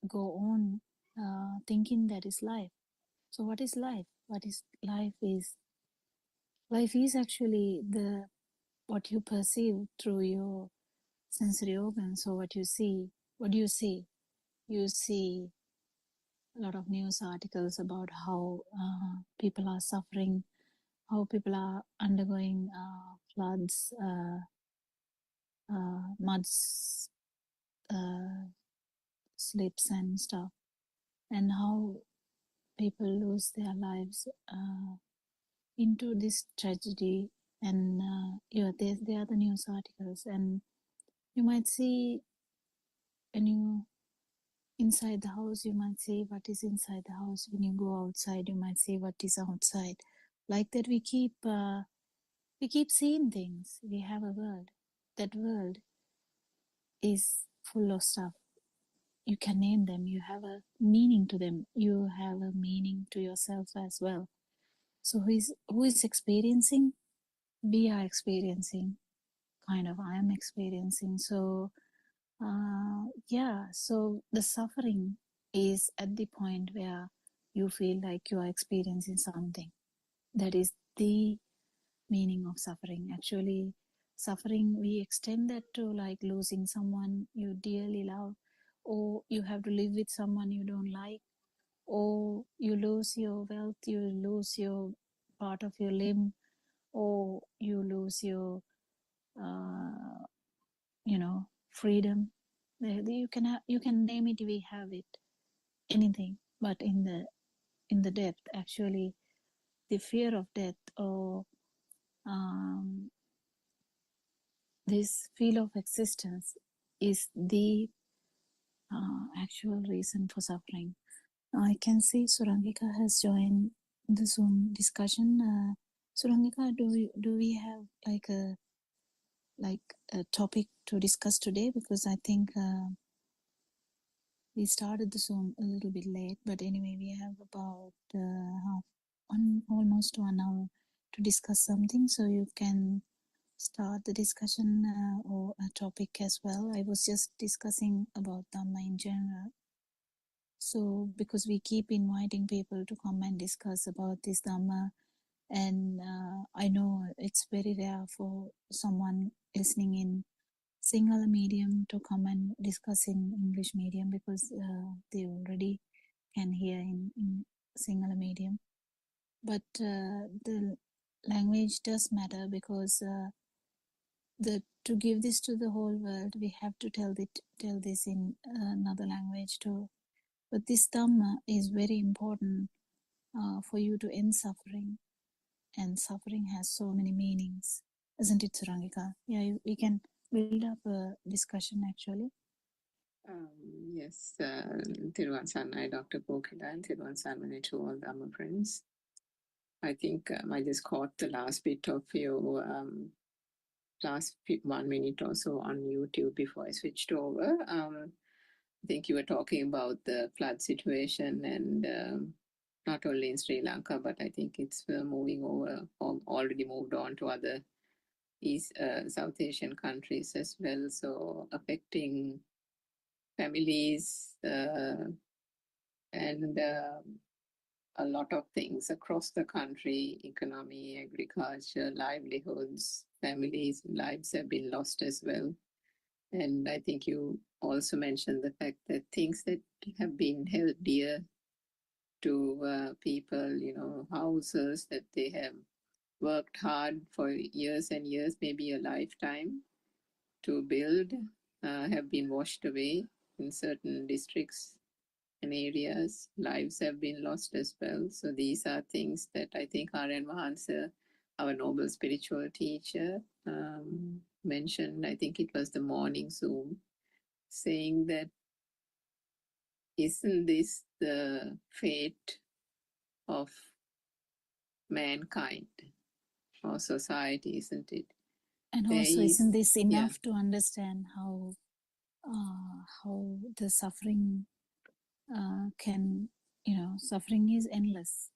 go on thinking that is life. So what is life? What is life is actually the what you perceive through your sensory organs. So what you see, what do you see? You see a lot of news articles about how people are suffering, how people are undergoing floods, muds, uh, slips and stuff, and how people lose their lives into this tragedy. And yeah, there are the news articles, and you might see when you inside the house, you might see what is inside the house. When you go outside, you might see what is outside. Like that, we keep seeing things. We have a world. That world is full of stuff. You can name them. You have a meaning to them. You have a meaning to yourself as well. So who is experiencing? We are experiencing. Kind of, I am experiencing. So yeah, so the suffering is at the point where you feel like you are experiencing something. That is the meaning of suffering. Actually, suffering, we extend that to like losing someone you dearly love, or you have to live with someone you don't like, or you lose your wealth, you lose your part of your limb, or you lose your, uh, freedom. You can name it. We have it, anything. But in the depth, actually, the fear of death, or um, this feel of existence, is the actual reason for suffering. I can see Surangika has joined the Zoom discussion. Surangika, do we have like a topic to discuss today? Because I think we started the Zoom a little bit late, but anyway, we have about almost 1 hour to discuss something. So you can start the discussion or a topic as well. I was just discussing about Dhamma in general. So because we keep inviting people to come and discuss about this Dhamma, and I know it's very rare for someone listening in Sinhala medium to come and discuss in English medium, because they already can hear in Sinhala medium. But the language does matter, because to give this to the whole world, we have to tell this in another language too. But this Dhamma is very important for you to end suffering, and suffering has so many meanings, isn't it, Surangika? Yeah, we can build up a discussion actually. Yes, Thiruvan Sanai, Dr. Pokila, and Thiruvan Sanmani to all Dhamma friends. I think I just caught the last bit of your last 1 minute or so on YouTube before I switched over. I think you were talking about the flood situation, and not only in Sri Lanka, but I think it's moving over, or already moved on to other South Asian countries as well. So affecting families and a lot of things across the country: economy, agriculture, livelihoods, families' lives have been lost as well. And I think you also mentioned the fact that things that have been held dear to people, houses that they have worked hard for years and years, maybe a lifetime, to build, have been washed away in certain districts and areas. Lives have been lost as well. So these are things that I think R.N. Mahansa, our noble spiritual teacher, mentioned. I think it was the morning Zoom, saying that isn't this the fate of mankind or society, isn't it? And There also, is, isn't this yeah, enough to understand how the suffering can, suffering is endless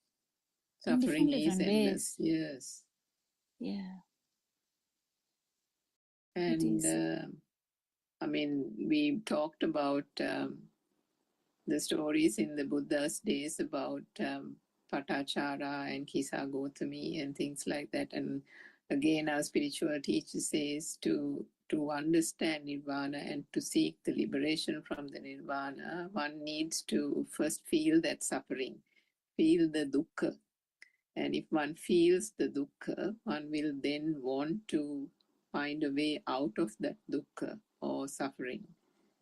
in suffering is different endless, ways. yes. Yeah, it And is. I mean, we talked about the stories in the Buddha's days about Patachara and Kisa Gotami and things like that. And again, our spiritual teacher says to understand nirvana and to seek the liberation from the nirvana, one needs to first feel that suffering, feel the dukkha. And if one feels the dukkha, one will then want to find a way out of that dukkha or suffering,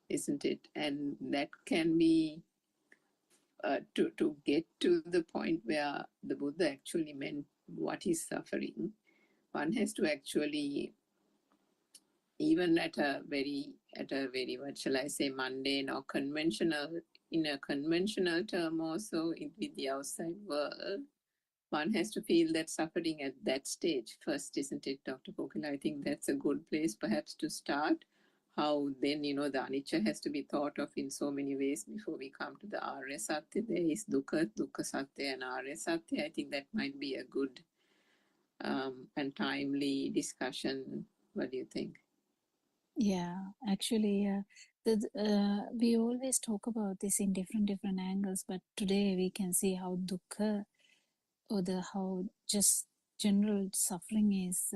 isn't it? And that can be to get to the point where the Buddha actually meant what is suffering. One has to actually, even at a very, what shall I say, mundane or conventional, in a conventional term also with the outside world, one has to feel that suffering at that stage first, isn't it, Dr. Kokila? I think that's a good place perhaps to start. How then, the anicca has to be thought of in so many ways before we come to the Arya Satya. There is Dukkha, Dukkha Satya, and Arya Satya. I think that might be a good and timely discussion. What do you think? Yeah, actually, we always talk about this in different angles, but today we can see how dukkha, or how just general suffering is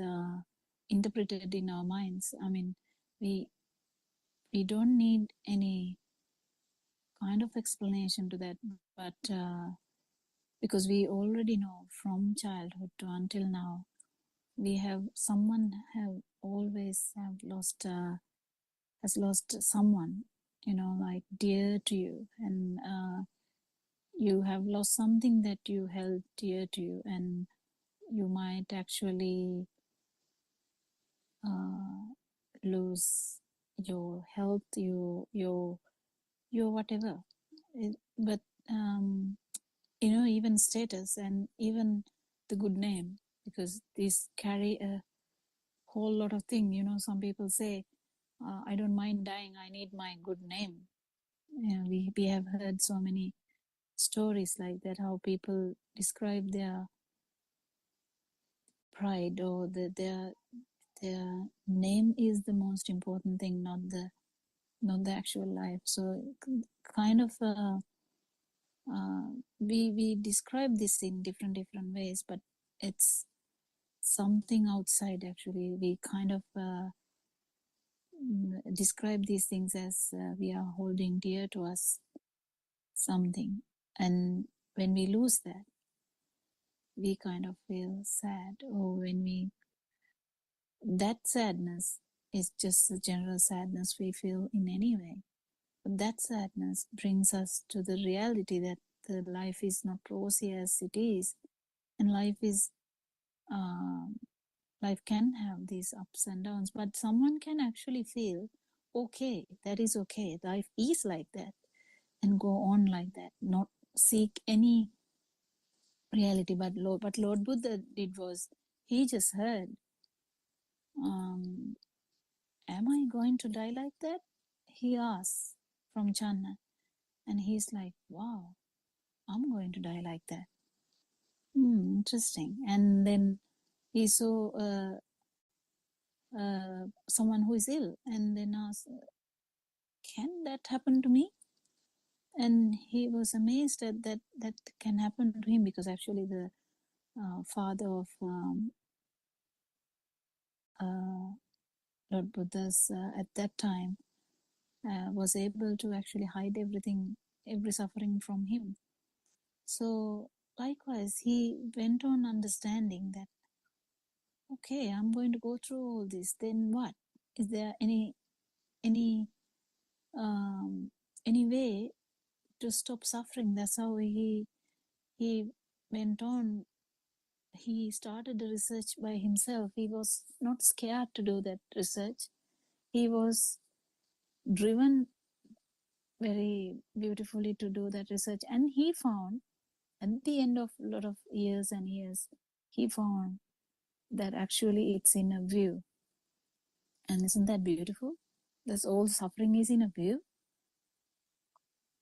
interpreted in our minds. I mean, we we don't need any kind of explanation to that, but because we already know from childhood to until now, we have someone have always have lost has lost someone, like dear to you, and you have lost something that you held dear to you, and you might actually uh, lose your health, your whatever. But even status and even the good name, because these carry a whole lot of thing. Some people say, I don't mind dying, I need my good name. We have heard so many stories like that, how people describe their pride, or their name is the most important thing, not the actual life. So kind of we describe this in different ways, but it's something outside. Actually, we kind of describe these things as we are holding dear to us something, and when we lose that, we kind of feel sad. Or when we that sadness is just a general sadness we feel in any way. But that sadness brings us to the reality that the life is not rosy as it is, and um, life can have these ups and downs. But someone can actually feel okay. That is okay. Life is like that, and go on like that. Not seek any reality. But Lord Buddha did was, he just heard, um, am I going to die like that? He asked from Channa, and he's like, wow, I'm going to die like that. Interesting. And then he saw someone who is ill, and then asked, can that happen to me? And he was amazed at that can happen to him, because actually the father of uh, Lord Buddha's at that time was able to actually hide everything, every suffering from him. So likewise, he went on understanding that, okay, I'm going to go through all this. Then what? Is there any um, any way to stop suffering? That's how he went on. He started the research by himself. He was not scared to do that research. He was driven very beautifully to do that research, and he found, at the end of a lot of years and years, he found that actually it's in a view. And isn't that beautiful? That's all suffering is in a view,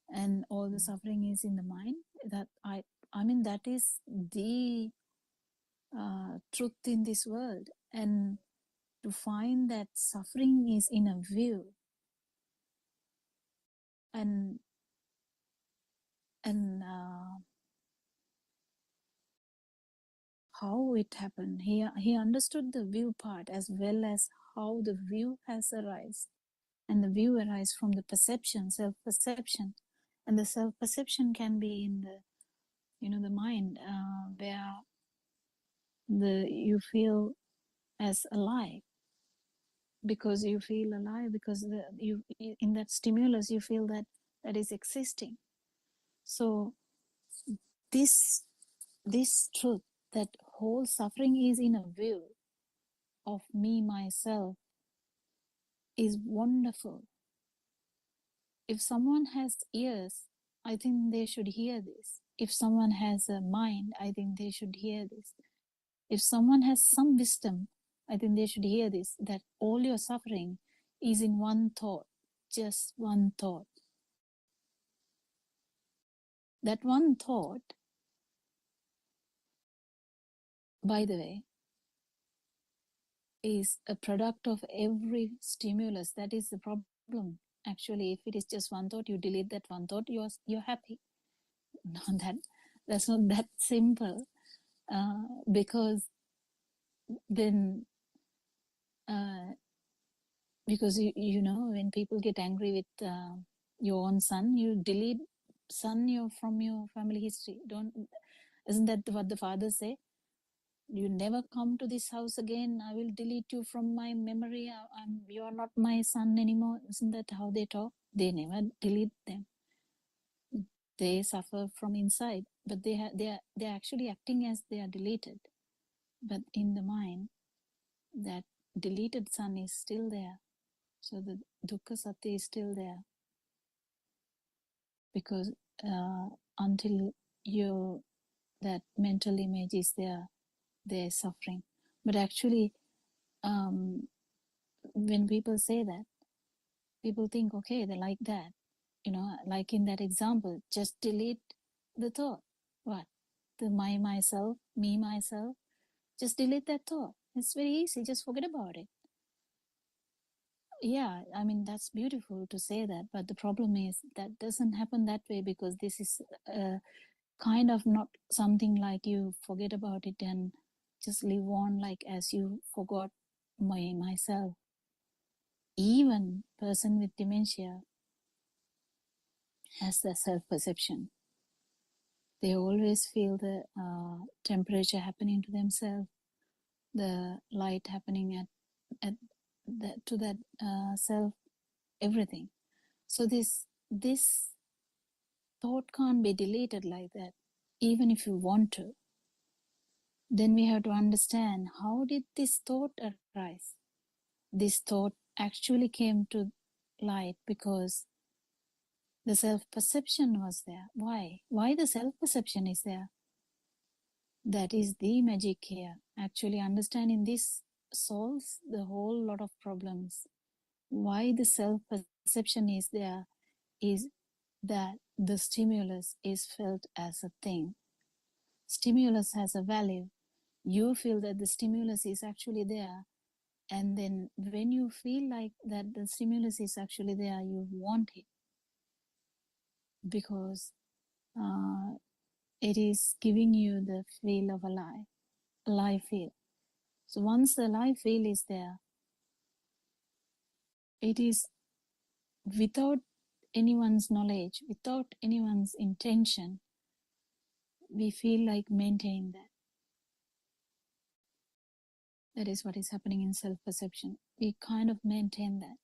and all the suffering is in the mind. That I mean, that is the truth in this world. And to find that suffering is in a view, and and how it happened. He understood the view part as well as how the view has arisen, and the view arises from the perception, self-perception, and the self-perception can be in the the mind, where the you feel as alive, because you feel alive, because you in that stimulus you feel that that is existing. So this this truth, that whole suffering is in a view of me myself, is wonderful. If someone has ears, I think they should hear this. If someone has a mind, I think they should hear this. If someone has some wisdom, I think they should hear this, that all your suffering is in one thought, just one thought. That one thought, by the way, is a product of every stimulus. That is the problem. Actually, if it is just one thought, you delete that one thought, you're happy. No, that's not that simple. Because then because you know, when people get angry with your own son, you delete son from your family history. Don't Isn't that what the fathers say? You never come to this house again, I will delete you from my memory. You're not my son anymore. Isn't that how they talk? They never delete them. They suffer from inside, but they're actually acting as they are deleted. But in the mind, that deleted son is still there. So the dukkha satya is still there, because until you that mental image is there, they're suffering. But actually, when people say that, people think, okay, they like that, like in that example, just delete the thought. What? The myself, me, myself, just delete that thought. It's very easy, just forget about it. Yeah, I mean, that's beautiful to say that, but the problem is that doesn't happen that way, because this is kind of not something like you forget about it and just live on like as you forgot myself. Even person with dementia has the self-perception. They always feel the temperature happening to themselves, the light happening at to that self, everything. So this thought can't be deleted like that, even if you want to. Then we have to understand, how did this thought arise? This thought actually came to light because the self-perception was there. Why the self-perception is there? That is the magic here. Actually, understanding this solves the whole lot of problems. Why the self-perception is there is that the stimulus is felt as a thing. Stimulus has a value. You feel that the stimulus is actually there, and then when you feel like that the stimulus is actually there, you want it, because uh, it is giving you the feel of alive feel. So once the alive feel is there, it is without anyone's knowledge, without anyone's intention, we feel like maintaining that. That is what is happening in self-perception. We kind of maintain that.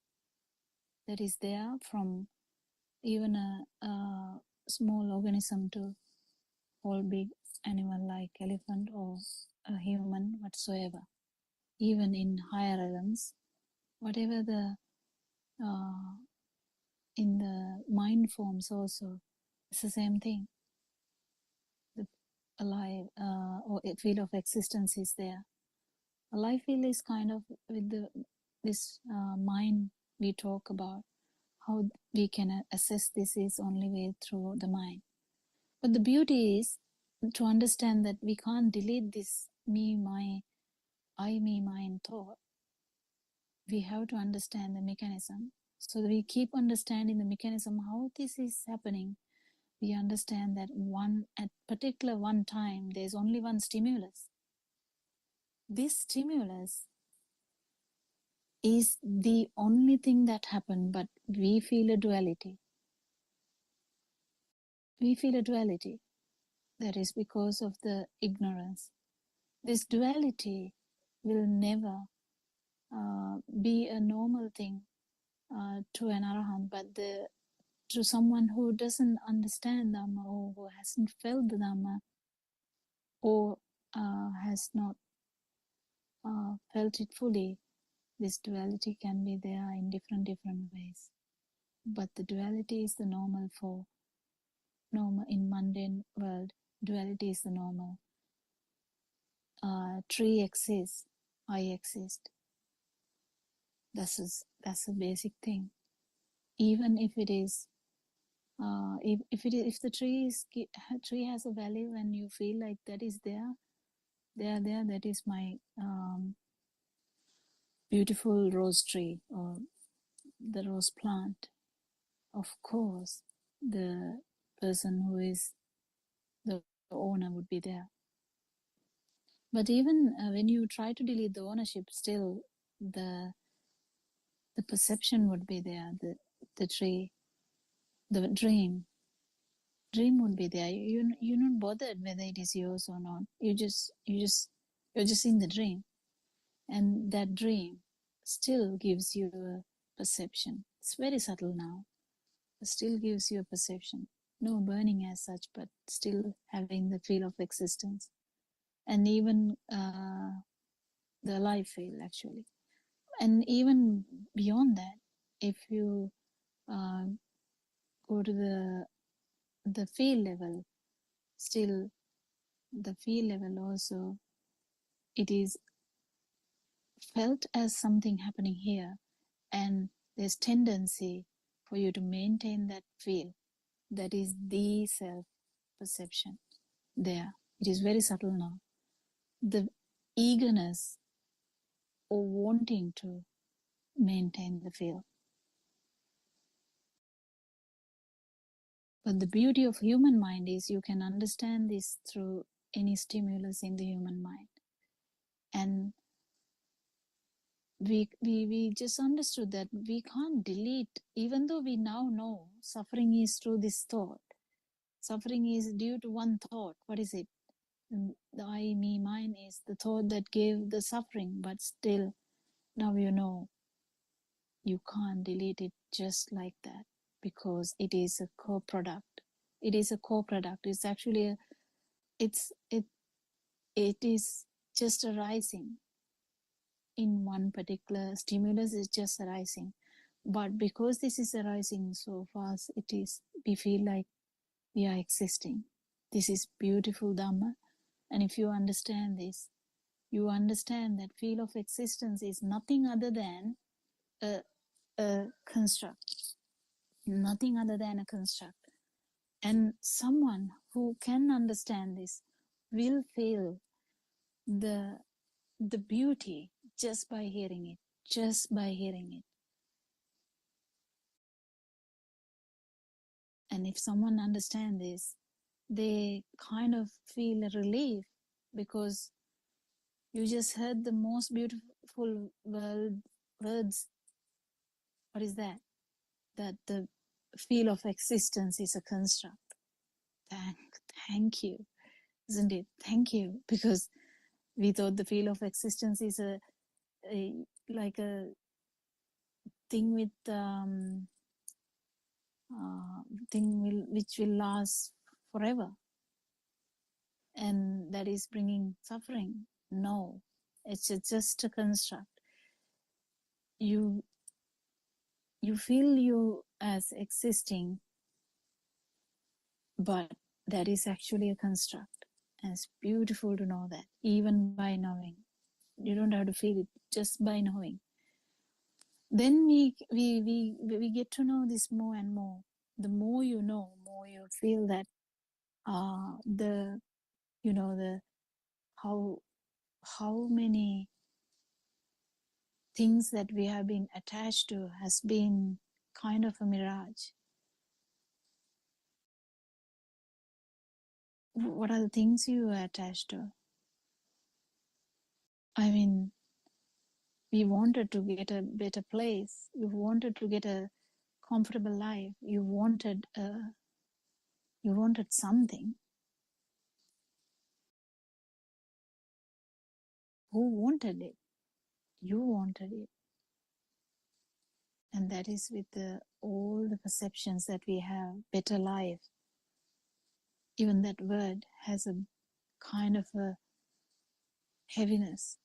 That is there from even a small organism to whole big animal like elephant or a human whatsoever. Even in higher realms, whatever the uh, in the mind forms also, it's the same thing. The alive or a feel of existence is there. A life feel is kind of with this mind we talk about. How we can assess this is only way through the mind. But the beauty is to understand that we can't delete this me, my, I, me, mine thought. We have to understand the mechanism. So we keep understanding the mechanism, how this is happening. we understand that at particular one time there's only one stimulus. This stimulus is the only thing that happened, but we feel a duality. We feel a duality. That is because of the ignorance. This duality will never be a normal thing to an arahant, but to someone who doesn't understand Dhamma, or who hasn't felt the Dhamma, or has not felt it fully, this duality can be there in different ways. But the duality is the normal in mundane world. Duality is the normal. Tree exists, I exist. That's a basic thing. Even if it is, if the tree has a value and you feel like that is there, that is my beautiful rose tree or the rose plant. Of course, the person who is the owner would be there. But even when you try to delete the ownership, still the perception would be there. The tree, the dream would be there. You're not bothered whether it is yours or not. You're just in the dream, and that dream still gives you a perception. It's very subtle now. It still gives you a perception. No burning as such, but still having the feel of existence, and even the alive feel actually. And even beyond that, if you uh, go to the feel level, still the feel level also, it is felt as something happening here, and there's tendency for you to maintain that feel. That is the self perception there. It is very subtle now. The eagerness or wanting to maintain the feel. But the beauty of human mind is you can understand this through any stimulus in the human mind. And we just understood that we can't delete, even though we now know suffering is through this thought. Suffering is due to one thought. What is it? The I, me, mine is the thought that gave the suffering, but still, now you know you can't delete it just like that, because it is a co-product. It is a co-product. It's actually it is just arising in one particular stimulus, is just arising. But because this is arising so fast, we feel like we are existing. This is beautiful Dhamma. And if you understand this, you understand that feel of existence is nothing other than a construct. Nothing other than a construct. And someone who can understand this will feel the beauty just by hearing it, just by hearing it. And if someone understands this, they kind of feel a relief, because you just heard the most beautiful words. What is that? That the feel of existence is a construct. Thank you, isn't it? Thank you, because we thought the feel of existence is like a thing with which will last forever, and that is bringing suffering. No, it's just a construct. You feel you as existing, but that is actually a construct. And it's beautiful to know that, even by knowing. You don't have to feel it, just by knowing. Then we get to know this more and more. The more you know, more you feel that the how many things that we have been attached to has been kind of a mirage. what are the things you are attached to? I mean, we wanted to get a better place. You wanted to get a comfortable life. You wanted something. Who wanted it? You wanted it. And that is with all the perceptions that we have. Better life. Even that word has a kind of a heaviness.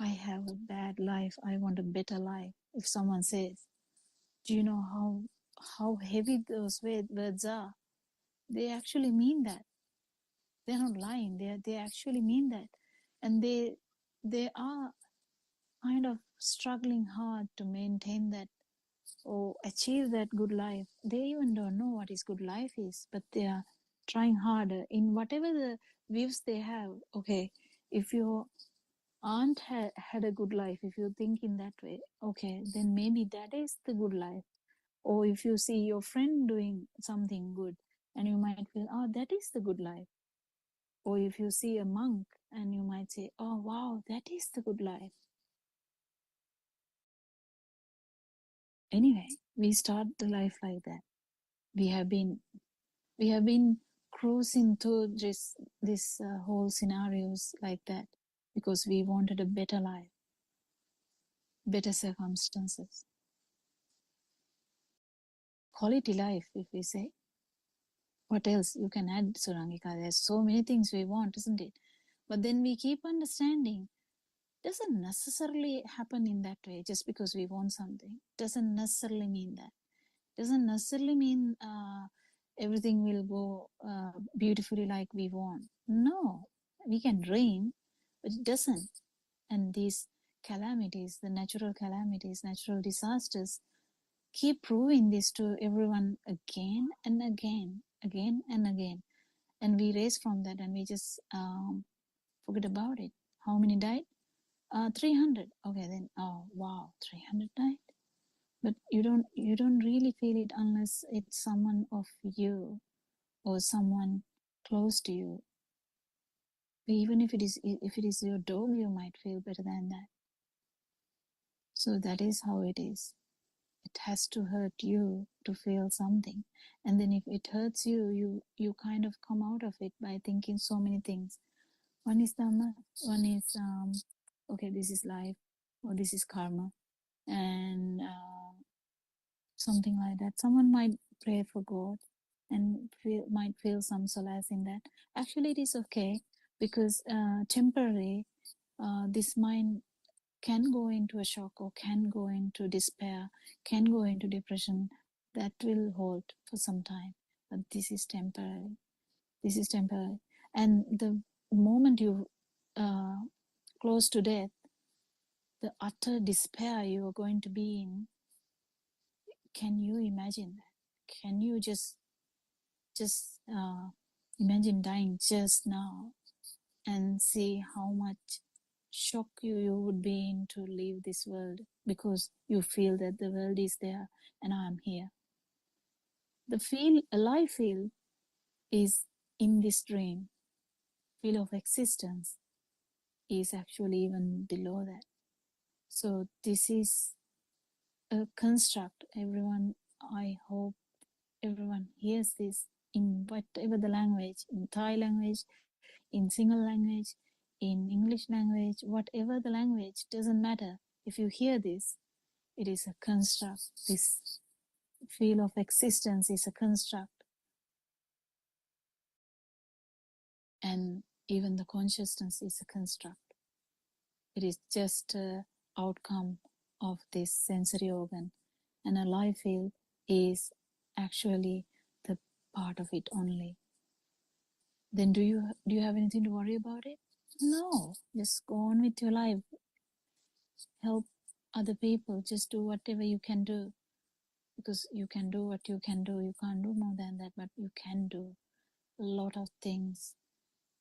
I have a bad life. I want a better life. If someone says, do you know how heavy those words are? They actually mean that. They're not lying. They actually mean that, and they are kind of struggling hard to maintain that or achieve that good life. They even don't know what is good life is, but they are trying harder in whatever the views they have. Okay, if your aunt had a good life, if you think in that way, okay, then maybe that is the good life. Or if you see your friend doing something good, and you might feel, oh, that is the good life. Or if you see a monk and you might say, oh, wow, that is the good life. Anyway, we start the life like that. We have been cruising through this whole scenarios like that because we wanted a better life, better circumstances, quality life, if we say. What else you can add, Surangika? There's so many things we want, isn't it? But then we keep understanding doesn't necessarily happen in that way just because we want something. Doesn't necessarily mean that. Doesn't necessarily mean everything will go beautifully like we want. No, we can dream, but it doesn't. And these calamities, the natural calamities, natural disasters, keep proving this to everyone again and again, again and again. And we race from that and we just forget about it. How many died? 300. Okay, then, oh wow, 300 died. But you don't really feel it unless it's someone of you or someone close to you. But even if it is your dog, you might feel better than that. So that is how it is. It has to hurt you to feel something, and then if it hurts you, you kind of come out of it by thinking so many things. One is dharma, one is okay, this is life, or this is karma, and something like that. Someone might pray for God and might feel some solace in that. Actually, it is okay because temporarily this mind can go into a shock or can go into despair, can go into depression. That will hold for some time, but this is temporary. This is temporary. And the moment you close to death, the utter despair you are going to be in, can you imagine that? Can you just imagine dying just now and see how much shock you would be in to leave this world because you feel that the world is there and I'm here. The feel, alive feel, is in this dream. Feel of existence is actually even below that. So this is a construct. Everyone, I hope everyone hears this in whatever the language, in Thai language, in single language, in English language, whatever the language, doesn't matter. If you hear this, it is a construct. This feel of existence is a construct. And even the consciousness is a construct. It is just an outcome of this sensory organ. And a life field is actually the part of it only. Then do you have anything to worry about it? No, just go on with your life. Help other people. Just do whatever you can do, because you can do what you can do. You can't do more than that, but you can do a lot of things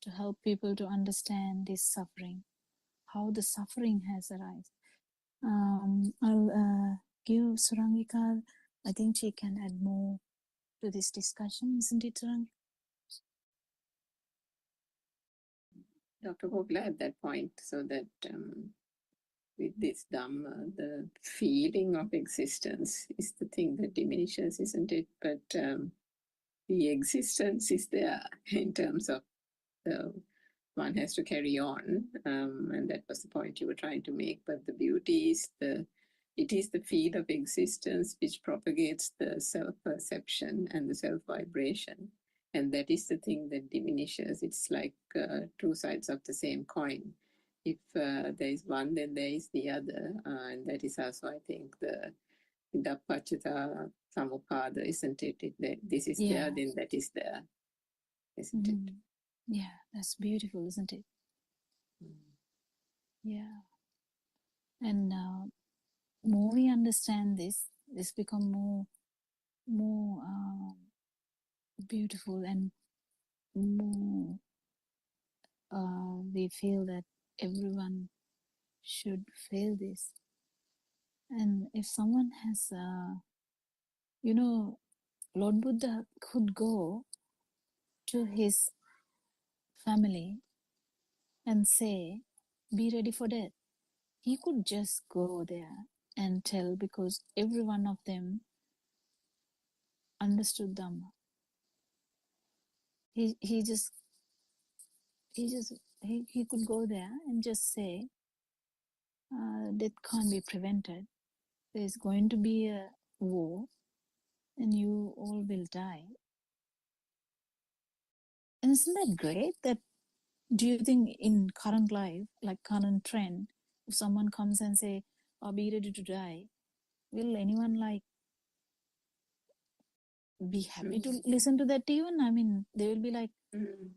to help people to understand this suffering, how the suffering has arisen. I'll give Surangika, I think she can add more to this discussion, isn't it, Surangika? Dr. Vogler at that point, so that with this Dhamma, the feeling of existence is the thing that diminishes, isn't it? But the existence is there in terms of the one has to carry on, and that was the point you were trying to make. But the beauty is it is the field of existence which propagates the self-perception and the self-vibration, and that is the thing that diminishes. It's like two sides of the same coin. If there is one, then there is the other, and that is also, I think, the Buddothpada Samuppada, isn't it? This is there, then that is there, isn't it? Yeah, that's beautiful, isn't it? Mm. Yeah. And more we understand this become more beautiful, and more we feel that everyone should feel this. And if someone has, Lord Buddha could go to his family and say, be ready for death. He could just go there and tell, because every one of them understood Dhamma. He just he could go there and just say, death can't be prevented. There's going to be a war and you all will die. And isn't that great? That, do you think in current life, like current trend, if someone comes and say, "Oh, be ready to die," will anyone like be happy to listen to that even? I mean, they will be like,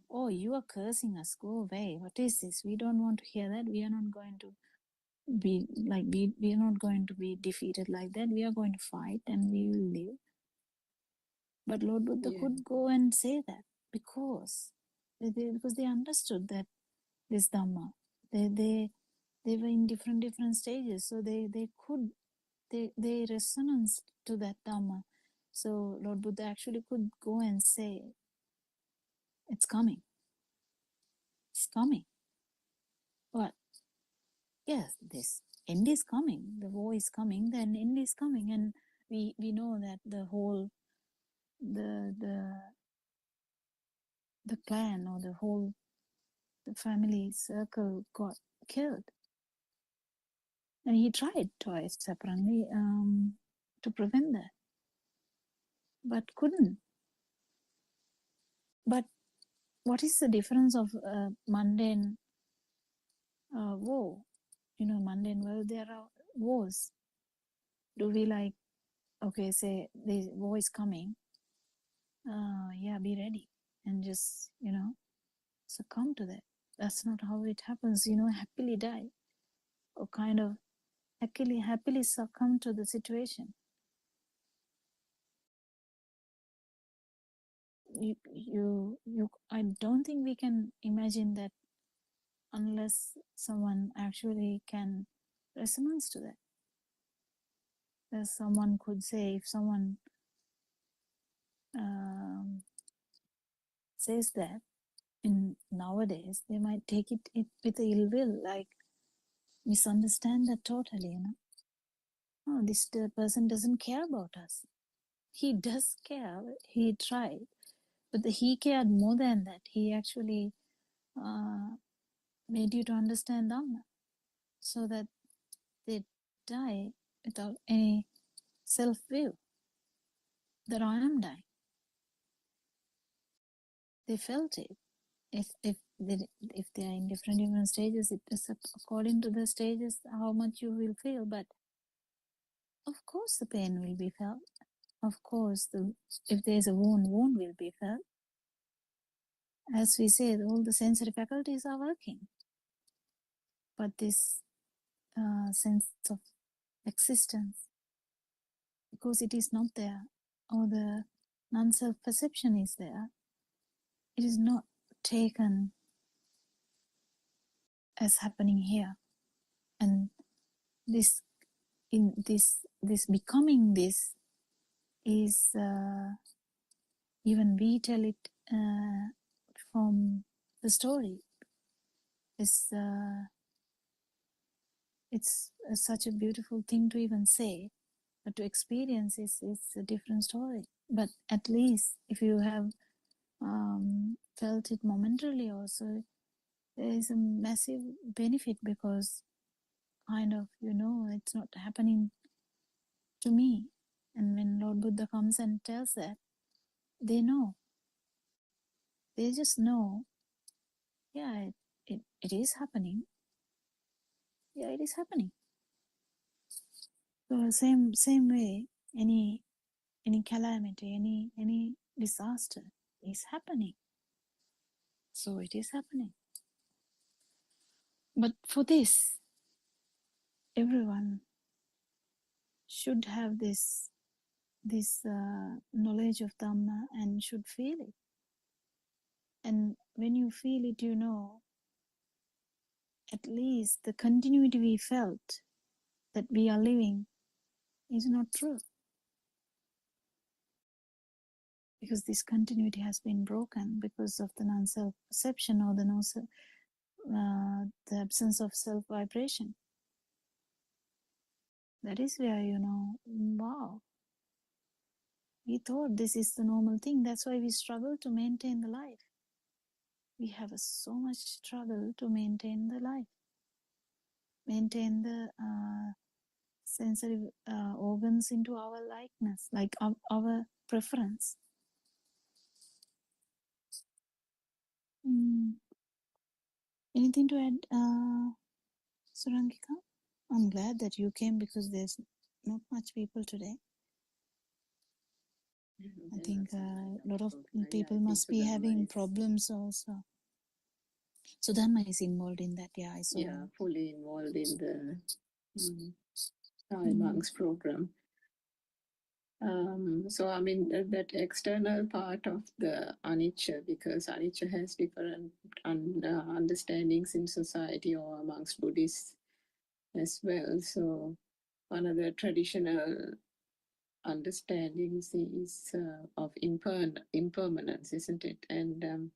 "Oh, you are cursing us. Go away. What is this? We don't want to hear that. We are not going to be like we are not going to be defeated like that. We are going to fight and we will live." But Lord Buddha could go and say that because they understood that this Dhamma, they were in different stages, so they resonance to that Dhamma. So Lord Buddha actually could go and say, it's coming. But yes, this end is coming, the war is coming, then end is coming, and we know that the whole the clan, or the family circle got killed. And he tried twice apparently to prevent that, but couldn't. But what is the difference of mundane war? Mundane world, there are wars. Do we like, okay, say the war is coming, yeah, be ready and just, succumb to that? That's not how it happens. Happily die, or kind of happily succumb to the situation. I don't think we can imagine that unless someone actually can resonance to that. As someone could say, if someone says that in nowadays, they might take it with ill will, like misunderstand that totally. Oh, this person doesn't care about us. He does care. He tried, but he cared more than that. He actually made you to understand Dhamma, so that they die without any self-view that I am dying. They felt it. If they are in different stages, it is according to the stages how much you will feel. But of course, the pain will be felt. Of course, if there is a wound will be felt. As we say, all the sensory faculties are working, but this sense of existence, because it is not there, or the non-self perception is there, it is not taken as happening here. And this becoming this is even we tell it from the story. is it's such a beautiful thing to even say, but to experience is a different story. But at least if you have felt it momentarily also, there is a massive benefit, because kind of, it's not happening to me. And when Lord Buddha comes and tells that, they know. They just know, yeah, it is happening. Yeah, it is happening. So same way, any calamity, any disaster is happening. So it is happening. But for this, everyone should have this knowledge of Dhamma and should feel it. And when you feel it, at least the continuity we felt that we are living is not true. Because this continuity has been broken because of the non-self perception, or the absence of self vibration. That is where, wow, we thought this is the normal thing. That's why we struggle to maintain the life. We have so much struggle to maintain the life, maintain the sensory organs into our likeness, like our preference. Anything to add, Surangika? I'm glad that you came, because there's not much people today. I think a lot of people must be having problems also. So Dharma is involved in that, yeah. I saw. Yeah, fully involved in the Thai monks program. So I mean that external part of the anicca, because anicca has different understandings in society or amongst Buddhists as well. So one of the traditional understandings is of impermanence, isn't it? And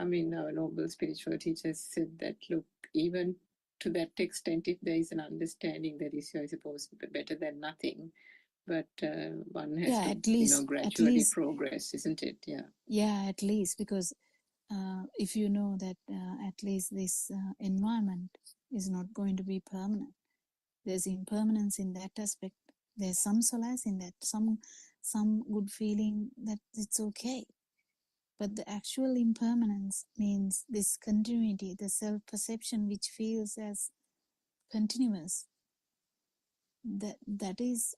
I mean, our noble spiritual teachers said that, look, even to that extent, if there is an understanding, that is, I suppose, better than nothing. But one has to, at least, gradually progress, isn't it? Yeah. Yeah, at least, because if you know that at least this environment is not going to be permanent, there's impermanence in that aspect. There's some solace in that, some good feeling that it's okay. But the actual impermanence means this continuity, the self-perception which feels as continuous. That is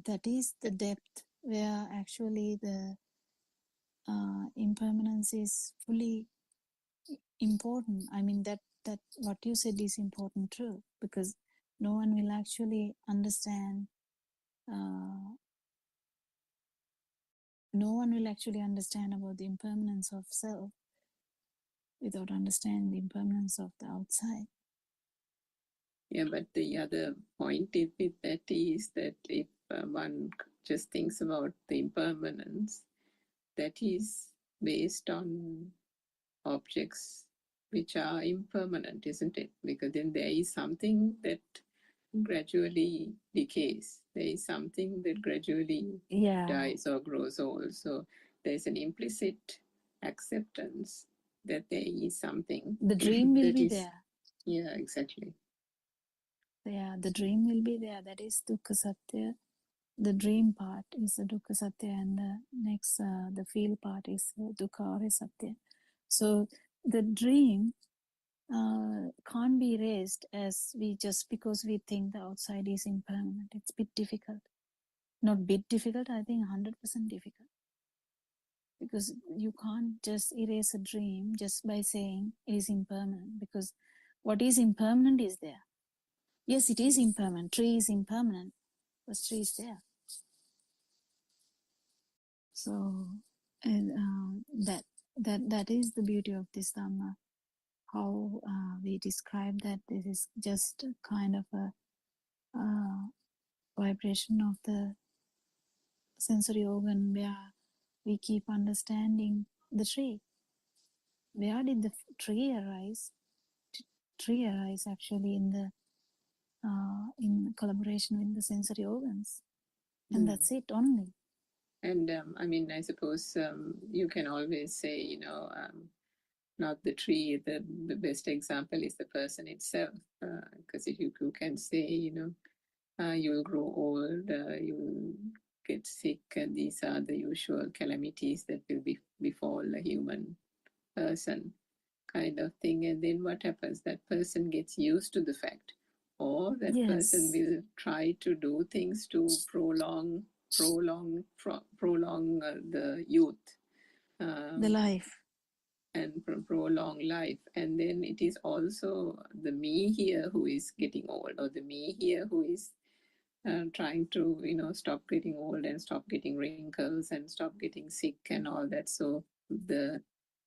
the depth where actually the impermanence is fully important. I mean, that what you said is important too, because no one will actually understand. No one will actually understand about the impermanence of self without understanding the impermanence of the outside. Yeah, but the other point with that is that if one just thinks about the impermanence, that is based on objects which are impermanent, isn't it? Because then there is something that gradually decays. There is something that gradually dies or grows old. So there's an implicit acceptance that there is something. The dream will be there. Yeah, exactly. Yeah, the dream will be there. That is dukkha satya. The dream part is the dukkha satya, and the next, the feel part is dukkha satya. So the dream can't be erased as just because we think the outside is impermanent. It's a bit difficult. Not bit difficult, I think 100% difficult. Because you can't just erase a dream just by saying it is impermanent, because what is impermanent is there. Yes, it is impermanent. Tree is impermanent, but tree is there. So, and that is the beauty of this Dhamma. How we describe that this is just a kind of a vibration of the sensory organ where we keep understanding the tree. where did the tree arise? Tree arise actually in collaboration with the sensory organs, and Mm. that's it only. And I mean, I suppose you can always say, not the tree. The best example is the person itself, because if you can say, you will grow old, you will get sick, and these are the usual calamities that will befall a human person, kind of thing. And then what happens? That person gets used to the fact, or that person Yes, will try to do things to prolong the youth, the um, life. and prolong life. And then it is also the me here who is getting old, or the me here who is trying to stop getting old and stop getting wrinkles and stop getting sick and all that. So the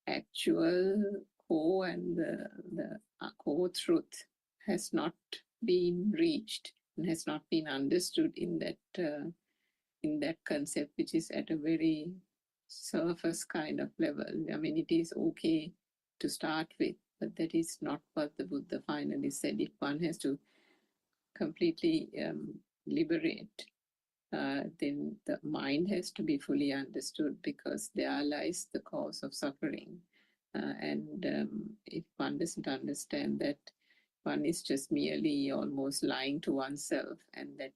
actual core and the core truth has not been reached and has not been understood in that concept, which is at a very surface kind of level. I mean, it is okay to start with, but that is not what the Buddha finally said. If one has to completely liberate, then the mind has to be fully understood, because there lies the cause of suffering. And if one doesn't understand that, one is just merely almost lying to oneself, and that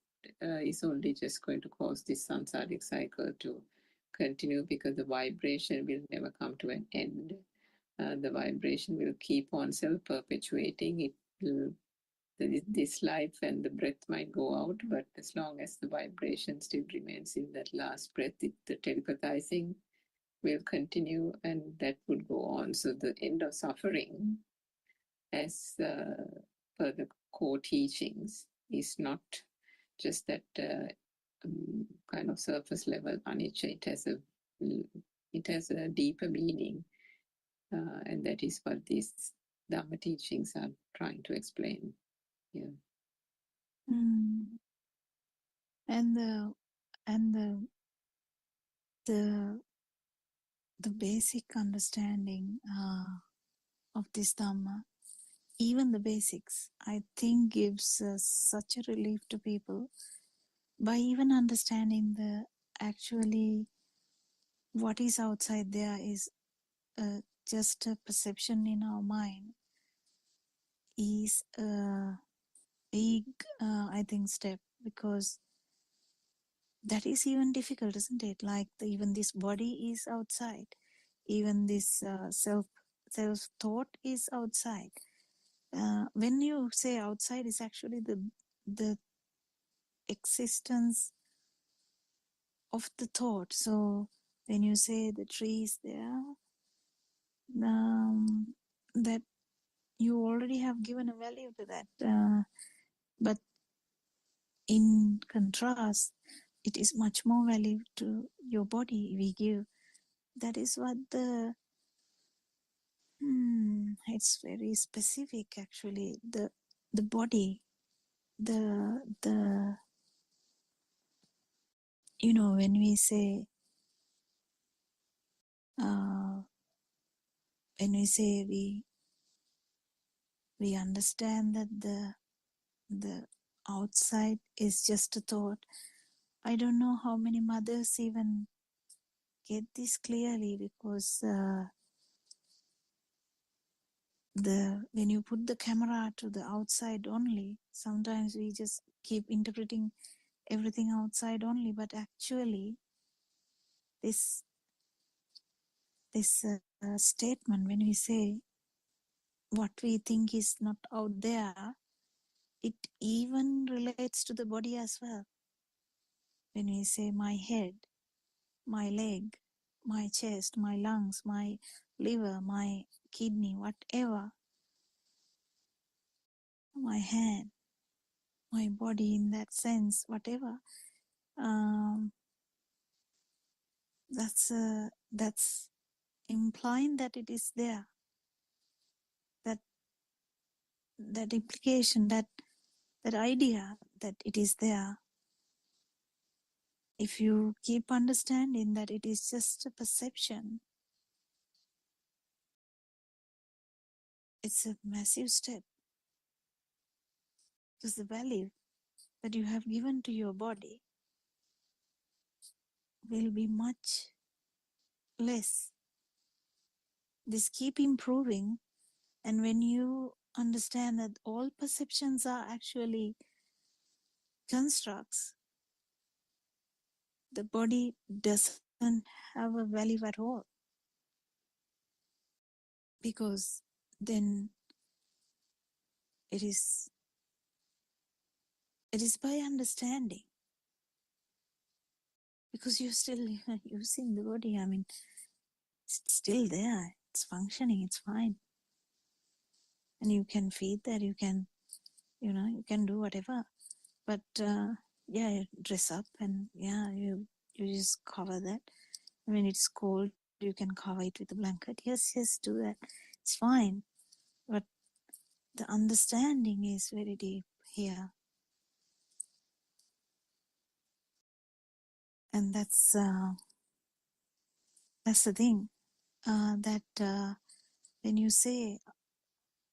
is only just going to cause this samsaric cycle to continue, because the vibration will never come to an end. The vibration will keep on self perpetuating. It will, this life and the breath might go out, but as long as the vibration still remains in that last breath, the telepathizing will continue, and that would go on. So the end of suffering, as per the core teachings, is not just that kind of surface level anicca. It has a deeper meaning, and that is what these Dhamma teachings are trying to explain. Yeah. Mm. And the the the basic understanding of this Dhamma, even the basics, I think gives such a relief to people by even understanding the actually what is outside there is just a perception in our mind is a big, I think, step, because that is even difficult, isn't it? Like even this body is outside, even this self thought is outside. When you say outside, is actually the existence of the thought. So when you say the tree is there, that you already have given a value to that. But in contrast, it is much more value to your body we give. That is what it's very specific actually. The body, the when we say uh, when we say we understand that the outside is just a thought. I don't know how many mothers even get this clearly, because the when you put the camera to the outside only, sometimes we just keep interpreting everything outside only, but actually this statement, when we say what we think is not out there, it even relates to the body as well. When we say my head, my leg, my chest, my lungs, my liver, my kidney, whatever, my hand, my body in that sense, whatever, um, that's implying that it is there. That implication, that idea that it is there. If you keep understanding that it is just a perception, it's a massive step, because the value that you have given to your body will be much less. This keep improving, and when you understand that all perceptions are actually constructs, the body doesn't have a value at all, because then it is by understanding, because you're still using the body. I mean, it's still there, it's functioning, it's fine, and you can feed that, you can, you can do whatever, but yeah, you dress up, and yeah, you just cover that. When it's cold, you can cover it with a blanket. Yes, do that, it's fine, but the understanding is very deep here, and that's the thing, that when you say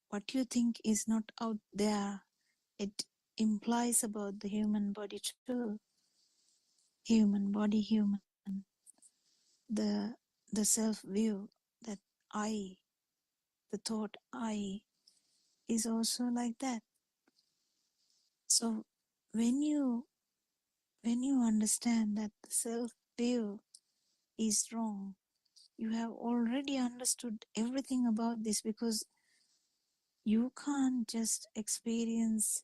what you think is not out there, it implies about the human body too. Human body, human, the the self view, that I, the thought I, is also like that. So when you understand that the self view is wrong, you have already understood everything about this, because you can't just experience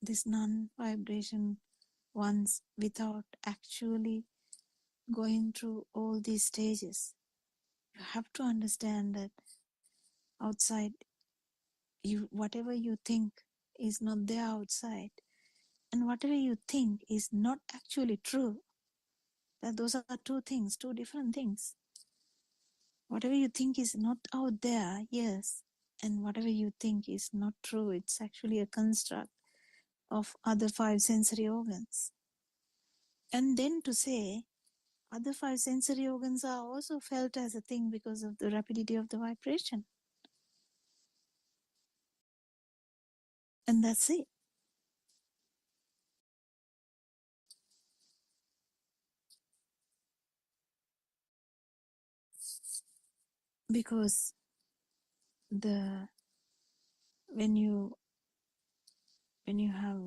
this non-vibration once without actually going through all these stages. You have to understand that outside, whatever you think is not there outside, and whatever you think is not actually true. That those are two things, two different things. Whatever you think is not out there, yes, and whatever you think is not true, it's actually a construct of other five sensory organs. And then to say other five sensory organs are also felt as a thing because of the rapidity of the vibration. And that's it. Because the when you have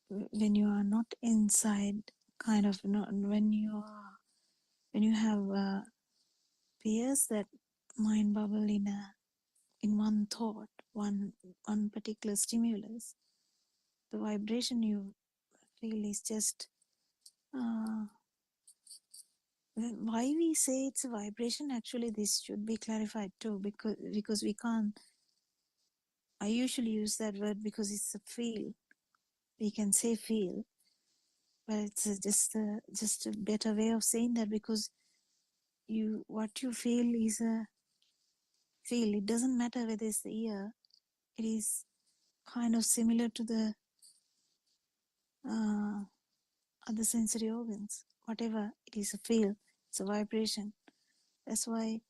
when you are not inside, kind of not, when you have peers that mind bubble in one thought, one particular stimulus, the vibration you feel is just why we say it's a vibration. Actually, this should be clarified too, because we can't. I usually use that word because it's a feel. We can say feel, but it's just a better way of saying that, because what you feel is a feel. It doesn't matter whether it's the ear. It is kind of similar to the uh, other sensory organs. Whatever it is, a feel. It's a vibration. That's why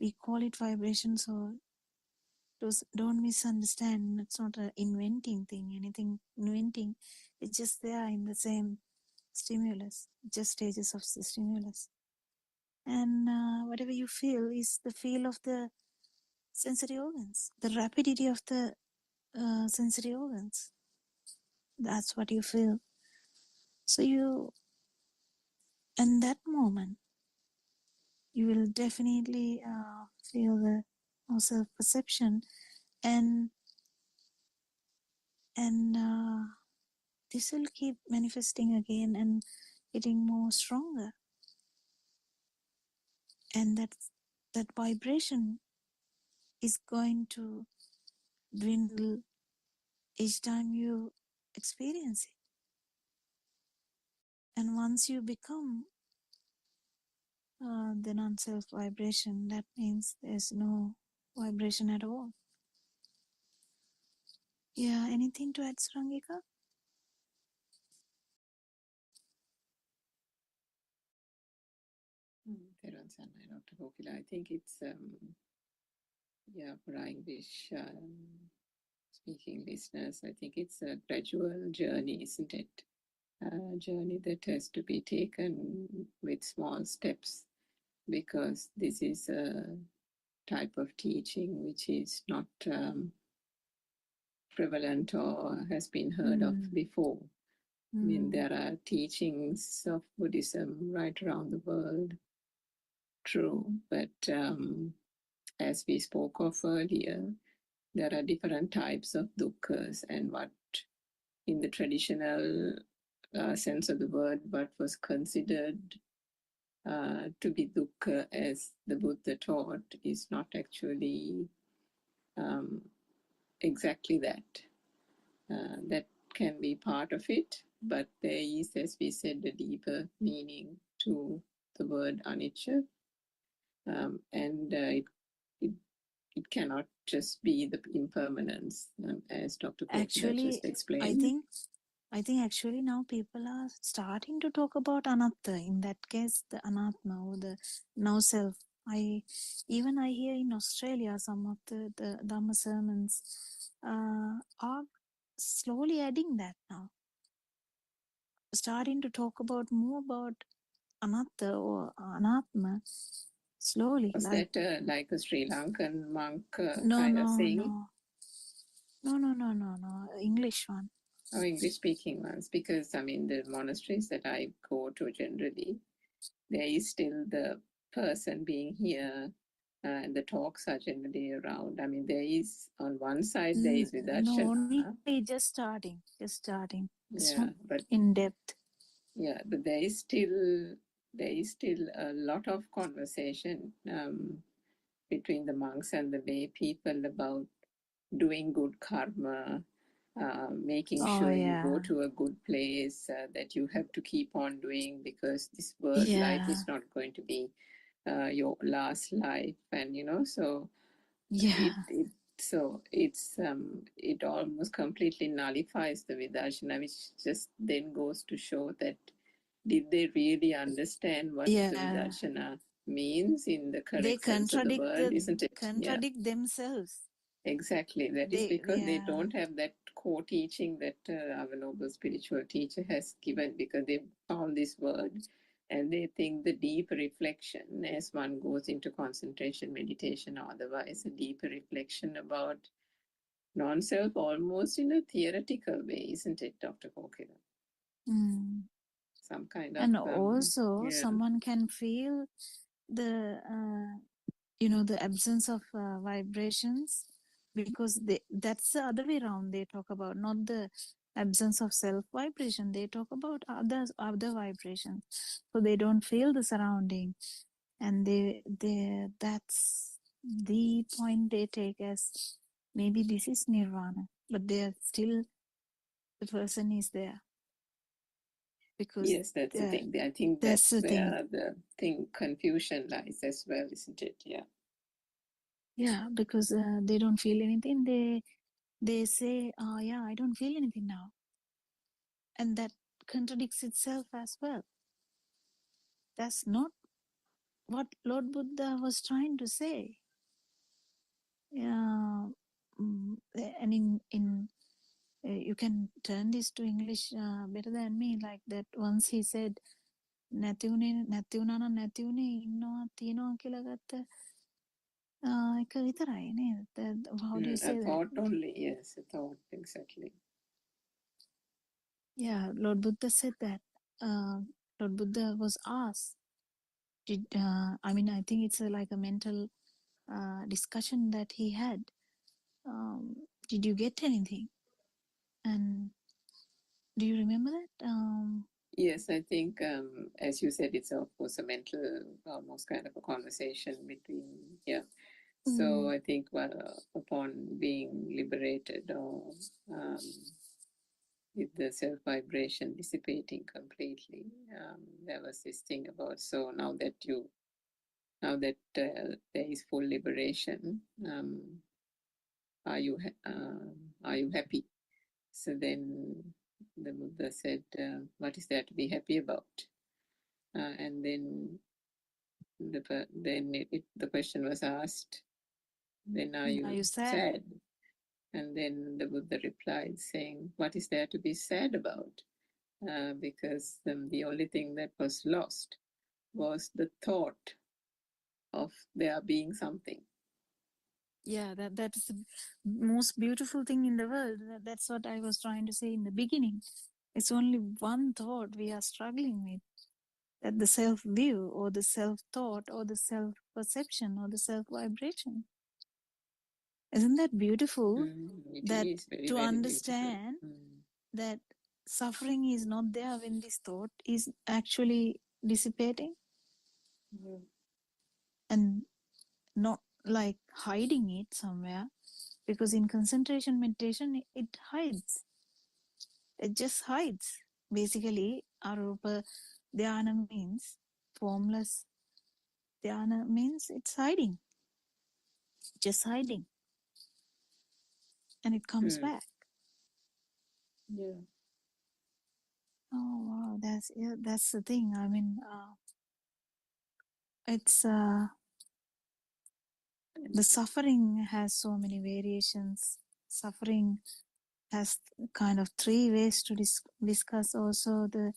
we call it vibration. So don't misunderstand. It's not an inventing thing. Anything inventing. It's just there in the same stimulus, just stages of the stimulus. And whatever you feel is the feel of the sensory organs, the rapidity of the sensory organs. That's what you feel. So in that moment, you will definitely feel the self-perception, and this will keep manifesting again and getting more stronger, and that vibration is going to dwindle each time you experience it. And once you become the non-self vibration, that means there's no vibration at all. Yeah, anything to add, Sarangika? There Dr. Kokila. I think it's, for our English speaking listeners, I think it's a gradual journey, isn't it? A journey that has to be taken with small steps, because this is a type of teaching which is not prevalent or has been heard of before. I mean, there are teachings of Buddhism right around the world, true, but as we spoke of earlier, there are different types of dukkha's, and what in the traditional sense of the word, what was considered to be dukkha as the Buddha taught is not actually exactly that. That can be part of it, but there is, as we said, a deeper meaning to the word anicca, and it it cannot just be the impermanence, as Dr. Kokila Actually, just explained. I think actually now people are starting to talk about anatta. In that case, the anatma or the no self. I hear in Australia some of the Dhamma sermons are slowly adding that now, starting to talk about more about anatta or anatma slowly. Was Like that like a Sri Lankan monk no, kind of no, thing? no, no, English one. Or English speaking ones? Because I mean, the monasteries that I go to generally, there is still the person being here, and the talks are generally around. I mean, there is on one side there is No, Vidarshana. only just starting. It's Yeah, not but in depth. yeah, but there is still a lot of conversation between the monks and the lay people about doing good karma, making Oh sure you go yeah, to a good place, that you have to keep on doing, because this world life yeah, is not going to be your last life, and so yeah, it almost completely nullifies the Vidarshana, which just then goes to show that did they really understand what the yeah. Vidarshana means in the They correct sense of the contradict word, isn't it? Yeah. themselves. Exactly. That is They because they yeah, don't have that core teaching that our noble spiritual teacher has given, because they found this word and they think the deep reflection as one goes into concentration, meditation, or otherwise, a deeper reflection about non self almost in a theoretical way, isn't it, Dr. Kokila? mm. Some kind of, And also yeah. someone can feel the the absence of vibrations, because that's the other way around. They talk about not the absence of self vibration, they talk about other vibrations, so they don't feel the surrounding, and they that's the point they take as maybe this is nirvana, but they're still, the person is there because Yes, that's the thing. I think that's that's the thing. where the thing confusion lies as well, isn't it? Yeah. Yeah, because they don't feel anything. They say, oh yeah, I don't feel anything now, and that contradicts itself as well. That's not what Lord Buddha was trying to say. Yeah, and in you can turn this to English better than me. Like that, once he said, "නැති වුණා නම් නැති වුණේ, ඉන්නවා තියනවා කියලා ගත්ත එක විතරයි නේද?" How do you A say that? thought only, yes, a thought, exactly. Yeah, Lord Buddha said that. Lord Buddha was asked, I think it's like a mental discussion that he had. Did you get anything? And do you remember that? Yes, I think, as you said, it's of course a mental, almost kind of a conversation between, yeah. So I think, well, upon being liberated, or with the self vibration dissipating completely, there was this thing about, so now that there is full liberation, are you happy? So then the Buddha said, what is there to be happy about? And then the question was asked, then are Are you you sad? sad? And then the Buddha replied, saying, what is there to be sad about? Because the only thing that was lost was the thought of there being something. Yeah, that's the most beautiful thing in the world. That's what I was trying to say in the beginning. It's only one thought we are struggling with, that the self view or the self thought or the self perception or the self vibration. Isn't that beautiful? It That is very, to very beautiful. understand that suffering is not there when this thought is actually dissipating and not like hiding it somewhere, because in concentration meditation it hides. It just hides. Basically, arupa dhyana means formless. Dhyana means it's hiding, just hiding, and it comes back. Yeah. Oh wow, that's the thing. I mean, it's the suffering has so many variations. Suffering has kind of three ways to discuss. Also, there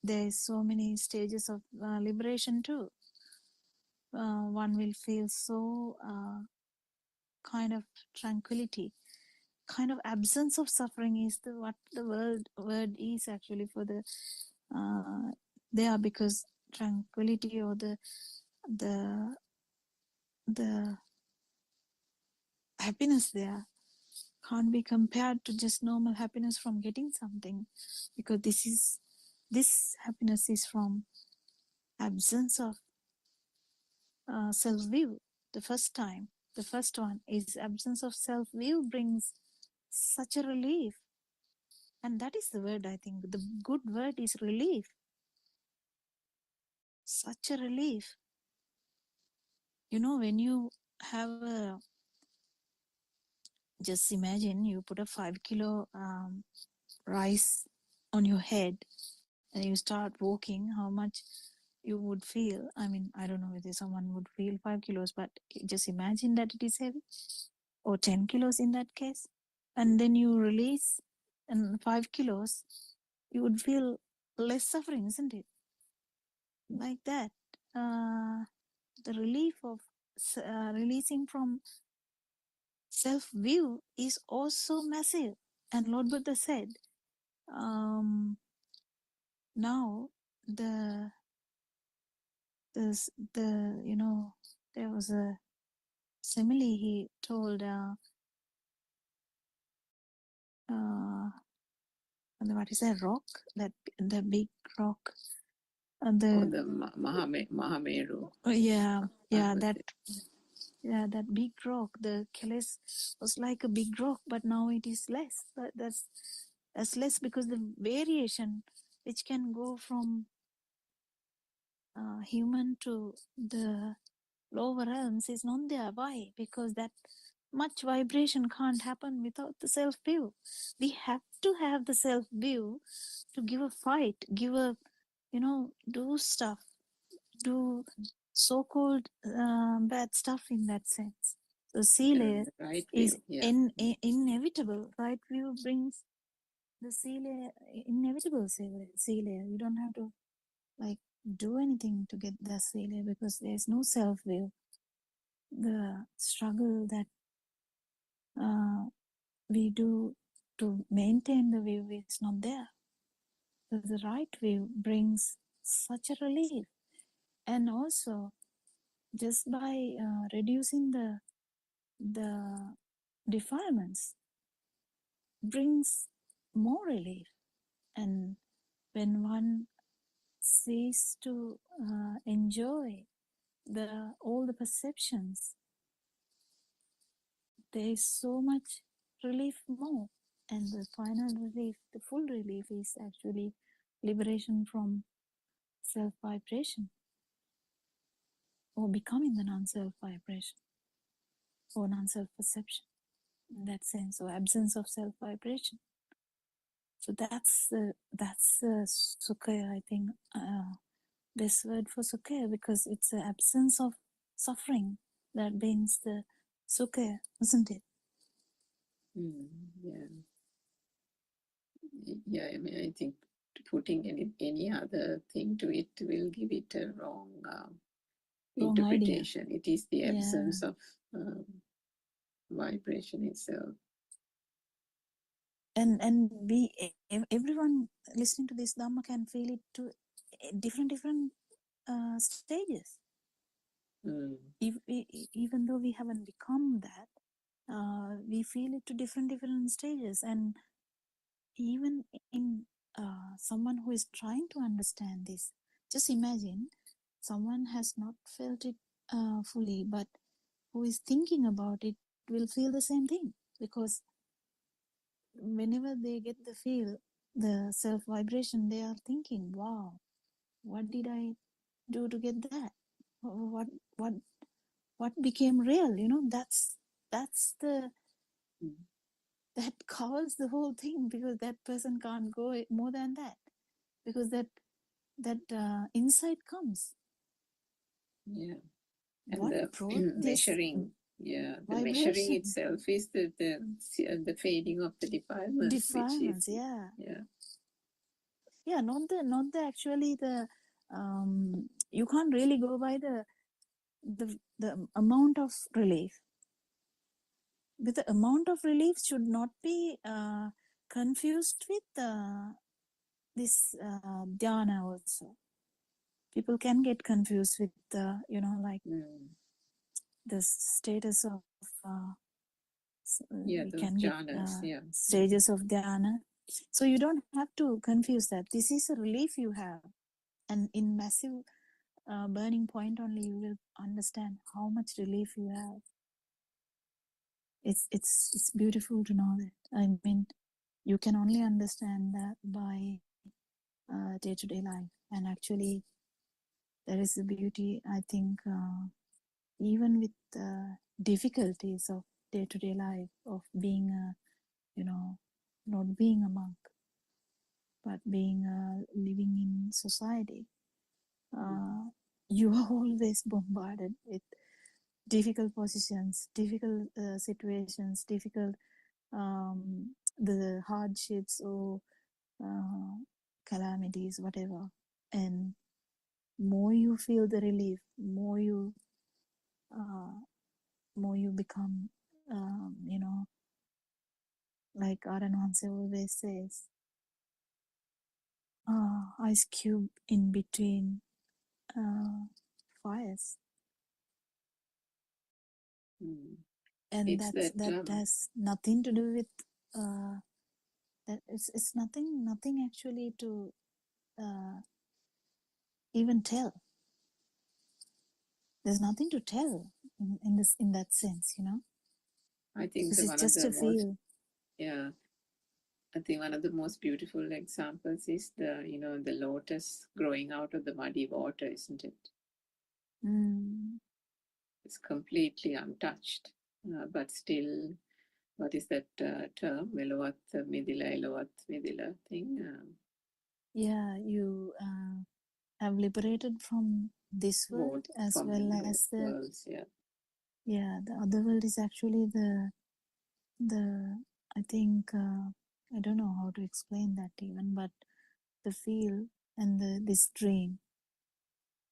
is so many stages of liberation too. One will feel so kind of tranquility, kind of absence of suffering is what the word is actually for the there, because tranquility or the the happiness there can't be compared to just normal happiness from getting something, because this happiness is from absence of self view. The first one is absence of self view brings such a relief, and that is the word. I think the good word is relief. Such a relief. You know, when you have a, just imagine you put a 5 kilo rice on your head and you start walking, how much you would feel. I mean, I don't know whether someone would feel 5 kilos, but just imagine that it is heavy, or 10 kilos in that case. And then you release and 5 kilos, you would feel less suffering, isn't it? Like that. The relief of releasing from self view is also massive. And Lord Buddha said, now the the there was a simile he told, what is that rock, that the big rock, the The Mahameru. yeah, Parvati. that big rock, the Kailash was like a big rock, but now it is less. That's less because the variation which can go from human to the lower realms is not there. Why? Because that much vibration can't happen without the self view. We have to have the self view to give a fight, give a, do stuff, do so called bad stuff in that sense. So, Sila The right is view. Yeah. inevitable. Right view brings the Sila, inevitable Sila. You don't have to like do anything to get the Sila, because there's no self view. The struggle that we do to maintain the view is not there. So the right view brings such a relief. And also, just by reducing the defilements brings more relief. And when one ceases to enjoy all the perceptions, there is so much relief more. And the final relief, the full relief, is actually liberation from self vibration, or becoming the non self vibration, or non self perception in that sense, or absence of self vibration. So that's sukha, I think, best word for sukha, because it's the absence of suffering that brings the sukha, isn't it? Yeah. Yeah, I mean, I think putting any other thing to it will give it a wrong Wrong idea. interpretation. It is the Yeah. absence of vibration itself. And we, everyone listening to this dhamma can feel it to different stages. Even though we haven't become that, we feel it to different stages. And even in someone who is trying to understand this, just imagine someone has not felt it fully, but who is thinking about it will feel the same thing, because whenever they get the feel, the self vibration, they are thinking, wow, what did I do to get that? what what what became real? That's the that covers the whole thing, because that person can't go more than that, because that insight comes. Yeah. And What the brought this measuring, yeah, the measuring vibration? itself is the fading of the defilements, which is, Defilements, yeah. yeah. Yeah, not the actually the you can't really go by the amount of relief. But the amount of relief should not be confused with this dhyana also. People can get confused with like the status of Yeah, we those can get jhanas, yeah. stages of dhyana. So you don't have to confuse that. This is a relief you have, and in massive burning point only you will understand how much relief you have. It's beautiful to know that. I mean, you can only understand that by day-to-day life. And actually there is a beauty, I think, even with the difficulties of day-to-day life, of being not being a monk, but being living in society. You are always bombarded with difficult positions, difficult situations, difficult the hardships or uh, calamities, whatever. And more you feel the relief, uh, more you become, like Aranwanse always says, ice cube in between fires. And It's that, that has nothing to do with that. It's nothing actually to even tell. There's nothing to tell in that sense, I think because the it's one of just the a most, feel. yeah, I think one of the most beautiful examples is the lotus growing out of the muddy water, isn't it? It's completely untouched, but still, what is that term? Melovat Midila, Elovat Midila thing. Yeah, you have liberated from this world Both as from well the as the, worlds, yeah. yeah, the other world is actually the I think I don't know how to explain that even, but the feel and this dream,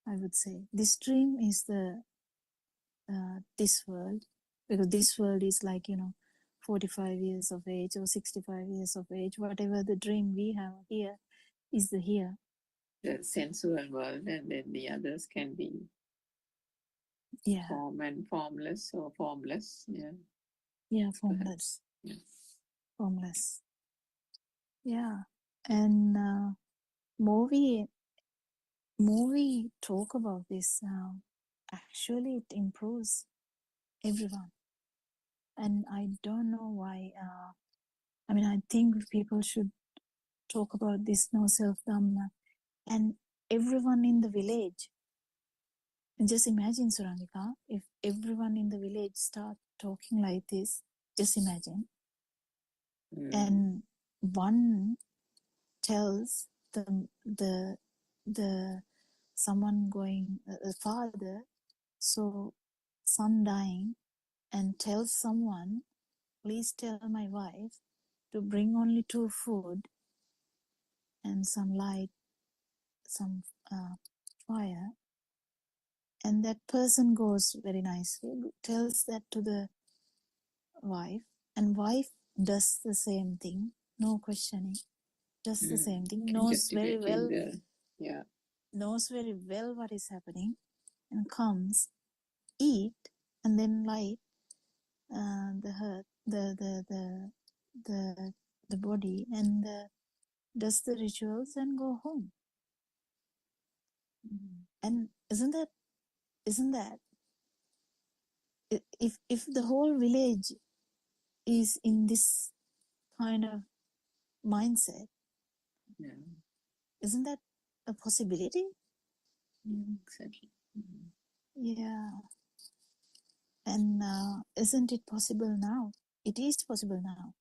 I would say this dream is the this world, because this world is like 45 years of age or 65 years of age, whatever the dream we have here is the here. The sensual world, and then the others can be Yeah, form and formless or formless, yeah, yeah, perhaps. formless, Yeah. formless. Yeah, and more we more we talk about this, actually it improves everyone. And I don't know why. I mean, I think people should talk about this no self dhamma, and everyone in the village. And just imagine, Surangika, if everyone in the village start talking like this. Just imagine, and one tells the someone going, a father saw son dying and tells someone, please tell my wife to bring only 2 food and some light, some fire. And that person goes very nicely, tells that to the wife, and wife does the same thing, no questioning, does the same thing, knows very well what is happening, and comes, eat, and then light the hurt, the body, and does the rituals and go home. And isn't that if the whole village is in this kind of mindset, isn't that a possibility? Exactly. Yeah. And isn't it possible now? It is possible now.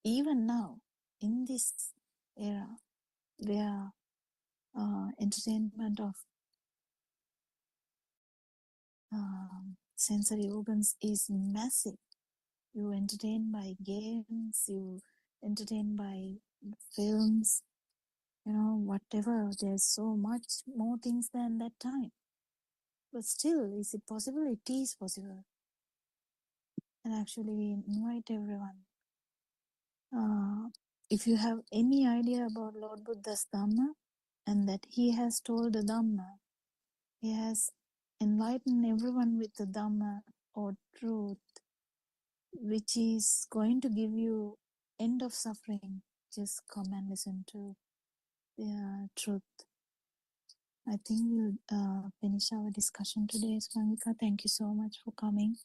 Even now, in this era where entertainment of sensory organs is massive. You entertain by games, you entertain by films, whatever. There's so much more things than that time. But still, is it possible? It is possible. And actually, we invite everyone. If you have any idea about Lord Buddha's Dhamma, and that he has told the Dhamma, he has enlightened everyone with the Dhamma or truth, which is going to give you end of suffering, just come and listen to the truth. I think we'll finish our discussion today, Swamika. Thank you so much for coming.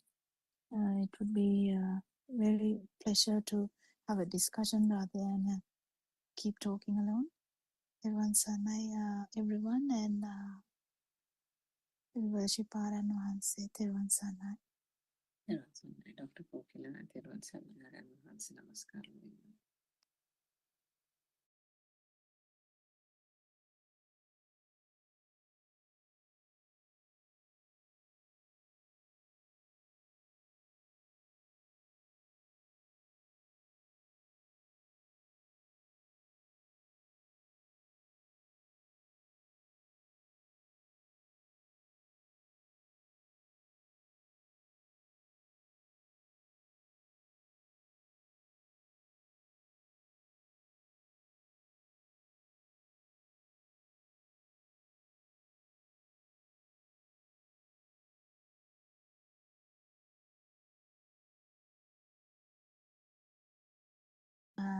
It would be a very pleasure to have a discussion rather than keep talking alone. Everyone, and we'll worship Aran Wahanse. Therwan Sanai. Dr. Kokila, Therwan Sanai, Aran Wahanse, Namaskaram.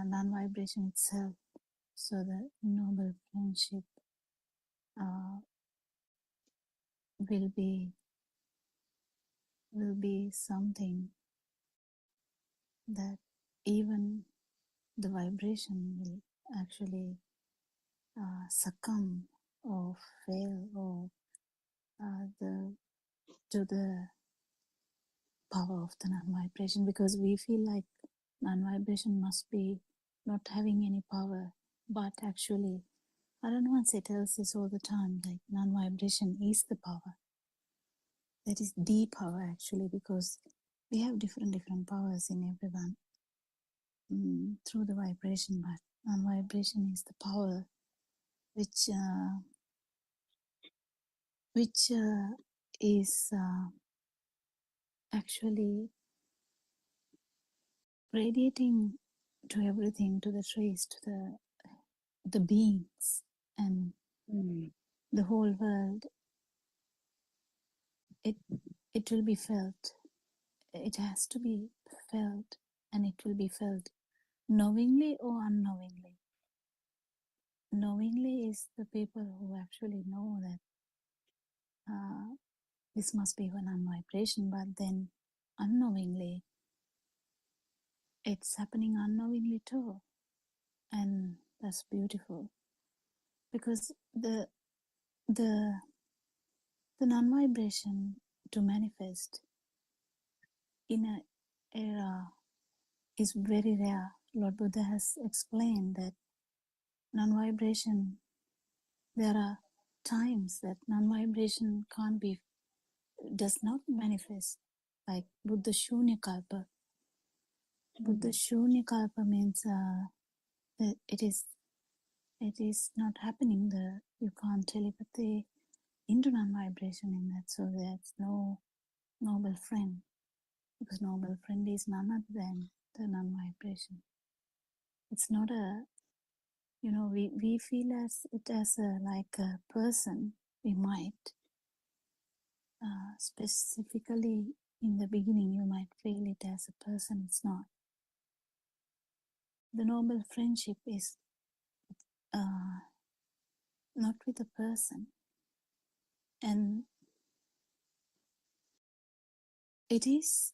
Non-vibration itself, so the noble friendship will be something that even the vibration will actually succumb or fail or to the power of the non-vibration, because we feel like non-vibration must be not having any power, but actually I don't know, it tells us all the time, like non-vibration is the power. That is the power actually, because we have different powers in everyone through the vibration, but non-vibration is the power which is actually radiating to everything, to the trees, to the beings, and the whole world. It will be felt. It has to be felt, and it will be felt knowingly or unknowingly. Knowingly is the people who actually know that this must be one vibration, but then unknowingly, it's happening unknowingly too, and that's beautiful, because the non-vibration to manifest in an era is very rare. Lord Buddha has explained that non-vibration, there are times that non-vibration can't be, does not manifest, like Buddha Shunya Kalpa. Buddha Shunya Kalpa means that it is not happening. You can't telepathy into non-vibration in that, so there's no noble friend, because noble friend is none other than the non-vibration. It's not a, we feel as it as a like a person. We might specifically in the beginning you might feel it as a person. It's not. The noble friendship is uh, not with a person, and it is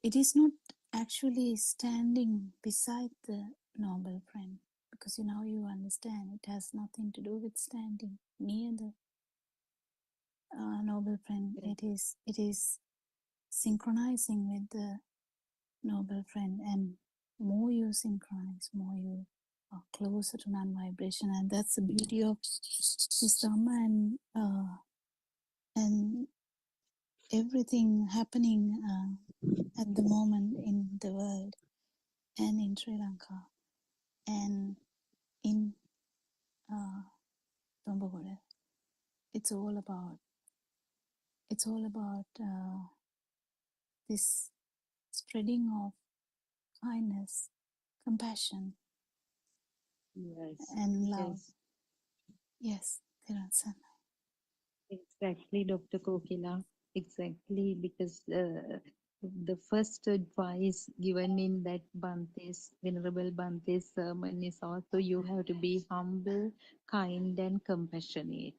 it is not actually standing beside the noble friend, because you understand it has nothing to do with standing near the noble friend. It is synchronizing with the noble friend, and more you synchronize, more you are closer to non-vibration, and that's the beauty of this Dhamma, and everything happening at the moment in the world and in Sri Lanka and in uh, Tombagoda. It's all about this spreading of kindness, compassion, Yes, and love. yes, Yes, Thirusan. exactly, Dr. Kokila. Exactly, because the first advice given in that Bhante's, Venerable Bhante's sermon is also you have to be humble, kind, and compassionate.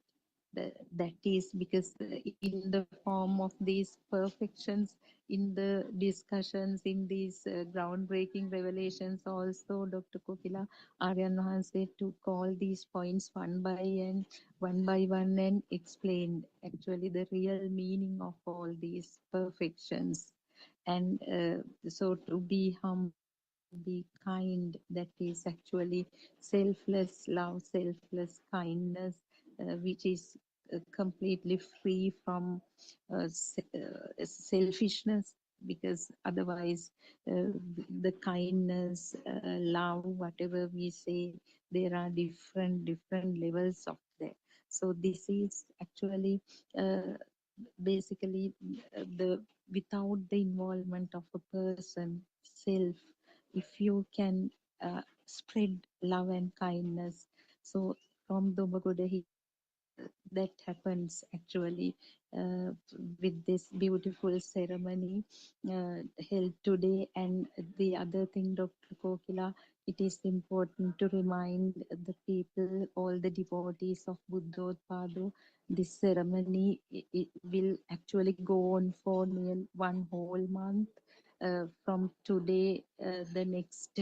That is because in the form of these perfections, in the discussions, in these groundbreaking revelations, also Dr. Kokila Aryan Vahanse took all these points one by one and explained actually the real meaning of all these perfections. And so to be humble, to be kind, that is actually selfless love, selfless kindness, which is completely free from selfishness, because otherwise the kindness, love, whatever we say, there are different levels of that. So this is actually uh, basically the without the involvement of a person self, if you can spread love and kindness. So from Domagoda that happens actually uh, with this beautiful ceremony held today. And the other thing, Dr. Kokila, it is important to remind the people, all the devotees of Buddothpada, this ceremony it will actually go on for near one whole month. From today, the next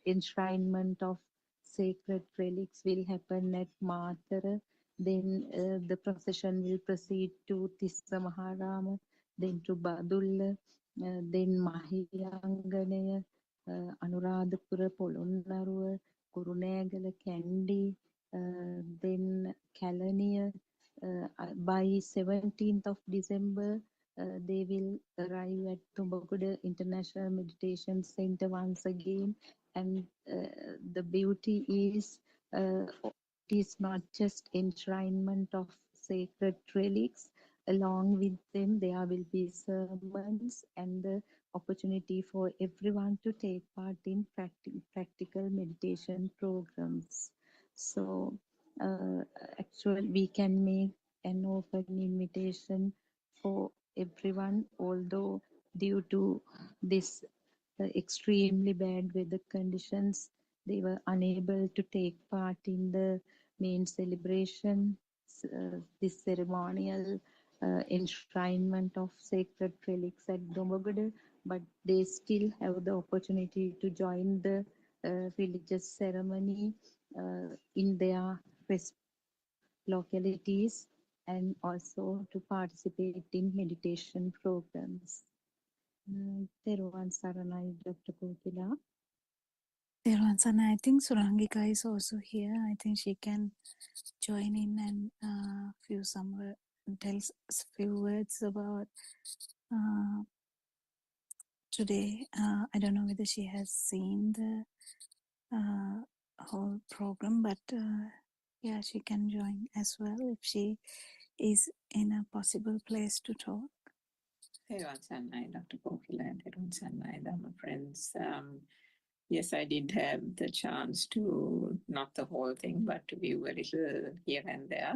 enshrinement of sacred relics will happen at Matara. Then the procession will proceed to Tissa Maharama, then to Badulla, then Mahiyanganaya, Anuradhapura, Polonnaruwa, Kurunegala, Kandy, then Kalaniya. By 17th of December, they will arrive at Tumbakuda International Meditation Center once again. And the beauty is it is not just enshrinement of sacred relics. Along with them, there will be sermons and the opportunity for everyone to take part in practical meditation programs. So, uh, actually, we can make an open invitation for everyone, although due to this extremely bad weather conditions, they were unable to take part in the main celebration, this ceremonial enshrinement of sacred relics at Dombagada, but they still have the opportunity to join the religious ceremony in their localities, and also to participate in meditation programs. Teruvan Saranai, Dr. Kokila. Sana, I think Surangika is also here. I think she can join in and tell us few words about uh, today. I don't know whether she has seen the whole program, but yeah, she can join as well if she is in a possible place to talk. Sanai, Dr. Kokila, and Sanai, Dhamma friends. Yes, I did have the chance to, not the whole thing, but to view a little here and there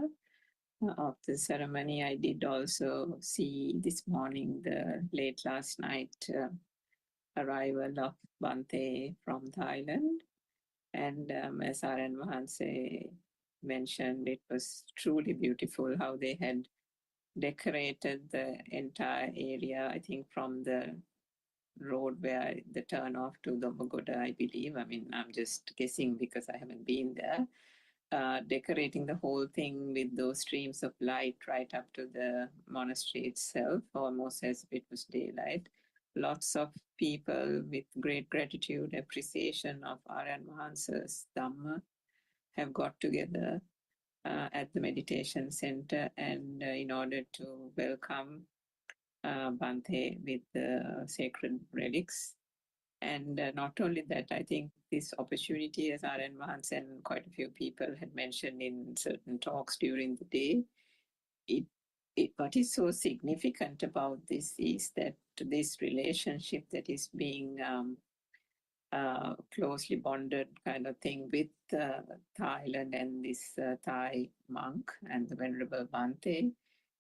of the ceremony. I did also see this morning, the late last night arrival of Bante from Thailand. And as R.N. Mahanse mentioned, it was truly beautiful how they had decorated the entire area, I think from the road where the turn off to the Pagoda, I believe. I mean, I'm just guessing because I haven't been there. Decorating the whole thing with those streams of light right up to the monastery itself, almost as if it was daylight. Lots of people with great gratitude, appreciation of R.N. Mahansa's Dhamma have got together at the meditation center and in order to welcome Bante with the sacred relics. And not only that, I think this opportunity, as R.N. Mahans and quite a few people had mentioned in certain talks during the day, what is so significant about this is that this relationship that is being closely bonded kind of thing with Thailand and this Thai monk and the Venerable Bante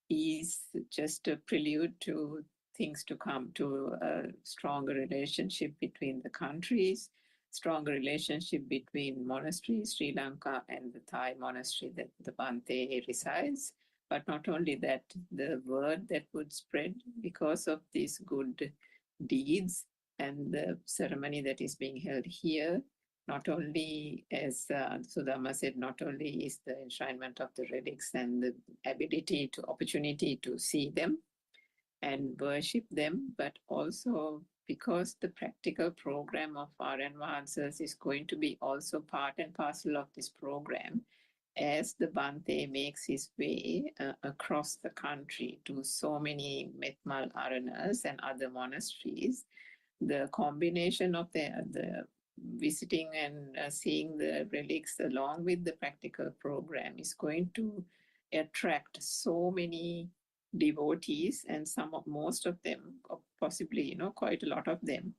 is just a prelude to things to come, to a stronger relationship between the countries, stronger relationship between monasteries, Sri Lanka and the Thai monastery that the Bante resides. But not only that, the word that would spread because of these good deeds and the ceremony that is being held here, not only, as Sudama said, not only is the enshrinement of the relics and the ability to opportunity to see them and worship them, but also because the practical program of R.N. Mahansas is going to be also part and parcel of this program as the Bante makes his way across the country to so many Metmal Aranas and other monasteries. The combination of the visiting and seeing the relics along with the practical program is going to attract so many devotees, and most of them, or possibly quite a lot of them,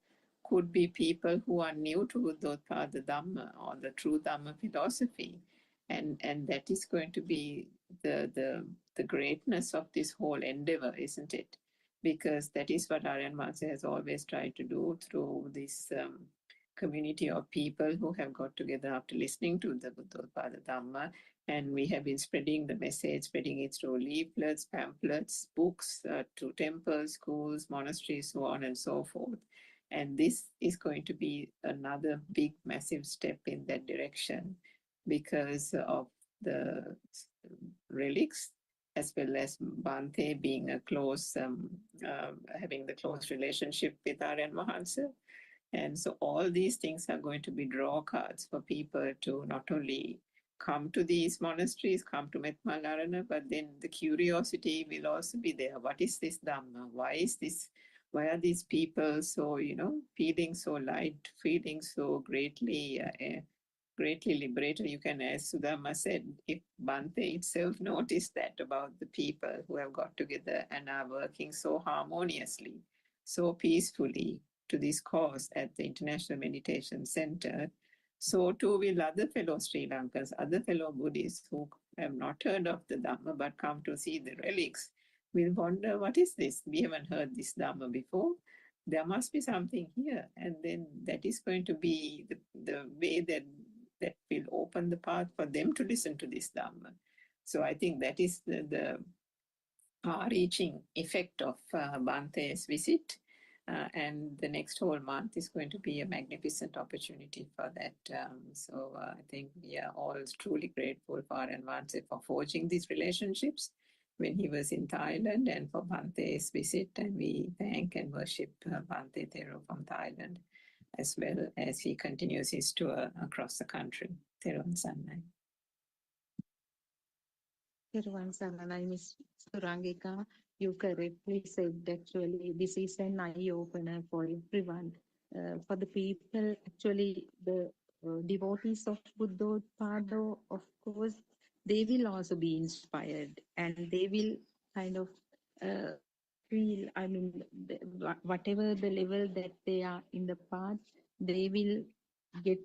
could be people who are new to Buddothpada Dhamma or the true Dhamma philosophy, and that is going to be the greatness of this whole endeavor, isn't it? Because that is what Aryan Maharaj has always tried to do through this community of people who have got together after listening to the Buddothpada Dhamma. And we have been spreading the message, spreading it through leaflets, pamphlets, books, to temples, schools, monasteries, so on and so forth. And this is going to be another big, massive step in that direction because of the relics, as well as Bante being a close, having the close relationship with Aryan Mahansa. And so all these things are going to be draw cards for people to not only come to these monasteries, come to Metmalarana, but then the curiosity will also be there. What is this Dhamma? Why is this? Why are these people so, feeling so light, feeling so greatly liberated? You can, as Sudama said, if Bante itself noticed that about the people who have got together and are working so harmoniously, so peacefully to this cause at the International Meditation Center, so too will other fellow Sri Lankans, other fellow Buddhists who have not heard of the Dhamma but come to see the relics will wonder, what is this? We haven't heard this Dhamma before. There must be something here. And then that is going to be the way that will open the path for them to listen to this Dhamma. So I think that is the far-reaching effect of Bante's visit. And the next whole month is going to be a magnificent opportunity for that. So I think we are all truly grateful for Aryan Bante for forging these relationships when he was in Thailand and for Bante's visit. And we thank and worship Bante Thero from Thailand as well as he continues his tour across the country. Theruvan Sannai. Everyone, Saranai, Miss Surangika, you correctly said actually this is an eye opener for everyone. For the people, actually, the devotees of Buddothpada, of course, they will also be inspired and they will kind of uh, feel, I mean, whatever the level that they are in the path, they will get,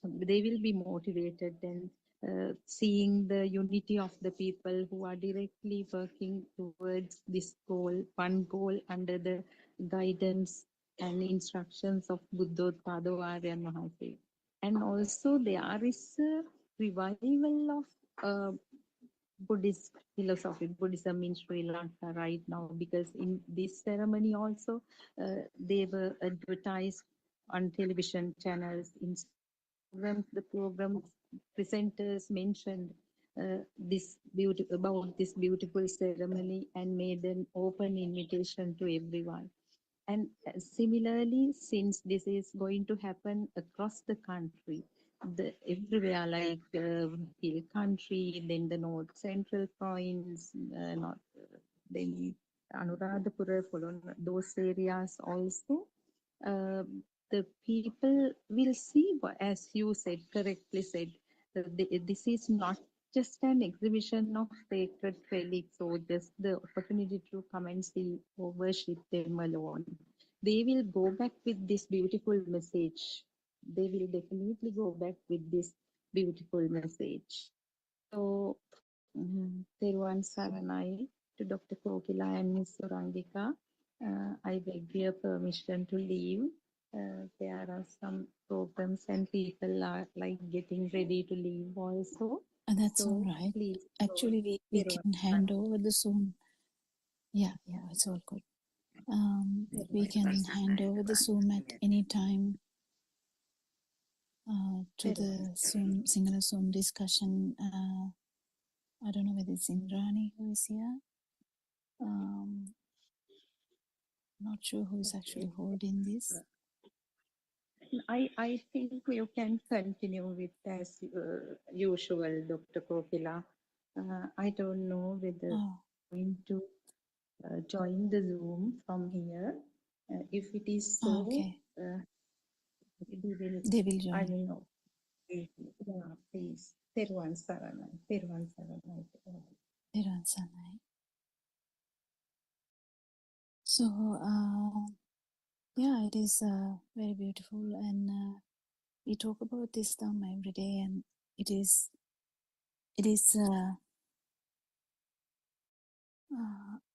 they will be motivated and seeing the unity of the people who are directly working towards this goal, one goal under the guidance and instructions of Buddhothpada Arya Mahasi. And also there is a revival of Buddhist philosophy, Buddhism in Sri Lanka right now, because in this ceremony also they were advertised on television channels. In programs, the program presenters mentioned this about this beautiful ceremony and made an open invitation to everyone. And similarly, since this is going to happen across the country, the everywhere like hill country, then the north central province, not then Anuradhapura, those areas also, uh, the people will see, as you said, correctly said, this is not just an exhibition of sacred relics or just the opportunity to come and see or worship them alone. They will go back with this beautiful message. They will definitely go back with this beautiful message. So, Theruvan Saranai to Dr. Kokila and Ms. Surangika. I beg your permission to leave. There are some programs and people are like getting ready to leave also. That's all So right. please, Actually, we Theruvan can hand over the Zoom. Yeah, it's all good. We can hand over the Zoom at any time to the Zoom singular Zoom discussion. I don't know whether it's Indrani who is here. Not sure who is actually holding this. I think you can continue with as usual, Dr. Kokila. I don't know whether Oh, going to join the Zoom from here. If it is so, okay. we will, They will I join. will know. Yeah, please. Theruvan Saranai, Theruvan Saranai. Theruvan Sannai. So, yeah, it is very beautiful, and we talk about this Dhamma every day, and it is,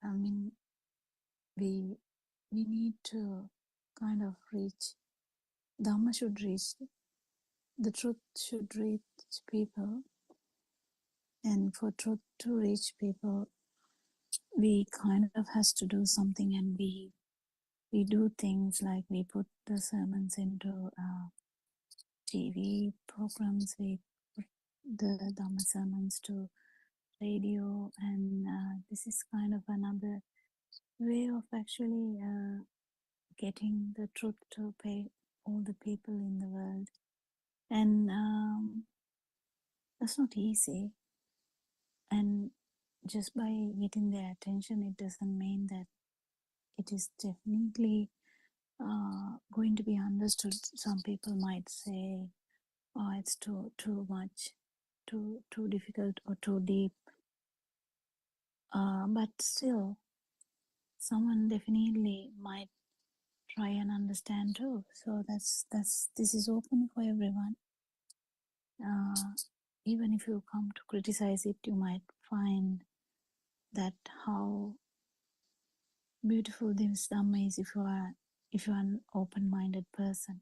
I mean, we need to kind of reach, Dhamma should reach, the truth should reach people, and for truth to reach people, we kind of has to do something, and we do things like we put the sermons into TV programs, we put the Dhamma sermons to radio, and this is kind of another way of actually getting the truth to all the people in the world. And that's not easy. And just by getting their attention, it doesn't mean that it is definitely going to be understood. Some people might say, "Oh, it's too much, too difficult, or too deep." But still, someone definitely might try and understand too. So this is open for everyone. Even if you come to criticize it, you might find that how beautiful this Dhamma is if you are an open-minded person.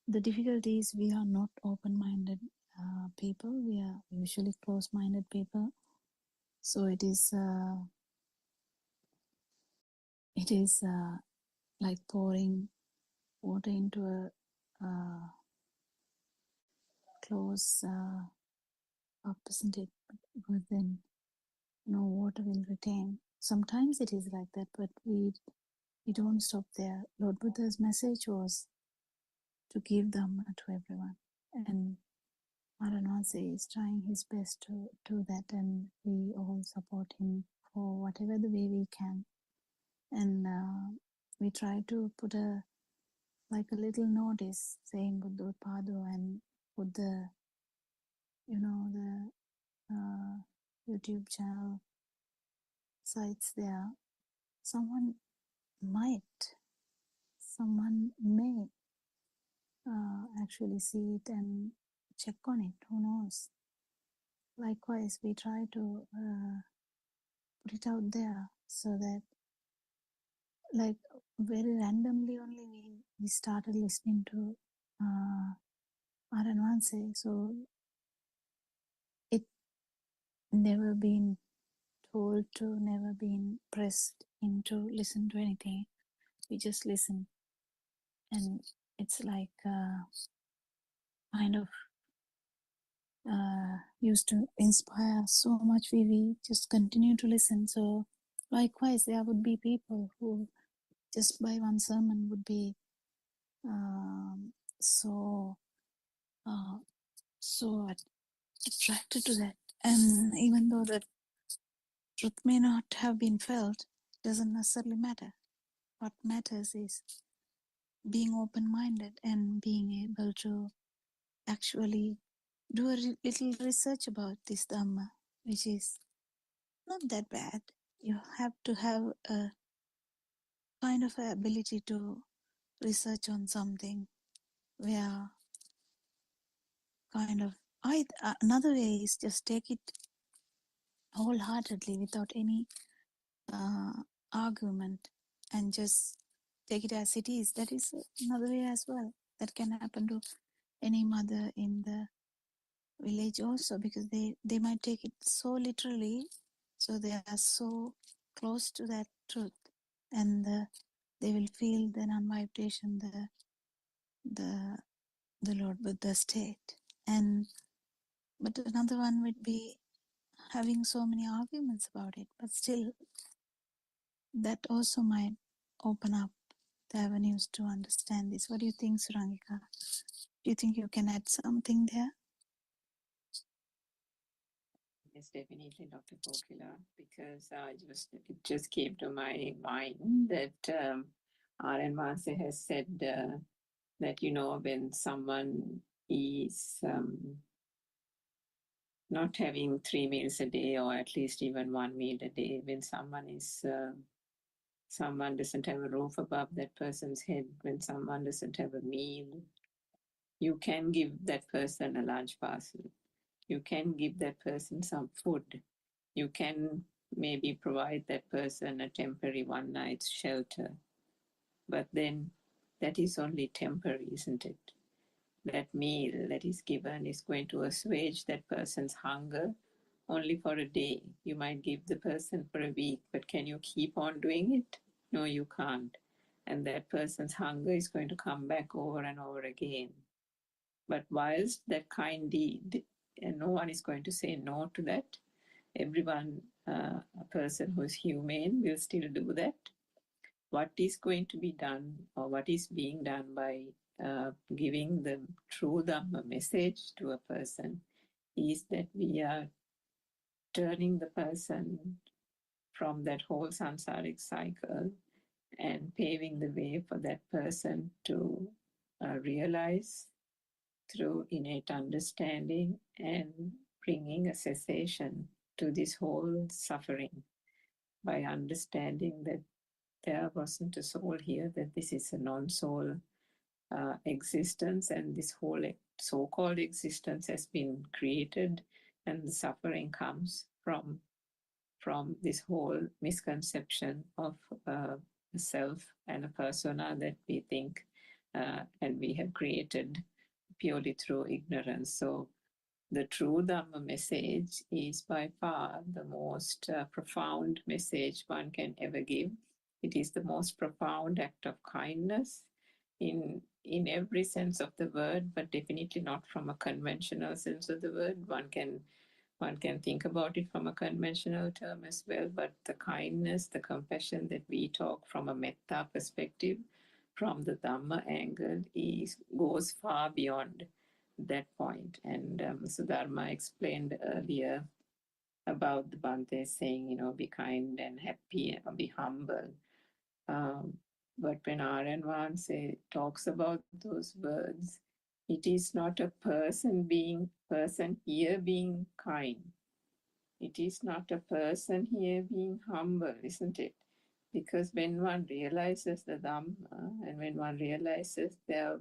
The difficulty is we are not open-minded people. We are usually close-minded people. So it is like pouring water into a close cup, isn't it? Because then no water will retain. Sometimes it is like that, but we don't stop there. Lord Buddha's message was to give Dhamma to everyone. And Aranwase is trying his best to do that, and we all support him for whatever the way we can. And we try to put a little notice saying Buddothpada and put the YouTube channel sites there. Someone may actually see it and check on it. Who knows? Likewise, we try to put it out there so that, like, very randomly only we started listening to Aranwanse. So it never been told to, never been pressed into listen to anything. We just listen, and it's like kind of used to inspire so much. We just continue to listen. So likewise, there would be people who just by one sermon would be so attracted to that. And even though the truth may not have been felt, it doesn't necessarily matter. What matters is being open-minded and being able to actually do a little research about this Dhamma, which is not that bad. You have to have a kind of ability to research on something where kind of another way is just take it wholeheartedly without any argument and just take it as it is. That is another way as well. That can happen to any mother in the village also, because they might take it so literally, so they are so close to that truth, and they will feel the non-vibration, the Lord Buddha state. And but another one would be having so many arguments about it, but still that also might open up the avenues to understand this. What do you think, Surangika? Do you think you can add something there? Yes, definitely, Dr. Kokila, because it just came to my mind that R.N. Vase has said that, when someone is not having 3 meals a day, or at least even 1 meal a day, when someone doesn't have a roof above that person's head, when someone doesn't have a meal, you can give that person a lunch parcel. You can give that person some food. You can maybe provide that person a temporary one night's shelter. But then that is only temporary, isn't it? That meal that is given is going to assuage that person's hunger only for a day. You might give the person for a week, but can you keep on doing it? No, you can't. And that person's hunger is going to come back over and over again. But whilst that kind deed, and no one is going to say no to that, everyone, a person who is humane will still do that. What is going to be done, or what is being done by giving the true Dhamma message to a person, is that we are turning the person from that whole samsaric cycle and paving the way for that person to realize through innate understanding and bringing a cessation to this whole suffering by understanding that there wasn't a soul here, that this is a non-soul existence, and this whole so-called existence has been created, and the suffering comes from this whole misconception of a self and a persona that we think and we have created purely through ignorance. So the true Dhamma message is by far the most profound message one can ever give. It is the most profound act of kindness in every sense of the word, but definitely not from a conventional sense of the word. One can think about it from a conventional term as well, but the kindness, the compassion that we talk from a metta perspective, from the Dhamma angle goes far beyond that point. And Sudharma explained earlier about the Bhante saying, be kind and happy and be humble. But when Aryan talks about those words, it is not a person here being kind. It is not a person here being humble, isn't it? Because when one realizes the Dhamma and when one realizes there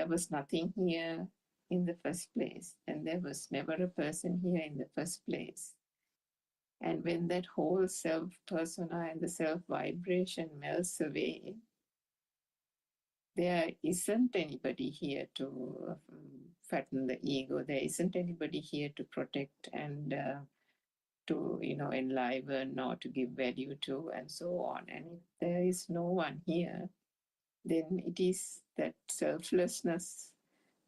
was nothing here in the first place, and there was never a person here in the first place. And when that whole self persona and the self vibration melts away, there isn't anybody here to fatten the ego. There isn't anybody here to protect and to enliven or to give value to, and so on. And if there is no one here, then it is that selflessness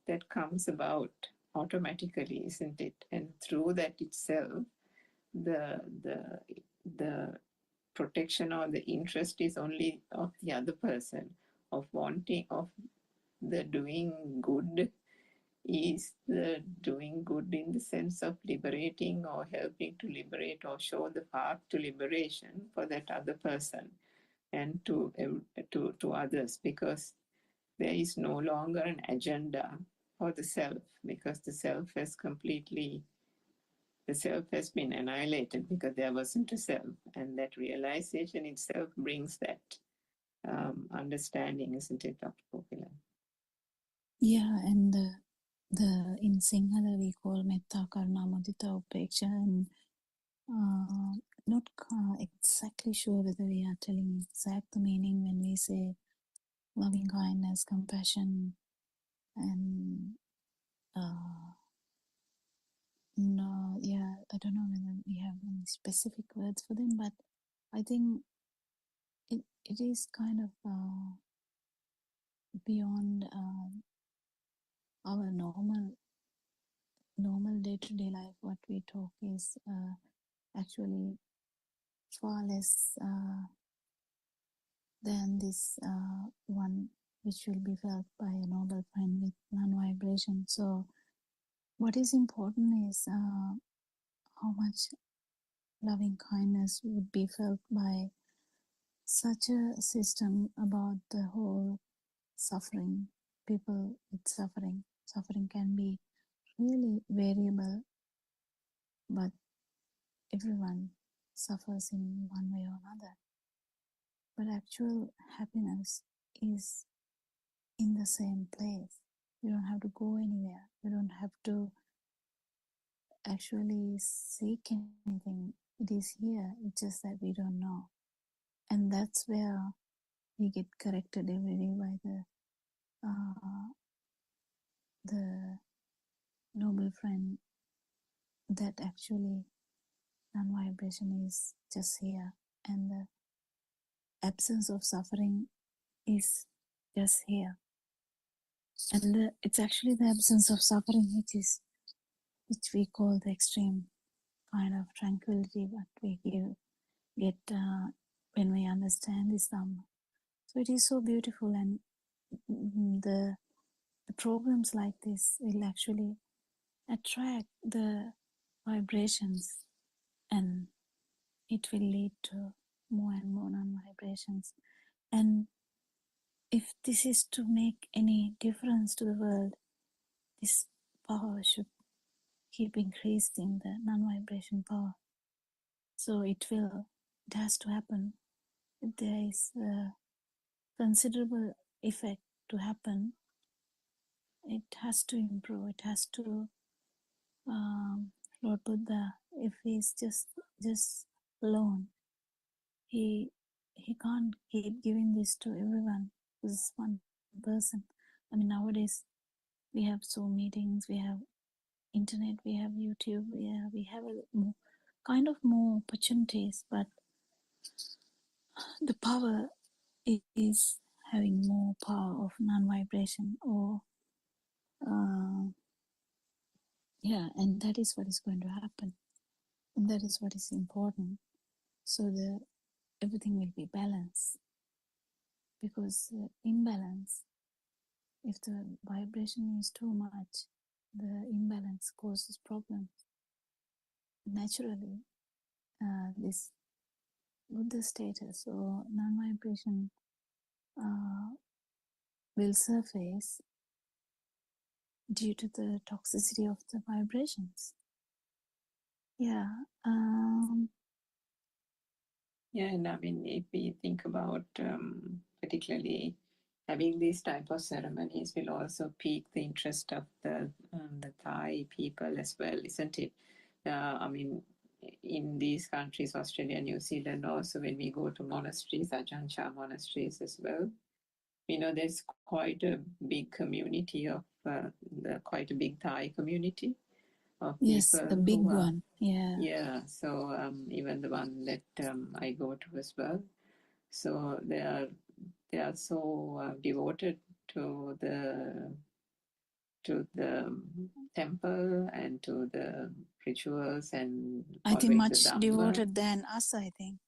that comes about automatically, isn't it? And through that itself, the protection or the interest is only of the other person, of wanting, of the doing good, is the doing good in the sense of liberating or helping to liberate or show the path to liberation for that other person and to others, because there is no longer an agenda for the self, because the self has been annihilated because there wasn't a self, and that realization itself brings that understanding, isn't it, Dr. Popila? Yeah, and in Sinhala we call metta, karuna, mudita, upeksha, and not exactly sure whether we are telling exact the meaning when we say loving kindness, compassion, and no, yeah, I don't know whether we have any specific words for them, but I think it is kind of beyond our normal day-to-day life. What we talk is actually far less than this one which will be felt by a noble friend with non-vibration. So what is important is how much loving kindness would be felt by such a system about the whole suffering, people with suffering. Suffering can be really variable, but everyone suffers in one way or another. But actual happiness is in the same place. You don't have to go anywhere. You don't have to actually seek anything. It is here. It's just that we don't know. And that's where we get corrected every day by the noble friend that actually non-vibration is just here, and the absence of suffering is just here. And it's actually the absence of suffering which we call the extreme kind of tranquility what we get when we understand this Dhamma. So it is so beautiful, and the programs like this will actually attract the vibrations, and it will lead to more and more non-vibrations. And if this is to make any difference to the world, this power should keep increasing, the non-vibration power. So it has to happen. If there is a considerable effect to happen, it has to improve. It has to, Lord Buddha, if he's just alone, he can't keep giving this to everyone. This one person. I mean, nowadays we have Zoom meetings, we have internet, we have YouTube, we have more opportunities, but the power is having more power of non-vibration, or and that is what is going to happen, and that is what is important. So everything will be balanced, because imbalance, if the vibration is too much, the imbalance causes problems. Naturally, this Buddha status or non-vibration will surface due to the toxicity of the vibrations. Yeah. Yeah, and I mean, if we think about particularly having these type of ceremonies will also pique the interest of the Thai people as well, isn't it? I mean, in these countries, Australia, New Zealand, also when we go to monasteries, Ajahn Chah monasteries as well, you know, there's quite a big community of quite a big Thai community of Yes, people the big who are, one. Yeah. yeah. So even the one that I go to as well. So they are so devoted to the temple and to the rituals and I think following the much Dhamma. devoted than us, I think.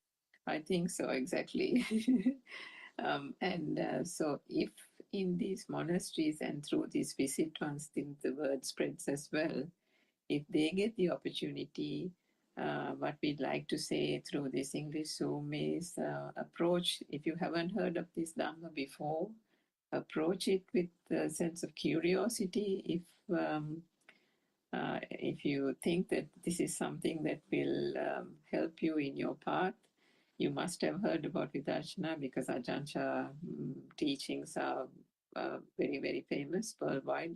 I think so, exactly. And so if in these monasteries and through these visit ones, the word spreads as well, if they get the opportunity, what we'd like to say through this English Zoom is approach, if you haven't heard of this Dhamma before, approach it with a sense of curiosity. If you think that this is something that will help you in your path, you must have heard about Vidarshana because Ajahn Chah teachings are very, very famous worldwide.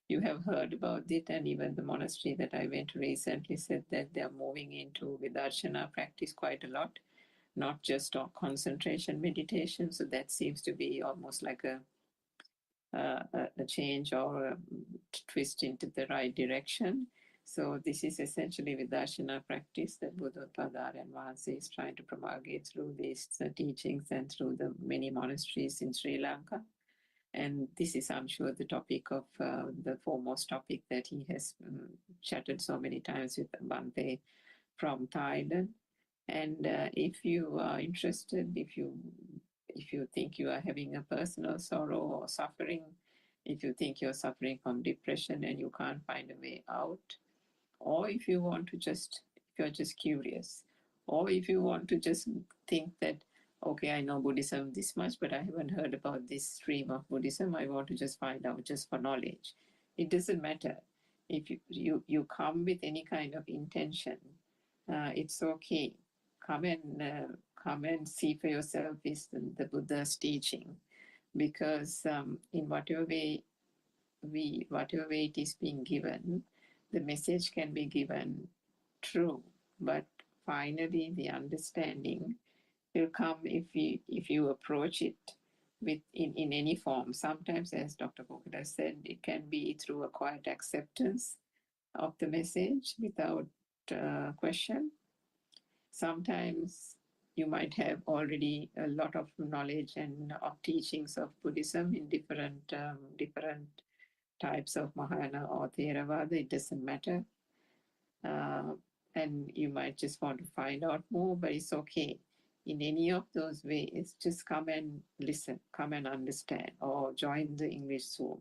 You have heard about it, and even the monastery that I went to recently said that they are moving into Vidarshana practice quite a lot, not just on concentration meditation. So that seems to be almost like a change or a twist into the right direction. So this is essentially Vidarshana practice that Buddothpada and Vahasi is trying to propagate through these teachings and through the many monasteries in Sri Lanka. And this is, I'm sure, the topic of the foremost topic that he has chatted so many times with Bante from Thailand. And if you are interested, if you think you are having a personal sorrow or suffering, if you think you're suffering from depression and you can't find a way out, or if you want to just, if you're just curious, or if you want to just think that, okay, I know Buddhism this much, but I haven't heard about this stream of Buddhism, I want to just find out just for knowledge. It doesn't matter. If you come with any kind of intention, it's okay. Come and see for yourself is the Buddha's teaching, because in whatever way it is being given, the message can be given true, but finally the understanding will come if you approach it with in any form. Sometimes, as Dr. Kokila said, it can be through a quiet acceptance of the message without question. Sometimes you might have already a lot of knowledge and of teachings of Buddhism in different types of Mahayana or Theravada. It doesn't matter. And you might just want to find out more, but it's okay. In any of those ways, just come and listen, come and understand, or join the English Zoom,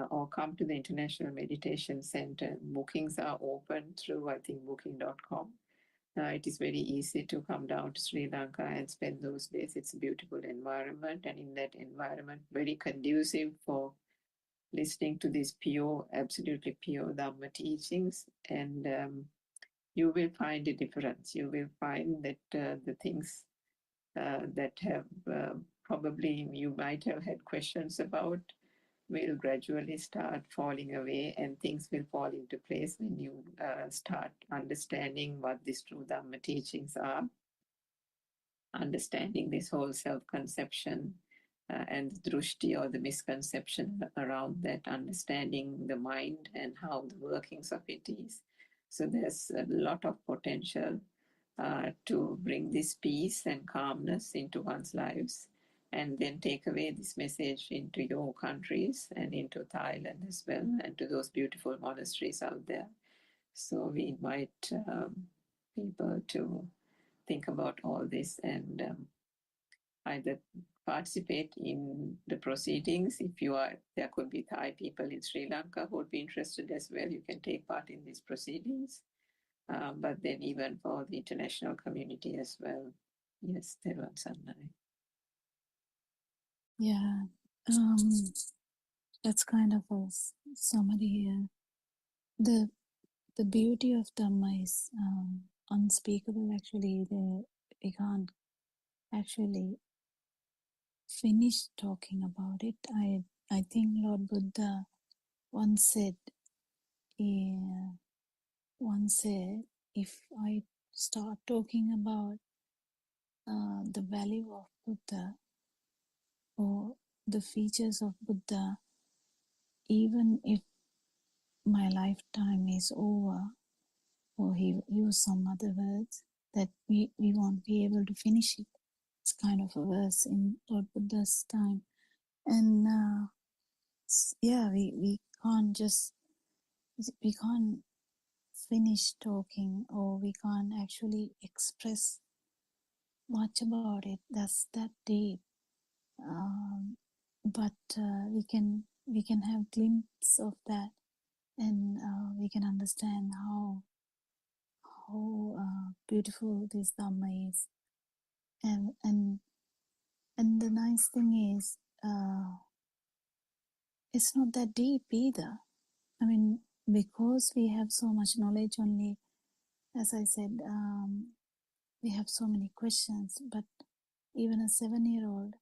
or come to the International Meditation Center. Bookings are open through, I think, booking.com. It is very easy to come down to Sri Lanka and spend those days. It's a beautiful environment, and in that environment, very conducive for listening to these pure, absolutely pure Dhamma teachings. And you will find a difference. You will find that the things that have probably you might have had questions about will gradually start falling away, and things will fall into place when you start understanding what these true Dhamma teachings are, understanding this whole self-conception and the drushti or the misconception around that, understanding the mind and how the workings of it is. So there's a lot of potential to bring this peace and calmness into one's lives, and then take away this message into your countries and into Thailand as well, and to those beautiful monasteries out there. So we invite people to think about all this. And either participate in the proceedings. If you are, there could be Thai people in Sri Lanka who would be interested as well. You can take part in these proceedings. But then even for the international community as well. Yes, Teruan Sannai. Yeah, that's kind of a summary here. The beauty of Dhamma is unspeakable. Actually, we can't actually finish talking about it. I think Lord Buddha once said, yeah, once said, if I start talking about the value of Buddha or the features of Buddha, even if my lifetime is over, or he used some other words, that we won't be able to finish it. It's kind of a verse in Lord Buddha's time. And yeah, we can't just, we can't finish talking, or we can't actually express much about it. That's that deep. But we can have glimpse of that, and we can understand how beautiful this Dhamma is. And the nice thing is, it's not that deep either. I mean, because we have so much knowledge only, as I said, we have so many questions, but even a 7-year-old,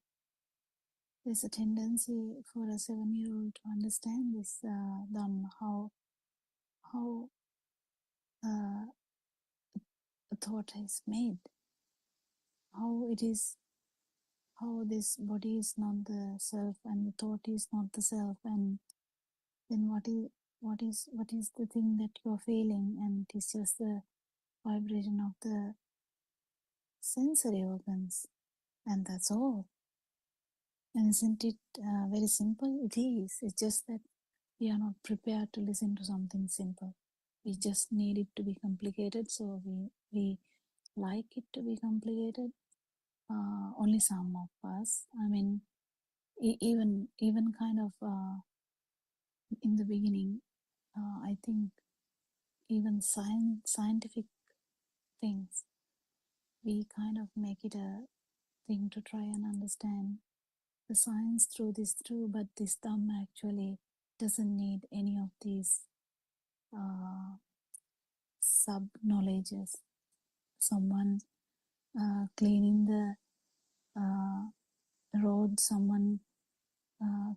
there's a tendency for a 7-year-old to understand this Dhamma, how uh, a thought is made, how it is, how this body is not the self and the thought is not the self, and then what is the thing that you're feeling, and it is just the vibration of the sensory organs, and that's all. And isn't it very simple? It is. It's just that we are not prepared to listen to something simple. We just need it to be complicated, so we like it to be complicated. Only some of us. I mean, even kind of in the beginning, I think even scientific things, we kind of make it a thing to try and understand the science through this too. But this Dhamma actually doesn't need any of these sub knowledges. Someone cleaning the road, someone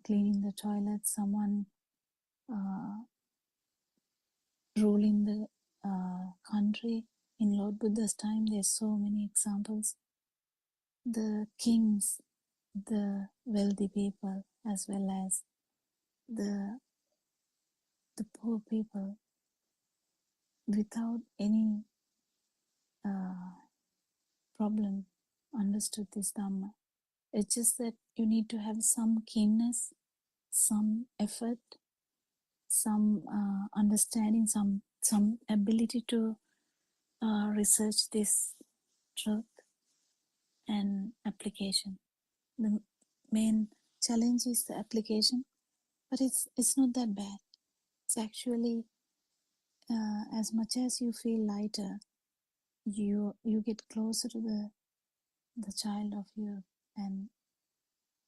cleaning the toilet, someone uh, ruling the country. In Lord Buddha's time, there's so many examples. The kings, the wealthy people, as well as the poor people, without any uh, problem, understood this Dhamma. It's just that you need to have some keenness, some effort, some understanding, some ability to research this truth and application. The main challenge is the application, but it's not that bad. It's actually as much as you feel lighter, you get closer to the child of you, and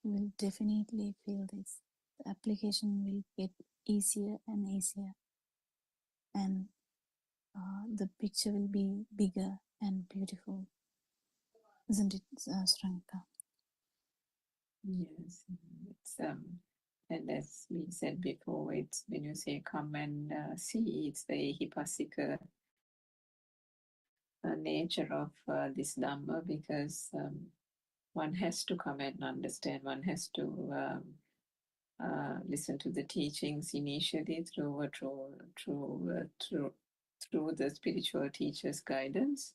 you will definitely feel this. The application will get easier and easier, and the picture will be bigger and beautiful, isn't it, Sranka? Yes, it's and as we said before, it's when you say come and see, it's the hipasika nature of this Dhamma, because one has to come and understand, one has to listen to the teachings initially through the spiritual teacher's guidance,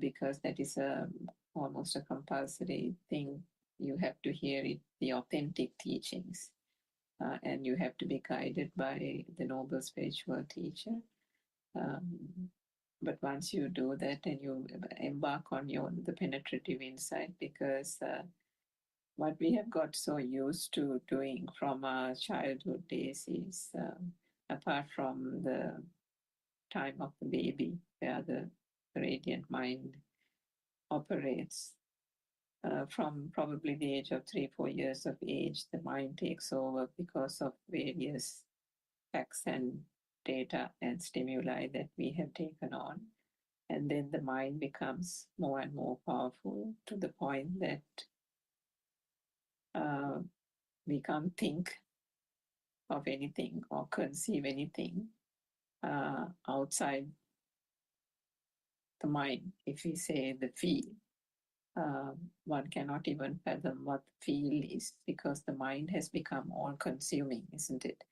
because that is almost a compulsory thing. You have to hear it, the authentic teachings, and you have to be guided by the noble spiritual teacher. But once you do that and you embark on the penetrative insight, because what we have got so used to doing from our childhood days is, apart from the time of the baby, where the radiant mind operates, from probably the age of 3, 4 years of age, the mind takes over because of various facts and data and stimuli that we have taken on. And then the mind becomes more and more powerful to the point that we can't think of anything or conceive anything outside the mind. If we say the feel, one cannot even fathom what feel is, because the mind has become all consuming, isn't it?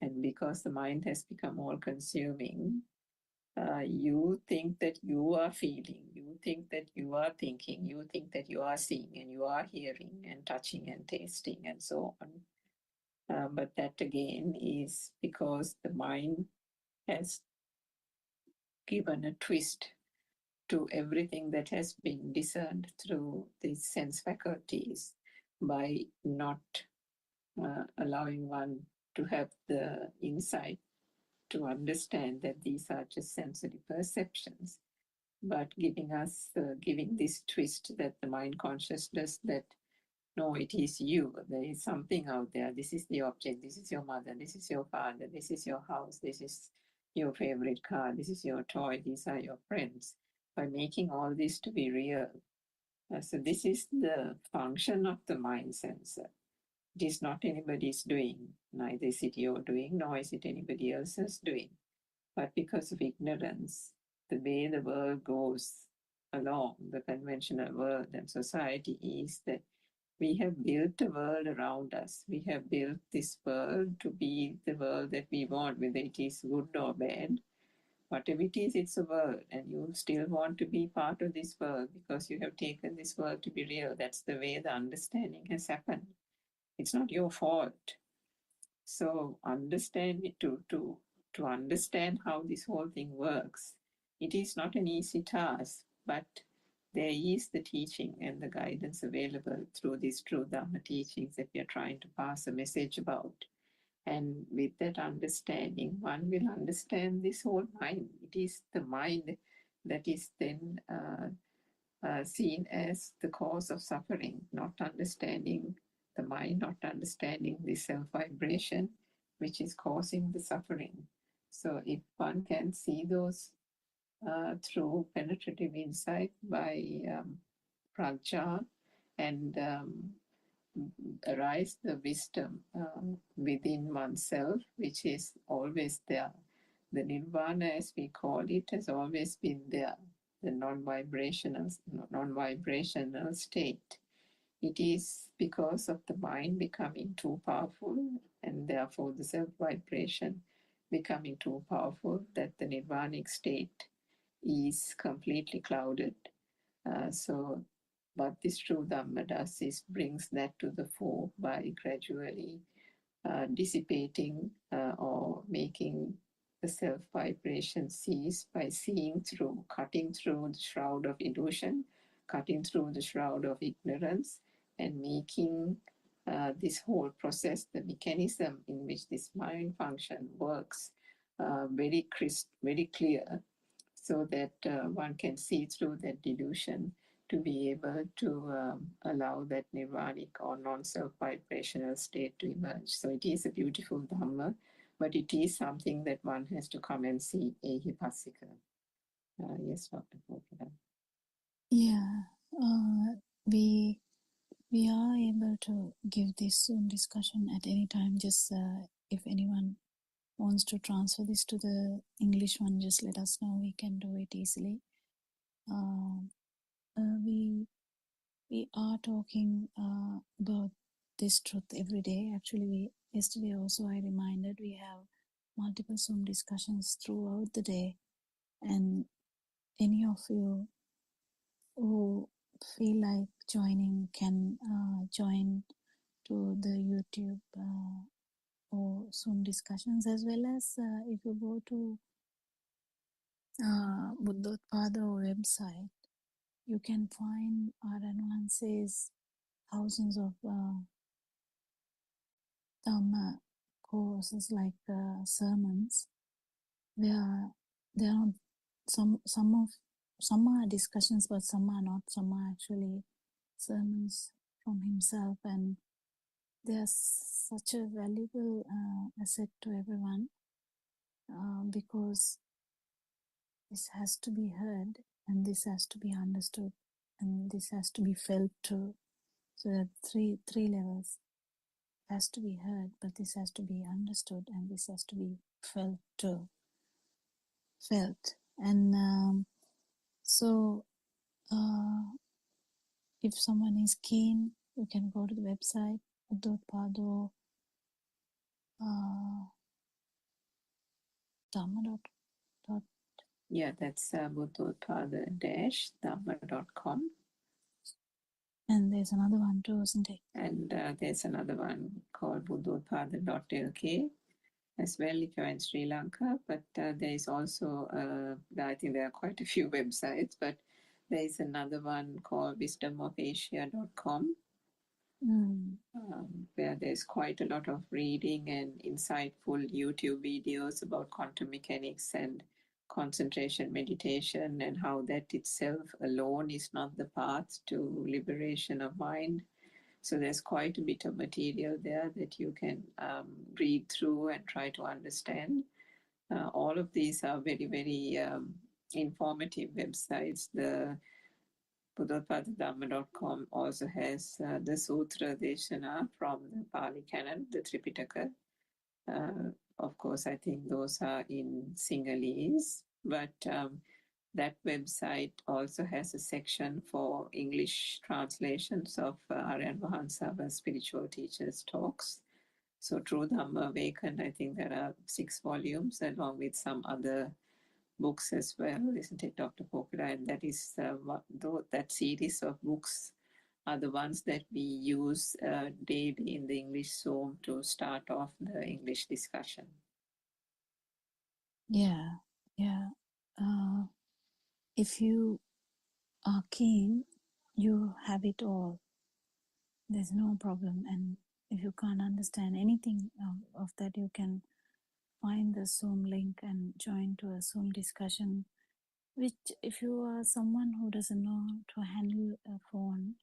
And because the mind has become all consuming, you think that you are feeling, you think that you are thinking, you think that you are seeing and you are hearing and touching and tasting and so on. But that again is because the mind has given a twist to everything that has been discerned through these sense faculties by not allowing one to have the insight to understand that these are just sensory perceptions, but giving this twist that the mind consciousness that no, it is you. There is something out there. This is the object. This is your mother. This is your father. This is your house. This is your favorite car. This is your toy. These are your friends. By making all this to be real. So this is the function of the mind sensor. It is not anybody's doing. Neither is it your doing, nor is it anybody else's doing. But because of ignorance, the way the world goes along, the conventional world and society is that we have built a world around us. We have built this world to be the world that we want, whether it is good or bad. Whatever it is, it's a world, and you still want to be part of this world because you have taken this world to be real. That's the way the understanding has happened. It's not your fault. So understand it to understand how this whole thing works. It is not an easy task, but there is the teaching and the guidance available through these true Dhamma teachings that we are trying to pass a message about. And with that understanding, one will understand this whole mind. It is the mind that is then seen as the cause of suffering, not understanding the mind, not understanding the self vibration, which is causing the suffering. So, if one can see those through penetrative insight by prajna and arise the wisdom within oneself, which is always there. The nirvana, as we call it, has always been there, the non-vibrational state. It is because of the mind becoming too powerful and therefore the self-vibration becoming too powerful that the nirvanic state is completely clouded. So what this true Dhamma does is brings that to the fore by gradually dissipating or making the self vibration cease by seeing through, cutting through the shroud of illusion, cutting through the shroud of ignorance, and making this whole process, the mechanism in which this mind function works, very crisp, very clear, so that one can see through that delusion to be able to allow that nirvanic or non-self vibrational state to emerge. So it is a beautiful Dhamma, but it is something that one has to come and see. Ehipasika. Yes, Dr. Popula. Yeah, we are able to give this Zoom discussion at any time. Just if anyone wants to transfer this to the English one, just let us know. We can do it easily. We are talking about this truth every day. Actually, yesterday also I reminded we have multiple Zoom discussions throughout the day, and any of you who feel like joining can join to the YouTube or Zoom discussions, as well as if you go to Buddothpada website, you can find Aranwan says thousands of Dhamma courses like sermons. There are some are discussions, but some are not. Some are actually sermons from himself, and they are such a valuable asset to everyone because this has to be heard, and this has to be understood, and this has to be felt too. So there are three levels. It has to be heard, but this has to be understood, and this has to be felt too. Felt. And so if someone is keen, you can go to the website Buddothpada Dhamma dot. Yeah, that's Buddothpada-Dhamma.com. And there's another one too, isn't it? And there's another one called Buddothpada.lk as well if you're in Sri Lanka. But there is also, I think there are quite a few websites, but there is another one called wisdomofasia.com. Where there's quite a lot of reading and insightful YouTube videos about quantum mechanics and concentration meditation, and how that itself alone is not the path to liberation of mind. So there's quite a bit of material there that you can read through and try to understand. All of these are very, very informative websites. The Buddothpada-Dhamma.com also has the Sutra Deshana from the Pali Canon, the Tripitaka. Of course, I think those are in Sinhalese, but that website also has a section for English translations of Aryan Vahansava's spiritual teachers' talks. So True Dhamma Awakened, I think there are 6 volumes along with some other books as well, isn't it, Dr. Popula? And that is that series of books are the ones that we use daily in the English Zoom to start off the English discussion. Yeah. If you are keen, you have it all. There's no problem. And if you can't understand anything of that, you can find the Zoom link and join to a Zoom discussion. Which, if you are someone who doesn't know to handle a phone,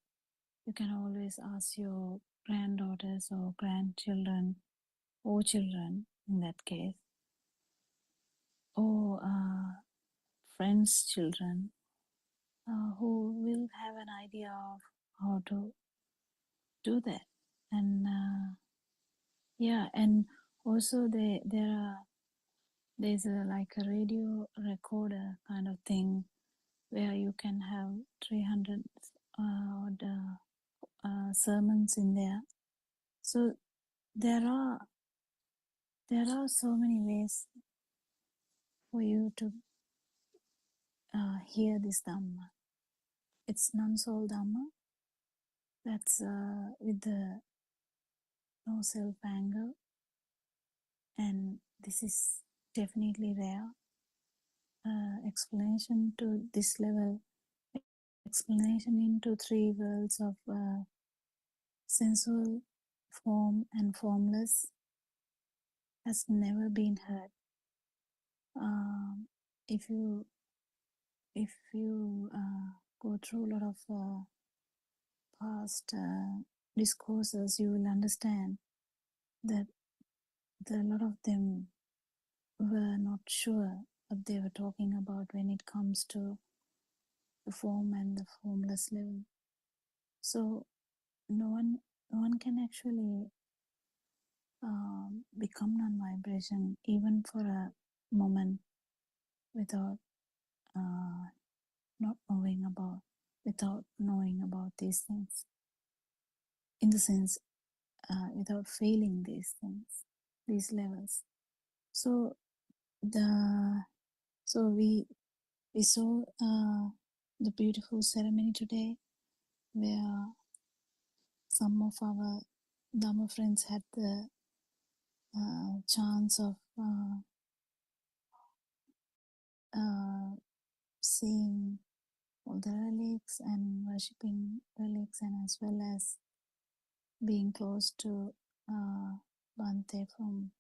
you can always ask your granddaughters or grandchildren or children in that case, or friends' children who will have an idea of how to do that. And and also there's like a radio recorder kind of thing where you can have 300 sermons in there. So there are so many ways for you to hear this Dhamma. It's non-soul Dhamma. That's with the no self anger, and this is definitely rare. Explanation to this level, explanation into 3 worlds of sensual, form, and formless has never been heard. If you go through a lot of past discourses, you will understand that a lot of them were not sure what they were talking about when it comes to the form and the formless level. So no one can actually become non-vibration even for a moment without without knowing about these things, in the sense without feeling these things, these levels. So we saw the beautiful ceremony today where some of our Dhamma friends had the chance of seeing all the relics and worshipping relics, and as well as being close to Bante from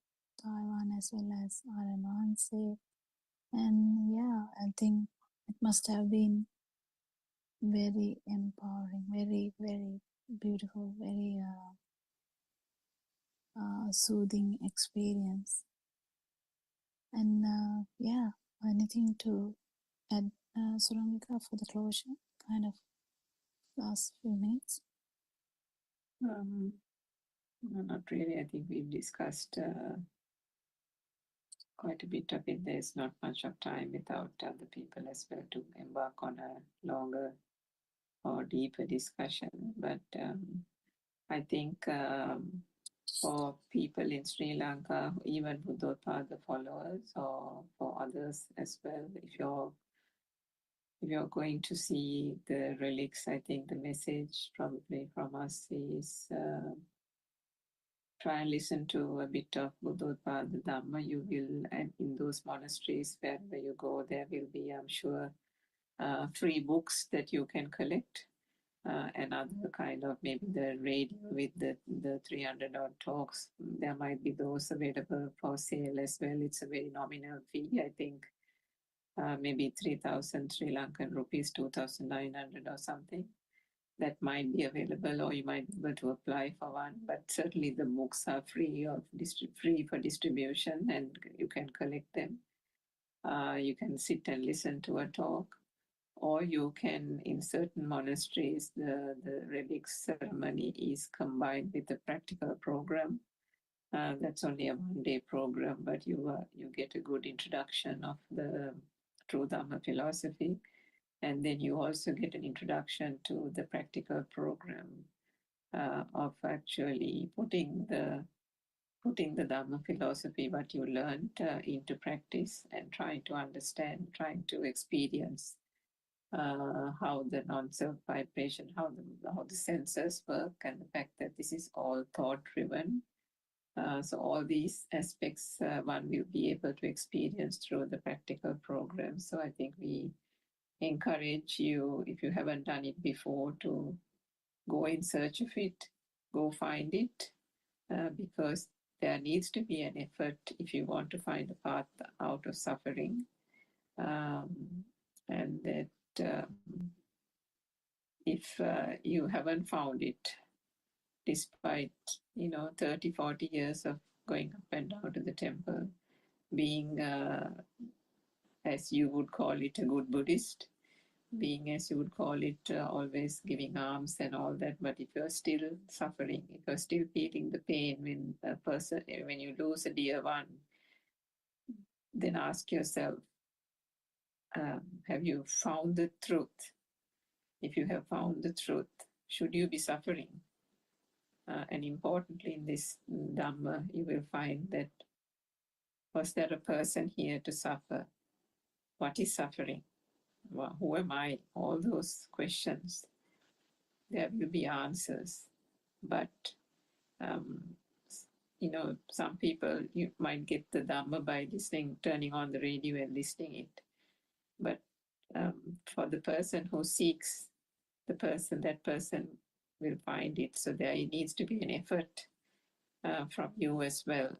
Taiwan, as well as Aramanse. And yeah, I think it must have been very empowering, very, very beautiful, very soothing experience. And yeah, anything to add, Suramika, for the closure, kind of last few minutes? No, not really. I think we've discussed quite a bit of it. There's not much of time without other people as well to embark on a longer or deeper discussion. But I think for people in Sri Lanka, even Buddothpada followers, or for others as well, if you're going to see the relics, I think the message probably from us is try and listen to a bit of Buddothpada Dhamma. You will, and in those monasteries, wherever you go, there will be, I'm sure, free books that you can collect. And other kind of, maybe the radio with the 300 odd talks, there might be those available for sale as well. It's a very nominal fee, I think, maybe 3,000 Sri Lankan rupees, 2,900 or something. That might be available, or you might be able to apply for one. But certainly the books are free for distribution, and you can collect them. You can sit and listen to a talk, or you can, in certain monasteries, the relics ceremony is combined with a practical program. That's only a one-day program, but you get a good introduction of the true Dhamma philosophy, and then you also get an introduction to the practical program of actually putting the Dhamma philosophy, what you learned, into practice, and trying to understand, trying to experience how the non-self vibration, how the senses work, and the fact that this is all thought-driven. So all these aspects one will be able to experience through the practical program. So I think we encourage you, if you haven't done it before, to go in search of it, go find it, because there needs to be an effort if you want to find a path out of suffering. And that if you haven't found it, despite 30, 40 years of going up and down to the temple, being as you would call it, a good Buddhist, being, as you would call it, always giving alms and all that. But if you're still suffering, if you're still feeling the pain when you lose a dear one, then ask yourself, have you found the truth? If you have found the truth, should you be suffering? And importantly, in this Dhamma, you will find that, was there a person here to suffer? What is suffering? Well, who am I? All those questions, there will be answers. But, some people, you might get the Dhamma by listening, turning on the radio and listening it. But for the person who seeks, that person will find it. So there needs to be an effort from you as well.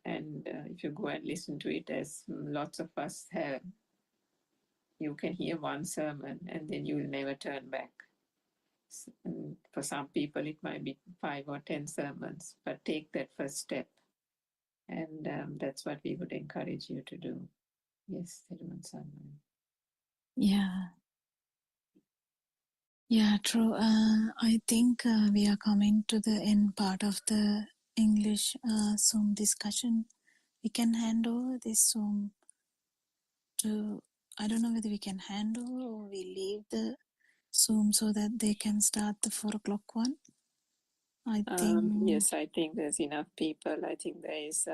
And if you go and listen to it, as lots of us have, you can hear one sermon and then you will never turn back. And for some people, it might be 5 or 10 sermons, but take that first step. And that's what we would encourage you to do. Yes, Thiruvan. Yeah, true. I think we are coming to the end part of the English Zoom discussion. We can hand over this Zoom to, I don't know whether we can hand over or we leave the Zoom so that they can start the 4 o'clock one. I think. Yes, I think there's enough people. I think there is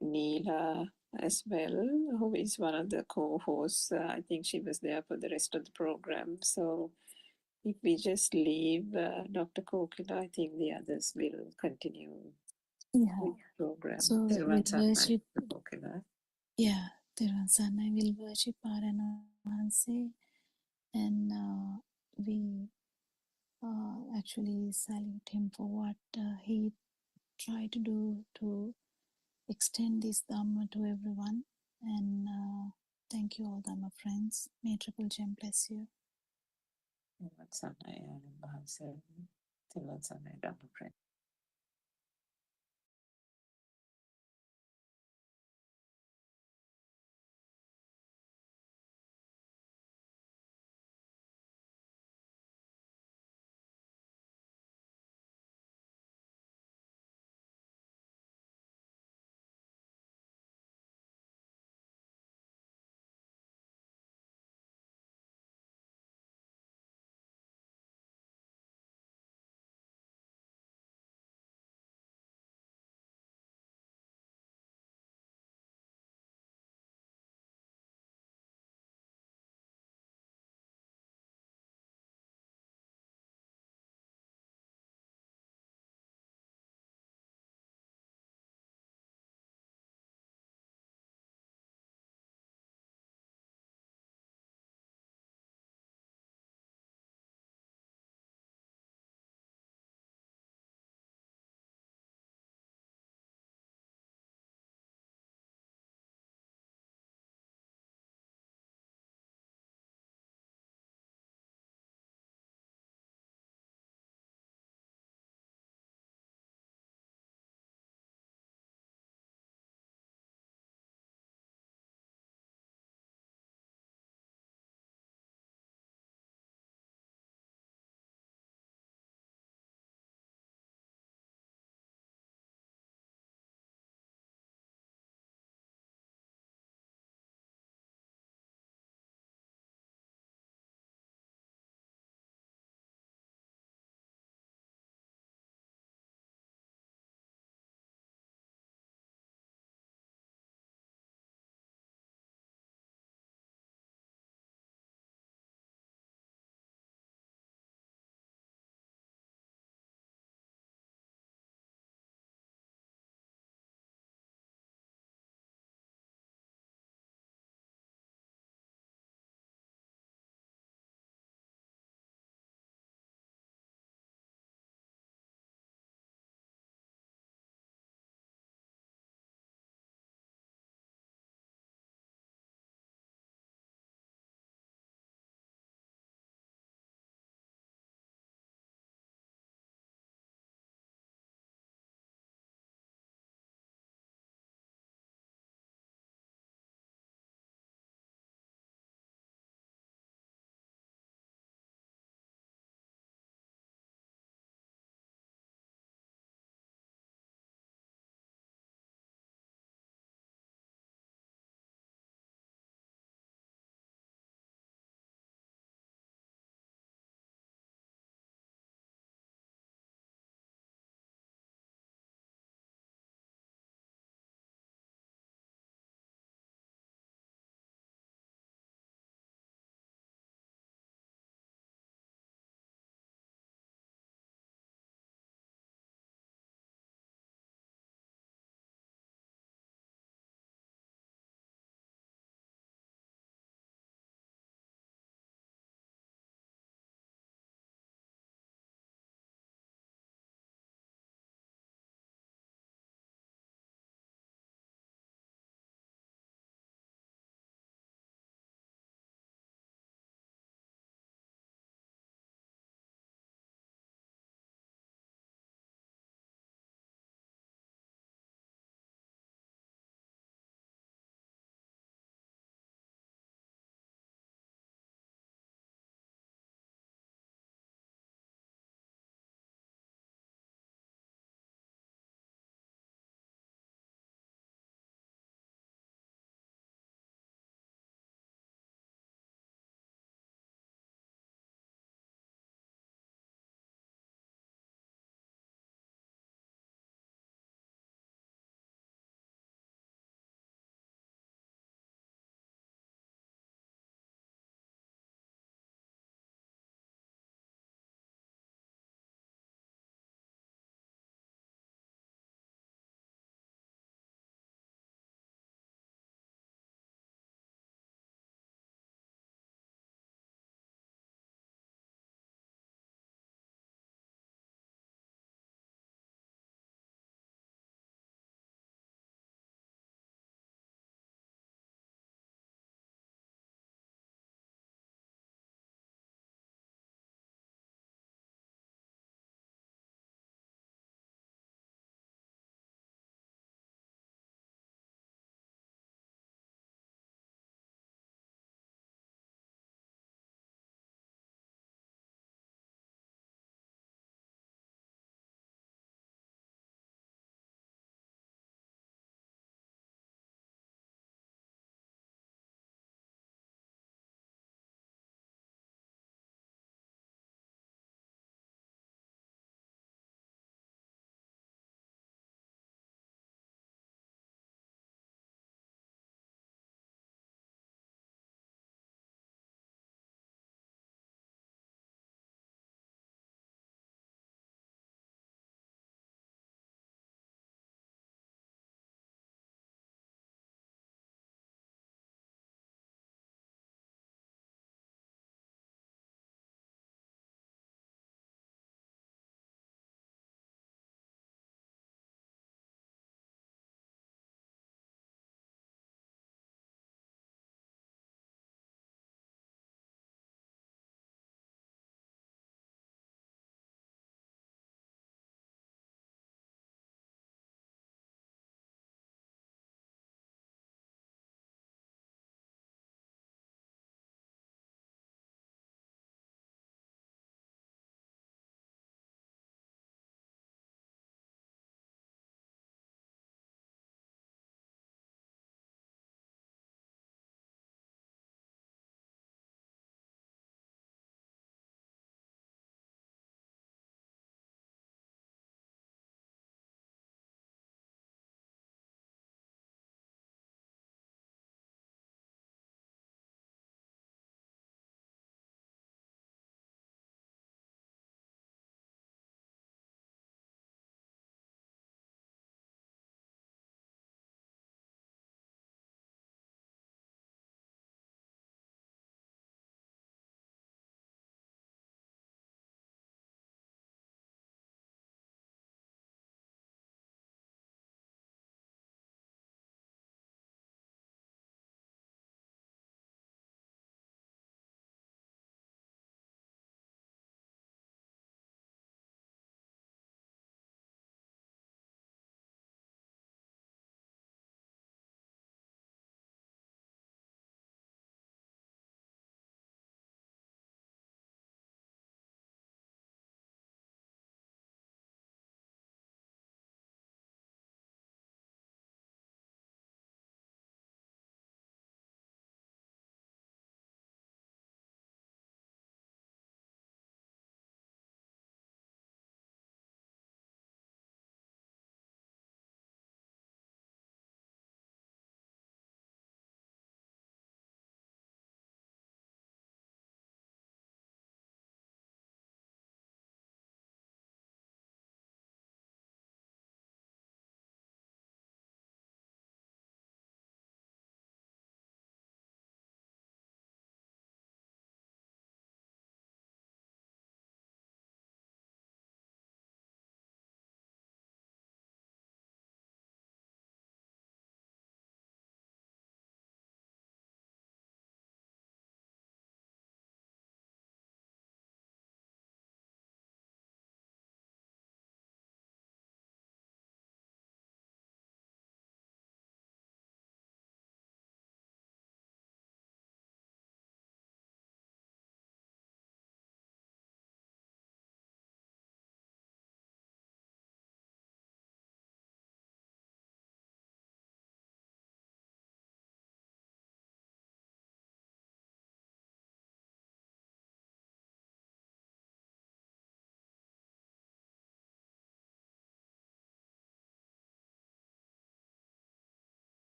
Neela as well, who is one of the co-hosts. I think she was there for the rest of the program. So if we just leave Dr. Kokila, I think the others will continue Yeah. with the program. So we'll worship. Kokila. Yeah, Tiruvan I will worship Arananse, and we actually salute him for what he tried to do to extend this Dhamma to everyone. And thank you all, Dhamma friends. May Triple Gem bless you.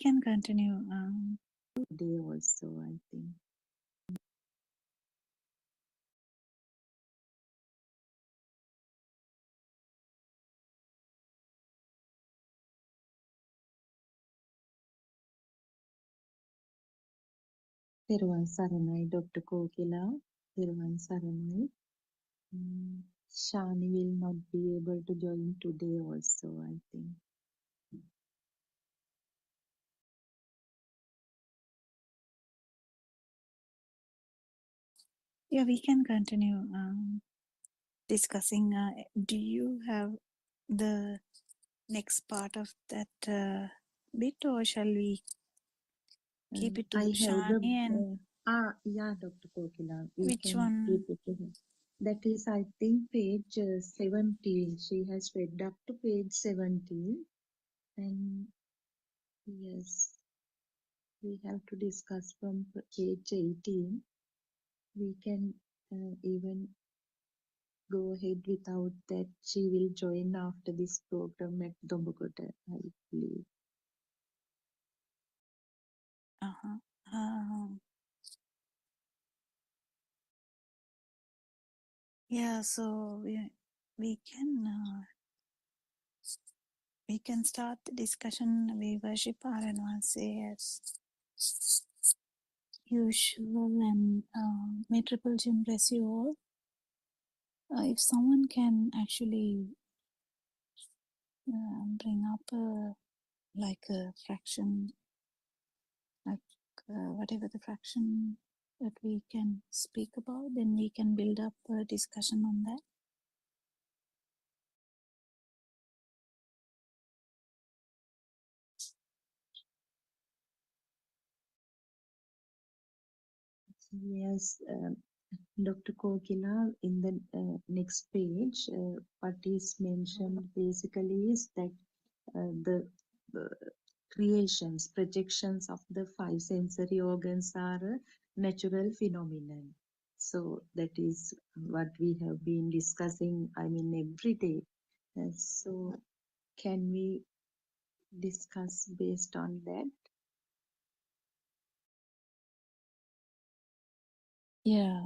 can continue. Today also, I think. Thiruvan Saranai, Dr. Kokila, Thiruvan Saranai. Shani will not be able to join today also, I think. Yeah, we can continue discussing. Do you have the next part of that bit, or shall we keep it to I have the, Shani? And yeah, Dr. Kokila, we which can one? keep it to her. That is, I think, page 17. She has read up to page 17. And yes, we have to discuss from page 18. We can even go ahead without that. She will join after this program at Dombukota, I believe. Uh-huh. Yeah, so we can start the discussion. We worship our advanced as usual, and may Triple Jim bless you all. If someone can actually bring up like a fraction, like whatever the fraction that we can speak about, then we can build up a discussion on that. Yes, Dr. Kokila, in the next page, what is mentioned basically is that the uh, creations, projections of the five sensory organs are a natural phenomenon. So that is what we have been discussing, I mean, every day. So can we discuss based on that? Yeah.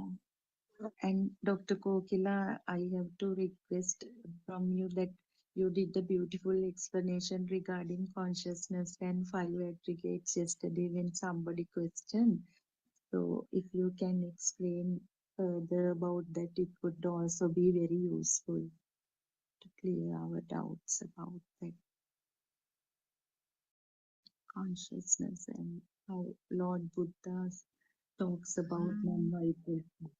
And Dr. Kokila, I have to request from you that you did a beautiful explanation regarding consciousness and five aggregates yesterday when somebody questioned. So if you can explain further about that, it would also be very useful to clear our doubts about that consciousness and how Lord Buddha talks about non-vibrational.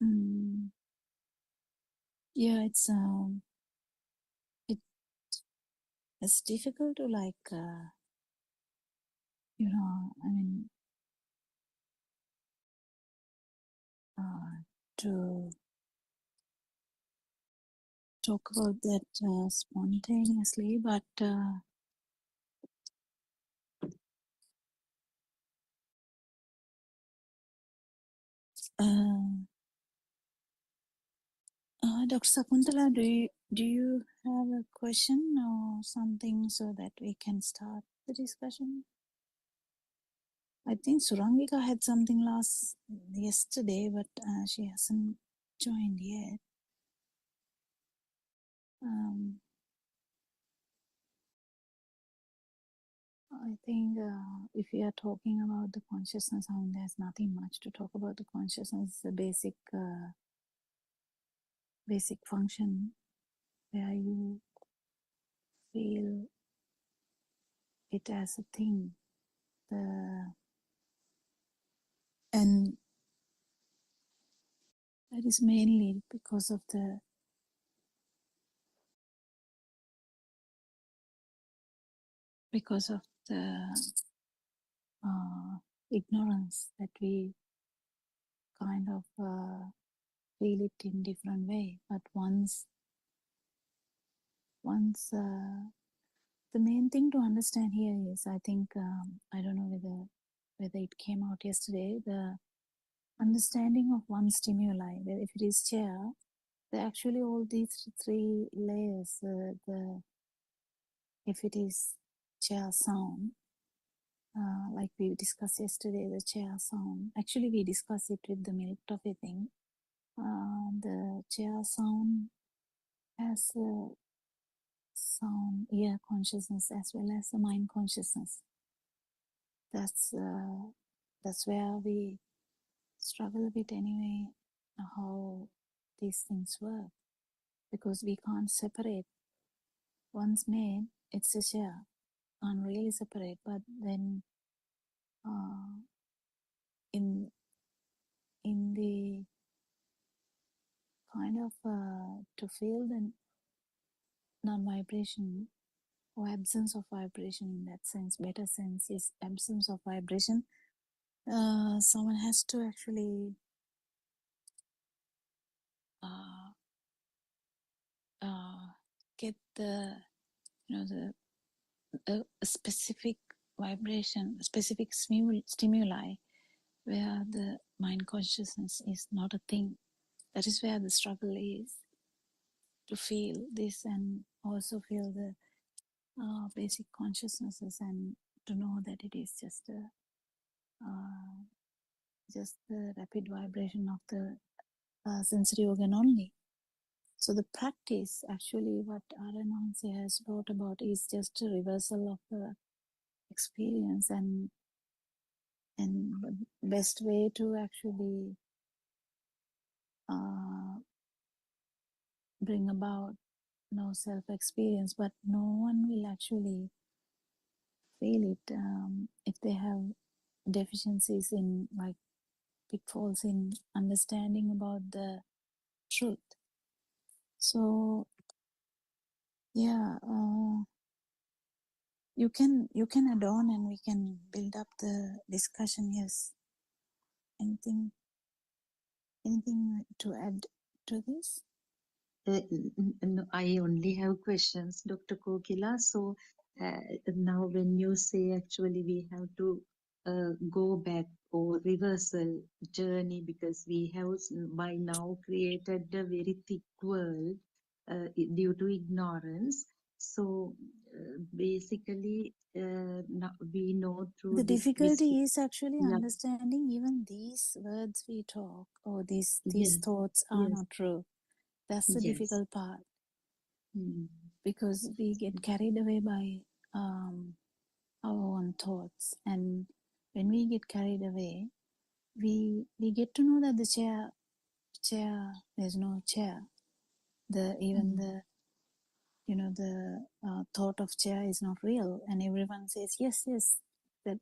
Mm. Yeah, it's difficult to like I mean to talk about that spontaneously, but Dr. Sakuntala, do you have a question or something so that we can start the discussion? I think Surangika had something yesterday, but she hasn't joined yet. I think if we are talking about the consciousness, I mean, there's nothing much to talk about the consciousness. It's a basic function where you feel it as a thing. And that is mainly because of the ignorance that we kind of feel it in different way. But once the main thing to understand here is, I think I don't know whether it came out yesterday, the understanding of one stimuli. If it is chair, actually all these three layers. If it is chair sound, like we discussed yesterday, the chair sound. Actually, we discussed it with the milk toffee thing. The chair sound has a sound ear consciousness as well as the mind consciousness. That's where we struggle a bit anyway, how these things work, because we can't separate. Once made, it's a chair. Can't really separate, but then in the kind of to feel the non-vibration or absence of vibration, in that sense, better sense is absence of vibration. Someone has to actually get the a specific vibration, specific stimuli where the mind consciousness is not a thing. That is where the struggle is, to feel this and also feel the basic consciousnesses, and to know that it is just the rapid vibration of the sensory organ only. So the practice, actually, what Aranansi has brought about is just a reversal of the experience, and the best way to actually bring about no self experience, but no one will actually feel it if they have deficiencies in, like, pitfalls in understanding about the truth. So yeah, you can add on and we can build up the discussion. Yes, anything to add to this? No, I only have questions, Dr. Kokila. So now when you say actually we have to go back or reversal journey, because we have by now created a very thick world due to ignorance. So basically now we know through The this wisdom. difficulty is actually Yeah, understanding even these words we talk, or these yes, thoughts are yes, not true. That's the yes. difficult part, Mm. because we get carried away by our own thoughts, and when we get carried away, we get to know that the chair, there's no chair. The even Mm. the the thought of chair is not real, and everyone says yes, yes. That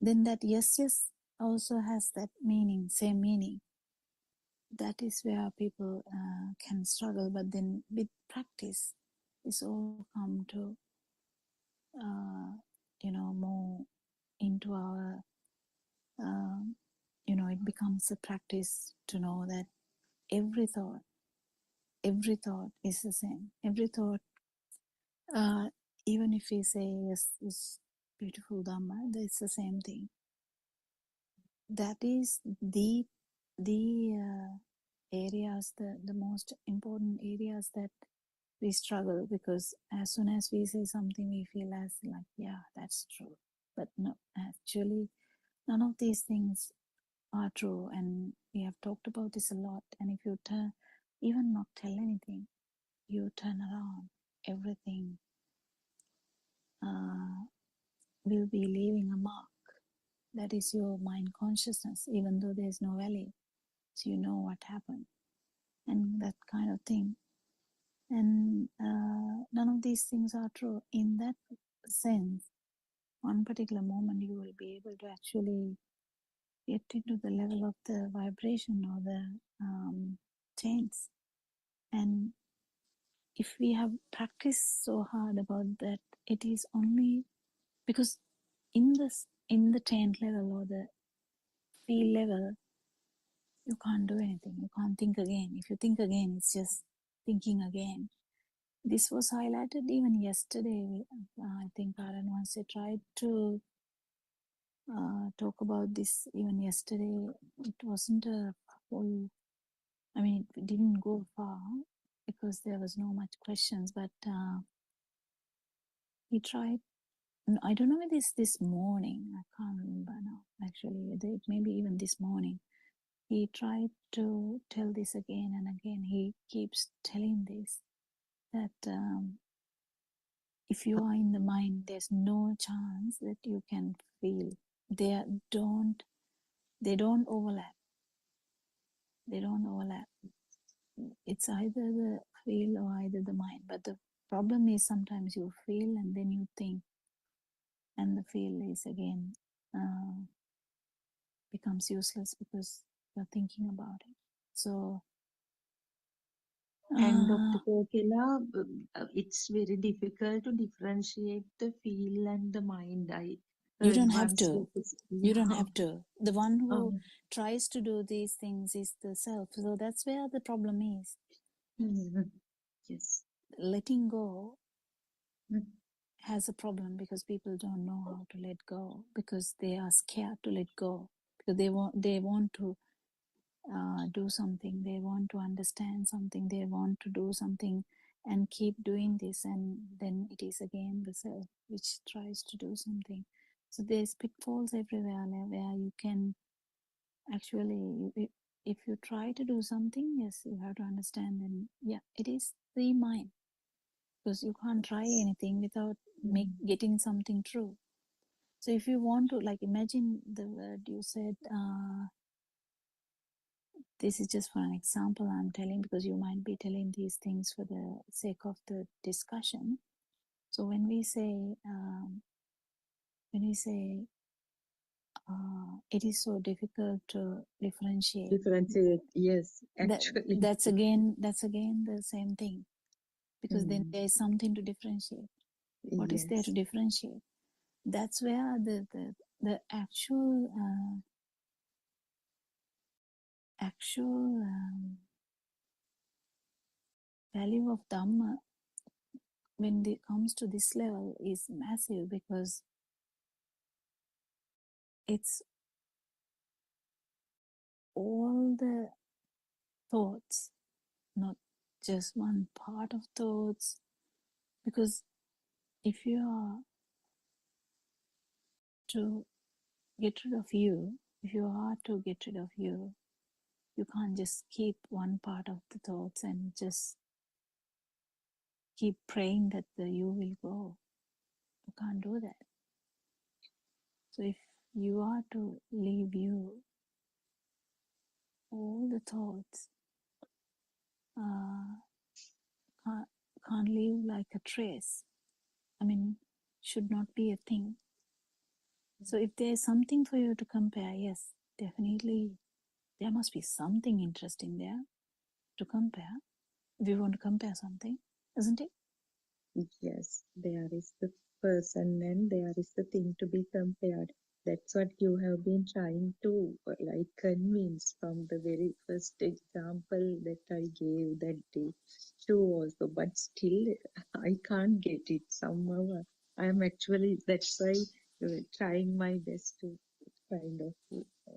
then that yes, yes also has that meaning, same meaning. That is where people can struggle, but then with practice, it's all come to more into our it becomes a practice to know that every thought is the same. Every thought, uh, even if we say yes, this beautiful Dhamma, it's the same thing. That is the areas, the most important areas that we struggle, because as soon as we say something, we feel as like, yeah, that's true. But no, actually, none of these things are true, and we have talked about this a lot. And if you turn, even not tell anything, you turn around, everything uh, will be leaving a mark. That is your mind consciousness, even though there's no valley, so you know what happened, and that kind of thing. And none of these things are true. In that sense, one particular moment you will be able to actually get into the level of the vibration or the change. And if we have practiced so hard about that, it is only because in the 10th level or the feel level, you can't do anything. You can't think again. If you think again, it's just thinking again. This was highlighted even yesterday. I think Karan once tried to talk about this even yesterday. It wasn't a whole, I mean, it didn't go far because there was no much questions, but he tried I don't know whether it's this morning. I can't remember now. Actually, it may be even this morning. He tried to tell this again and again. He keeps telling this that if you are in the mind, there's no chance that you can feel. They don't. They don't overlap. They don't overlap. It's either the feel or either the mind. But the problem is sometimes you feel and then you think, and the feel is again becomes useless because you're thinking about it. So And Dr. Kokila, it's very difficult to differentiate the feel and the mind. I you heard don't have once to. that is, You don't yeah. have to. The one who Um, tries to do these things is the self. So that's where the problem is. yes. Letting go Mm. has a problem because people don't know how to let go because they are scared to let go because they want to do something, they want to understand something, they want to do something and keep doing this, and then it is again the self which tries to do something. So there's pitfalls everywhere where you can actually, if you try to do something, yes, you have to understand, and yeah, it is the mind because you can't try anything without getting something true. So if you want to, like, imagine the word you said, this is just for an example I'm telling because you might be telling these things for the sake of the discussion. So when we say it is so difficult to differentiate, Differentiate, yes, that actually. that's again the same thing because then Mm. there is something to differentiate. What is there to Yes. differentiate? That's where the actual value of Dhamma when it comes to this level is massive because it's all the thoughts, not just one part of thoughts. Because if you are to get rid of you, if you are to get rid of you, you can't just keep one part of the thoughts and just keep praying that the you will go. You can't do that. So if you are to leave you, all the thoughts uh, can't, can't leave like a trace. I mean, should not be a thing. So if there's something for you to compare, yes, definitely there must be something interesting there to compare. If you want to compare something, isn't it? Yes, there is the person and there is the thing to be compared. That's what you have been trying to like convince from the very first example that I gave that day too also, but still I can't get it somehow. I am actually, that's why trying my best to kind of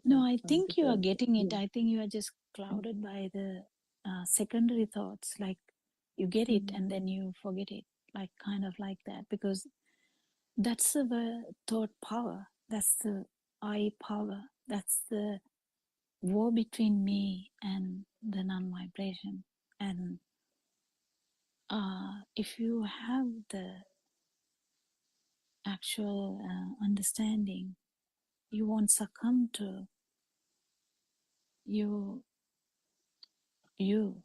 No, I come to think you are terms. getting it. Yeah. I think you are just clouded by the secondary thoughts. Like you get it Mm. and then you forget it, like kind of like that. Because that's the thought power. That's the I power. That's the war between me and the non-vibration. And if you have the actual understanding, you won't succumb to you, you,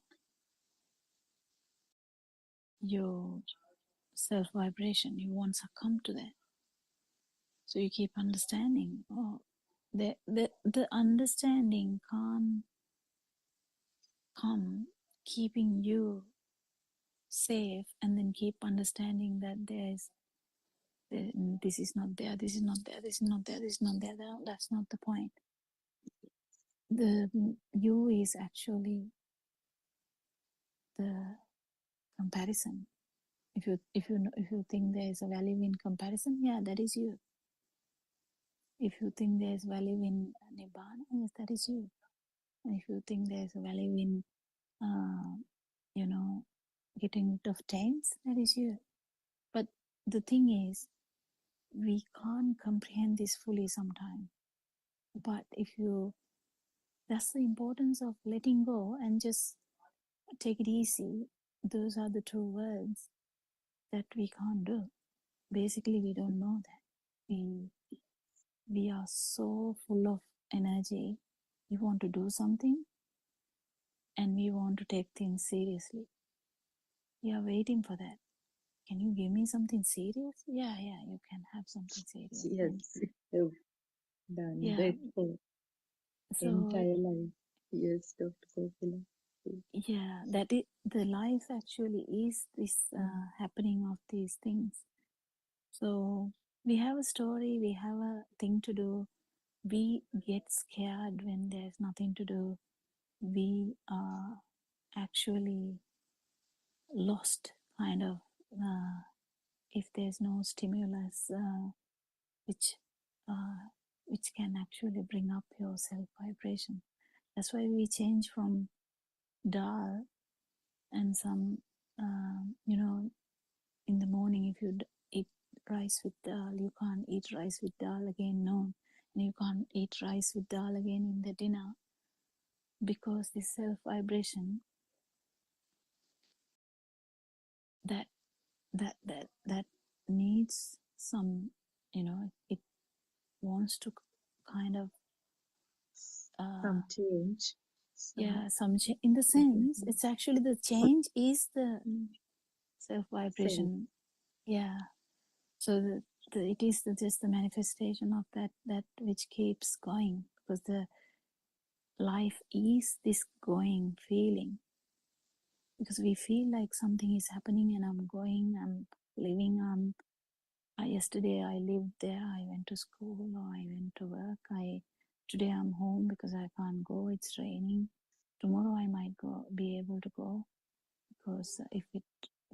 your self vibration. You won't succumb to that. So you keep understanding. Oh, the understanding can't come keeping you safe and then keep understanding that this is not there, this is not there, this is not there, this is not there. That's not the point. The you is actually the comparison. If you think there is a value in comparison, yeah, that is you. If you think there is value in nibbana, yes, that is you. And if you think there is a value in you know, getting rid of taints, that is you. But the thing is, we can't comprehend this fully sometimes. But if you, that's the importance of letting go and just take it easy. Those are the two words that we can't do. Basically, we don't know that. We are so full of energy. We want to do something and we want to take things seriously. We are waiting for that. Can you give me something serious? Yeah, you can have something serious. Yes, you've done Yeah. that for So entire life. Yes, Dr. Gopala. yeah, that is the life actually is this happening of these things. So we have a story, we have a thing to do. We get scared when there's nothing to do. We are actually lost, kind of, if there's no stimulus which uh, which can actually bring up your self vibration. That's why we change from dal and some, in the morning, if you eat rice with dal, you can't eat rice with dal again noon, and you can't eat rice with dal again in the dinner, because the self vibration that that needs some, it wants to kind of Some change. in the sense, Mhm. it's actually the change is the self Self. vibration. Yeah. So it is just the manifestation of that which keeps going, because the life is this going feeling, because we feel like something is happening and I'm living, yesterday I lived there, I went to school or I went to work, today I'm home because I can't go, it's raining. Tomorrow I might be able to go, because if it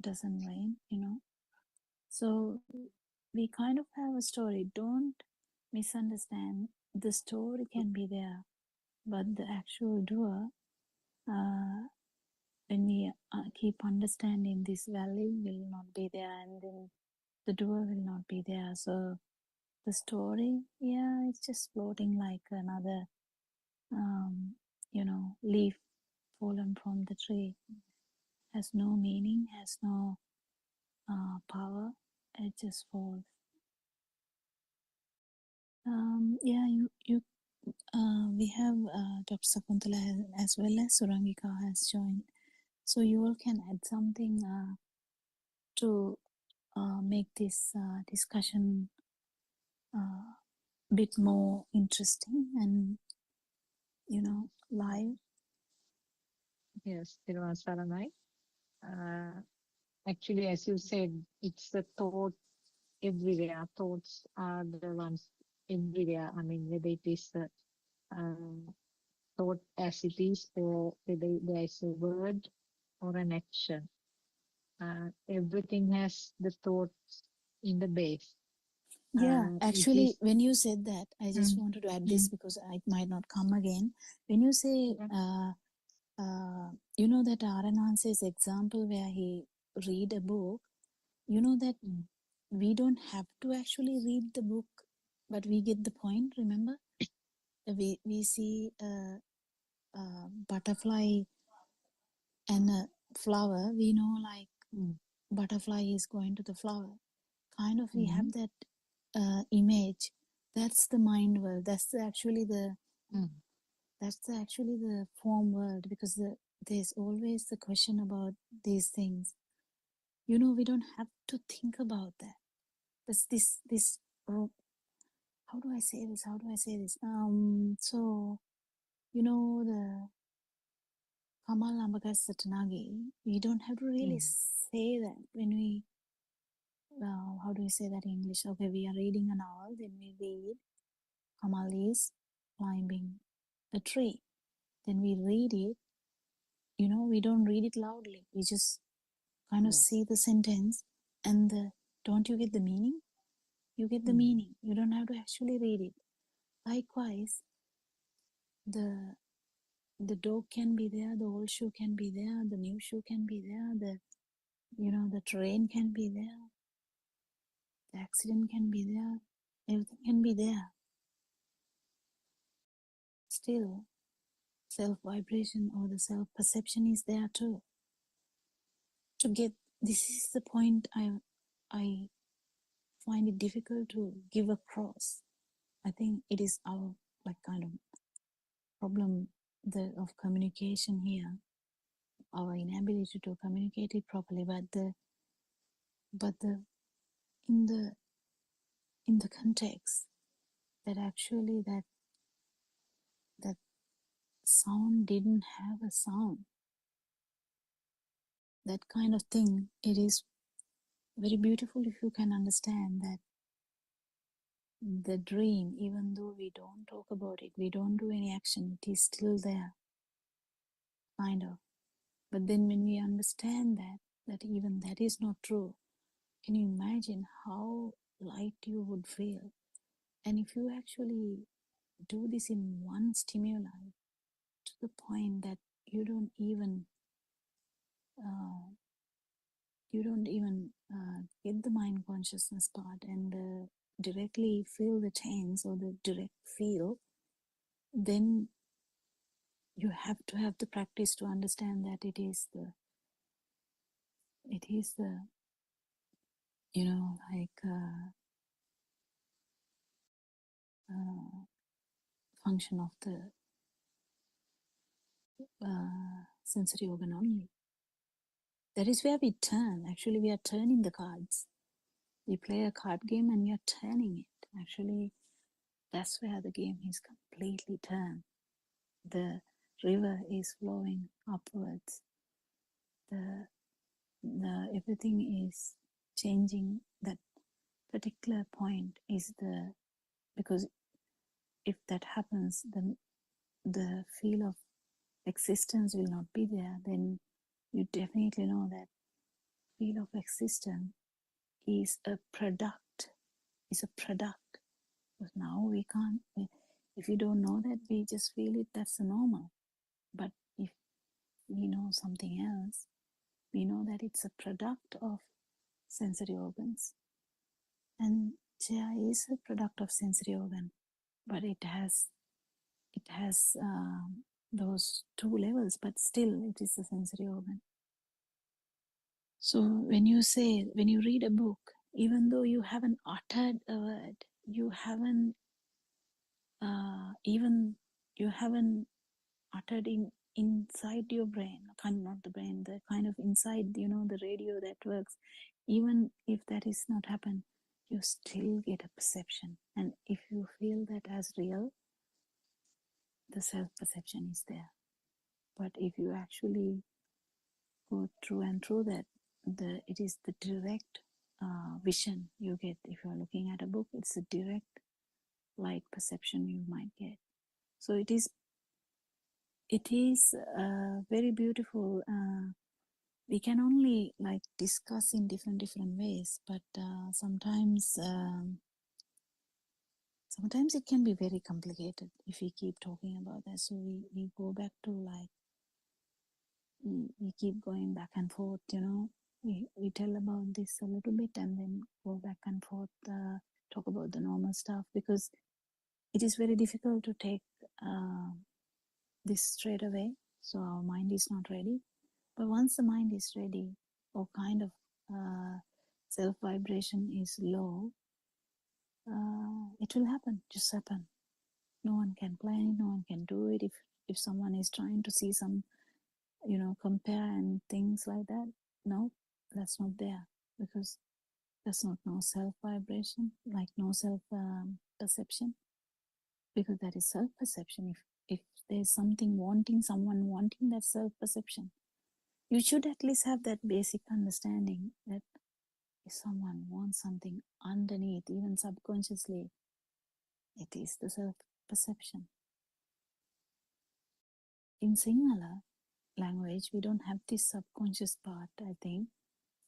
doesn't rain, So we kind of have a story. Don't misunderstand. The story can be there, but the actual doer, uh, when we keep understanding this value, will not be there, and then the doer will not be there. So the story, yeah, it's just floating like another, leaf fallen from the tree. Has no meaning, has no power. It just falls. Yeah, we have Dr. Sakuntala as well as Surangika has joined. So you all can add something to make this discussion a bit more interesting and, live. Yes, Thiruvan Saranai. Actually, as you said, it's the thought everywhere. Thoughts are the ones everywhere. I mean, whether it is the thought as it is, or whether there is a word or an action. Everything has the thoughts in the base. Yeah, It actually, is. when you said that, I just Mm, wanted to add this mm, because it might not come again. When you say, yeah, that Arananse's example where he read a book, that mm, we don't have to actually read the book, but we get the point. Remember, we see a butterfly and a flower. We know, like, mm, butterfly is going to the flower. Kind of, we have mm, that image. That's the mind world. mm, That's actually the form world, because there's always the question about these things. We don't have to think about that. There's this. How do I say this? How do I say this? So the Kamal Ambagas Satanagi, we don't have to really mm, say that when we. How do we say that in English? Okay, we are reading a novel, then we read Kamal is climbing a tree. Then we read it. We don't read it loudly. We just kind of see yes. the sentence, and don't you get the meaning? You get the Mm, meaning. You don't have to actually read it. Likewise, the the dog can be there, the old shoe can be there, the new shoe can be there, the train can be there. The accident can be there, everything can be there. Still, self-vibration or the self-perception is there too. To get, this is the point I find it difficult to give across. I think it is our like kind of problem of communication here, our inability to communicate it properly. But in the context that actually that sound didn't have a sound, that kind of thing, it is very beautiful if you can understand that the dream, even though we don't talk about it, we don't do any action, it is still there, kind of. But then when we understand that even that is not true, can you imagine how light you would feel? And if you actually do this in one stimuli to the point that you don't even get the mind consciousness part and directly feel the change or the direct feel, then you have to have the practice to understand that it is the function of the sensory organ only. That is where we turn. Actually, we are turning the cards. We play a card game and we are turning it. Actually, that's where the game is completely turned. The river is flowing upwards. The everything is changing. That particular point is because if that happens, then the feel of existence will not be there. Then you definitely know that feel of existence is a product. But now we can't. If you don't know that, we just feel it. That's the normal. But if we know something else, we know that it's a product of sensory organs. And chair is a product of sensory organ, but it has those two levels, but still it is a sensory organ. So when you read a book, even though you haven't uttered a word, you haven't uttered inside your brain, not the brain, the kind of inside, the radio that works, even if that is not happened, you still get a perception. And if you feel that as real, the self-perception is there. But if you actually go through and through that, it is the direct vision you get. If you are looking at a book, it's a direct light perception you might get. So it is very beautiful. We can only like discuss in different ways, but sometimes it can be very complicated if we keep talking about that. So we go back to like we keep going back and forth, we tell about this a little bit and then go back and forth, talk about the normal stuff, because it is very difficult to take this straight away. So our mind is not ready. But once the mind is ready, or kind of self vibration is low, it will happen, just happen. No one can plan it, no one can do it. If someone is trying to see some, compare and things like that, no, that's not there, because there's not no self vibration, like no self perception, because that is self perception. If there's something wanting, someone wanting, that self perception. You should at least have that basic understanding that if someone wants something underneath, even subconsciously, it is the self perception. In Sinhala language, we don't have this subconscious part, I think,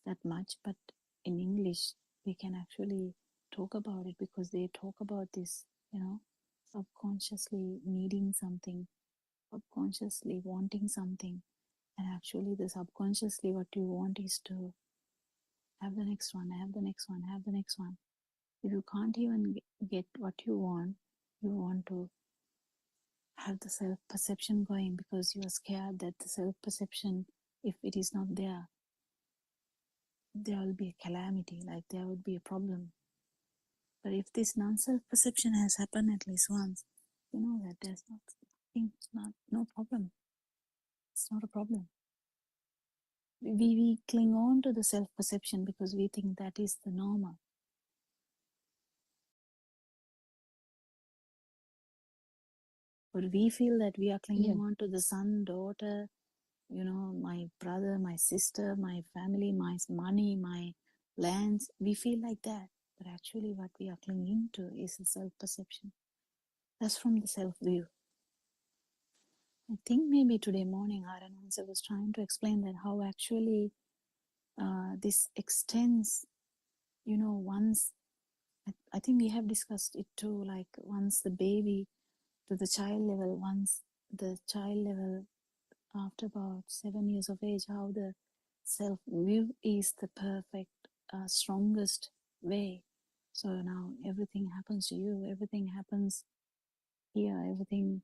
that much, but in English, we can actually talk about it, because they talk about this, subconsciously needing something, subconsciously wanting something, and actually the subconsciously what you want is to have the next one, have the next one, have the next one. If you can't even get what you want to have the self-perception going because you are scared that the self-perception, if it is not there, there will be a calamity, like there would be a problem. But if this non-self-perception has happened at least once, you know that there's no problem. It's not a problem. We cling on to the self-perception because we think that is the normal. But we feel that we are clinging on to the son, daughter, my brother, my sister, my family, my money, my lands. We feel like that. But actually what we are clinging to is the self-perception. That's from the self-view. I think maybe today morning Aranwansa was trying to explain that how actually this extends, once, I think we have discussed it too, like once the baby to the child level, once the child level after about 7 years of age, how the self-view is the perfect, strongest way. So now everything happens to you, everything happens here, everything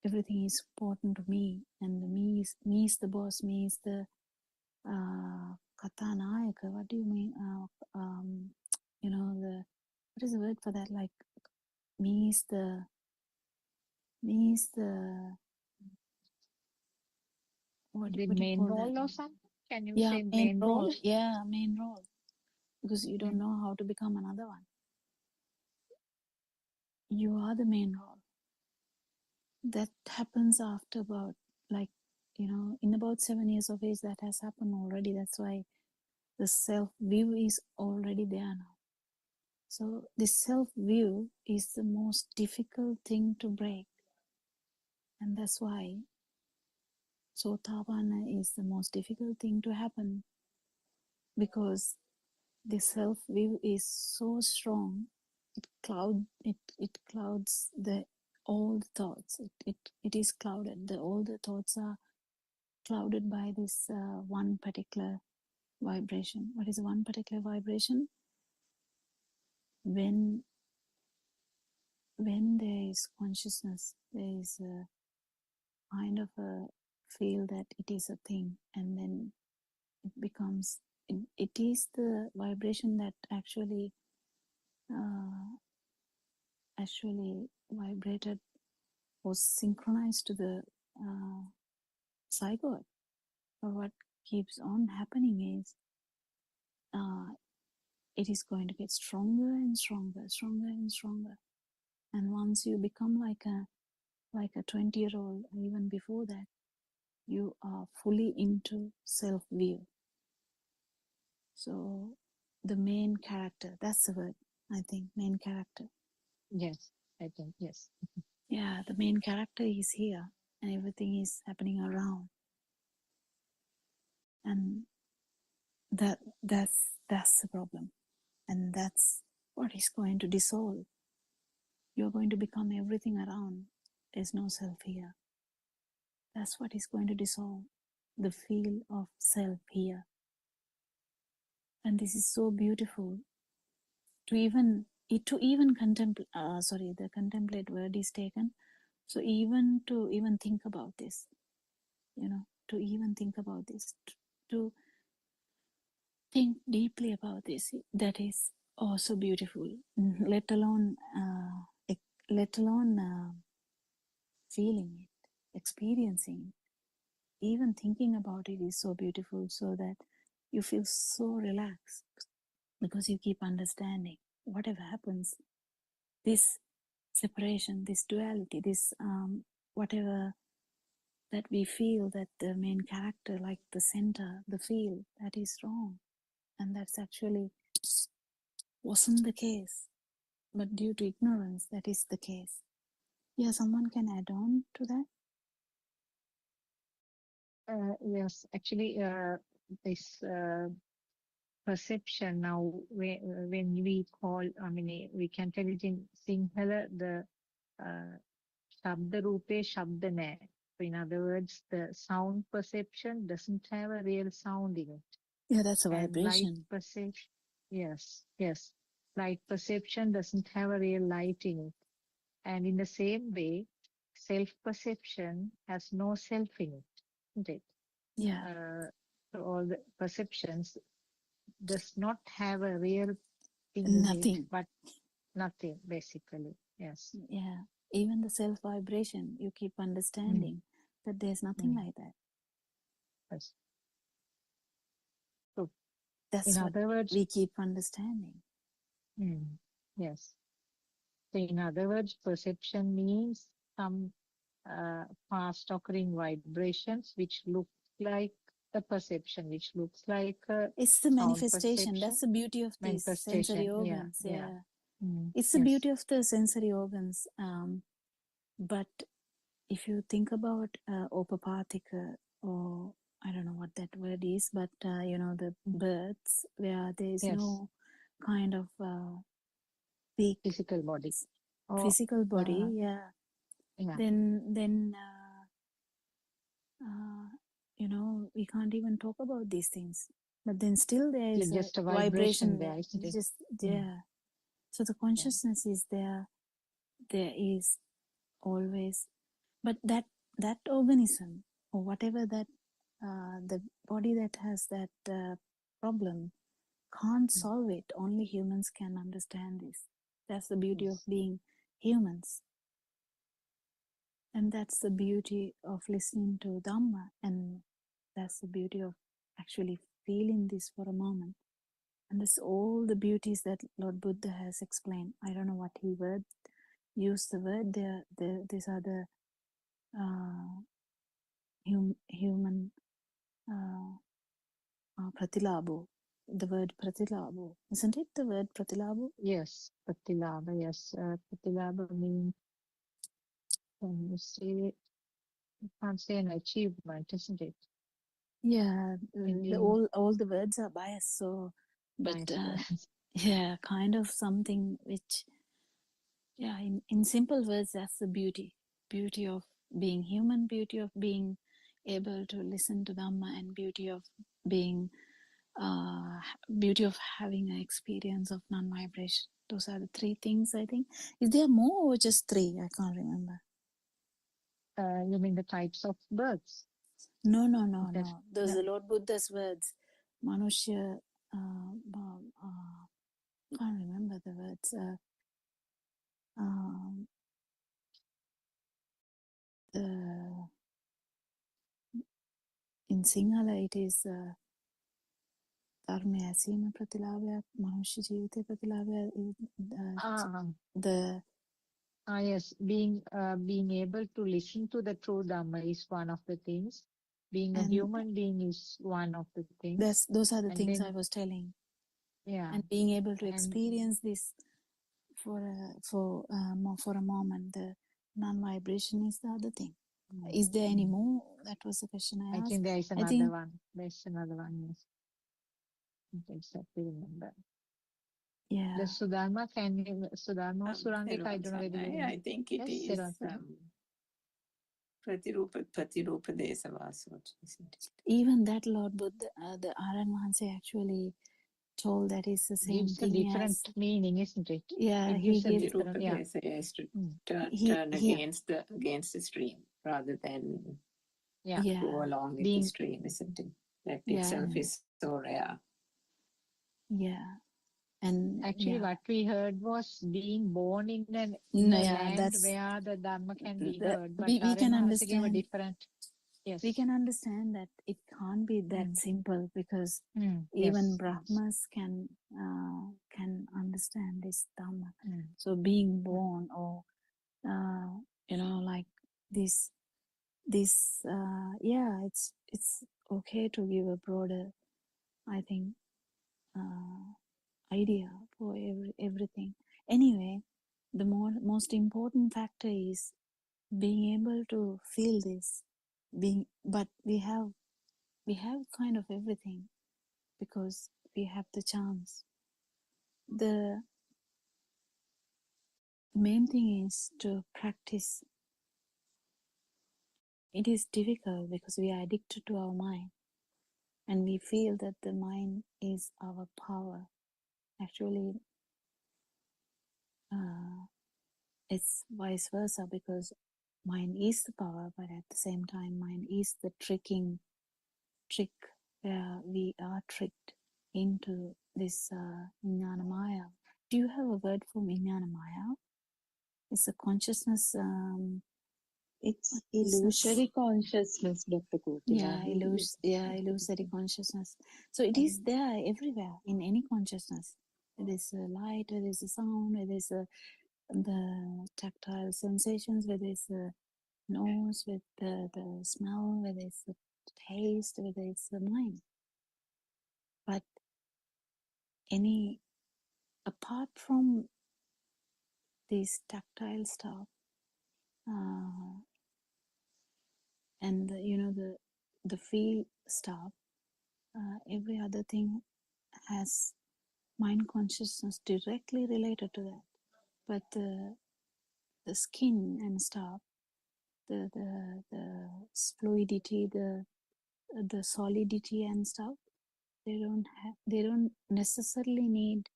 is important to me, and me is the boss, me is the Katanayaka. What do you mean? The what is the word for that? Like me is the what The do you main call that? role or something? Can you Yeah, say main main role. role? Yeah, main role. Because you don't know how to become another one. You are the main role. That happens after about, like, in about 7 years of age, that has happened already. That's why the self-view is already there now. So this self-view is the most difficult thing to break. And that's why Sotapanna is the most difficult thing to happen, because the self-view is so strong, it clouds the all the thoughts. It is clouded. All the thoughts are clouded by this one particular vibration. What is one particular vibration? When there is consciousness, there is a kind of a feel that it is a thing, and then it becomes. It is the vibration that actually vibrated, was synchronized to the zygote. But what keeps on happening is it is going to get stronger and stronger, stronger and stronger. And once you become like a 20-year-old, or even before that, you are fully into self-view. So the main character, that's the word, I think, main character. Yes, I think, yes. Yeah, the main character is here, and everything is happening around. And that's the problem. And that's what is going to dissolve. You're going to become everything around. There's no self here. That's what is going to dissolve, the feel of self here. And this is so beautiful to even contemplate. The contemplate word is taken. So even to even think about this, to even think about this, to think deeply about this, that is also beautiful. Let alone feeling it, experiencing it, even thinking about it is so beautiful, so that you feel so relaxed because you keep understanding whatever happens, this separation, this duality, this whatever that we feel, that the main character, like the center, the feel, that is wrong. And that's actually wasn't the case. But due to ignorance, that is the case. Yeah, someone can add on to that? Yes, actually, this perception now, when we call, I mean, we can tell it in Sinhala, the Shabda Rupe Shabda Na. So in other words, the sound perception doesn't have a real sound in it. Yeah, that's a And light vibration. perception, yes, yes. light perception doesn't have a real light in it. And in the same way, self-perception has no self in it, isn't it? Yeah. So all the perceptions does not have a real thing in it, Nothing. but nothing, basically. Yes. Yeah. Even the self vibration, you keep understanding that there's nothing Mm. like that. Yes. So, That's in what other words, we keep understanding. yes. So, in other words, perception means some fast occurring vibrations which look like a perception, which looks like a It's the sound manifestation. perception. That's the beauty of these sensory Manifestation, yeah, organs. yeah. Yeah. Mm, It's the yes. beauty of the sensory organs. But if you think about opapathika, or I don't know what that word is, but the birds where there is Yes. no kind of big Physical body. Or, physical body, yeah. then we can't even talk about these things. But then still there is Just a a vibration vibration there, there. isn't it? Just there. So the consciousness is there. There is always, but that organism or whatever that the body that has that problem can't solve it. Only humans can understand this. That's the beauty of being humans. And that's the beauty of listening to Dhamma. And that's the beauty of actually feeling this for a moment. And that's all the beauties that Lord Buddha has explained. I don't know what he used the word. These are the human pratilabo. The word pratilabo. Isn't it the word pratilabo? Yes, pratilabha. Yes, pratilabha means, can you say, you can't say an achievement, isn't it? Yeah, Meaning, all the words are biased. So, but nice. yeah, kind of something which, yeah, in simple words, that's the beauty of being human, beauty of being able to listen to Dhamma, and beauty of being beauty of having an experience of non-vibration. Those are the three things, I think. Is there more or just three? I can't remember. You mean the types of birds? No. Those are Lord Buddha's words. Manushya, can't remember the words. In Sinhala it is ධර්මය ඇසීම ප්‍රතිලාභයක්, මනුෂ්‍ය ජීවිතය ප්‍රතිලාභයක්. Yes, being able to listen to the true Dhamma is one of the things. Being a human being is one of the things. Those are the things then, I was telling. Yeah. And being able to experience this for a moment, the non-vibration is the other thing. Is there any more? That was the question I asked. I think there is another one. There's another one, yes. I don't exactly remember. Yeah. The Sudharma, Sudharma Surangika, I don't know whether you I think it is Pratirupa Desavasot, isn't it? Even that Lord Buddha, the Aran Mahanse actually told that is the same gives thing a different meaning, isn't it? Yeah, it he gives gives Pratirupa Desa is to turn against the stream rather than go along with the stream, isn't it? That itself is so rare. Yeah. And actually what we heard was being born in a land where the Dhamma can be heard, but we can understand a different. Yes, we can understand that it can't be that simple, because even Brahmas can understand this Dhamma. So being born, or like this it's okay to give a broader, I think, idea for everything. Anyway, the most important factor is being able to feel this, but we have kind of everything, because we have the chance. The main thing is to practice. It is difficult because we are addicted to our mind, and we feel that the mind is our power. Actually, it's vice versa, because mind is the power, but at the same time, mind is the trick where we are tricked into this Vijnana Maya. Do you have a word for Vijnana Maya? It's a consciousness. It's Consciousness. illusory consciousness, Dr. Kokila. Illusory consciousness. So it is there everywhere in any consciousness. Whether it's a light, whether it's a sound, whether it's the tactile sensations, whether it's a nose with the smell, whether it's the taste, whether it's the mind. But apart from this tactile stuff, and the feel stuff, every other thing has mind consciousness directly related to that. But the skin and stuff, the fluidity, the solidity and stuff, they don't necessarily need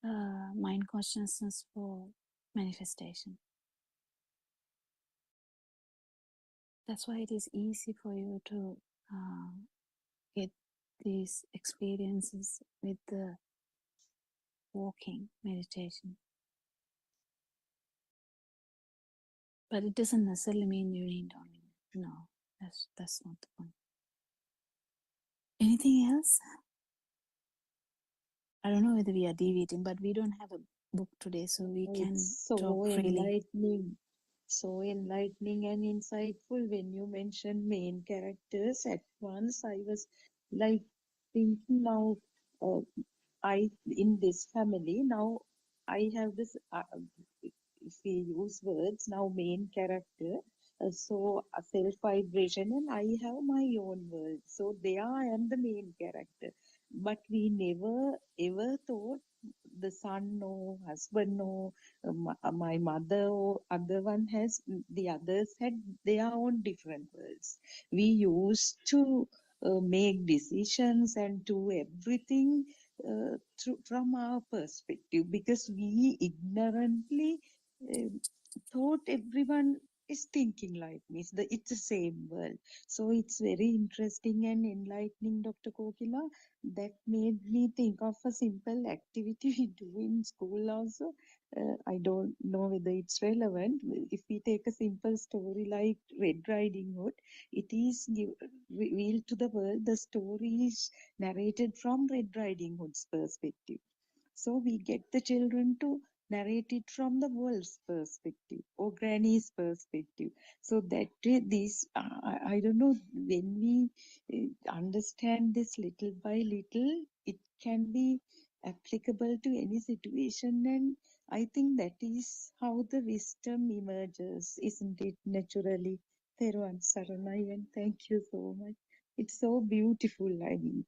mind consciousness for manifestation. That's why it is easy for you to get these experiences with the walking meditation. But it doesn't necessarily mean you need only. No, that's not the point. Anything else? I don't know whether we are deviating, but we don't have a book today, so we can talk freely. So enlightening and insightful. When you mentioned main characters, at once I was like thinking now, in this family, now I have this, if we use words, now main character, so a self vibration, and I have my own world. So there I am the main character. But we never ever thought the son or husband or my mother or other one has, the others had their own different worlds. We used to make decisions and do everything from our perspective, because we ignorantly uh, thought everyone is thinking like me. It's the same world. So it's very interesting and enlightening, Dr. Kokila. That made me think of a simple activity we do in school also. I don't know whether it's relevant. If we take a simple story like Red Riding Hood, it is revealed to the world. The story is narrated from Red Riding Hood's perspective. So we get the children to narrate it from the world's perspective or granny's perspective. So that this, I don't know, when we understand this little by little, it can be applicable to any situation. And I think that is how the wisdom emerges, isn't it, naturally? Theruvan Saranai, and thank you so much. It's so beautiful. I mean,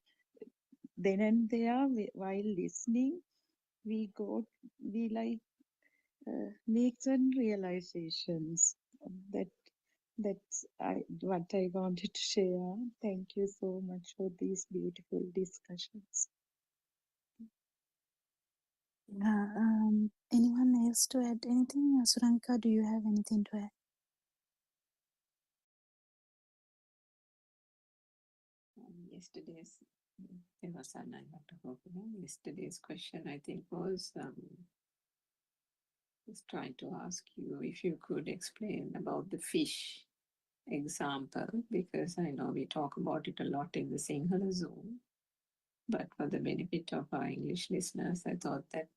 then and there, while listening, we like make some realizations. That what I wanted to share. Thank you so much for these beautiful discussions. Anyone else to add anything? Suranka, do you have anything to add? Yesterday's yesterday's question, I think, was trying to ask you if you could explain about the fish example, because I know we talk about it a lot in the Sinhala Zoom, but for the benefit of our English listeners, I thought that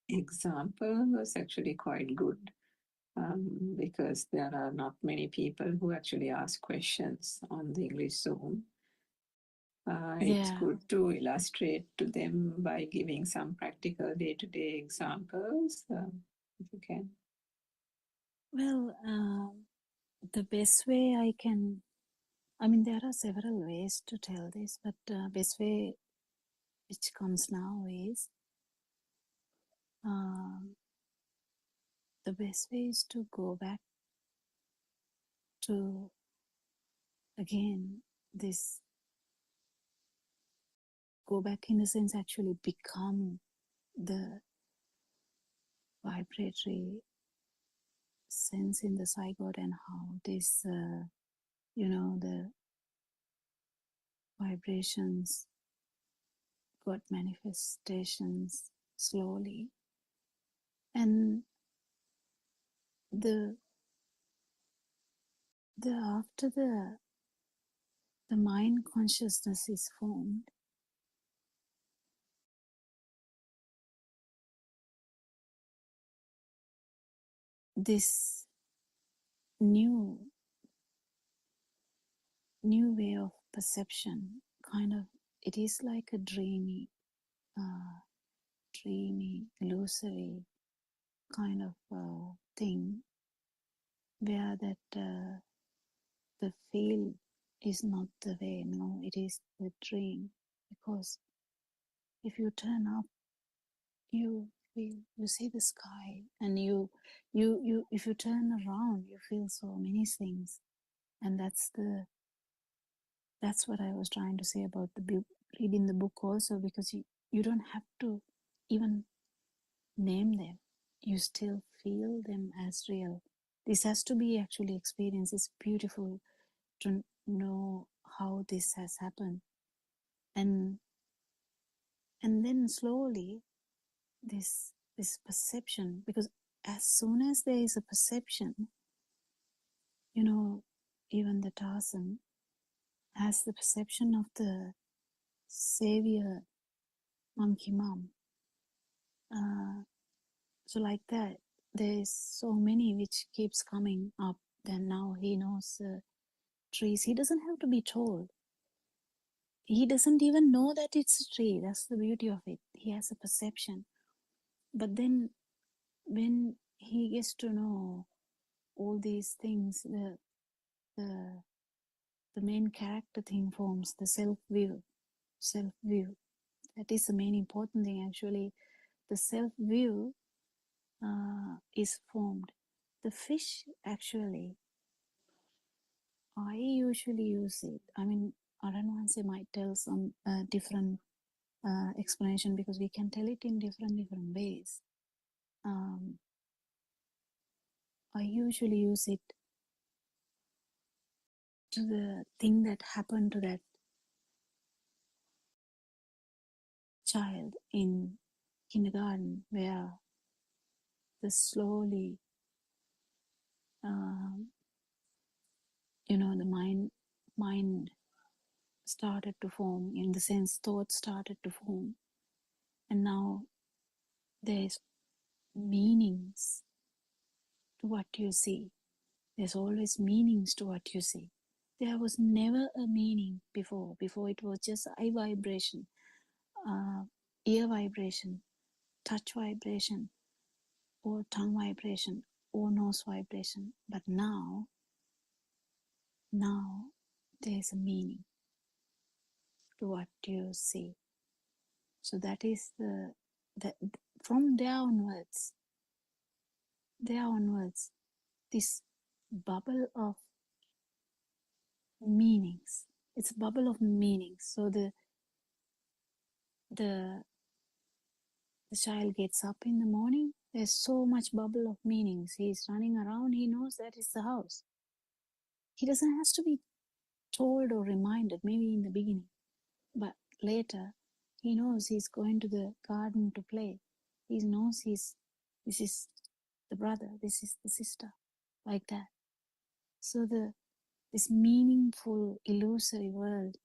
example was actually quite good, because there are not many people who actually ask questions on the English Zoom. It's good to illustrate to them by giving some practical day-to-day examples, if you can. Well, the best way there are several ways to tell this, but best way which comes now is the best way is to go back to, again, this, go back in a sense, actually become the vibratory sense in the zygote, and how this, the vibrations got manifestations slowly, and the after the mind consciousness is formed, this new way of perception, kind of, it is like a uh, illusory kind of thing, where that the feel is not the way. No, it is the dream. Because if you turn up, you feel, you see the sky, and you if you turn around, you feel so many things. And that's what I was trying to say about the book, reading the book also, because you don't have to even name them. You still feel them as real. This has to be actually experienced. It's beautiful to know how this has happened. And then slowly this perception, because as soon as there is a perception, even the Tarzan has the perception of the savior monkey mom. So like that, there's so many which keeps coming up. Then now he knows trees. He doesn't have to be told. He doesn't even know that it's a tree. That's the beauty of it. He has a perception. But then when he gets to know all these things, the main character thing forms, the self-view. Self-view. That is the main important thing actually. The self-view is formed. The fish actually, I usually use it. I mean, Aranwanse might tell some different explanation, because we can tell it in different ways. I usually use it to the thing that happened to that child in kindergarten, where the slowly, the mind started to form, in the sense thoughts started to form, and now there's meanings to what you see. There's always meanings to what you see. There was never a meaning before. Before it was just eye vibration, ear vibration, touch vibration, or tongue vibration, or nose vibration. But now there's a meaning to what you see. So that is the from there onwards, this bubble of meanings. It's a bubble of meanings. So the child gets up in the morning, there's so much bubble of meanings. He's running around, he knows that is the house. He doesn't have to be told or reminded, maybe in the beginning, but later he knows he's going to the garden to play. He knows this is the brother, this is the sister, like that. So this meaningful illusory world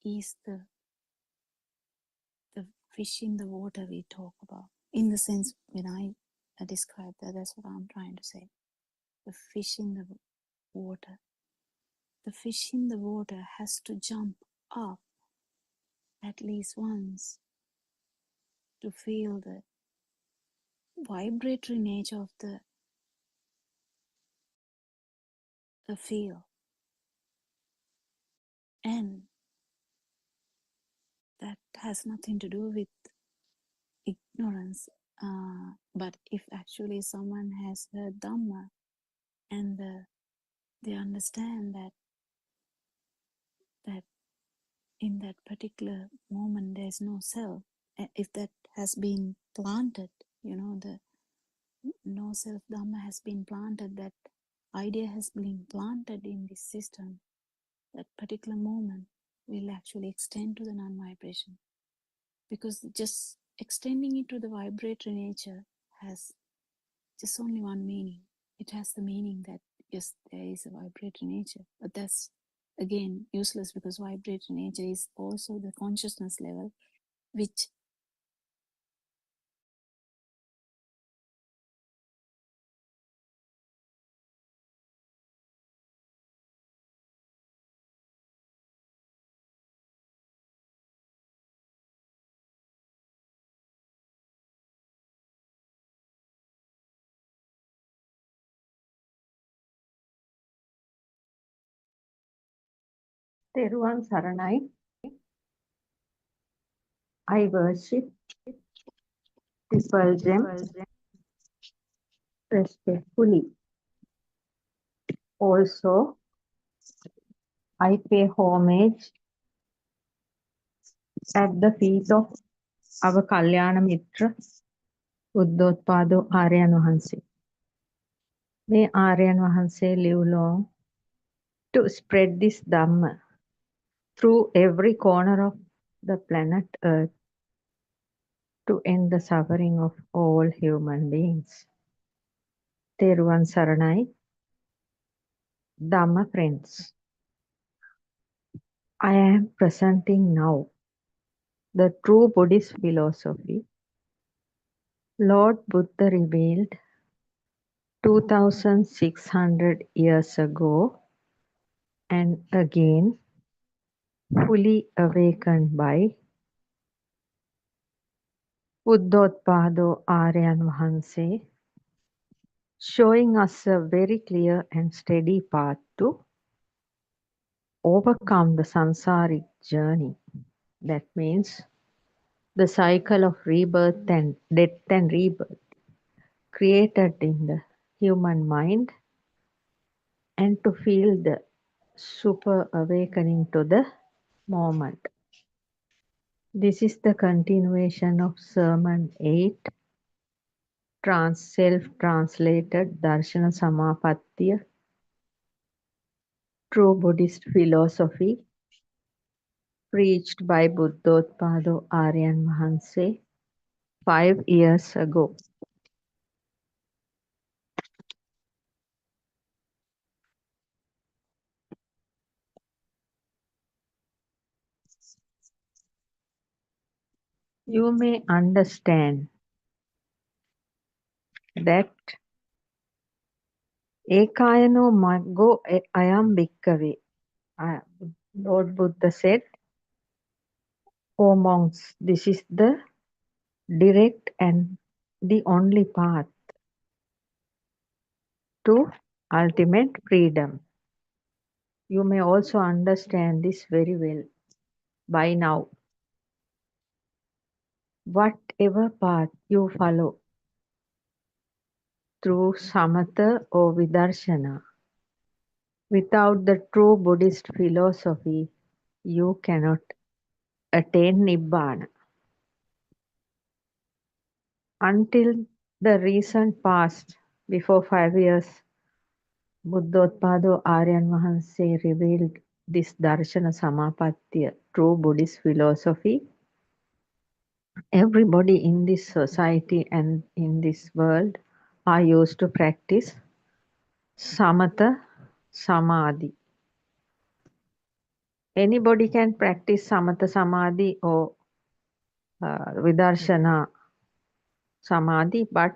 is the fish in the water we talk about. In the sense, when I describe that, that's what I'm trying to say. The fish in the water. The fish in the water has to jump up at least once to feel the vibratory nature of the feel. And that has nothing to do with ignorance. But if actually someone has heard Dhamma, and they understand that in that particular moment there's no self, if that has been planted, no self Dhamma has been planted, that idea has been planted in this system, that particular moment will actually extend to the non-vibration. Because just extending it to the vibratory nature has just only one meaning. It has the meaning that yes, there is a vibratory nature, but that's again useless, because vibratory nature is also the consciousness level, which Teruvan Saranai, I worship Triple Gem respectfully. Also, I pay homage at the feet of our Kalyana Mitra, Buddothpada Aryan Vahanse. May Aryan Vahanse live long to spread this Dhamma through every corner of the planet Earth to end the suffering of all human beings. Teruvan Saranai, Dhamma friends. I am presenting now the true Buddhist philosophy Lord Buddha revealed 2600 years ago and again fully awakened by Buddothpada Aryan Vahanse, showing us a very clear and steady path to overcome the samsaric journey. That means the cycle of rebirth and death and rebirth created in the human mind, and to feel the super awakening to the moment. This is the continuation of Sermon 8, self-translated Darshana Samapattiya, True Buddhist Philosophy, preached by Buddothpada Aryan Vahanse 5 years ago. You may understand that Ekayano Maggo Ayam Bhikkave. Lord Buddha said, O monks, this is the direct and the only path to ultimate freedom. You may also understand this very well by now. Whatever path you follow, through samatha or vidarshana, without the true Buddhist philosophy, you cannot attain Nibbana. Until the recent past, before 5 years, Buddothpada Aryan Vahanse revealed this Darshana Samapattiya, true Buddhist philosophy. Everybody in this society and in this world are used to practice Samatha Samadhi. Anybody can practice Samatha Samadhi or Vidarshana Samadhi, but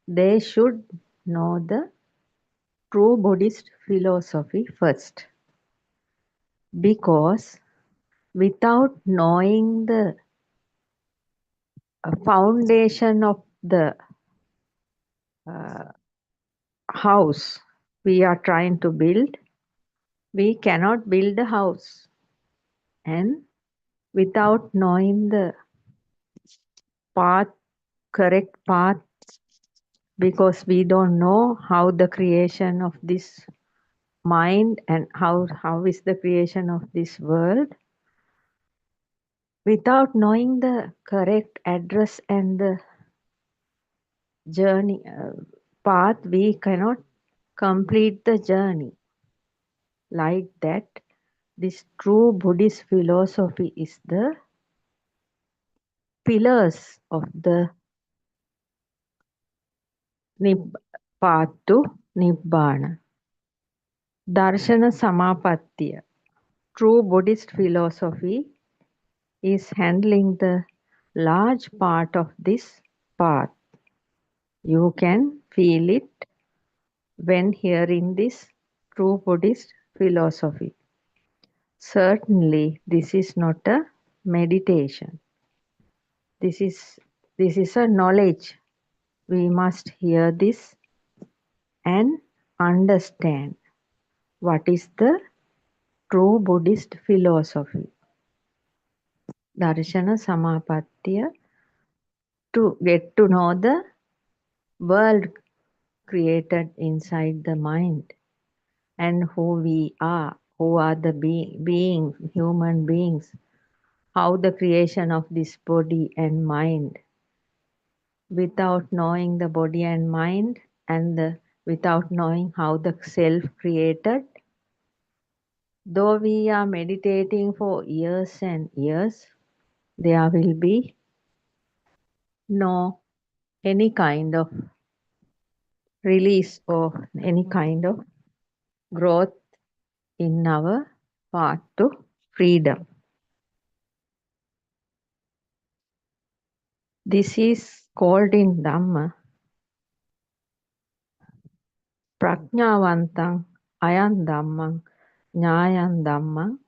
they should know the true Buddhist philosophy first. Because without knowing the foundation of the house we are trying to build, we cannot build a house. And without knowing the path, correct path, because we don't know how the creation of this mind and how is the creation of this world, without knowing the correct address and the journey path, we cannot complete the journey. Like that, this true Buddhist philosophy is the pillars of the path to Nibbana. Darshana Samapattiya. True Buddhist philosophy is handling the large part of this path. You can feel it when hearing this true Buddhist philosophy. Certainly, this is not a meditation. This is a knowledge. We must hear this and understand what is the true Buddhist philosophy. Darshana Samapattiya, to get to know the world created inside the mind and who we are, who are the beings, human beings, how the creation of this body and mind. Without knowing the body and mind and without knowing how the self created, though we are meditating for years and years, there will be no any kind of release or any kind of growth in our path to freedom. This is called in Dhamma Prajñavantang Ayan Dhammang Ñayan Dhammang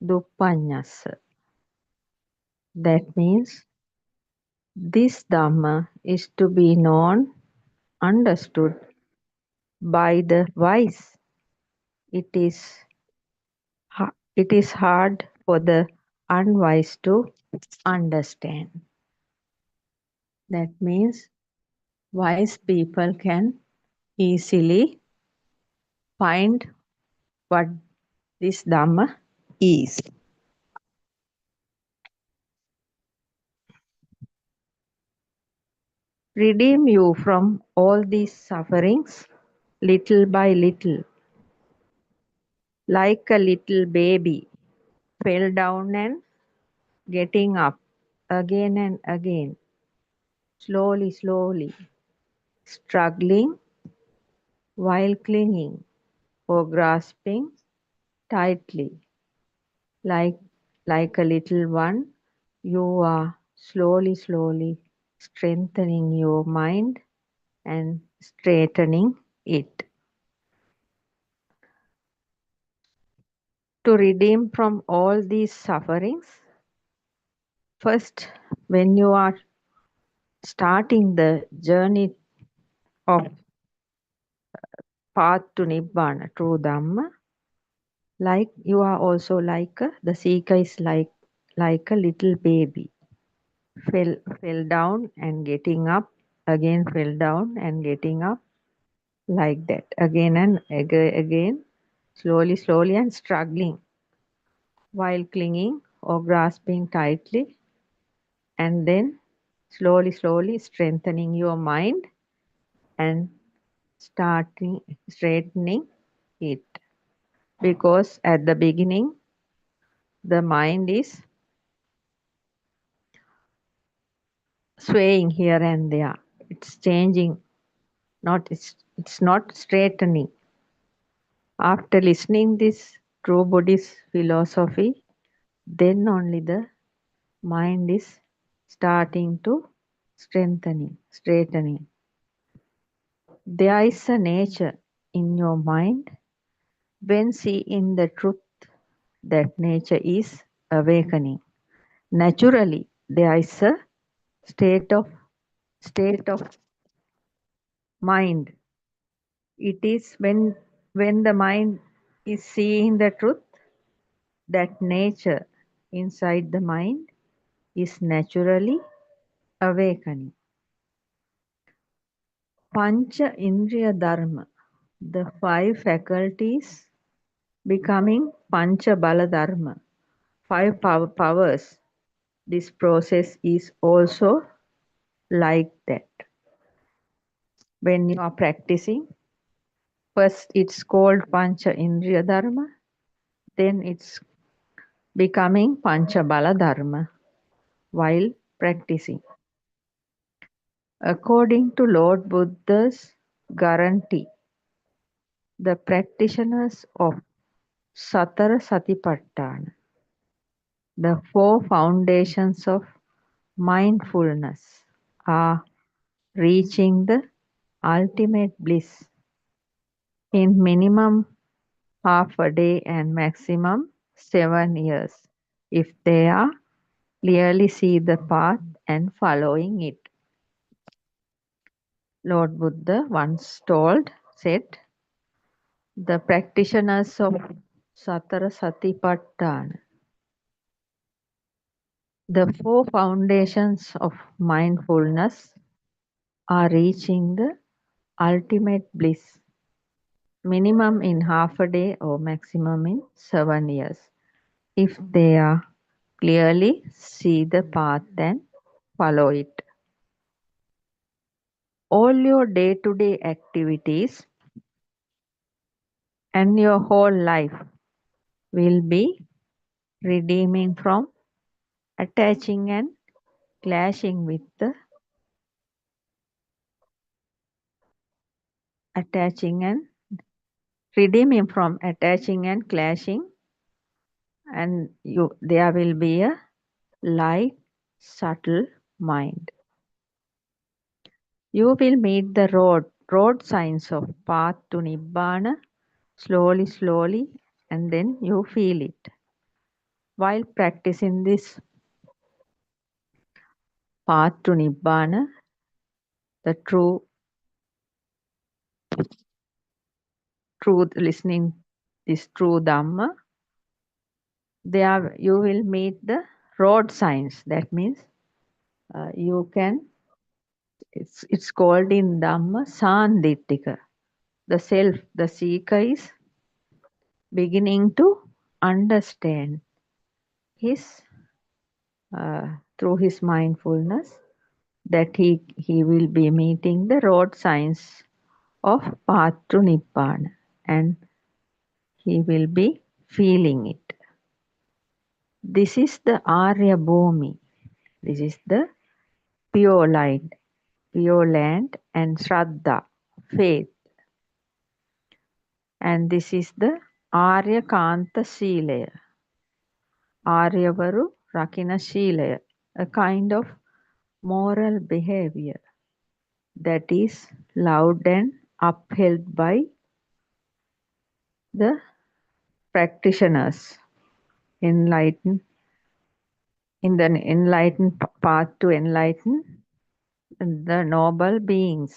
Duppanyassa. That means this Dhamma is to be known, understood by the wise. It is hard for the unwise to understand. That means wise people can easily find what this Dhamma is. Redeem you from all these sufferings little by little, like a little baby, fell down and getting up again and again, slowly, slowly, struggling while clinging or grasping tightly. Like a little one, you are slowly, slowly strengthening your mind and straightening it. To redeem from all these sufferings, first, when you are starting the journey of path to Nibbana, true Dhamma, like you are also the seeker is like a little baby, fell down and getting up, again fell down and getting up, like that, again and again, slowly, slowly, and struggling while clinging or grasping tightly, and then slowly, slowly strengthening your mind and straightening it. Because at the beginning, the mind is swaying here and there. It's changing, it's not straightening. After listening this true Buddhist philosophy, then only the mind is starting to straightening. There is a nature in your mind. When seeing the truth, that nature is awakening. Naturally, there is a state of mind. It is when the mind is seeing the truth, that nature inside the mind is naturally awakening. Pancha Indriya Dharma, the five faculties becoming Pancha Bala Dharma, five powers. This process is also like that. when you are practicing. First, it's called Pancha Indriya Dharma, then it's becoming Pancha Bala Dharma while practicing. According to Lord Buddha's guarantee, the practitioners of Satara Satipatthana, the four foundations of mindfulness, are reaching the ultimate bliss in minimum half a day and maximum 7 years if they are clearly see the path and following it. Lord Buddha once said, the practitioners of Satara Satipatthana, the four foundations of mindfulness, are reaching the ultimate bliss, minimum in half a day or maximum in 7 years, if they are clearly see the path and follow it. All your day-to-day activities and your whole life will be redeeming from attaching and clashing with the attaching and redeeming from attaching and clashing, and there will be a light subtle mind. You will meet the road signs of path to Nibbana slowly, and then you feel it. While practicing this path to Nibbana, the truth listening this true Dhamma, there you will meet the road signs. That means you can, it's called in Dhamma Sandittika. The self, the seeker is beginning to understand his through his mindfulness that he will be meeting the road signs of path to Nibbana, and he will be feeling it. This is the Arya Bhumi. This is the pure light, pure land, and Shraddha, faith. And this is the Arya Kanta Shilaya, Aryavaru Rakina Shilaya, a kind of moral behavior that is loved and upheld by the practitioners enlightened in the enlightened path to enlighten the noble beings.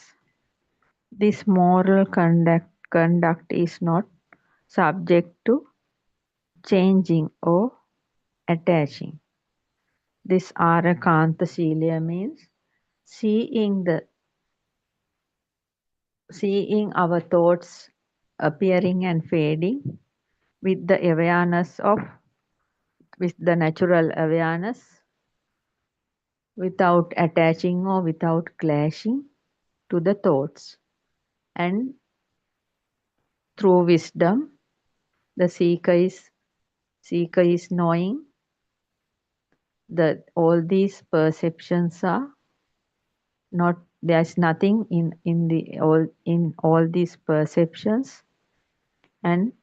This moral conduct is not subject to changing or attaching. This Arakanta Silya means seeing our thoughts appearing and fading with the natural awareness, without attaching or without clashing to the thoughts. And through wisdom, the seeker is knowing that all these perceptions are not, there's nothing in all these perceptions, and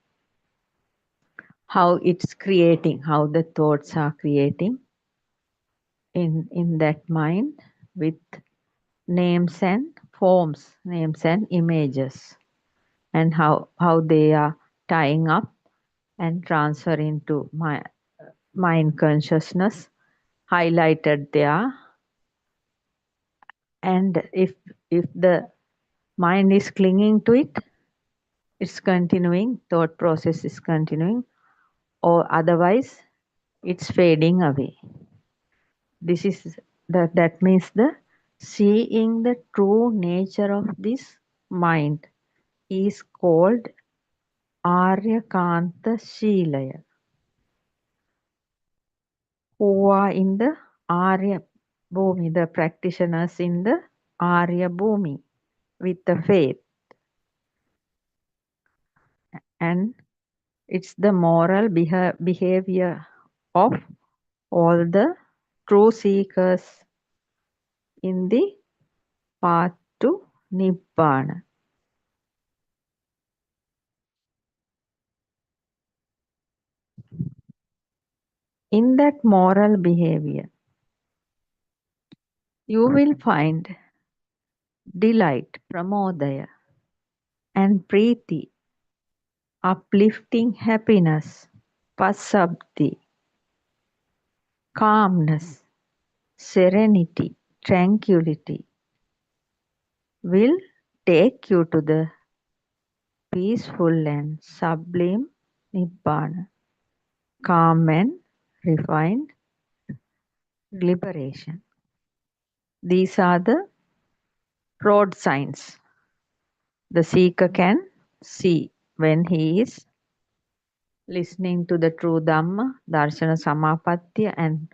how it's creating, how the thoughts are creating in that mind with names and forms, names and images, and how they are tying up and transferring to my mind consciousness highlighted there. And if the mind is clinging to it, it's continuing, thought process is continuing, or otherwise it's fading away. This is that means the seeing the true nature of this mind is called Arya Kanta Shilaya, who are in the Arya Bhumi, the practitioners in the Arya Bhumi, with the faith, and it's the moral behavior of all the true seekers in the path to Nibbana. In that moral behavior, you will find delight, pramodaya, and preeti, uplifting happiness, pasabdi, calmness, serenity, tranquility will take you to the peaceful and sublime Nibbana, calm and refined liberation. These are the road signs the seeker can see when he is listening to the true Dhamma, Darshana Samapattiya, and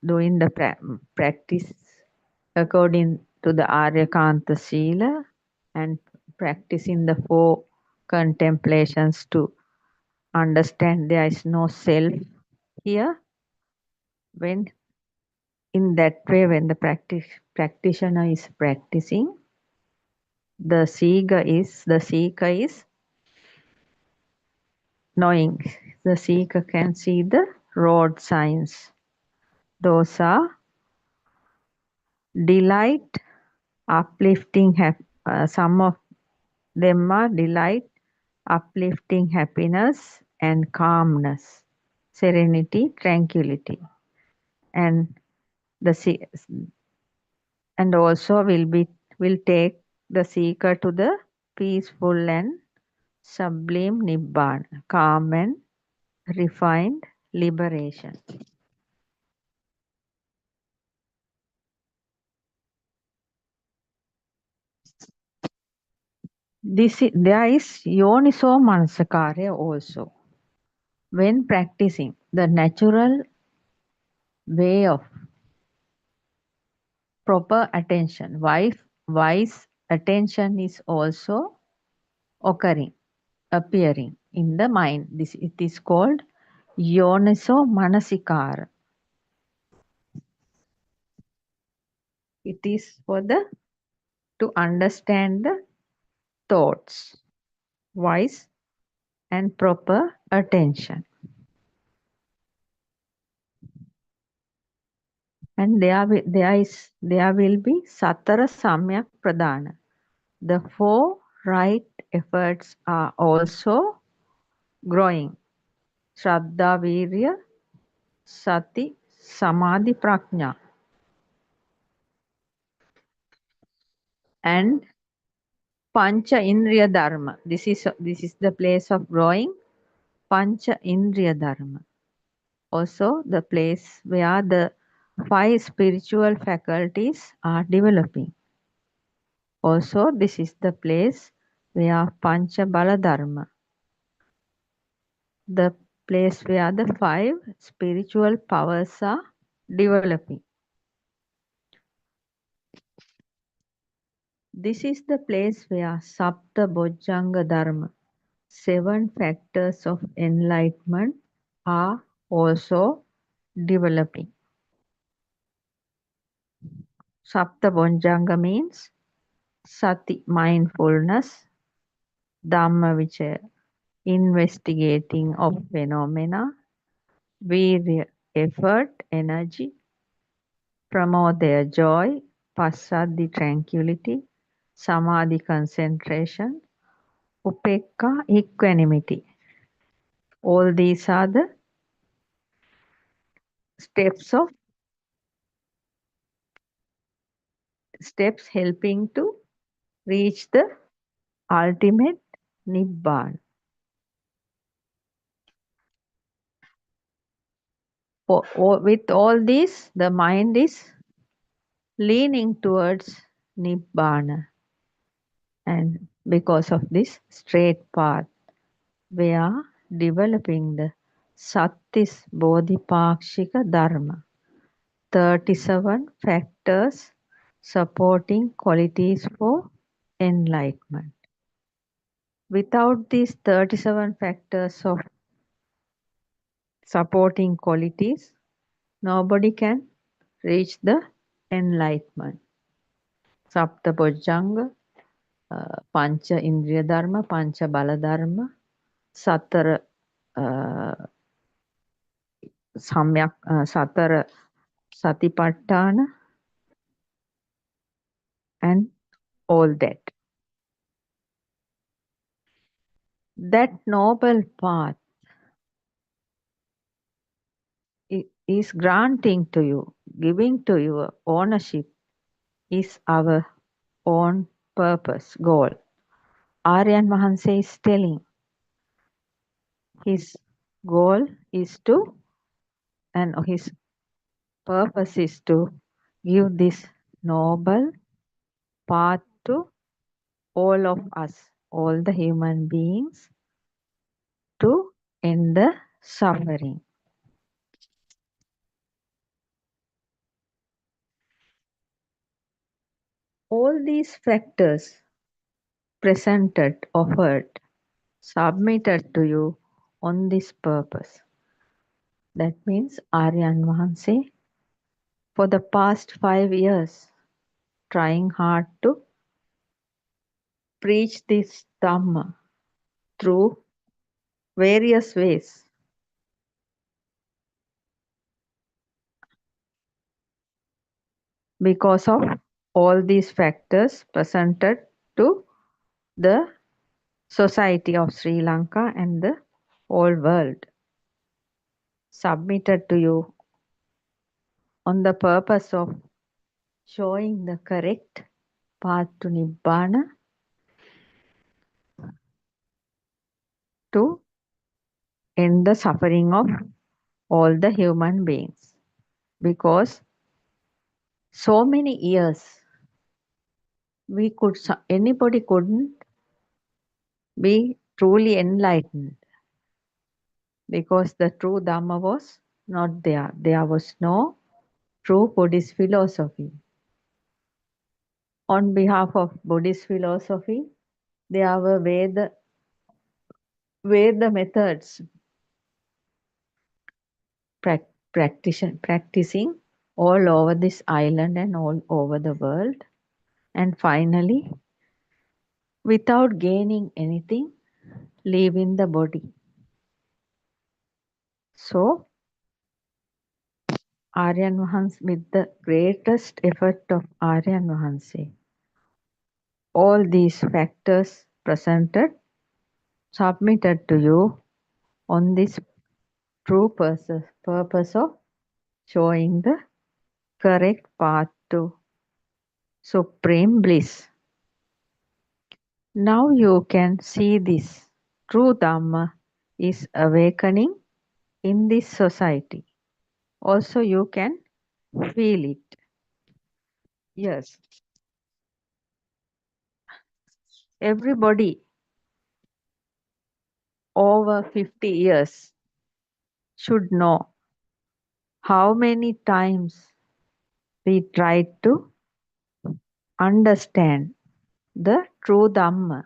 doing the practice according to the Aryakanta Sila, and practicing the 4 contemplations to understand there is no self here. When in that way, when the practitioner is practicing, the seeker is knowing. The seeker can see the road signs. Those are delight, uplifting. Some of them are delight, uplifting happiness, and calmness, serenity, tranquility, and and also will take the seeker to the peaceful and sublime nibbana, calm and refined liberation. There is yoniso manasakara also. When practicing, the natural way of proper attention, wise attention is also appearing in the mind. It is called yoniso manasikara. It is to understand the thoughts, wise and proper attention. And there will be Satara Samyak Pradana. The 4 right efforts are also growing. Shraddha, Virya, Sati, Samadhi, Prajna. And Pancha Indriya Dharma. This is the place of growing Pancha Indriya Dharma. Also the place where the 5 spiritual faculties are developing. Also, this is the place where Pancha Bala Dharma, the place where the 5 spiritual powers are developing. This is the place where Sapta Bojjhanga Dharma, 7 factors of enlightenment, are also developing. Sapta Bojjhanga means Sati, mindfulness, Dhamma, which investigating of phenomena, Virya, effort, energy, Pramodaya, joy, Passaddhi, tranquility, Samadhi, concentration, Upekka, equanimity. All these are the steps helping to reach the ultimate Nibbana. With all this, the mind is leaning towards Nibbana. And because of this straight path, we are developing the Sattis Bodhipakshika Dharma, 37 factors supporting qualities for enlightenment. Without these 37 factors of supporting qualities, nobody can reach the enlightenment. Sapta Bojjanga, Pancha Indriya Dharma, Pancha Bala Dharma, Satara Samyak, Satara Satipatthana, and all that. That noble path is granting to you, giving to you ownership is our own purpose, goal. Aryan Mahanse is telling his goal is to, and his purpose is to give this noble path to all of us, all the human beings, to end the suffering. All these factors presented, offered, submitted to you on this purpose. That means Aryan Mahanse, for the past 5 years, trying hard to preach this Dhamma through various ways. Because of all these factors presented to the society of Sri Lanka and the whole world, submitted to you on the purpose of showing the correct path to Nibbana, to end the suffering of all the human beings. Because so many years anybody couldn't be truly enlightened, because the true Dhamma was not there. There was no true Buddhist philosophy. On behalf of Buddhist philosophy, there were Veda methods practicing all over this island and all over the world. And finally, without gaining anything, leaving the body. So, Aryan Mahanse, with the greatest effort of Aryan Mahanse, all these factors presented, submitted to you on this true purpose of showing the correct path to supreme bliss. Now you can see this true Dhamma is awakening in this society. Also you can feel it. Yes. Everybody over 50 years should know how many times we tried to understand the true Dhamma,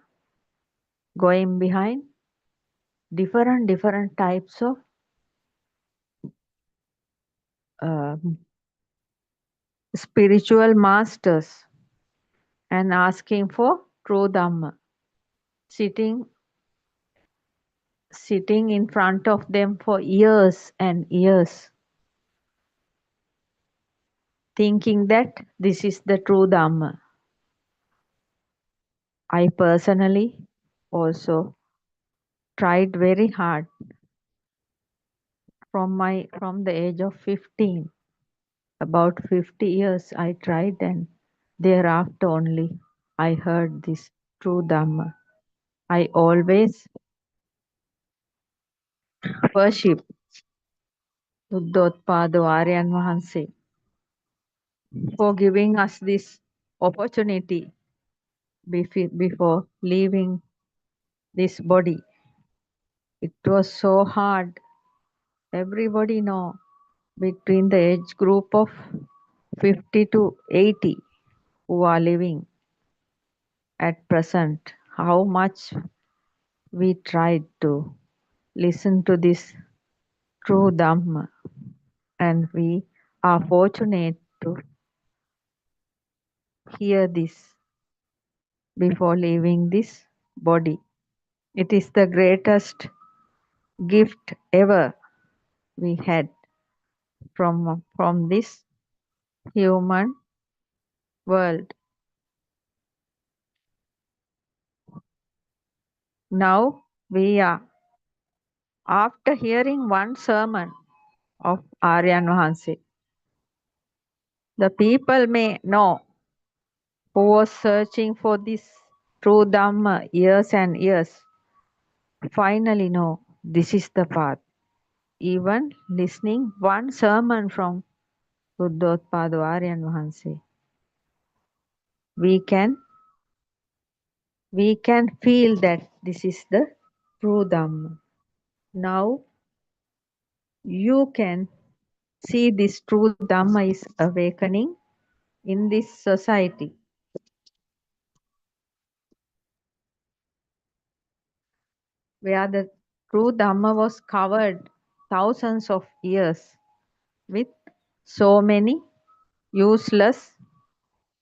going behind different types of spiritual masters and asking for true Dhamma, sitting in front of them for years and years, thinking that this is the true Dhamma. I personally also tried very hard from the age of 15. About 50 years I tried, and thereafter only I heard this true Dhamma. I always worship Buddothpada Aryan Mahanse for giving us this opportunity before leaving this body. It was so hard. Everybody know, between the age group of 50 to 80 who are living, at present how much we tried to listen to this true Dhamma, and we are fortunate to hear this before leaving this body. It is the greatest gift ever we had from this human world. Now we are, after hearing one sermon of Aryan Vahanse, the people may know who was searching for this true Dhamma years and years, finally know this is the path. Even listening one sermon from Buddothpada Aryan Vahanse, we can feel that this is the true Dhamma. Now you can see this true Dhamma is awakening in this society, where the true Dhamma was covered thousands of years with so many useless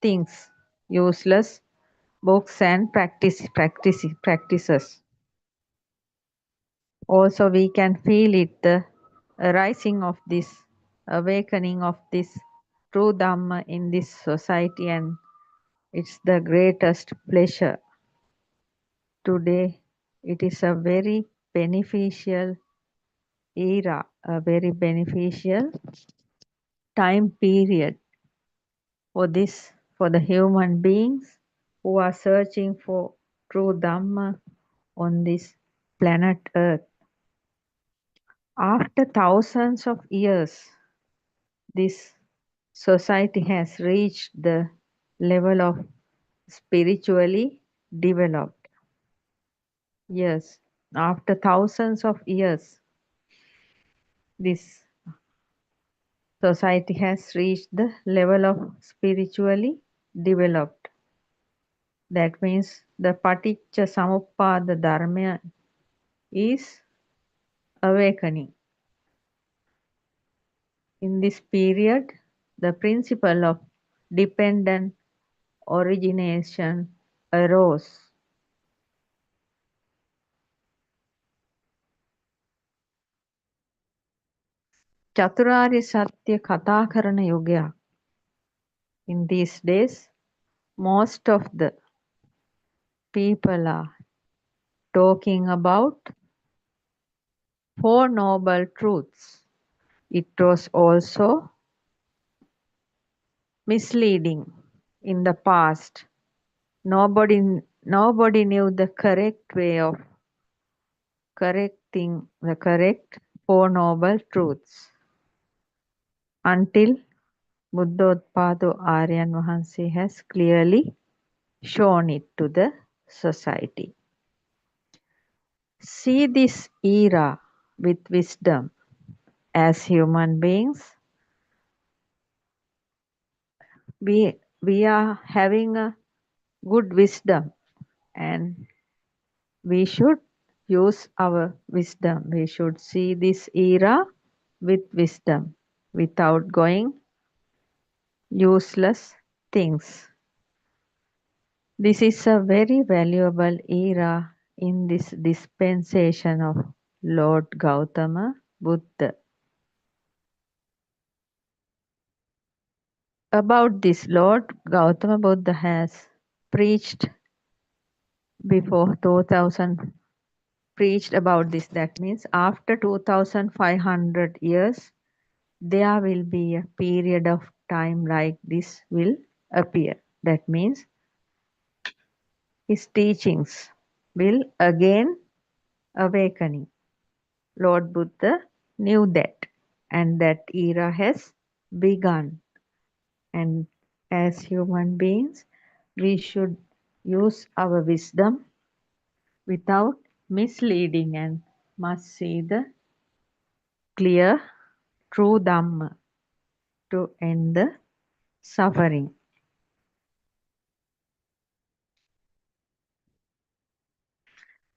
things, useless books and practices. Also, we can feel it, the arising of this, awakening of this true Dhamma in this society, and it's the greatest pleasure. Today, it is a very beneficial era, a very beneficial time period for this, for the human beings who are searching for true Dhamma on this planet Earth. After thousands of years, this society has reached the level of spiritually developed. Yes, after thousands of years, this society has reached the level of spiritually developed. That means the Paticca Samuppada Dharma is awakening. In this period, the principle of dependent origination arose. චතුරාර්ය සත්‍ය කතා කරන යුගයක්. In these days, most of the people are talking about Four Noble Truths. It was also misleading in the past. Nobody knew the correct way of correcting the correct Four Noble Truths until Buddothpada Aryan Vahanse has clearly shown it to the society. See this era with wisdom. As human beings, we are having a good wisdom, and we should use our wisdom. We should see this era with wisdom without going useless things. This is a very valuable era in this dispensation of Lord Gautama Buddha. About this, Lord Gautama Buddha has preached before 2000, preached about this. That means after 2500 years, there will be a period of time like this will appear. That means his teachings will again awakening. Lord Buddha knew that, and that era has begun. And as human beings, we should use our wisdom without misleading and must see the clear, true Dhamma to end the suffering.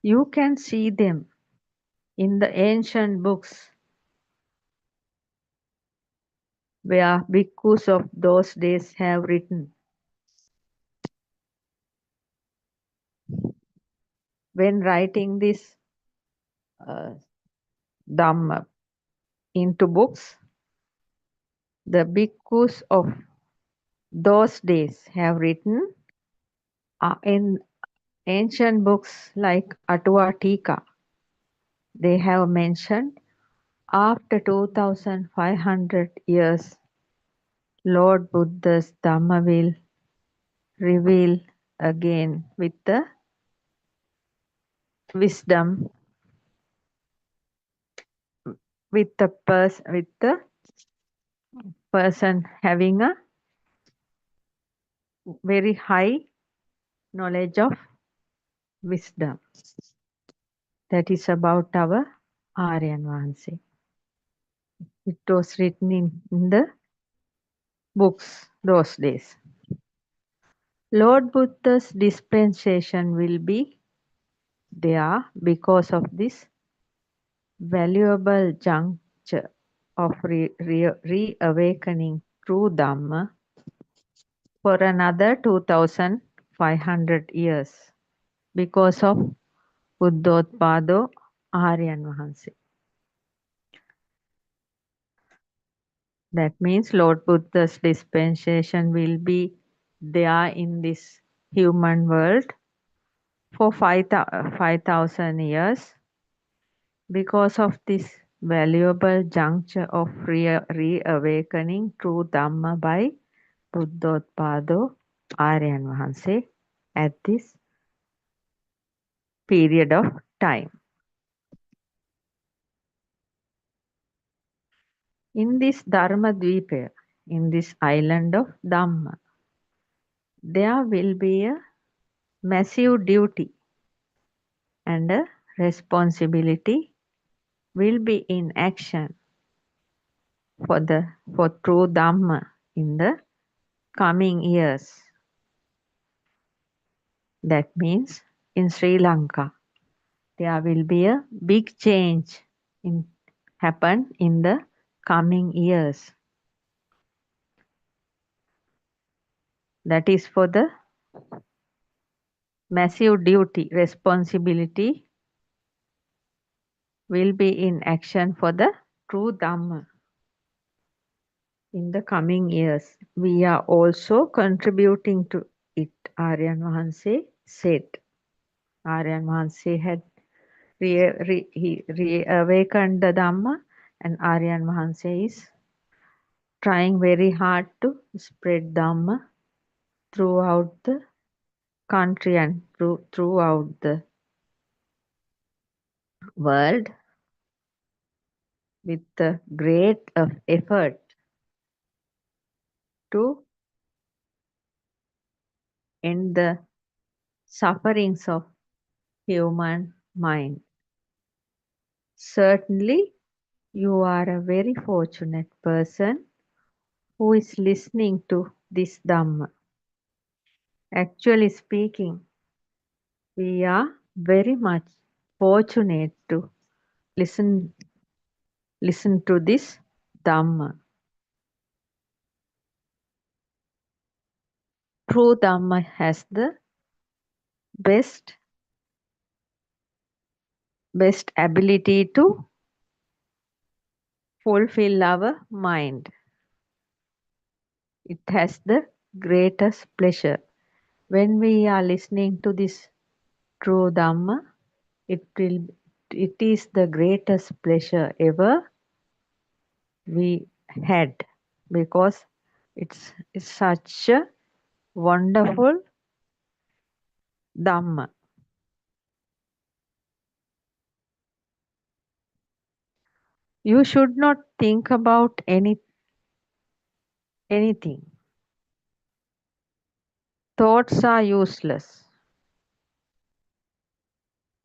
You can see them in the ancient books where bhikkhus of those days have written. When writing this uh, Dhamma into books, the bhikkhus of those days have written in ancient books like Atva Tika. They have mentioned after 2500 years, Lord Buddha's Dhamma will reveal again with the wisdom, with the person having a very high knowledge of wisdom. That is about our Aryan Vahanse. It was written in the books those days. Lord Buddha's dispensation will be there because of this valuable juncture of reawakening true Dhamma for another 2500 years because of Buddothpada Aryan Vahanse. That means Lord Buddha's dispensation will be there in this human world for 5,000 years because of this valuable juncture of reawakening true Dhamma by Buddothpada Aryan Vahanse at this period of time. In this Dharma Dvipa, in this island of Dhamma, there will be a massive duty and a responsibility will be in action for true Dhamma in the coming years. That means in Sri Lanka, there will be a big change happen in the coming years. That is for the massive duty, responsibility will be in action for the true Dhamma in the coming years. We are also contributing to it, Aryan Vahanse said. Aryan Vahanse had reawakened the Dhamma, and Aryan Vahanse is trying very hard to spread Dhamma throughout the country and throughout the world with the great effort to end the sufferings of human mind. Certainly, you are a very fortunate person who is listening to this Dhamma. Actually speaking, we are very much fortunate to listen to this Dhamma. True Dhamma has the best ability to fulfill our mind. It has the greatest pleasure. When we are listening to this true Dhamma, it is the greatest pleasure ever we had, because it's such a wonderful Dhamma. You should not think about anything. Thoughts are useless.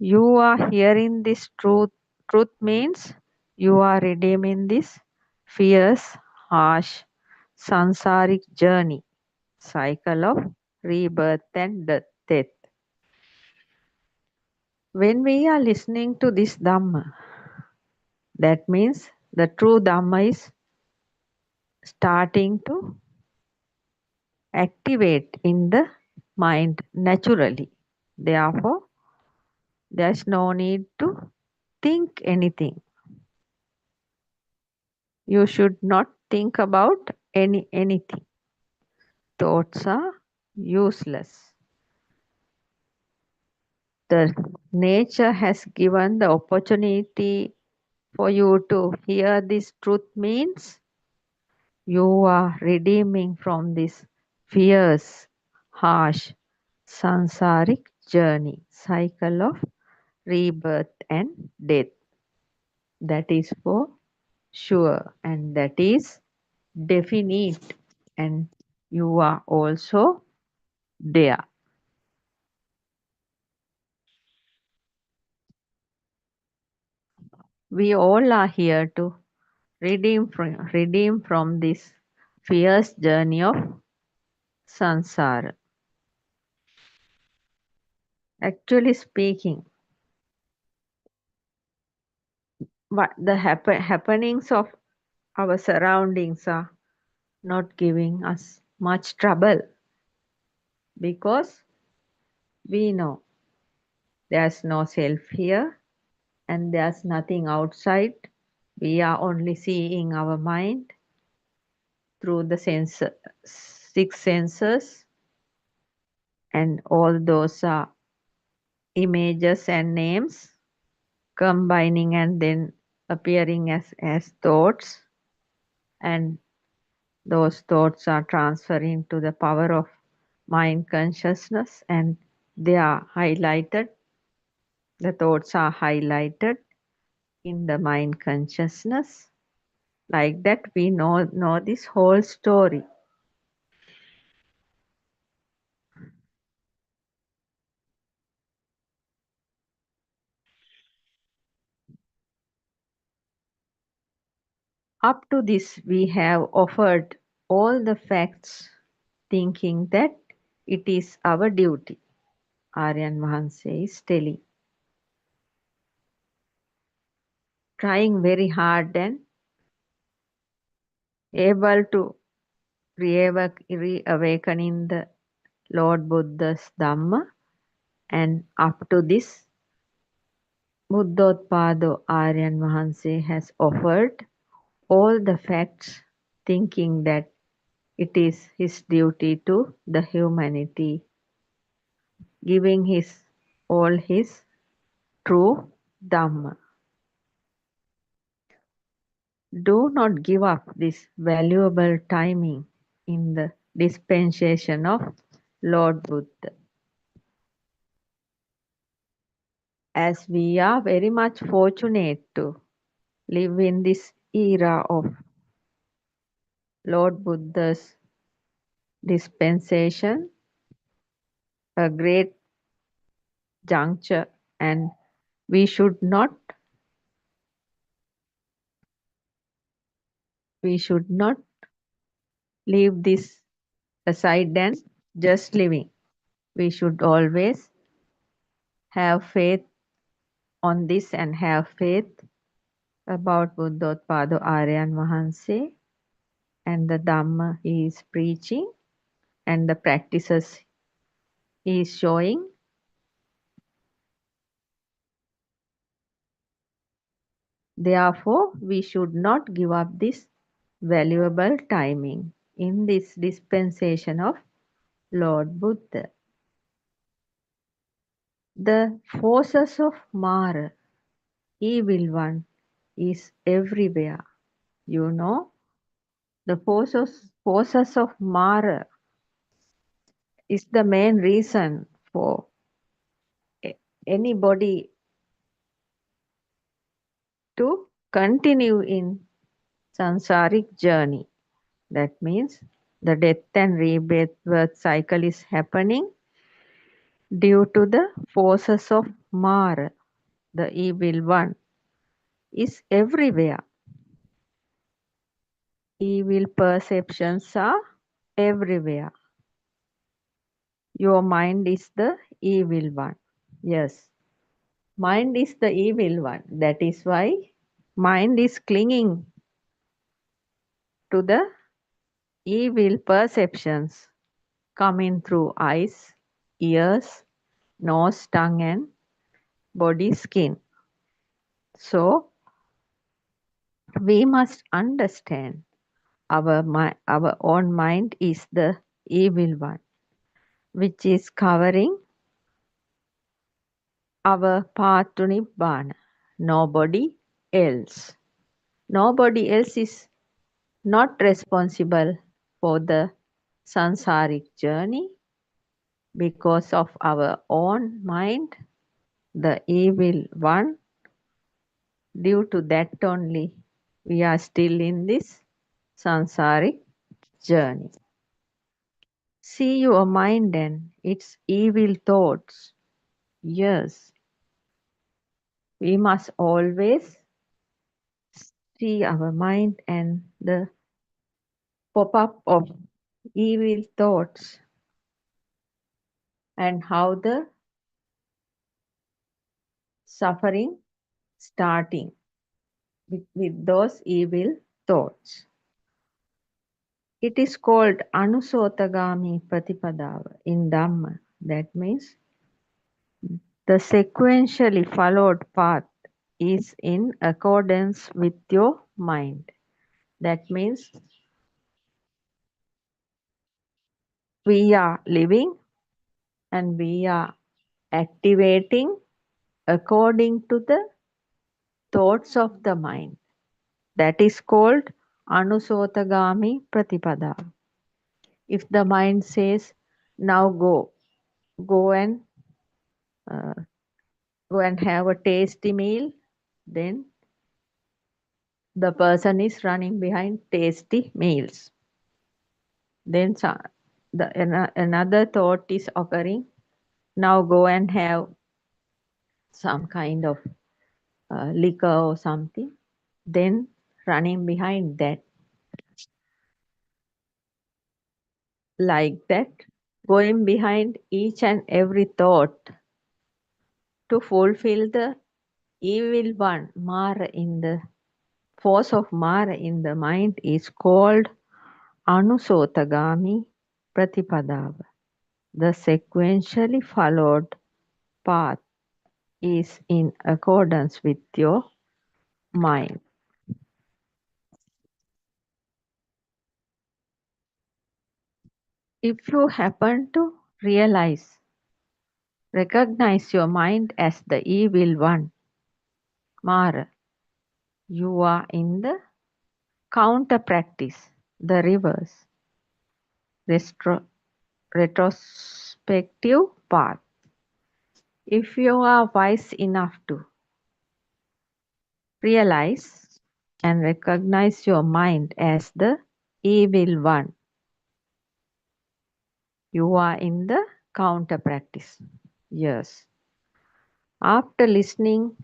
You are hearing this truth. Truth means you are redeeming this fierce, harsh, sansaric journey, cycle of rebirth and death. When we are listening to this Dhamma, that means the true Dhamma is starting to activate in the mind naturally. Therefore, there's no need to think anything. You should not think about anything. Thoughts are useless. The nature has given the opportunity for you to hear this truth means you are redeeming from this fierce, harsh, sansaric journey, cycle of rebirth and death. That is for sure, and that is definite, and you are also there. We all are here to redeem from this fierce journey of samsara. Actually speaking, but the happenings of our surroundings are not giving us much trouble because we know there's no self here and there's nothing outside. We are only seeing our mind through the six senses, and all those are images and names combining and then appearing as thoughts, and those thoughts are transferring to the power of mind consciousness, and they are highlighted, the thoughts are highlighted in the mind consciousness. Like that we know this whole story. Up to this we have offered all the facts thinking that it is our duty. Aryan Mahanse is telling, trying very hard and able to reawaken in the Lord Buddha's Dhamma, and up to this Buddothpada Aryan Mahanse has offered all the facts thinking that it is his duty to the humanity, giving all his true Dhamma. Do not give up this valuable timing in the dispensation of Lord Buddha. As we are very much fortunate to live in this era of Lord Buddha's dispensation, a great juncture, and we should not leave this aside and just living. We should always have faith on this and have faith about Buddothpada Aryan Mahanse and the Dhamma he is preaching and the practices he is showing. Therefore, we should not give up this valuable timing in this dispensation of Lord Buddha. The forces of Mara, evil one, is everywhere. You know, the forces of Mara is the main reason for anybody to continue in sansaric journey. That means the death and rebirth cycle is happening due to the forces of Mara, the evil one, is everywhere. Evil perceptions are everywhere. Your mind is the evil one. Yes. Mind is the evil one. That is why mind is clinging to the evil perceptions coming through eyes, ears, nose, tongue, and body skin. So we must understand our own mind is the evil one, which is covering our path to Nibbana. Nobody else. Nobody else is not responsible for the sansaric journey because of our own mind, the evil one. Due to that only, we are still in this sansaric journey. See your mind and its evil thoughts. Yes, we must always see our mind and the pop up of evil thoughts and how the suffering starting with those evil thoughts. It is called Anusotagami Pratipadava in Dhamma. That means the sequentially followed path is in accordance with your mind. That means we are living and we are activating according to the thoughts of the mind. That is called Anusotagami Pratipada. If the mind says, now go and uh, go and have a tasty meal, then the person is running behind tasty meals. Then another thought is occurring, now go and have some kind of liquor or something, then running behind that. Like that, going behind each and every thought to fulfill the evil one, Mara in the force of Mara in the mind is called Anusotagami Pratipadava. The sequentially followed path is in accordance with your mind. If you happen to recognize your mind as the evil one, Mara, you are in the counter practice, the reverse, retrospective path. If you are wise enough to realize and recognize your mind as the evil one, you are in the counter practice. Yes. After listening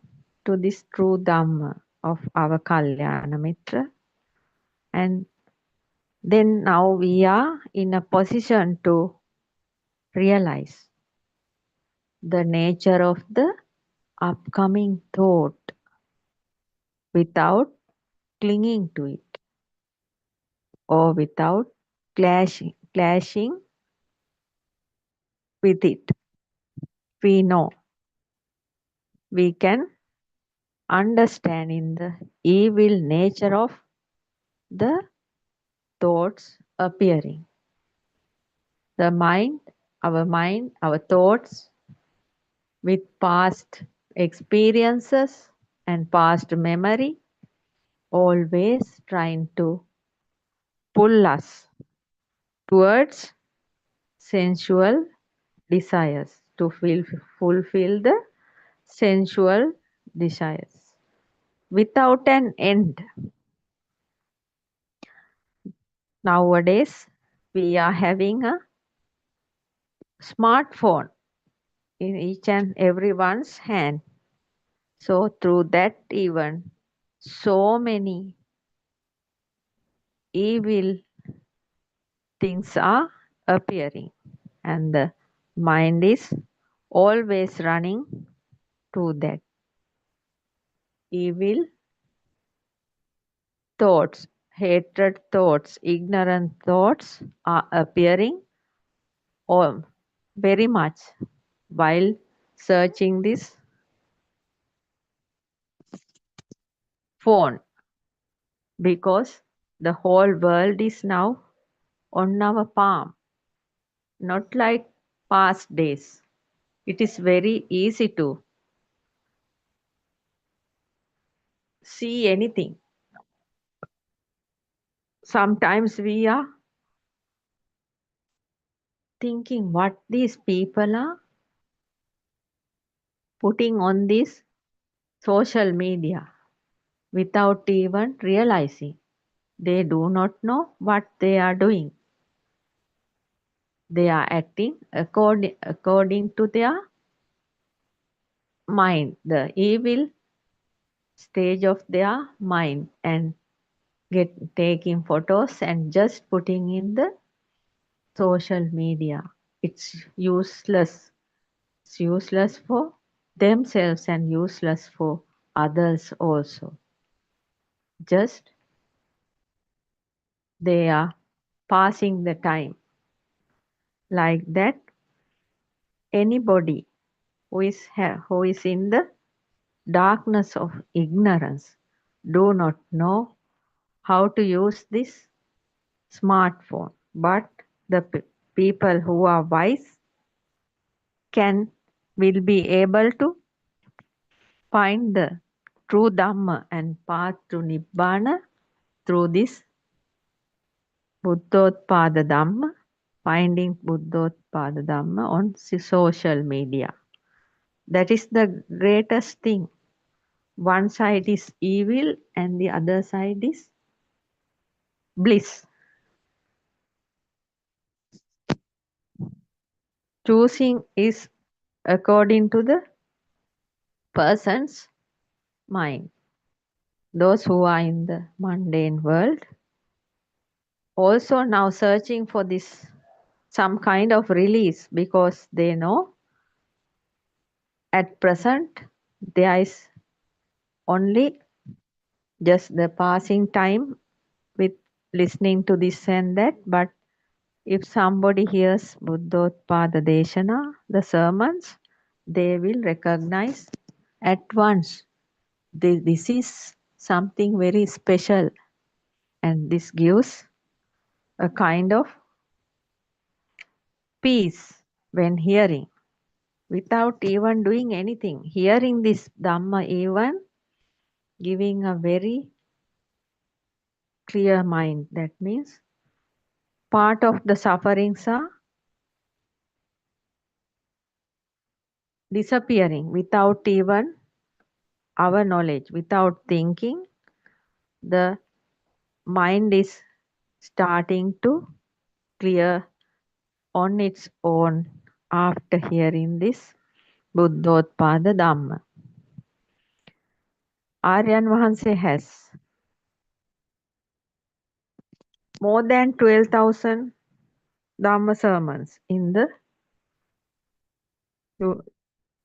to this true Dhamma of our Kalyana Mitra, and then now we are in a position to realize the nature of the upcoming thought without clinging to it or without clashing with it. We know we can understand in the evil nature of the thoughts appearing. The mind, our thoughts with past experiences and past memory always trying to pull us towards sensual desires to fulfill the sensual desires without an end. Nowadays, we are having a smartphone in each and everyone's hand. So through that even so many evil things are appearing and the mind is always running to that. Evil thoughts, hatred thoughts, ignorant thoughts are appearing very much while searching this phone, because the whole world is now on our palm, not like past days. It is very easy to see anything. Sometimes we are thinking what these people are putting on this social media without even realizing. They do not know what they are doing. They are acting according to their mind, the evil stage of their mind, and taking photos and just putting in the social media. It's useless. It's useless for themselves and useless for others also. Just they are passing the time like that. Anybody who is in the darkness of ignorance do not know how to use this smartphone, but the people who are wise will be able to find the true Dhamma and path to Nibbana through this Buddothpada Dhamma, finding Buddothpada Dhamma on social media. That is the greatest thing. One side is evil and the other side is bliss. Choosing is according to the person's mind. Those who are in the mundane world also now searching for this some kind of release, because they know at present there is only just the passing time with listening to this and that. But if somebody hears Buddhottpada Deshana, the sermons, they will recognize at once this is something very special, and this gives a kind of peace when hearing, without even doing anything. Hearing this Dhamma even giving a very clear mind. That means part of the sufferings are disappearing without even our knowledge, without thinking. The mind is starting to clear on its own after hearing this Buddhottpada Dhamma. Aryan Vahanse has more than 12,000 Dhamma sermons in the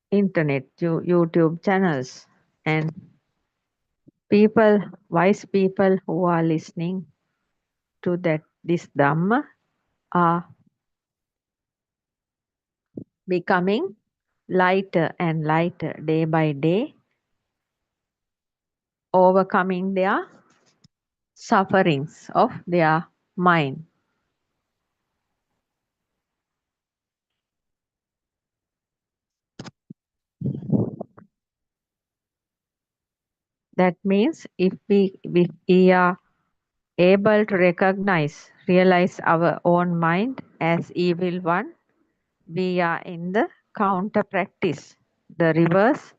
internet, YouTube channels, and people, wise people who are listening to this Dhamma are becoming lighter and lighter day by day, overcoming their sufferings of their mind. That means if we are able to realize our own mind as evil one, we are in the counter practice, the reverse,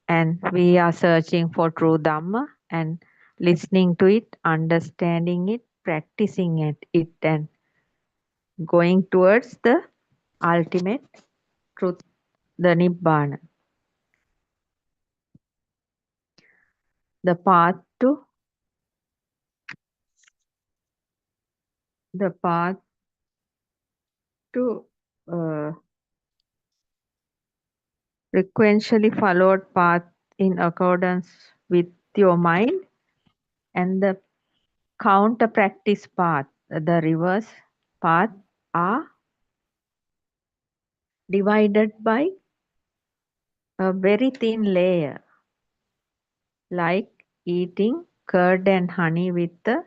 and we are searching for true Dhamma and listening to it, understanding it, practicing it, and going towards the ultimate truth, the Nibbana, the path to the path to sequentially followed path in accordance with your mind, and the counter practice path, the reverse path, are divided by a very thin layer, like eating curd and honey with a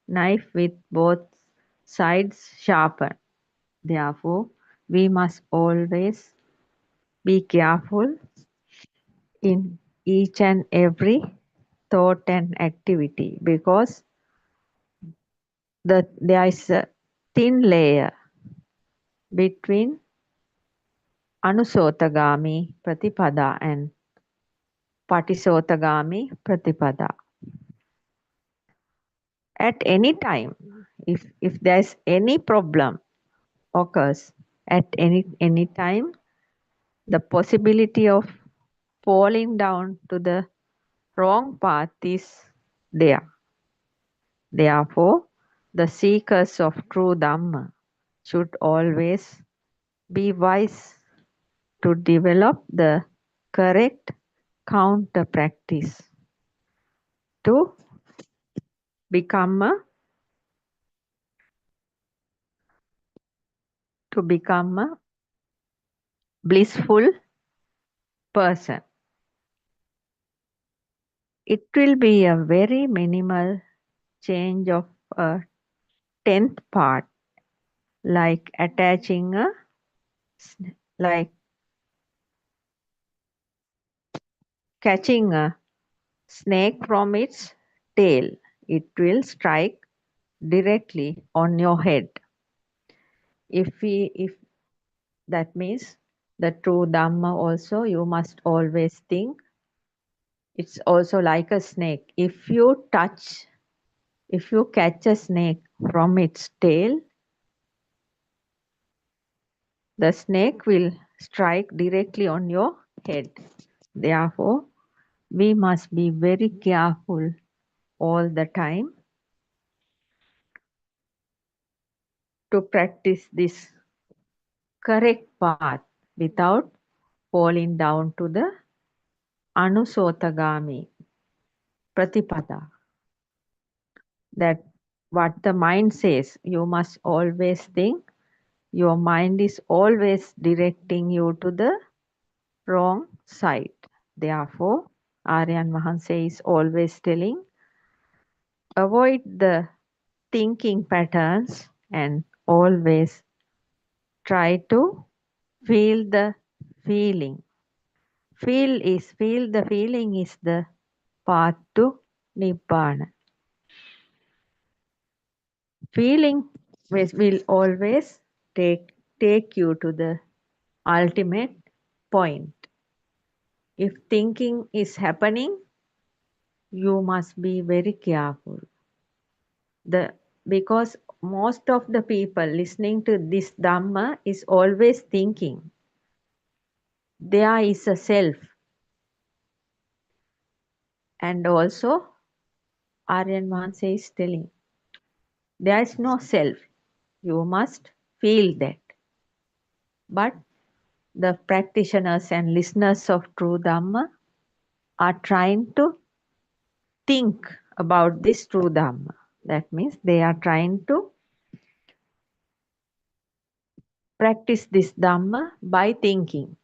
knife with both sides sharpened. Therefore, we must always be careful in each and every thought and activity, because there is a thin layer between Anusotagami Pratipada and Patisotagami Pratipada. At any time, if there's any problem occurs at any time, the possibility of falling down to the wrong path is there. Therefore, the seekers of true Dhamma should always be wise to develop the correct counter practice to become a blissful person. It will be a very minimal change of a tenth part, like attaching like catching a snake from its tail. It will strike directly on your head. If that means the true Dhamma also, you must always think it's also like a snake. If you catch a snake from its tail, the snake will strike directly on your head. Therefore, we must be very careful all the time to practice this correct path without falling down to the Anusotagami Pratipada. That what the mind says, you must always think your mind is always directing you to the wrong side. Therefore, Aryan Mahanse is always telling, avoid the thinking patterns and always try to feel the feeling. Feel the feeling is the path to Nibbana. Feeling will always take you to the ultimate point. If thinking is happening, you must be very careful. Because most of the people listening to this Dhamma is always thinking. There is a self. And also, Aryan Mahanse is telling, there is no self. You must feel that. But the practitioners and listeners of true Dhamma are trying to think about this true Dhamma. That means they are trying to practice this Dhamma by thinking.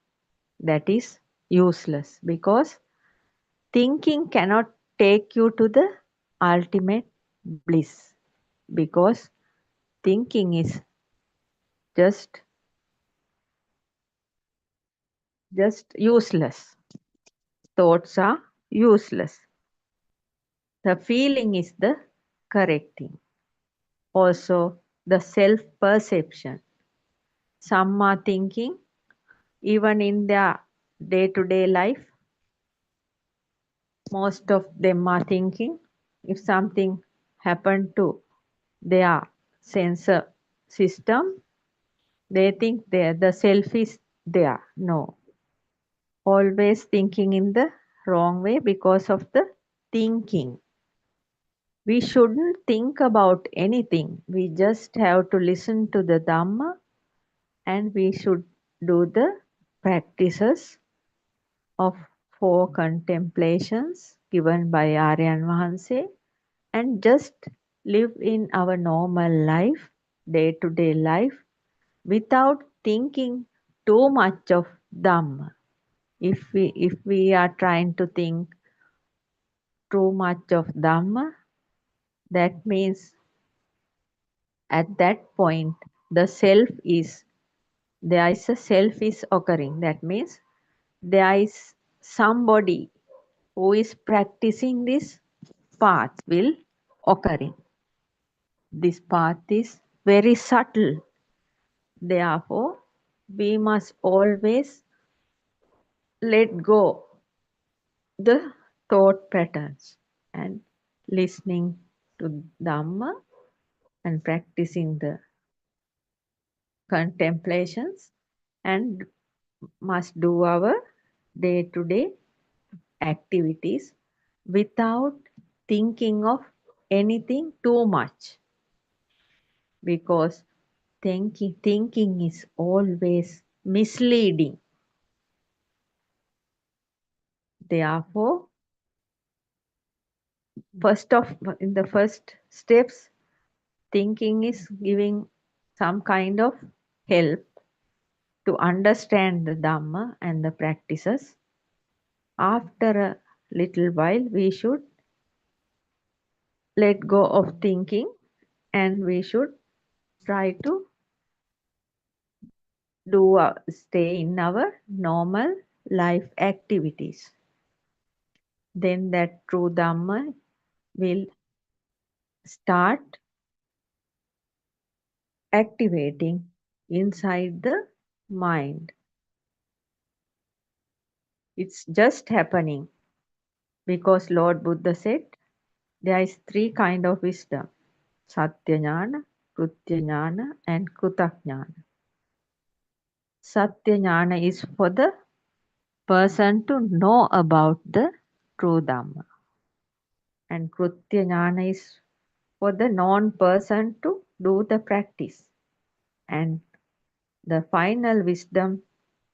That is useless, because thinking cannot take you to the ultimate bliss, because thinking is just useless. Thoughts are useless. The feeling is the correct thing. Also, the self-perception. Some are thinking, even in their day-to-day life, most of them are thinking, if something happened to their sensor system, they think the self is there. No. Always thinking in the wrong way because of the thinking. We shouldn't think about anything. We just have to listen to the Dhamma, and we should do the practices of 4 contemplations given by Aryan Vahanse and just live in our normal life, day-to-day life, without thinking too much of Dhamma. If we are trying to think too much of Dhamma, that means at that point the self is there is a self is occurring. That means there is somebody who is practicing this path will occurring. This path is very subtle. Therefore, we must always let go the thought patterns and listening to Dhamma and practicing the contemplations and must do our day-to-day activities without thinking of anything too much, because thinking is always misleading. Therefore, in the first steps, thinking is giving some kind of help to understand the Dhamma and the practices. After a little while, we should let go of thinking and we should try to stay in our normal life activities. Then that true Dhamma will start activating inside the mind. It's just happening because Lord Buddha said there is 3 kind of wisdom: Satya Jnana, Krutya Jnana and Krutajnana. Satya Jnana is for the person to know about the true Dhamma, and Krutya Jnana is for the non-person to do the practice, and the final wisdom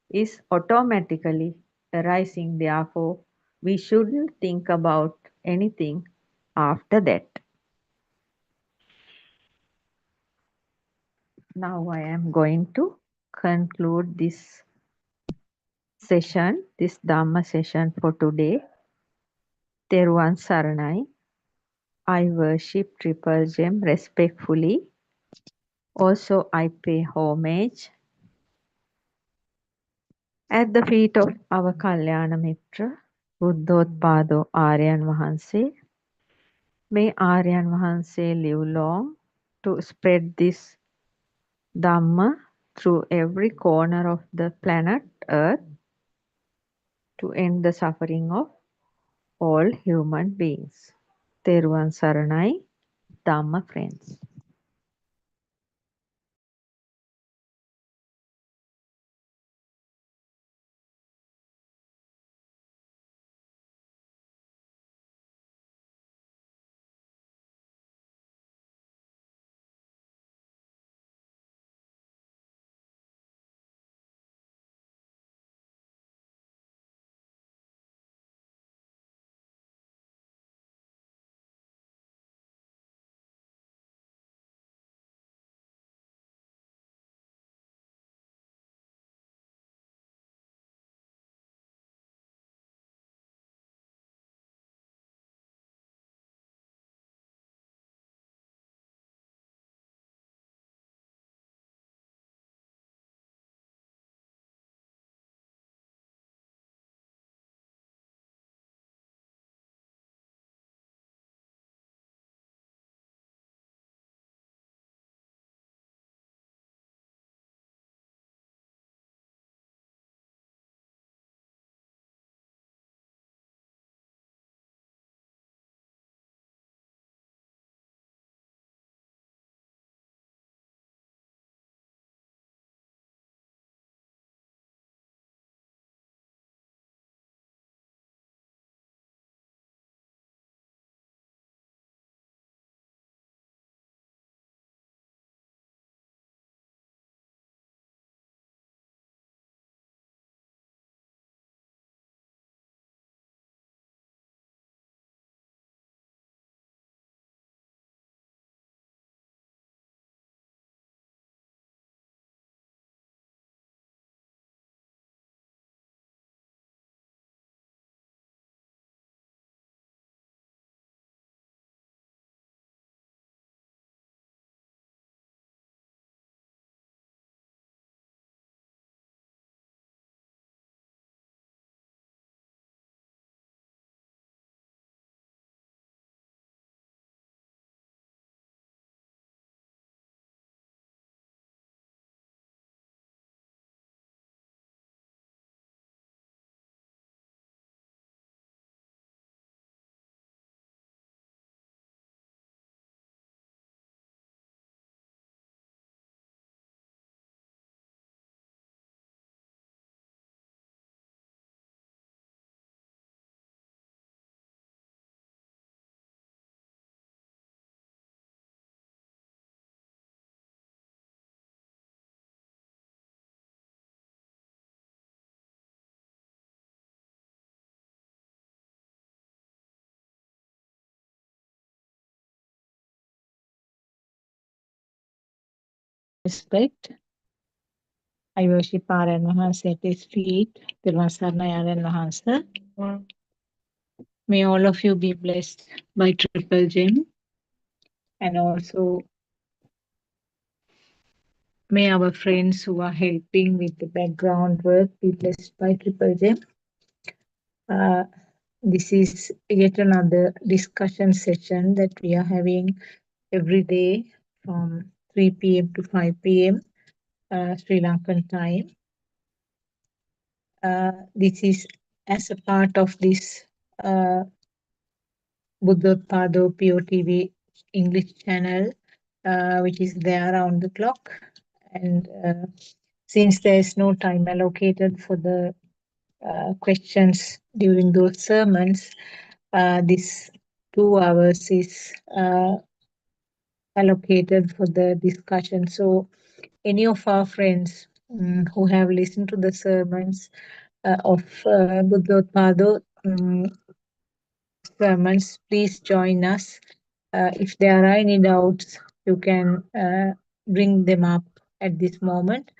is automatically arising. Therefore, we shouldn't think about anything after that. Now I am going to conclude this session, this Dhamma session for today. Teruvan Saranai. I worship Triple Gem respectfully. Also, I pay homage at the feet of our Kalyana Mitra, Buddothpada Aryan Vahanse. May Aryan Vahanse live long to spread this Dhamma through every corner of the planet Earth to end the suffering of all human beings. Teruvan Saranai, Dhamma friends. Respect. I worship Aran Mahansa at his feet. Tirvasarna Aran Mahansa. May all of you be blessed by Triple Gem. And also may our friends who are helping with the background work be blessed by Triple Gem. This is yet another discussion session that we are having every day from 3 p.m. to 5 p.m. Sri Lankan time. This is as a part of this Buddothpada POTV English channel, which is there around the clock. And since there is no time allocated for the questions during those sermons, this 2 hours is allocated for the discussion. So any of our friends who have listened to the sermons of Buddothpada sermons, please join us. If there are any doubts, you can bring them up at this moment,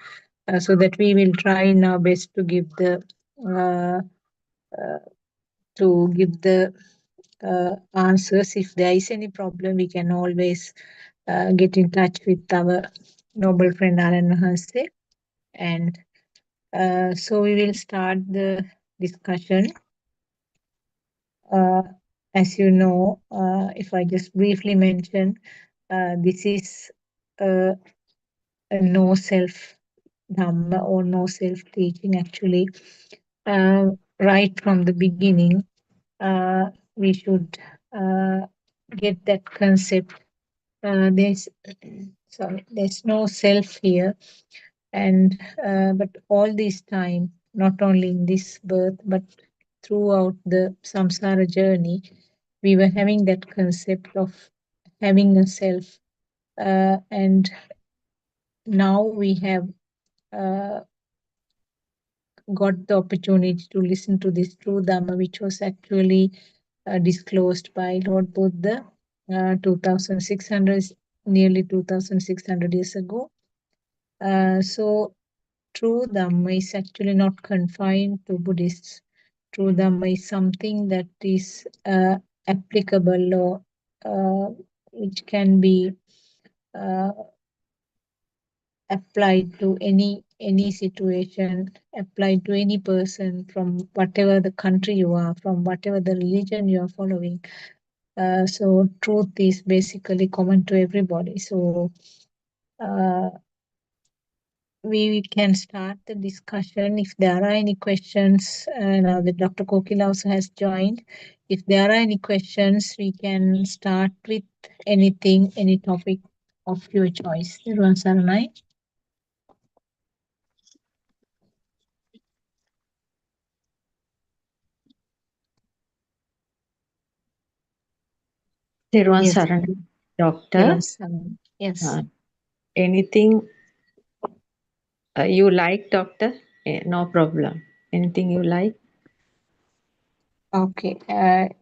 so that we will try in our best to give the answers. If there is any problem, we can always get in touch with our noble friend Aran Mahanse. And so we will start the discussion. As you know, if I just briefly mention, this is a no self dhamma or no self teaching. Actually, right from the beginning, we should get that concept. There's no self here, and but all this time, not only in this birth, but throughout the samsara journey, we were having that concept of having a self, and now we have got the opportunity to listen to this true Dhamma, which was actually disclosed by Lord Buddha 2600, nearly 2600 years ago. So true Dhamma is actually not confined to Buddhists. True Dhamma is something that is applicable, or which can be applied to any situation, applied to any person from whatever the country you are, from whatever the religion you are following. So truth is basically common to everybody. So we can start the discussion. If there are any questions, now that Dr. Kokila also has joined, if there are any questions, we can start with anything, any topic of your choice. Everyone, Saranai? Tirvan Yes. Saran, Doctor. Everyone, Saranai. Yes. Anything you like, Doctor? No problem. Anything you like? Okay.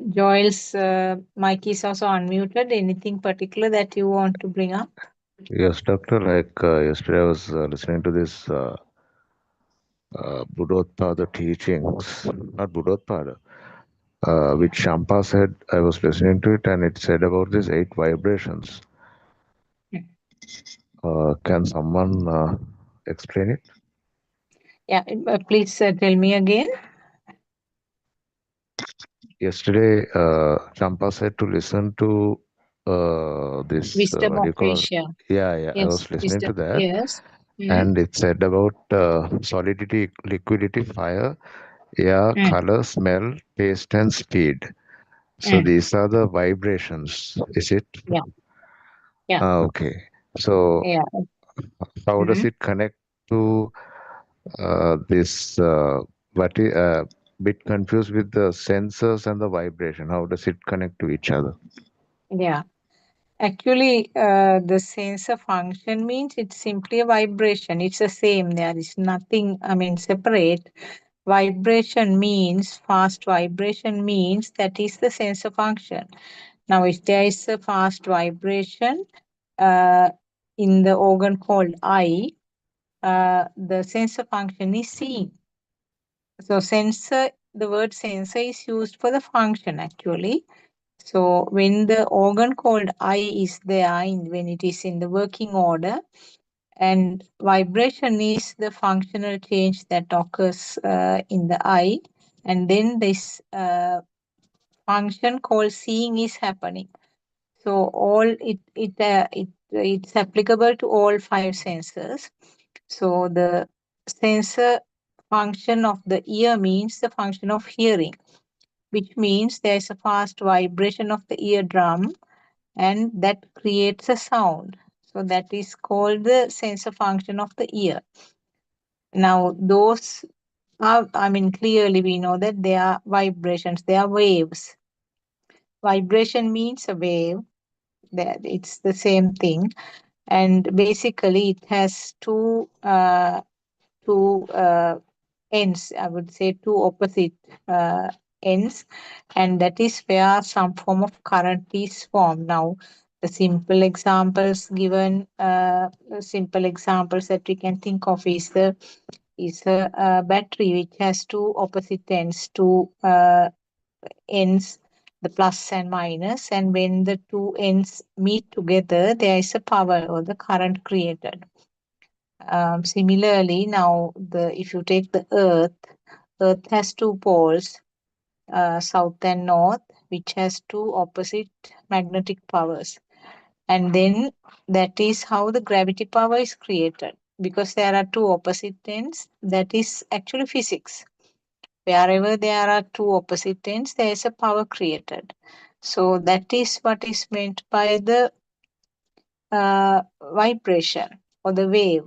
Joel's mic is also unmuted. Anything particular that you want to bring up? Yes, doctor. Like yesterday, I was listening to this Buddothpada teachings, not Buddothpada, which Shampa said. I was listening to it, and it said about these 8 vibrations. Can someone explain it? Yeah. Please tell me again. Yesterday, Champa said to listen to this, Wisdom what do of you call? Asia. Yeah, I Yes. was listening to Wisdom. that. Yes. And it said about solidity, liquidity, fire, air, color, smell, taste, and speed. So these are the vibrations, is it? Yeah. Yeah. Okay. So Yeah. how does it connect to this? Bit confused with the sensors and the vibration. How does it connect to each other? Yeah. Actually, the sensor function means it's simply a vibration. It's the same. There is nothing, separate. Vibration means, fast vibration means that is the sensor function. Now, if there is a fast vibration, in the organ called eye, the sensor function is seeing. So sensor, the word sensor is used for the function actually. So when the organ called eye is there, when it is in the working order, and vibration is the functional change that occurs in the eye, and then this function called seeing is happening. So all it's applicable to all 5 sensors. So the sensor function of the ear means the function of hearing, which means there is a fast vibration of the eardrum and that creates a sound. So that is called the sensor function of the ear. Now those are, clearly we know that they are vibrations, they are waves. Vibration means a wave, that it's the same thing. And basically it has two ends, I would say two opposite ends, and that is where some form of current is formed. Now, the simple examples that we can think of is a battery which has two opposite ends, two ends, the plus and minus, and when the two ends meet together, there is a power or the current created. Similarly, now if you take the Earth has two poles, south and north, which has two opposite magnetic powers. And then that is how the gravity power is created. Because there are two opposite ends, that is actually physics. Wherever there are two opposite ends, there is a power created. So that is what is meant by the vibration or the wave.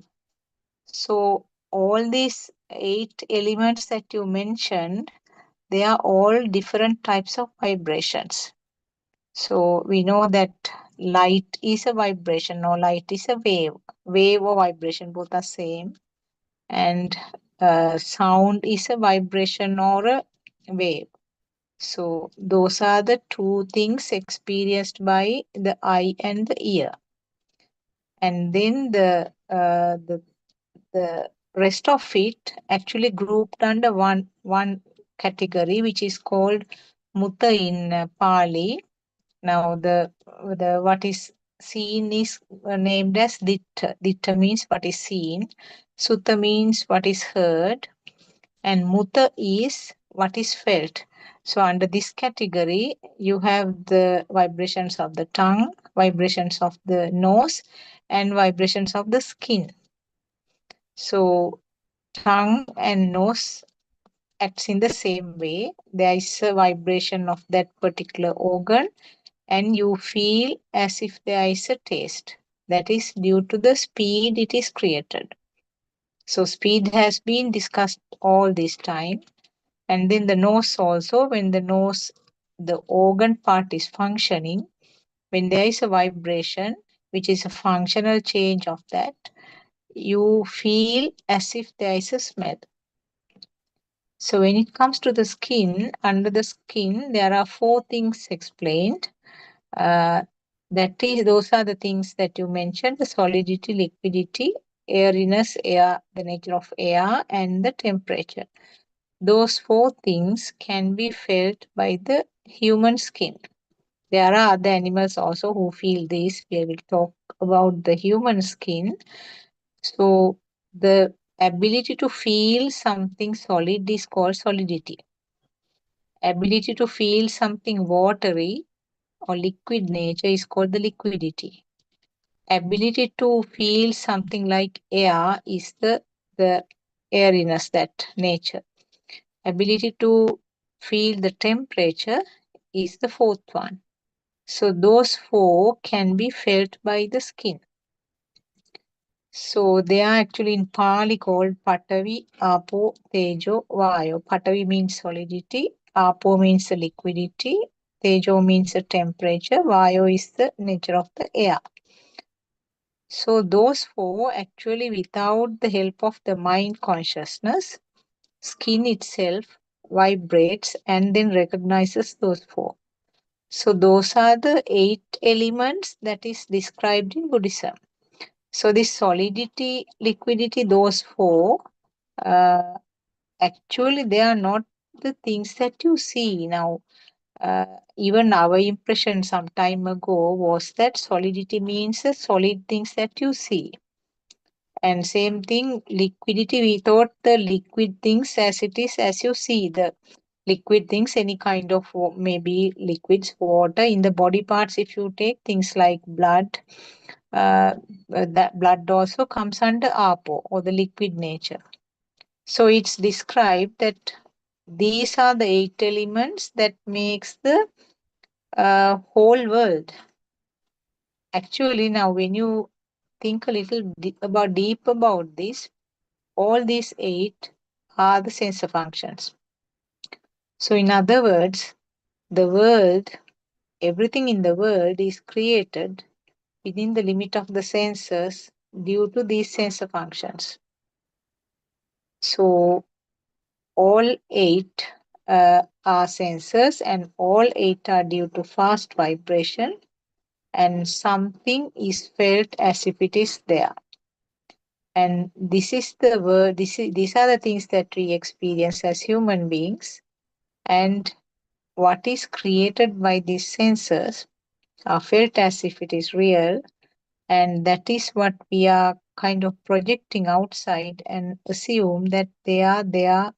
So all these 8 elements that you mentioned, they are all different types of vibrations. So we know that light is a vibration or light is a wave. Wave or vibration, both are same. And sound is a vibration or a wave. So those are the two things experienced by the eye and the ear. And then the rest of it actually grouped under one category, which is called Mutta in Pali. Now the what is seen is named as Ditta. Ditta means what is seen. Sutta means what is heard, and Mutta is what is felt. So under this category, you have the vibrations of the tongue, vibrations of the nose, and vibrations of the skin. So tongue and nose acts in the same way. There is a vibration of that particular organ and you feel as if there is a taste. That is due to the speed it is created. So speed has been discussed all this time. And then the nose also, when the organ part is functioning, when there is a vibration, which is a functional change of that, you feel as if there is a smell. So when it comes to the skin, under the skin, there are 4 things explained. Those are the things that you mentioned: the solidity, liquidity, airiness, air, the nature of air, and the temperature. Those 4 things can be felt by the human skin. There are other animals also who feel this. We will talk about the human skin. So the ability to feel something solid is called solidity. Ability to feel something watery or liquid nature is called the liquidity. Ability to feel something like air is the airiness, that nature. Ability to feel the temperature is the 4th one. So those 4 can be felt by the skin. So they are actually in Pali called Patavi, Apo, Tejo, Vayo. Patavi means solidity, Apo means the liquidity, Tejo means the temperature, Vayo is the nature of the air. So those 4 actually, without the help of the mind consciousness, skin itself vibrates and then recognizes those 4. So those are the 8 elements that is described in Buddhism. So this solidity, liquidity, those four, actually they are not the things that you see now. Even our impression some time ago was that solidity means the solid things that you see. And same thing, liquidity, we thought the liquid things as it is, as you see, the liquid things, any kind of maybe liquids, water in the body parts. If you take things like blood, that blood also comes under apo or the liquid nature. So it's described that these are the 8 elements that makes the whole world. Actually, now when you think a little deep about this, all these 8 are the sensor functions. So in other words, the world, everything in the world is created within the limit of the sensors due to these sensor functions. So all 8 are sensors and all 8 are due to fast vibration, and something is felt as if it is there. And this is the word, these are the things that we experience as human beings. And what is created by these sensors are felt as if it is real. And that is what we are kind of projecting outside and assume that they are there.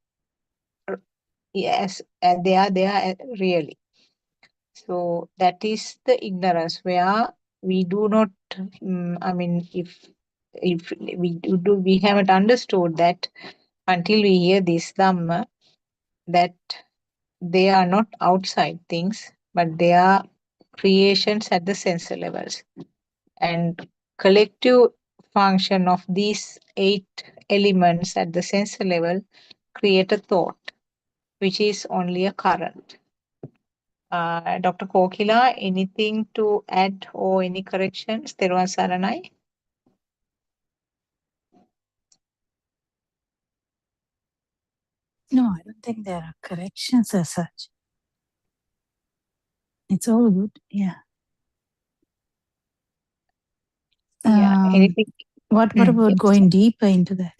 Yes, they are there really. So that is the ignorance where we do not, I mean, if we haven't understood that until we hear this Dhamma, that they are not outside things, but they are creations at the sensor levels. And collective function of these 8 elements at the sensor level create a thought, which is only a current. Dr. Kokila, anything to add or any corrections? Teruvan Saranai. No, I don't think there are corrections as such. It's all good. Yeah. Yeah, anything? What about Yes. going deeper into that?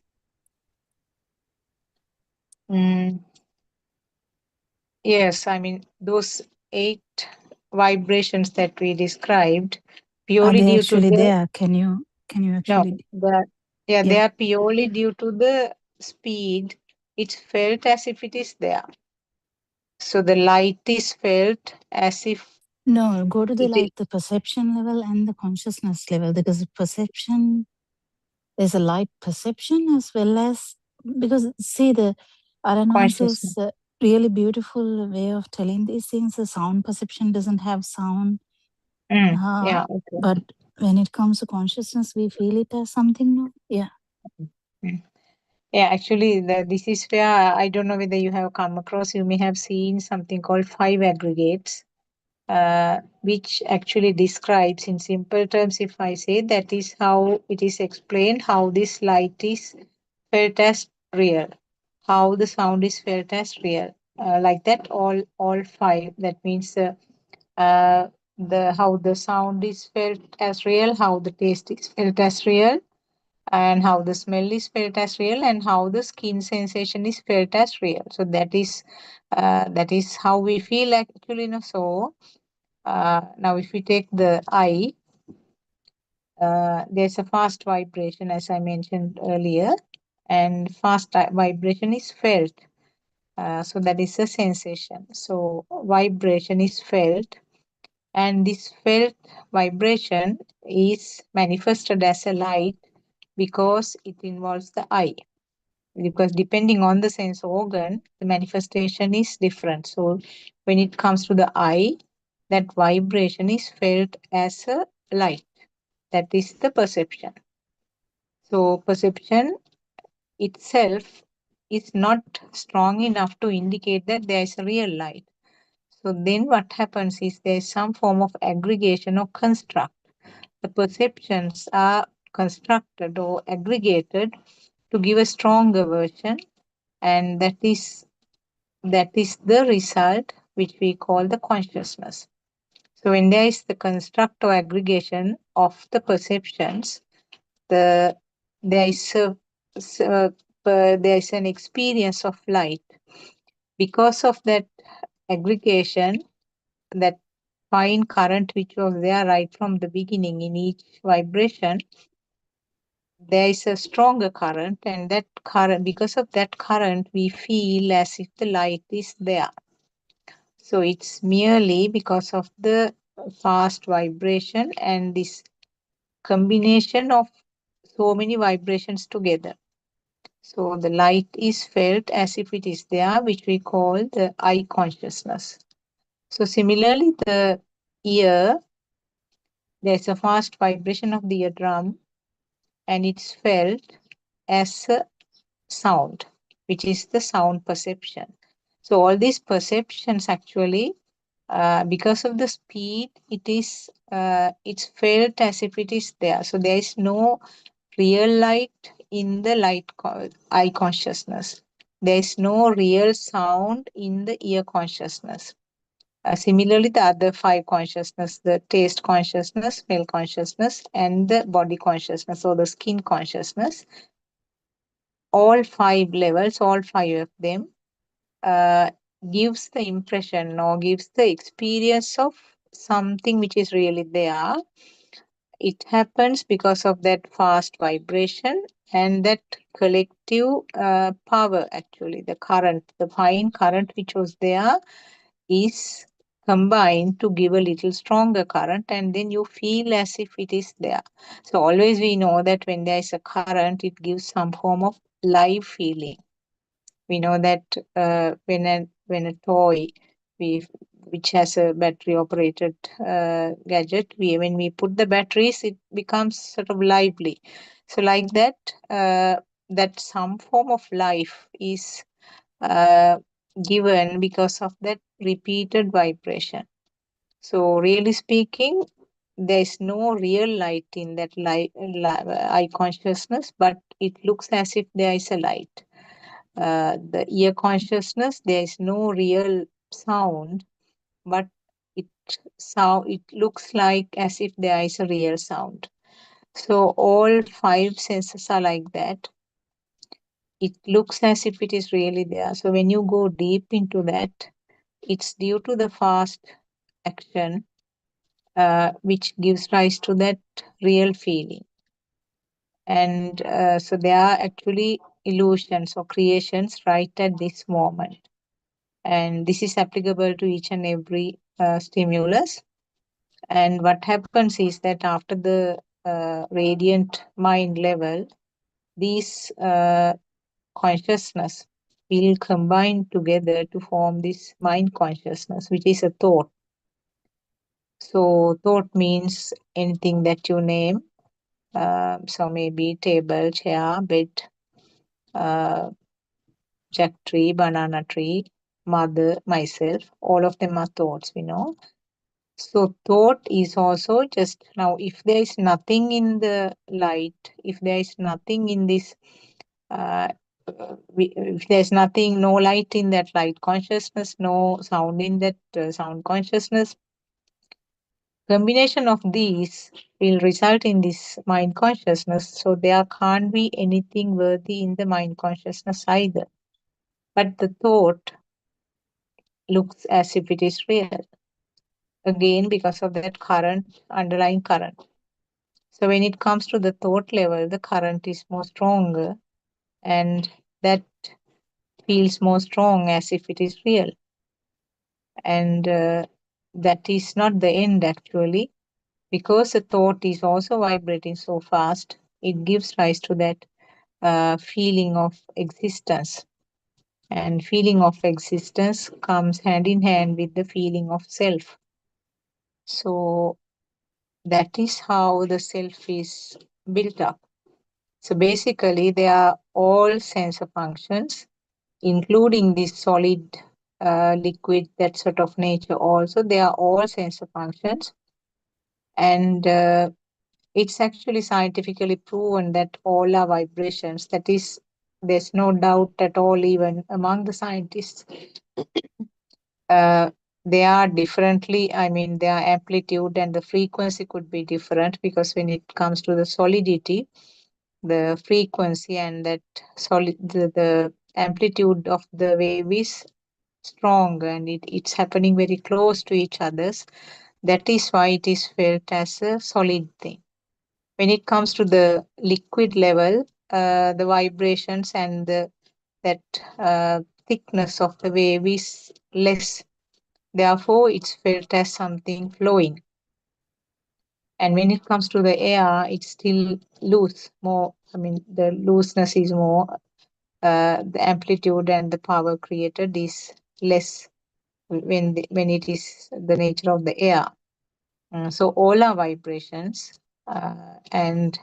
Yes, I mean, those 8 vibrations that we described Are purely they due to actually the there? Can you no, actually? they Yeah. are purely due to the speed. It's felt as if it is there. So the light is felt as if No, go to the it is the perception level and the consciousness level, because the perception, there's a light perception as well as, because see, the Aranas consciousness. is a really beautiful way of telling these things. The sound perception doesn't have sound. Yeah, okay. But when it comes to consciousness, we feel it as something new. Yeah. Mm. Yeah, actually, this is where I don't know whether you have come across, you may have seen something called 5 aggregates, which actually describes in simple terms, if I say, that is how it is explained, how this light is felt as real, how the sound is felt as real. Like that, all 5. That means how the sound is felt as real, how the taste is felt as real, and how the smell is felt as real, and how the skin sensation is felt as real. So that is how we feel actually. So now if we take the eye, there's a fast vibration as I mentioned earlier, and fast vibration is felt. So that is a sensation. So vibration is felt, and this felt vibration is manifested as a light because it involves the eye. Because depending on the sense organ, the manifestation is different. So when it comes to the eye, that vibration is felt as a light. That is the perception. So perception itself is not strong enough to indicate that there is a real light. So then what happens is there is some form of aggregation or construct. The perceptions are constructed or aggregated to give a stronger version, and that is the result which we call the consciousness. So when there is the construct or aggregation of the perceptions, there is there is an experience of light. Because of that aggregation, that fine current which was there right from the beginning in each vibration, there is a stronger current, and that current, because of that current, we feel as if the light is there. So it's merely because of the fast vibration and this combination of so many vibrations together. So the light is felt as if it is there, which we call the eye consciousness. So similarly, the ear, there's a fast vibration of the eardrum, and it's felt as a sound, which is the sound perception. So all these perceptions actually, because of the speed, it's felt as if it is there. So there is no real light in the eye consciousness. There is no real sound in the ear consciousness. Similarly, the other five consciousness, the taste consciousness, smell consciousness, and the body consciousness or the skin consciousness, all five levels, all five of them, gives the impression or gives the experience of something which is really there. It happens because of that fast vibration and that collective power, actually. The current, the fine current which was there is combined to give a little stronger current, and then you feel as if it is there. So always we know that when there is a current, it gives some form of live feeling. We know that when a toy which has a battery operated gadget, when we put the batteries, it becomes sort of lively. So like that, that some form of life is given because of that repeated vibration. So really speaking, there is no real light in that eye consciousness, but it looks as if there is a light. The ear consciousness, there is no real sound, but it looks like as if there is a real sound. So all five senses are like that. It looks as if it is really there. So when you go deep into that, it's due to the fast action which gives rise to that real feeling. And so they are actually illusions or creations right at this moment. And this is applicable to each and every stimulus. And what happens is that after the radiant mind level, these consciousness will combine together to form this mind consciousness, which is a thought. So thought means anything that you name. So maybe table, chair, bed, jack tree, banana tree, mother, myself, all of them are thoughts, we know. So thought is also just now, if there is nothing in the light, if there is nothing in this, if there's nothing, no light in that light consciousness, no sound in that sound consciousness, combination of these will result in this mind consciousness. So there can't be anything worthy in the mind consciousness either. But the thought looks as if it is real. Again, because of that current, underlying current. So when it comes to the thought level, the current is more stronger, and that feels more strong as if it is real. And that is not the end actually, because the thought is also vibrating so fast, it gives rise to that feeling of existence. And feeling of existence comes hand in hand with the feeling of self. So that is how the self is built up. So basically, they are all sensor functions, including this solid, liquid, that sort of nature also. They are all sensor functions. And it's actually scientifically proven that all are vibrations. That is, there's no doubt at all, even among the scientists. They are differently, their amplitude and the frequency could be different, because when it comes to the solidity, the frequency and that solid the amplitude of the wave is strong and it's happening very close to each others. That is why it is felt as a solid thing. When it comes to the liquid level, the vibrations and that thickness of the wave is less. Therefore, it's felt as something flowing. And when it comes to the air, it's still loose, more, I mean, the looseness is more, the amplitude and the power created is less when it is the nature of the air. So all are vibrations and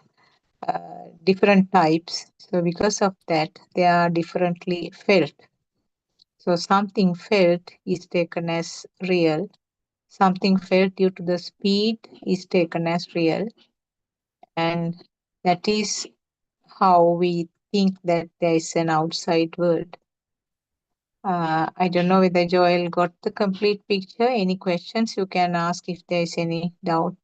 different types. So because of that, they are differently felt. So something felt is taken as real. Something felt due to the speed is taken as real. And that is how we think that there is an outside world. I don't know whether Joel got the complete picture. Any questions you can ask if there is any doubt.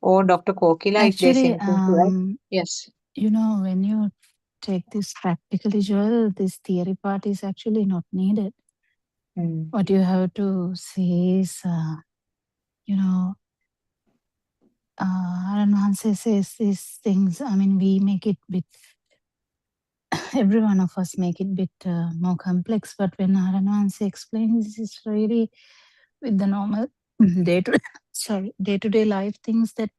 Or Dr. Kokila, if there's Actually, anything to add. Yes. you know, when you take this practically, Joel, this theory part is actually not needed. What you have to see is, you know, Aran says these things. I mean, we make it bit. Every one of us make it bit more complex. But when Aran explains, this is really with the normal day to day life things that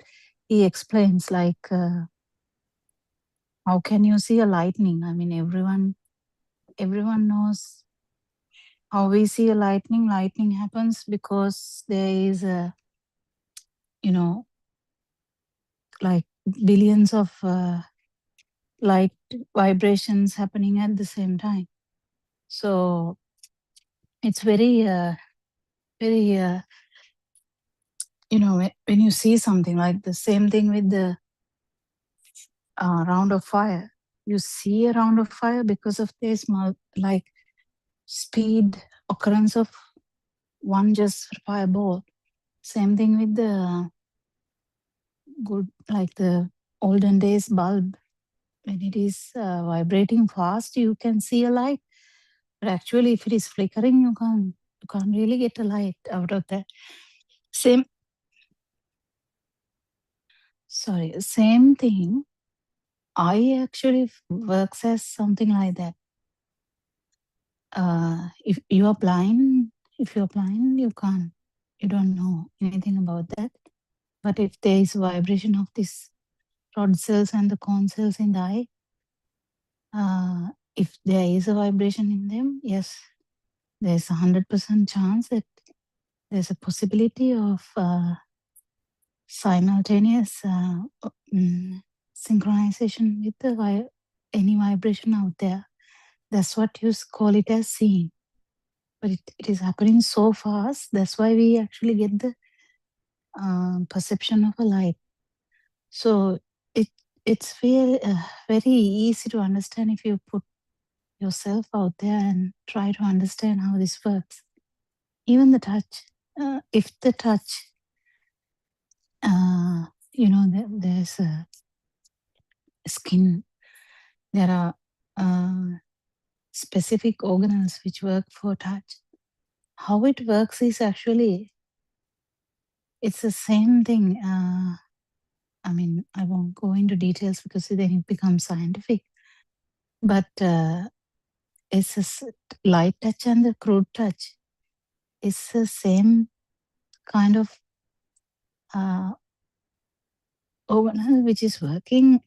he explains. Like, how can you see a lightning? I mean, everyone knows how we see a lightning. Lightning happens because there is a, you know, like billions of light vibrations happening at the same time. So it's very you know, when you see something like the same thing with the round of fire, you see a round of fire because of this like speed occurrence of one just fireball. Same thing with the good, like the olden days bulb. When it is vibrating fast, you can see a light. But actually, if it is flickering, you can't really get a light out of that. Same thing. I actually works as something like that. If you're blind, you don't know anything about that. But if there is vibration of this rod cells and the cone cells in the eye, if there is a vibration in them, yes, there's 100% chance that there's a possibility of simultaneous synchronization with any vibration out there. That's what you call it as seeing. But it is happening so fast. That's why we actually get the perception of a light. So it's very easy to understand if you put yourself out there and try to understand how this works. Even the touch. If the touch, you know, there's a skin. There are specific organelles which work for touch. How it works is actually, it's the same thing. I mean, I won't go into details because then it becomes scientific. But it's a light touch and the crude touch. It's the same kind of organelle which is working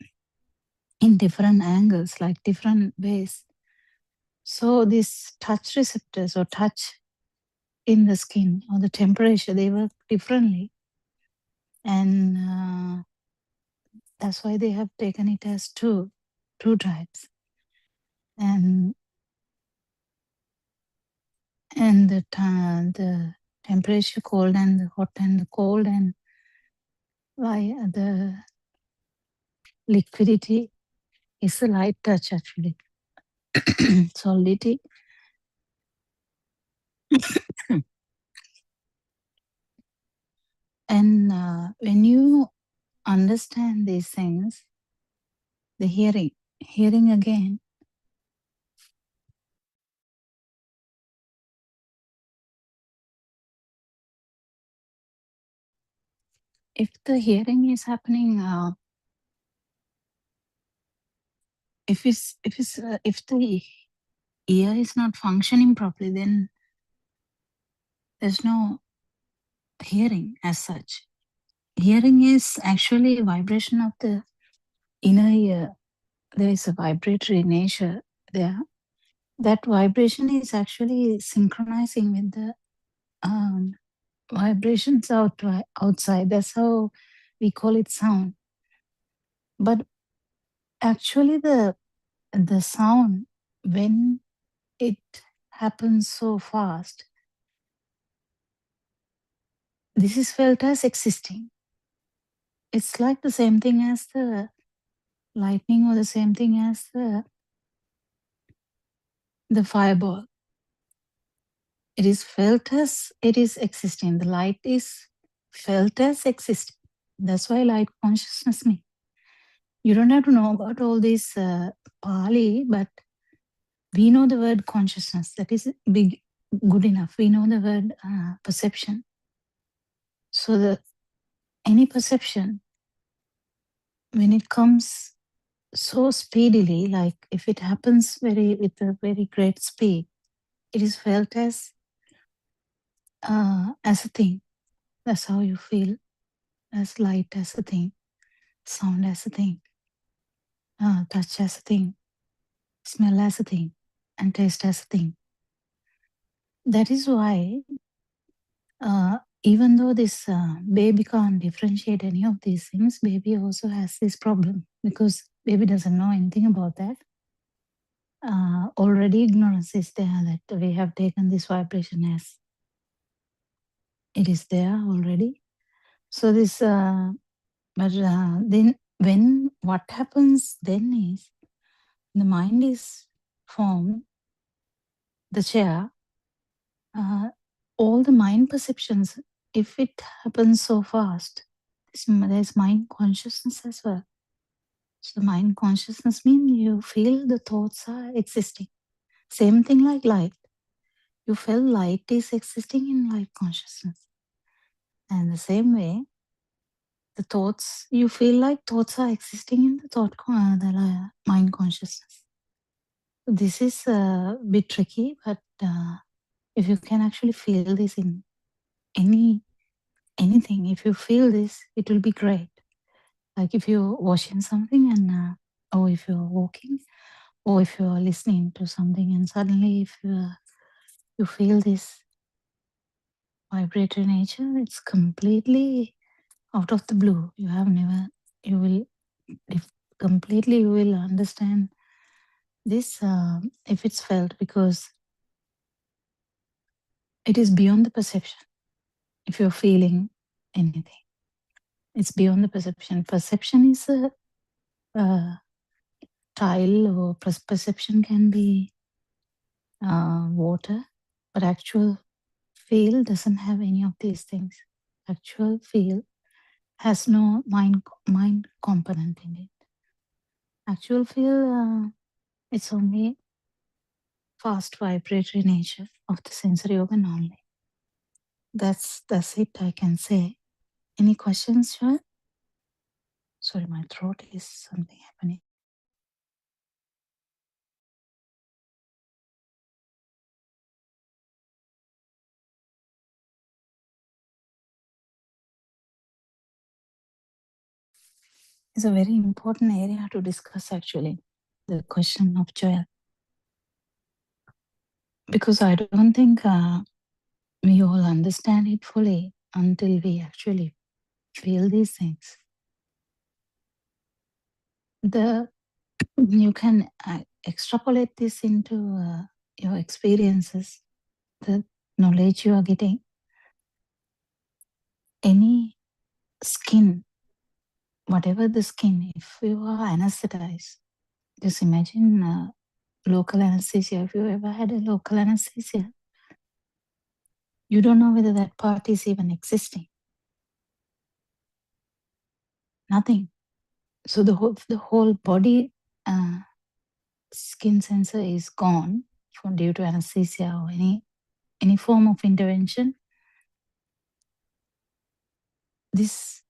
in different angles, like different ways. So these touch receptors or touch in the skin or the temperature, they work differently. And that's why they have taken it as two types. And the temperature cold and the hot and the cold, and why the liquidity is a light touch actually. Solidity. And when you understand these things, the hearing again. If the hearing is happening, if the ear is not functioning properly, then there's no hearing as such. Hearing is actually a vibration of the inner ear. There is a vibratory nature there. That vibration is actually synchronizing with the vibrations outside. That's how we call it sound. But actually the sound, when it happens so fast, this is felt as existing. It's like the same thing as the lightning, or the same thing as the fireball. It is felt as it is existing. The light is felt as existing. That's why light consciousness means. You don't have to know about all this Pali, but we know the word consciousness. That is good enough. We know the word perception. So any perception, when it comes so speedily, like if it happens with a very great speed, it is felt as a thing. That's how you feel, as light as a thing, sound as a thing, touch as a thing, smell as a thing, and taste as a thing. That is why even though this baby can't differentiate any of these things, baby also has this problem, because baby doesn't know anything about that. Already ignorance is there, that we have taken this vibration as it is there already. So this, but then when what happens then is, the mind is formed, the chair, all the mind perceptions, if it happens so fast, there's mind consciousness as well. So mind consciousness means you feel the thoughts are existing. Same thing like light. You feel light is existing in light consciousness. And the same way, the thoughts, you feel like thoughts are existing in the mind consciousness. This is a bit tricky, but if you can actually feel this in anything, if you feel this, it will be great. Like if you're washing something, and or if you're walking, or if you're listening to something, and suddenly if you feel this vibratory nature, it's completely out of the blue. You will completely, you will understand this if it's felt, because it is beyond the perception. If you're feeling anything, it's beyond the perception. Perception is a tile, or perception can be water, but actual feel doesn't have any of these things. Actual feel has no mind component in it. Actual feel, it's only fast vibratory nature of the sensory organ only. That's it, I can say. Any questions, Sean? Sorry, my throat is something happening. It's a very important area to discuss, actually, the question of Joel. Because I don't think we all understand it fully until we actually feel these things. You can extrapolate this into your experiences, the knowledge you are getting. Any skin, whatever the skin, if you are anesthetized, just imagine local anesthesia. If you ever had a local anesthesia, you don't know whether that part is even existing. Nothing. So the whole body skin sensor is gone due to anesthesia or any form of intervention. This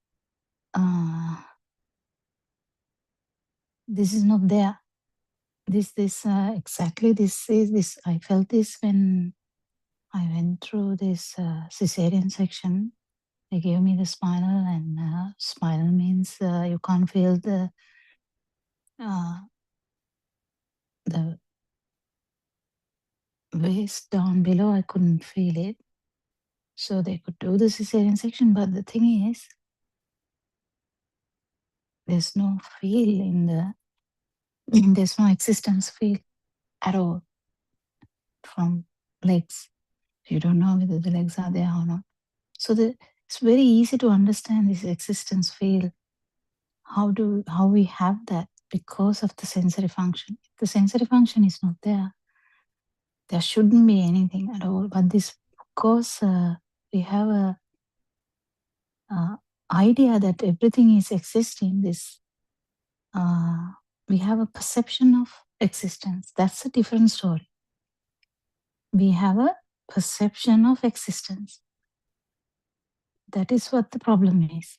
this is not there. This exactly this is this. I felt this when I went through this cesarean section. They gave me the spinal, and spinal means you can't feel the waist down below. I couldn't feel it, so they could do the cesarean section. But the thing is, there's no feel in the. There's no existence feel at all from legs. You don't know whether the legs are there or not. So it's very easy to understand this existence feel. How we have that? Because of the sensory function. If the sensory function is not there, there shouldn't be anything at all. But this, because we have a idea that everything is existing, this we have a perception of existence. That's a different story. We have a perception of existence. That is what the problem is.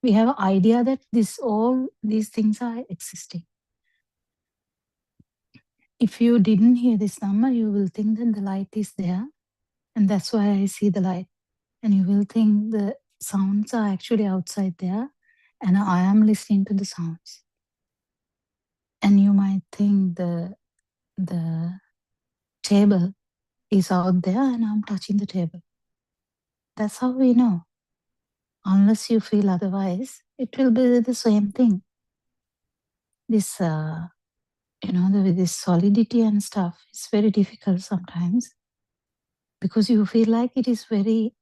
We have an idea that all these things are existing. If you didn't hear this number, you will think that the light is there, and that's why I see the light. And you will think the sounds are actually outside there, and I am listening to the sounds. And you might think the table is out there, and I'm touching the table. That's how we know. Unless you feel otherwise, it will be the same thing. This, with this solidity and stuff, it's very difficult sometimes because you feel like it is very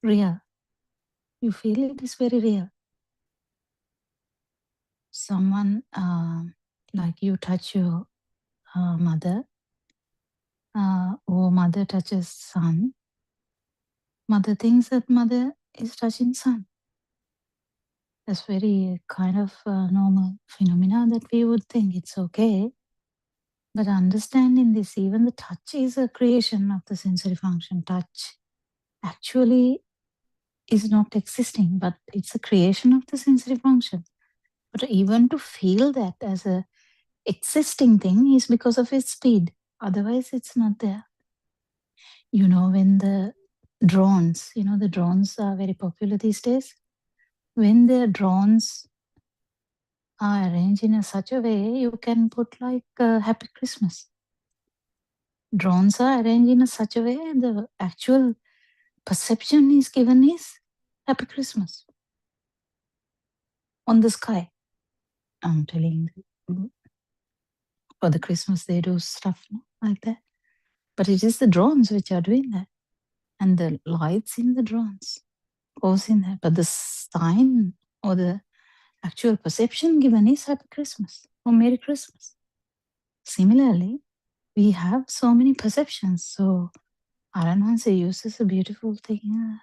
real. You feel it is very real. Someone, like you touch your mother, or mother touches son. Mother thinks that mother is touching son. That's very kind of normal phenomena that we would think it's okay. But understanding this, even the touch is a creation of the sensory function. Touch actually is not existing, but it's a creation of the sensory function. But even to feel that as a existing thing is because of its speed. Otherwise, it's not there. When the drones, the drones are very popular these days. When the drones are arranged in such a way, you can put like Happy Christmas. Drones are arranged in such a way, the actual perception is given is Happy Christmas on the sky. I'm telling you, for the Christmas they do stuff like that. But it is the drones which are doing that. And the lights in the drones goes in there. But the sign or the actual perception given is Happy Christmas or Merry Christmas. Similarly, we have so many perceptions. So Aranwanse uses a beautiful thing.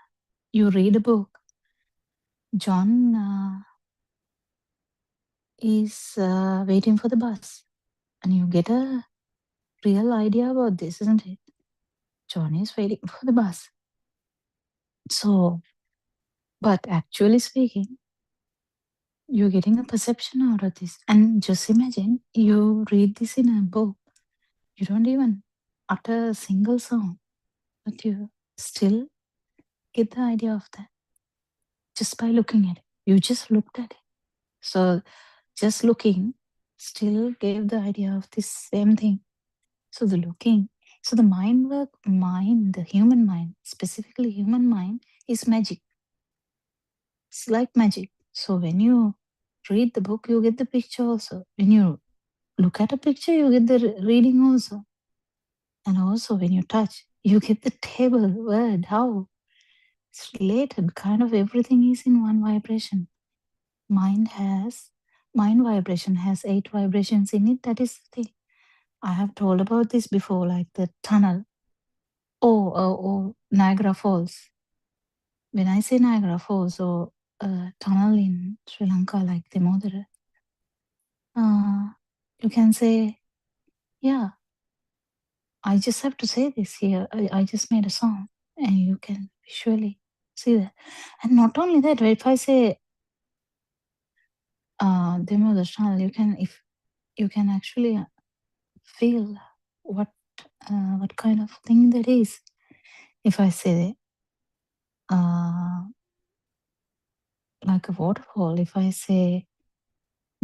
You read a book. John is waiting for the bus. And you get a real idea about this, isn't it? John is waiting for the bus. So, but actually speaking, you're getting a perception out of this. And just imagine, you read this in a book. You don't even utter a single sound, but you still get the idea of that just by looking at it. You just looked at it. So just looking still gave the idea of this same thing. So the looking, so the the human mind, specifically human mind, is magic. It's like magic. So when you read the book, you get the picture also. When you look at a picture, you get the reading also. And also when you touch, you get the table, word, how it's related. Kind of everything is in one vibration. Mind vibration has 8 vibrations in it. That is the thing. I have told about this before, like the tunnel or Niagara Falls. When I say Niagara Falls or tunnel in Sri Lanka, like Demodara, you can say, yeah, I just have to say this here. I just made a song, and you can visually see that. And not only that, if I say demo the channel, you can actually feel what kind of thing that is. If I say like a waterfall, if I say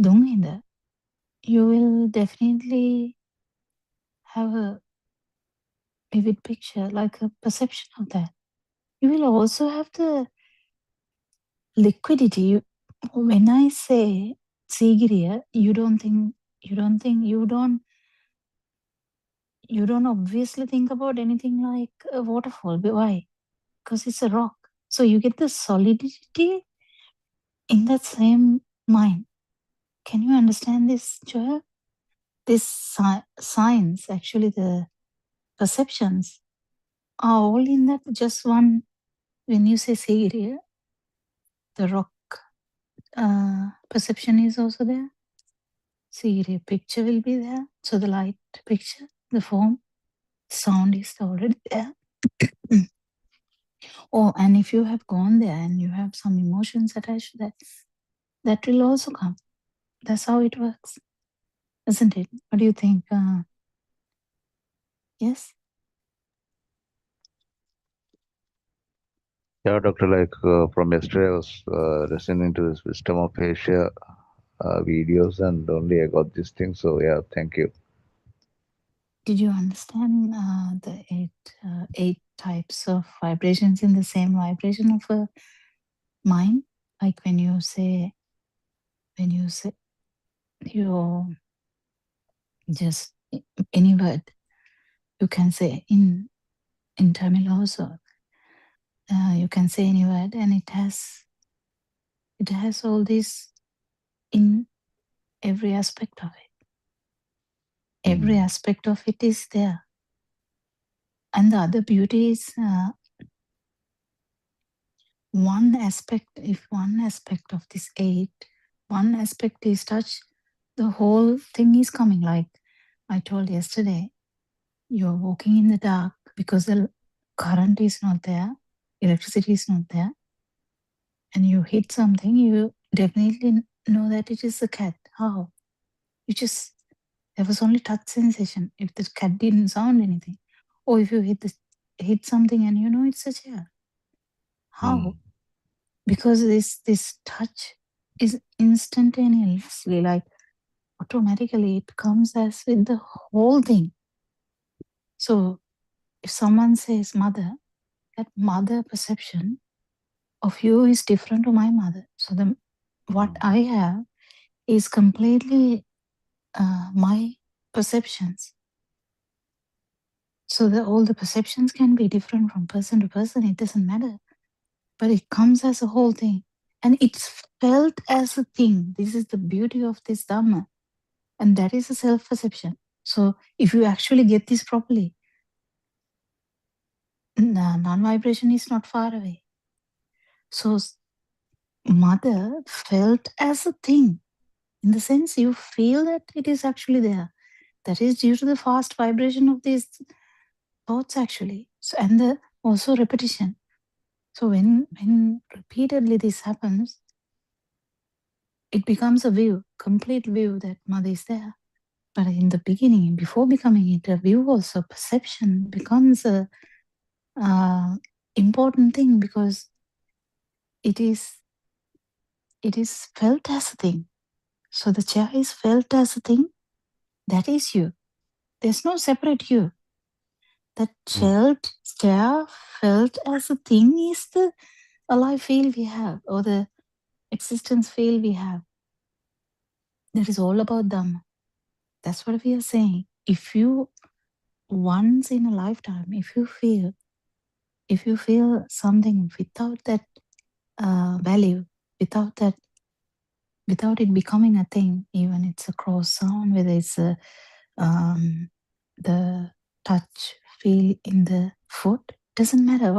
Dunginda, you will definitely have a vivid picture, like a perception of that. You will also have the liquidity. When I say Sigiriya, you don't obviously think about anything like a waterfall. Why? Because it's a rock. So you get the solidity in that same mind. Can you understand this, Joel? This science, actually the perceptions are all in that just one. When you say Sigiriya, the rock perception is also there. Sigiriya picture will be there. So the light picture, the form, sound is already there. Oh, and if you have gone there and you have some emotions attached to that, that will also come. That's how it works, isn't it? What do you think? Yes? Yeah, doctor, like from yesterday, I was listening to this Wisdom of Asia videos, and only I got this thing. So, yeah, thank you. Did you understand the eight types of vibrations in the same vibration of a mind? Like when you say you just any word, you can say in Tamil also. You can say any word, and it has all this in every aspect of it. Every aspect of it is there. And the other beauty is one aspect, if one aspect of this eight, one aspect is touched, the whole thing is coming. Like I told yesterday, you're walking in the dark because the current is not there, electricity is not there, and you hit something, you definitely know that it is a cat. How? There was only touch sensation if the cat didn't sound anything. Or if you hit something and you know it's a chair. How? Because this touch is instantaneously, like automatically it comes as with the whole thing. So if someone says mother, that mother perception of you is different to my mother. So what I have is completely my perceptions. So all the perceptions can be different from person to person. It doesn't matter. But it comes as a whole thing. And it's felt as a thing. This is the beauty of this Dhamma. And that is a self-perception. So if you actually get this properly, non-vibration is not far away. So mother felt as a thing. In the sense you feel that it is actually there. That is due to the fast vibration of these thoughts actually. So, and also repetition. So when repeatedly this happens, it becomes a view, complete view that mother is there. But in the beginning, before becoming it, a view also, perception becomes a important thing because it is felt as a thing. So the chair is felt as a thing. That is you. There's no separate you. That chair felt as a thing is the alive field we have, or the existence field we have. That is all about Dhamma. That's what we are saying. If you once in a lifetime, if you feel something without that value, without it becoming a thing, even it's a cross sound, whether it's the touch feel in the foot, doesn't matter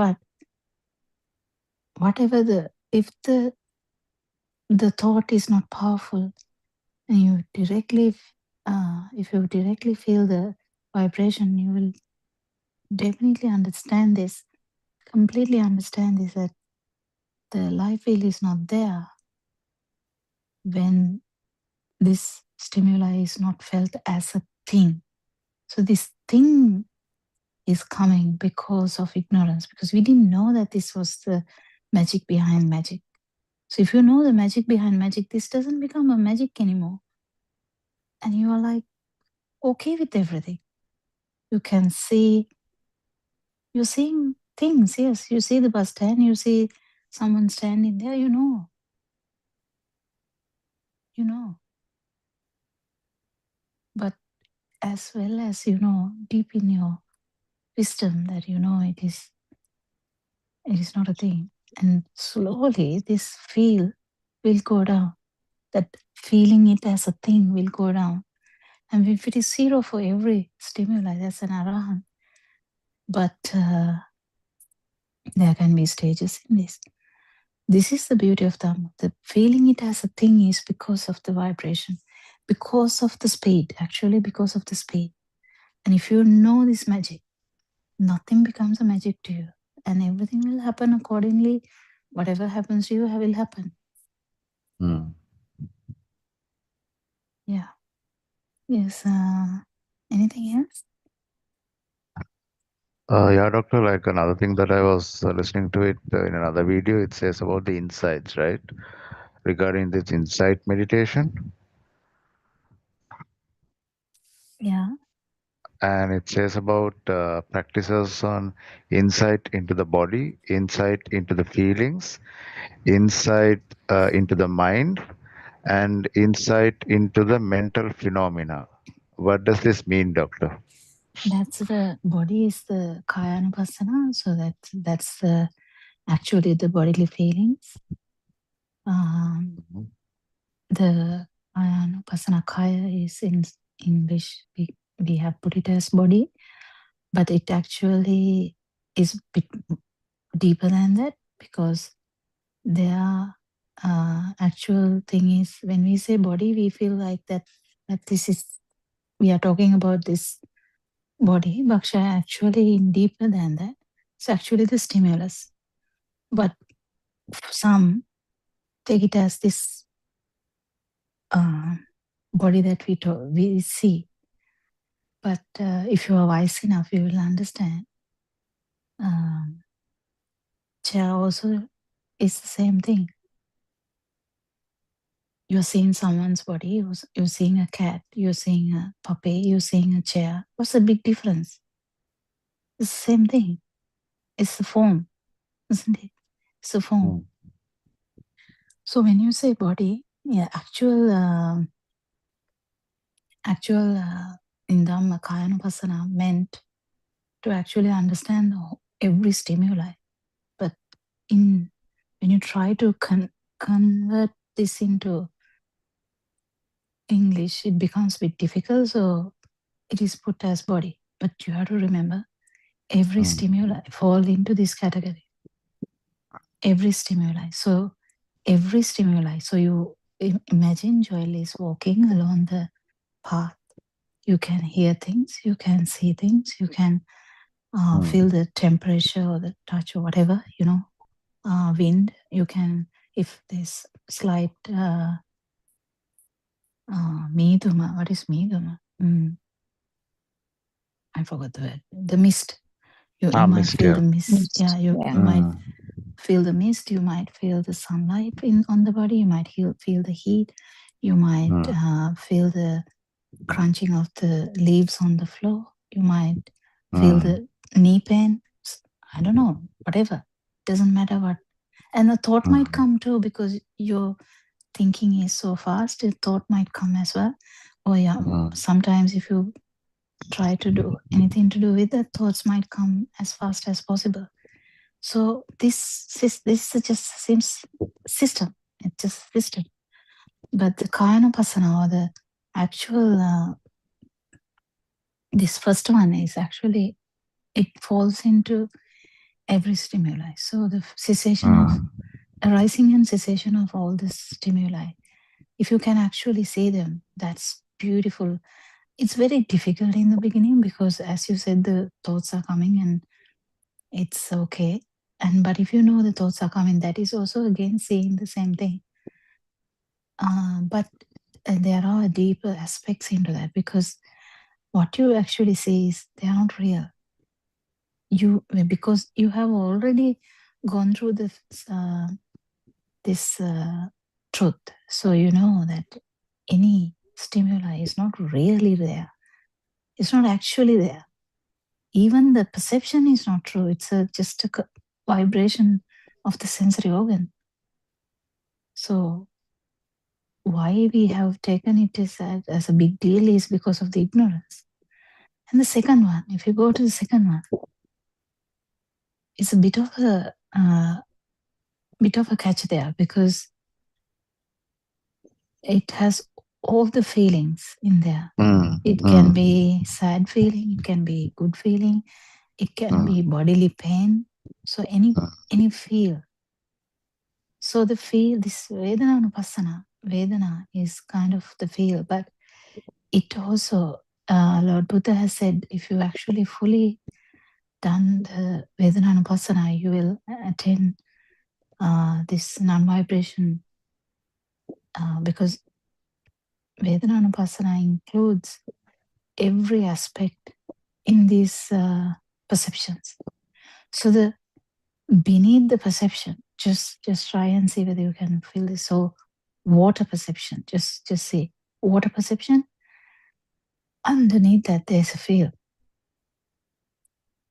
whatever if the thought is not powerful, And you directly, if you directly feel the vibration, you will definitely understand this, completely understand this, that the life wheel is not there when this stimuli is not felt as a thing. So this thing is coming because of ignorance, because we didn't know that this was the magic behind magic. So if you know the magic behind magic, this doesn't become a magic anymore. And you are like okay with everything. You can see, you're seeing things, yes. You see the bus stand, you see someone standing there, you know. But as well as you know, deep in your wisdom, that you know it is not a thing. And slowly this feel will go down. That feeling it as a thing will go down. And if it is zero for every stimuli, that's an arahant. But there can be stages in this. This is the beauty of Dhamma. The feeling it as a thing is because of the vibration, because of the speed, actually because of the speed. And if you know this magic, nothing becomes a magic to you. And everything will happen accordingly. Whatever happens to you will happen. Yeah. Yes. Anything else? Yeah, doctor, like another thing that I was listening to it in another video, it says about the insights, right? Regarding this insight meditation. Yeah. And it says about practices on insight into the body, insight into the feelings, insight into the mind, and insight into the mental phenomena. What does this mean, doctor? That's the body is the kaya anupassana. So that's the actually the bodily feelings. The kaya anupassana, kaya is in English, we have put it as body, but it actually is a bit deeper than that, because their actual thing is, when we say body, we feel like that this is, we are talking about this body. Bhaksha actually deeper than that. It's actually the stimulus. But some take it as this body that we see. But if you are wise enough, you will understand. Chair also is the same thing. You're seeing someone's body, you're seeing a cat, you're seeing a puppy, you're seeing a chair. What's the big difference? It's the same thing. It's the form, isn't it? It's the form. So when you say body, yeah, actual in Dhamma, Kayanupassana meant to actually understand every stimuli. But when you try to convert this into English, it becomes a bit difficult. So it is put as body. But you have to remember, every stimuli fall into this category. Every stimuli. So every stimuli. So you imagine Joel is walking along the path. You can hear things, you can see things, you can feel the temperature or the touch or whatever, wind. You can, if there's slight miduma. What is miduma? I forgot the word. The mist. You might feel the mist. Yeah, you might feel the mist. You might feel the sunlight on the body. You might feel the heat. You might feel the crunching of the leaves on the floor. You might feel the knee pain. I don't know, whatever. Doesn't matter what. And a thought might come too, because your thinking is so fast. A thought might come as well. Oh yeah, sometimes if you try to do anything to do with that, thoughts might come as fast as possible. So this is just seems system. It's just system. But the Kayanupassana, or the actual this first one is actually, it falls into every stimuli. So the cessation of arising and cessation of all the stimuli. If you can actually see them, that's beautiful. It's very difficult in the beginning because, as you said, the thoughts are coming and it's okay. But if you know the thoughts are coming, that is also again seeing the same thing. But there are deeper aspects into that, because what you actually see is they are not real. Because you have already gone through this truth, so you know that any stimuli is not really there. It's not actually there. Even the perception is not true. It's just a vibration of the sensory organ. So why we have taken it as a big deal is because of the ignorance. And the second one, if you go to the second one, it's a bit of a catch there, because it has all the feelings in there. It can be sad feeling, it can be good feeling, it can be bodily pain. So any feel. So the feel, this Vedana is kind of the feel, but it also, Lord Buddha has said, if you actually fully done the Vedana, you will attain this non-vibration, because Vedana includes every aspect in these perceptions. So the beneath the perception, just try and see whether you can feel this. So water perception, just see water perception. Underneath that, there's a feel.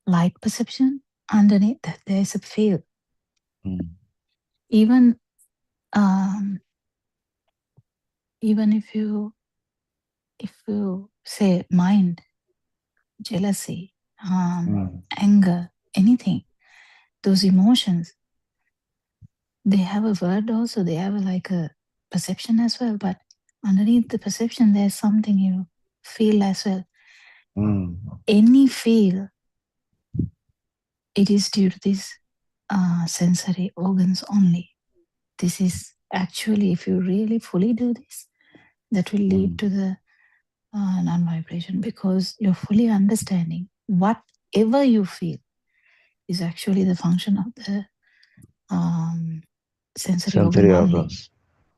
Light perception. Underneath that, there's a feel. Even if you say mind, jealousy, anger, anything, those emotions, they have a word also. They have like a perception as well. But underneath the perception, there's something you feel as well. Any feel, it is due to these sensory organs only. This is actually, if you really fully do this, that will lead to the non-vibration, because you're fully understanding whatever you feel is actually the function of the sensory organ only.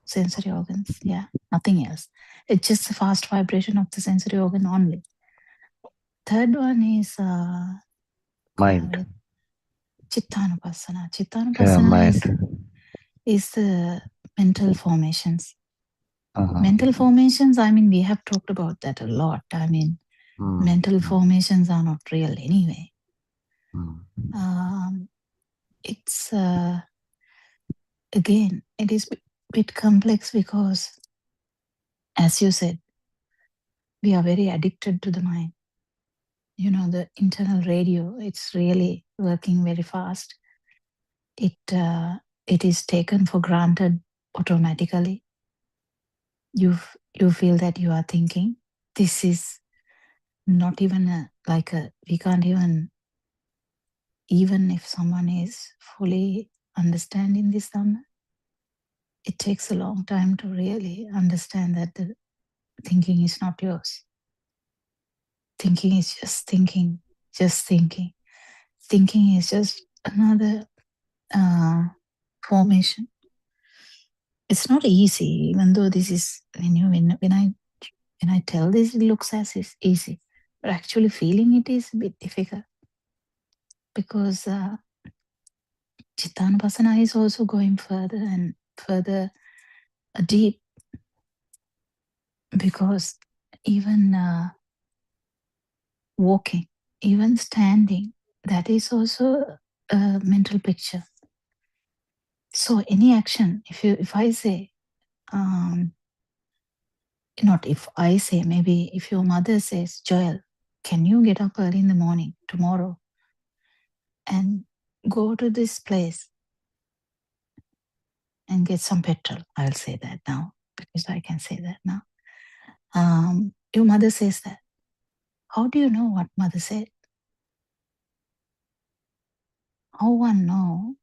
Sensory organs, yeah, nothing else. It's just a fast vibration of the sensory organ only. Third one is Mind. Chittanupassana. Chittanupassana is the mental formations. Mental formations, I mean, we have talked about that a lot. I mean, mental formations are not real anyway. It's again, it is a bit complex because, as you said, we are very addicted to the mind. You know, the internal radio, it's really working very fast. It is taken for granted automatically. You feel that you are thinking. This is not even we can't even if someone is fully understanding this Dhamma, it takes a long time to really understand that the thinking is not yours. Thinking is just thinking, just thinking. Thinking is just another formation. It's not easy, even though this is when I tell this, it looks as if easy, but actually feeling it is a bit difficult, because Chittanupassana is also going further and further deep, because even walking, even standing, that is also a mental picture. So any action, if I say, not if I say, maybe if your mother says, Joel, can you get up early in the morning tomorrow and go to this place and get some petrol? I'll say that now because I can say that now. Your mother says that. How do you know what mother said? How one knows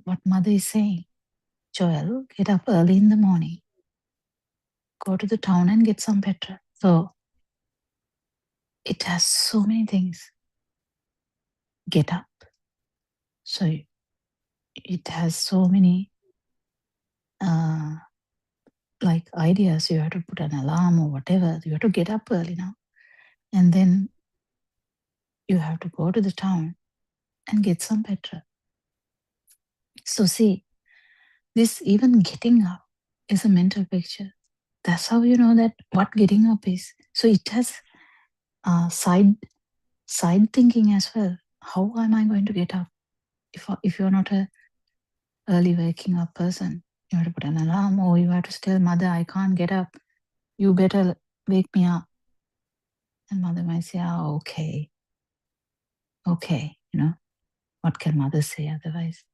what mother is saying? Joel, get up early in the morning, go to the town and get some petrol. So it has so many things. Get up. So it has so many like ideas. You have to put an alarm or whatever. You have to get up early now. And then you have to go to the town and get some petrol. So see, this even getting up is a mental picture. That's how you know that what getting up is. So it has side thinking as well. How am I going to get up? If you're not a early waking up person, you have to put an alarm, or you have to tell mother, I can't get up. You better wake me up. And mother might say, oh, okay. Okay, you know, what can mother say otherwise?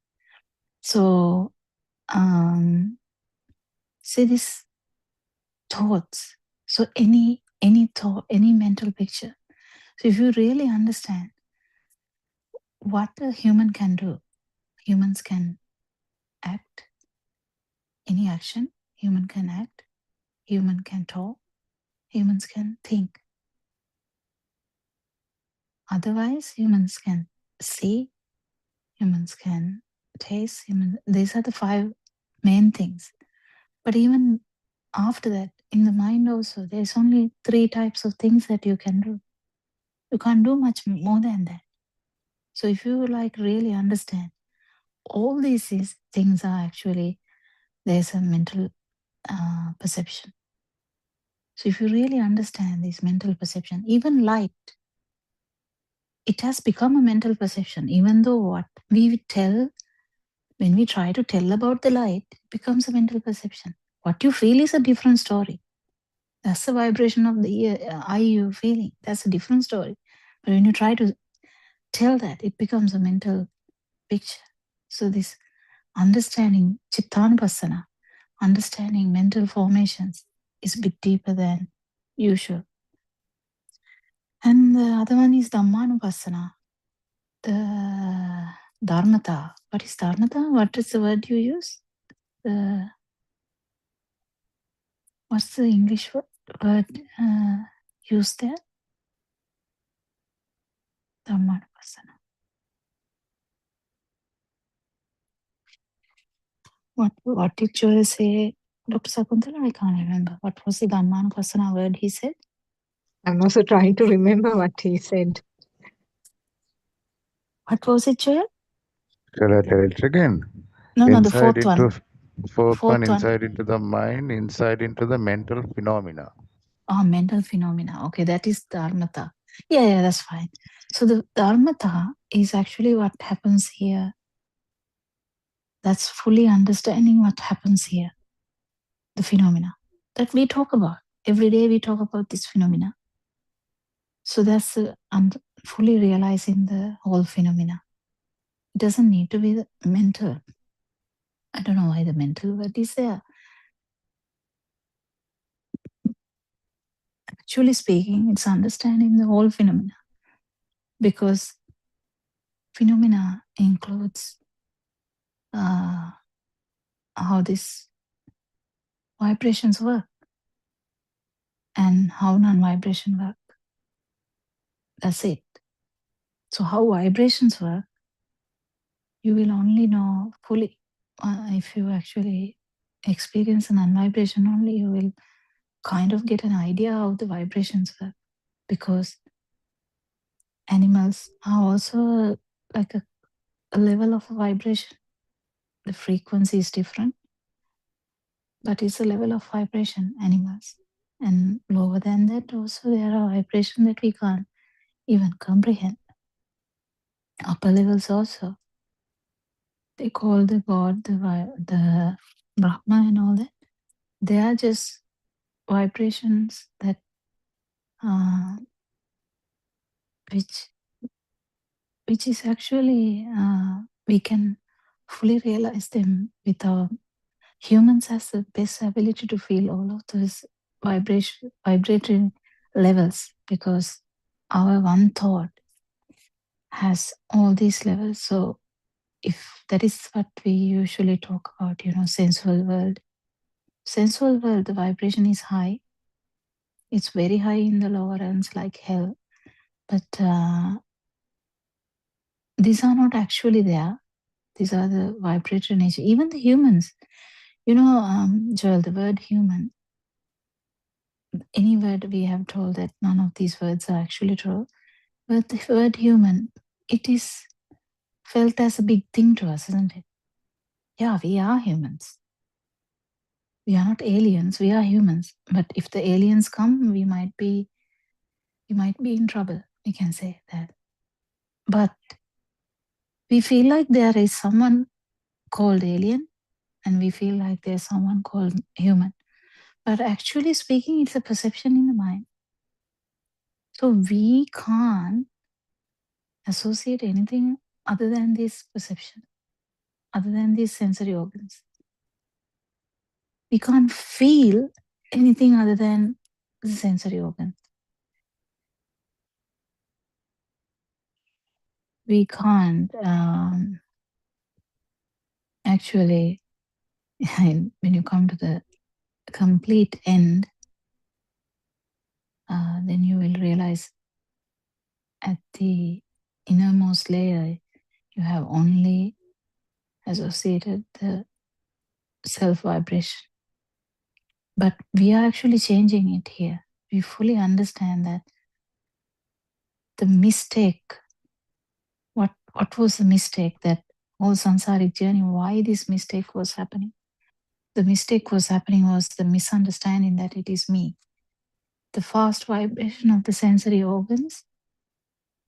So say this thoughts. So any thought, any mental picture. So if you really understand what a human can do, humans can act, any action, human can act, human can talk, humans can think. Otherwise, humans can see, humans can taste, these are the 5 main things. But even after that, in the mind also, there's only 3 types of things that you can do. You can't do much more than that. So if you like really understand, all these things are actually, there's a mental perception. So if you really understand this mental perception, even light, it has become a mental perception. Even though what we tell, when we try to tell about the light, it becomes a mental perception. What you feel is a different story. That's the vibration of the eye you're feeling. That's a different story. But when you try to tell that, it becomes a mental picture. So this understanding Chittanupassana, understanding mental formations, is a bit deeper than usual. And the other one is Dhammanupassana, the Dharmata. What is Dharmata? What is the word you use? What's the English word used there? Dhammanupassana. What did Joel say, Dr. Sakuntala? I can't remember. What was the Dhammanupassana word he said? I'm also trying to remember what he said. What was it, Joel? Shall I tell it again? No, the Inside fourth one. Fourth one, Fourth one. inside into the mind, inside into the mental phenomena. Oh, mental phenomena. Okay, that is dharmata. Yeah, that's fine. So the dharmata is actually what happens here. That's fully understanding what happens here. The phenomena that we talk about. Every day we talk about this phenomena. So that's fully realizing the whole phenomena. It doesn't need to be the mental. I don't know why the mental word is there. Actually speaking, it's understanding the whole phenomena, because phenomena includes how these vibrations work and how non-vibration work. That's it. So how vibrations work, you will only know fully if you actually experience a non-vibration only. You will kind of get an idea how the vibrations work, because animals are also like a level of vibration. The frequency is different, but it's a level of vibration, animals. And lower than that also there are vibrations that we can't even comprehend. Upper levels also. They call the God, the Brahma and all that. They are just vibrations that which is actually we can fully realize them with our humans has the best ability to feel all of those vibrating levels, because our one thought has all these levels. So if that is what we usually talk about, sensual world. Sensual world, the vibration is high. It's very high in the lower realms like hell. But these are not actually there. These are the vibratory nature. Even the humans, Joel, the word human, any word we have told that none of these words are actually true. But the word human, it is felt as a big thing to us, isn't it? Yeah, we are humans. We are not aliens, we are humans. But if the aliens come, we might be in trouble. We can say that. But we feel like there is someone called alien, and we feel like there's someone called human. But actually speaking, it's a perception in the mind. So we can't associate anything other than this perception, other than these sensory organs. We can't feel anything other than the sensory organs. We can't actually, when you come to the complete end, then you will realize at the innermost layer, you have only associated the self vibration. But we are actually changing it here. We fully understand that the mistake, what was the mistake, that whole samsaric journey, why this mistake was happening? The mistake was happening was the misunderstanding that it is me. The fast vibration of the sensory organs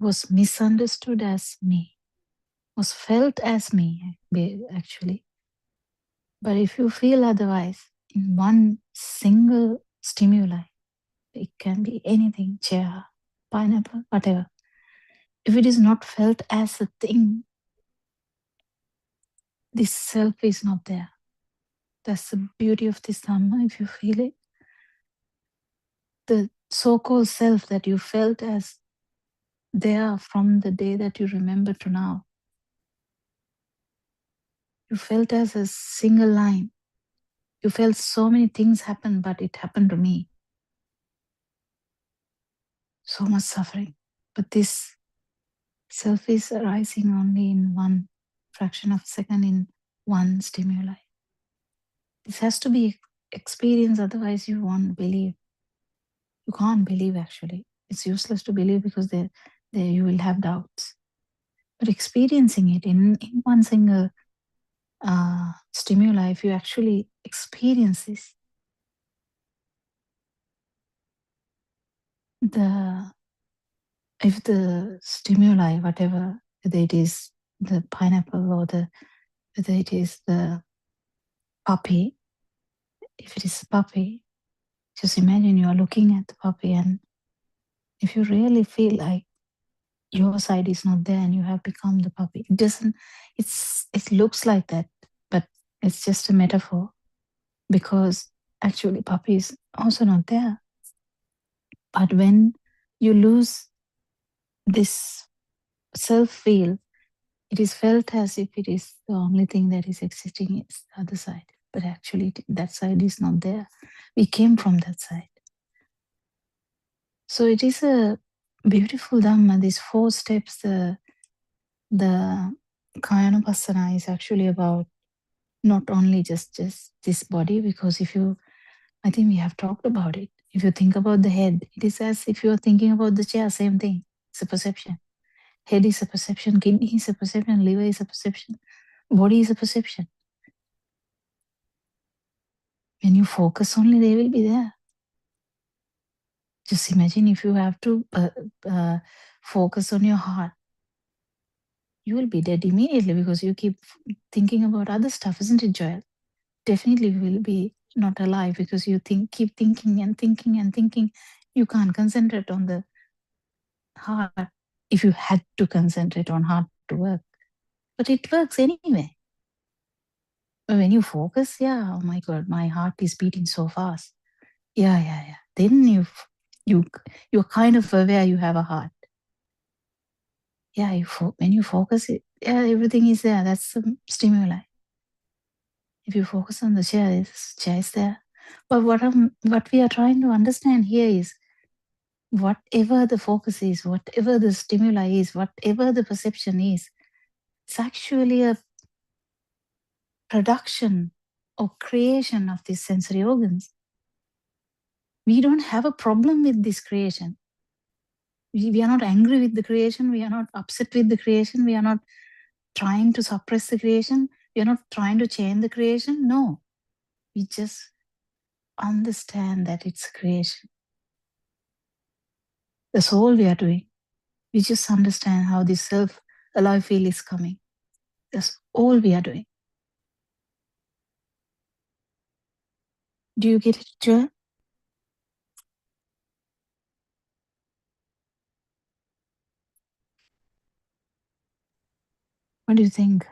was misunderstood as me, was felt as me, actually. But if you feel otherwise, in one single stimuli, it can be anything, chair, pineapple, whatever. If it is not felt as a thing, this self is not there. That's the beauty of this Dhamma, if you feel it. The so-called self that you felt as there from the day that you remember to now, you felt as a single line. You felt so many things happen, but it happened to me. So much suffering. But this self is arising only in one fraction of a second, in one stimuli. This has to be experienced, otherwise you won't believe. You can't believe, actually. It's useless to believe because there you will have doubts. But experiencing it in one single stimuli, if you actually experience this, if the stimuli, whatever, whether it is the pineapple or whether it is the puppy, if it is a puppy, just imagine you are looking at the puppy, and if you really feel like your side is not there and you have become the puppy, it looks like that, but it's just a metaphor, because actually puppy is also not there. But when you lose this self-feel, it is felt as if it is the only thing that is existing is the other side. But actually that side is not there. We came from that side. So it is a beautiful Dhamma. These 4 steps, the Kayanupassana is actually about not only just this body, because I think we have talked about it. If you think about the head, it is as if you are thinking about the chair, same thing. It's a perception. Head is a perception, kidney is a perception, liver is a perception, body is a perception. When you focus only, they will be there. Just imagine if you have to focus on your heart. You will be dead immediately because you keep thinking about other stuff, isn't it, Joel? Definitely you will be not alive because you keep thinking and thinking and thinking. You can't concentrate on the heart if you had to concentrate on heart to work. But it works anyway. But when you focus, oh my God, my heart is beating so fast. Yeah. Then you're kind of aware you have a heart. Yeah, when you focus, everything is there. That's the stimuli. If you focus on the chair is there. But what we are trying to understand here is whatever the focus is, whatever the stimuli is, whatever the perception is, it's actually a production or creation of these sensory organs. We don't have a problem with this creation. We are not angry with the creation. We are not upset with the creation. We are not trying to suppress the creation. We are not trying to change the creation. No, we just understand that it's a creation. That's all we are doing. We just understand how this self-alive feel is coming. That's all we are doing. Do you get it, Joel? What do you think?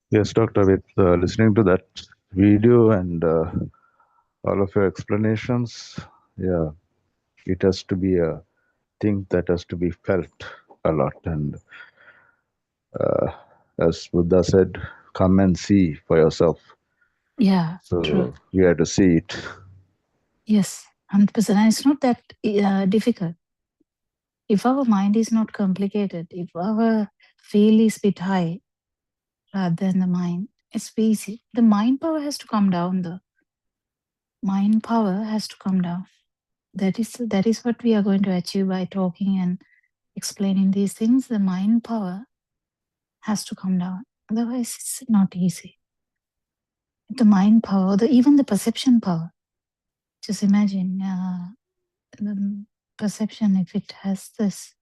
Yes, doctor, with listening to that video and all of your explanations, yeah, it has to be a thing that has to be felt a lot. And as Buddha said, come and see for yourself. Yeah, So true. we have to see it. Yes, 100%. And it's not that difficult. If our mind is not complicated, if our feel is bit high rather than the mind, it's easy. The mind power has to come down though. Mind power has to come down. That is what we are going to achieve by talking and explaining these things. The mind power has to come down. Otherwise, it's not easy. The mind power, even the perception power. Just imagine the perception, if it has this,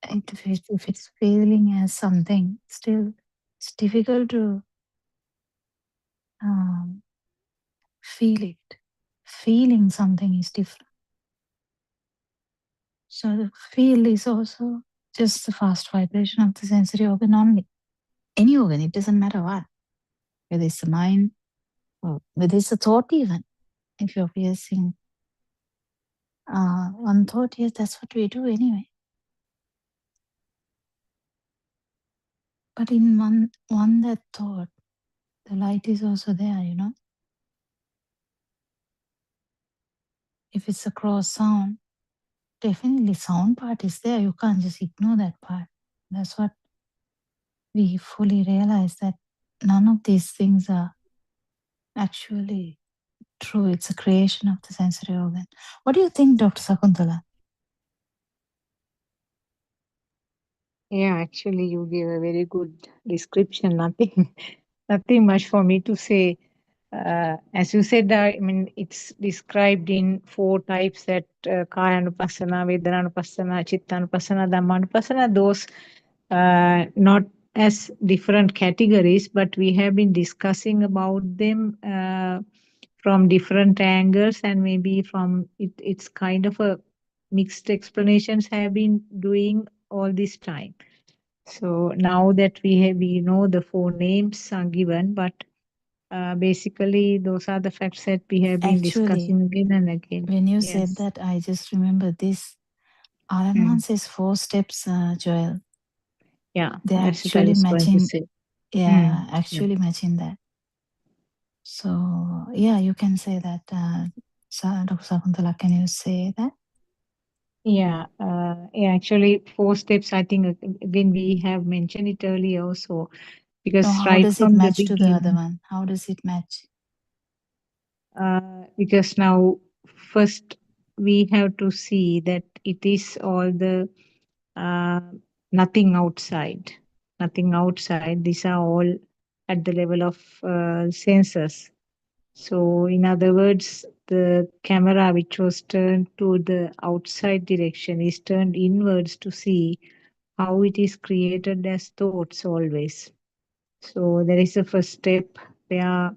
if it's feeling as something, still it's difficult to feel it. Feeling something is different. So the feel is also just the fast vibration of the sensory organ only. Any organ, it doesn't matter what. Whether it's the mind or whether it's a thought even. If you're facing one thought, yes, that's what we do anyway. But in one that thought, the light is also there, you know. If it's a cross sound, definitely sound part is there. You can't just ignore that part. That's what we fully realize, that none of these things are actually true. It's a creation of the sensory organ. What do you think, Dr. Sakuntala? Yeah, actually, you gave a very good description. Nothing much for me to say. As you said, I mean, it's described in 4 types, that Kayanupassana, Vedananupassana, Chittanupassana, Dhammanupassana. Those not as different categories, but we have been discussing about them from different angles, and maybe from it's kind of a mixed explanations have been doing all this time. So now that we know the 4 names are given, but basically those are the facts that we have been Actually, discussing again and again. when you said Yes. that, I just remember this. Mm. Aranwan says 4 steps, Joel. Yeah, They're that's what I actually was going to matching. say. Yeah, Yeah. actually matching that. So yeah, you can say that. Dr. Sakuntala, can you say that? Yeah, actually 4 steps, I think again we have mentioned it earlier also, So because how right does it from the match to the other beginning, one? How does it match? because now first we have to see that it is all the uh, nothing outside. These are all at the level of senses. So in other words, the camera which was turned to the outside direction is turned inwards to see how it is created as thoughts always. So there is a first step where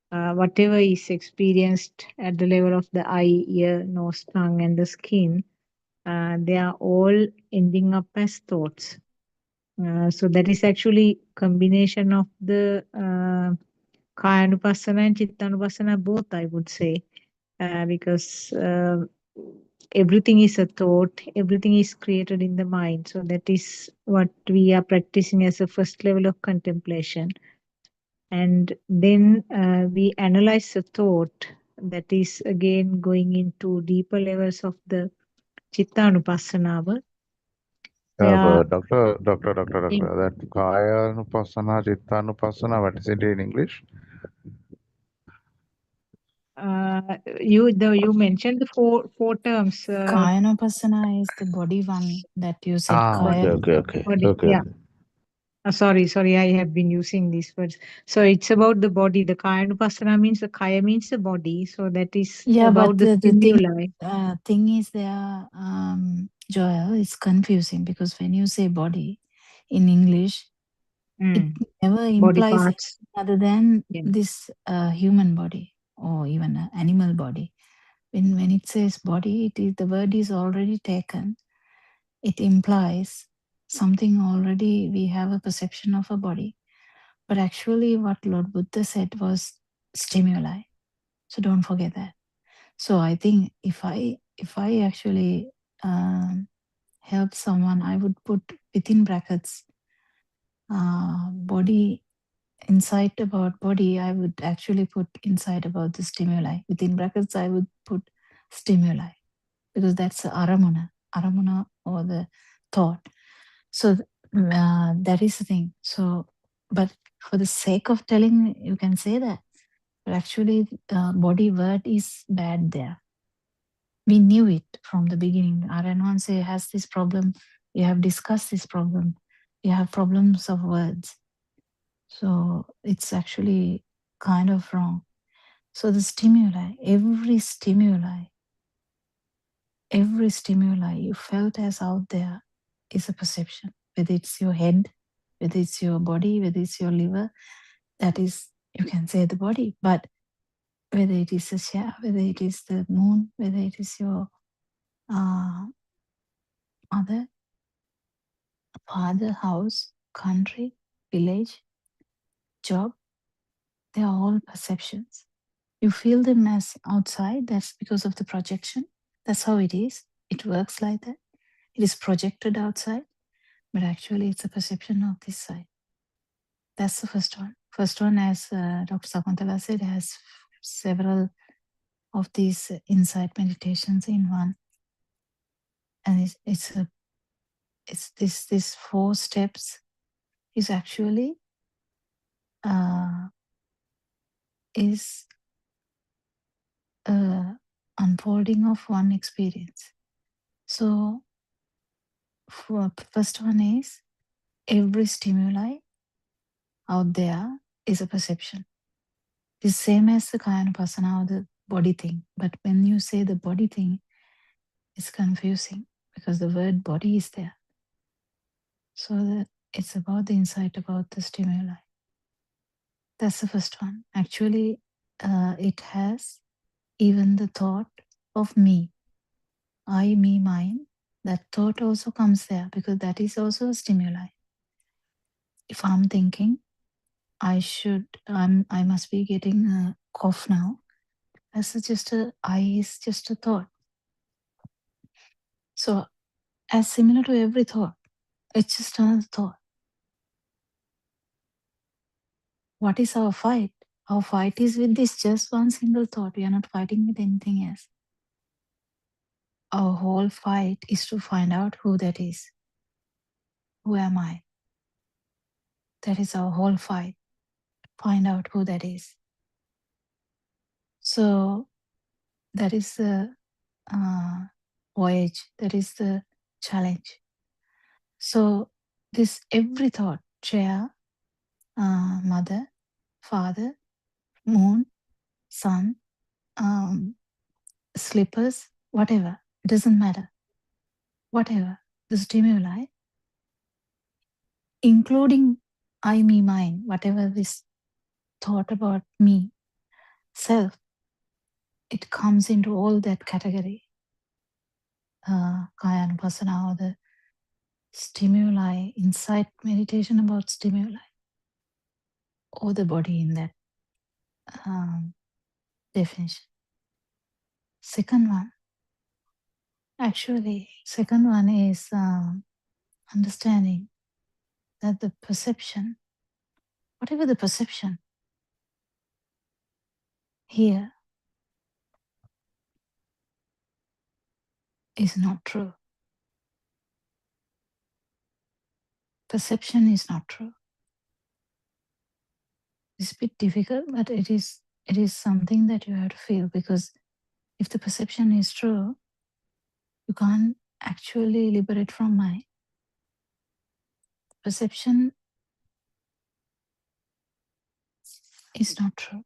whatever is experienced at the level of the eye, ear, nose, tongue, and the skin, they are all ending up as thoughts. So that is actually combination of the Kayanupassana and Chittanupassana both, I would say. because everything is a thought, everything is created in the mind. So that is what we are practicing as a first level of contemplation. And then we analyze the thought, that is again going into deeper levels of the Chittanupassana. Where Doctor, that Kaya Nupassana, Chitta Nupassana, what is it in English? you mentioned the four terms. Kayanupassana is the body one that you said. Kaya. Okay. Body, yeah. Sorry, I have been using these words. So it's about the body. The Kayanupassana means the Kaya means the body. So that is about the stimuli. Thing is there, Joel, it's confusing because when you say body in English, it never Body implies parts. other than Yeah. this human body or even an animal body. When it says body, the word is already taken. It implies something already. We have a perception of a body. But actually what Lord Buddha said was stimuli. So don't forget that. So I think if I actually help someone, I would put within brackets body, insight about body. I would actually put insight about the stimuli. Within brackets, I would put stimuli because that's the aramuna or the thought. So that is the thing. So, but for the sake of telling, you can say that. But actually, body word is bad there. We knew it from the beginning. Aranwanse has this problem. We have discussed this problem. We have problems of words. So it's actually kind of wrong. So the stimuli, every stimuli you felt as out there is a perception. Whether it's your head, whether it's your body, whether it's your liver, that is, you can say the body. But whether it is a chair, whether it is the moon, whether it is your mother, father, house, country, village, job, they are all perceptions. You feel them as outside, that's because of the projection. That's how it is. It works like that. It is projected outside, but actually it's a perception of this side. That's the first one. First one, as Dr. Sakuntala said, has several of these insight meditations in one. And it's this 4 steps is actually is unfolding of one experience. So first one is every stimuli out there is a perception. It's same as the Kayanupassana or the body thing. But when you say the body thing, it's confusing because the word body is there. So it's about the insight about the stimuli. That's the first one. Actually, it has even the thought of me. I, me, mine. That thought also comes there because that is also a stimuli. If I'm thinking, I must be getting a cough now. That's I is just a thought. So as similar to every thought, it's just another thought. What is our fight? Our fight is with this just one single thought. We are not fighting with anything else. Our whole fight is to find out who that is. Who am I? That is our whole fight. Find out who that is. So that is the voyage. That is the challenge. So this every thought, chair, mother, father, moon, sun, slippers, whatever, it doesn't matter. Whatever, the stimuli, including I, me, mine, whatever this thought about me, self, it comes into all that category. Kayanupassana or the stimuli, insight meditation about stimuli, or the body in that definition. Second one, second one is understanding that the perception, whatever the perception here, is not true. Perception is not true. It's a bit difficult, but it is something that you have to feel, because if the perception is true, you can't actually liberate from mind. Perception is not true.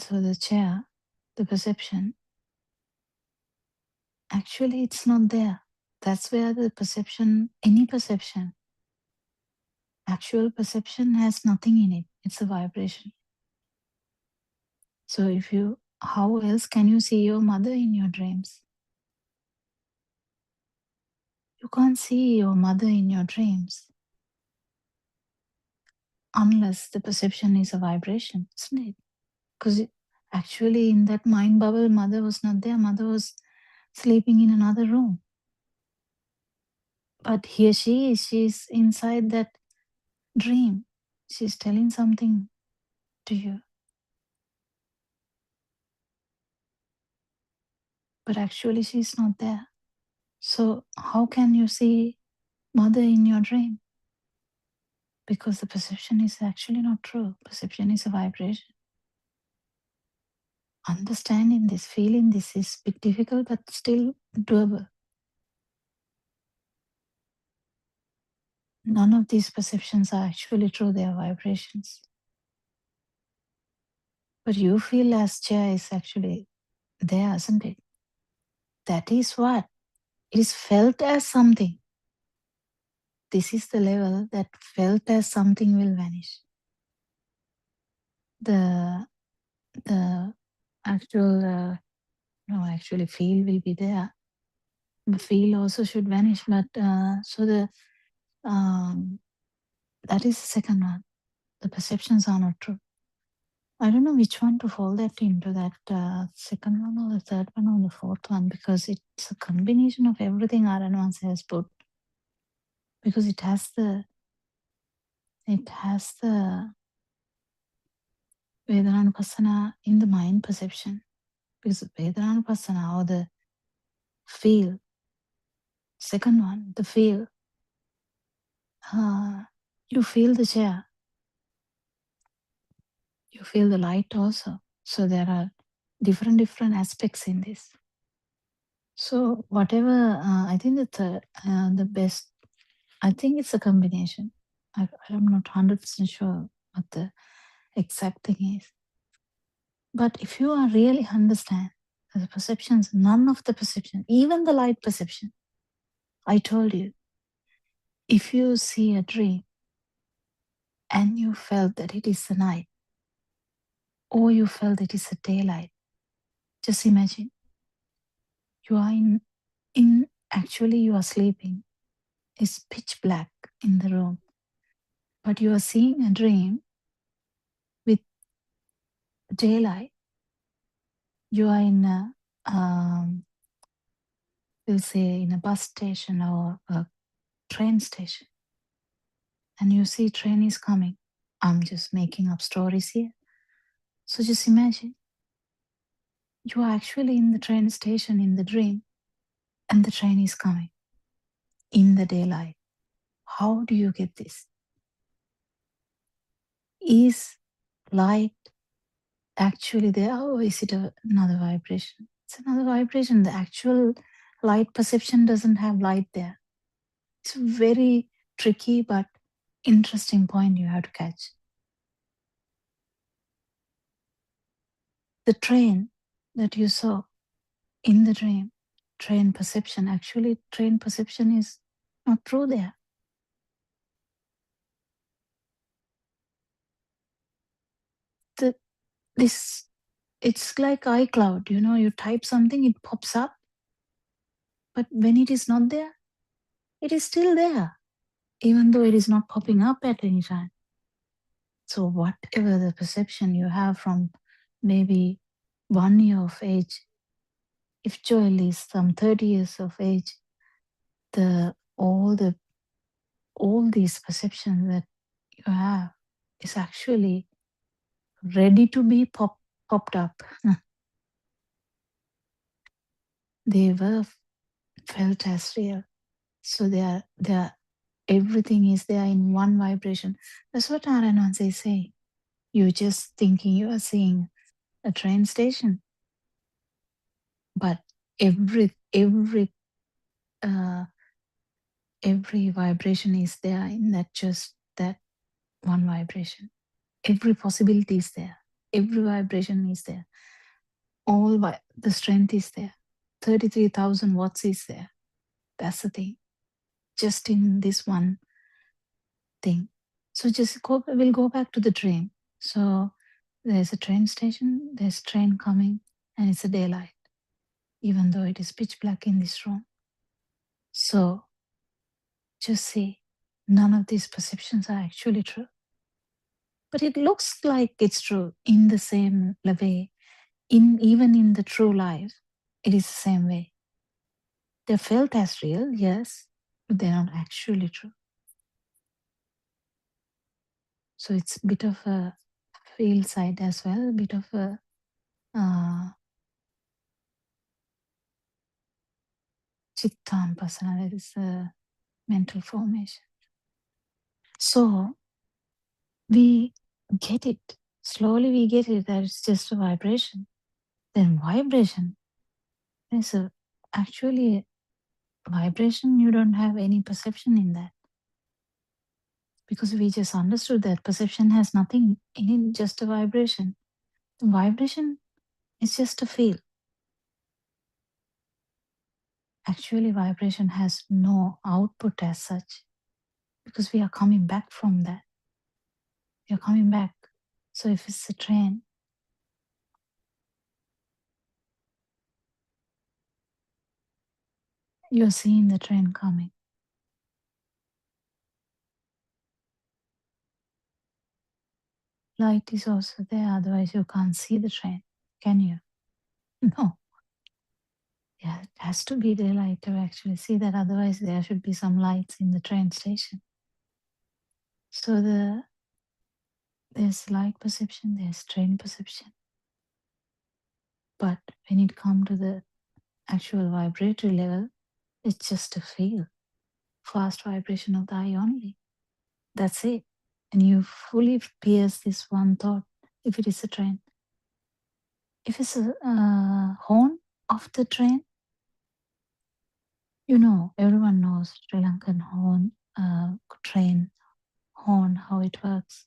So the chair, the perception, actually it's not there. That's where the perception, any perception, actual perception has nothing in it. It's a vibration. So how else can you see your mother in your dreams? You can't see your mother in your dreams unless the perception is a vibration, isn't it? Because actually in that mind bubble, mother was not there. Mother was sleeping in another room. But here she is. She's inside that dream. She's telling something to you. But actually she's not there. So how can you see mother in your dream? Because the perception is actually not true. Perception is a vibration. Understanding this, feeling this is a bit difficult, but still doable. None of these perceptions are actually true. They are vibrations. But you feel as chair is actually there, isn't it? That is what? It is felt as something. This is the level that felt as something will vanish. The actual, actually feel will be there. The feel also should vanish. But so that is the second one. The perceptions are not true. I don't know which one to fold that into, that second one or the third one or the fourth one, because it's a combination of everything Aranvans has put. Because it has the Vedananupasana in the mind perception. Because Vedananupasana, or the feel, second one, the feel, you feel the chair. You feel the light also. So there are different aspects in this. So whatever, I think the best, I think it's a combination. I'm not 100% sure what the exact thing is. But if you are really understand the perceptions, none of the perception, even the light perception, I told you, if you see a dream and you felt that it is the night, or you felt it is a daylight, just imagine you are actually you are sleeping. It's pitch black in the room, but you are seeing a dream with daylight. You are in we'll say in a bus station or a train station, and you see train is coming. I'm just making up stories here. So just imagine you are actually in the train station in the dream, and the train is coming in the daylight. How do you get this? Is light actually there, or is it another vibration? It's another vibration. The actual light perception doesn't have light there. It's a very tricky but interesting point you have to catch. The train that you saw in the dream, train perception, actually train perception is not true there. It's like iCloud, you type something, it pops up, but when it is not there, it is still there, even though it is not popping up at any time. So whatever the perception you have from maybe 1 year of age, If Joel is some 30 years of age, all these perceptions that you have is actually ready to be popped up. They were felt as real. So they are everything is there in one vibration. That's what Narayanansa is saying. You're just thinking you are seeing a train station, but every uh, vibration is there in that one vibration. Every possibility is there. Every vibration is there. The strength is there. 33,000 watts is there. That's the thing. Just in this one thing. So we'll go back to the train. So there's a train station, there's train coming, and it's a daylight, even though it is pitch black in this room. So just see, none of these perceptions are actually true. But it looks like it's true in the same way. Even in the true life, it is the same way. They're felt as real, yes, but they're not actually true. So it's a bit of a field side as well, a bit of a Chittan Pasana, that is a mental formation. So we get it. Slowly we get it that it's just a vibration. Then vibration is actually a vibration, you don't have any perception in that. Because we just understood that perception has nothing in it, just a vibration. The vibration is just a feel. Actually, vibration has no output as such, because we are coming back from that. We are coming back. So if it's a train, you're seeing the train coming. Light is also there, otherwise you can't see the train, can you? No. Yeah, it has to be daylight to actually see that, otherwise there should be some lights in the train station. So there's light perception, there's train perception. But when it comes to the actual vibratory level, it's just a feel. Fast vibration of the eye only. That's it. And you fully pierce this one thought if it is a train. If it's a horn of the train, you know, everyone knows Sri Lankan horn, train horn, how it works.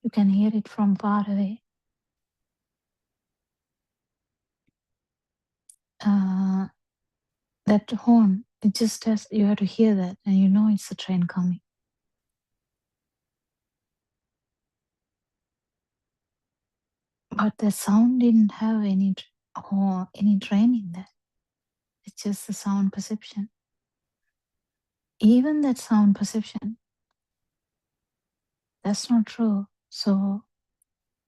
You can hear it from far away. That horn, it just has, you have to hear that and you know it's a train coming. But the sound didn't have any train in that. It's just the sound perception. Even that sound perception, that's not true. So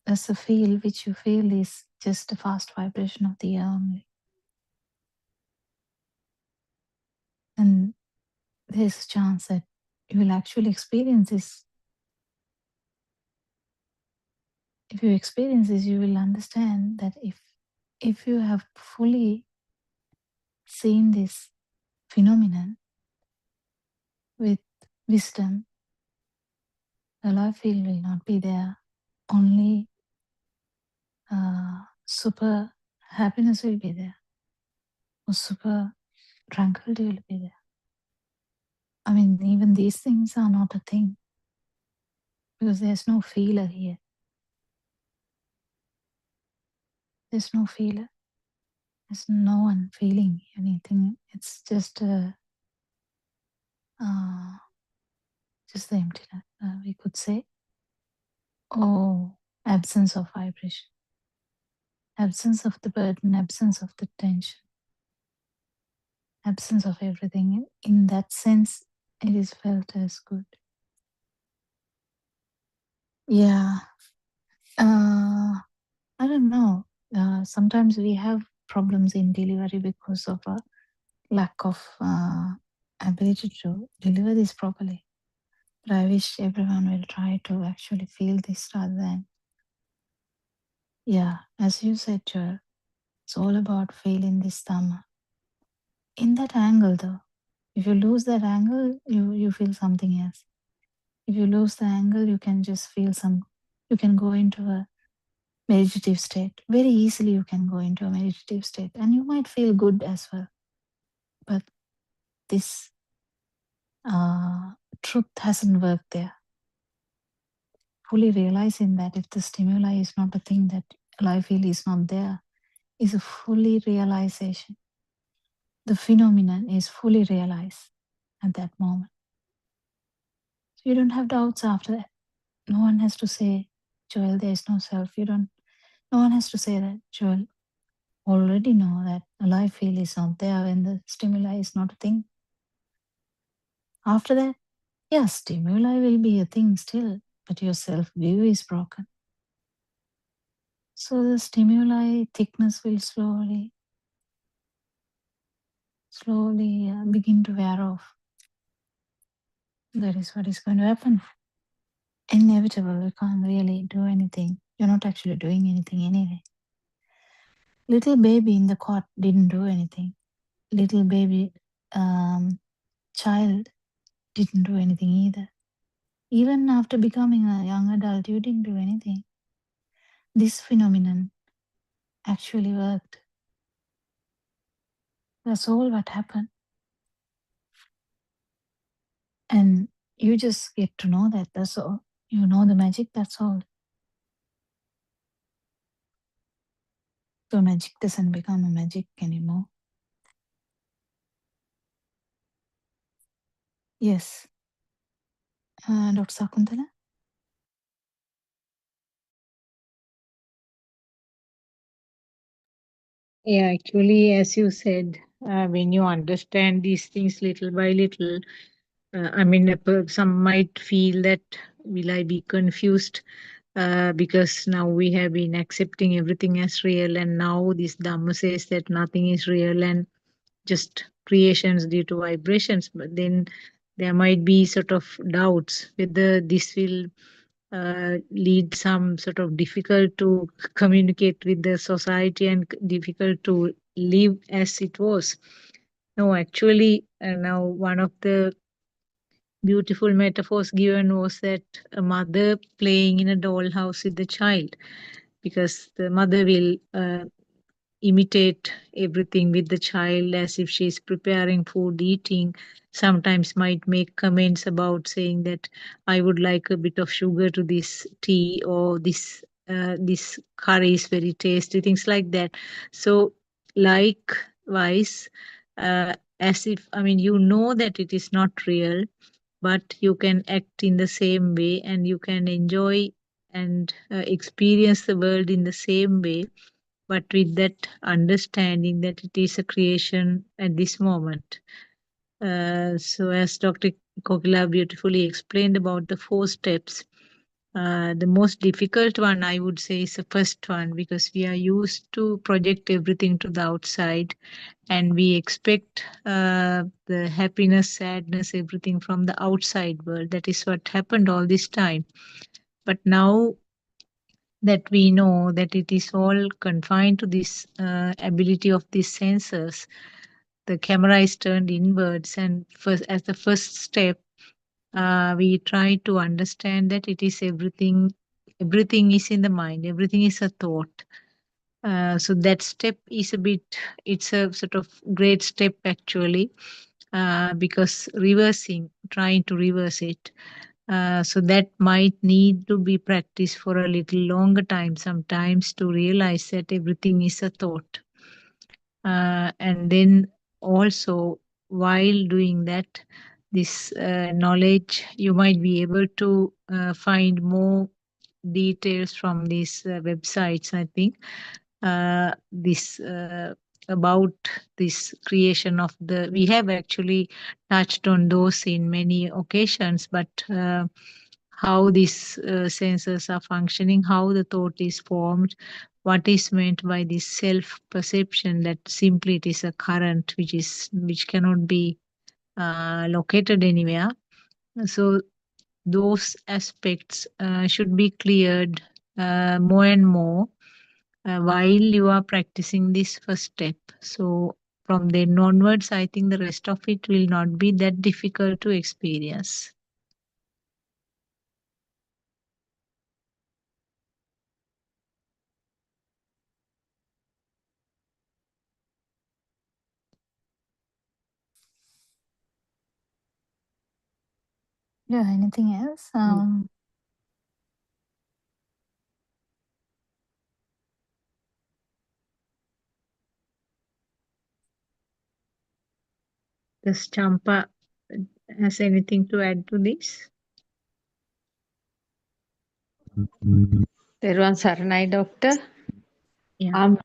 that's the feel which you feel is just a fast vibration of the air only. And there's a chance that you will actually experience this. If you experience this, you will understand that if you have fully seen this phenomenon with wisdom, the life field will not be there. Only super happiness will be there, or super tranquility will be there. I mean, even these things are not a thing, because there's no feeler here. There's no feeler. There's no one feeling anything. It's just the emptiness, we could say. Oh, absence of vibration, absence of the burden, absence of the tension, absence of everything. In that sense, it is felt as good. Yeah. I don't know. Sometimes we have problems in delivery because of a lack of ability to deliver this properly. But I wish everyone will try to actually feel this rather than, yeah, as you said, Joel, it's all about feeling this Dhamma. In that angle, though, if you lose that angle, you feel something else. If you lose the angle, you can just feel you can go into a meditative state. Very easily, you can go into a meditative state and you might feel good as well. But this truth hasn't worked there. Fully realizing that if the stimuli is not a thing, that life really is not there, is a fully realization. The phenomenon is fully realized at that moment. So you don't have doubts after that. No one has to say, Joel, there is no self. No one has to say that, Joel, already know that a life feel is not there when the stimuli is not a thing. After that, yes, stimuli will be a thing still, but your self view is broken. So the stimuli thickness will slowly begin to wear off. That is what is going to happen. Inevitable, you can't really do anything. You're not actually doing anything anyway. Little baby in the cot didn't do anything. Little baby child didn't do anything either. Even after becoming a young adult, you didn't do anything. This phenomenon actually worked. That's all what happened. And you just get to know that, that's all. You know the magic, that's all. So magic doesn't become a magic anymore. Yes. Dr. Sakuntala? Yeah, actually, as you said, when you understand these things little by little, I mean, some might feel that will I be confused because now we have been accepting everything as real, and now this Dhamma says that nothing is real and just creations due to vibrations. But then there might be sort of doubts whether this will lead some sort of difficult to communicate with the society and difficult to live as it was. No, actually, now one of the beautiful metaphors given was that a mother playing in a dollhouse with the child, because the mother will imitate everything with the child as if she's preparing food, eating. Sometimes might make comments about saying that I would like a bit of sugar to this tea, or this curry is very tasty, things like that. So likewise, as if, I mean, you know that it is not real, but you can act in the same way and you can enjoy and experience the world in the same way, but with that understanding that it is a creation at this moment. So as Dr. Kokila beautifully explained about the 4 steps, the most difficult one, I would say, is the first one, because we are used to project everything to the outside and we expect the happiness, sadness, everything from the outside world. That is what happened all this time. But now that we know that it is all confined to this ability of these sensors, the camera is turned inwards, and first, as the first step, we try to understand that it is everything. Everything is in the mind. Everything is a thought. So that step is it's a sort of great step actually, because trying to reverse it. So that might need to be practiced for a little longer time sometimes to realize that everything is a thought. And then also, while doing that, this knowledge, you might be able to find more details from these websites, I think. This about this creation of we have actually touched on those in many occasions, but how these senses are functioning, how the thought is formed, what is meant by this self-perception, that simply it is a current which cannot be located anywhere. So those aspects should be cleared more and more while you are practicing this first step. So from then onwards, I think the rest of it will not be that difficult to experience. Yeah, anything else? Does Champa has anything to add to this? There was Saranai doctor. Yeah.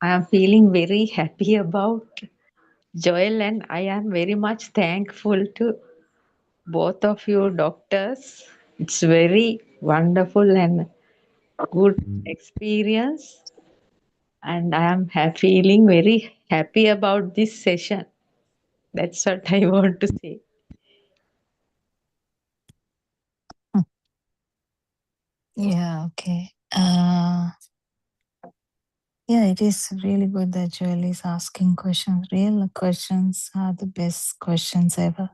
I am feeling very happy about Joel, and I am very much thankful to both of you doctors. It's very wonderful and good experience, and I am feeling very happy about this session. That's what I want to say. Yeah, okay. Yeah, it is really good that Joel is asking questions. Real questions are the best questions ever.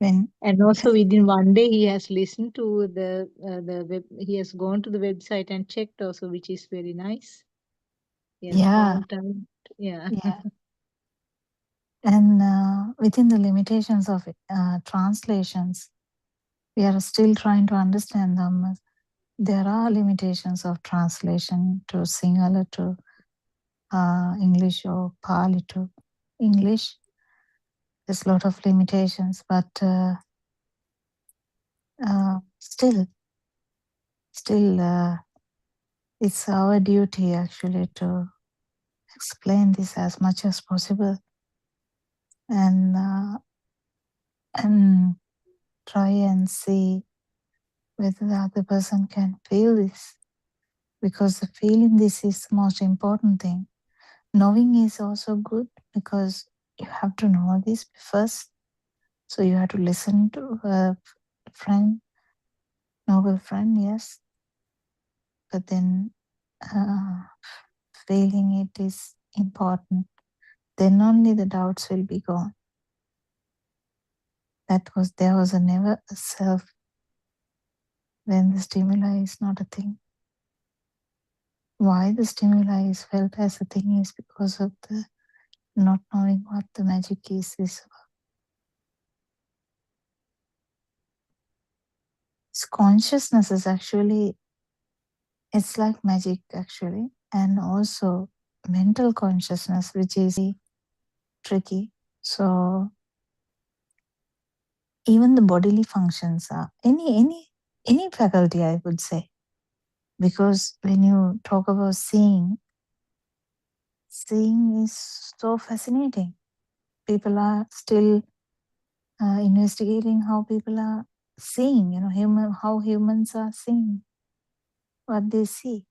And also within one day, he has listened to the web. He has gone to the website and checked also, which is very nice. He has found time. Yeah. Yeah. And within the limitations of translations, we are still trying to understand them. There are limitations of translation to Sinhala to English or Pali to English. There's a lot of limitations, but still, it's our duty actually to explain this as much as possible and try and see whether the other person can feel this, because the feeling this is the most important thing. Knowing is also good because you have to know this first. So you have to listen to a friend, noble friend, yes. But then feeling it is important. Then only the doubts will be gone. There was never a self when the stimuli is not a thing. Why the stimuli is felt as a thing is because of the not knowing what the magic is about. Consciousness is actually, it's like magic actually, and also mental consciousness, which is tricky. So even the bodily functions are any faculty, I would say, because when you talk about seeing is so fascinating. People are still investigating how people are seeing, how humans are seeing what they see.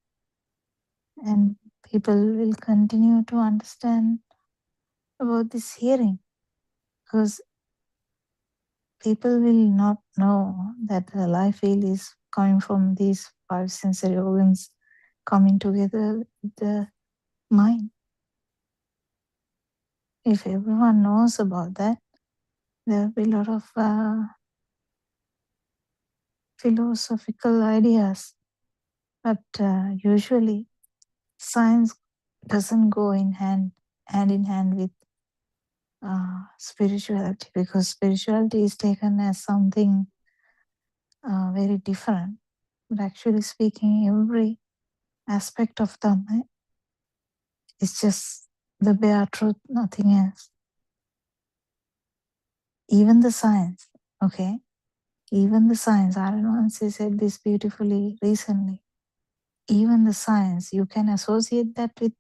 And people will continue to understand about this hearing, because people will not know that the life field is coming from these five sensory organs coming together with the mind. If everyone knows about that, there will be a lot of philosophical ideas. But usually science doesn't go hand in hand with spirituality, because spirituality is taken as something very different. But actually speaking, every aspect of Dhamma is just the bare truth, nothing else. Even the science, okay? Even the science, Aranwansi said this beautifully recently. Even the science, you can associate that with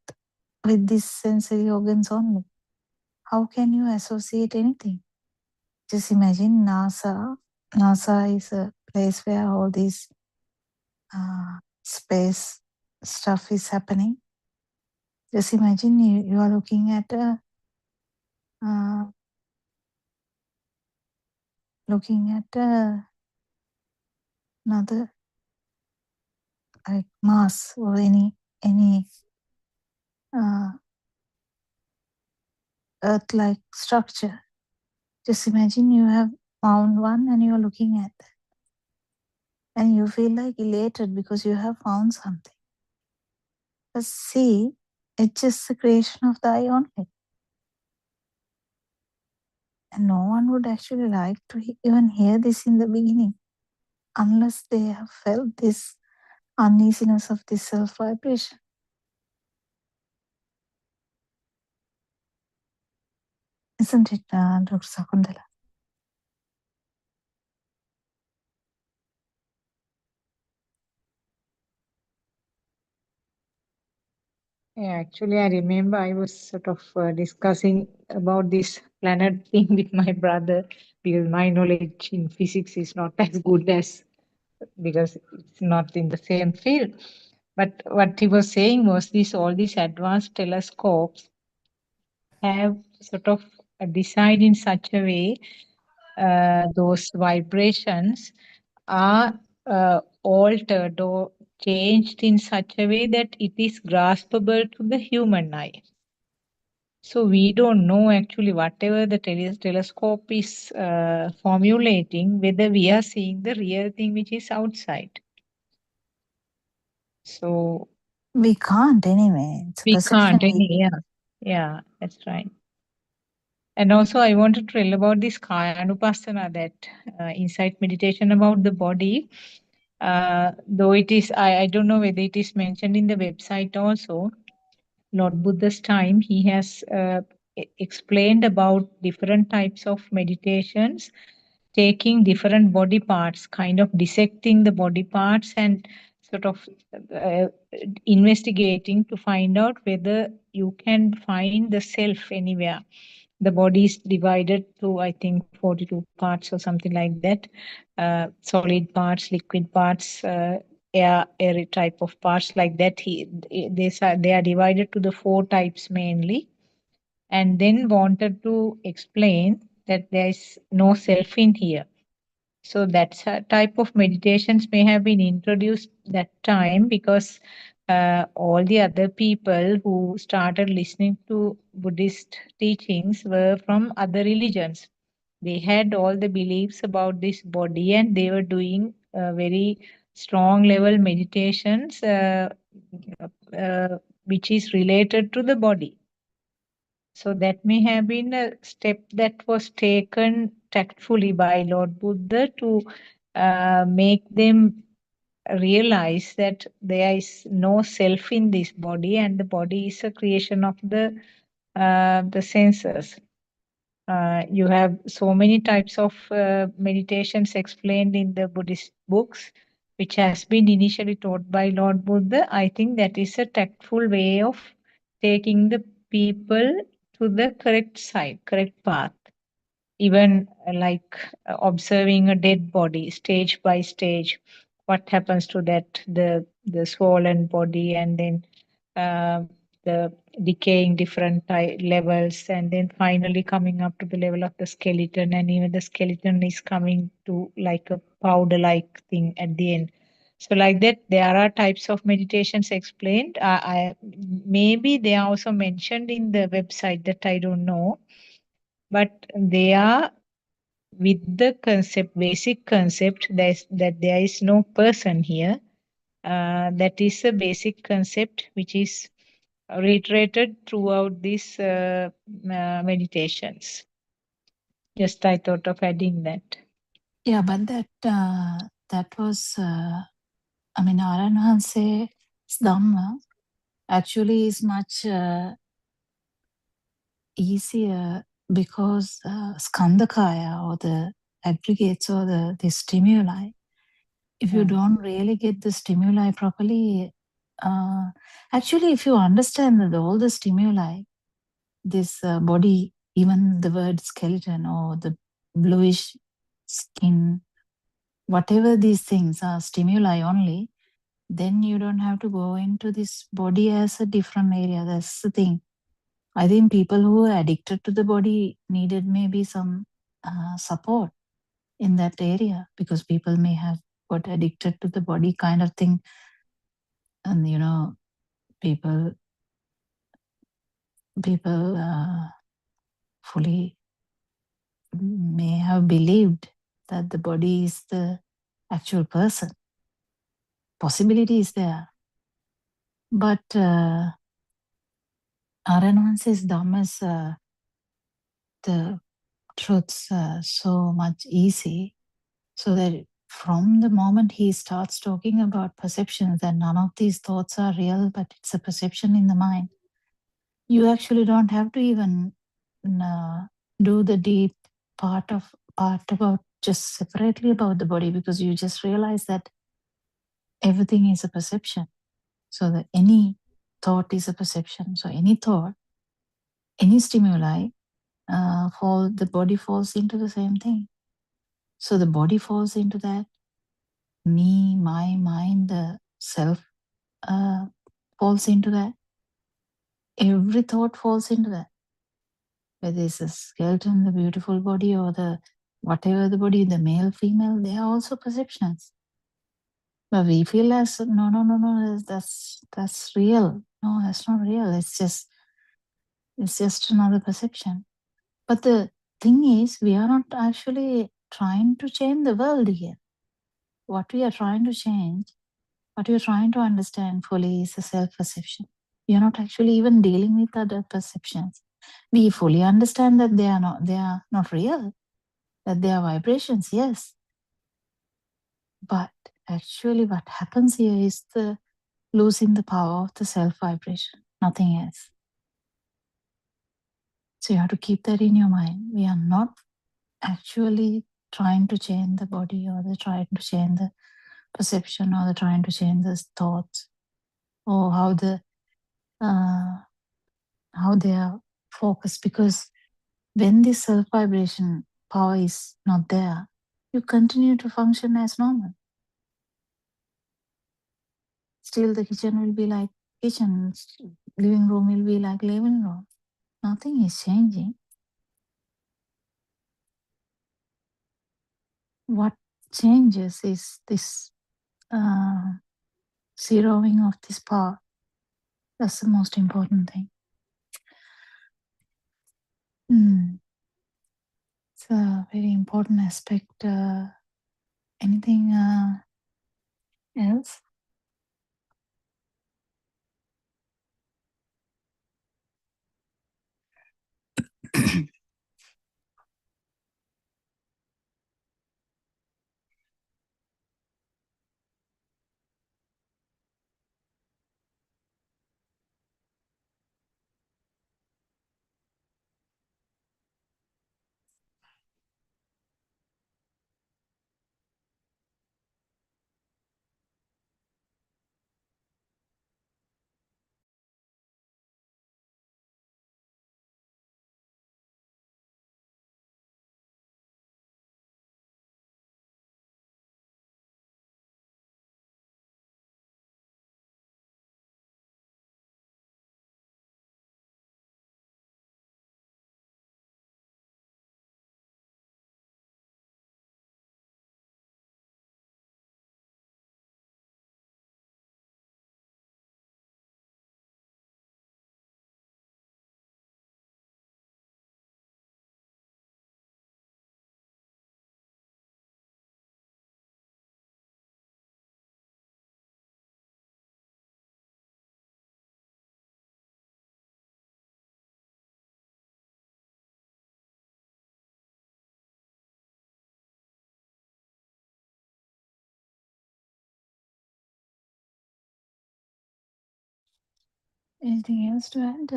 these sensory organs only. How can you associate anything? Just imagine NASA. NASA is a place where all this space stuff is happening. Just imagine you are looking at another like Mars or any Earth-like structure. Just imagine you have found one and you are looking at that. And you feel like elated because you have found something. But see, it's just the creation of the eye only. And no one would actually like to even hear this in the beginning unless they have felt this uneasiness of this self-vibration. Isn't it, Dr. Sakundala? Yeah, actually, I remember I was sort of discussing about this planet thing with my brother because my knowledge in physics is not as good as because it's not in the same field. But what he was saying was this: all these advanced telescopes have sort of designed in such a way those vibrations are altered or changed in such a way that it is graspable to the human eye. So we don't know actually whatever the telescope is formulating, whether we are seeing the real thing which is outside. So We can't anyway. It's a we perception. can't. Yeah, that's right. And also I want to tell about this Kayanupassana, that insight meditation about the body. Though it is, I don't know whether it is mentioned in the website also. Lord Buddha's time, he has explained about different types of meditations, taking different body parts, kind of dissecting the body parts and sort of investigating to find out whether you can find the self anywhere. The body is divided to, I think, 42 parts or something like that. Solid parts, liquid parts, airy type of parts like that. They are divided to the 4 types mainly. And then wanted to explain that there is no self in here. So that type of meditations may have been introduced that time because all the other people who started listening to Buddhist teachings were from other religions. They had all the beliefs about this body and they were doing very strong level meditations which is related to the body. So that may have been a step that was taken tactfully by Lord Buddha to make them realize that there is no self in this body and the body is a creation of the senses. You have so many types of meditations explained in the Buddhist books, which has been initially taught by Lord Buddha. I think that is a tactful way of taking the people to the correct side, correct path. Even like observing a dead body stage by stage, what happens to that, the swollen body, and then the decaying different levels, and then finally coming up to the level of the skeleton, and even the skeleton is coming to like a powder like thing at the end. So like that, there are types of meditations explained. Maybe they are also mentioned in the website that I don't know, but they are with the concept, basic concept that there is no person here. That is a basic concept which is reiterated throughout these meditations. Just I thought of adding that. Yeah, but that was, I mean, Aranhanse's Dhamma actually is much easier because Skandakaya or the aggregates or the stimuli, if you don't really get the stimuli properly, actually, if you understand that all the stimuli, this body, even the word skeleton or the bluish skin whatever these things are stimuli only, then you don't have to go into this body as a different area. That's the thing. I think people who are addicted to the body needed maybe some support in that area, because people may have got addicted to the body kind of thing. And, you know, people fully may have believed that the body is the actual person. Possibility is there. But Aranan says Dhamma's the truths so much easy, so that from the moment he starts talking about perceptions, that none of these thoughts are real, but it's a perception in the mind, you actually don't have to even do the deep part about just separately about the body, because you just realize that everything is a perception. So that any thought is a perception. So any thought, any stimuli, the body falls into the same thing. So the body falls into that, me, my mind, the self falls into that. Every thought falls into that. Whether it's a skeleton, the beautiful body, or the whatever the body, the male, female, they are also perceptions. But we feel as no, that's real. No, that's not real. It's just another perception. But the thing is, we are not actually trying to change the world here. What we are trying to change, what we are trying to understand fully is a self-perception. We are not actually even dealing with other perceptions. We fully understand that they are not real, that they are vibrations, yes. But actually what happens here is the losing the power of the self-vibration, nothing else. So you have to keep that in your mind. We are not actually trying to change the body, or trying to change the perception, or trying to change the thoughts, or how they are focused. Because when this self-vibration power is not there, you continue to function as normal. Still the kitchen will be like kitchen, living room will be like living room. Nothing is changing. What changes is this zeroing of this power. That's the most important thing. It's a very important aspect. Anything else? Anything else to add?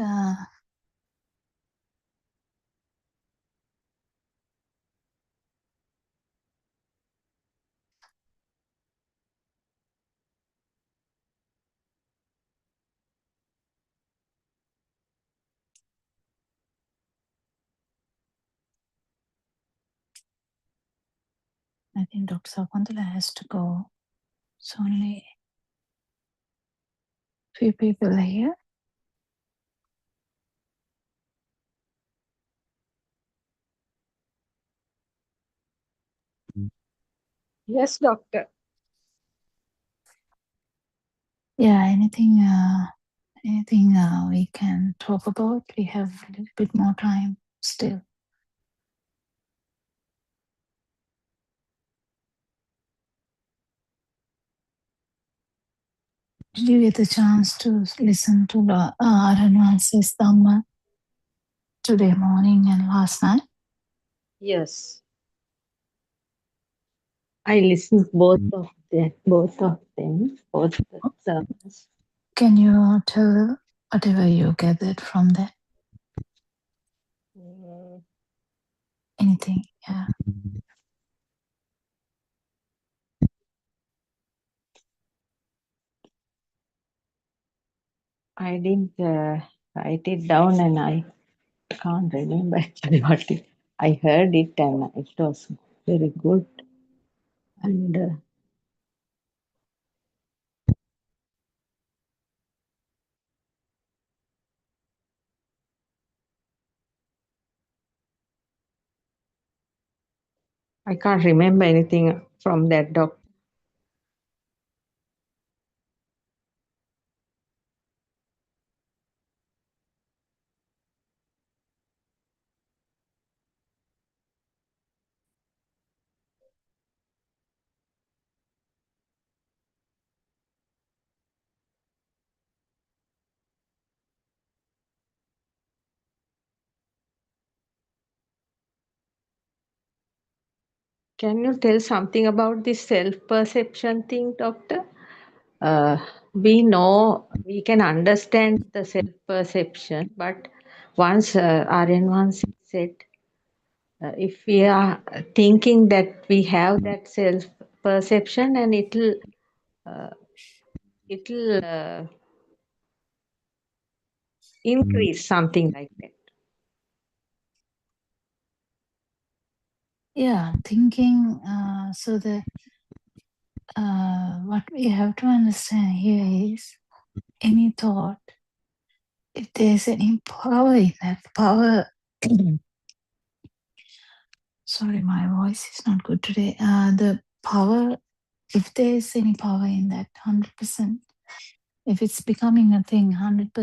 I think Dr. Sakuntala has to go. It's only few people here. Yes, doctor. Yeah, anything we can talk about? We have a little bit more time still. Did you get the chance to listen to the Aranwansis Dhamma today morning and last night? Yes. I listened both of them, both the sermons. Can you tell whatever you gathered from that? Mm, Anything? Yeah. I didn't write it down, and I can't remember actually what I heard it, and it was very good. And I can't remember anything from that doctor. Can you tell something about this self-perception thing, doctor? We know, we can understand the self-perception, but once Aryan once said, if we are thinking that we have that self-perception, and it'll increase something like that. Yeah, thinking, so the what we have to understand here is any thought, if there's any power in that power, sorry, my voice is not good today. The power, if there's any power in that 100%, if it's becoming a thing 100%,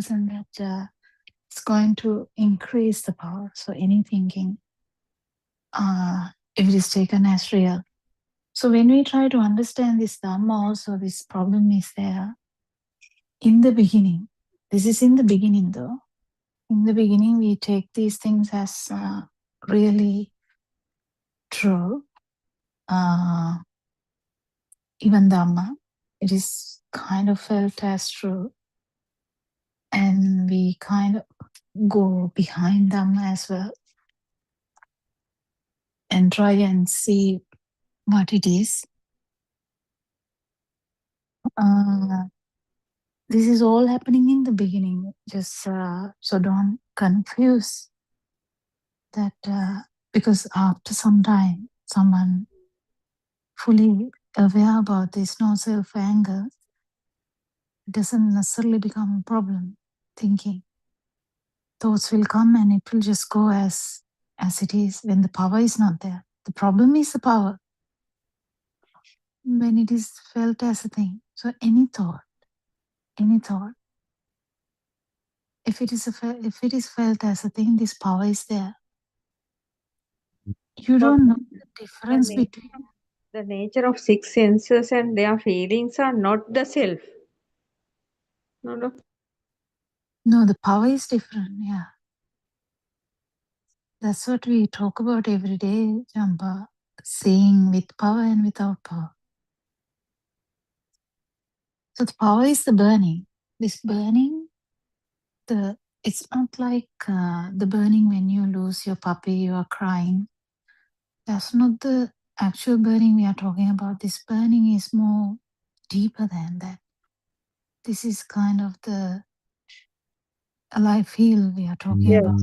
that it's going to increase the power. So any thinking, if it is taken as real. So when we try to understand this Dhamma also, this problem is there in the beginning. This is in the beginning though. In the beginning, we take these things as really true. Even Dhamma, it is kind of felt as true. And we kind of go behind Dhamma as well and try and see what it is. This is all happening in the beginning. Just so don't confuse that, because after some time, someone fully aware about this no self-anger, it doesn't necessarily become a problem. Thinking thoughts will come and it will just go as it is when the power is not there. The problem is the power when it is felt as a thing. So any thought, if it is felt as a thing, this power is there. You don't know the difference between The nature of six senses and their feelings are not the self. No. No, the power is different. Yeah. That's what we talk about every day, Jamba. Seeing with power and without power. So the power is the burning. This burning, it's not like the burning when you lose your puppy, you are crying. That's not the actual burning we are talking about. This burning is more deeper than that. This is kind of the alive feel we are talking about.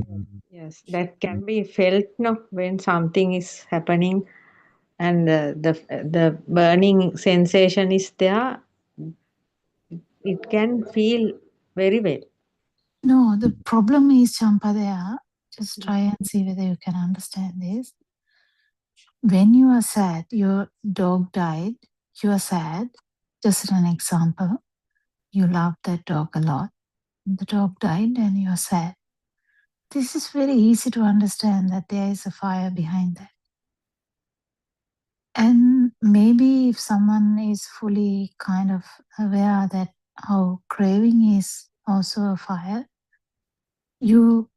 Yes, that can be felt, no, when something is happening and the burning sensation is there, it can feel very well. No, the problem is, Champadaya, just try and see whether you can understand this. When you are sad, your dog died, you are sad. Just an example. You love that dog a lot. The dog died and you are sad. This is very easy to understand that there is a fire behind that. And maybe if someone is fully kind of aware that how craving is also a fire, you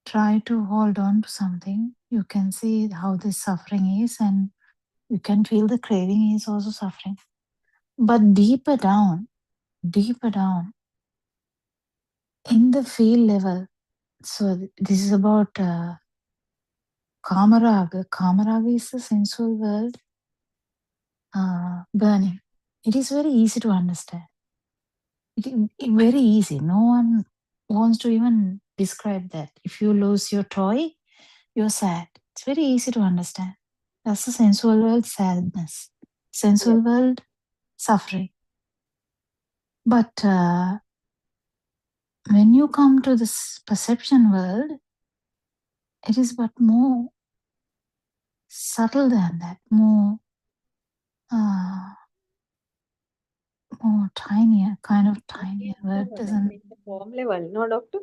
try to hold on to something. You can see how the suffering is, and you can feel the craving is also suffering. But deeper down, in the feel level, so this is about Kamaraga. Kamaraga is the sensual world burning. It is very easy to understand. Very easy. No one wants to even describe that. If you lose your toy, you're sad. It's very easy to understand. That's the sensual world sadness. Sensual world suffering. But when you come to this perception world, it is but more subtle than that, more tinier, kind of tinier. Word doesn't. It's a form level, no, doctor?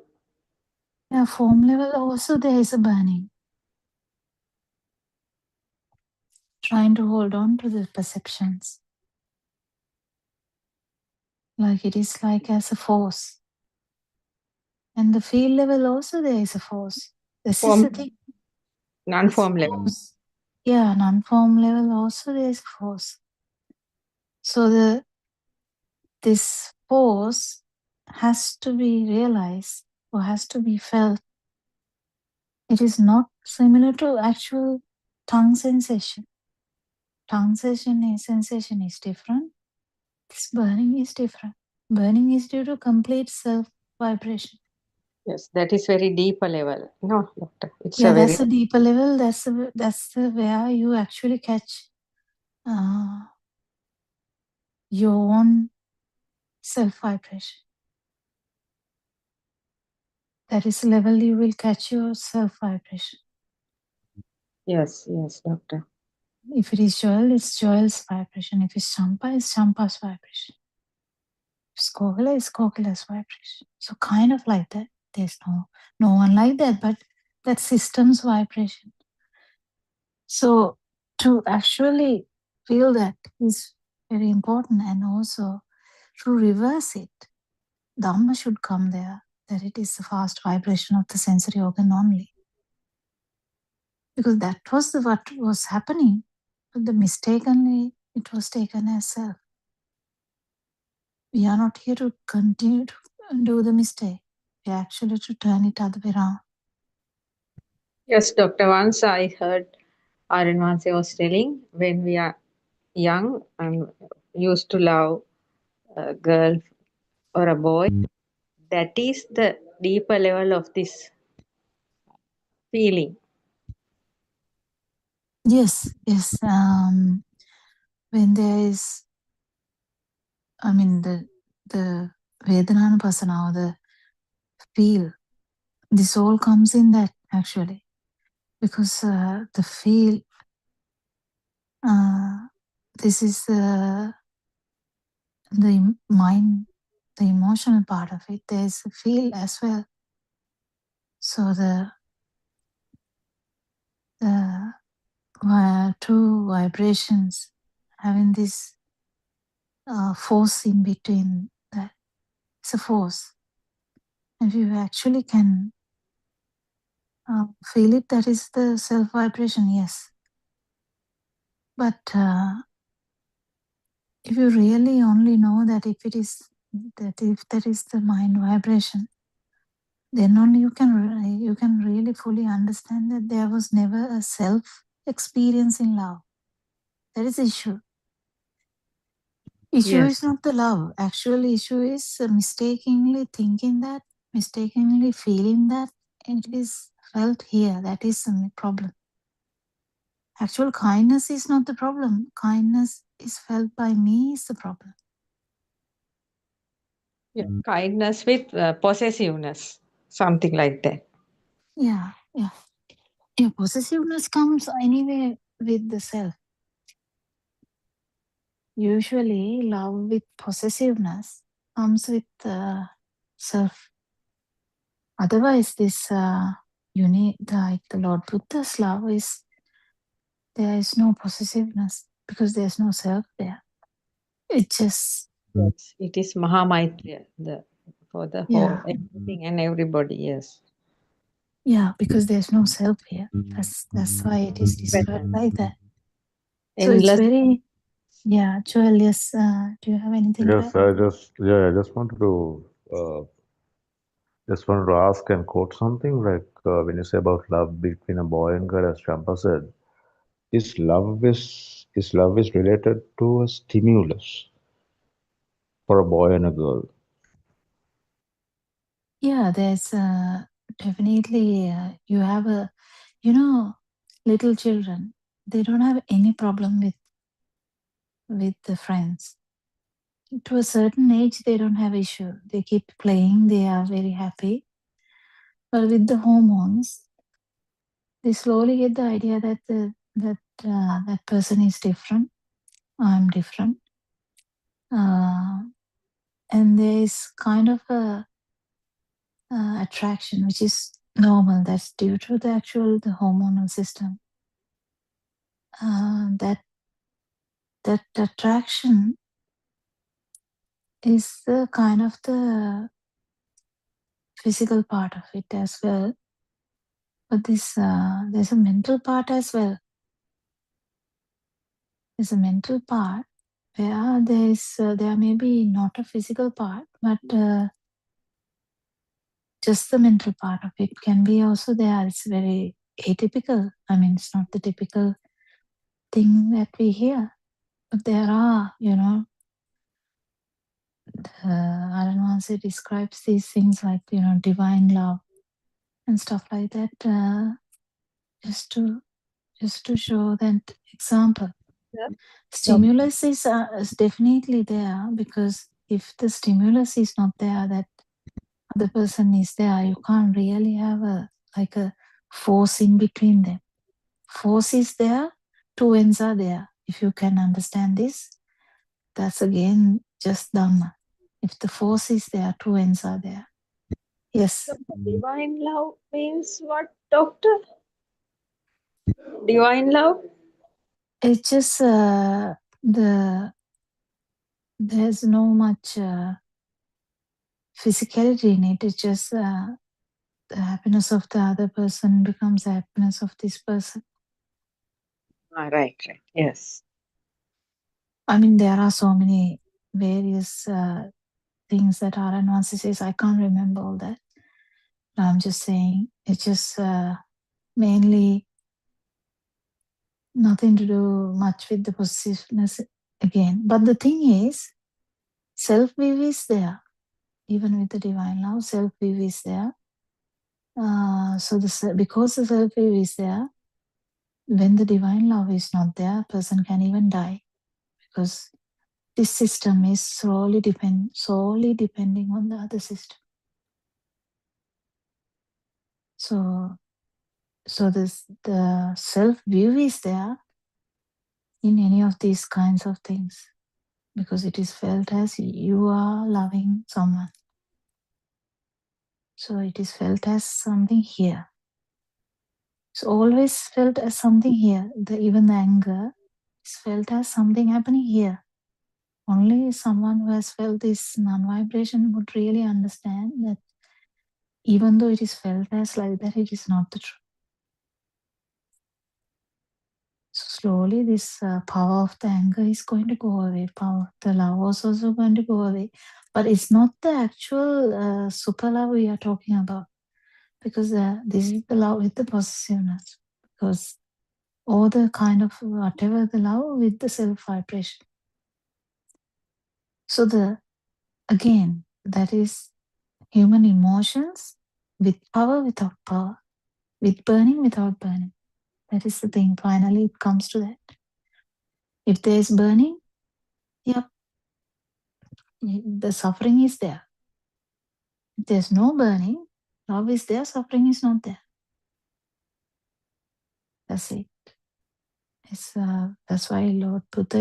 Yeah, form level also there is a burning. Trying to hold on to the perceptions. Like it is like as a force. And the feel level also there is a force. This is the thing. Non-form level. Yeah, non-form level also there is force. So this force has to be realized or has to be felt. It is not similar to actual tongue sensation. Tongue sensation is different. This burning is different. Burning is due to complete self-vibration. Yes, that is very deeper level. No, doctor. It's Yeah, a very that's a deeper level. That's the where you actually catch your own self-vibration. That is the level you will catch your self-vibration. yes, doctor. If it is Joel, it's Joel's vibration. If it's Champa, it's Champa's vibration. If it's Kokila, it's Kokila's vibration. So kind of like that. There's no one like that, but that system's vibration. So to actually feel that is very important, and also to reverse it, Dhamma should come there, that it is the fast vibration of the sensory organ only. Because that was what was happening. But mistakenly it was taken as self. We are not here to continue to do the mistake. We are actually to turn it other way around. Yes, doctor. Once I heard Aryan Vansi was telling, when we are young and used to love a girl or a boy, that is the deeper level of this feeling. Yes. When there is, the Vedananupasana, or the feel, this all comes in that actually. Because the feel, this is the mind, the emotional part of it. There's a feel as well. So the two vibrations having this force in between, that it's a force. And if you actually can feel it, that is the self vibration, yes. But if you really only know that if that is the mind vibration, then only you can really fully understand that there was never a self experience in love. That is the issue. Issue Yes. is not the love. Actual issue is mistakenly thinking that, mistakenly feeling that it is felt here. That is the problem. Actual kindness is not the problem. Kindness is felt by me is the problem. Yeah, kindness with possessiveness, something like that. Yeah. Yeah, possessiveness comes anyway with the self. Usually, love with possessiveness comes with self. Otherwise, this like the Lord Buddha's love is, there is no possessiveness because there's no self there. It just, Yes, it is Mahamaitriya, for the whole, yeah, everything and everybody, yes. yeah, because there's no self here. That's why it is described like that. So it's Endless. very, yeah. Joel, yes. Do you have anything to add? Yes, I just wanted to ask and quote something like when you say about love between a boy and girl, as Champa said, is love is related to a stimulus for a boy and a girl. Yeah, there's definitely, you have a, little children, they don't have any problem with the friends. To a certain age, they don't have issue. They keep playing, they are very happy. But with the hormones, they slowly get the idea that that person is different. I'm different. And there is kind of a attraction, which is normal. That's due to the hormonal system. That attraction is the kind of the physical part of it as well. But there's a mental part as well. There's a mental part where there may be not a physical part, but just the mental part of it can be also there. It's very atypical. I mean, it's not the typical thing that we hear. But there are, Aranwansi describes these things like, divine love and stuff like that, just to show that example. Yeah. Stimulus is definitely there, because if the stimulus is not there, that other person is there, you can't really have a force in between them. Force is there, two ends are there. If you can understand this, that's again just Dhamma. If the force is there, two ends are there. Yes. Divine love means what, doctor? Divine love? It's just there's no much physicality in it. It's just the happiness of the other person becomes the happiness of this person. Right. Yes. I mean, there are so many various things that Aranwansi says. I can't remember all that. But I'm just saying, it's just mainly nothing to do much with the possessiveness again. But the thing is, self-view is there. Even with the divine love, self-view is there. Because the self-view is there, when the divine love is not there, a person can even die, because this system is solely depending on the other system. So the self-view is there in any of these kinds of things, because it is felt as you are loving someone. So it is felt as something here. It's always felt as something here. Even the anger is felt as something happening here. Only someone who has felt this non-vibration would really understand that even though it is felt as like that, it is not the truth. So slowly this power of the anger is going to go away. Power of the love is also going to go away. But it's not the actual super love we are talking about. Because this is the love with the possessiveness. Because all the kind of whatever the love with the self-vibration. So again, that is human emotions with power without power. With burning without burning. That is the thing. Finally, it comes to that. If there is burning, yep, the suffering is there. If there's no burning, love is there, suffering is not there. That's it. That's why Lord Buddha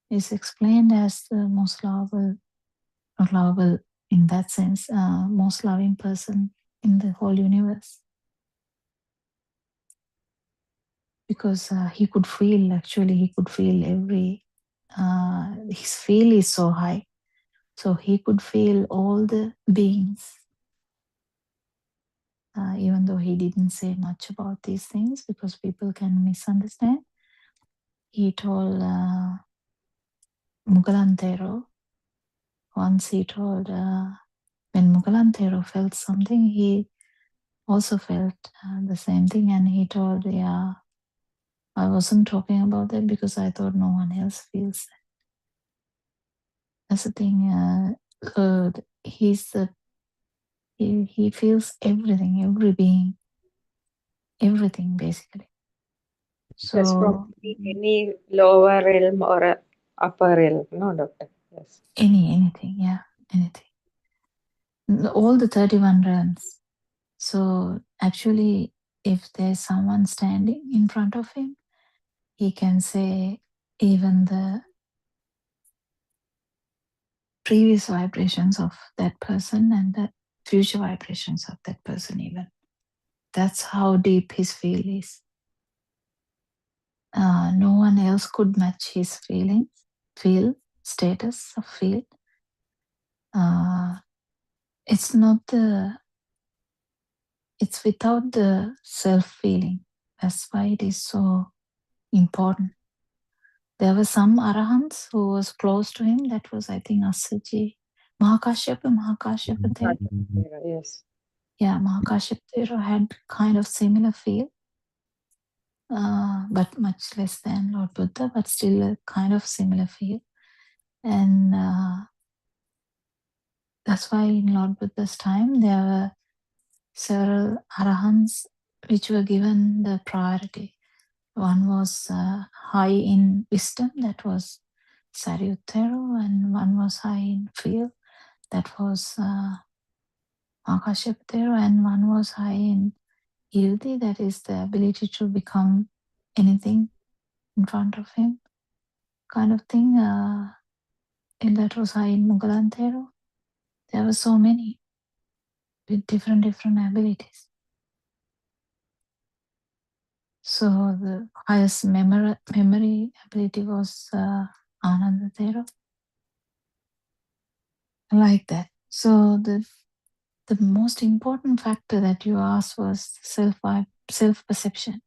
is explained as the most lovable, not lovable in that sense, most loving person in the whole universe. Because he could feel, actually, he could feel his feel is so high. So he could feel all the beings. Even though he didn't say much about these things because people can misunderstand. He told Mugalantero, once he told, when Mugalantero felt something, he also felt the same thing, and he told, yeah, I wasn't talking about that because I thought no one else feels that. That's the thing. He feels everything, every being, everything basically. That's from So any lower realm or a upper realm, no, doctor? Yes. anything, yeah, anything. All the 31 realms. So actually, if there's someone standing in front of him, he can say even the previous vibrations of that person and the future vibrations of that person even. That's how deep his feel is. No one else could match his status of feel. It's without the self-feeling. That's why it is so important. There were some arahants who was close to him. That was, I think, Asaji, Mahakashyapa Thera. Yes. Yeah, Mahakashyapa Thera had kind of similar feel, but much less than Lord Buddha, but still a kind of similar feel. And that's why in Lord Buddha's time, there were several arahants which were given the priority. One was high in wisdom, that was Sariputta, and one was high in feel, that was Mahakashyapa, and one was high in Irdi, that is the ability to become anything in front of him, kind of thing. And that was high in Mugalantero. There were so many with different abilities. So the highest memory ability was Anandathero. Like that. So the most important factor that you asked was self-perception.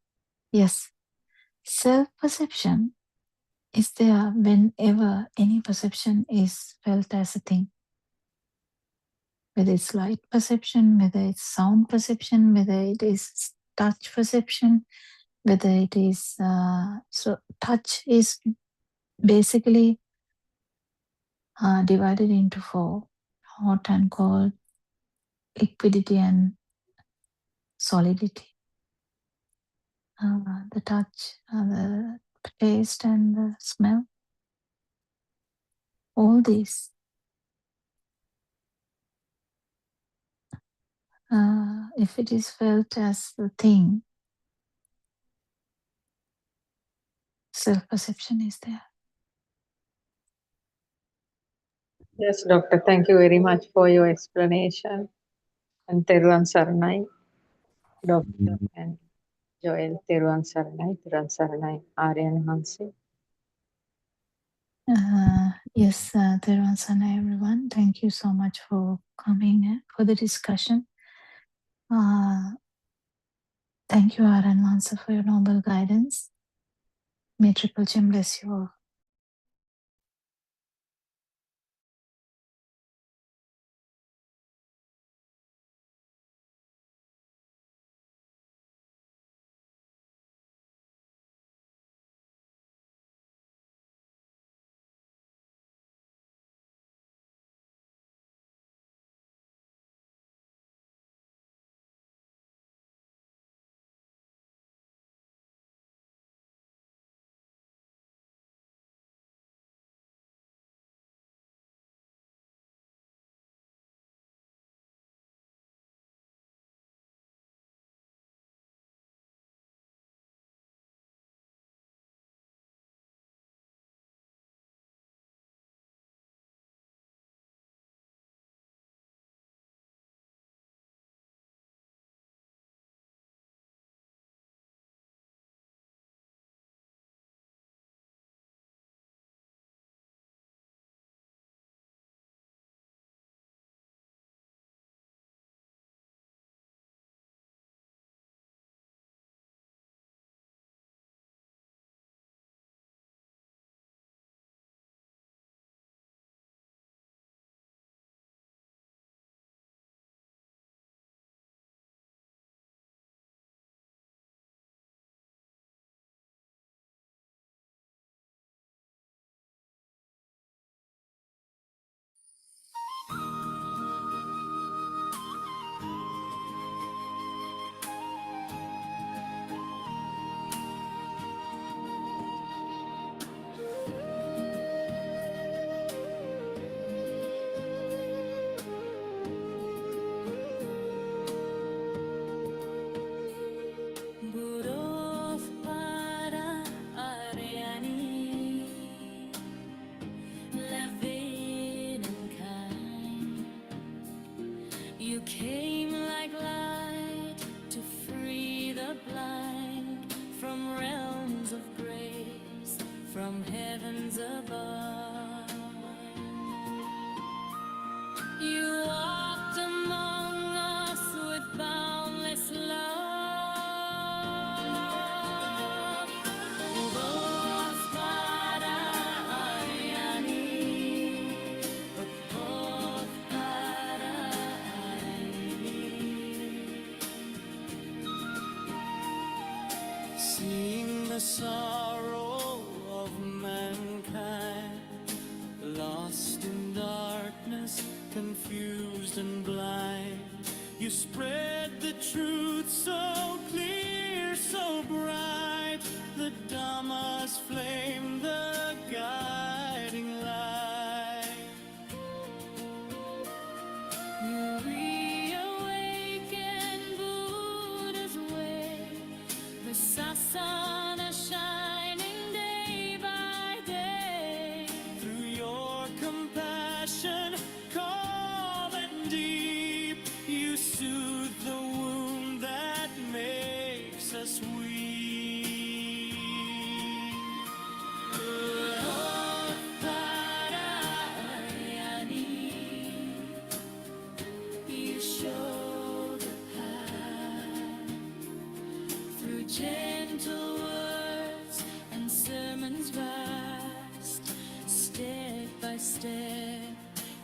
Yes, self-perception is there whenever any perception is felt as a thing. Whether it's light perception, whether it's sound perception, whether it is touch perception, whether it is so touch is basically divided into 4: hot and cold, liquidity and solidity. The touch, the taste and the smell, all these. If it is felt as the thing, self-perception is there. Yes, doctor. Thank you very much for your explanation. And Teruan Saranai, doctor, and Joel Teruan Saranai, Aryan Hansi. Yes, Theruvan Sana, everyone. Thank you so much for coming for the discussion. Thank you, Aran Mansa, for your noble guidance. May Triple Gem bless you all. spread the truth so clear, so bright. The Dhamma's flame, the guiding light. You reawaken Buddha's way, the sasana shining day by day. Through your compassion, calm and deep, you soothe the wound that makes us weak. You show the path through gentle words and sermons vast. Step by step,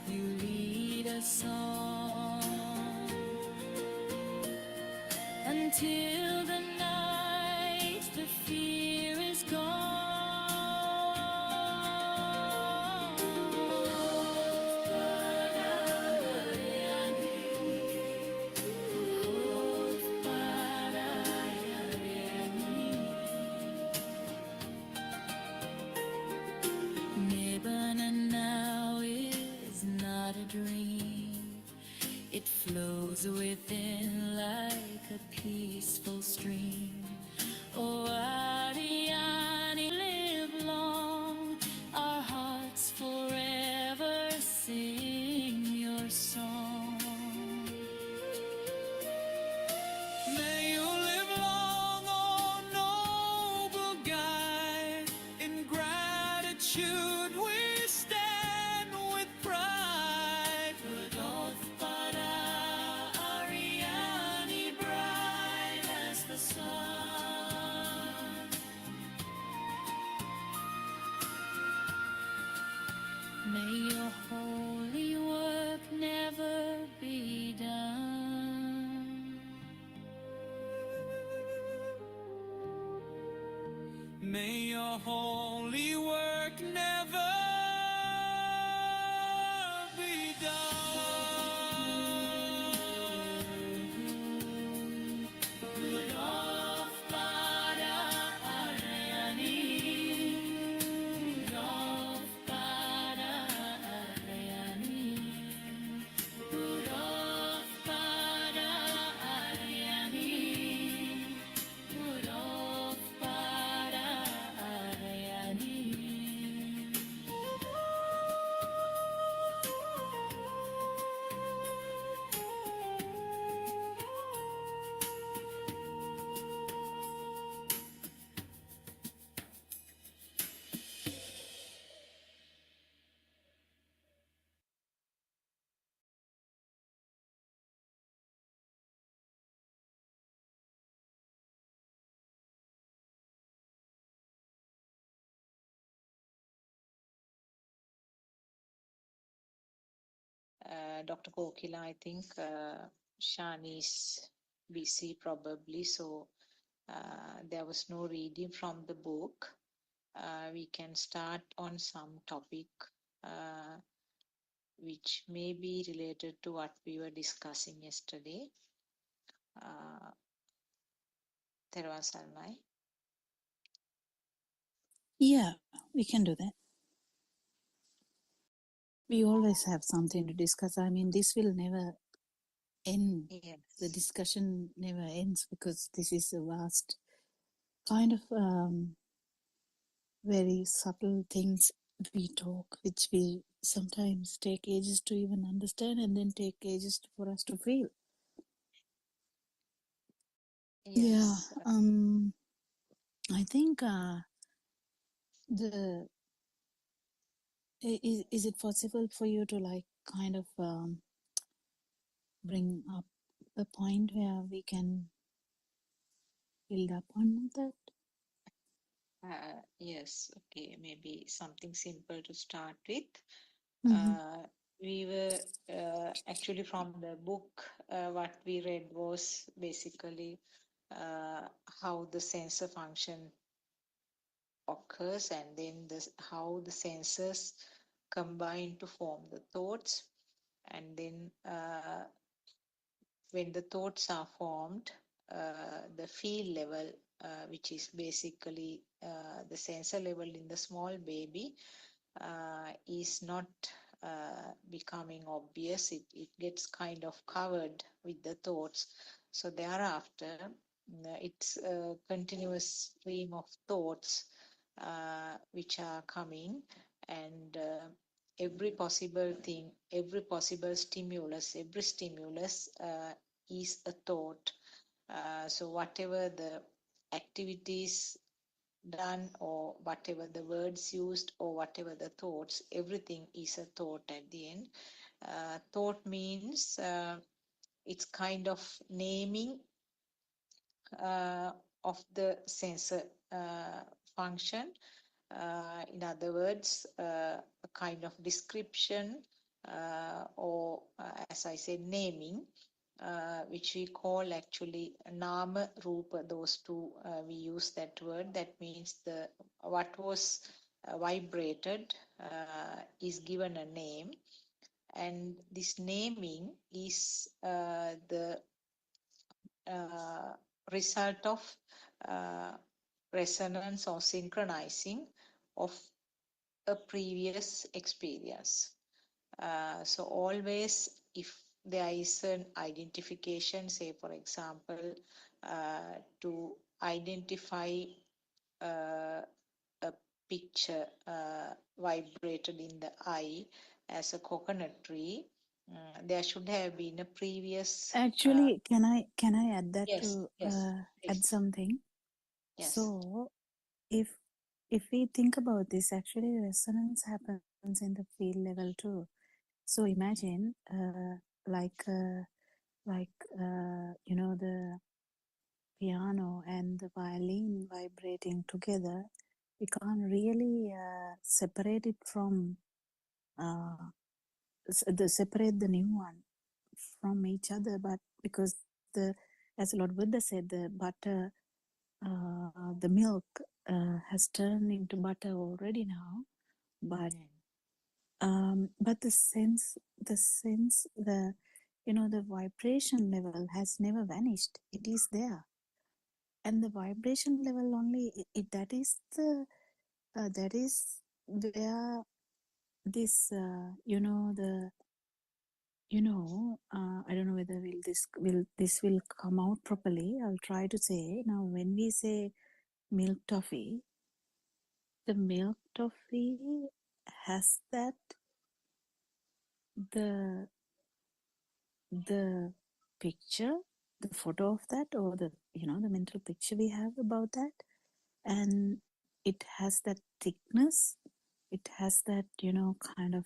you lead us on until the night the fear is gone. Nibbana now is not a dream. It flows within like a peaceful stream. Oh, Ariani, live long. Our hearts forever sing your song. May you live long, oh noble guide. In gratitude we stand with pride. Buddothpada, Ariani, bright as the sun. May your holy work never be done. May your holy work never be done. Buddothpada, Ariani. Buddothpada, Ariani. Buddothpada, Ariani. Buddothpada, Ariani. Dr. Kokila, I think Shani is busy probably, so there was no reading from the book. We can start on some topic which may be related to what we were discussing yesterday. Therwan Sarnai. Yeah, we can do that. We always have something to discuss. I mean, this will never end. The Yes. discussion never ends because this is a vast kind of very subtle things we talk, which we sometimes take ages to even understand and then take ages for us to feel. Yeah, Yes. I think is it possible for you to like kind of bring up a point where we can build up on that? Yes. Okay. Maybe something simple to start with. Mhm. We were actually from the book, what we read was basically how the sensor function occurs and then how the senses combine to form the thoughts, and then when the thoughts are formed, the feel level, which is basically the sensor level in the small baby, is not becoming obvious. It gets kind of covered with the thoughts. So thereafter, it's a continuous stream of thoughts which are coming, and every possible thing, every possible stimulus, every stimulus is a thought. So whatever the activities done, or whatever the words used, or whatever the thoughts, everything is a thought at the end. Thought means it's kind of naming of the sensor function. In other words, a kind of description, or as I said, naming, which we call actually nama rupa. Those two, we use that word. That means the what was vibrated is given a name, and this naming is the result of resonance or synchronizing of a previous experience. So always, if there is an identification, say for example, to identify a picture vibrated in the eye as a coconut tree, there should have been a previous. Actually, can I add that Yes, to yes, add please. something? Yes. So if we think about this, actually resonance happens in the field level too. So imagine you know, the piano and the violin vibrating together. We can't really separate it from separate the new one from each other, but because as Lord Buddha said, the butter, the milk has turned into butter already now, but the sense, the you know, the vibration level has never vanished. It is there, and the vibration level only, that is the that is where this you know, the I don't know whether this will come out properly. I'll try to say. Now when we say milk toffee, the milk toffee has that, the picture, the photo of that, or the, you know, the mental picture we have about that, and it has that thickness, it has that, you know, kind of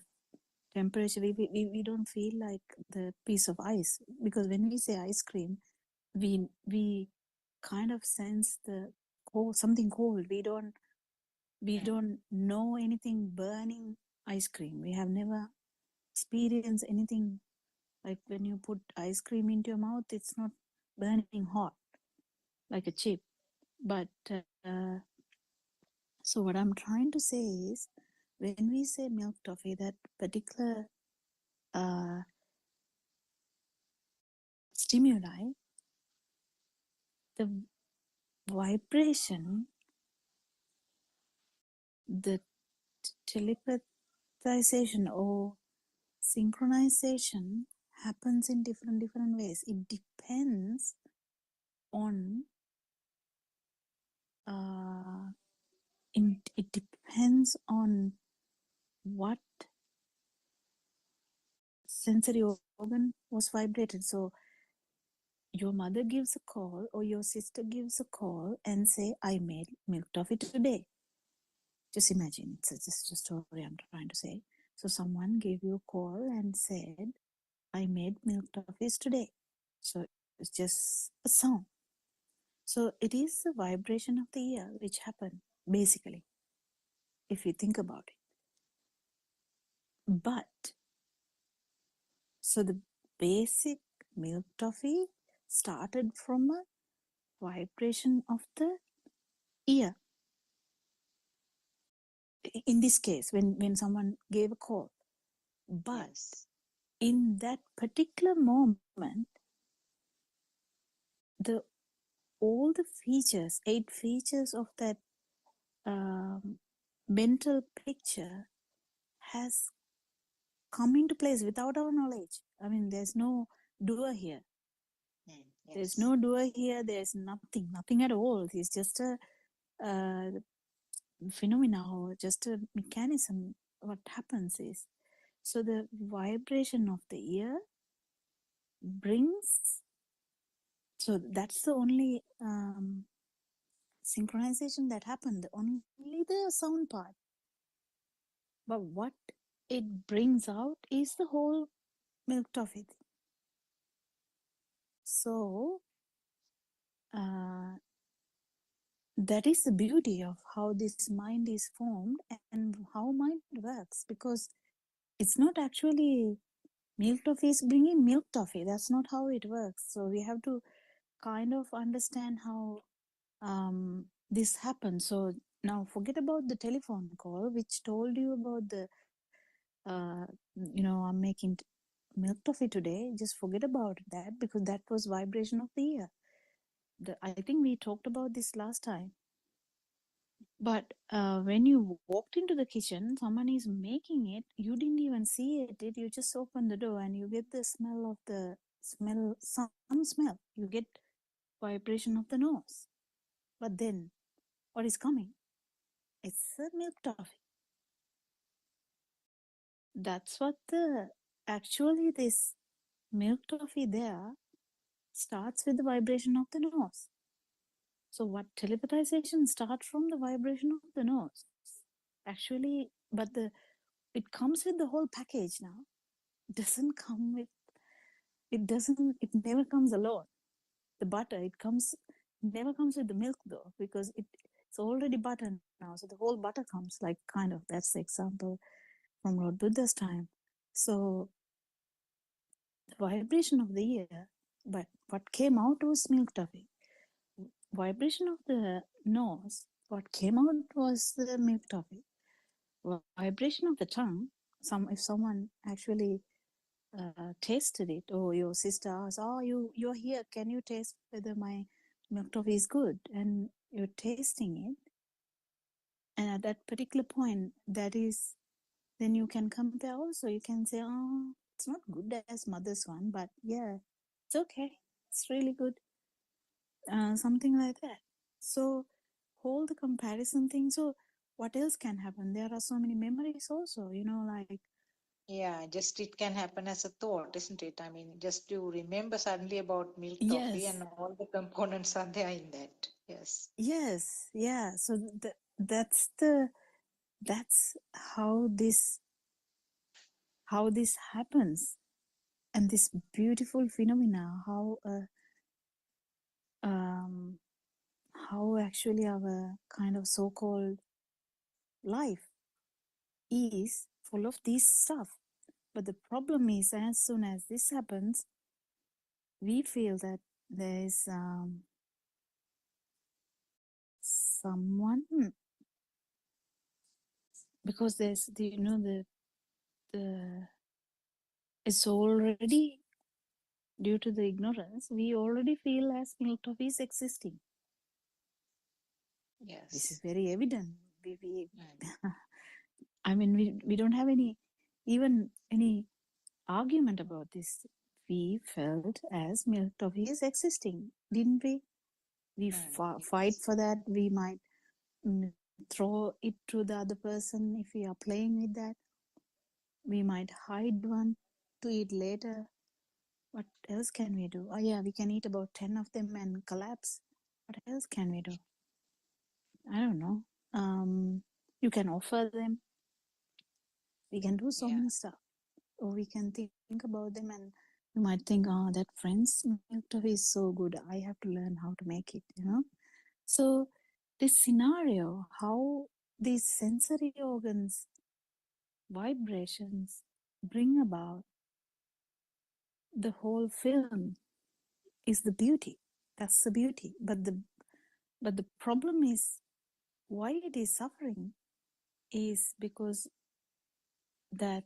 temperature. We don't feel like the piece of ice, because when we say ice cream, we kind of sense the cold, something cold. We don't know anything burning ice cream. We have never experienced anything like when you put ice cream into your mouth, it's not burning hot like a chip. But so what I'm trying to say is, when we say milk toffee, that particular stimuli, the vibration, the telepathization or synchronization happens in different ways. It depends on it depends on what sensory organ was vibrated. So your mother gives a call, or your sister gives a call and say, I made milk toffee today. Just imagine, it's just a story I'm trying to say. So someone gave you a call and said, I made milk toffees today. So it's just a sound. So it is the vibration of the ear which happened, basically, if you think about it. But, so the basic milk toffee started from a vibration of the ear. In this case, when someone gave a call. But in that particular moment, the all the features, 8 features of that mental picture has come into place without our knowledge. I mean, there's no doer here. There's Yes. no doer here. There's nothing at all. It's just a phenomena or just a mechanism. What happens is, so the vibration of the ear brings, so that's the only synchronization that happened, only the sound part. But what it brings out is the whole milk toffee. So that is the beauty of how this mind is formed and how mind works, because it's not actually milk toffee is bringing milk toffee. That's not how it works. So we have to kind of understand how this happens. So now forget about the telephone call which told you about the I'm making milk toffee today. Just forget about that, because that was vibration of the ear. I think we talked about this last time. But when you walked into the kitchen, someone is making it, you didn't even see it. You just open the door and you get the smell of the smell, some smell. You get vibration of the nose. But then what is coming? It's a milk toffee. That's what actually this milk toffee there starts with the vibration of the nose. So what telepathization starts from the vibration of the nose. Actually, but it comes with the whole package now. It doesn't come with, it never comes alone. The butter, never comes with the milk though, because it's already butter now. So the whole butter comes like kind of, that's the example from Lord Buddha's time. So the vibration of the ear, but what came out was milk toffee. Vibration of the nose, what came out was the milk toffee. Vibration of the tongue, if someone actually tasted it, or your sister asks, oh, you're here, can you taste whether my milk toffee is good? And you're tasting it, and at that particular point, that is, then you can compare also. You can say, oh, it's not good as mother's one, but yeah, it's okay, it's really good, something like that. So hold the comparison thing. So what else can happen? There are so many memories also, like, Yeah, just it can happen as a thought, isn't it? I mean, just you remember suddenly about milk toffee yes, and all the components are there in that. Yes. yes, yeah. So that's how this happens, and this beautiful phenomena, um, how actually our kind of so-called life is full of this stuff. But the problem is, as soon as this happens, we feel that there is someone, because there's the it's already, due to the ignorance, we already feel as milk toffee is existing. This is Yes. very evident. We Mm. I mean, we don't have any argument about this. We felt as milk toffee is existing, didn't we? We fight Yes. for that. We might throw it to the other person if we are playing with that. We might hide one to eat later. What else can we do? Oh yeah, we can eat about 10 of them and collapse. What else can we do? I don't know. You can offer them. We can do so Yeah. many stuff. Or we can think about them, and you might think, oh, that friend's milk toffee is so good. I have to learn how to make it, So this scenario, how these sensory organs, vibrations bring about the whole film is the beauty. That's the beauty. But the problem is, why it is suffering is because that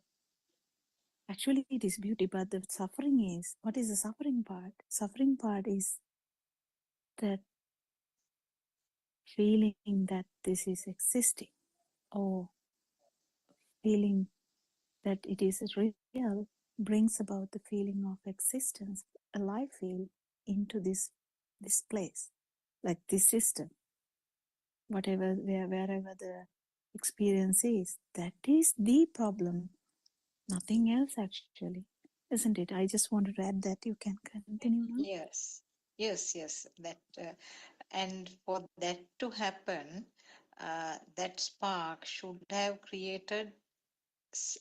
actually it is beauty, but the suffering is, what is the suffering part? Suffering part is that feeling that this is existing, or feeling that it is real, brings about the feeling of existence, alive feel, into this place, like this system, wherever the experience is. That is the problem, nothing else actually, isn't it? I just wanted to add that. You can continue now. Yes, yes. That and for that to happen, that spark should have created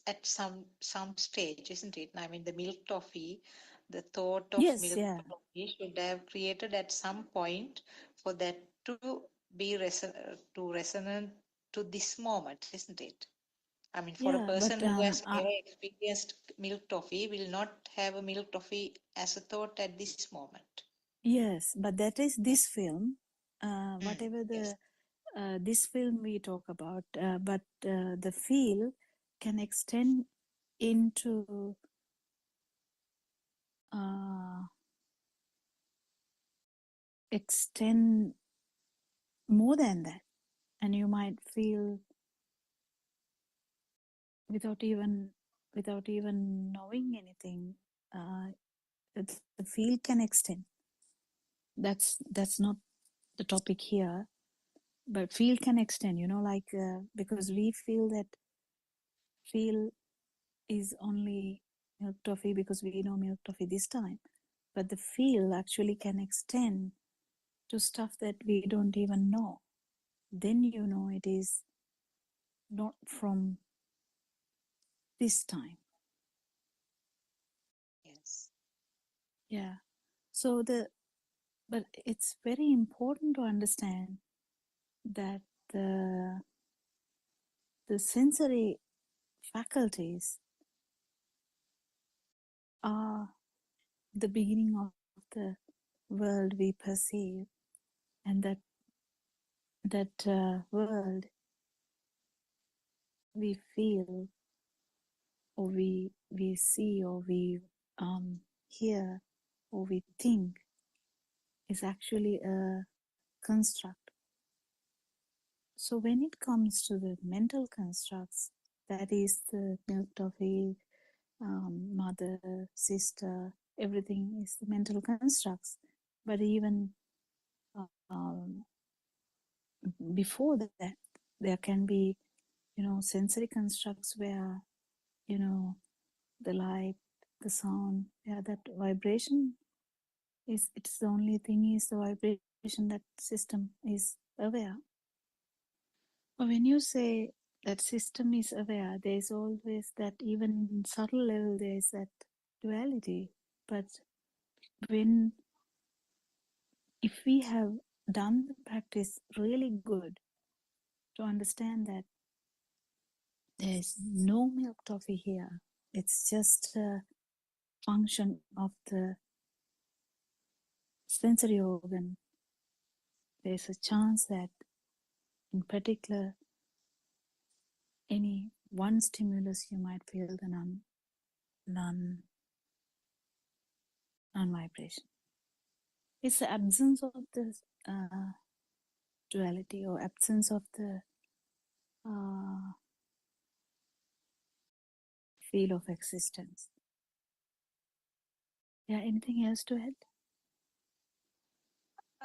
at some stage, isn't it? I mean, the milk toffee, the thought of Yes, milk yeah, toffee should have created at some point for that to be resonant to this moment, isn't it? I mean, for a yeah, but person who has never experienced milk toffee will not have a milk toffee as a thought at this moment. yes, but that is this film, whatever Yes, the this film we talk about, but the feel can extend into uh, extend more than that, and you might feel without even knowing anything. Uh, the feel can extend. That's not the topic here, but feel can extend. Like because we feel that feel is only milk toffee because we know milk toffee this time, but the feel actually can extend to stuff that we don't even know. Then it is not from this time. yes. Yeah. So but it's very important to understand that the the sensory faculties are the beginning of the world we perceive, and that world we feel, or we see, or we hear, or we think, is actually a construct. So when it comes to the mental constructs, that is the milk toffee, mother, sister, everything is the mental constructs. But even um, before that, there can be, sensory constructs where, the light, the sound, yeah, that vibration it's the only thing is the vibration that system is aware. But when you say that system is aware, there is always that, even in subtle level, there is that duality. But when if we have done the practice really good to understand that there is no milk toffee here, it's just a function of the sensory organ, there's a chance that in particular any one stimulus you might feel the non non vibration. It's the absence of the uh, duality, or absence of the uh, feel of existence. Yeah, anything else to add?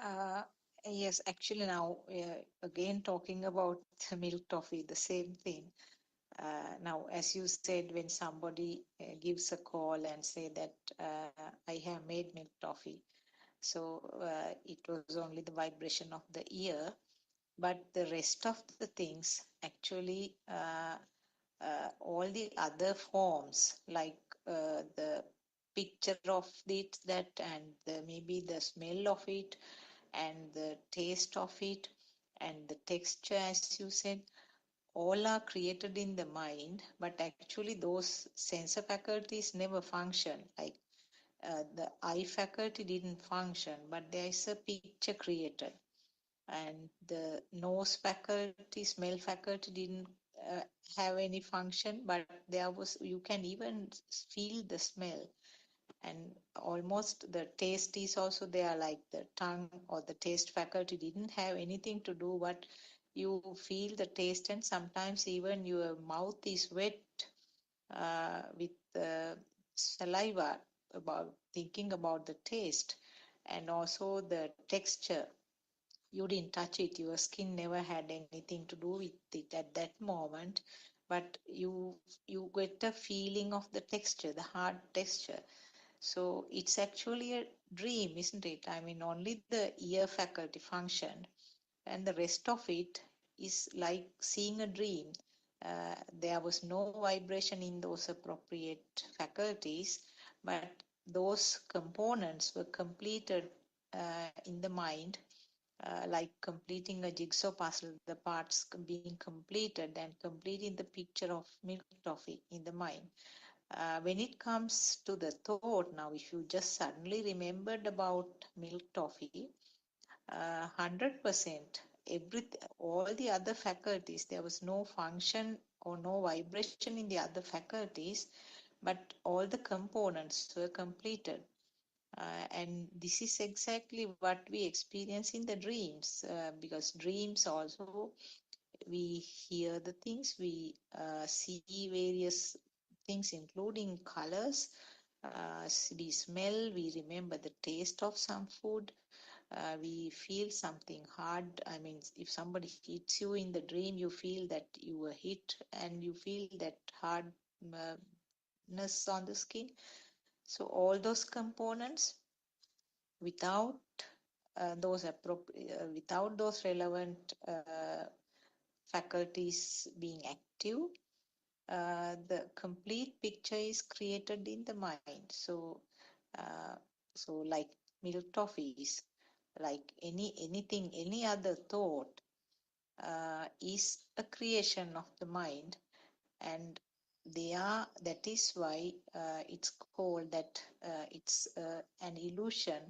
Uh, yes, actually now again talking about the milk toffee, the same thing. Now, as you said, when somebody gives a call and say that I have made milk toffee, so it was only the vibration of the ear, but the rest of the things actually all the other forms like the picture of it, that and maybe the smell of it and the taste of it and the texture, as you said, all are created in the mind, but actually those sensor faculties never function. Like the eye faculty didn't function, but there is a picture created, and the nose faculty, smell faculty didn't uh, have any function, but there was, you can even feel the smell. And almost the taste is also there, like the tongue or the taste faculty didn't have anything to do, but you feel the taste, and sometimes even your mouth is wet with saliva about thinking about the taste, and also the texture. You didn't touch it, your skin never had anything to do with it at that moment, but you get a feeling of the texture, the hard texture. So it's actually a dream, isn't it? I mean, only the ear faculty functioned, and the rest of it is like seeing a dream. There was no vibration in those appropriate faculties, but those components were completed in the mind, like completing a jigsaw puzzle, the parts being completed and completing the picture of milk toffee in the mind. When it comes to the thought, now if you just suddenly remembered about milk toffee, 100%, all the other faculties, there was no function or no vibration in the other faculties, but all the components were completed. And this is exactly what we experience in the dreams, because dreams also, we hear the things, we see various things, including colors, we smell, we remember the taste of some food, we feel something hard. I mean, if somebody hits you in the dream, you feel that you were hit and you feel that hardness on the skin. So all those components, without without those relevant faculties being active, the complete picture is created in the mind. Uh, so like milk toffees, like anything, any other thought, is a creation of the mind, and that is why it's called that it's an illusion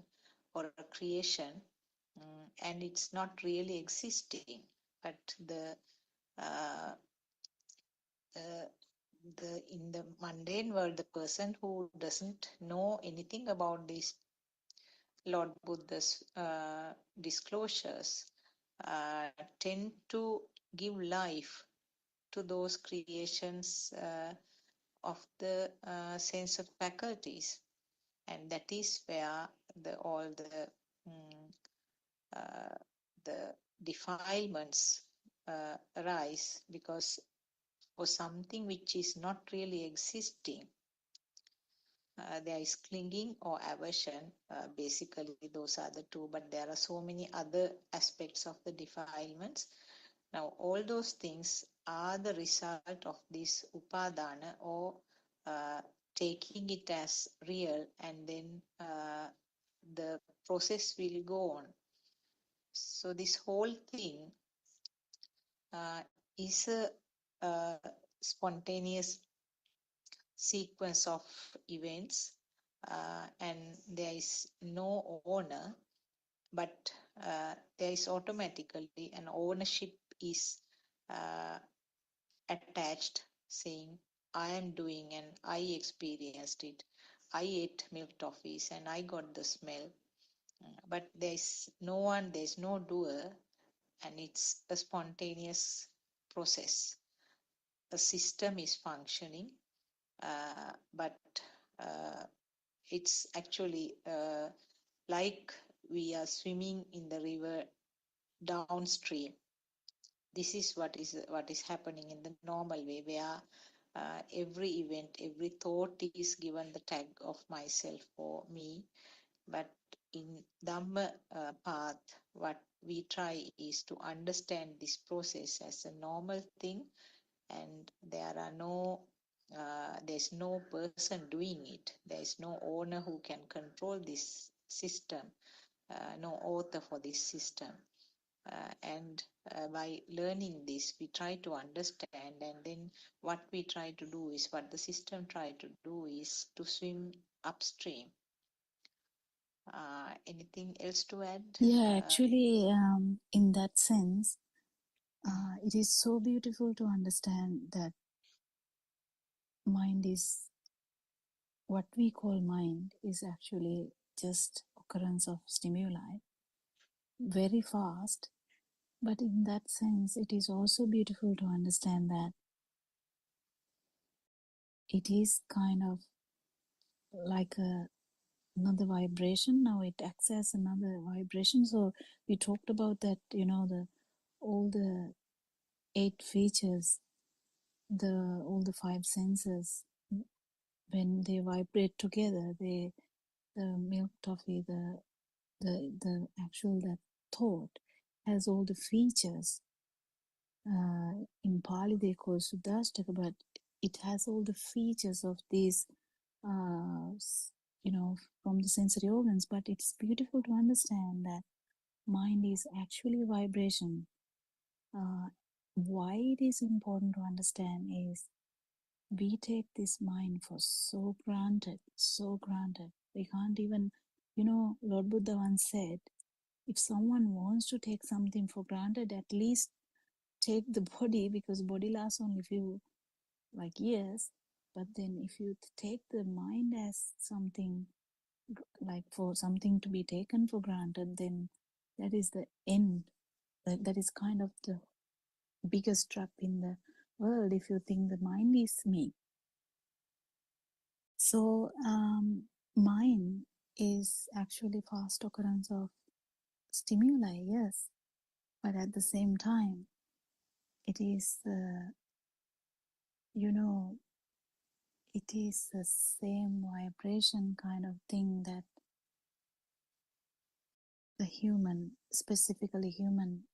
or a creation, and it's not really existing, but uh, uh, in the mundane world, the person who doesn't know anything about this Lord Buddha's disclosures tend to give life to those creations of the sense of faculties, and that is where all mm, uh, the defilements arise, because for something which is not really existing, there is clinging or aversion. Basically, those are the two, but there are so many other aspects of the defilements. Now, all those things are the result of this upadana, or uh, taking it as real, and then the process will go on. So, this whole thing uh, is a spontaneous sequence of events, and there is no owner, but there is automatically an ownership is uh, attached, saying, I am doing and I experienced it. I ate milk toffees and I got the smell. But there is no one, there is no doer, and it's a spontaneous process. The system is functioning, but uh, it's actually like we are swimming in the river downstream. This is what is happening in the normal way, where every event, every thought is given the tag of myself or me. But in Dhamma path, what we try is to understand this process as a normal thing, and there's no person doing it. There is no owner who can control this system, no author for this system. And by learning this, we try to understand, and then what we try to do is, what the system try to do is to swim upstream. Anything else to add? Yeah, actually, in that sense, it is so beautiful to understand that mind is what we call mind is actually just occurrence of stimuli very fast. But in that sense, it is also beautiful to understand that it is kind of like another vibration. Now it acts as another vibration. So we talked about that, all the 8 features, all the 5 senses, when they vibrate together, the milk toffee, the actual that thought has all the features. In Pali they call Suddhashtaka, but it has all the features of these, from the sensory organs. But it's beautiful to understand that mind is actually vibration. Why it is important to understand is we take this mind for so granted, so granted. We can't even, Lord Buddha once said, if someone wants to take something for granted, at least take the body, because body lasts only few years. But then if you take the mind as something like for something to be taken for granted, then that is the end. That is kind of the biggest trap in the world, if you think the mind is me. So mind is actually fast occurrence of stimuli, yes, but at the same time it is it is the same vibration kind of thing that the human, specifically human,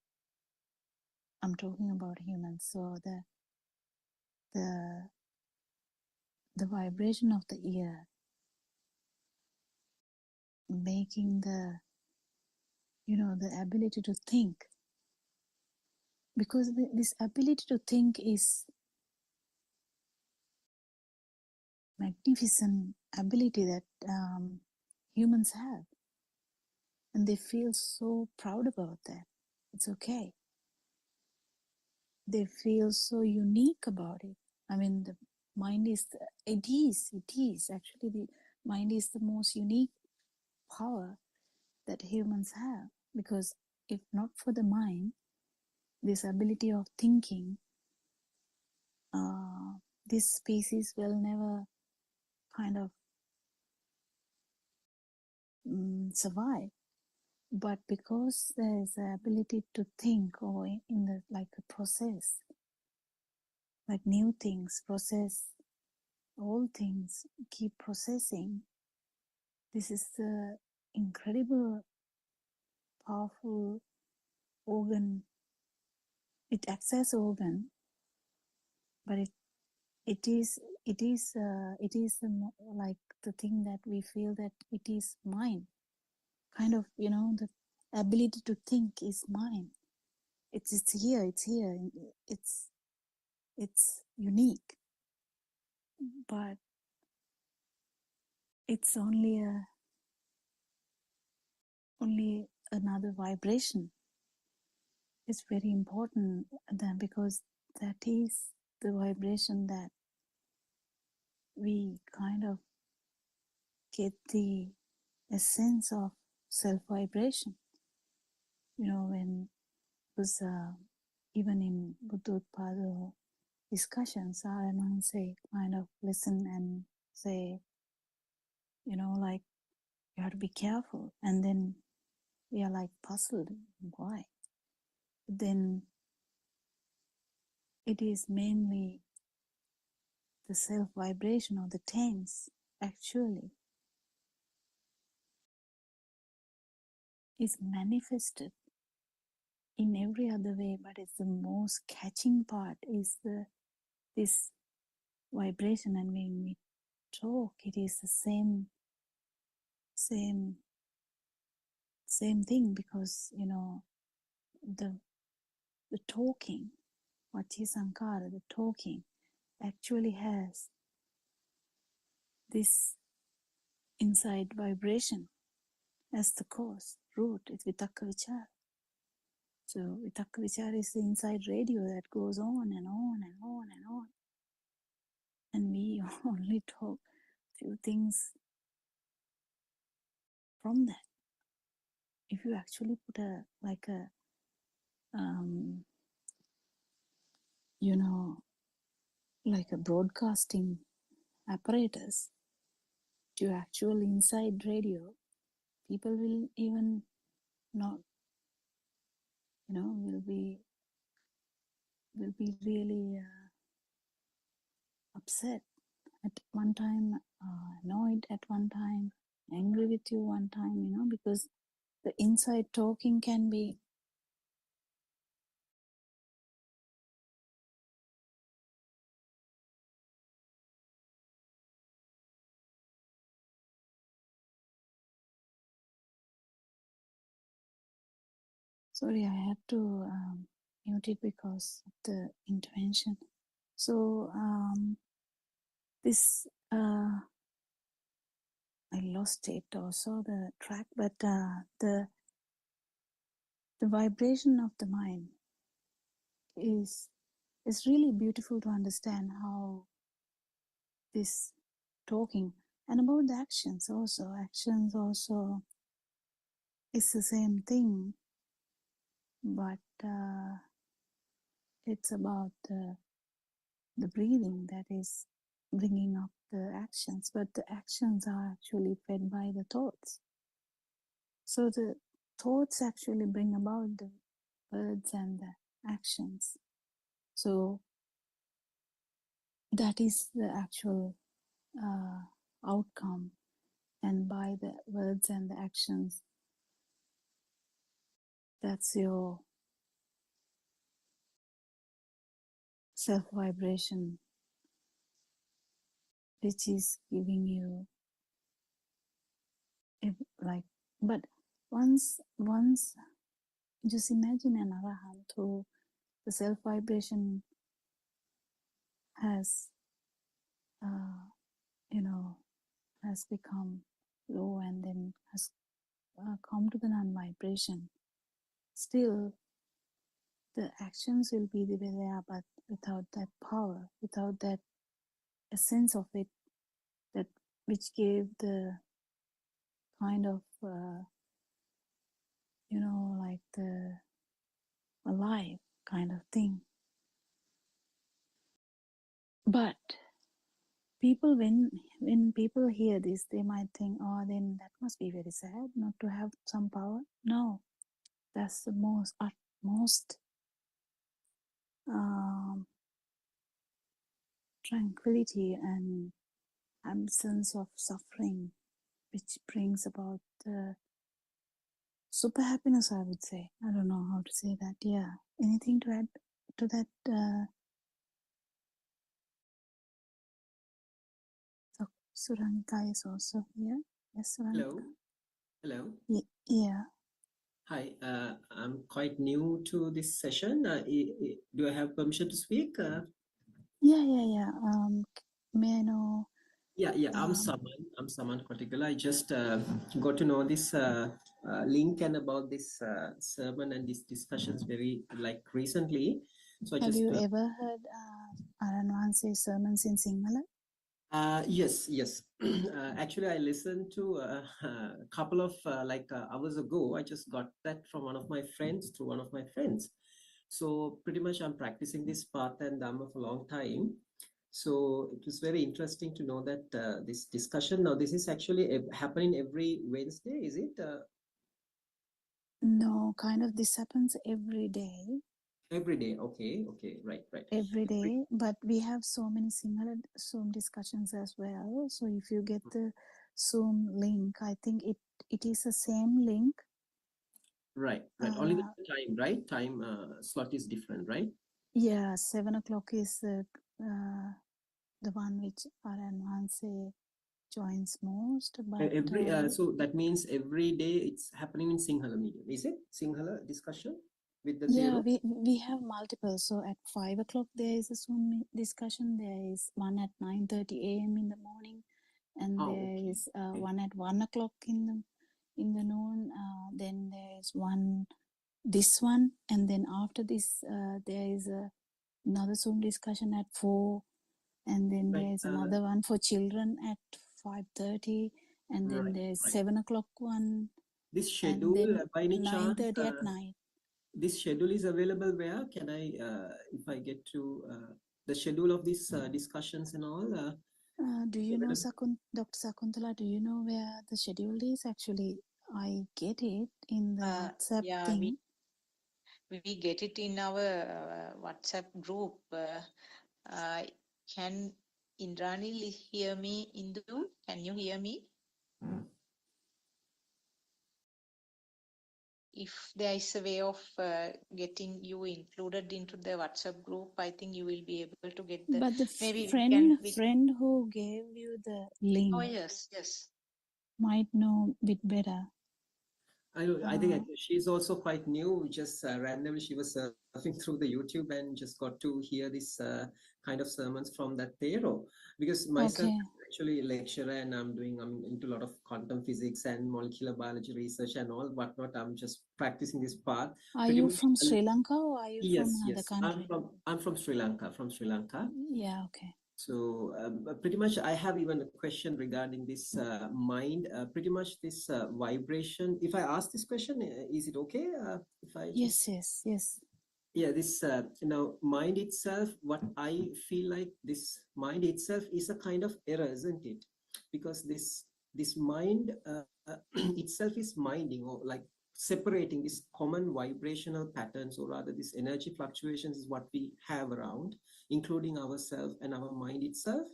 I'm talking about humans, so the vibration of the ear making the ability to think, because this ability to think is magnificent ability that humans have, and they feel so proud about that. It's okay. They feel so unique about it. I mean, the mind is it is actually, the mind is the most unique power that humans have, because if not for the mind, this ability of thinking, this species will never kind of survive. But because there is the ability to think, or in the a process, like new things, process all things, keep processing. This is the incredible, powerful organ. It acts as organ, but it is like the thing that we feel that it is mine. Kind of, the ability to think is mine. It's here. It's unique, but it's only another vibration. It's very important then, because that is the vibration that we kind of get the essence of self-vibration. When it was even in Buddothpada discussions, Saranam say, kind of listen and say, you have to be careful. And then we are puzzled, why? Then it is mainly the self-vibration or the tense actually is manifested in every other way, but it's the most catching part is this vibration. And when we talk, it is the same thing, because the talking, Vachi Sankara, the talking actually has this inside vibration as the cause, root. It's Vitakka Vichara. So Vitakka Vichara is the inside radio that goes on and on and on and on. And we only talk few things from that. If you actually put you know, like a broadcasting apparatus to actual inside radio, people will even not, you know, will be really upset at one time, annoyed at one time, angry with you one time, you know, because the inside talking can be sorry, I had to mute it because of the intervention. So this I lost it also, the track, but the vibration of the mind is really beautiful to understand how this talking, and about the actions also is the same thing, but it's about the breathing that is bringing up the actions, but the actions are actually fed by the thoughts. So the thoughts actually bring about the words and the actions. So that is the actual outcome, and by the words and the actions, that's your self vibration, which is giving you like. But once just imagine an arahant who the self vibration has you know, has become low and then has come to the non-vibration. Still the actions will be the way they are, but without that power, without that essence of it, that which gave the kind of you know, like the alive kind of thing. But people, when people hear this, they might think, oh, then that must be very sad not to have some power. No, that's the utmost tranquility and absence of suffering, which brings about super happiness, I would say. I don't know how to say that. Yeah. Anything to add to that? Suranika is also here. Yes, Suranika. Hello. Yeah. Hi. I'm quite new to this session. Do I have permission to speak? Yeah. May I know? Yeah. I'm Saman Kotikala. I just got to know this link and about this sermon and these discussions very recently. So I Have just you ever heard Aranwan say sermons in Sinhala? yes. Actually, I listened to a couple of hours ago. I just got that from one of my friends, through one of my friends. So pretty much I'm practicing this path and Dhamma for a long time. So it was very interesting to know that this discussion, now this is actually happening every Wednesday, is it? No, kind of this happens every day. Every day. Okay. Right. Every day, but we have so many Sinhala Zoom discussions as well. So if you get the Zoom link, I think it is the same link. Right. Only the time, right? Time slot is different, right? Yeah, 7 o'clock is the one which Aranwanse joins most. But so that means every day it's happening in Sinhala medium, is it? Sinhala discussion with the yeah, zero? we have multiple. So at 5 o'clock there is a Zoom discussion. There is one at 9:30 a.m. in the morning, and there is one at 1 o'clock in the noon. Then there is this one, and then after this there is another Zoom discussion at 4, and then there is another one for children at 5:30, and then Right, there's right. 7 o'clock one, This and schedule, then by any chance, 9:30 at night. this schedule is available where? Can I, if I get to the schedule of these discussions and all? Do you know, Dr. Sakuntala, do you know where the schedule is? Actually, I get it in the WhatsApp Yeah, thing. we get it in our WhatsApp group. Can Indrani hear me, Indu? Can you hear me? If there is a way of getting you included into the WhatsApp group, I think you will be able to get the. But the Maybe friend who gave you the link Oh yes, yes. might know a bit better. I think she's also quite new. Just randomly, she was surfing through the YouTube and just got to hear this kind of sermons from that Thero. Because myself, Okay. actually a lecturer, and I'm into a lot of quantum physics and molecular biology research and all whatnot. I'm just practicing this path. Are Pretty you much, from Sri Lanka or are you yes, from another yes. country? I'm from Sri Lanka. From Sri Lanka. Yeah, okay. So pretty much I have even a question regarding this mind, pretty much this vibration. If I ask this question, is it okay? If I just, Yes. yeah, this, mind itself, what I feel like this mind itself is a kind of error, isn't it? Because this mind itself is minding, or like separating this common vibrational patterns, or rather this energy fluctuations is what we have around, including ourselves and our mind itself.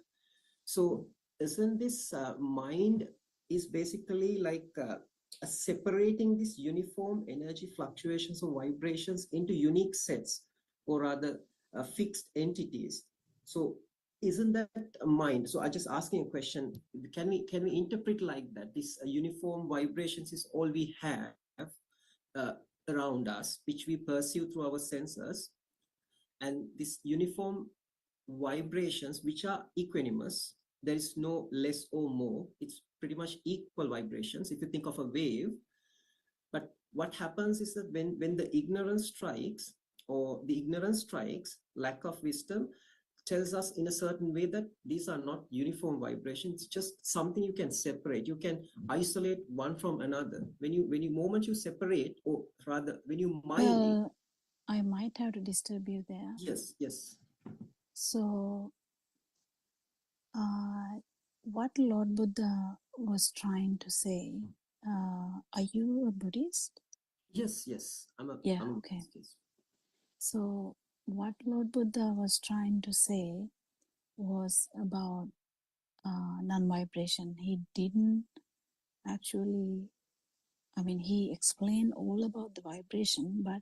So isn't this mind is basically like separating this uniform energy fluctuations or vibrations into unique sets, or rather fixed entities. So isn't that a mind? So I just asking a question, can we interpret like that this uniform vibrations is all we have uh, around us, which we perceive through our senses, and this uniform vibrations which are equanimous, there is no less or more, it's pretty much equal vibrations if you think of a wave. But what happens is that when the ignorance strikes, lack of wisdom tells us in a certain way that these are not uniform vibrations, just something you can separate, you can isolate one from another. When you moment you separate, or rather when you mind it. I might have to disturb you there. Yes. So what Lord Buddha was trying to say, are you a Buddhist? Yes, I'm a okay. Buddhist. So what Lord Buddha was trying to say was about non-vibration. He didn't actually, he explained all about the vibration, but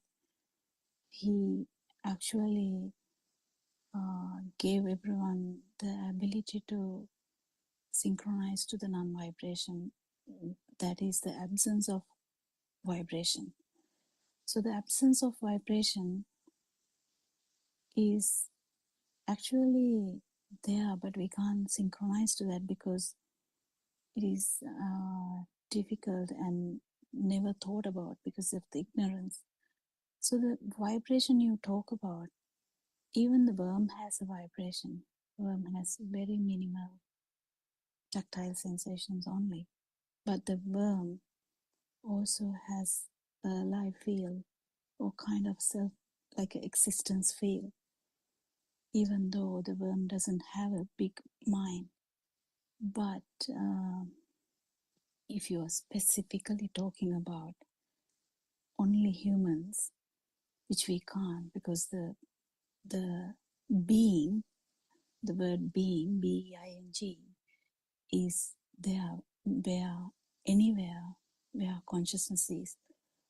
he actually gave everyone the ability to synchronize to the non-vibration. That is the absence of vibration. So the absence of vibration is actually there, but we can't synchronize to that because it is difficult and never thought about because of the ignorance. So the vibration you talk about, even the worm has a vibration. Worm has very minimal tactile sensations only, but the worm also has a life field or kind of self, like an existence field, even though the worm doesn't have a big mind. But if you are specifically talking about only humans, which we can't, because the being, the word being, B-E-I-N-G, is there where anywhere where consciousness is.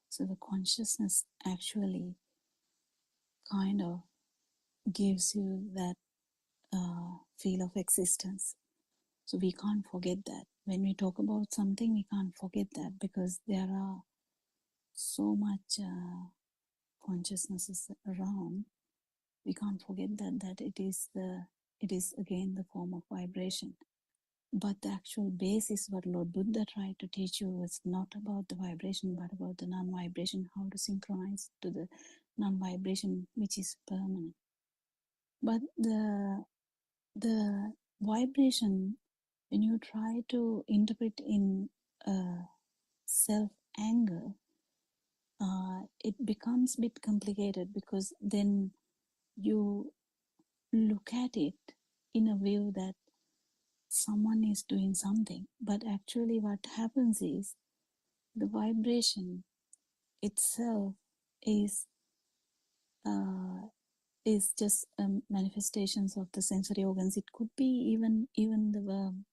So the consciousness actually kind of gives you that feel of existence. So we can't forget that. When we talk about something, we can't forget that because there are so much consciousnesses around. We can't forget that it is again the form of vibration. But the actual basis, what Lord Buddha tried to teach you, was not about the vibration, but about the non-vibration, how to synchronize to the non-vibration, which is permanent. But the vibration when you try to interpret in self-anger, it becomes a bit complicated, because then you look at it in a view that someone is doing something. But actually what happens is the vibration itself is just manifestations of the sensory organs. It could be even the worm,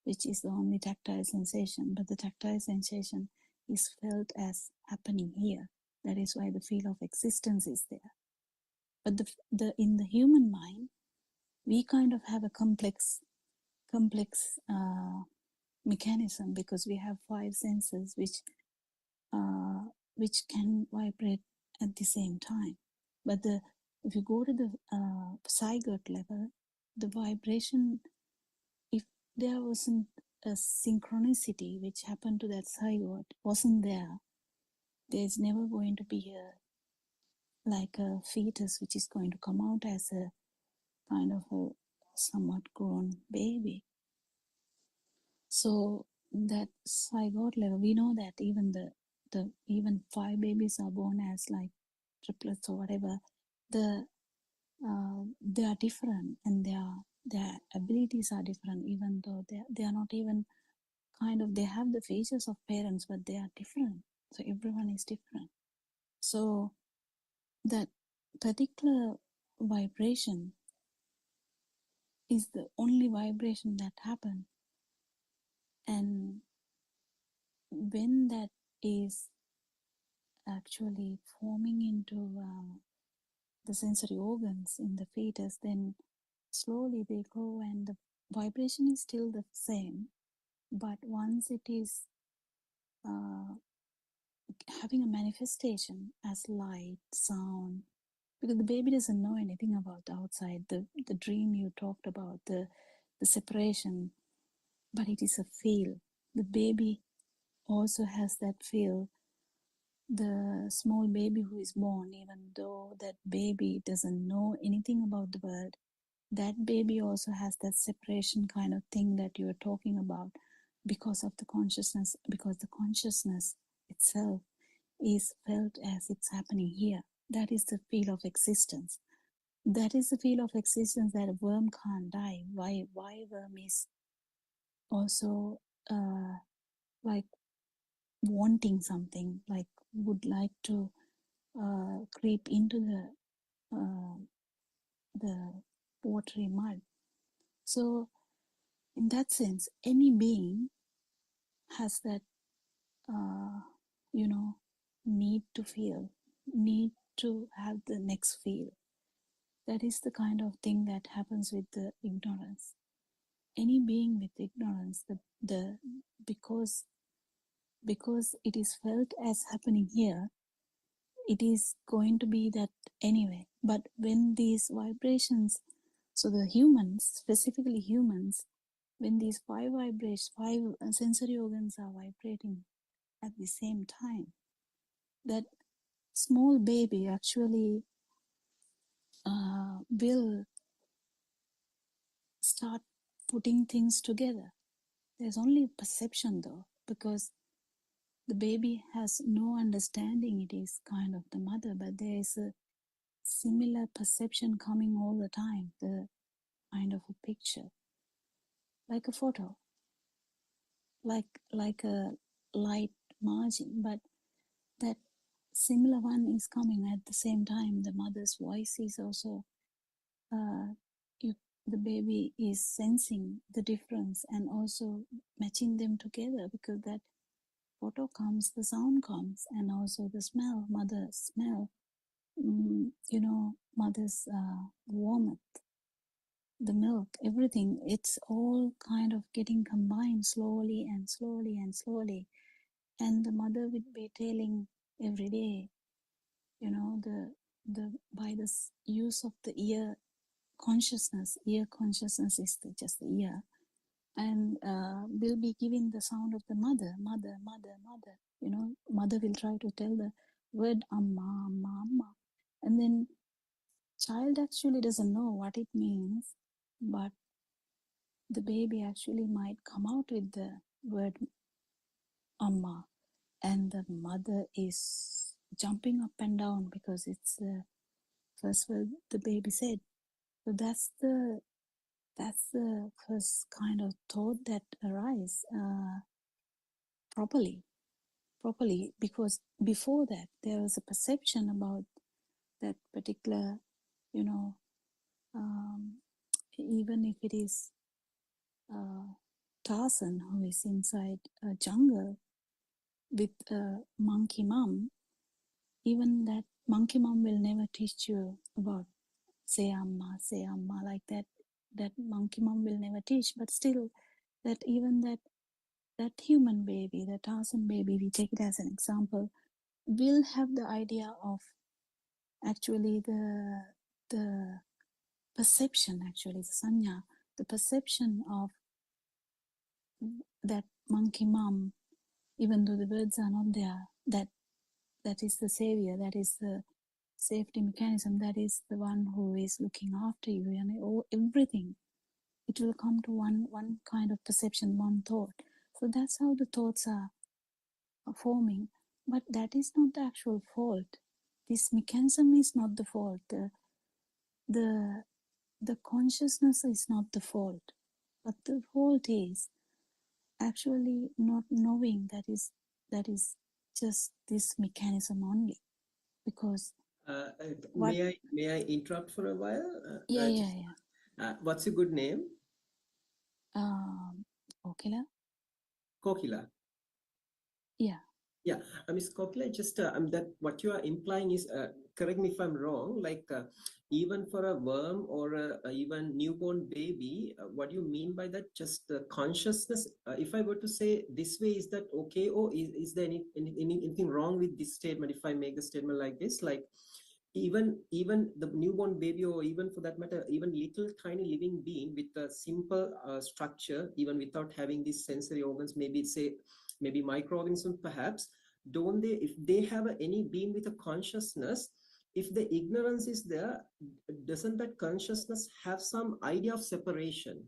which is the only tactile sensation, but the tactile sensation is felt as happening here. That is why the feel of existence is there. But the in the human mind, we kind of have a complex mechanism, because we have 5 senses which can vibrate at the same time. But if you go to the zygote level, the vibration, if there wasn't a synchronicity which happened to that zygote, wasn't there, there's never going to be like a fetus which is going to come out as a kind of a somewhat grown baby. So that zygote level, we know that even even 5 babies are born as like triplets or whatever. They are different, and their abilities are different, even though they are not even kind of, they have the features of parents, but they are different. So everyone is different. So that particular vibration is the only vibration that happens. And when that is actually forming into the sensory organs in the fetus, then slowly they grow, and the vibration is still the same. But once it is having a manifestation as light, sound, because the baby doesn't know anything about the outside, the dream you talked about, the separation, but it is a feel. The baby also has that feel. The small baby who is born, even though that baby doesn't know anything about the world, that baby also has that separation kind of thing that you are talking about, because of the consciousness, because the consciousness itself is felt as it's happening here. That is the feel of existence. That is the feel of existence that a worm can't die. Why worm is also like wanting something, like would like to creep into the watery mud. So in that sense, any being has that need to feel, need to have the next feel. That is the kind of thing that happens with the ignorance. Any being with ignorance, because it is felt as happening here, it is going to be that anyway. But when these vibrations, so the humans, specifically humans, when these 5 sensory organs are vibrating at the same time, that small baby actually will start putting things together. There's only perception though, because the baby has no understanding it is kind of the mother, but there is a similar perception coming all the time, the kind of a picture, like a photo, like a light margin, but that similar one is coming at the same time. The mother's voice is also you, the baby is sensing the difference and also matching them together, because that photo comes, the sound comes, and also the smell, mother's smell, mother's warmth, the milk, everything, it's all kind of getting combined slowly and slowly and slowly. And the mother would be telling every day, the by the use of the ear consciousness is just the ear, and will be giving the sound of the mother. Mother will try to tell the word amma, amma, amma, and then child actually doesn't know what it means, but the baby actually might come out with the word Amma, and the mother is jumping up and down because it's the first word the baby said. So that's the first kind of thought that arises properly, because before that there was a perception about that particular, you know, even if it is Tarzan who is inside a jungle with a monkey mom, even that monkey mom will never teach you about say amma like that. That monkey mom will never teach, but still, that even that human baby, the Tarzan baby, we take it as an example, will have the idea of actually the perception, actually the sanya, the perception of that monkey mom, even though the words are not there, that is the savior, that is the safety mechanism, that is the one who is looking after you, and everything. It will come to one kind of perception, one thought. So that's how the thoughts are forming. But that is not the actual fault. This mechanism is not the fault. The consciousness is not the fault. But the fault is actually not knowing that is just this mechanism only. Because what? May I interrupt for a while? Yeah. What's your good name? Kokila. Kokila. Yeah. Yeah, Ms. Kokila, just that what you are implying is, correct me if I'm wrong, like even for a worm or a even newborn baby, what do you mean by that? Just the consciousness. If I were to say this way, is that okay? Or is there anything wrong with this statement? If I make the statement like this, like even the newborn baby, or even for that matter, even little tiny living being with a simple structure, even without having these sensory organs, maybe microorganisms perhaps, don't they, if they have any being with a consciousness, if the ignorance is there, doesn't that consciousness have some idea of separation,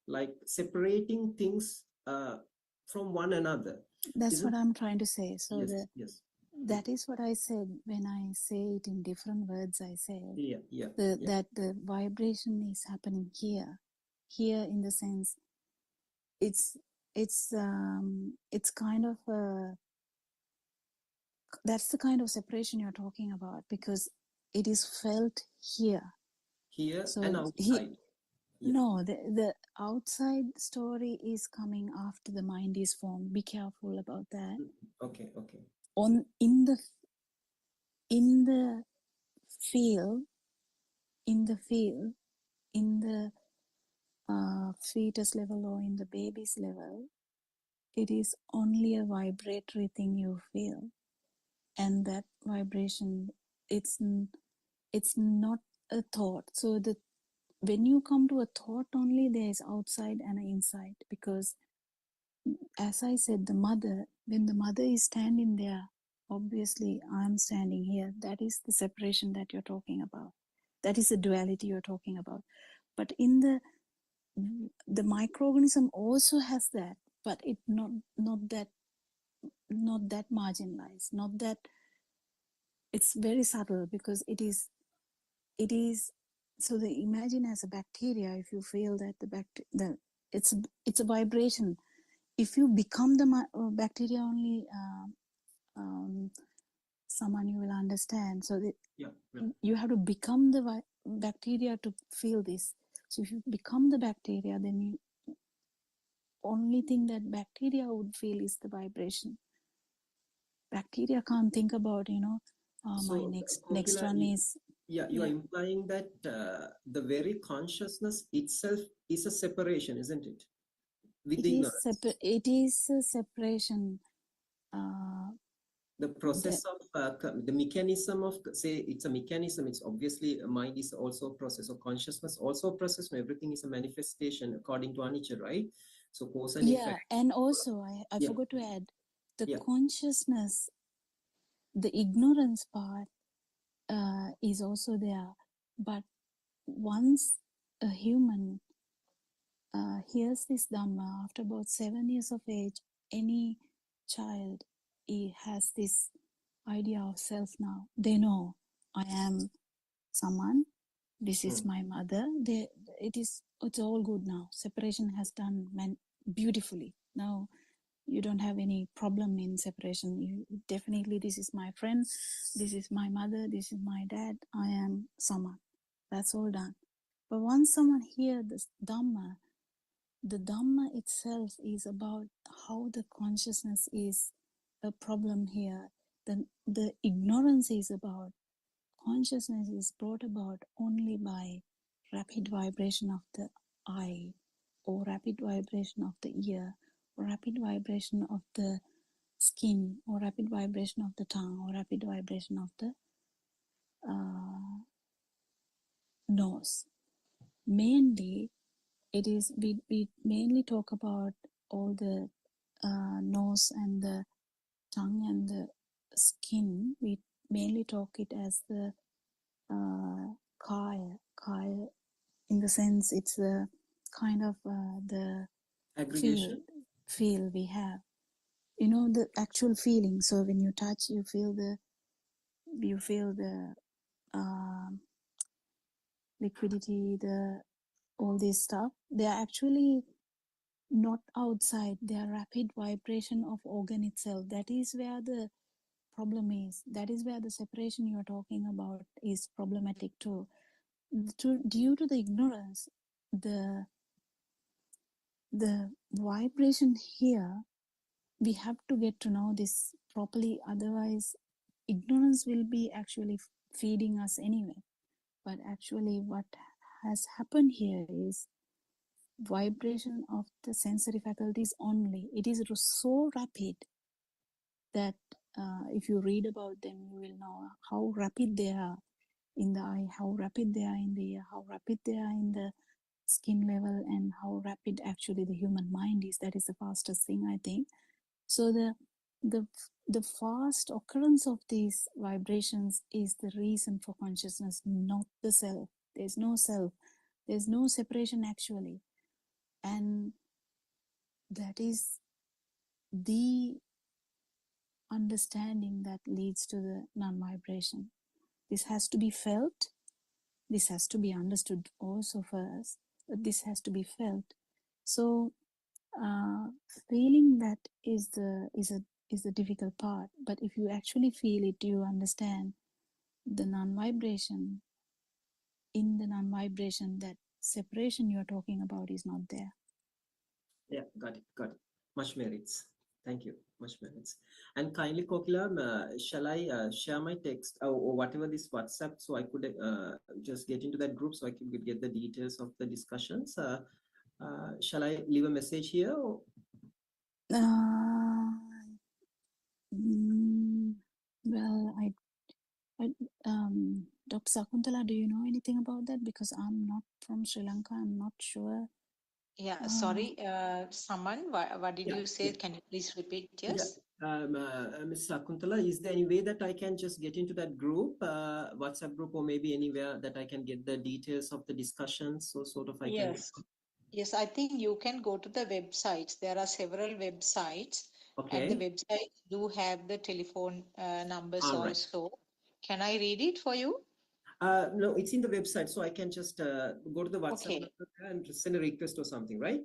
like separating things from one another? That's what I'm trying to say. So yes. That is what I said when I say it in different words. I said that the vibration is happening here in the sense it's kind of that's the kind of separation you're talking about, because it is felt here so and outside. No, the outside story is coming after the mind is formed. Be careful about that. Okay. In the field, in the fetus level or in the baby's level, it is only a vibratory thing you feel, and that vibration, it's not a thought. So when you come to a thought only, there is outside and inside, because as I said, when the mother is standing there, obviously I'm standing here. That is the separation that you're talking about. That is the duality you're talking about. But in the microorganism also has that, but it not that marginalized, not that, it's very subtle, because it is so the imagine as a bacteria, if you feel that it's a vibration. If you become the bacteria only, someone you will understand. So you have to become the bacteria to feel this. So if you become the bacteria, then only thing that bacteria would feel is the vibration. Bacteria can't think about, So, my next Kokila, one is. you are implying that the very consciousness itself is a separation, isn't it? With the ignorance. It is a separation. The process of the mechanism of, say, it's a mechanism. It's obviously mind is also a process of consciousness, also a process where everything is a manifestation according to Anicca, right? So cause and effect. And also I forgot to add the consciousness, the ignorance part is also there. But once a human hears this Dhamma after about 7 years of age, any child has this idea of self now. They know I am someone. This is my mother. It's all good now. Separation has done beautifully. Now you don't have any problem in separation. You definitely, this is my friend, this is my mother, this is my dad. I am someone. That's all done. But once someone hears this Dhamma, the Dhamma itself is about how the consciousness is a problem here. The ignorance is about consciousness is brought about only by rapid vibration of the eye, or rapid vibration of the ear, or rapid vibration of the skin, or rapid vibration of the tongue, or rapid vibration of the nose. Mainly, it is we mainly talk about all the nose and the tongue and the skin. We mainly talk it as the kaya, in the sense it's the kind of the Aggregation. feel we have, you know, the actual feeling. So when you touch, you feel the liquidity, the all this stuff. They are actually not outside. They are rapid vibration of organ itself. That is where the problem is. That is where the separation you are talking about is problematic too. Due to the ignorance, the vibration here, we have to get to know this properly. Otherwise, ignorance will be actually feeding us anyway. But actually, what has happened here is vibration of the sensory faculties only. It is so rapid that if you read about them, you will know how rapid they are in the eye, how rapid they are in the ear, how rapid they are in the skin level, and how rapid actually the human mind is. That is the fastest thing, I think. So the fast occurrence of these vibrations is the reason for consciousness, not the self. There's no self. There's no separation actually. And that is the understanding that leads to the non-vibration. This has to be felt. This has to be understood also first. But this has to be felt. So feeling that is the difficult part. But if you actually feel it, you understand the non-vibration. In the non-vibration, that separation you're talking about is not there. Yeah, got it. Much merits. Thank you. Much merits. And kindly, Kokila, shall I share my text or whatever this WhatsApp, so I could just get into that group so I could get the details of the discussions? Shall I leave a message here? Or? Well, Dr. Sakuntala, do you know anything about that? Because I'm not from Sri Lanka. I'm not sure. Yeah, sorry, Saman, what did Yeah, you say? yeah. Can you please repeat? Yeah. Yes. Ms. Sakuntala, is there any way that I can just get into that group, WhatsApp group, or maybe anywhere that I can get the details of the discussions, so sort of I can... Yes. Yes, I think you can go to the websites. There are several websites, and the Okay. websites do have the telephone numbers All right. also. Can I read it for you? No, it's in the website, so I can just go to the WhatsApp Okay. number and send a request or something, right?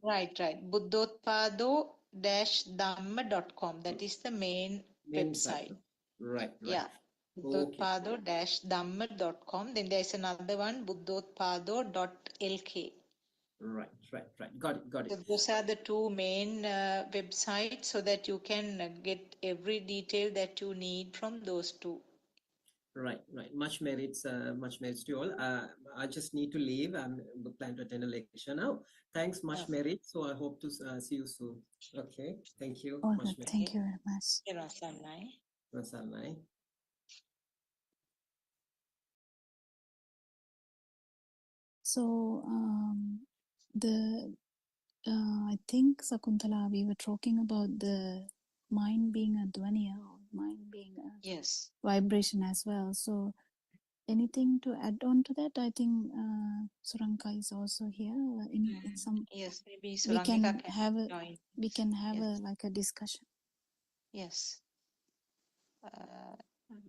Right. Buddothpada-dhamma.com. That is the main Main site. website. Right. Yeah. Okay. Buddothpada-dhamma.com. Then there's another one, buddothpada.lk. Right. Got it. So those are the two main websites, so that you can get every detail that you need from those two. Right. Much merits to you all. I just need to leave. I'm planning to attend a lecture now. Thanks, much merit. So I hope to see you soon. Okay. Thank you. All Much right. merit. Thank you very much. Rasanai. So I think, Sakuntala, we were talking about the mind being a dhvaniya, or mind being a yes vibration as well. So anything to add on to that? I think Suranka is also here. In some, Yes, maybe we Surangika can can have a join. a Yes. like a discussion. Yes.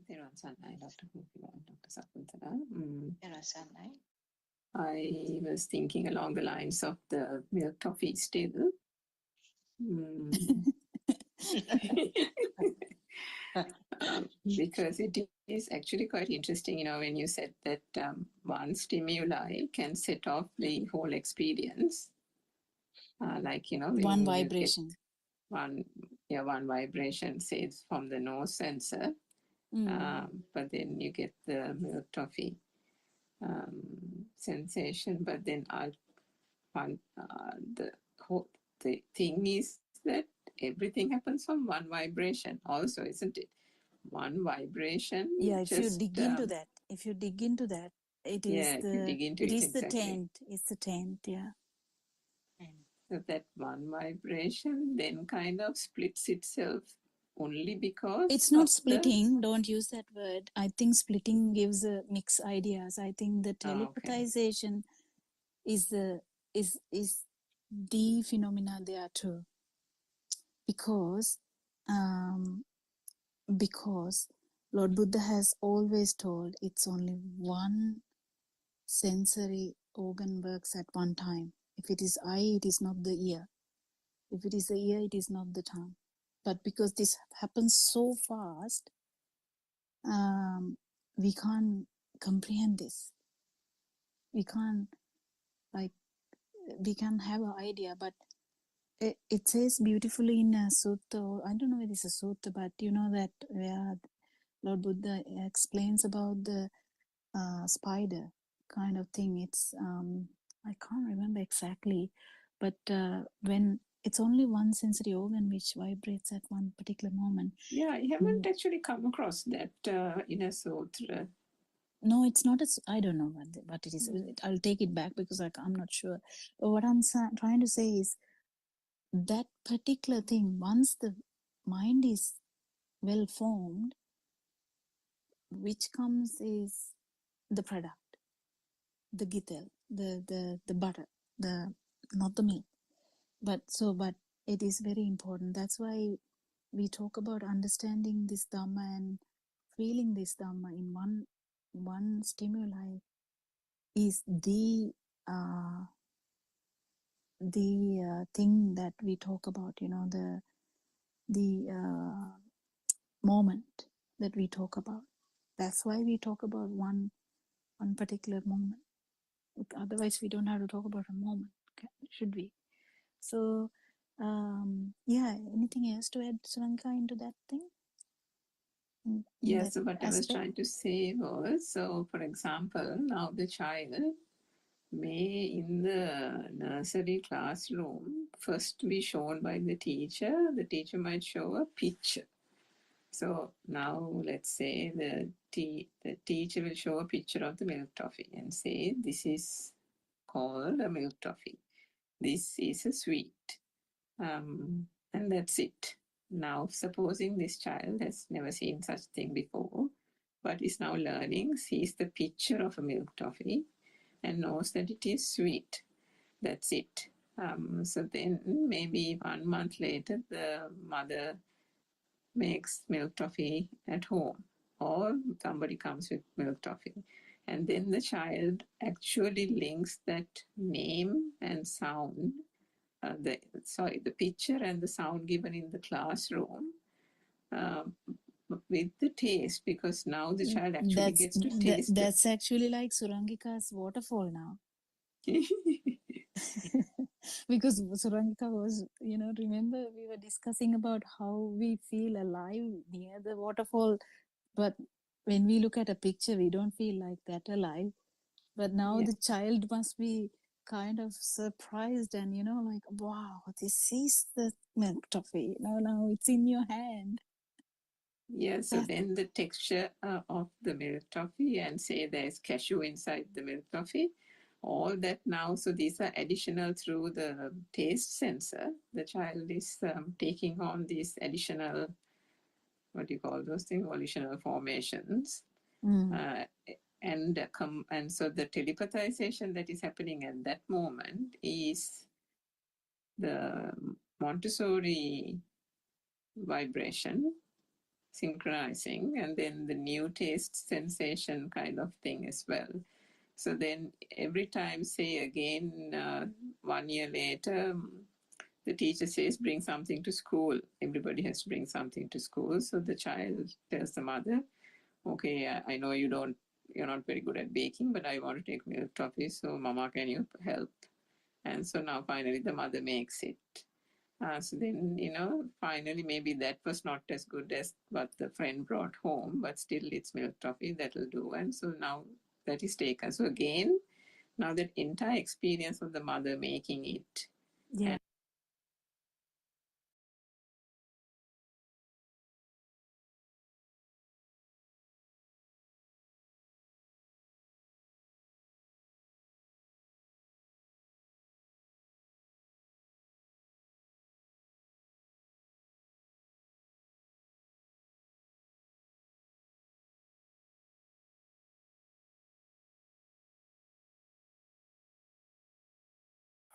Therwan Sannai, Dr. Kupiwa, Dr. Sakuntala. Terasanai. I was thinking along the lines of the milk toffee still. Because it is actually quite interesting, you know, when you said that one stimuli can set off the whole experience. Like, you know, when One you get vibration. one vibration, say it's from the nose sensor, but then you get the milk toffee sensation. But then the thing is that everything happens from one vibration also, isn't it? One vibration. Yeah, if you just dig into that, it is if you dig into it it, is the exactly. taint. It's the taint, yeah. So that one vibration then kind of splits itself only because It's not of splitting. Don't use that word. I think splitting gives mixed ideas. I think the telepathization is the phenomena there too, because Lord Buddha has always told it's only one sensory organ works at one time. If it is eye, it is not the ear. If it is the ear, it is not the tongue. But because this happens so fast, we can't comprehend this. We can't, we can have an idea, but it says beautifully in a sutta, or I don't know if it's a sutta, but you know that where Lord Buddha explains about the spider kind of thing. It's I can't remember exactly, but when it's only one sensory organ which vibrates at one particular moment. Yeah, I haven't actually come across that in a sutra. No, it's not. I don't know what it is. I'll take it back because I'm not sure. But what I'm trying to say is that particular thing, once the mind is well formed, which comes is the product, the gitel, the butter, not the milk. But it is very important. That's why we talk about understanding this Dhamma and feeling this Dhamma in one stimuli is the thing that we talk about, you know, the moment that we talk about. That's why we talk about one particular moment. Otherwise, we don't have to talk about a moment, should we? So, yeah, anything else to add, Suranka, into that thing? So what I was trying to say was, so for example, now the child may in the nursery classroom first be shown by the teacher. The teacher might show a picture. So now let's say the teacher will show a picture of the milk toffee and say, this is called a milk toffee. This is a sweet. And that's it. Now, supposing this child has never seen such thing before, but is now learning, sees the picture of a milk toffee and knows that it is sweet. That's it. So then maybe 1 month later, the mother makes milk toffee at home, or somebody comes with milk toffee. And then the child actually links that name and sound, the picture and the sound given in the classroom with the taste, because now the child actually gets to taste that's actually like Surangika's waterfall now. Because Surangika was, you know, remember we were discussing about how we feel alive near the waterfall, but when we look at a picture, we don't feel like that alive. But now the child must be kind of surprised and, you know, like, wow, this is the milk toffee. Now it's in your hand. So then the texture of the milk toffee, and say there's cashew inside the milk toffee, all that now, so these are additional through the taste sensor. The child is taking on these additional, what do you call those things, volitional formations. And so the telepathization that is happening at that moment is the Montessori vibration synchronizing, and then the new taste sensation kind of thing as well. So then every time, say again, 1 year later, the teacher says, bring something to school. Everybody has to bring something to school. So the child tells the mother, okay, I know you're not very good at baking, but I want to take milk toffee. So mama, can you help? And so now finally the mother makes it. So then, finally maybe that was not as good as what the friend brought home, but still it's milk toffee, that'll do. And so now that is taken. So again, now that entire experience of the mother making it. Yeah.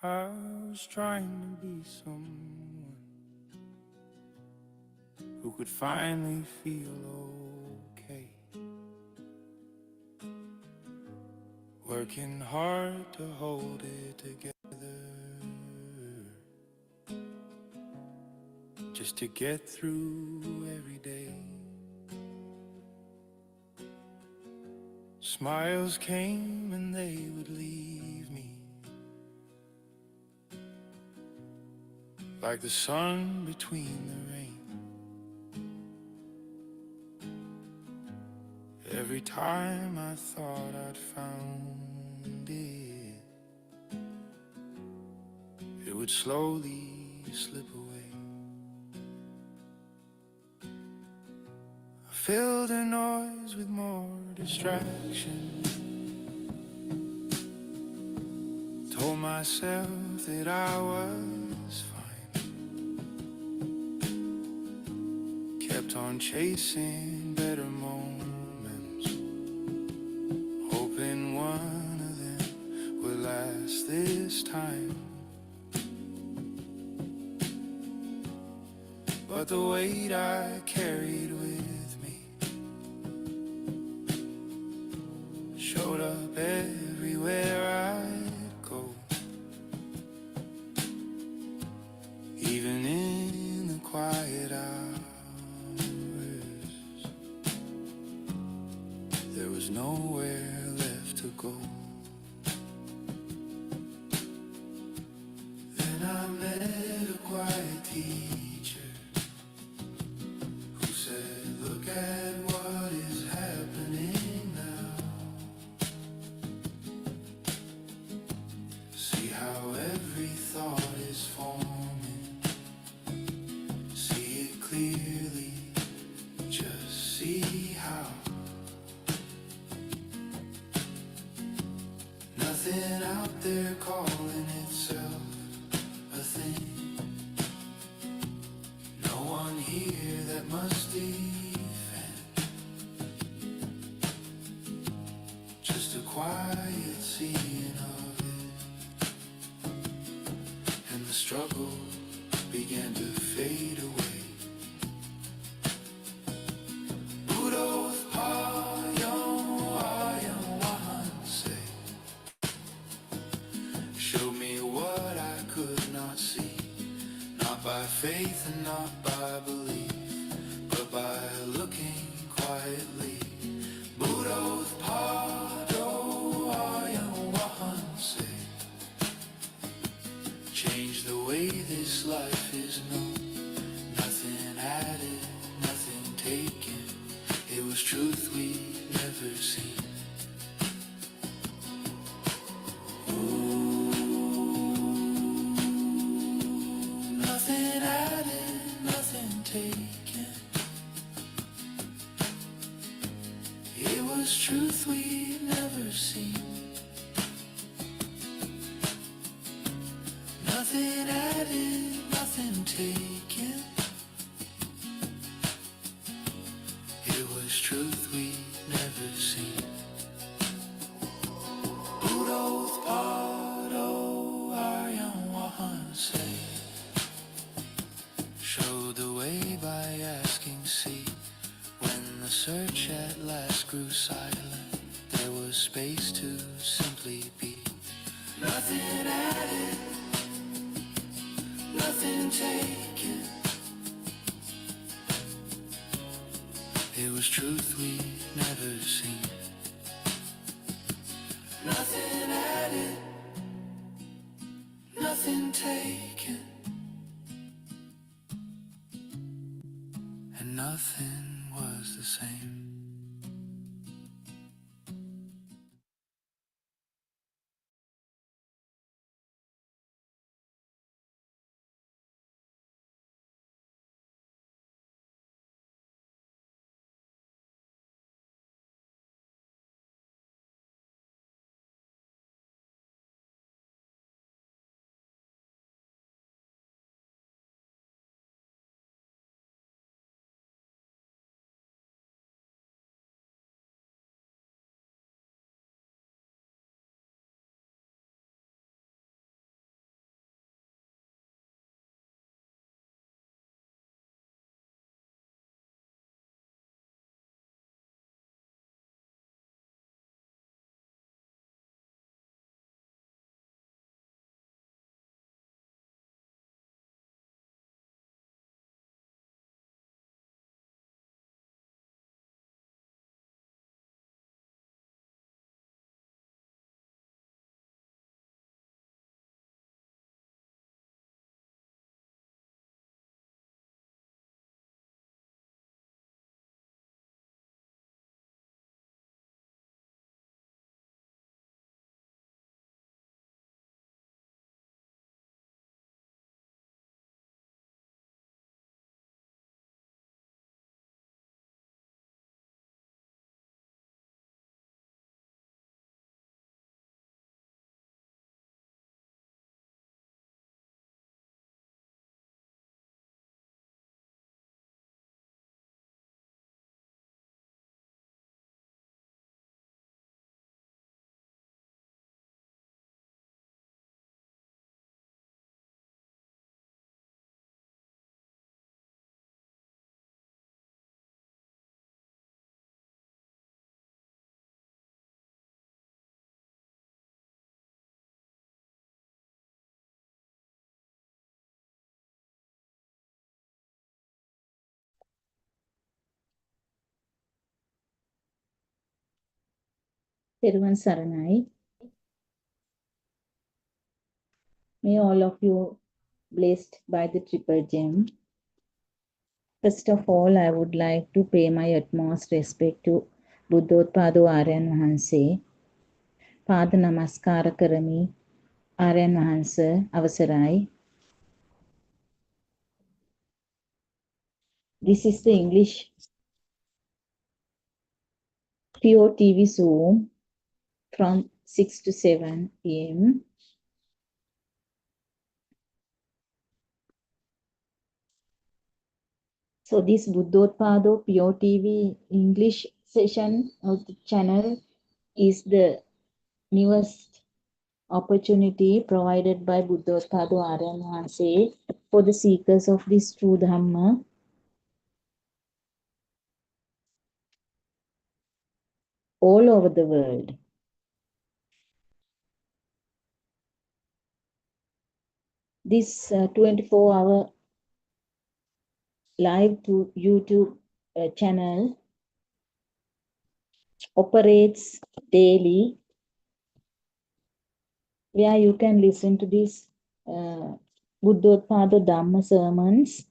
I was trying to be someone who could finally feel okay, working hard to hold it together, just to get through every day. Smiles came and they would leave me, like the sun between the rain. Every time I thought I'd found it, it would slowly slip away. I filled the noise with more distraction, told myself that I was fine, kept on chasing better moments, hoping one of them would last this time. But the weight I carried with me showed up everywhere I'd go, even in the quiet hours. There was nowhere left to go. Then I met a quiet teacher who said, look at what is happening now. See how every thought is forming. See it clearly, just see how nothing out there calling itself a thing. No one here that must defend. Just a quiet seeing of it, and the struggle began to fade away. Buddothpada, showed me what I could not see, not by faith and not by belief, but by looking quietly. Buddothpada, change the way this life is known. Nothing added, nothing taken. It was truth we'd never seen. Nothing added, nothing taken. It was truth we'd never seen. Nothing added, nothing taken. It was truth we'd never seen. at last grew silent, there was space to simply be. Nothing added, nothing taken. It was truth we'd never seen. Nothing added, nothing taken, and nothing was the same. Teruvan Saranai. May all of you blessed by the triple gem. First of all, I would like to pay my utmost respect to Buddothpada Aryan Wahanse. Pada Namaskara Karami Aryan Wahanse Avasarai. This is the English Pure TV Zoom from 6 to 7 p.m. So this Buddothpada Pure TV English session of the channel is the newest opportunity provided by Buddothpada Aryan Wahanse for the seekers of this true Dhamma all over the world. This 24-hour live to YouTube channel operates daily, where you can listen to these Buddothpada Dhamma sermons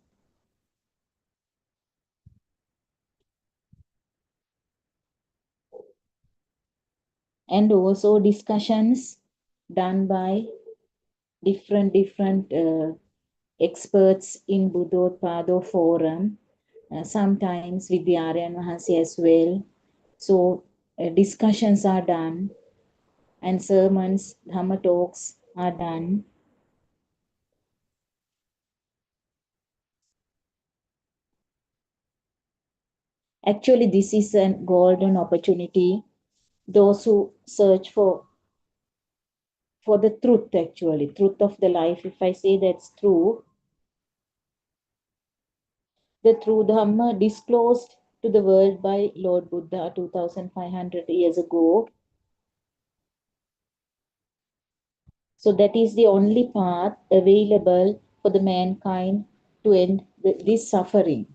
and also discussions done by different experts in Buddothpada forum, sometimes with the Aryan Wahanse as well. So discussions are done and sermons, Dhamma talks are done. Actually, this is a golden opportunity. Those who search for the truth, actually, truth of the life, if I say that's true, the true Dhamma disclosed to the world by Lord Buddha 2500 years ago. So that is the only path available for the mankind to end this suffering.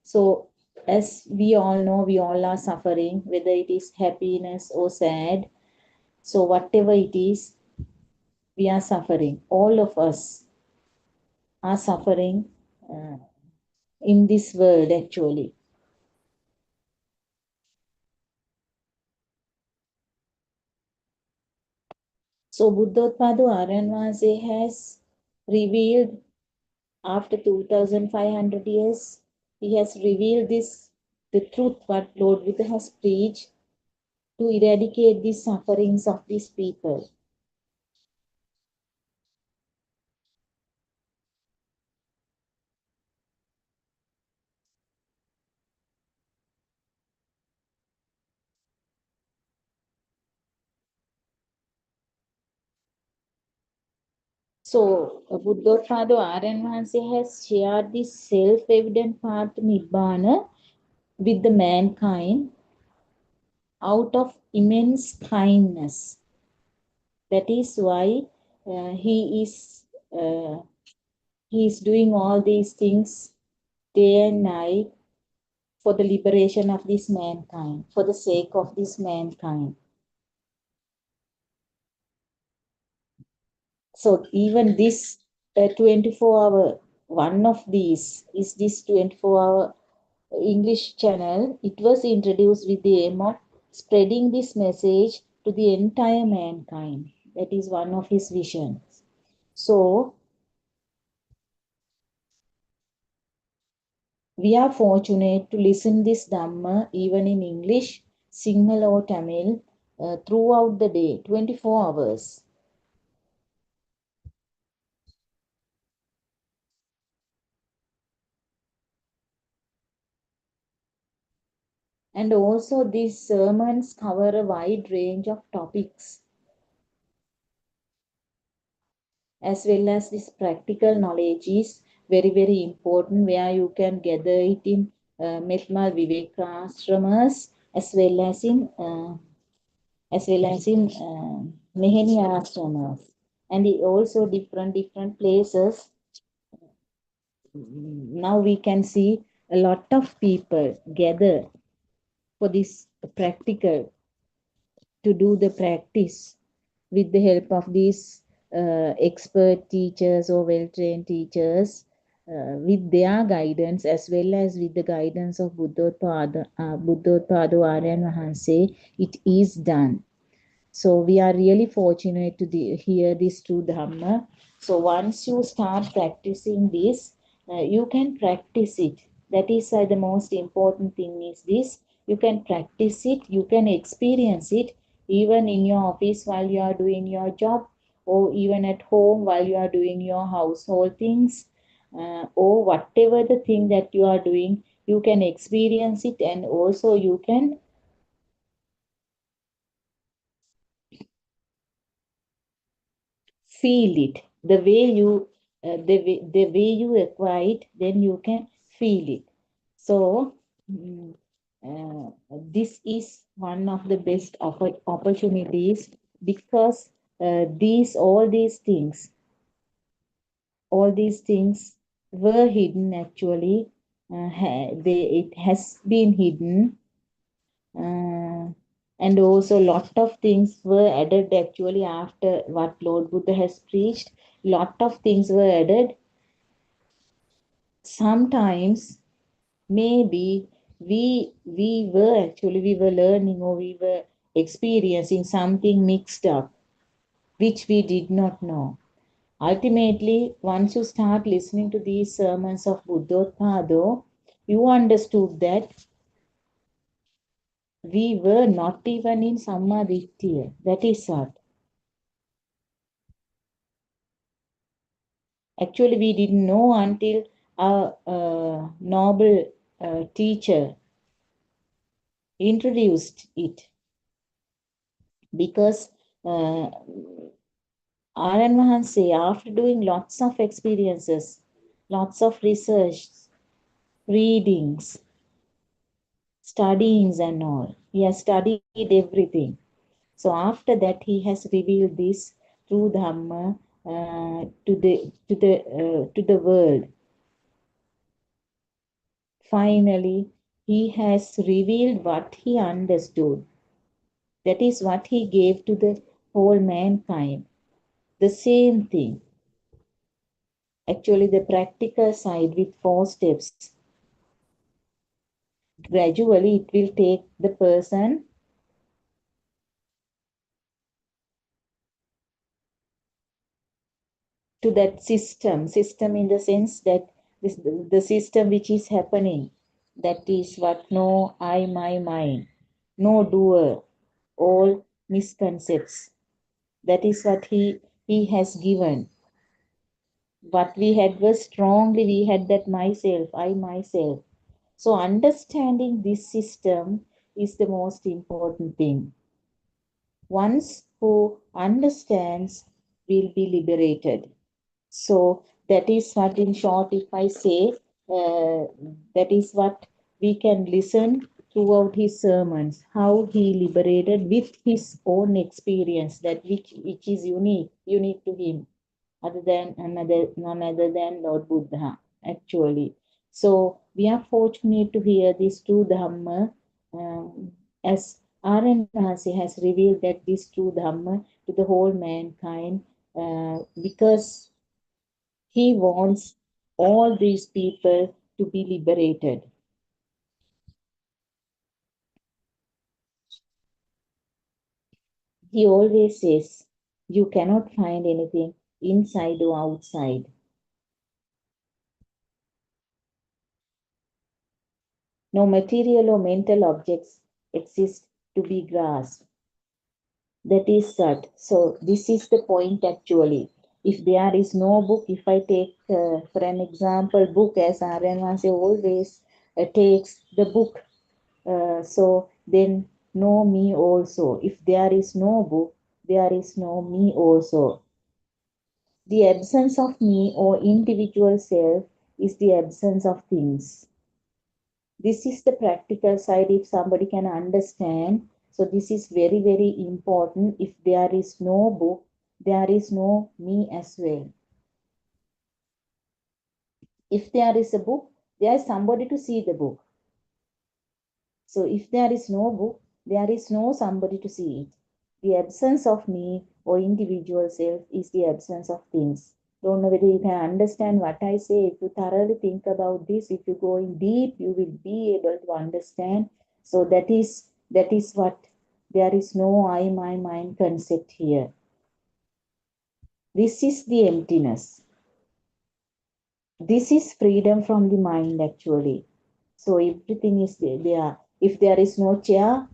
So as we all know, we all are suffering, whether it is happiness or sad. So whatever it is, we are suffering. All of us are suffering in this world actually. So Buddothpada Aranvase has revealed after 2500 years, he has revealed this, the truth what Lord Buddha has preached to eradicate the sufferings of these people. So Buddothpada Aranvase has shared this self-evident path to Nibbana with the mankind out of immense kindness. That is why he is doing all these things day and night for the liberation of this mankind, for the sake of this mankind. So even this 24-hour, one of these is this 24-hour English channel. It was introduced with the aim of spreading this message to the entire mankind. That is one of his visions. So we are fortunate to listen this Dhamma even in English, Sinhala or Tamil throughout the day, 24 hours. And also these sermons cover a wide range of topics as well as this practical knowledge is very, very important, where you can gather it in Metmal Vivekashramas as well as in Meheni ashramas, and also different places. Now we can see a lot of people gather for this practical, to do the practice with the help of these expert teachers or well-trained teachers, with their guidance as well as with the guidance of Buddothpada Aryan Mahanse, it is done. So we are really fortunate to hear this true Dhamma. So once you start practicing this, you can practice it. That is the most important thing is this. You can practice it, you can experience it even in your office while you are doing your job, or even at home while you are doing your household things, or whatever the thing that you are doing, you can experience it, and also you can feel it. The way you acquire it, then you can feel it. So this is one of the best opportunities, because all these things were hidden actually. It has been hidden, and also lot of things were added actually after what Lord Buddha has preached. Lot of things were added. Sometimes maybe we were learning, or we were experiencing something mixed up which we did not know. Ultimately, once you start listening to these sermons of Buddothpada, you understood that we were not even in Sammaditya. That is what. Actually, we didn't know until our noble teacher introduced it. Because Aryan Mahanse, after doing lots of experiences, lots of research, readings, studyings and all. He has studied everything. So after that, he has revealed this true Dhamma to the world. Finally, he has revealed what he understood. That is what he gave to the whole mankind. The same thing. Actually, the practical side with 4 steps. Gradually, it will take the person to that system in the sense that the system which is happening, that is what no I, my, mine, no doer, all misconcepts. That is what he has given. What we had was strongly, we had that myself, I, myself. So understanding this system is the most important thing. Once who understands will be liberated. So that is what, in short, if I say, that is what we can listen throughout his sermons, how he liberated with his own experience, that which is unique to him, other than none other than Lord Buddha, actually. So we are fortunate to hear this true Dhamma, as R.N. Maharshi has revealed that this true Dhamma to the whole mankind, because he wants all these people to be liberated. He always says, you cannot find anything inside or outside. No material or mental objects exist to be grasped. That is such. So this is the point actually. If there is no book, if I take for an example book, as R.N. Maharshi always takes the book, so then no me also. If there is no book, there is no me also. The absence of me or individual self is the absence of things. This is the practical side, if somebody can understand. So this is very, very important. If there is no book, there is no me as well. If there is a book, there is somebody to see the book. So if there is no book, there is no somebody to see it. The absence of me or individual self is the absence of things. Don't know whether you can understand what I say. If you thoroughly think about this, if you go in deep, you will be able to understand. So that is what, there is no I, my, mine concept here. This is the emptiness. This is freedom from the mind actually. So everything is there. If there is no chair,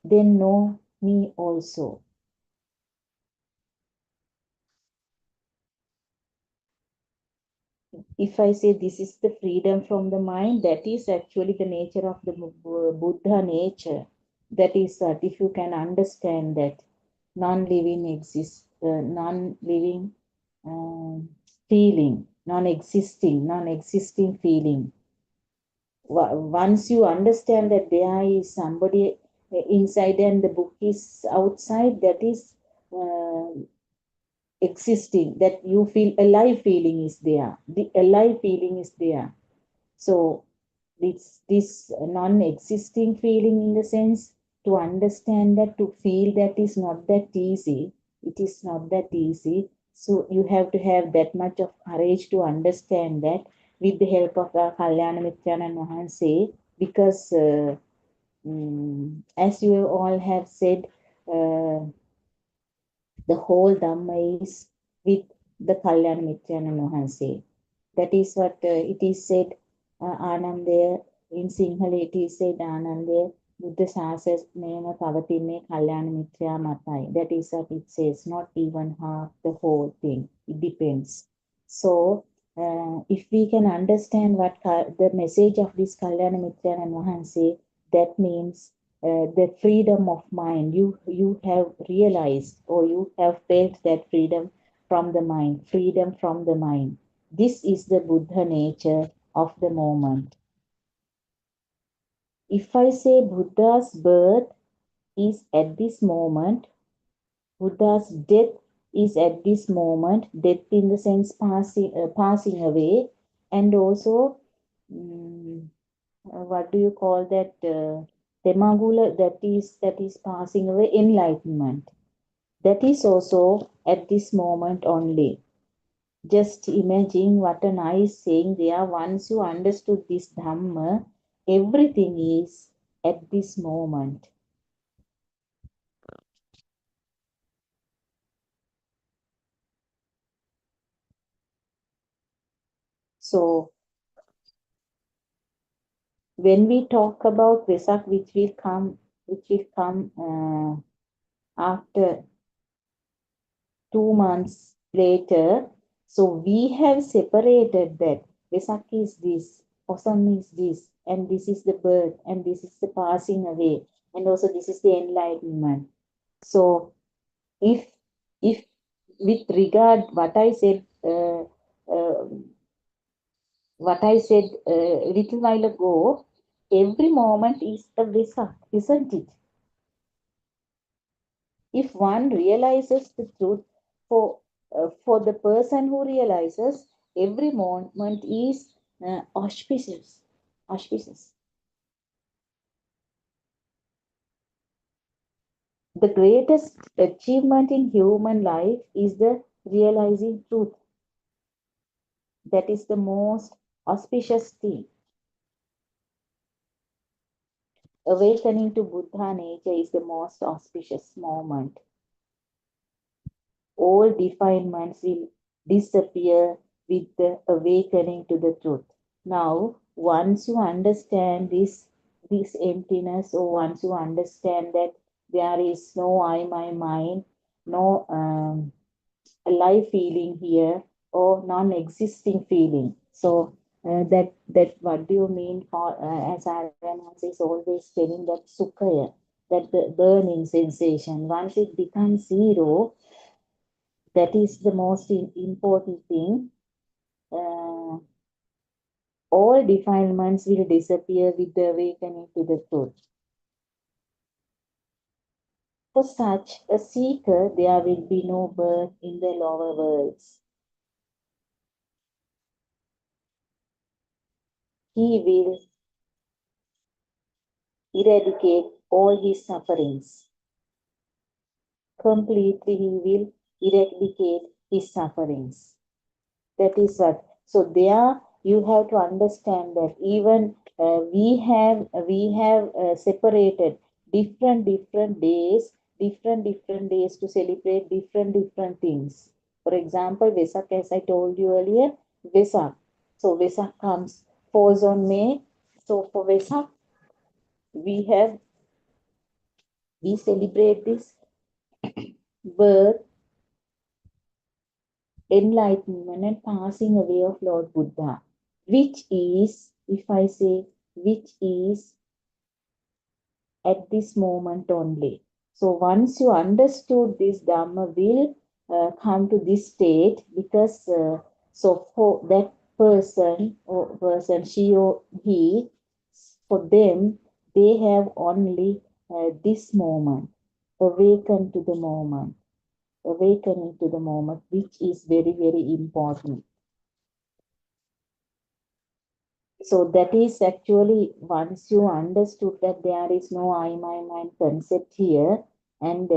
then no me also. If I say this is the freedom from the mind, that is actually the nature of the Buddha nature. That is that if you can understand that non-living exists, non-living feeling, non-existing feeling. Once you understand that there is somebody inside and the book is outside, that is existing, that you feel alive feeling is there. The alive feeling is there. So this non-existing feeling, in the sense, to understand that, to feel that is not that easy. It is not that easy. So you have to have that much of courage to understand that, with the help of our Kalyana Mitranan Mahanse, because as you all have said, the whole Dhamma is with the Kalyana Mitranan Mahanse. That is what it is said, Anandaya, in Sinhala it is said, Anandaya, Buddha Sasasnena Pavatinne Kalyana Mitra Matai. That is what it says, not even half the whole thing. It depends. So, if we can understand what the message of this Kalyana Mitra and Mahanse, that means the freedom of mind. You have realized, or you have felt that freedom from the mind, freedom from the mind. This is the Buddha nature of the moment. If I say Buddha's birth is at this moment, Buddha's death is at this moment, death in the sense passing away, and also what do you call that? Demagula, that is passing away, enlightenment. That is also at this moment only. Just imagine what a nice saying there. Once you understood this Dhamma, everything is at this moment. So when we talk about Vesak, which will come after 2 months later, so we have separated that Vesak is this, Osam is this, and this is the birth, and this is the passing away, and also this is the enlightenment. So if with regard what I said a little while ago, every moment is a Vesak, isn't it? If one realizes the truth, for the person who realizes, every moment is auspicious. The greatest achievement in human life is the realizing truth. That is the most auspicious thing. Awakening to Buddha nature is the most auspicious moment. All defilements will disappear with the awakening to the truth. Now, once you understand this emptiness, or once you understand that there is no I, my mind, no alive feeling here, or non-existing feeling. So that what do you mean for as Arayanans is always telling that sukhaya, that the burning sensation. Once it becomes zero, that is the most important thing. All defilements will disappear with the awakening to the truth. For such a seeker, there will be no birth in the lower worlds. He will eradicate all his sufferings. Completely, he will eradicate his sufferings. That is what. So there you have to understand that even we have separated different days to celebrate different things. For example, Vesak, as I told you earlier, Vesak. So Vesak falls on May. So for Vesak, we celebrate this birth, enlightenment, and passing away of Lord Buddha, which is, if I say, which is at this moment only. So once you understood this, Dhamma will come to this state, because so for that person, she or he, for them, they have only this moment, awaken to the moment, awakening to the moment, which is very important. So that is actually, once you understood that there is no I, my, mind concept here, and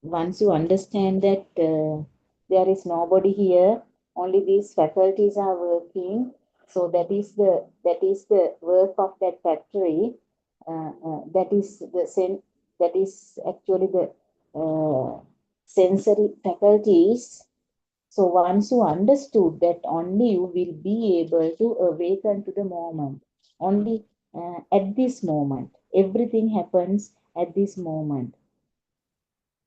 once you understand that there is nobody here, only these faculties are working. So that is the work of that factory. That is actually the sensory faculties. So once you understood that, only you will be able to awaken to the moment. Only at this moment. Everything happens at this moment.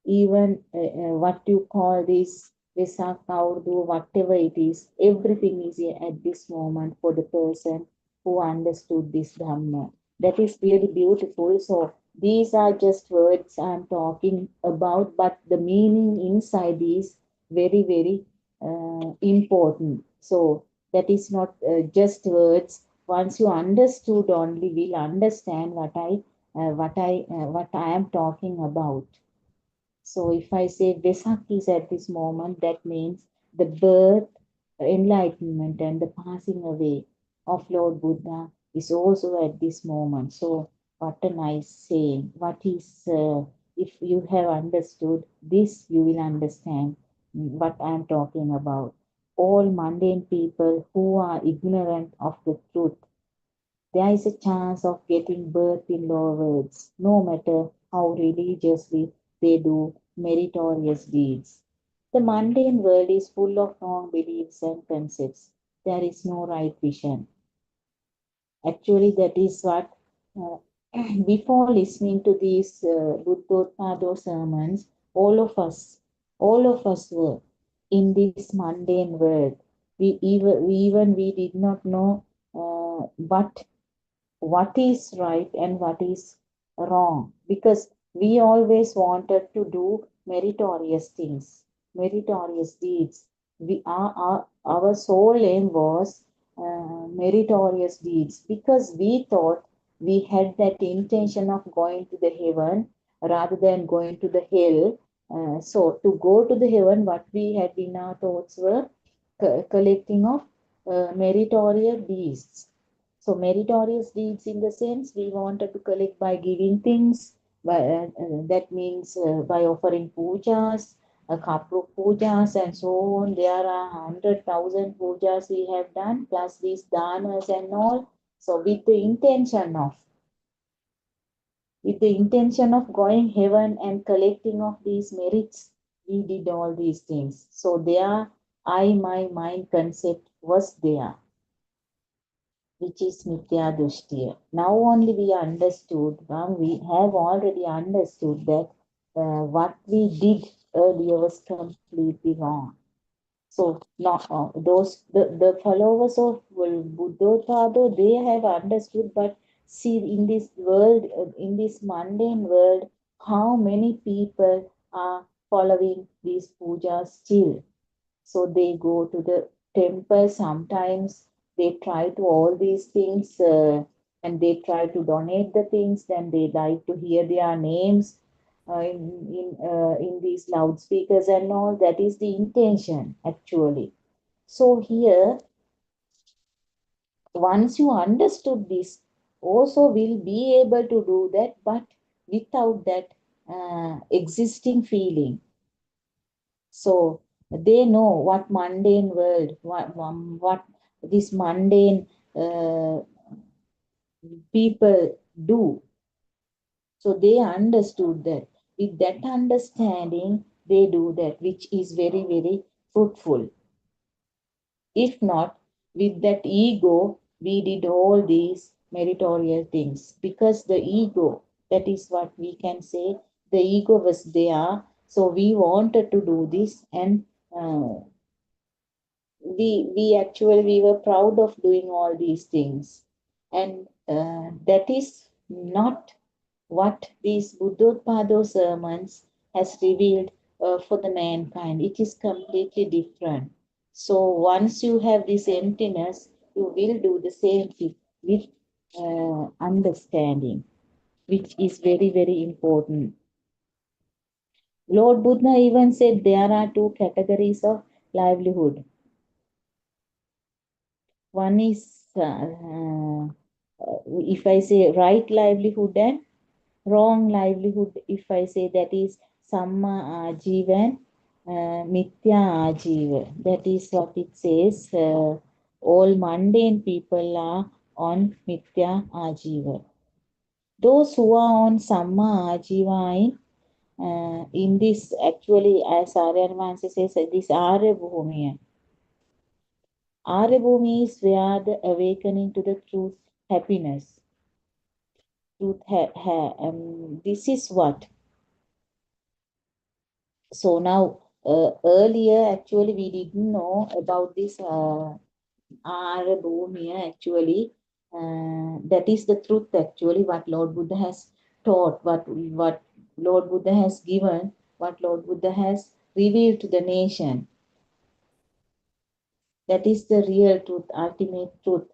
Even what you call this Vesak, Urdu, whatever it is, everything is at this moment for the person who understood this Dhamma. That is really beautiful. So these are just words I'm talking about, but the meaning inside is very important. So that is not just words, Once you understood, only will understand what I am talking about. So if I say Vesak is at this moment, that means the birth, enlightenment, and the passing away of Lord Buddha is also at this moment. So what a nice saying. What is, if you have understood this, you will understand what I am talking about. All mundane people who are ignorant of the truth, there is a chance of getting birth in lower worlds, no matter how religiously they do meritorious deeds. The mundane world is full of wrong beliefs and concepts. There is no right vision. Actually, that is what, uh, before listening to these Buddothpada sermons, all of us were in this mundane world. We did not know what is right and what is wrong, because we always wanted to do meritorious things, meritorious deeds. Our sole aim was meritorious deeds, because we thought we had that intention of going to the heaven rather than going to the hell. So to go to the heaven, what we had in our thoughts were collecting of meritorious deeds. So meritorious deeds, in the sense we wanted to collect by giving things, that means by offering pujas, kapru pujas and so on. There are 100,000 pujas we have done, plus these danas and all. So with the intention of going heaven and collecting of these merits, we did all these things. So there, I, my, mind concept was there, which is Mithya Dushtiya. Now only we understood, we have already understood that what we did earlier was completely wrong. So now the followers of Buddhothpada, they have understood, but see in this world, in this mundane world, how many people are following these pujas still. So they go to the temple sometimes, they try to all these things, and they try to donate the things, then they like to hear their names in these loudspeakers and all. That is the intention actually. So here, once you understood this, also will be able to do that, but without that existing feeling. So they know what mundane world, what this mundane people do. So they understood that. With that understanding, they do that, which is very, very fruitful. If not, with that ego, we did all these meritorious things, because the ego, that is what we can say, the ego was there. So we wanted to do this, and we were proud of doing all these things, and that is not what these Buddhothpada sermons has revealed for the mankind. It is completely different. So once you have this emptiness, you will do the same thing with understanding, which is very, very important. Lord Buddha even said there are two categories of livelihood. One is, if I say right livelihood, and wrong livelihood, if I say, that is Samma Ajiva and Mithya Ajiva. That is what it says. All mundane people are on Mithya Ajiva. Those who are on Samma Ajiva in this, actually, as Aryavansi says, this Arya Bhumi. Arya Bhumi is where the awakening to the truth, happiness. This is what. So now, earlier, actually, we didn't know about this Arabomia, actually. That is the truth, actually, what Lord Buddha has taught, what Lord Buddha has given, what Lord Buddha has revealed to the nation. That is the real truth, ultimate truth.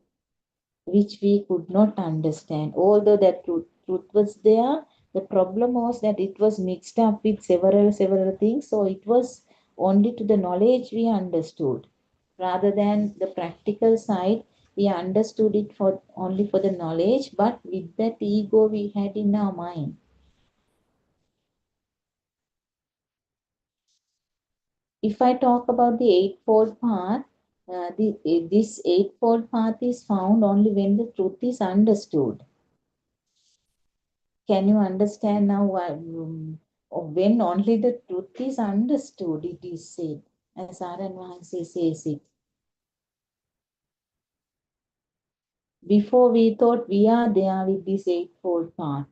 which we could not understand. Although that truth was there, the problem was that it was mixed up with several things. So it was only to the knowledge we understood, rather than the practical side. We understood it for only for the knowledge, but with that ego we had in our mind. If I talk about the eightfold path, this eightfold path is found only when the truth is understood. Can you understand now when only the truth is understood, it is said, as Aran Mahansi says it. Before we thought we are there with this eightfold path.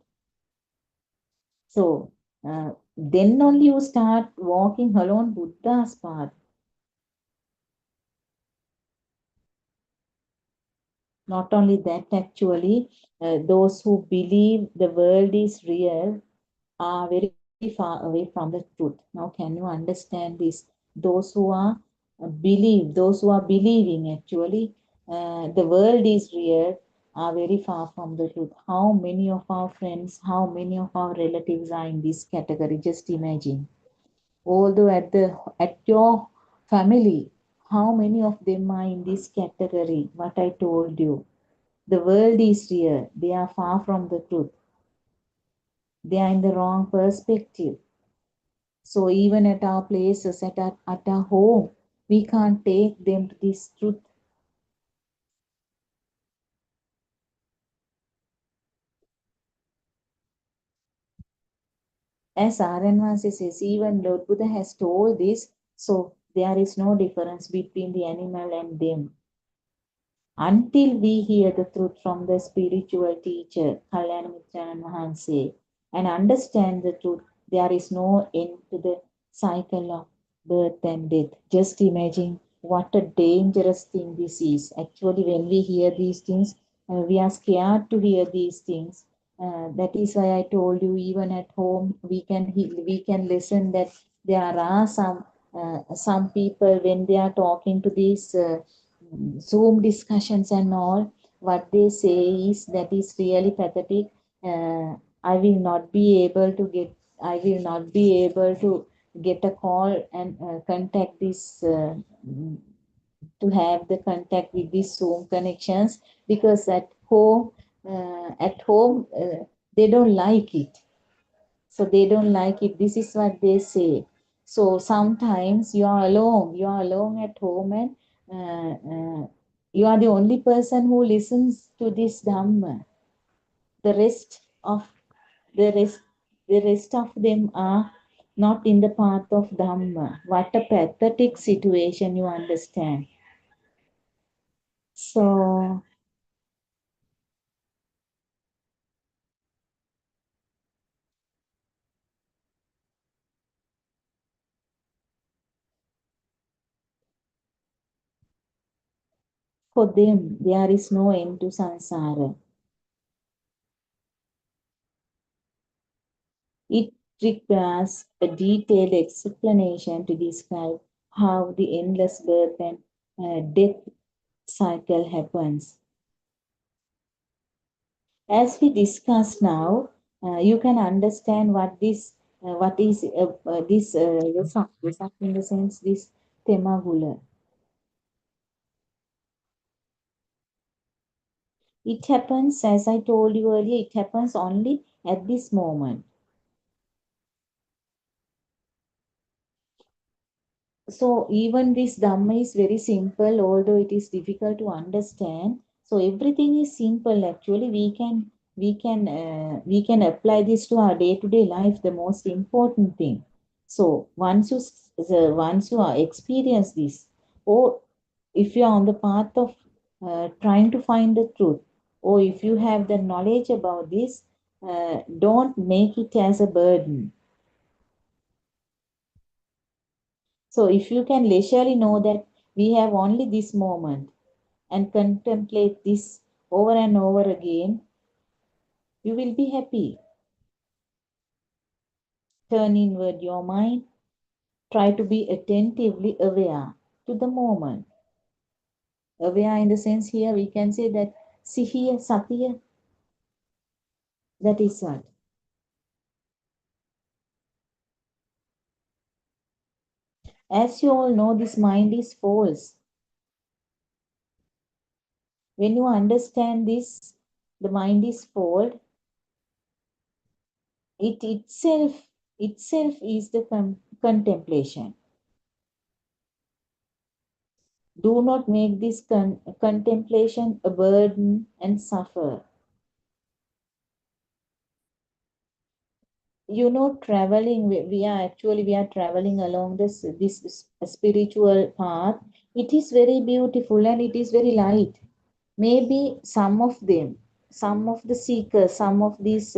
So then only you start walking along Buddha's path. Not only that, actually, those who believe the world is real are very far away from the truth. Now, can you understand this? Those who are those who are believing actually the world is real are very far from the truth. How many of our friends, how many of our relatives are in this category? Just imagine. Although at your family, how many of them are in this category? What I told you. The world is real. They are far from the truth. They are in the wrong perspective. So even at our places, at our home, we can't take them to this truth. As Aranvasi says, even Lord Buddha has told this, so there is no difference between the animal and them. Until we hear the truth from the spiritual teacher, Kalyanamitranan Mahanse, and understand the truth, there is no end to the cycle of birth and death. Just imagine what a dangerous thing this is. Actually, when we hear these things, we are scared to hear these things. That is why I told you, even at home, we can listen that there are some people when they are talking to these Zoom discussions and all, what they say is that is really pathetic. I will not be able to get. I will not be able to get a call and contact this to have the contact with these Zoom connections, because at home they don't like it. So they don't like it. This is what they say. So sometimes you are alone. You are alone at home, and you are the only person who listens to this Dhamma. The rest of the rest the rest of them are not in the path of Dhamma. What a pathetic situation, you understand. So for them, there is no end to samsara. It requires a detailed explanation to describe how the endless birth and death cycle happens. As we discuss now, you can understand what is this Vesak in the sense this Temagula. It happens, as I told you earlier, it happens only at this moment. So even this Dhamma is very simple, although it is difficult to understand. So everything is simple. Actually, we can apply this to our day-to-day life. The most important thing. So once you are experience this, or if you are on the path of trying to find the truth, or if you have the knowledge about this, don't make it as a burden. So if you can leisurely know that we have only this moment and contemplate this over and over again, you will be happy. Turn inward your mind. Try to be attentively aware to the moment. Aware in the sense here we can say that Sihiya, Satiya, that is what. As you all know, this mind is false. When you understand this, the mind is false, it itself is the contemplation. Do not make this contemplation a burden and suffer. You know, traveling, we are traveling along this spiritual path. It is very beautiful and it is very light. Maybe some of them, some of the seekers, some of these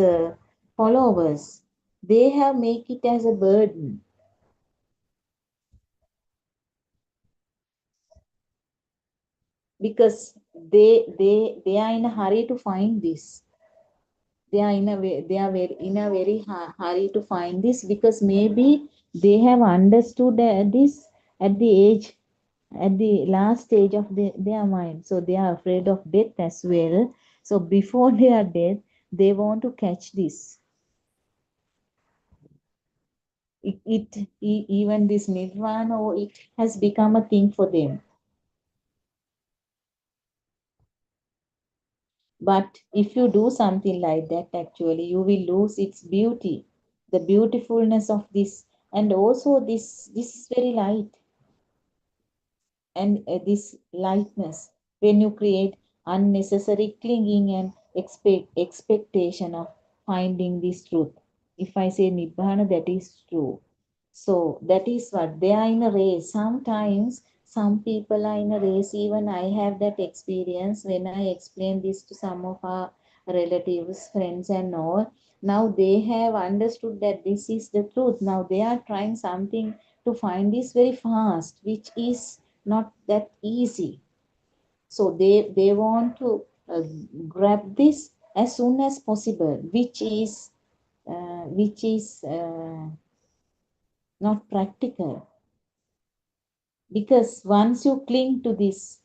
followers, they have make it as a burden because they are in a hurry to find this. They are in a way, they are very in a very hurry to find this because maybe they have understood this at the age, at the last stage of their mind. So they are afraid of death as well. So before their death, they want to catch this. Even this nirvana, or it has become a thing for them. But if you do something like that, actually, you will lose its beauty, the beautifulness of this, and also this is very light, and this lightness. When you create unnecessary clinging and expectation of finding this truth, if I say nibbana, that is true. So that is what they are in a race. Sometimes some people are in a race. Even I have that experience when I explain this to some of our relatives, friends, and all. Now they have understood that this is the truth. Now they are trying something to find this very fast, which is not that easy. So they want to grab this as soon as possible, which is not practical. Because once you cling to this,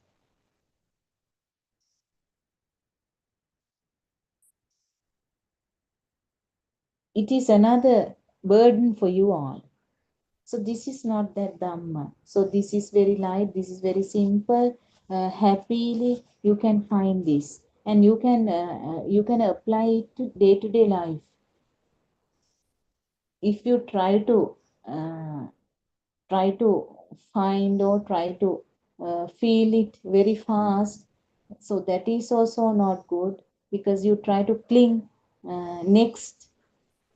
it is another burden for you all. So this is not that Dhamma. So this is very light, this is very simple. Happily you can find this, and you can apply it to day-to-day life. If you uh, try to find or try to feel it very fast, so that is also not good, because you try to cling next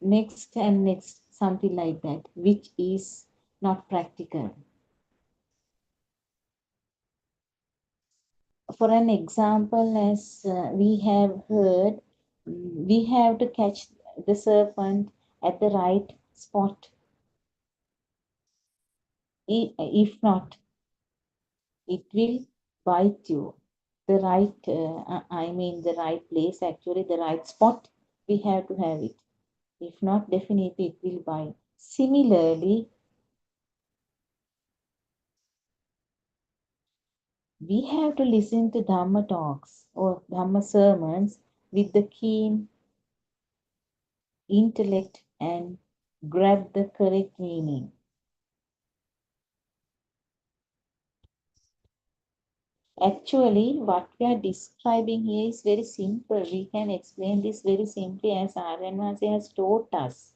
and next, something like that, which is not practical. For an example, as we have heard, we have to catch the serpent at the right spot. If not, it will bite you. The right, I mean the right place, actually the right spot, we have to have it. If not, definitely it will bite. Similarly, we have to listen to Dhamma talks or Dhamma sermons with the keen intellect and grab the correct meaning. Actually, what we are describing here is very simple. We can explain this very simply as Aryan Maharaj has taught us.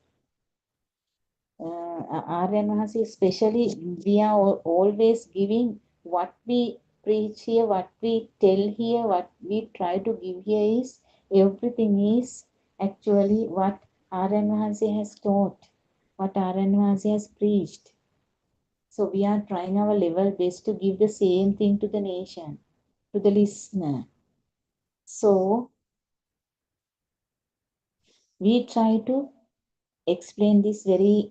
Aryan Maharaj, especially, we are always giving what we preach here, what we tell here, what we try to give here is everything is actually what Aryan Maharaj has taught, what Aryan Maharaj has preached. So we are trying our level best to give the same thing to the nation, to the listener. So we try to explain this very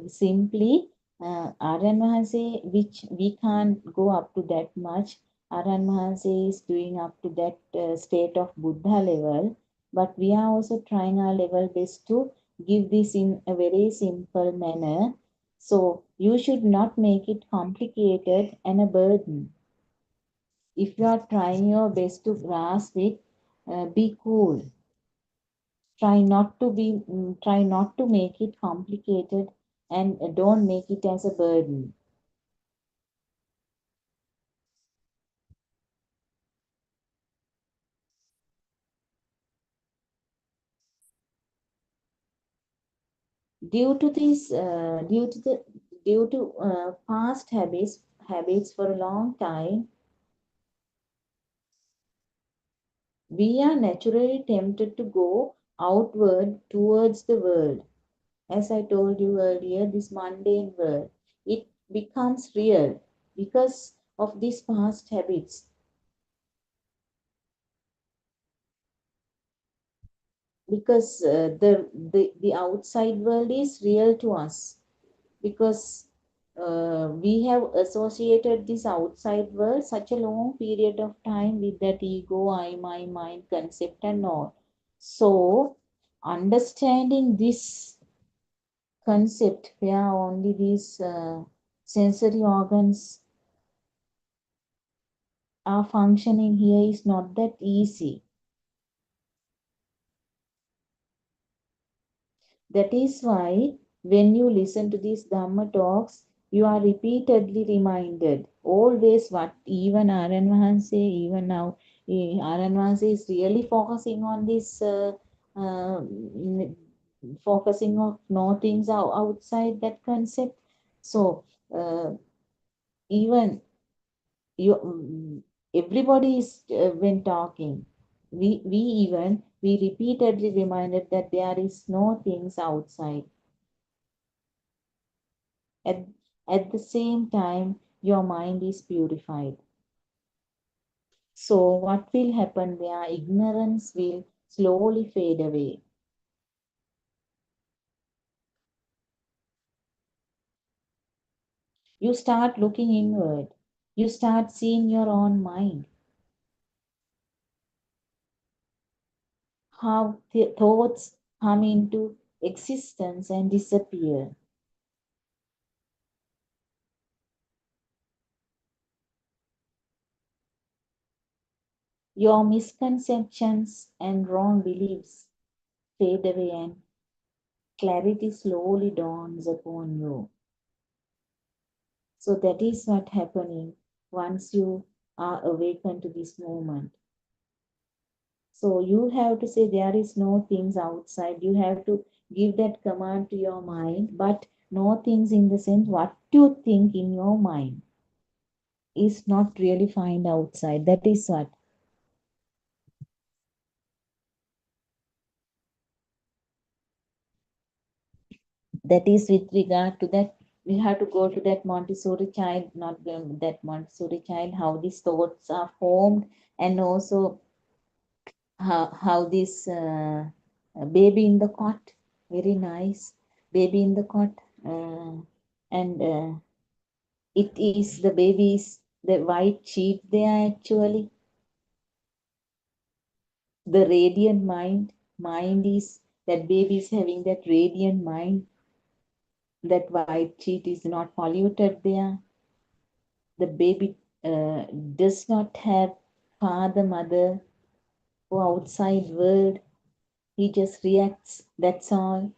simply. Aryan Mahase, which we can't go up to that much. Aryan Mahase is doing up to that state of Buddha level, but we are also trying our level best to give this in a very simple manner. So you should not make it complicated and a burden. if you are trying your best to grasp it, be cool. Try not to make it complicated, and don't make it as a burden. Due to this, due to past habits for a long time, we are naturally tempted to go outward towards the world. As I told you earlier, this mundane world, it becomes real because of these past habits. Because the outside world is real to us, because we have associated this outside world such a long period of time with that ego, I, my, mind concept and all. So understanding this concept where only these sensory organs are functioning here is not that easy. That is why when you listen to these Dhamma talks, you are repeatedly reminded always what even Aryan Vahanse, even now, Aryan Vahanse is really focusing on this, focusing on no things outside that concept. So even you, everybody is when talking, we repeatedly reminded that there is no things outside. At, at the same time, your mind is purified. So what will happen there? Ignorance will slowly fade away. You start looking inward. You start seeing your own mind. How thoughts come into existence and disappear. Your misconceptions and wrong beliefs fade away and clarity slowly dawns upon you. So that is what happening once you are awakened to this moment. So you have to say there is no things outside. You have to give that command to your mind, but no things in the sense what you think in your mind is not really find outside. That is what. That is with regard to that. We have to go to that Montessori child, not that Montessori child, how these thoughts are formed, and also how this baby in the cot, very nice baby in the cot, and it is the baby's the white sheet there actually, the radiant mind is that baby is having that radiant mind, that white sheet is not polluted there. The baby does not have father, mother, or outside world. He just reacts. That's all.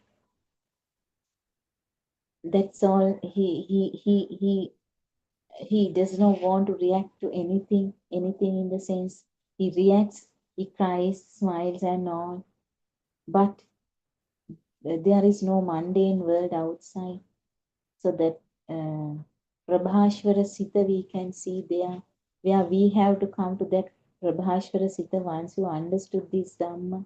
He does not want to react to anything in the sense he reacts, he cries, smiles, and all. But there is no mundane world outside. So that Prabhashvara Sita we can see there, where we have to come to that Prabhashvara Sita once you understood this Dhamma.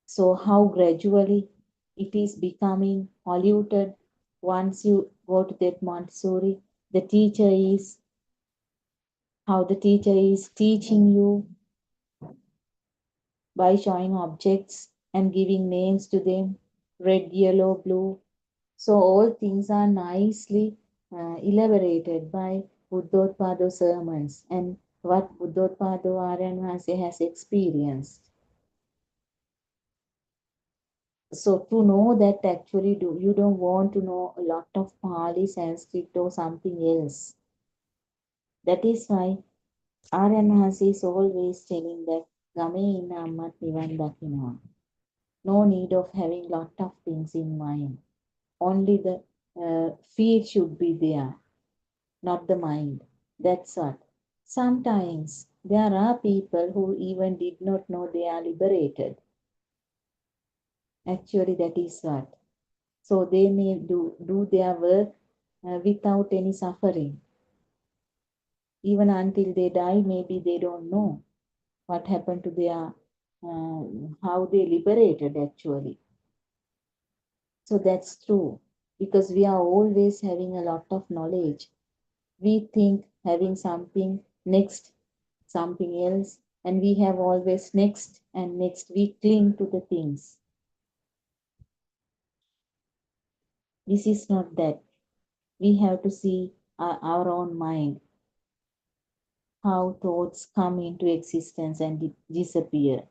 So how gradually it is becoming polluted once you go to that Montessori. The teacher is how the teacher is teaching you by showing objects and giving names to them, red, yellow, blue. So all things are nicely elaborated by Buddothpada sermons and what Buddothpada Aryanvase has experienced. So to know that actually you don't want to know a lot of Pali, Sanskrit or something else. That is why Aryanvasi is always telling that Game inna ammat nivan dakinawa. No need of having lot of things in mind. Only the feel should be there, not the mind. That's what. Sometimes there are people who even did not know they are liberated. Actually, that is what. So they may do their work without any suffering. Even until they die, maybe they don't know what happened to their, how they liberated actually. So that's true because we are always having a lot of knowledge. We think having something next, something else, and we have always next and next. We cling to the things. This is not that. We have to see our own mind, how thoughts come into existence and disappear.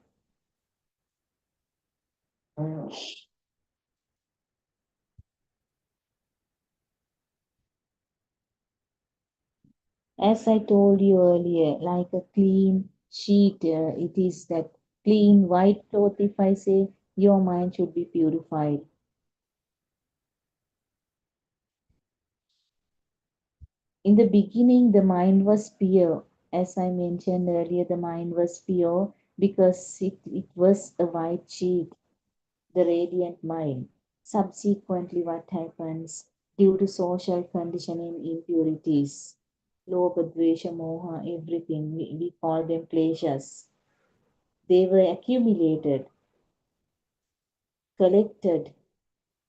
As I told you earlier, like a clean sheet, it is that clean white cloth. If I say your mind should be purified. In the beginning, the mind was pure. As I mentioned earlier, the mind was pure because it was a white sheet, the radiant mind. Subsequently, what happens due to social conditioning, impurities, lobha, dvesha, moha, everything, we call them kleshas. They were accumulated, collected,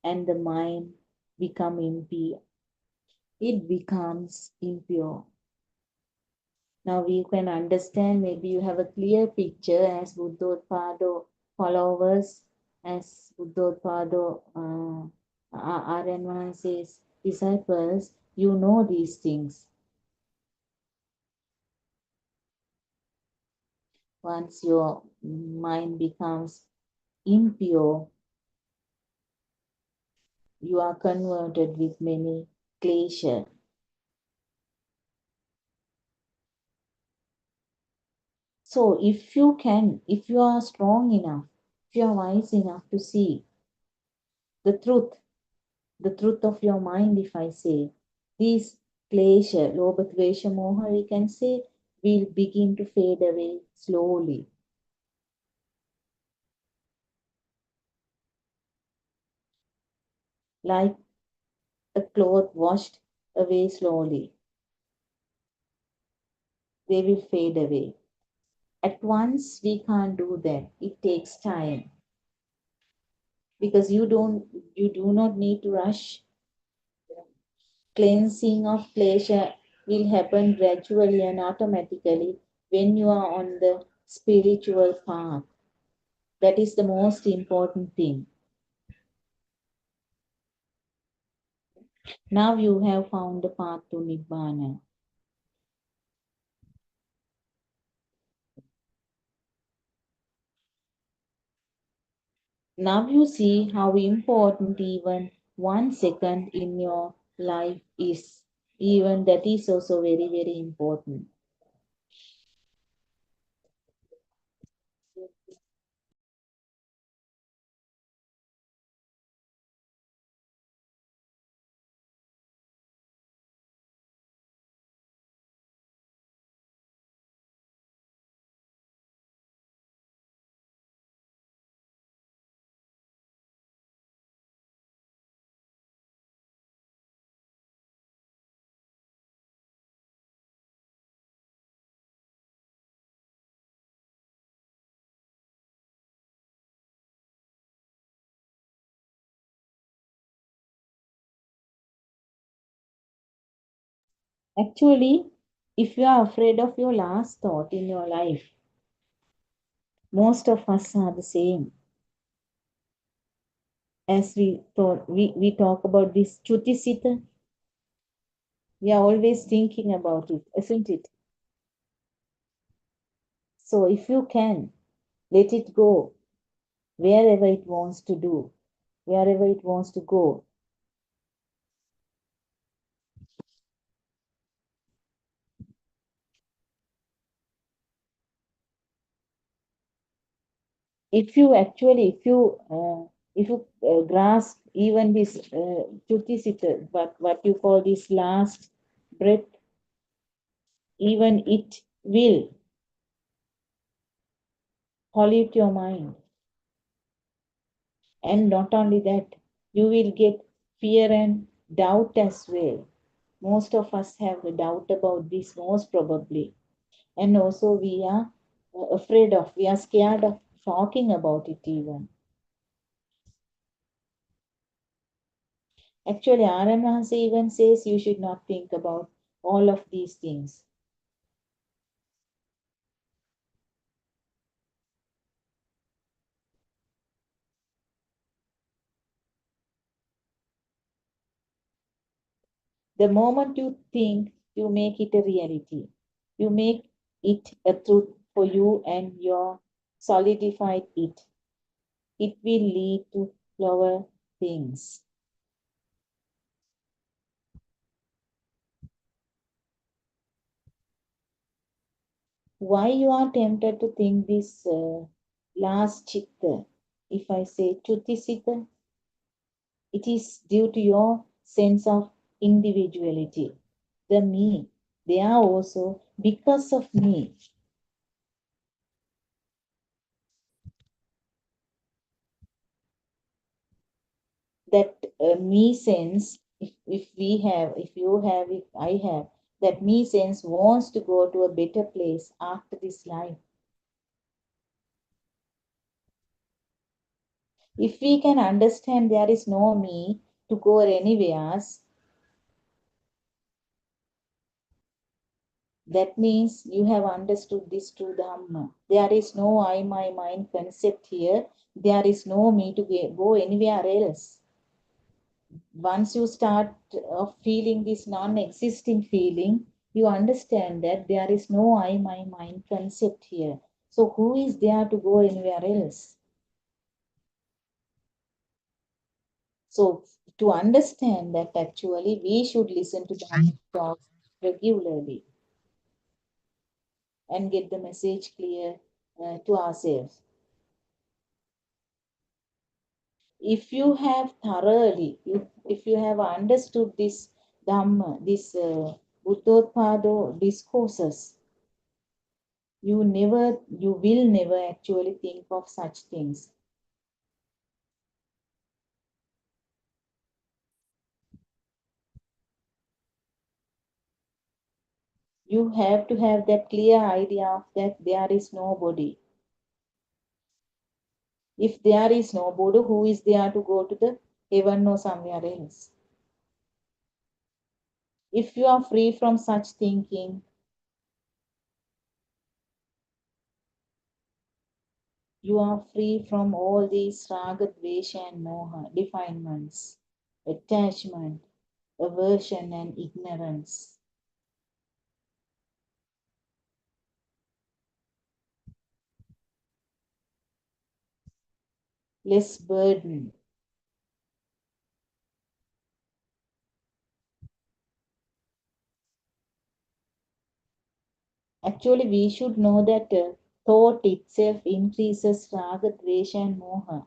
and the mind become impure. It becomes impure. Now you can understand, maybe you have a clear picture as Buddothpada followers, as Buddothpada Aryanvasi's disciples, you know these things. Once your mind becomes impure, you are converted with many klesha. So if you can, if you are strong enough, if you are wise enough to see the truth of your mind, if I say, these klesha, lobha, dvesha, moha, we can say, will begin to fade away slowly. Like a cloth washed away slowly. They will fade away. At once, we can't do that. It takes time. Because you do not need to rush. Cleansing of pleasure will happen gradually and automatically when you are on the spiritual path. That is the most important thing. Now you have found the path to Nibbana. Now you see how important even 1 second in your life is. Even that is also very, very important. Actually, if you are afraid of your last thought in your life, most of us are the same. As we talk about this Chutisita, we are always thinking about it, isn't it? So if you can, let it go wherever it wants to do, wherever it wants to go. if you actually, if you grasp even this Chutisita, what you call this last breath, even it will pollute your mind. And not only that, you will get fear and doubt as well. Most of us have a doubt about this, most probably. And also, we are afraid of, we are scared of talking about it even. Actually, R.M. Maharshi even says you should not think about all of these things. The moment you think, you make it a reality. You make it a truth for you and you solidified it. It will lead to lower things. Why you are tempted to think this last chitta? If I say chutisita, it is due to your sense of individuality. The me, they are also because of me. That me sense, if we have, if you have, if I have, that me sense wants to go to a better place after this life. If we can understand there is no me to go anywhere else, that means you have understood this true Dhamma. There is no I, my mind concept here. There is no me to go anywhere else. Once you start feeling this non-existing feeling, you understand that there is no I, my mind concept here. So who is there to go anywhere else? So to understand that, actually we should listen to the talks regularly and get the message clear to ourselves. If you have thoroughly, if you have understood this Dhamma, this Buddothpada discourses, you will never actually think of such things. You have to have that clear idea of that there is nobody. If there is nobody, who is there to go to the heaven or somewhere else? If you are free from such thinking, you are free from all these raga, dvesha and moha, defilements, attachment, aversion and ignorance. Less burden. Actually, we should know that thought itself increases raga, dvesha and moha.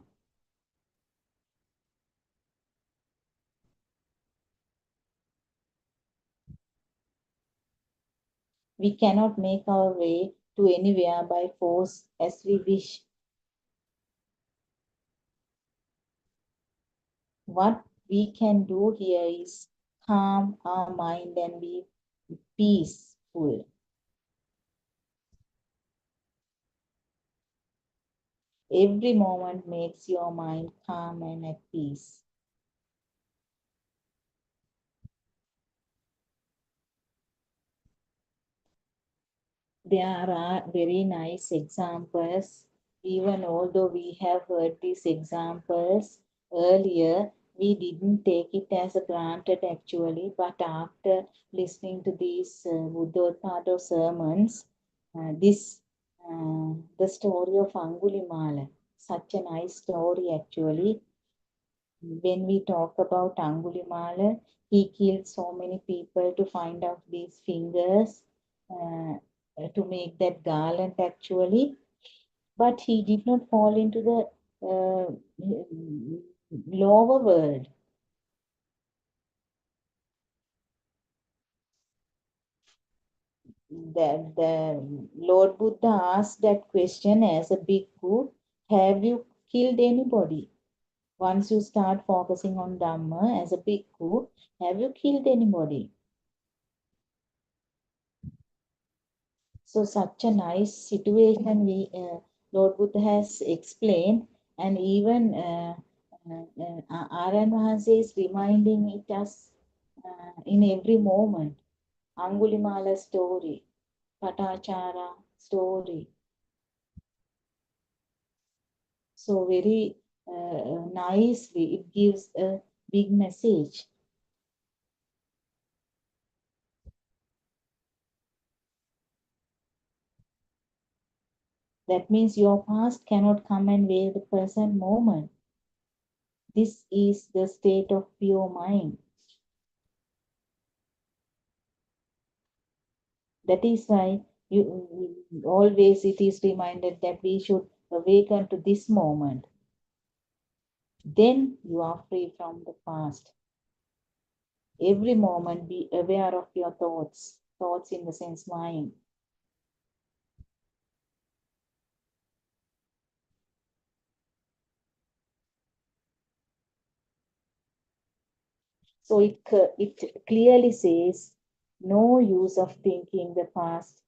We cannot make our way to anywhere by force as we wish. What we can do here is calm our mind and be peaceful. Every moment makes your mind calm and at peace. There are very nice examples. Even although we have heard these examples earlier, we didn't take it as a granted actually. But after listening to these Buddothpada sermons, the story of Angulimala, such a nice story actually. When we talk about Angulimala, he killed so many people to find out these fingers, to make that garland actually. but he did not fall into the lower world. The Lord Buddha asked that question as a bhikkhu, have you killed anybody? Once you start focusing on Dhamma as a bhikkhu, have you killed anybody? So such a nice situation Lord Buddha has explained, and even Aryan Vahanse is reminding it us in every moment. Angulimala story, Patachara story. So very nicely it gives a big message. That means your past cannot come and weigh the present moment. This is the state of pure mind. That is why you always it is reminded that we should awaken to this moment. Then you are free from the past. Every moment be aware of your thoughts. Thoughts in the sense mind. So it clearly says no use of thinking the past,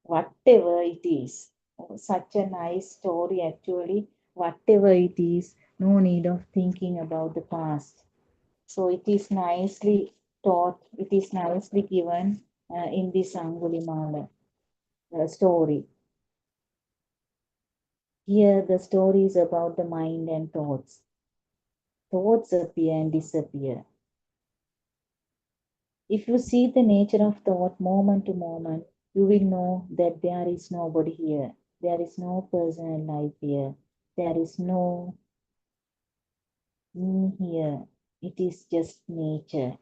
whatever it is. Oh, such a nice story actually. Whatever it is, no need of thinking about the past. So it is nicely taught, it is nicely given in this Angulimala story. Here the story is about the mind and thoughts. Thoughts appear and disappear. If you see the nature of thought moment to moment, you will know that there is nobody here. There is no personal life here. There is no me here. It is just nature.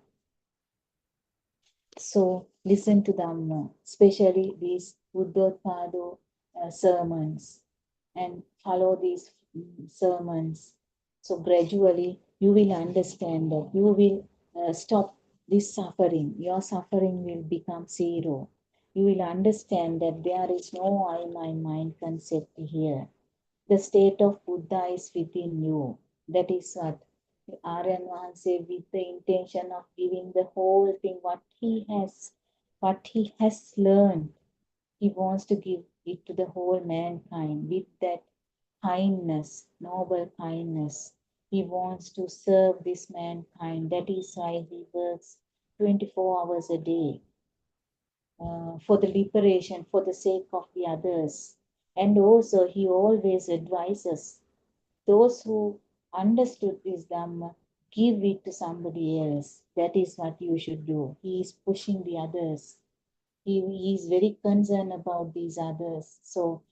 So listen to Dhamma, especially these Buddothpada sermons, and follow these sermons. So gradually you will understand that you will stop this suffering. Your suffering will become zero. You will understand that there is no I, my mind concept here. The state of Buddha is within you. That is what Aryan Vahanse, with the intention of giving the whole thing, what he has learned, he wants to give it to the whole mankind with that kindness, noble kindness. He wants to serve this mankind. That is why he works 24 hours a day for the liberation, for the sake of the others. And also, he always advises those who understood this Dhamma, give it to somebody else. That is what you should do. He is pushing the others. He is very concerned about these others. So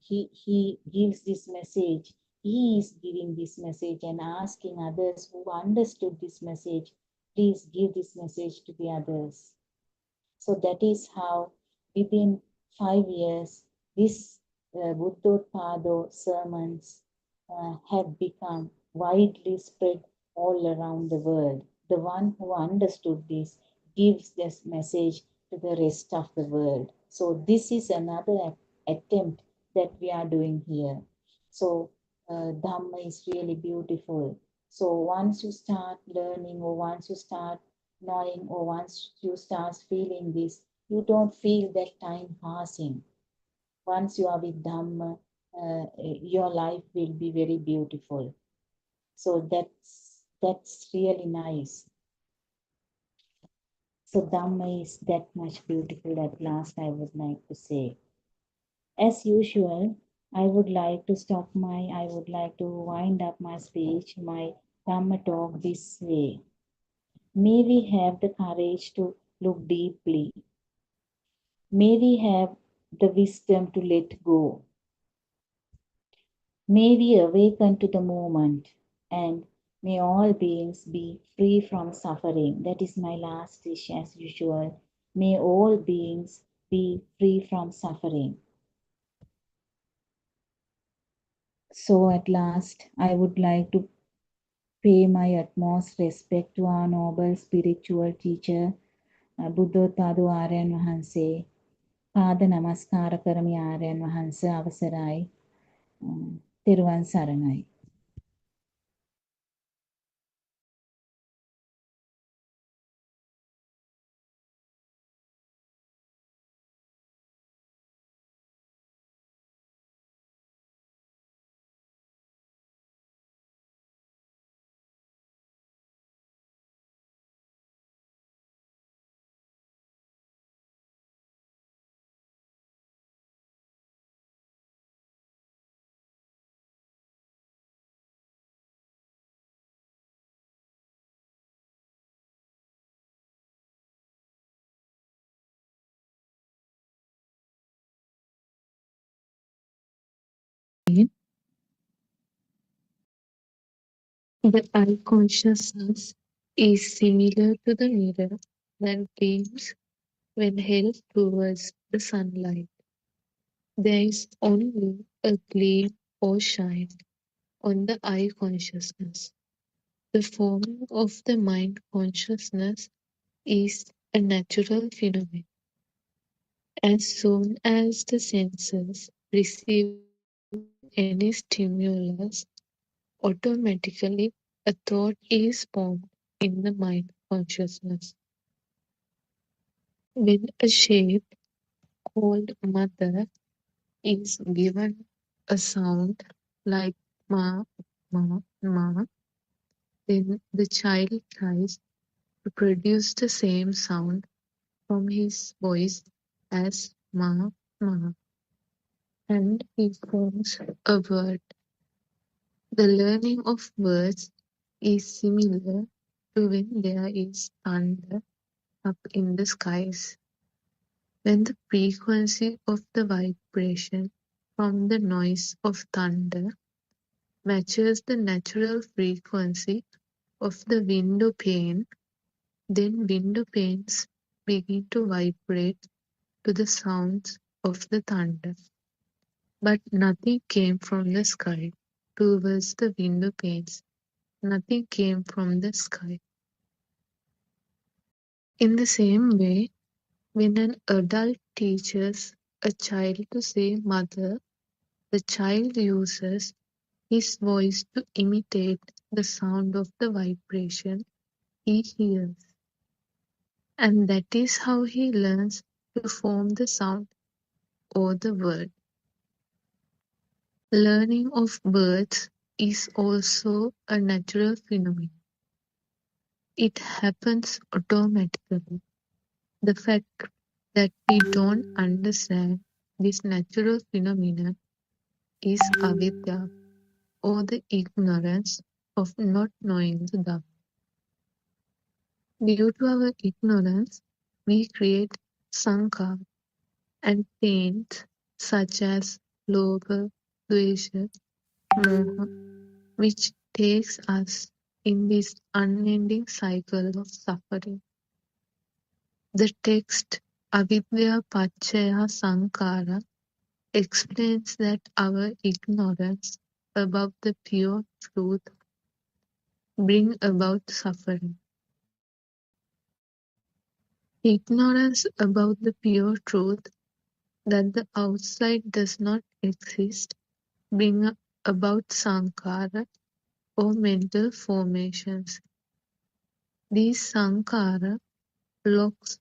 he gives this message. He is giving this message and asking others who understood this message, please give this message to the others. So that is how within 5 years, this Buddothpada sermons have become widely spread all around the world. The one who understood this gives this message to the rest of the world. So this is another attempt that we are doing here. So Dhamma is really beautiful. So once you start learning, or once you start knowing, or once you start feeling this, you don't feel that time passing. Once you are with Dhamma, your life will be very beautiful. So that's really nice. So Dhamma is that much beautiful. At last, I would like to say. As usual, I would like to wind up my speech, my Dhamma talk this way. May we have the courage to look deeply. May we have the wisdom to let go. May we awaken to the moment, and may all beings be free from suffering. That is my last wish as usual. May all beings be free from suffering. So at last, I would like to pay my utmost respect to our noble spiritual teacher, Buddothpada ආර්යයන් වහන්සේ. පාද නමස්කාර කරමි ආර්යයන් වහන්සේ අවසරයි. තෙරුවන් සරණයි. The eye consciousness is similar to the mirror that gleams when held towards the sunlight. There is only a gleam or shine on the eye consciousness. The forming of the mind consciousness is a natural phenomenon. As soon as the senses receive any stimulus, automatically a thought is formed in the mind consciousness. When a shape called mother is given a sound like ma, ma, ma, then the child tries to produce the same sound from his voice as ma, ma, and he forms a word. The learning of words is similar to when there is thunder up in the skies. When the frequency of the vibration from the noise of thunder matches the natural frequency of the window pane, then window panes begin to vibrate to the sounds of the thunder. But nothing came from the sky towards the window panes. Nothing came from the sky. In the same way, when an adult teaches a child to say mother, the child uses his voice to imitate the sound of the vibration he hears. And that is how he learns to form the sound or the word. Learning of words is also a natural phenomenon. It happens automatically. The fact that we don't understand this natural phenomenon is avidya, or the ignorance of not knowing the Dhamma. Due to our ignorance, we create sankhar and pains such as lobha, dvesha, moha, which takes us in this unending cycle of suffering. The text Avidya Pachaya Sankara explains that our ignorance about the pure truth bring about suffering. Ignorance about the pure truth that the outside does not exist bring about sankhara or mental formations. These sankhara locks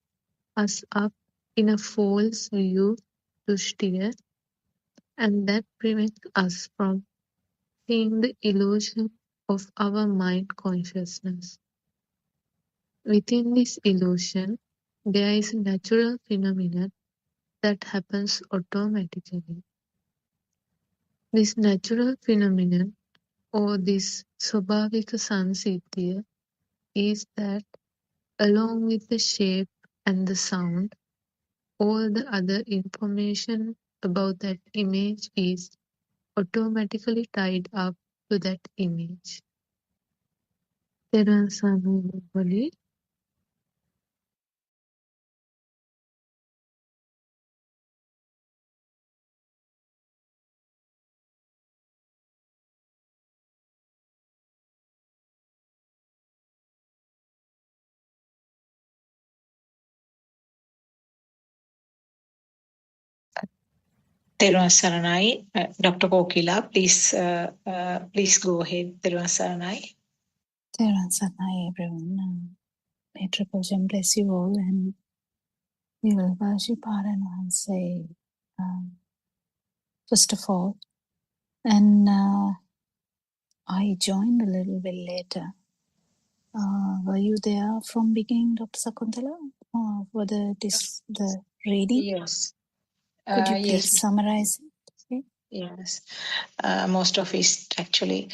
us up in a false view to steer, and that prevents us from seeing the illusion of our mind consciousness. Within this illusion, there is a natural phenomenon that happens automatically. This natural phenomenon, or this Swabhavika Sansiddhiya, is that along with the shape and the sound, all the other information about that image is automatically tied up to that image. තෙරුවන් සරණයි බොලී. Teruvan Saranai. Dr. Kokila, please go ahead. Teruvan Saranai. Teruvan Saranai, everyone. May Triple Gem bless you all, and we will worship and say, first of all, and I joined a little bit later. Were you there from beginning, Dr. Sakuntala, for the reading? Yes. Could you Yes. please summarize it? Okay. Yes. Most of it actually.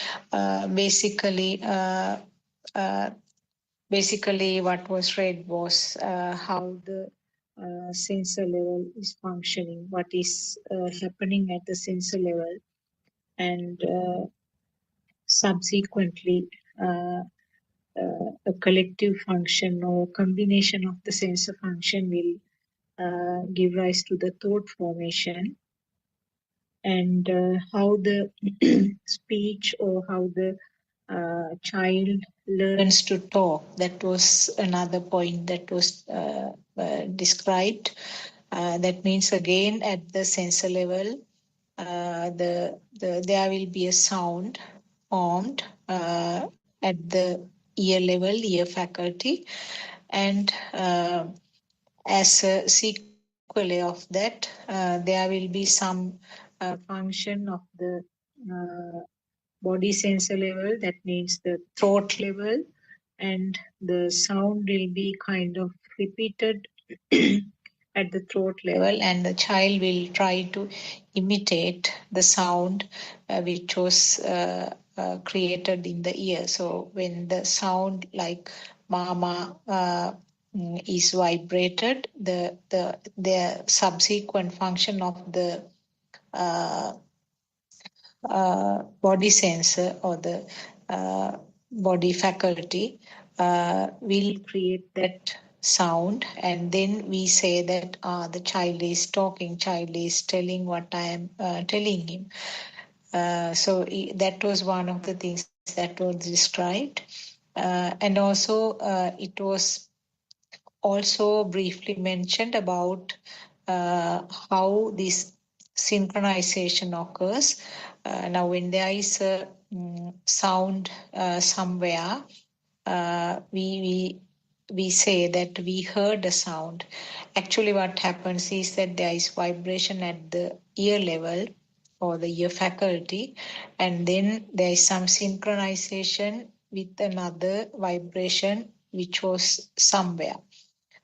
Basically, what was read was how the sensor level is functioning, what is happening at the sensor level, and subsequently a collective function or combination of the sensor function will give rise to the thought formation, and how the speech or how the child learns to talk. That was another point that was described. That means again at the sensor level, there will be a sound formed at the ear level, ear faculty, and as a sequelae of that, there will be some function of the uh, body sensor level, that means the throat level, and the sound will be kind of repeated at the throat level, and the child will try to imitate the sound which was created in the ear. So when the sound like mama is vibrated, the subsequent function of the uh, body sensor or the body faculty will create that sound, and then we say that the child is talking, child is telling what I am telling him. So that was one of the things that was described, and also it was also briefly mentioned about how this synchronization occurs. Now, when there is a sound somewhere, we say that we heard a sound. Actually, what happens is that there is vibration at the ear level or the ear faculty, and then there is some synchronization with another vibration which was somewhere.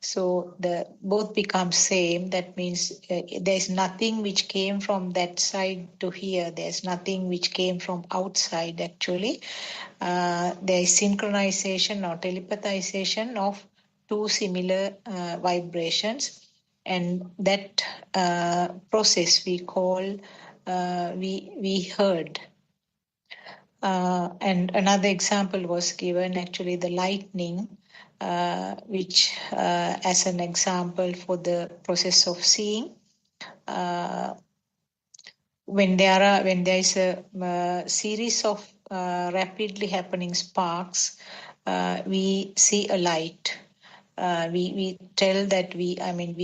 So the both become same. That means there's nothing which came from that side to here. There's nothing which came from outside actually. There is synchronization or telepathization of two similar vibrations, and that process we call we heard. And another example was given, actually the lightning, which as an example for the process of seeing. When there is a series of rapidly happening sparks, we see a light. We tell that we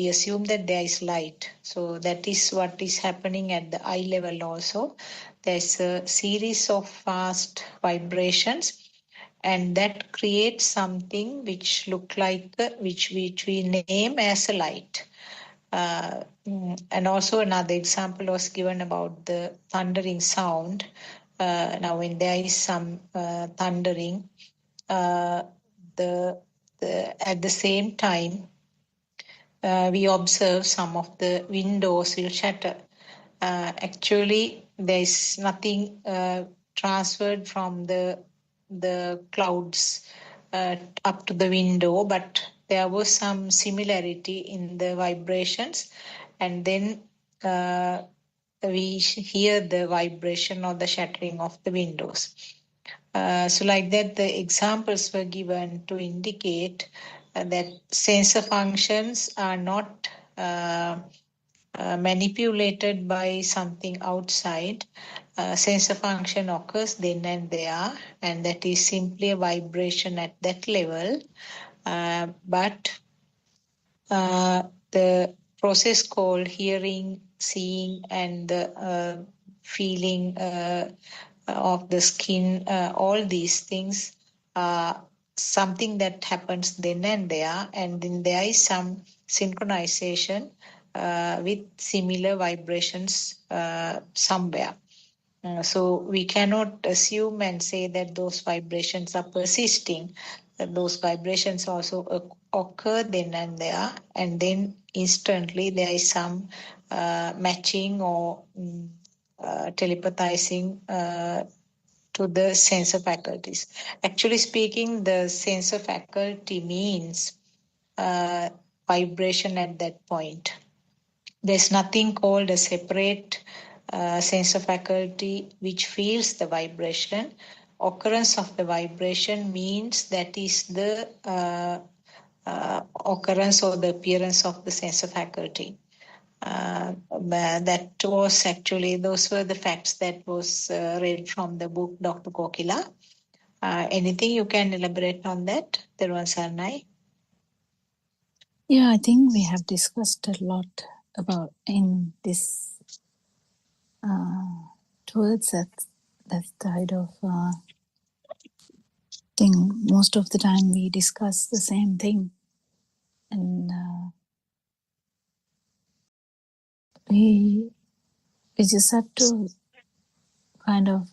assume that there is light. So that is what is happening at the eye level also. There's a series of fast vibrations, and that creates something which look like which we name as a light. And also another example was given about the thundering sound. Now, when there is some thundering, at the same time, we observe some of the windows will shatter. Actually, there is nothing transferred from the clouds up to the window, but there was some similarity in the vibrations, and then we hear the vibration or the shattering of the windows. So like that, the examples were given to indicate that sensor functions are not manipulated by something outside. Sensor function occurs then and there, and that is simply a vibration at that level. But the process called hearing, seeing, and the feeling of the skin, all these things are something that happens then and there, and then there is some synchronization with similar vibrations somewhere. So we cannot assume and say that those vibrations are persisting, that those vibrations also occur then and there, and then instantly there is some matching or telepathizing to the sensor faculties. Actually speaking, the sensor faculty means vibration at that point. There's nothing called a separate sensor faculty which feels the vibration. Occurrence of the vibration means that is the occurrence or the appearance of the sensor faculty. That was actually, those were the facts that was read from the book Dr. Kokila. Anything you can elaborate on that, Teruvan Saranai? Yeah, I think we have discussed a lot about in this towards that side of thing. Most of the time we discuss the same thing, and we just have to kind of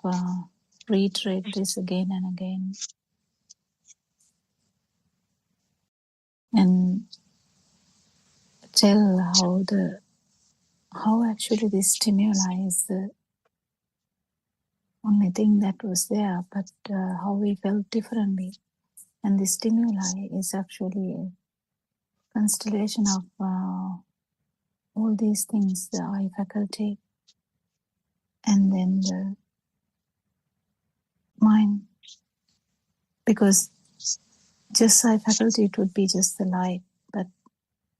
reiterate this again and again, and tell how actually this stimuli is the only thing that was there, but how we felt differently. And the stimuli is actually a constellation of all these things, the eye faculty, and then the mind. Because just eye faculty, it would be just the light, but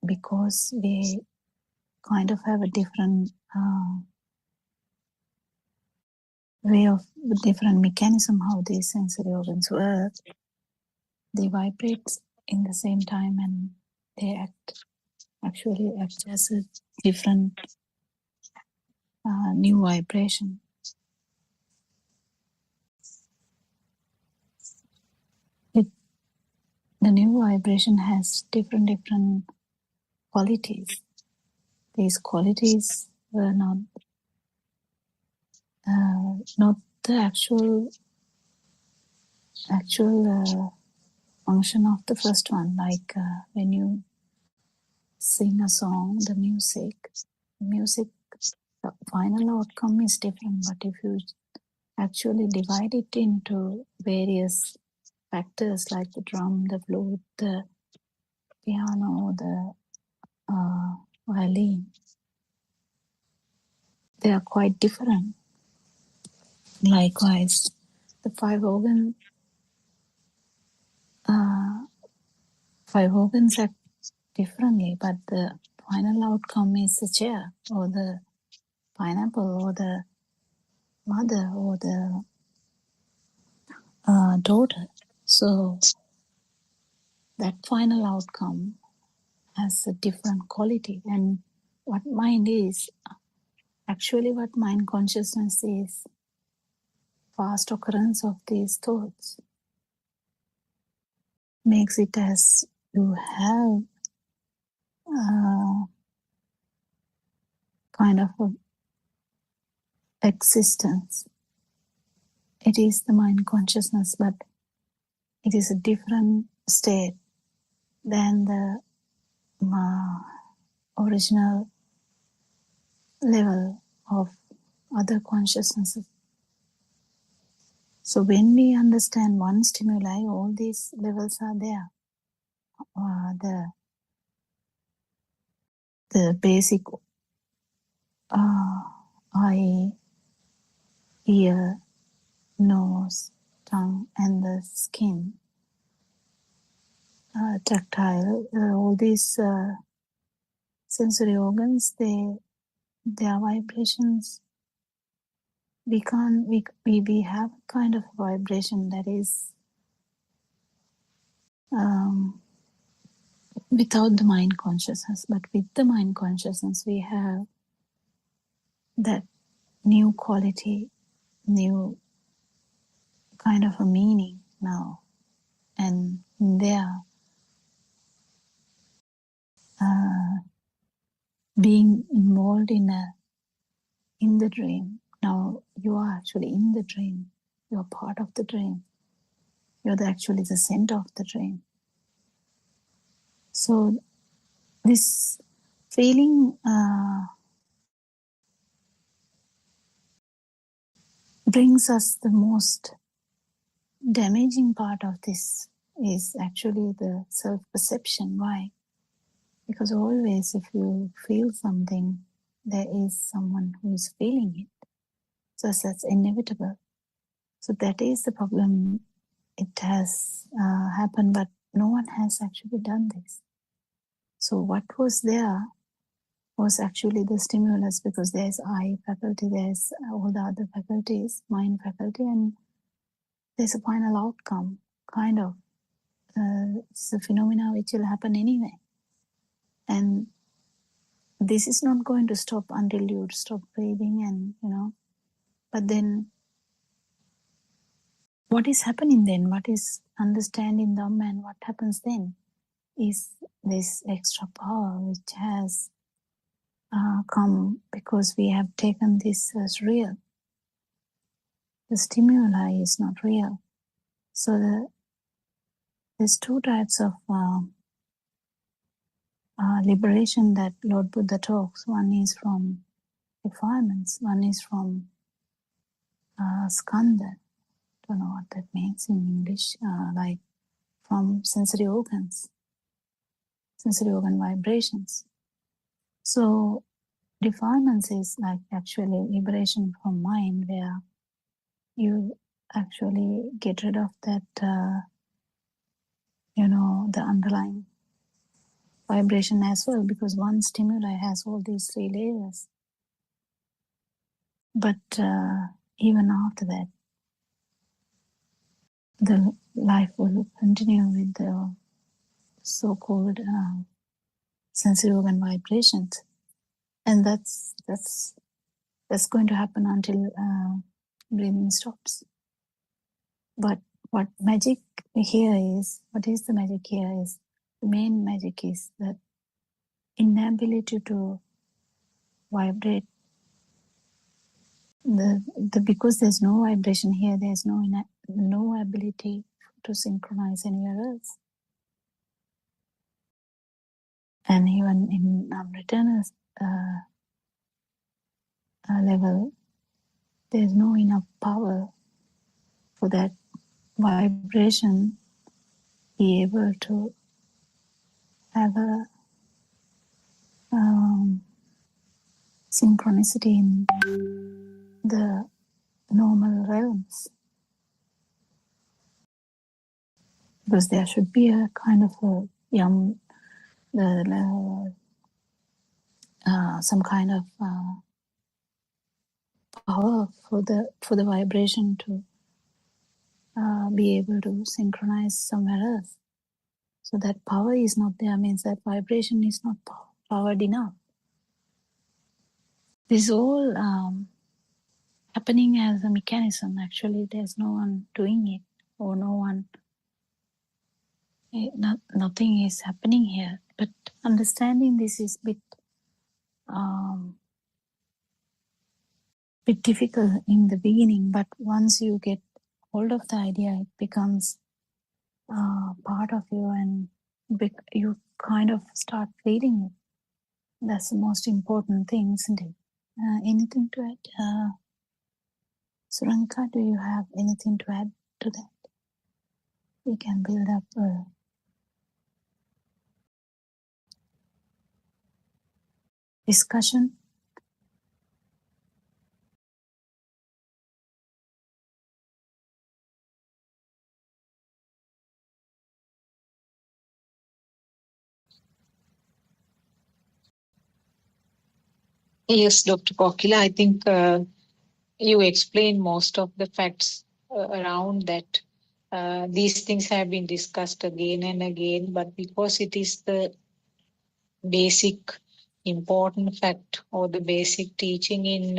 because we kind of have a different way of, different mechanism how these sensory organs work, they vibrate in the same time, and they actually act as a different new vibration. The new vibration has different qualities. These qualities were not the actual function of the first one. Like when you sing a song, the music, the final outcome is different. But if you actually divide it into various factors like the drum, the flute, the piano, the violin, they are quite different. Likewise, the five organs act differently, but the final outcome is the chair or the pineapple or the mother or the daughter. So that final outcome has a different quality. And what mind is, actually what mind consciousness is, fast occurrence of these thoughts makes it as you have kind of a existence. It is the mind consciousness, but it is a different state than the original level of other consciousnesses. So when we understand one stimuli, all these levels are there. The basic eye, ear, nose, tongue, and the skin, tactile, all these sensory organs, their vibrations, we have kind of vibration that is without the mind consciousness. But with the mind consciousness, we have that new quality, new kind of a meaning now. And there, being involved in the dream. Now you are actually in the dream. You are part of the dream. You're actually the center of the dream. So this feeling brings us the most damaging part of this is actually the self-perception. Why? Because always if you feel something, there is someone who is feeling it. So that's inevitable. So that is the problem. It has happened, but no one has actually done this. So what was there was actually the stimulus, because there's eye faculty, there's all the other faculties, mind faculty, and there's a final outcome, kind of. It's a phenomena which will happen anyway. And this is not going to stop until you stop breathing and, but then what is happening then? What is understanding Dhamma and what happens then is this extra power which has come because we have taken this as real. The stimuli is not real. So there's two types of liberation that Lord Buddha talks. One is from defilements, one is from skandha. Don't know what that means in English, like from sensory organs, sensory organ vibrations. So defilements is like actually liberation from mind, where you actually get rid of that, the underlying vibration as well, because one stimuli has all these three layers. But even after that, the life will continue with the so-called sensory organ vibrations, and that's going to happen until breathing stops. But what is the magic here is, the main magic is that inability to vibrate. Because there's no vibration here, there's no ability to synchronize anywhere else. And even in unwritten level, there's no enough power for that vibration be able to have a synchronicity in the normal realms. Because there should be a kind of some kind of power for the vibration to be able to synchronize somewhere else. So that power is not there, means that vibration is not powered enough. This is all happening as a mechanism. Actually, there's no one doing it, or nothing is happening here. But understanding this is a bit difficult in the beginning. But once you get hold of the idea, it becomes part of you, and you kind of start feeling it. That's the most important thing, isn't it? Anything to add? Suranka, do you have anything to add to that? We can build up a discussion. Yes, Dr. Kokila, I think you explained most of the facts around that These things have been discussed again and again, but because it is the basic important fact or the basic teaching in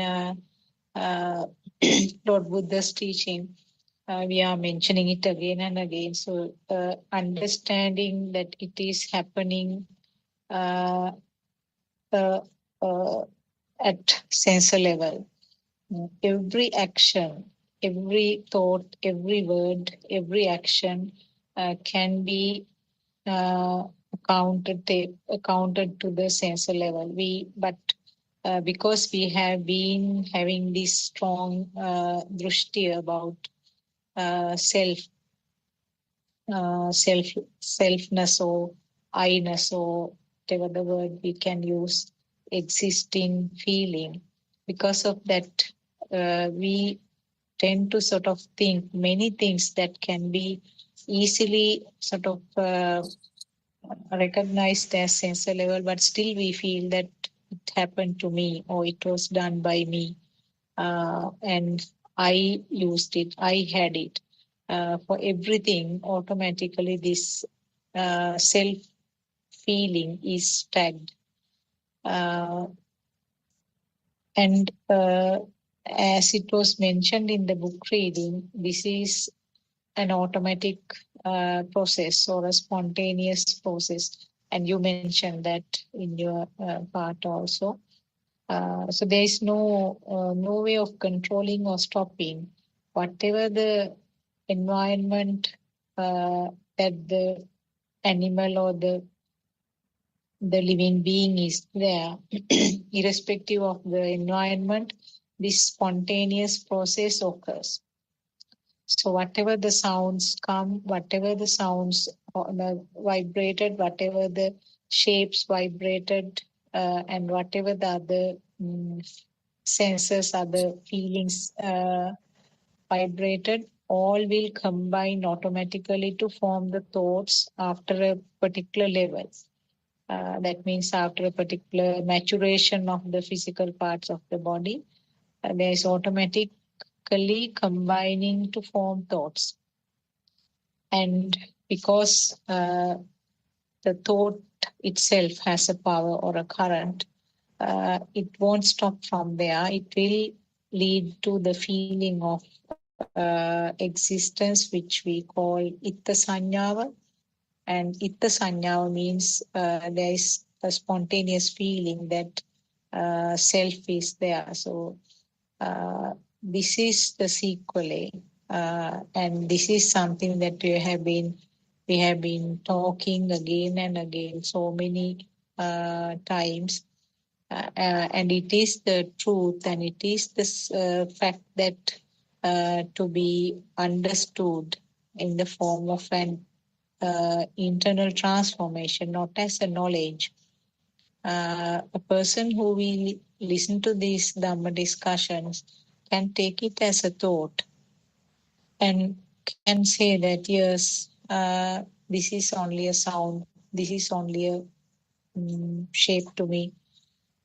Lord Buddha's teaching, we are mentioning it again and again. So understanding that it is happening uh, uh, uh, at sensor level. Every action, every thought, every word, every action can be accounted to the sensor level. But because we have been having this strong drushti about self, selfness or I-ness or whatever the word we can use, existing feeling. Because of that, we tend to sort of think many things that can be easily sort of recognized as sensor level, but still we feel that it happened to me or it was done by me, and I used it, I had it. For everything, automatically this self feeling is tagged. And as it was mentioned in the book reading, this is an automatic process or a spontaneous process. And you mentioned that in your part also. So there is no way of controlling or stopping. Whatever the environment that the animal or the living being is there, irrespective of the environment, this spontaneous process occurs. So whatever the sounds come, whatever the sounds vibrated, whatever the shapes vibrated, and whatever the other senses, other feelings vibrated, all will combine automatically to form the thoughts after a particular level. That means after a particular maturation of the physical parts of the body, there is automatically combining to form thoughts. And because the thought itself has a power or a current, it won't stop from there. It will lead to the feeling of existence, which we call itta sanyava. And itta sanyava means there is a spontaneous feeling that self is there. So this is the sequelae, and this is something that we have been talking again and again so many times, and it is the truth, and it is this fact that to be understood in the form of an internal transformation, not as a knowledge. A person who will listen to these Dhamma discussions can take it as a thought and can say that, yes, this is only a sound, this is only a shape to me.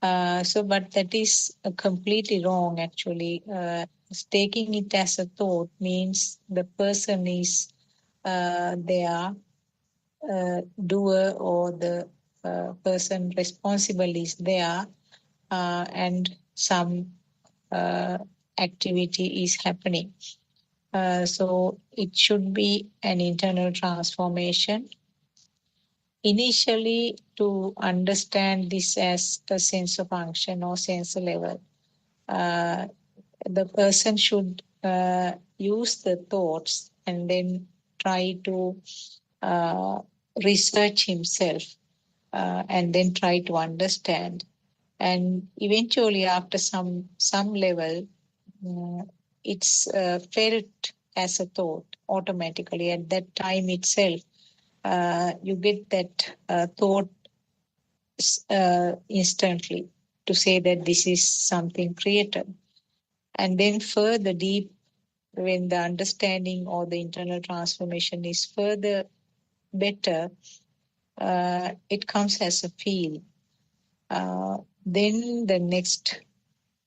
But that is completely wrong, actually. Taking it as a thought means the person is there, doer or the person responsible is there, and some activity is happening. So it should be an internal transformation. Initially, to understand this as a sensor function or sensor level, the person should use the thoughts and then try to research himself, and then try to understand. And eventually, after some level, it's felt as a thought automatically. At that time itself, you get that thought instantly to say that this is something created. And then further deep, when the understanding or the internal transformation is further better, it comes as a feel. Then the next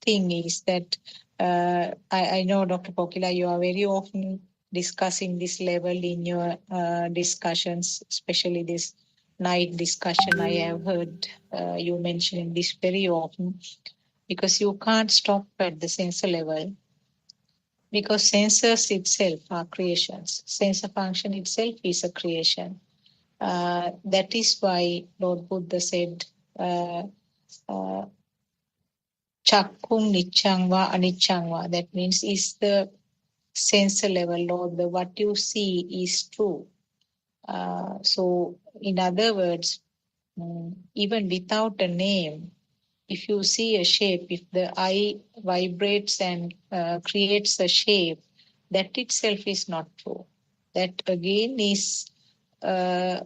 thing is that I know, Dr. Pokila, you are very often discussing this level in your discussions, especially this night discussion. I have heard you mentioning this very often, because you can't stop at the sensor level, because sensors itself are creations. Sensor function itself is a creation. That is why Lord Buddha said, Chakkung nichangva anichangva. That means is the sensor level, or what you see is true. So in other words, even without a name, if you see a shape, if the eye vibrates and creates a shape, that itself is not true. That again is a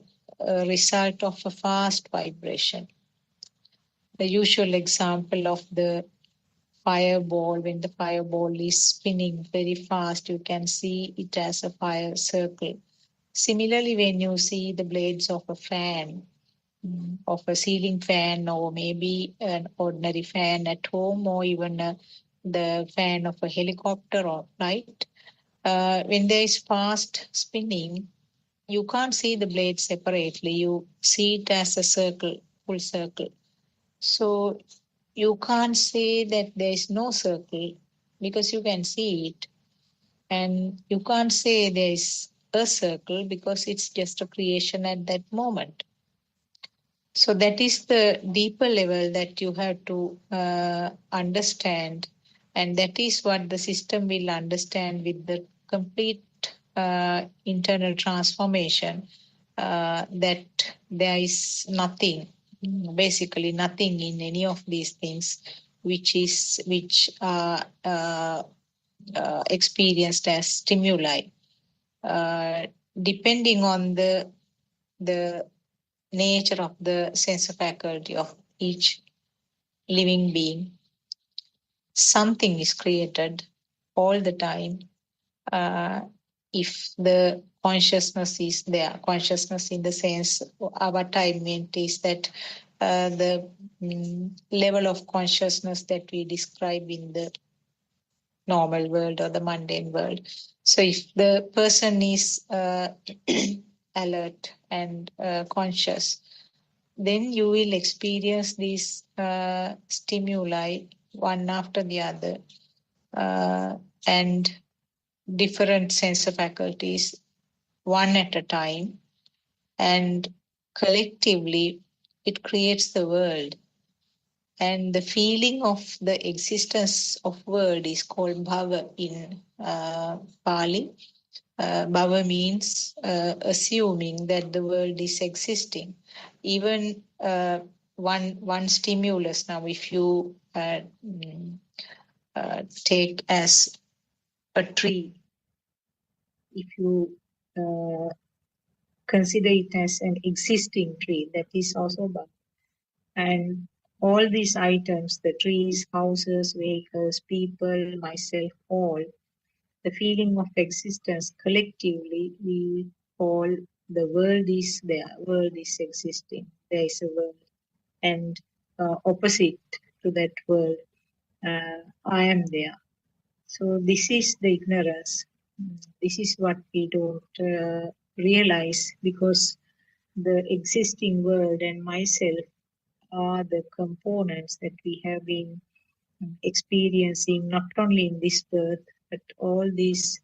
result of a fast vibration. The usual example of the fireball, when the fireball is spinning very fast, you can see it as a fire circle. Similarly, when you see the blades of a fan, of a ceiling fan, or maybe an ordinary fan at home, or even the fan of a helicopter or flight, when there is fast spinning, you can't see the blade separately. You see it as a circle, full circle. So you can't say that there is no circle, because you can see it. And you can't say there is a circle, because it's just a creation at that moment. So that is the deeper level that you have to understand. And that is what the system will understand with the complete internal transformation, that there is nothing, basically nothing in any of these things which are experienced as stimuli, depending on the nature of the sense faculty of each living being. Something is created all the time. If the consciousness is there, consciousness in the sense, what I meant is that the level of consciousness that we describe in the normal world or the mundane world. So if the person is alert and conscious, then you will experience these stimuli one after the other, and different sense faculties one at a time, and collectively it creates the world. And the feeling of the existence of world is called bhava in Pali. Bhava means assuming that the world is existing. Even one stimulus. Now, if you take as a tree, if you consider it as an existing tree, that is also bhava. And all these items, the trees, houses, vehicles, people, myself, all, the feeling of existence collectively, we call the world is there, world is existing, there is a world. And opposite to that world, I am there. So this is the ignorance. This is what we don't realize, because the existing world and myself are the components that we have been experiencing, not only in this birth, but all these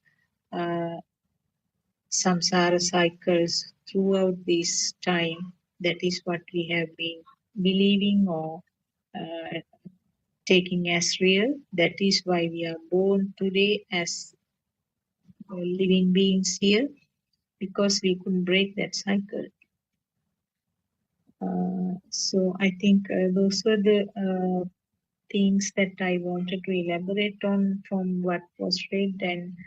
samsara cycles throughout this time. That is what we have been believing or taking as real. That is why we are born today as living beings here, because we couldn't break that cycle. So I think those were the things that I wanted to elaborate on from what was read, and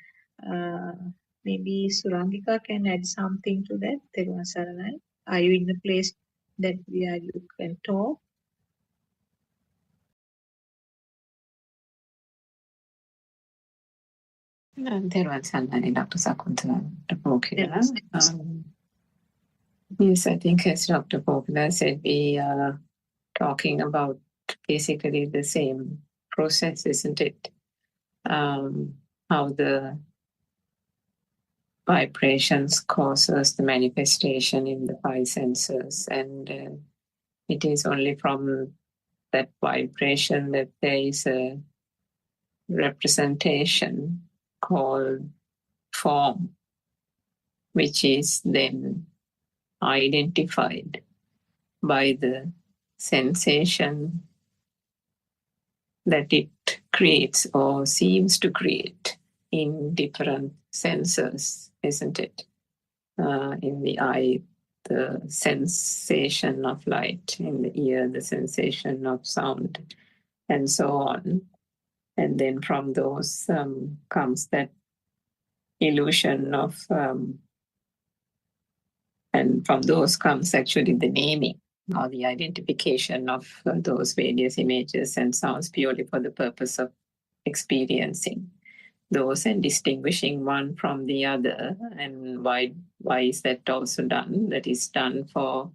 maybe Surangika can add something to that. Therwan Saranai. Are you in the place that where you can talk? Therwan Saranai, Dr. Sakuntala, Dr. Pokila. Yes. Yes, I think as Dr. Pokila said, we are talking about basically the same process, isn't it? How the vibrations causes the manifestation in the five senses, and it is only from that vibration that there is a representation called form, which is then identified by the sensation that it creates or seems to create in different senses, isn't it? In the eye, the sensation of light; in the ear, the sensation of sound, and so on. And then from those comes that illusion of, and from those comes actually the naming or the identification of those various images and sounds purely for the purpose of experiencing those and distinguishing one from the other. And why is that also done? That is done for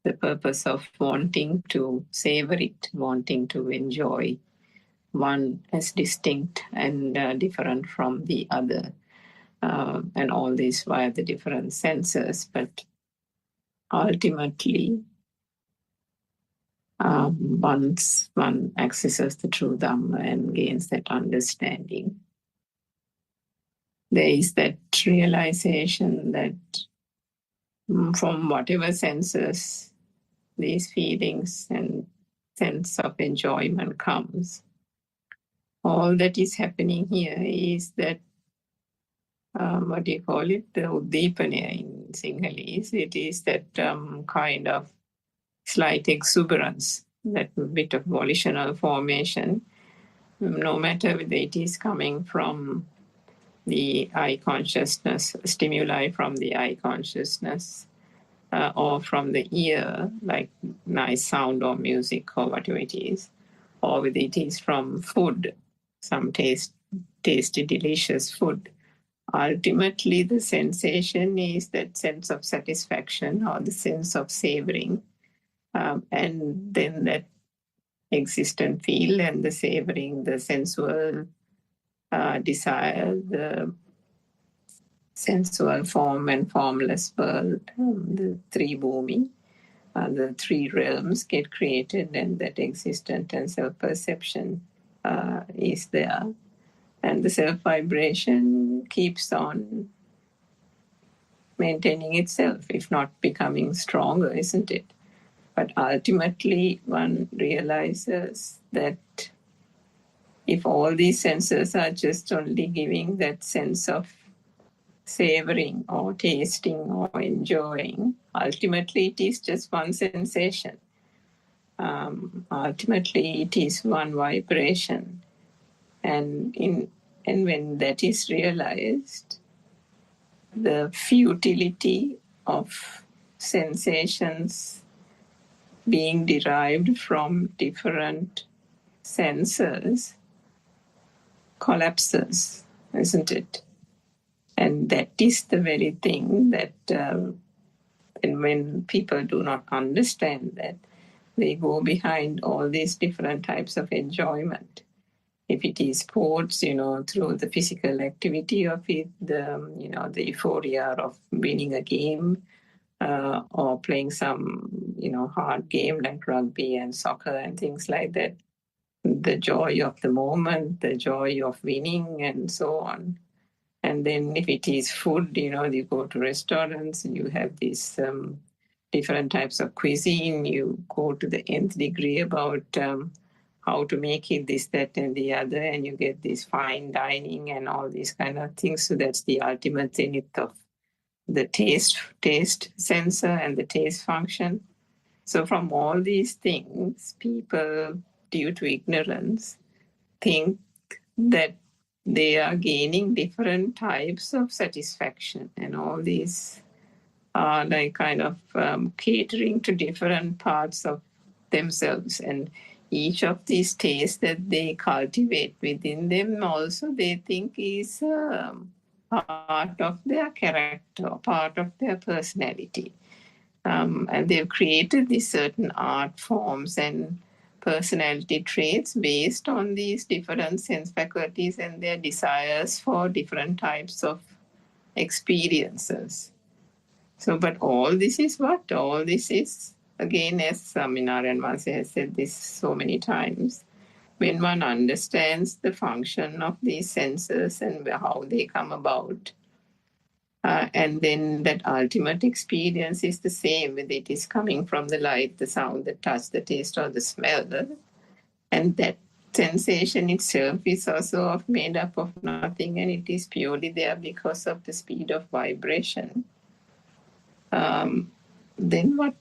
the purpose of wanting to savor it, wanting to enjoy one as distinct and different from the other. And all this via the different senses. But ultimately, once one accesses the true Dhamma and gains that understanding, there is that realization that from whatever senses these feelings and sense of enjoyment comes, all that is happening here is that, what do you call it? The Uddipana in Sinhalese. It is that kind of slight exuberance, that bit of volitional formation, no matter whether it is coming from the eye consciousness, stimuli from the eye consciousness, or from the ear, like nice sound or music or whatever it is, or whether it is from food, some tasty, delicious food. Ultimately, the sensation is that sense of satisfaction or the sense of savoring, and then that existent feel and the savoring, the sensual desire, the sensual form and formless world, the three bhumi, the three realms get created, and that existent and self-perception is there. And the self-vibration keeps on maintaining itself, if not becoming stronger, isn't it? But ultimately, one realizes that if all these senses are just only giving that sense of savoring or tasting or enjoying, ultimately it is just one sensation. Ultimately, it is one vibration. And when that is realized, the futility of sensations being derived from different senses collapses, isn't it? And that is the very thing that, and when people do not understand that, they go behind all these different types of enjoyment. If it is sports, through the physical activity of it, the euphoria of winning a game, or playing some, hard game like rugby and soccer and things like that. The joy of the moment, the joy of winning, and so on. And then if it is food, you go to restaurants and you have these different types of cuisine. You go to the nth degree about how to make it, this, that, and the other, and you get this fine dining and all these kind of things. So that's the ultimate zenith of the taste sensor and the taste function. So from all these things, people, due to ignorance, think that they are gaining different types of satisfaction, and all these are like kind of catering to different parts of themselves, and each of these tastes that they cultivate within them also they think is part of their character, part of their personality. And they've created these certain art forms and personality traits based on these different sense faculties and their desires for different types of experiences. So, but all this is what? All this is, again, as Narayan Masi has said this so many times, when one understands the function of these senses and how they come about, and then that ultimate experience is the same, whether it is coming from the light, the sound, the touch, the taste, or the smell, and that sensation itself is also made up of nothing, and it is purely there because of the speed of vibration. Then what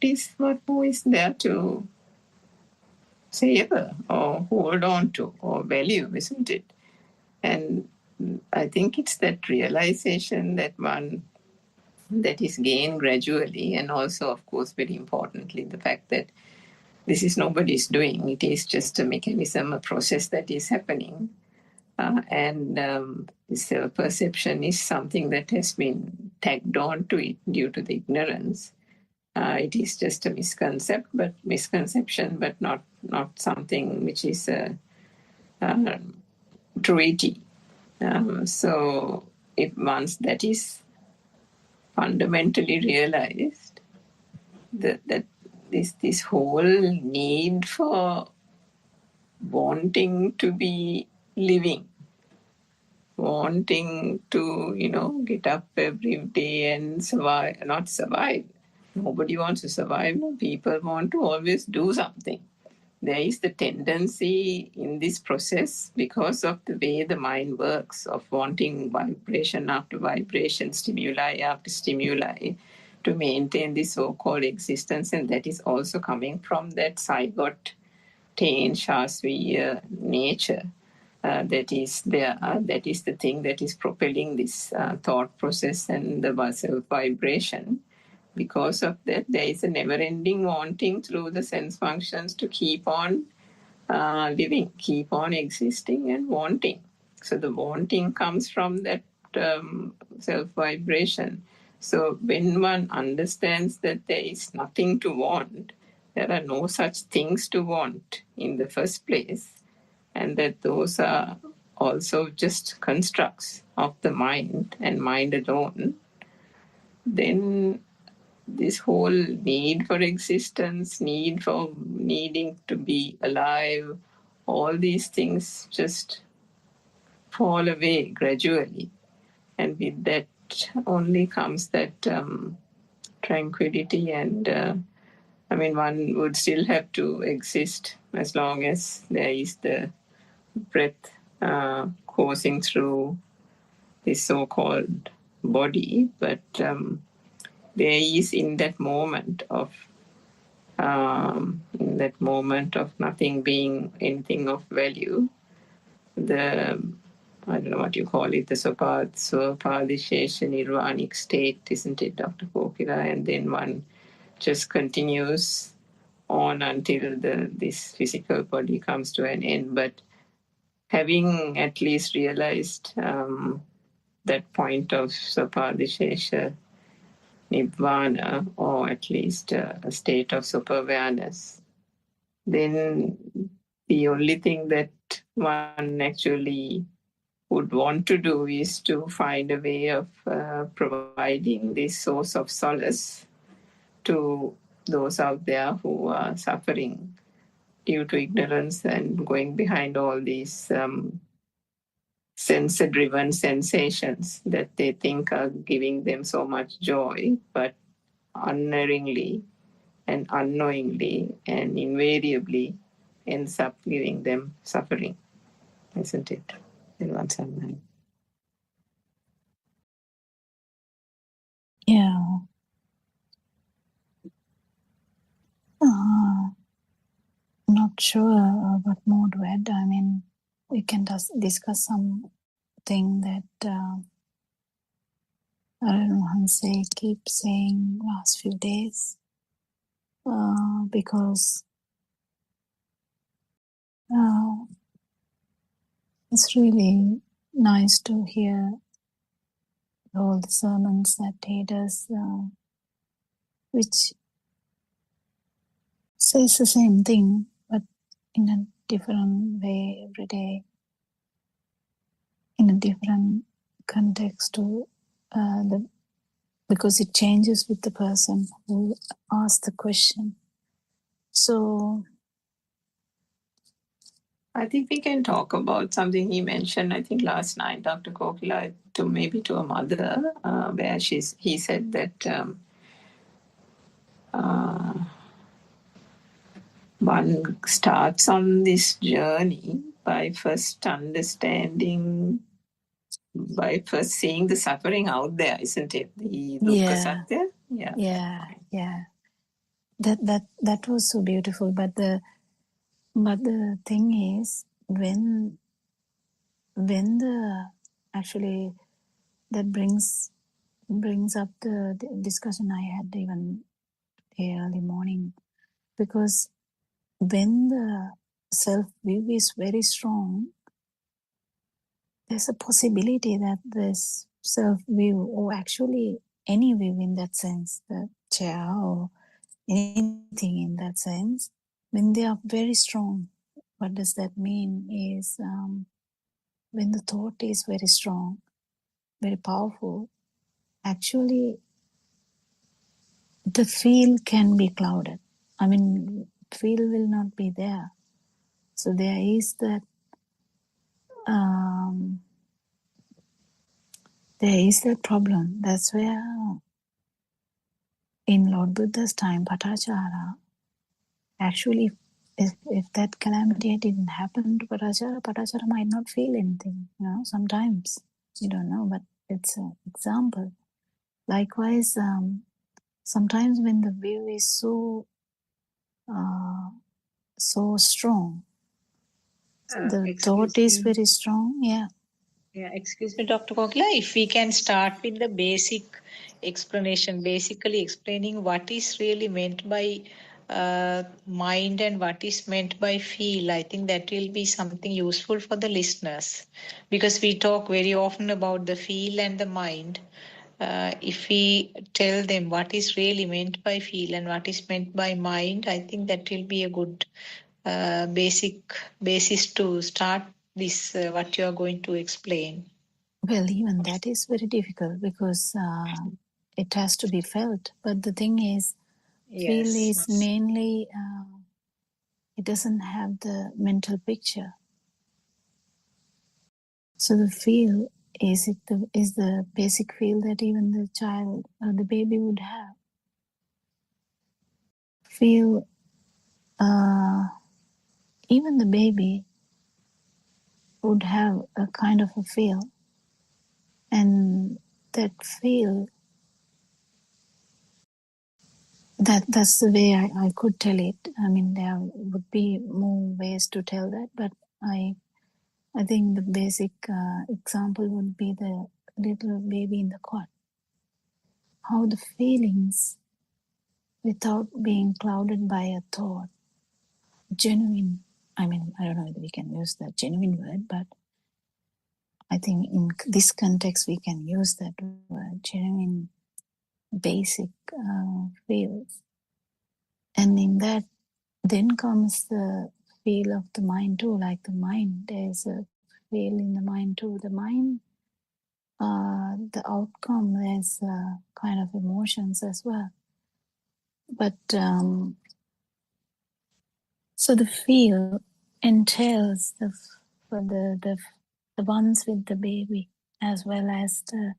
more is there to savor or hold on to or value, isn't it? And I think it's that realization that is gained gradually, and also, of course, very importantly, the fact that this is nobody's doing. It is just a mechanism, a process that is happening. And self-perception is something that has been tagged on to it due to the ignorance. It is just a misconception, but not something which is truity. So if once that is fundamentally realized, that this whole need for wanting to be living, wanting to, get up every day and survive, not survive. Nobody wants to survive. People want to always do something. There is the tendency in this process, because of the way the mind works, of wanting vibration after vibration, stimuli after stimuli, to maintain this so-called existence. And that is also coming from that zygote Shasviya nature that is there. That is the thing that is propelling this thought process and the self-vibration. Because of that, there is a never-ending wanting through the sense functions to keep on living, keep on existing and wanting. So the wanting comes from that self-vibration. So when one understands that there is nothing to want, there are no such things to want in the first place, and that those are also just constructs of the mind and mind alone, then this whole need for existence, needing to be alive, all these things just fall away gradually. And with that only comes that tranquility. And one would still have to exist as long as there is the breath coursing through this so-called body. But there is in that moment of nothing being anything of value, I don't know what you call it, the Swapadishesha nirvanic state, isn't it, Dr. Kokila? And then one just continues on until this physical body comes to an end. But having at least realized that point of Swapadishesha Nibbana, or at least a state of super-awareness, then the only thing that one actually would want to do is to find a way of providing this source of solace to those out there who are suffering due to ignorance and going behind all these sensor-driven sensations that they think are giving them so much joy, but unerringly and unknowingly and invariably ends up giving them suffering, isn't it? Yeah. Not sure what more to add. We can just discuss something that Hanse keeps saying last few days, because it's really nice to hear all the sermons that he does, which says the same thing, but in a different way every day, in a different context to because it changes with the person who asks the question. So I think we can talk about something he mentioned, I think last night, Dr. Kokila, to a mother, where he said that one starts on this journey by first seeing the suffering out there, isn't it? The dukkha satya. Yeah. That was so beautiful. But the thing is, when the actually that brings up the discussion I had even early morning, because when the self view is very strong, there's a possibility that this self view, or actually any view in that sense, the chair or anything in that sense, when they are very strong, what does that mean is when the thought is very strong, very powerful, actually the feel can be clouded. I mean, feel will not be there. So there is that problem. That's where in Lord Buddha's time, Patachara, actually, if that calamity didn't happen to Patachara might not feel anything. Sometimes you don't know, but it's an example. Likewise, sometimes when the view is so strong, the thought is very strong. Yeah. Excuse me, Dr. Kokla, if we can start with the basic explanation, basically explaining what is really meant by mind and what is meant by feel. I think that will be something useful for the listeners, because we talk very often about the feel and the mind. If we tell them what is really meant by feel and what is meant by mind, I think that will be a good basis to start this, what you are going to explain. Well, even that is very difficult because it has to be felt. But the thing is, feel is mainly, it doesn't have the mental picture. So the feel is the basic feel that even the child or the baby would have. Feel, even the baby would have a kind of a feel, and that feel, that's the way I could tell it. I mean, there would be more ways to tell that, but I think the basic example would be the little baby in the cot. How the feelings, without being clouded by a thought, genuine. I mean, I don't know if we can use that genuine word, but I think in this context we can use that word, genuine, basic feels. And in that, then comes the feel of the mind too, like the mind. There's a feel in the mind too. The mind, the outcome, there's kind of emotions as well. But so the feel entails the ones with the baby as well as the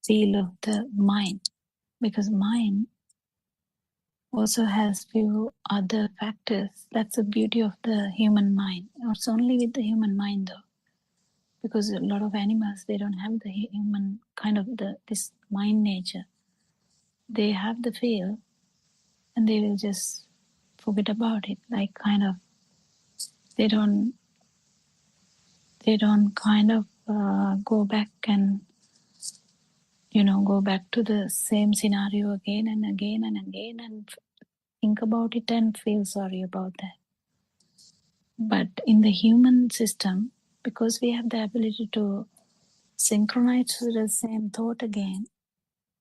feel of the mind, because mind also has few other factors. That's the beauty of the human mind. It's only with the human mind though, because a lot of animals, they don't have the human kind of this mind nature. They have the feel and they will just forget about it, like kind of they don't kind of go back and go back to the same scenario again and again and again and think about it and feel sorry about that. But in the human system, because we have the ability to synchronize to the same thought again,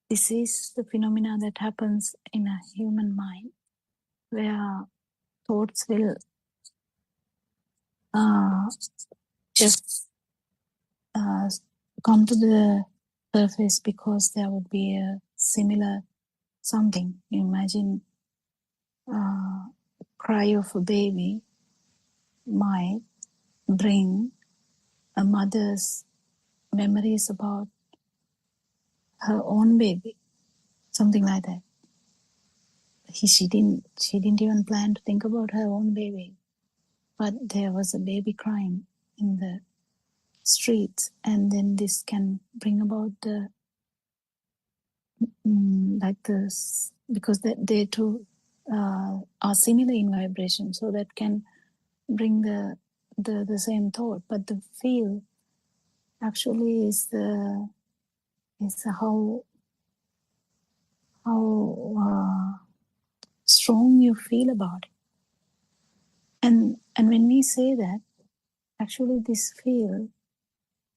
this is the phenomena that happens in a human mind, where thoughts will just come to the surface because there would be a similar something. Imagine cry of a baby might bring a mother's memories about her own baby, something like that. She didn't even plan to think about her own baby, but there was a baby crying in the streets, and then this can bring about the like this, because they too are similar in vibration, so that can bring the same thought. But the feel actually is how strong you feel about it. And when we say that, actually this feel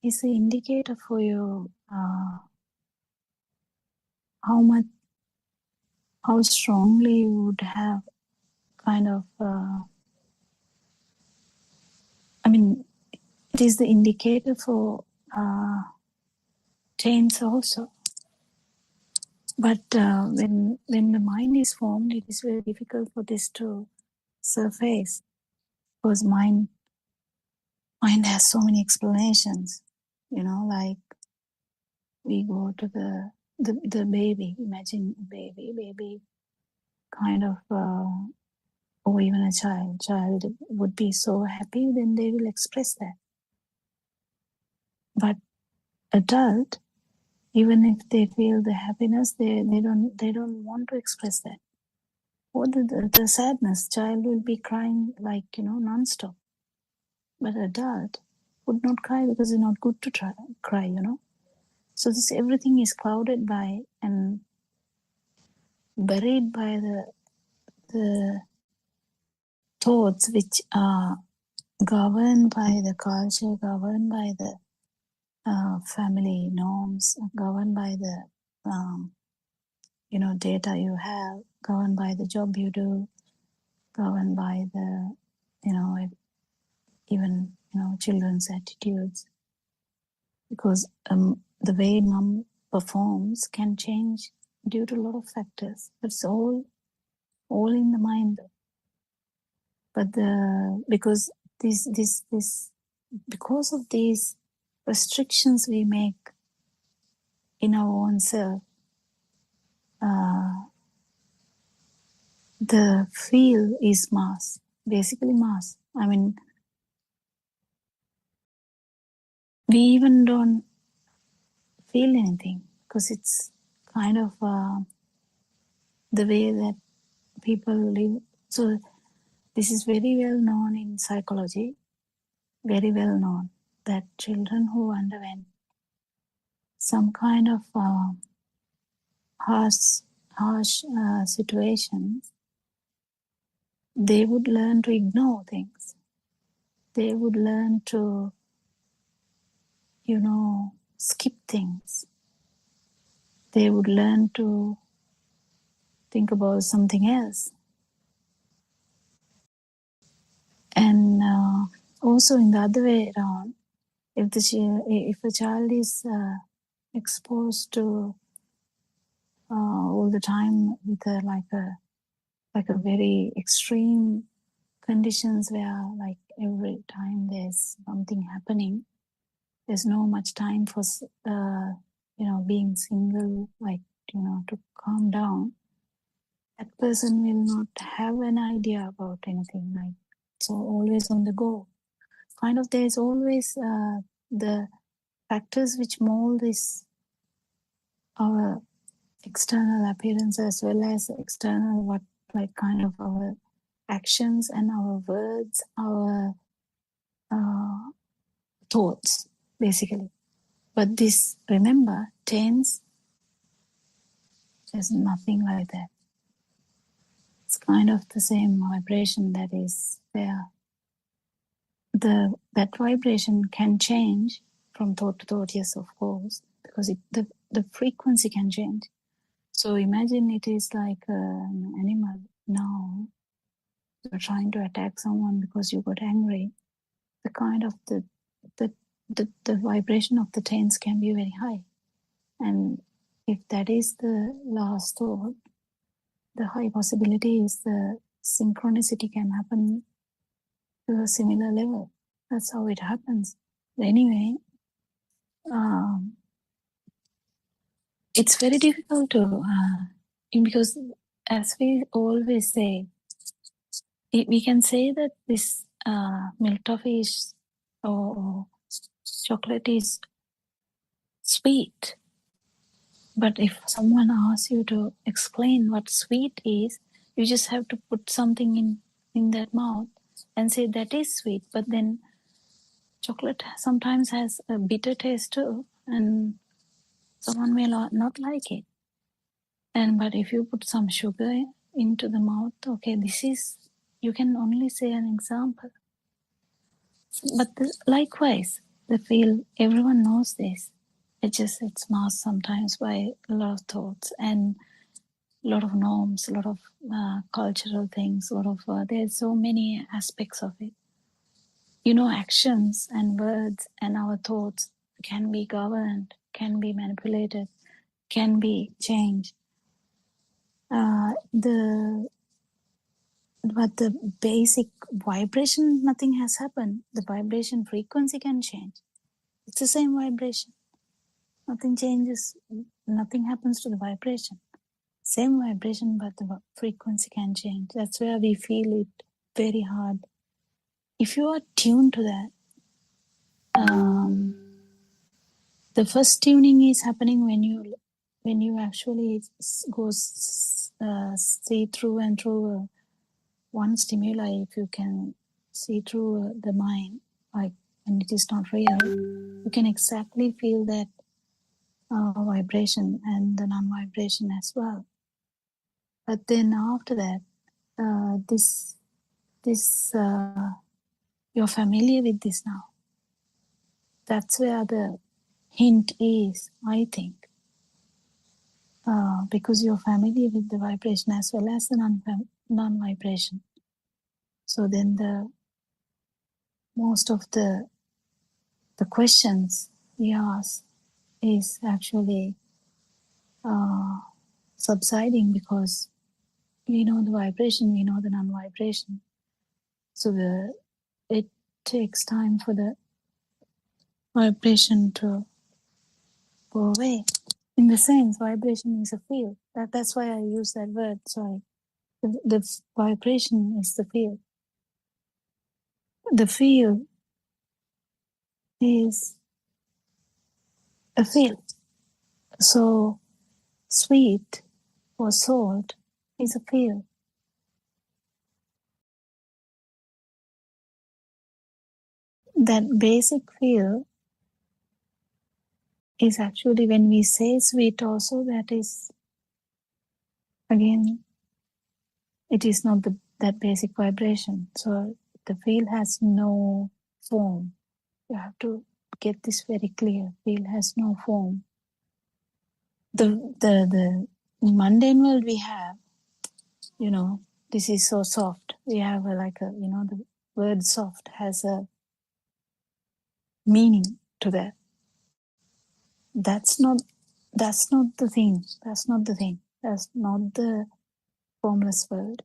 is an indicator for you how strongly you would have kind of it is the indicator for taints also. But when the mind is formed, it is very difficult for this to surface, because mind has so many explanations. Like we go to the baby. Imagine a baby kind of, or even a child would be so happy, then they will express that. But adult, even if they feel the happiness, they don't want to express that. Or the sadness, child will be crying like non-stop. But adult would not cry because it's not good to cry. So this everything is clouded by and buried by the thoughts which are governed by the culture, governed by the family norms, governed by the data you have, governed by the job you do, governed by the even children's attitudes, because the way mom performs can change due to a lot of factors. It's all in the mind. But because because of these restrictions we make in our own self, the feel is mass, basically mass. We even don't feel anything because it's kind of the way that people live. So this is very well known in psychology, very well known, that children who underwent some kind of harsh situations, they would learn to ignore things. They would learn to, skip things. They would learn to think about something else. And also in the other way around, if a child is exposed to all the time with like a very extreme conditions where like every time there's something happening, there's no much time for being single, to calm down. That person will not have an idea about anything, so always on the go. Kind of there's always the factors which mold this our external appearance as well as external kind of our actions and our words, our thoughts, basically. But this, remember, tense, there's nothing like that. It's kind of the same vibration that is there. That vibration can change from thought to thought, yes, of course, because the frequency can change. So imagine it is like an animal. Now you're trying to attack someone because you got angry. The kind of the vibration of the tense can be very high. And if that is the last thought, the high possibility is the synchronicity can happen to a similar level. That's how it happens. Anyway, it's very difficult to, because as we always say, we can say that this milk toffee is, or chocolate is sweet. But if someone asks you to explain what sweet is, you just have to put something in that mouth and say that is sweet. But then chocolate sometimes has a bitter taste too, and someone may not like it. But if you put some sugar into the mouth, okay, this is, you can only say an example. But likewise, the feel, everyone knows this. It's masked sometimes by a lot of thoughts and a lot of norms, a lot of cultural things, a lot of, there's so many aspects of it. Actions and words and our thoughts can be governed, can be manipulated, can be changed. But the basic vibration, nothing has happened. The vibration frequency can change. It's the same vibration. Nothing changes. Nothing happens to the vibration. Same vibration, but the frequency can change. That's where we feel it very hard. If you are tuned to that, the first tuning is happening when you actually go see through and through one stimuli. If you can see through the mind, like when it is not real, you can exactly feel that vibration and the non-vibration as well. But then after that, you're familiar with this now. That's where the hint is, I think. Because you're familiar with the vibration as well as the non-vibration. So then most of the questions we ask is actually subsiding, because we know the vibration, we know the non-vibration. So it takes time for the vibration to go away. In the sense, vibration is a field. That's why I use that word. Sorry, the vibration is the field. The field is a field. So sweet or salt is a field. That basic field is actually, when we say sweet also, that is, again, it is not that basic vibration. So the field has no form. You have to get this very clear. Field has no form. The mundane world we have, this is so soft. We have the word soft has a meaning to that. That's not the thing. That's not the thing. That's not the formless word.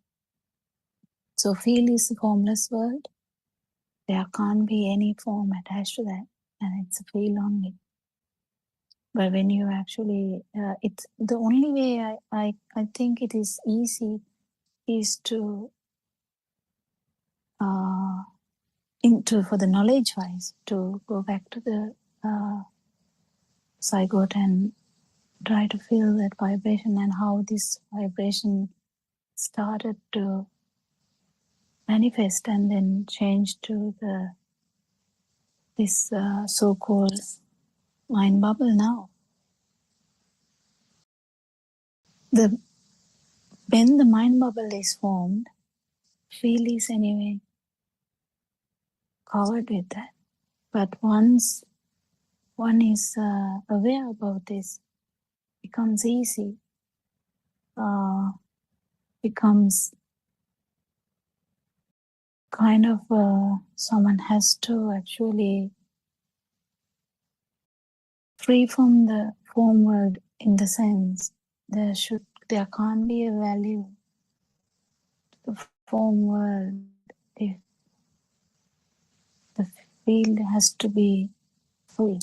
So feel is the formless word. There can't be any form attached to that, and it's a feel only. But when you actually, it's the only way I think it is easy is to for the knowledge wise, to go back to the zygote and try to feel that vibration and how this vibration started to manifest and then change to this so-called mind bubble now. When the mind bubble is formed, feel is anyway covered with that. But once one is aware about this, becomes easy, becomes kind of someone has to actually free from the form world in the sense there can't be a value to the form world if the field has to be full.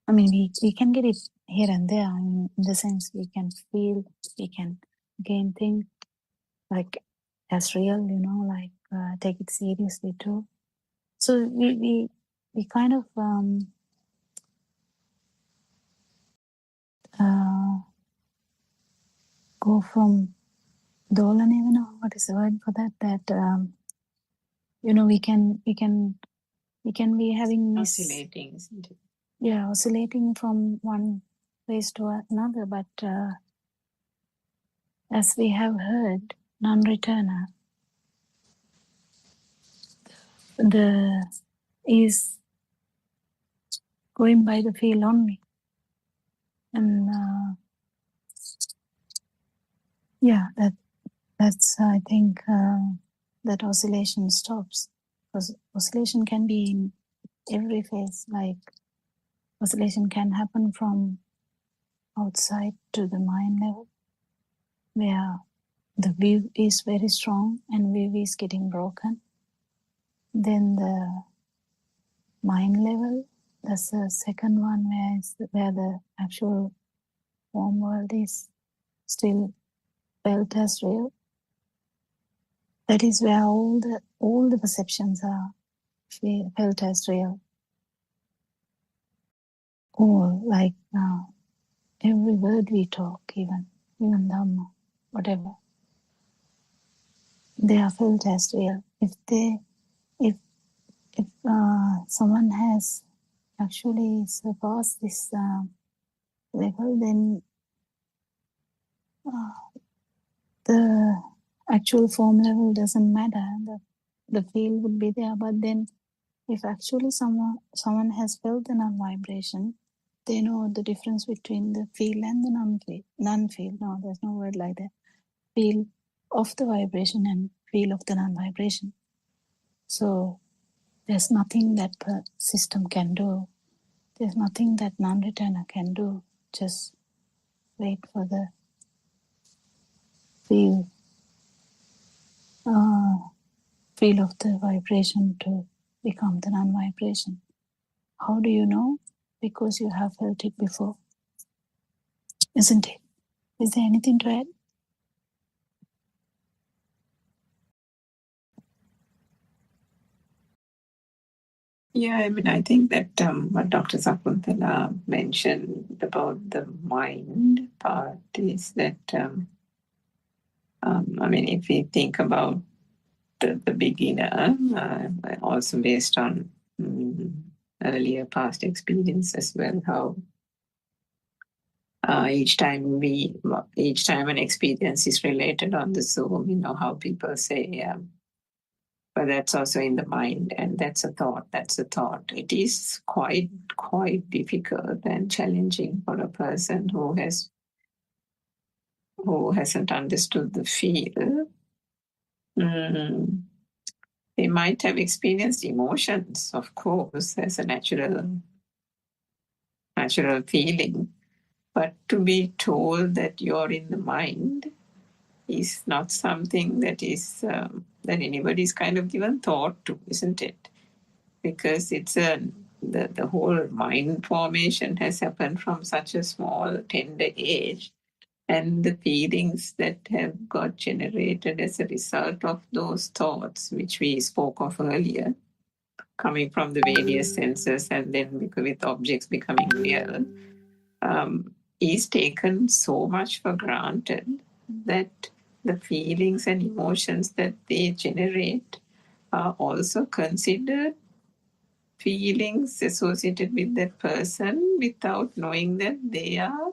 I mean, we can get it here and there in the sense we can feel, we can again think like as real, like take it seriously too. So we kind of go from Dolan, even know what is the word for that we can be having this Oscillating, isn't it? Yeah, oscillating from one place to another, but as we have heard, non-returner is going by the feel only, and that's I think that oscillation stops, because oscillation can be in every phase. Like oscillation can happen from outside to the mind level, where the view is very strong and view is getting broken. Then the mind level, that's the second one, where the actual form world is still felt as real. That is where all the perceptions are felt as real. Or like every word we talk, even Dhamma, whatever, they are felt as real. If someone has actually surpassed this level, then the actual form level doesn't matter. The feel would be there, but then if actually someone has felt the non-vibration, they know the difference between the feel and the non-feel. No, there's no word like that. Feel of the vibration and feel of the non-vibration. So there's nothing that the system can do. There's nothing that non-returner can do. Just wait for the feel of the vibration to become the non-vibration. How do you know? Because you have felt it before, isn't it? Is there anything to add? Yeah, I mean, I think that what Dr. Sakuntala mentioned about the mind part is that, I mean, if we think about the beginner, also based on earlier past experience as well, how each time an experience is related on the Zoom, how people say, but that's also in the mind, and that's a thought. It is quite difficult and challenging for a person who hasn't understood the feel. They might have experienced emotions, of course, as a natural feeling, but to be told that you're in the mind is not something that is that anybody's kind of given thought to, isn't it? Because it's the whole mind formation has happened from such a small, tender age, and the feelings that have got generated as a result of those thoughts, which we spoke of earlier, coming from the various senses and then with objects becoming real, is taken so much for granted that the feelings and emotions that they generate are also considered feelings associated with that person without knowing that they are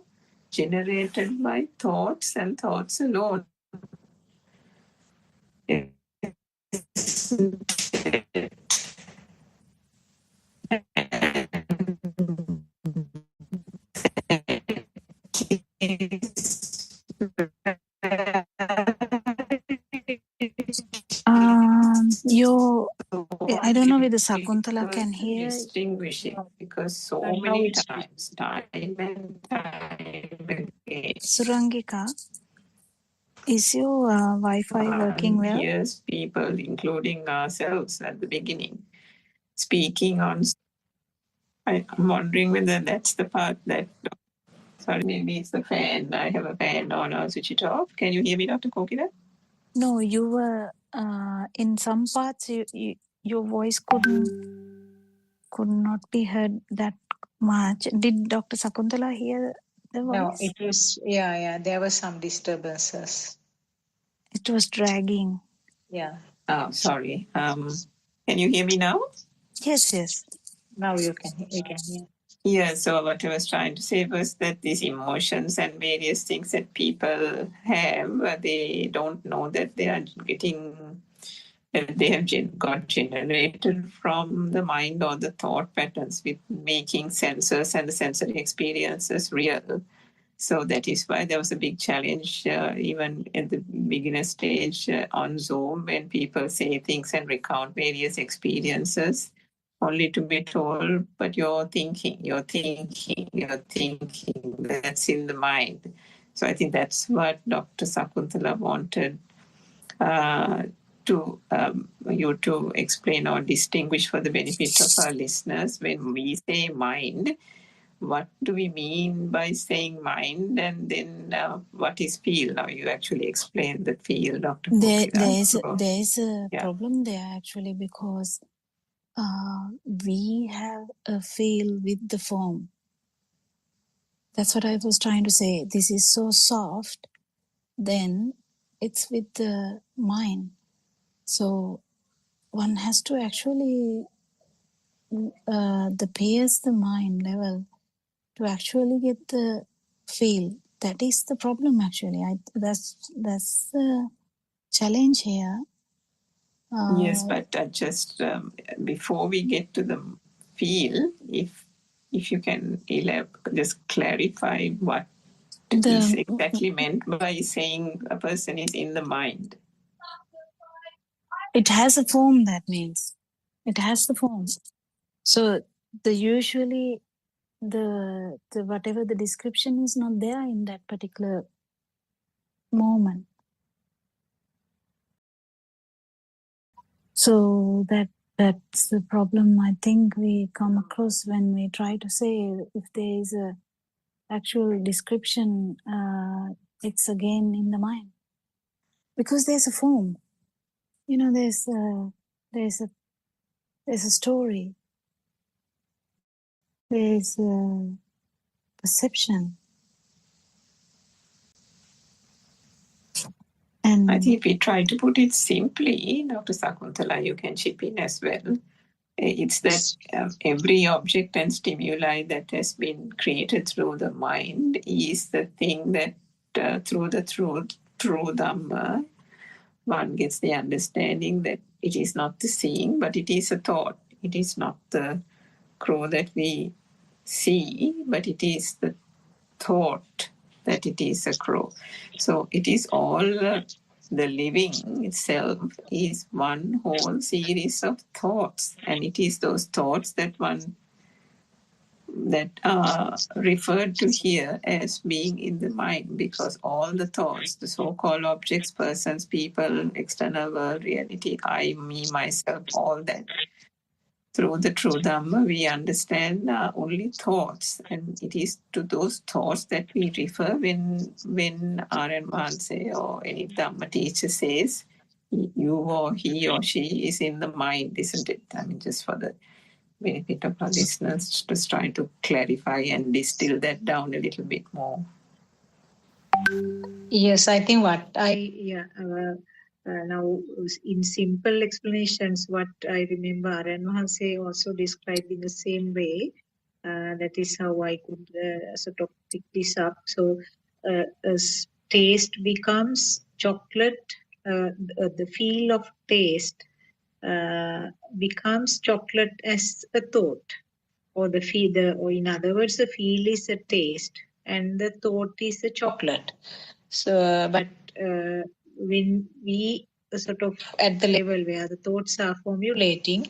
generated by thoughts and thoughts alone. I don't know whether Sakuntala can hear. Distinguishing, because so And now many it's times, time and time again, Surangika, is your Wi-Fi working one well? hears people, including ourselves at the beginning, speaking on. I'm wondering whether that's the part that. Sorry, maybe it's the fan. I have a fan on. I'll switch it off. Can you hear me, Dr. Kokila? No, you were in some parts. Your voice could not be heard that much. Did Dr. Sakuntala hear the No, voice? it was, yeah, there were some disturbances. It was dragging. Yeah. Oh, sorry. Can you hear me now? Yes. Now we can hear. Yeah, so what I was trying to say was that these emotions and various things that people have, they don't know that they are getting, they have got generated from the mind or the thought patterns with making senses and the sensory experiences real. So that is why there was a big challenge even at the beginner stage on Zoom when people say things and recount various experiences only to be told, but you're thinking, that's in the mind. So I think that's what Dr. Sakuntala wanted to you to explain or distinguish for the benefit of our listeners. When we say mind, what do we mean by saying mind, and then what is feel? Now you actually explained the feel, Dr. There Kokila. is a problem there actually, because we have a feel with the form. That's what I was trying to say. This is so soft, then it's with the mind. So one has to actually pierce the mind level to actually get the feel. That is the problem actually. That's the challenge here. Yes, but just before we get to the feel, if you can just clarify what is exactly meant by saying a person is in the mind. It has a form, that means. It has the form. So usually the whatever the description is not there in that particular moment. So that's the problem I think we come across when we try to say if there is a actual description, it's again in the mind, because there's a form. There's a story. There's a perception. And I think if we try to put it simply, Dr. Sakuntala, you can chip in as well. It's that every object and stimuli that has been created through the mind is the thing that through Dhamma, one gets the understanding that it is not the seeing, but it is a thought. It is not the crow that we see, but it is the thought that it is a crow. So it is all the living itself is one whole series of thoughts, and it is those thoughts that are referred to here as being in the mind, because all the thoughts, the so-called objects, persons, people, external world, reality, I, me, myself, all that, through the true Dhamma, we understand only thoughts, and it is to those thoughts that we refer when R.N. Manse or any Dhamma teacher says, you or he or she is in the mind, isn't it? I mean, just for the benefit of our listeners, just trying to clarify and distill that down a little bit more. Yes, I think now in simple explanations, what I remember Aryan Mahanse also described in the same way. That is how I could sort of pick this up. So as taste becomes chocolate, the feel of taste becomes chocolate as a thought, or or in other words, the feel is a taste and the thought is a chocolate. So, but when we sort of at the level where the thoughts are formulating,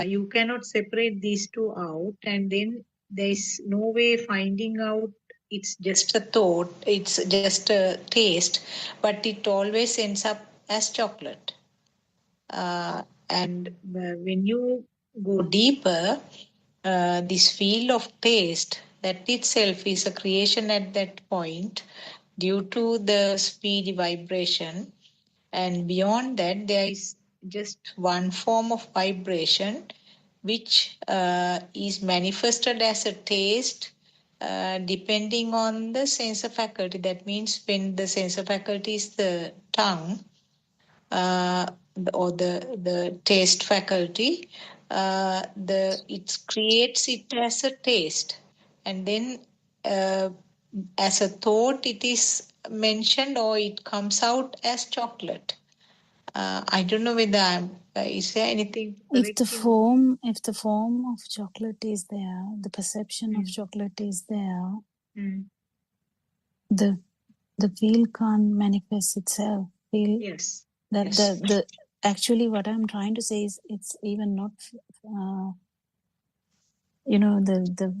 you cannot separate these two out, and then there is no way finding out it's just a thought, it's just a taste, but it always ends up as chocolate. And when you go deeper, this field of taste, that itself is a creation at that point due to the speedy vibration. And beyond that, there is just one form of vibration which is manifested as a taste depending on the sensor faculty. That means when the sensor faculty is the tongue, or the taste faculty, it creates it as a taste, and then as a thought it is mentioned or it comes out as chocolate. I don't know whether is there anything If the correct in- form of chocolate is there, the perception of chocolate is there, the feel can't manifest itself. Yes. That Yes. the actually what I'm trying to say is it's even not the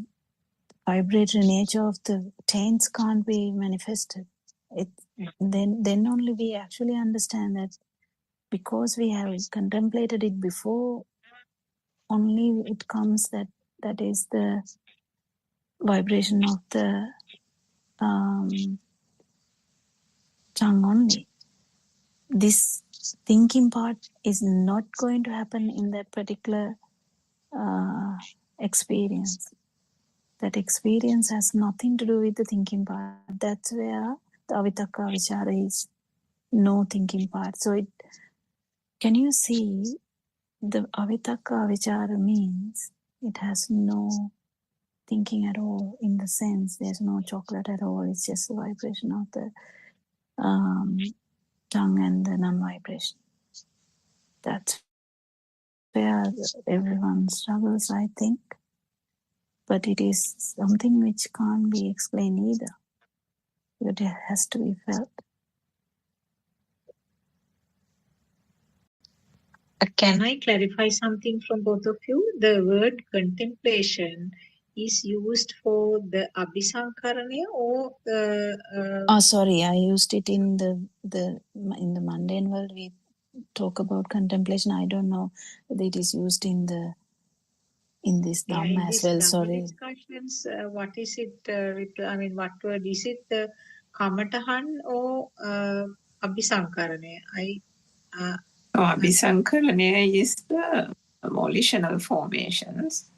vibratory nature of the taints can't be manifested. Then only we actually understand that because we have contemplated it before, only it comes that is the vibration of the tongue only. This thinking part is not going to happen in that particular experience. That experience has nothing to do with the thinking part. That's where the avitakka vichara is no thinking part. So can you see the avitakka vichara means it has no thinking at all, in the sense there's no chocolate at all. It's just a vibration of the tongue and the non-vibration. That's where everyone struggles, I think. But it is something which can't be explained either. It has to be felt. Can I clarify something from both of you? The word contemplation is used for the abhisankarana or sorry, I used it in the mundane world. We talk about contemplation. I don't know whether it is used in this Dhamma as well. Sorry. Discussions, what is it? What word is it? The kamatahan or abhisankarana? Abhisankarana is the volitional formations.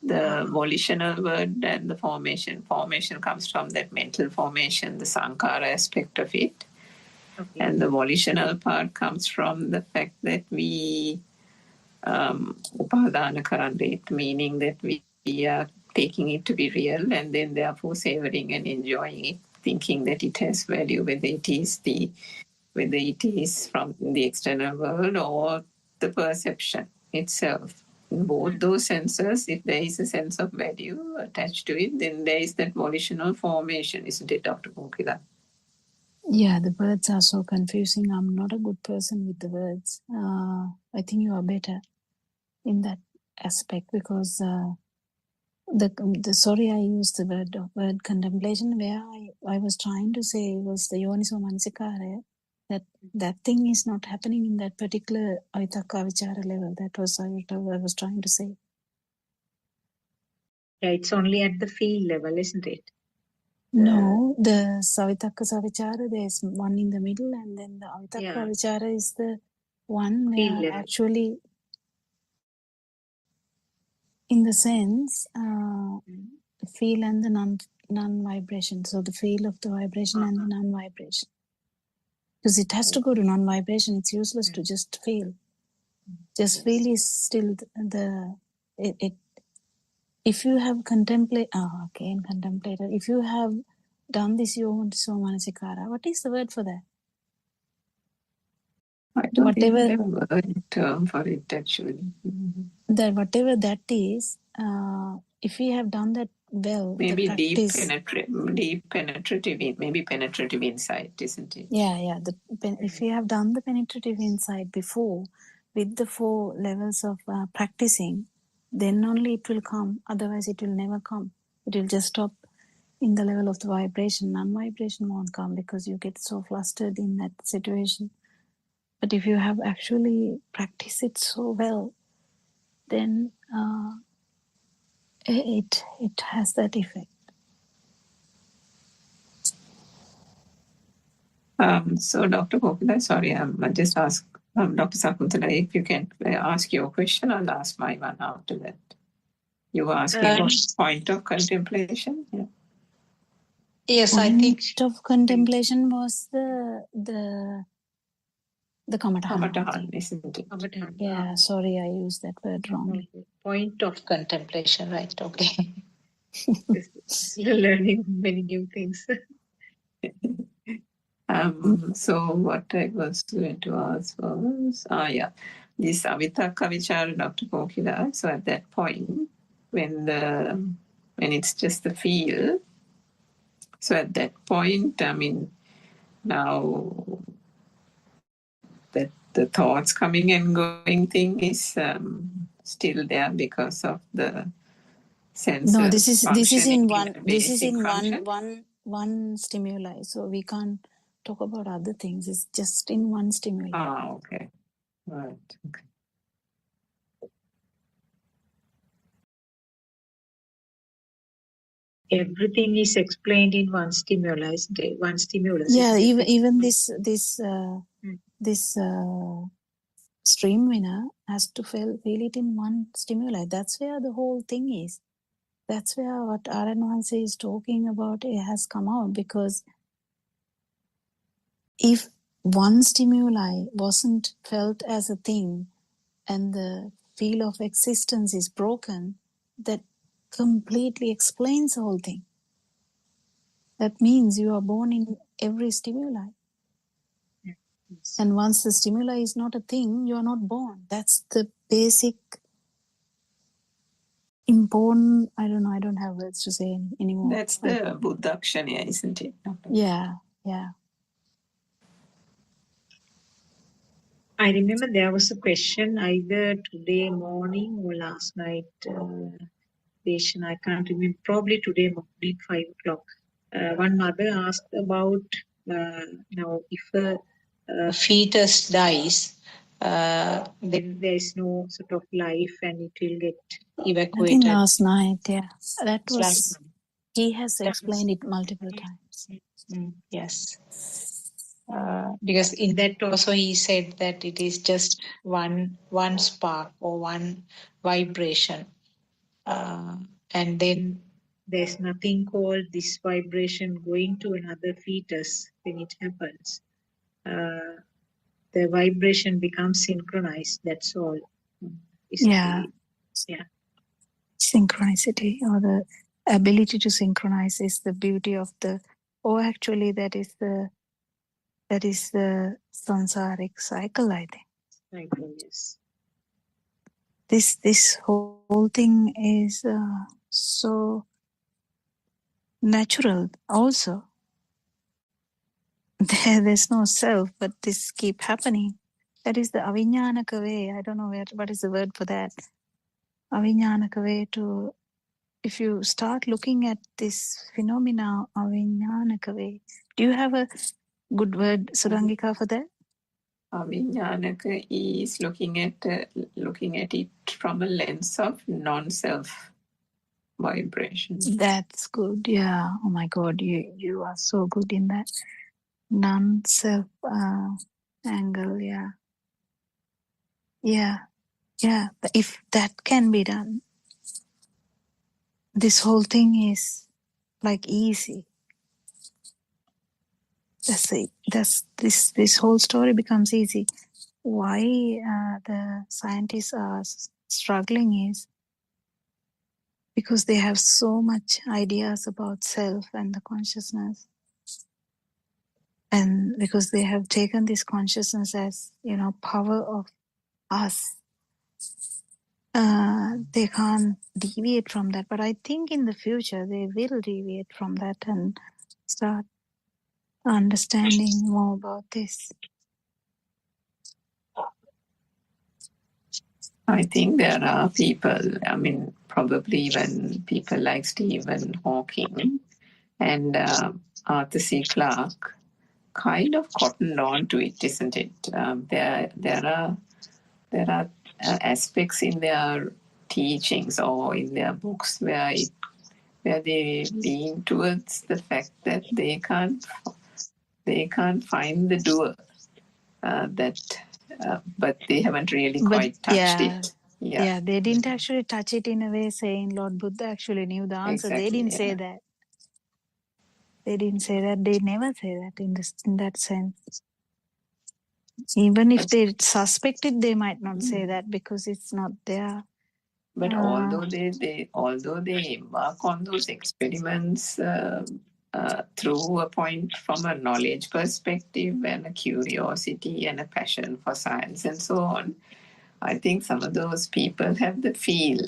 The volitional word and the formation comes from that mental formation, the sankhara aspect of it. Okay. And the volitional part comes from the fact that we upadana karandit, meaning that we are taking it to be real and then therefore savoring and enjoying it, thinking that it has value, whether it is from the external world or the perception itself. In both those senses, if there is a sense of value attached to it, then there is that volitional formation, isn't it, Dr. Mukila? Yeah, the words are so confusing. I'm not a good person with the words. I think you are better in that aspect, because sorry, I used the word contemplation, where I was trying to say was the yoniso manasikara. That thing is not happening in that particular avitakka vichara level. That was what I was trying to say. Yeah, it's only at the field level, isn't it? No, the savitakka savichara, there's one in the middle, and then the avitakka vichara is the one where actually, in the sense, feel and the non-vibration. So the feel of the vibration and the non-vibration. Because it has to go to non-vibration. It's useless to just feel. Just feel is still if you have contemplated, if you have done this yoniso manasikara, what is the word for that? I don't have a word term for it, actually. That whatever that is, if we have done that well, maybe the practice, maybe penetrative insight, isn't it? Yeah. If we have done the penetrative insight before, with the 4 levels of practicing, then only it will come. Otherwise, it will never come. It will just stop in the level of the vibration. Non-vibration won't come because you get so flustered in that situation. But if you have actually practiced it so well, then it has that effect. So Dr. Gopala, sorry, I just ask Dr. Sakuntala if you can ask your question. I'll ask my one after that. You were asking about point of contemplation. Yeah. Yes, Point I think of contemplation was the Kamatahan. Kamatahan, isn't it? Kamatahan. Yeah, sorry, I used that word wrongly. Okay. Point of contemplation, right? Okay. you're learning many new things. So what I was going to ask was, this Avitaka Vichara, Dr. Kokila. So at that point, when it's just the feel, so at that point, I mean, now that the thoughts coming and going thing is still there because of the sense. No, this is in one stimuli. So we can't talk about other things. It's just in one stimuli. Okay. Right. Okay. Everything is explained in one stimulus. One stimulus. Yeah, even this stream winner has to feel it in one stimuli. That's where the whole thing is. That's where what Aranwansi is talking about has come out, because if one stimuli wasn't felt as a thing and the feel of existence is broken, that completely explains the whole thing. That means you are born in every stimuli. Yes. And once the stimuli is not a thing, you are not born. That's the basic important, I don't know, I don't have words to say anymore. That's the Buddhakshanya, isn't it? Yeah. I remember there was a question either today morning or last night, patient, I can't remember, probably today morning, 5 o'clock. One mother asked about now if a fetus dies, then there is no sort of life and it will get I evacuated. think last night, yeah. That was, he has explained it multiple times. Yes. Because in that also he said that it is just one spark or one vibration. And then there's nothing called this vibration going to another fetus when it happens. The vibration becomes synchronized, that's all. Yeah. Synchronicity, or the ability to synchronize, is the beauty of the, or actually that is the samsaric cycle, I think. Cycle, yes. This whole thing is so natural also. There's no self, but this keep happening. That is the aviññānaka way. I don't know what is the word for that. Aviññānaka way to, if you start looking at this phenomena, aviññānaka way. Do you have a good word, Surangika, for that? Aviññānaka is looking at it from a lens of non-self vibration. That's good. Yeah. Oh my God, you are so good in that non-self angle. Yeah. If that can be done, this whole thing is like easy. That's it. This whole story becomes easy. Why the scientists are struggling is because they have so much ideas about self and the consciousness, and because they have taken this consciousness as, power of us. They can't deviate from that, but I think in the future they will deviate from that and start understanding more about this. I think there are people, I mean, probably even people like Stephen Hawking and Arthur C. Clarke kind of cottoned on to it, isn't it? There are aspects in their teachings or in their books where they lean towards the fact that they can't find the doer. But they haven't really But quite touched yeah, it. Yeah, they didn't actually touch it in a way saying Lord Buddha actually knew the answer. They exactly. didn't say that. They didn't say that. They never say that in that sense. Even if they suspect it, they might not say that because it's not there. But although they embark on those experiments through a point from a knowledge perspective and a curiosity and a passion for science and so on, I think some of those people have the feel,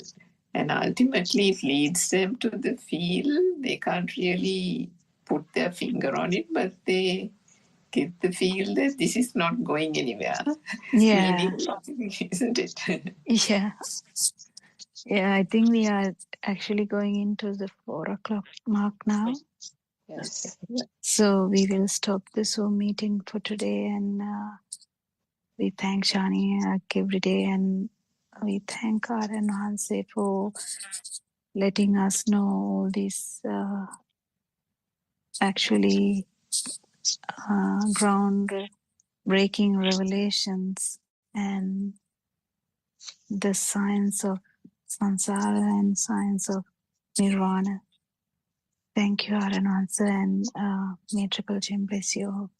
and ultimately it leads them to the feel. They can't really put their finger on it, but they get the feel that this is not going anywhere. Yeah. Meaning, isn't it? Yeah. Yeah, I think we are actually going into the 4 o'clock mark now. Yes. So we will stop the Zoom meeting for today, and we thank Shani every day, and we thank our Hanse for letting us know all these actually ground breaking revelations and the science of samsara and science of nirvana. Thank you, Aranwansa, and may Triple Gem bless you all.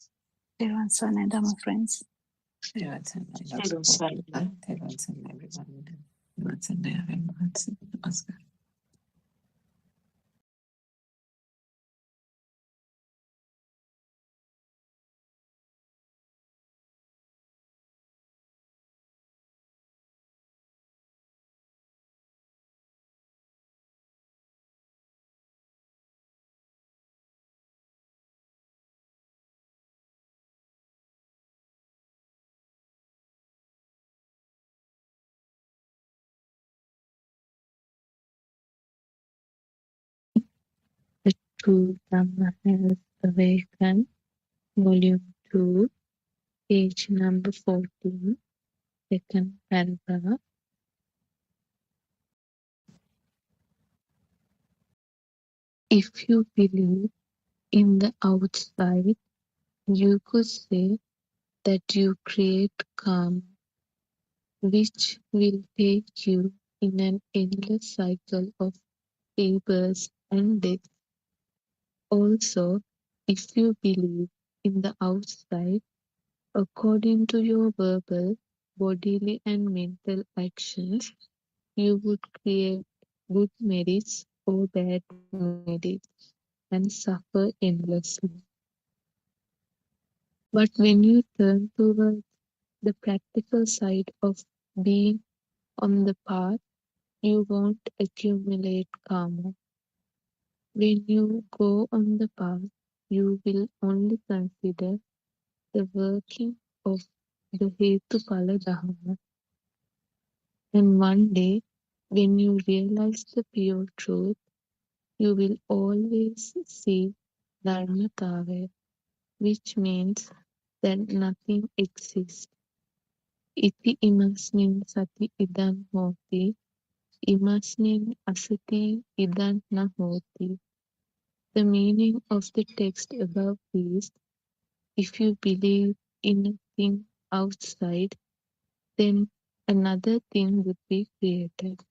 Everyone, son and Dhamma friends. Namaskar. The True Dhamma Has Awakened, Volume 2, page number 14, second paragraph. If you believe in the outside, you could say that you create karma, which will take you in an endless cycle of rebirth and death. Also, if you believe in the outside, according to your verbal, bodily, and mental actions, you would create good merits or bad merits and suffer endlessly. But when you turn towards the practical side of being on the path, you won't accumulate karma. When you go on the path, you will only consider the working of the Hetupala Dhamma. And one day, when you realize the pure truth, you will always see Dharmatava, which means that nothing exists. Iti imasmin sati idan hoti, imasmin asati idan na hoti. The meaning of the text above is, if you believe in a thing outside, then another thing would be created.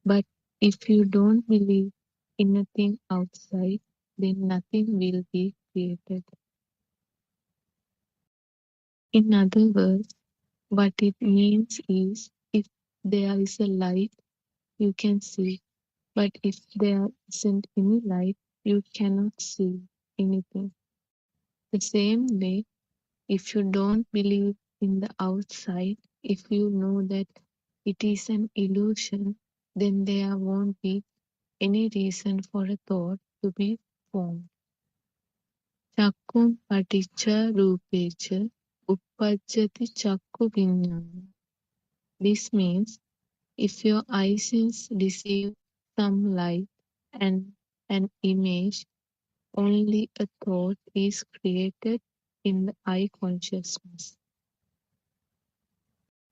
But if you don't believe in a thing outside, then nothing will be created. In other words, what it means is, if there is a light, you can see. But if there isn't any light, you cannot see anything. The same way, if you don't believe in the outside, if you know that it is an illusion, then there won't be any reason for a thought to be formed. Chakkum paticca rupecha uppajjati chakku viññāna. This means if your eye sense receive some light and an image, only a thought is created in the eye consciousness.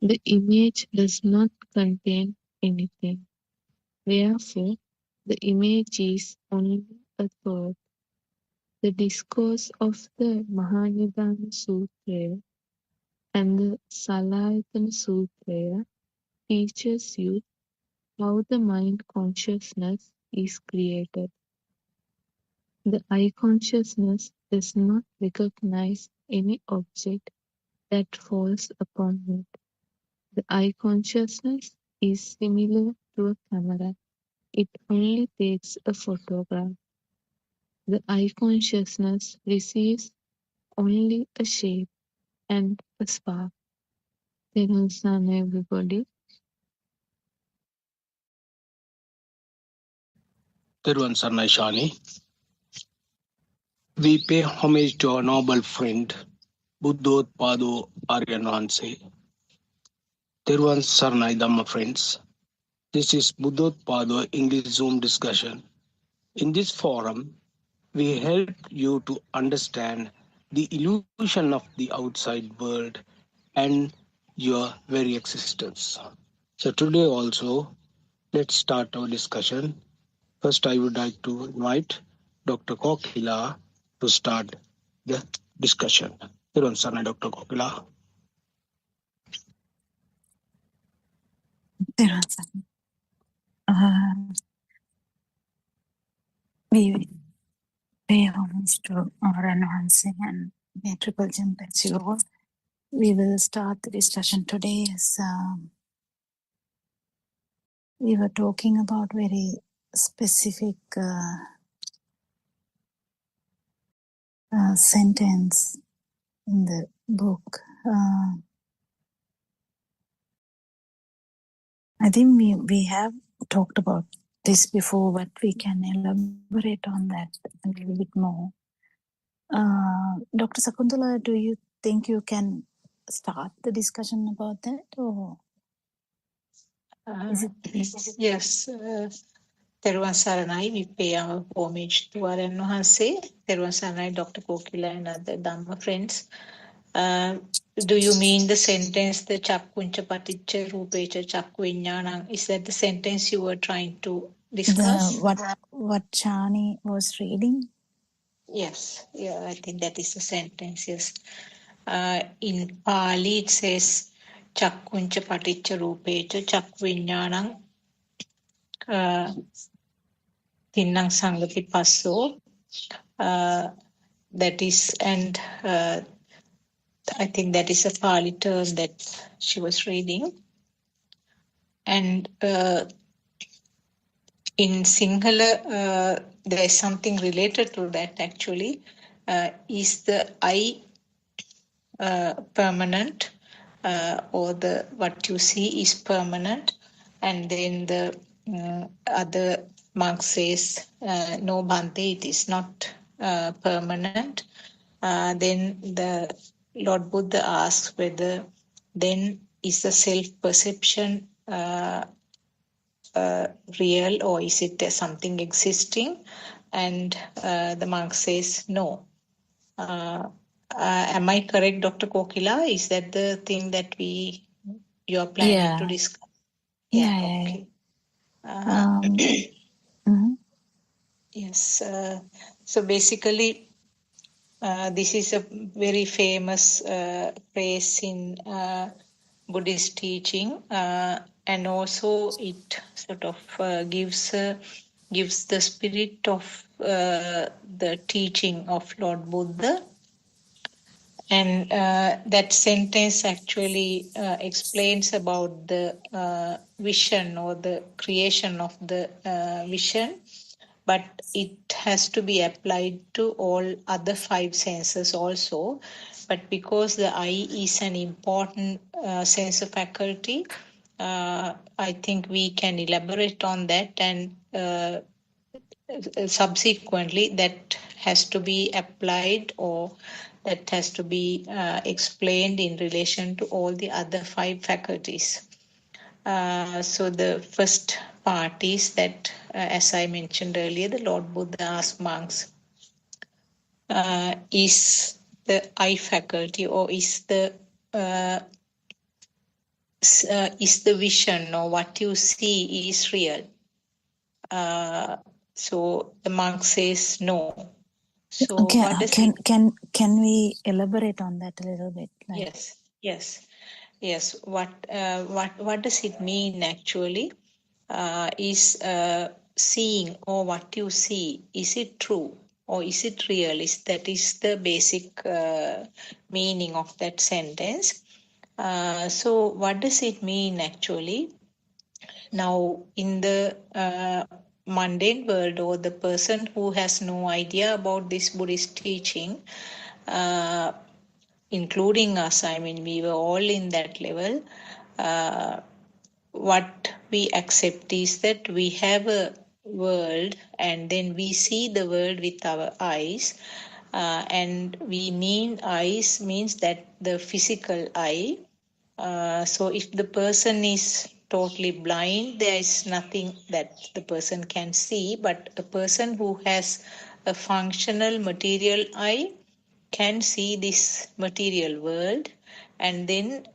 The image does not contain anything. Therefore, the image is only a thought. The discourse of the Mahanidana Sutra and the Salayatana Sutra teaches you how the mind consciousness is created. The eye consciousness does not recognize any object that falls upon it. The eye consciousness is similar to a camera. It only takes a photograph. The eye consciousness receives only a shape and a spark. Thanks on everybody. Thirwan Sarnai Shani. We pay homage to our noble friend, Buddothpada Aryanwanse. Thirwan Sarnai Dhamma friends. This is Buddothpada English Zoom discussion. In this forum, we help you to understand the illusion of the outside world and your very existence. So today also, let's start our discussion. First, I would like to invite Dr. Kokila to start the discussion. Thirwan Sarnai, Dr. Kokila. We pay homage to our advancing and may triple gem bless you all. We will start the discussion today as we were talking about very specific sentence in the book. I think we have talked about this before, but we can elaborate on that a little bit more. Dr. Sakuntala, do you think you can start the discussion about that, or is it? Yes. Thirwan Saranai, we pay our homage to our Wahanse. Thirwan Saranai, Dr. Kokila and other Dhamma friends. Do you mean the sentence, the Chakkuncha Paticca Rupecha Chakku? Is that the sentence you were trying to discuss? What Chani was reading? Yes, yeah, I think that is the sentence, yes. In Pali it says Chakkuncha Paticca Rupecha Chakku Tinnang Sangati Passo. That is, and I think that is a Pali term that she was reading. And in Sinhala, there is something related to that actually. Is the I permanent, or the what you see is permanent? And then the other monk says, no, Bhante, it is not permanent. Then the Lord Buddha asks whether then is the self-perception real, or is it something existing? And the monk says no. Am I correct, Dr. Kokila? Is that the thing that you are planning to discuss? Yeah. Okay. Yes. So basically, this is a very famous phrase in Buddhist teaching, and also it sort of gives the spirit of the teaching of Lord Buddha. And that sentence actually explains about the vision or the creation of the vision, but it has to be applied to all other five senses also. But because the eye is an important sense of faculty, I think we can elaborate on that, and subsequently that has to be applied, or that has to be explained in relation to all the other five faculties. So the first part is that, as I mentioned earlier, the Lord Buddha asked monks, is the eye faculty or uh, is the vision or what you see is real? So the monk says no. So Okay, what does it? can we elaborate on that a little bit? Like, Yes. What does it mean actually? Is seeing or what you see, is it true or is it real? That is the basic meaning of that sentence. So what does it mean actually? Now, in the mundane world, or the person who has no idea about this Buddhist teaching, uh, including us, I mean, we were all in that level. What we accept is that we have a world and then we see the world with our eyes. And we mean eyes means that the physical eye. So if the person is totally blind, there is nothing that the person can see, but a person who has a functional material eye can see this material world, and then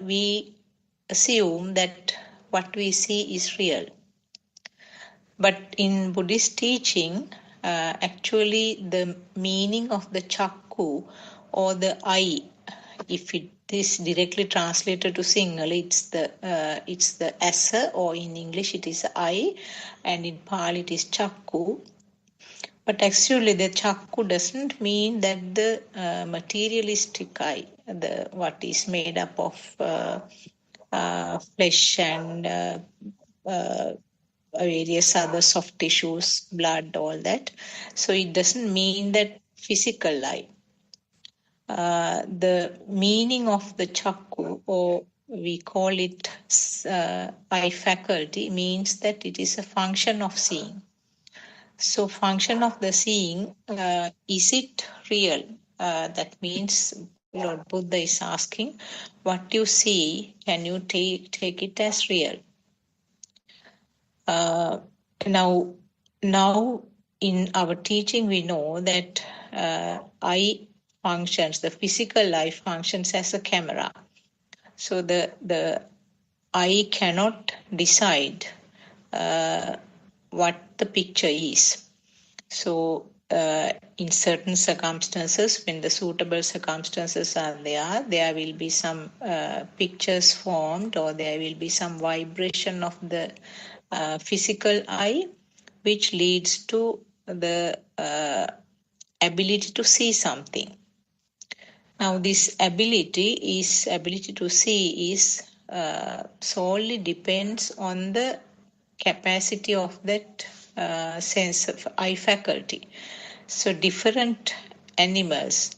we assume that what we see is real. But in Buddhist teaching, actually the meaning of the chakku or the eye, if it is directly translated to Sinhala, it's the asa, or in English it is eye, and in Pali it is chakku. But actually, the chakku doesn't mean that the materialistic eye, the what is made up of flesh and various other soft tissues, blood, all that. So it doesn't mean that physical eye. The meaning of the chakku, or we call it eye faculty, means that it is a function of seeing. So function of the seeing, is it real? That means Lord Buddha is asking, what you see, can you take it as real? Now in our teaching, we know that eye functions, the physical eye functions as a camera. So the eye cannot decide what the picture is. So in certain circumstances, when the suitable circumstances are there will be some pictures formed, or there will be some vibration of the physical eye, which leads to the ability to see something. Now, this ability to see is solely depends on the capacity of that sense of eye faculty. So different animals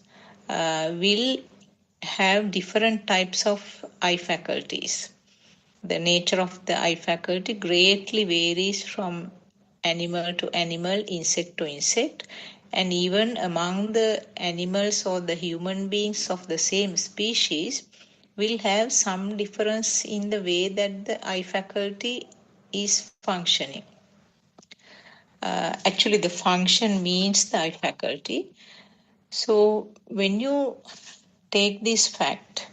will have different types of eye faculties. The nature of the eye faculty greatly varies from animal to animal, insect to insect, and even among the animals or the human beings of the same species will have some difference in the way that the eye faculty is functioning. Actually, the function means the eye faculty. So when you take this fact,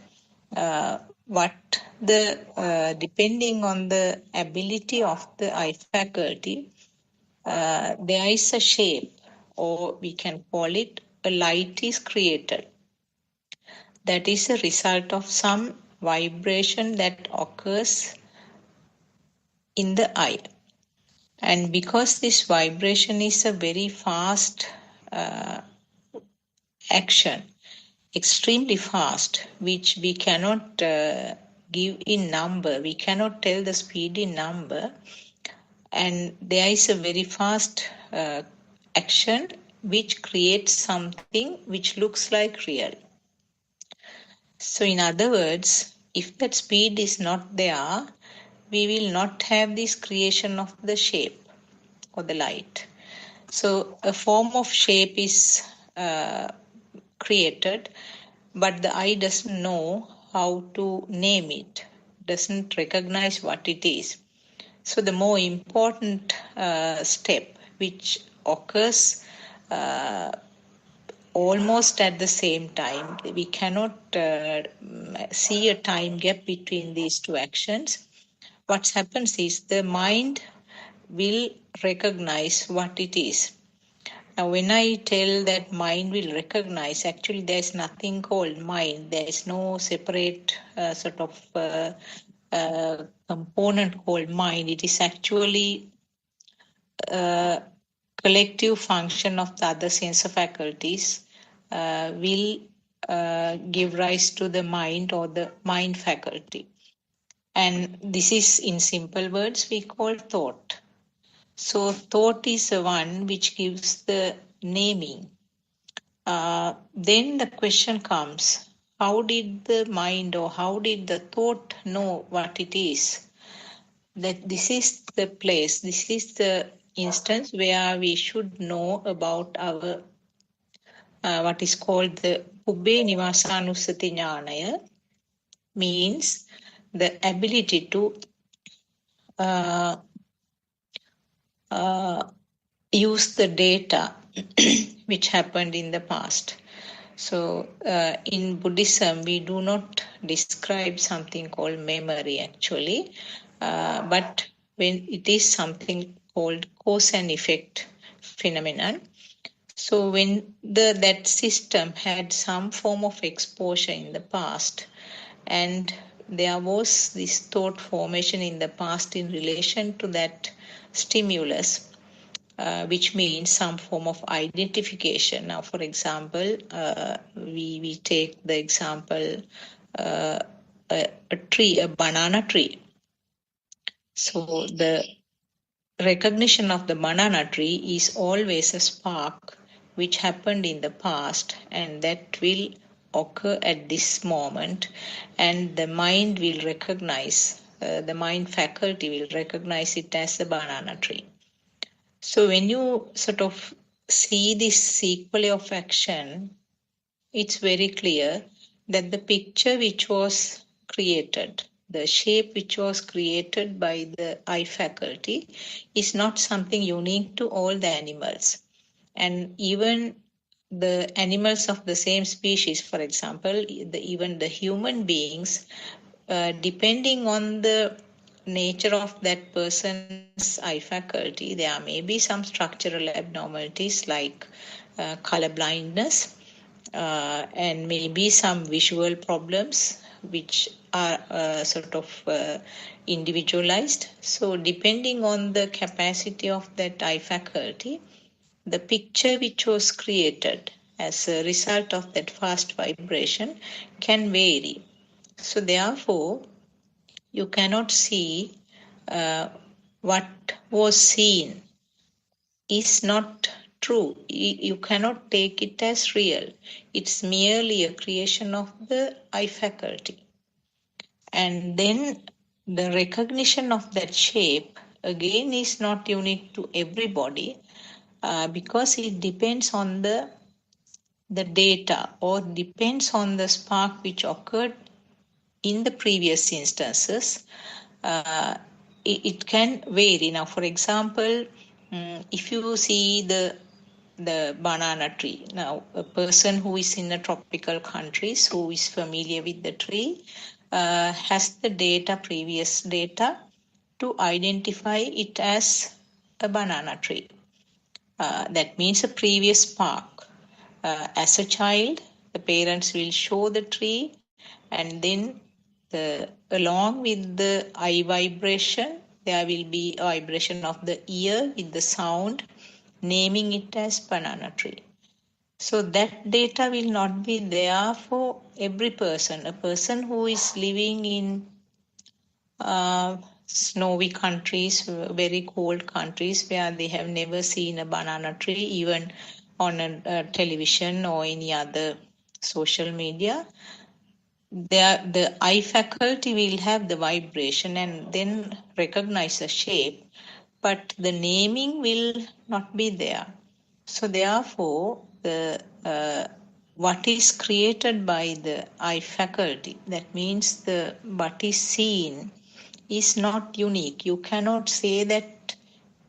depending on the ability of the eye faculty, there is a shape, or we can call it a light is created. That is a result of some vibration that occurs in the eye. And because this vibration is a very fast action, extremely fast, which we cannot give in number, we cannot tell the speed in number, and there is a very fast action which creates something which looks like real. So in other words, if that speed is not there, we will not have this creation of the shape or the light. So a form of shape is created, but the eye doesn't know how to name it. doesn't recognize what it is. So the more important step, which occurs almost at the same time, we cannot see a time gap between these two actions. What happens is the mind will recognize what it is. Now, when I tell that mind will recognize, actually there's nothing called mind. There is no separate component called mind. It is actually a collective function of the other sensor faculties will give rise to the mind or the mind faculty. And this is, in simple words, we call thought. So thought is the one which gives the naming. Then the question comes, how did the mind or how did the thought know what it is? That this is the place, this is the instance where we should know about our what is called the Ubbe Nivasanusati Jnanaya, means the ability to use the data which happened in the past. So in Buddhism, we do not describe something called memory actually, but when it is something called cause and effect phenomenon. So when that system had some form of exposure in the past, and there was this thought formation in the past in relation to that stimulus, which means some form of identification. Now, for example, we take the example a tree, a banana tree. So the recognition of the banana tree is always a spark which happened in the past, and that will occur at this moment, and the mind will recognize, the mind faculty will recognize it as the banana tree. So when you sort of see this sequence of action, it's very clear that the picture which was created, the shape which was created by the eye faculty, is not something unique to all the animals. And even the animals of the same species, for example, even the human beings, depending on the nature of that person's eye faculty, there may be some structural abnormalities like color blindness and maybe some visual problems which are individualized. So depending on the capacity of that eye faculty, the picture which was created as a result of that fast vibration can vary. So therefore, you cannot see what was seen is not true. You cannot take it as real. It's merely a creation of the eye faculty. And then the recognition of that shape again is not unique to everybody because it depends on the data or depends on the spark which occurred in the previous instances. It can vary. Now, for example, if you see the banana tree, now a person who is in the tropical countries who is familiar with the tree has the previous data to identify it as a banana tree. That means a previous spark. As a child, the parents will show the tree, and then along with the eye vibration, there will be a vibration of the ear with the sound, naming it as banana tree. So that data will not be there for every person. A person who is living in snowy countries, very cold countries where they have never seen a banana tree, even on a television or any other social media, the eye faculty will have the vibration and then recognize the shape, but the naming will not be there. So therefore, the what is created by the eye faculty, that means what is seen is not unique. You cannot say that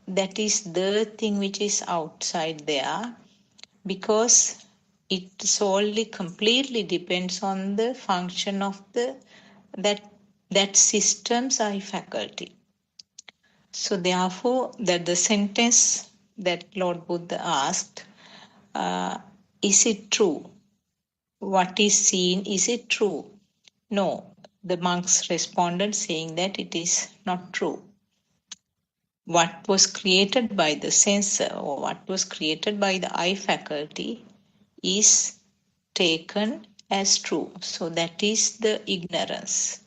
that is the thing which is outside there, because it solely completely depends on the function of that system's eye faculty. So therefore, that the sentence that Lord Buddha asked, is it true? What is seen, is it true? No. The monks responded saying that it is not true. What was created by the sensor or what was created by the eye faculty is taken as true. So that is the ignorance.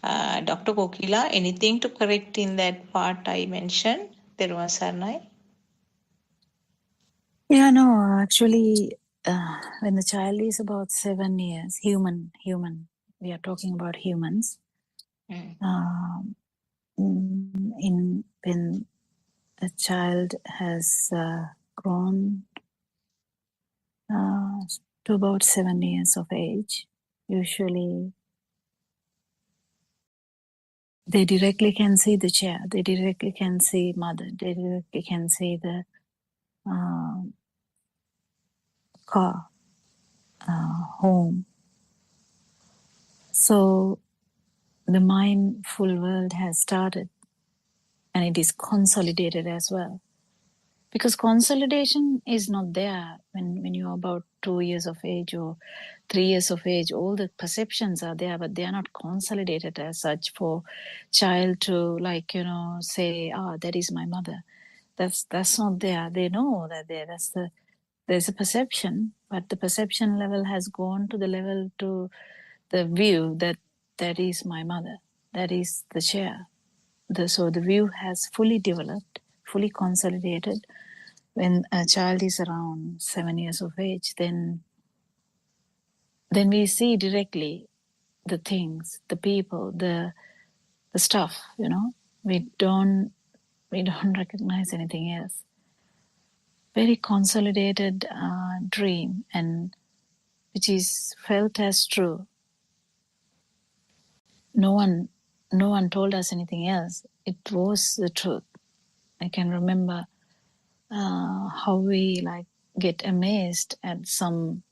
Dr. Kokila, anything to correct in that part I mentioned? Teruvan Saranai? Yeah, no, actually, when the child is about 7 years, human, we are talking about humans. When a child has grown to about 7 years of age, usually they directly can see the chair, they directly can see mother, they directly can see the car, home. So the mindful world has started, and it is consolidated as well. Because consolidation is not there when you're about 2 years of age or 3 years of age. All the perceptions are there, but they are not consolidated as such for child to say, that is my mother. That's not there. They know that there's a perception, but the perception level has gone to the level to the view that is my mother, that is the chair. So the view has fully developed, fully consolidated. When a child is around 7 years of age, then we see directly the things, the people, the stuff. We don't recognize anything else. Very consolidated dream, and which is felt as true. No one told us anything else. It was the truth. I can remember how we get amazed at some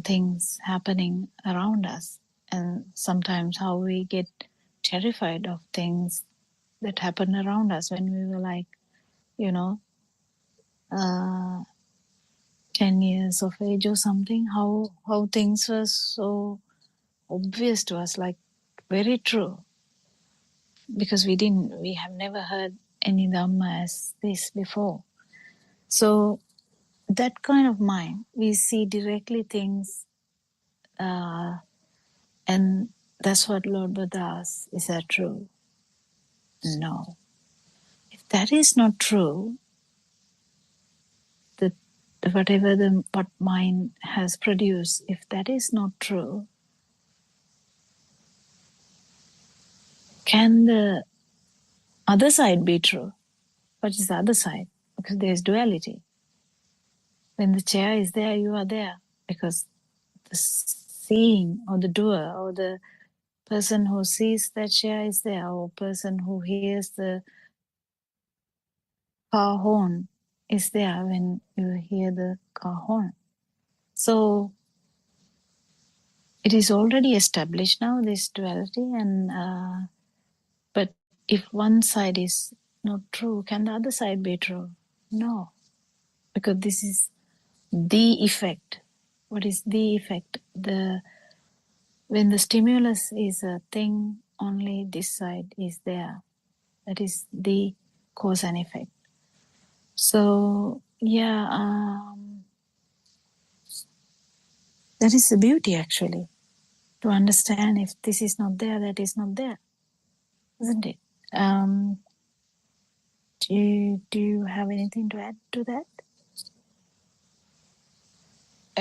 things happening around us, and sometimes how we get terrified of things that happen around us when we were 10 years of age or something, how things were so obvious to us, like very true, because we have never heard any Dhamma as this before. So that kind of mind, we see directly things, and that's what Lord Buddha asks, is that true? No. If that is not true, what mind has produced, if that is not true, can the other side be true? What is the other side? Because there is duality. When the chair is there, you are there, because the seeing or the doer or the person who sees that chair is there, or person who hears the car horn is there when you hear the car horn. So it is already established now, this duality, and but if one side is not true, can the other side be true? No, because this is the effect. What is the effect? When the stimulus is a thing, only this side is there. That is the cause and effect. So that is the beauty, actually, to understand if this is not there, that is not there, isn't it? Do you have anything to add to that?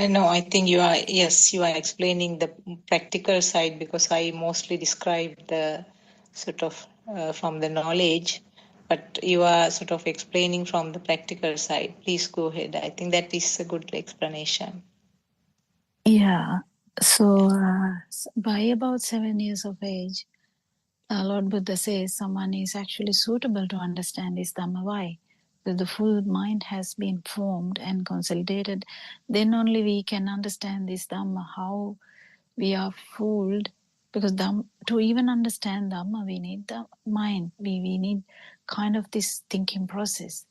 No, I think you are explaining the practical side, because I mostly described the sort of from the knowledge. but you are sort of explaining from the practical side. Please go ahead. I think that is a good explanation. Yeah. So by about 7 years of age, Lord Buddha says someone is actually suitable to understand this Dhamma. Why? That the full mind has been formed and consolidated. Then only we can understand this Dhamma, how we are fooled. Because to even understand Dhamma, we need the mind. We need kind of this thinking process.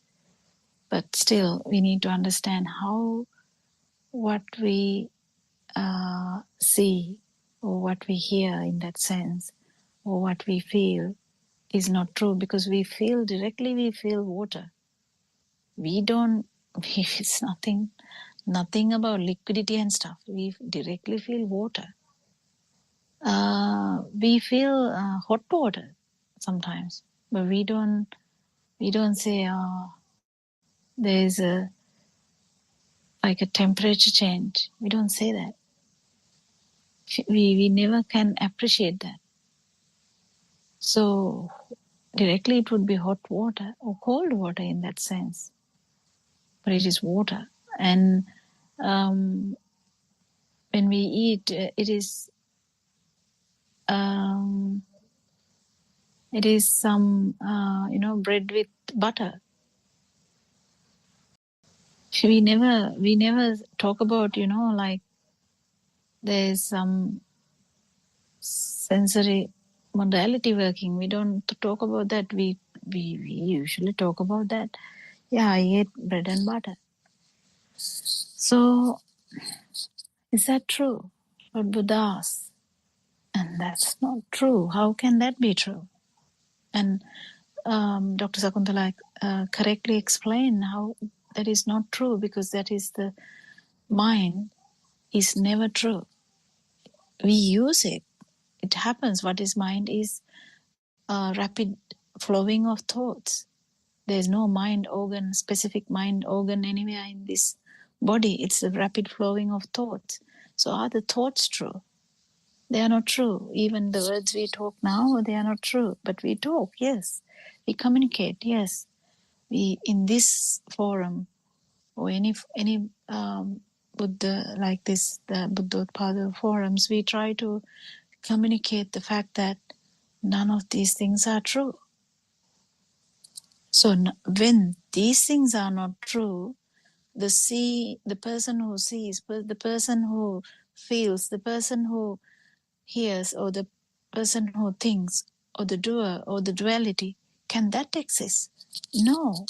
But still, we need to understand how what we see or what we hear in that sense or what we feel is not true, because we feel directly, we feel water. We don't, it's nothing about liquidity and stuff. We directly feel water. We feel hot water sometimes, but we don't say there's like a temperature change. We don't say that. We never can appreciate that. So directly it would be hot water or cold water in that sense, but it is water. And when we eat, it is some bread with butter. We never talk about like there's some sensory modality working. We don't talk about that. We usually talk about that. Yeah, I ate bread and butter. So is that true? What Buddha asks. And that's not true. How can that be true? And Dr. Sakuntala correctly explained how that is not true, because that is the mind is never true. We use it. It happens. What is mind is rapid flowing of thoughts. There's no mind organ, specific mind organ anywhere in this body. It's a rapid flowing of thoughts. So are the thoughts true? They are not true. Even the words we talk now, they are not true. But we talk, yes. We communicate, yes. We in this forum or any Buddha like this, the Buddothpada forums, we try to communicate the fact that none of these things are true. So when these things are not true, the person who sees, the person who feels, the person who hears, or the person who thinks, or the doer, or the duality, can that exist? No.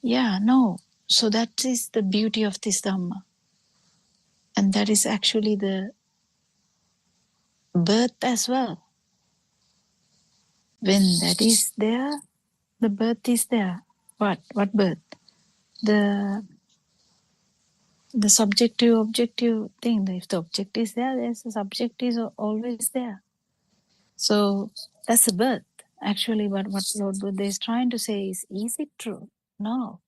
Yeah, no. So that is the beauty of this Dhamma. And that is actually the birth as well. When that is there, the birth is there. What birth? The subjective objective thing. If the object is there, there's a subject is always there. So that's the birth. Actually, what Lord Buddha is trying to say is it true? No.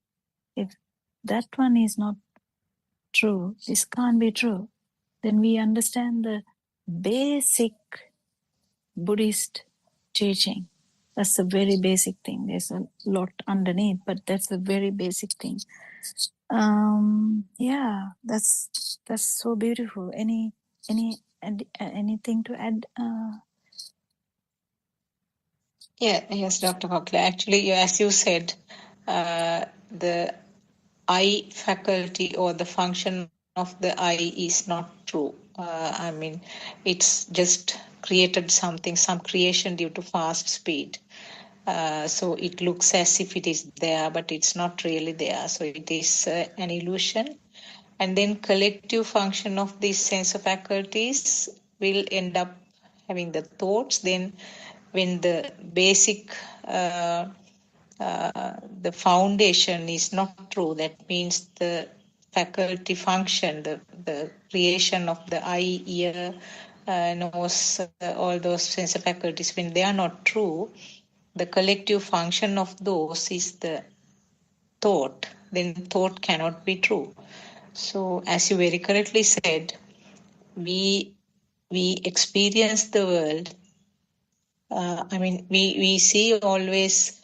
If that one is not true, this can't be true, then we understand the basic Buddhist teaching. That's a very basic thing. There's a lot underneath, but that's a very basic thing. Yeah, that's so beautiful. Anything to add? Yes, Dr. Kokla. Actually, as you said, the I faculty or the function of the I is not true. I mean, it's just created something, some creation due to fast speed. So it looks as if it is there, but it's not really there. So it is an illusion. And then collective function of these sense of faculties will end up having the thoughts. Then when the basic the foundation is not true, that means the faculty function, the creation of the eye, ear, nose, all those sense of faculties, when they are not true, the collective function of those is the thought, then thought cannot be true. So as you very correctly said, we experience the world we see always,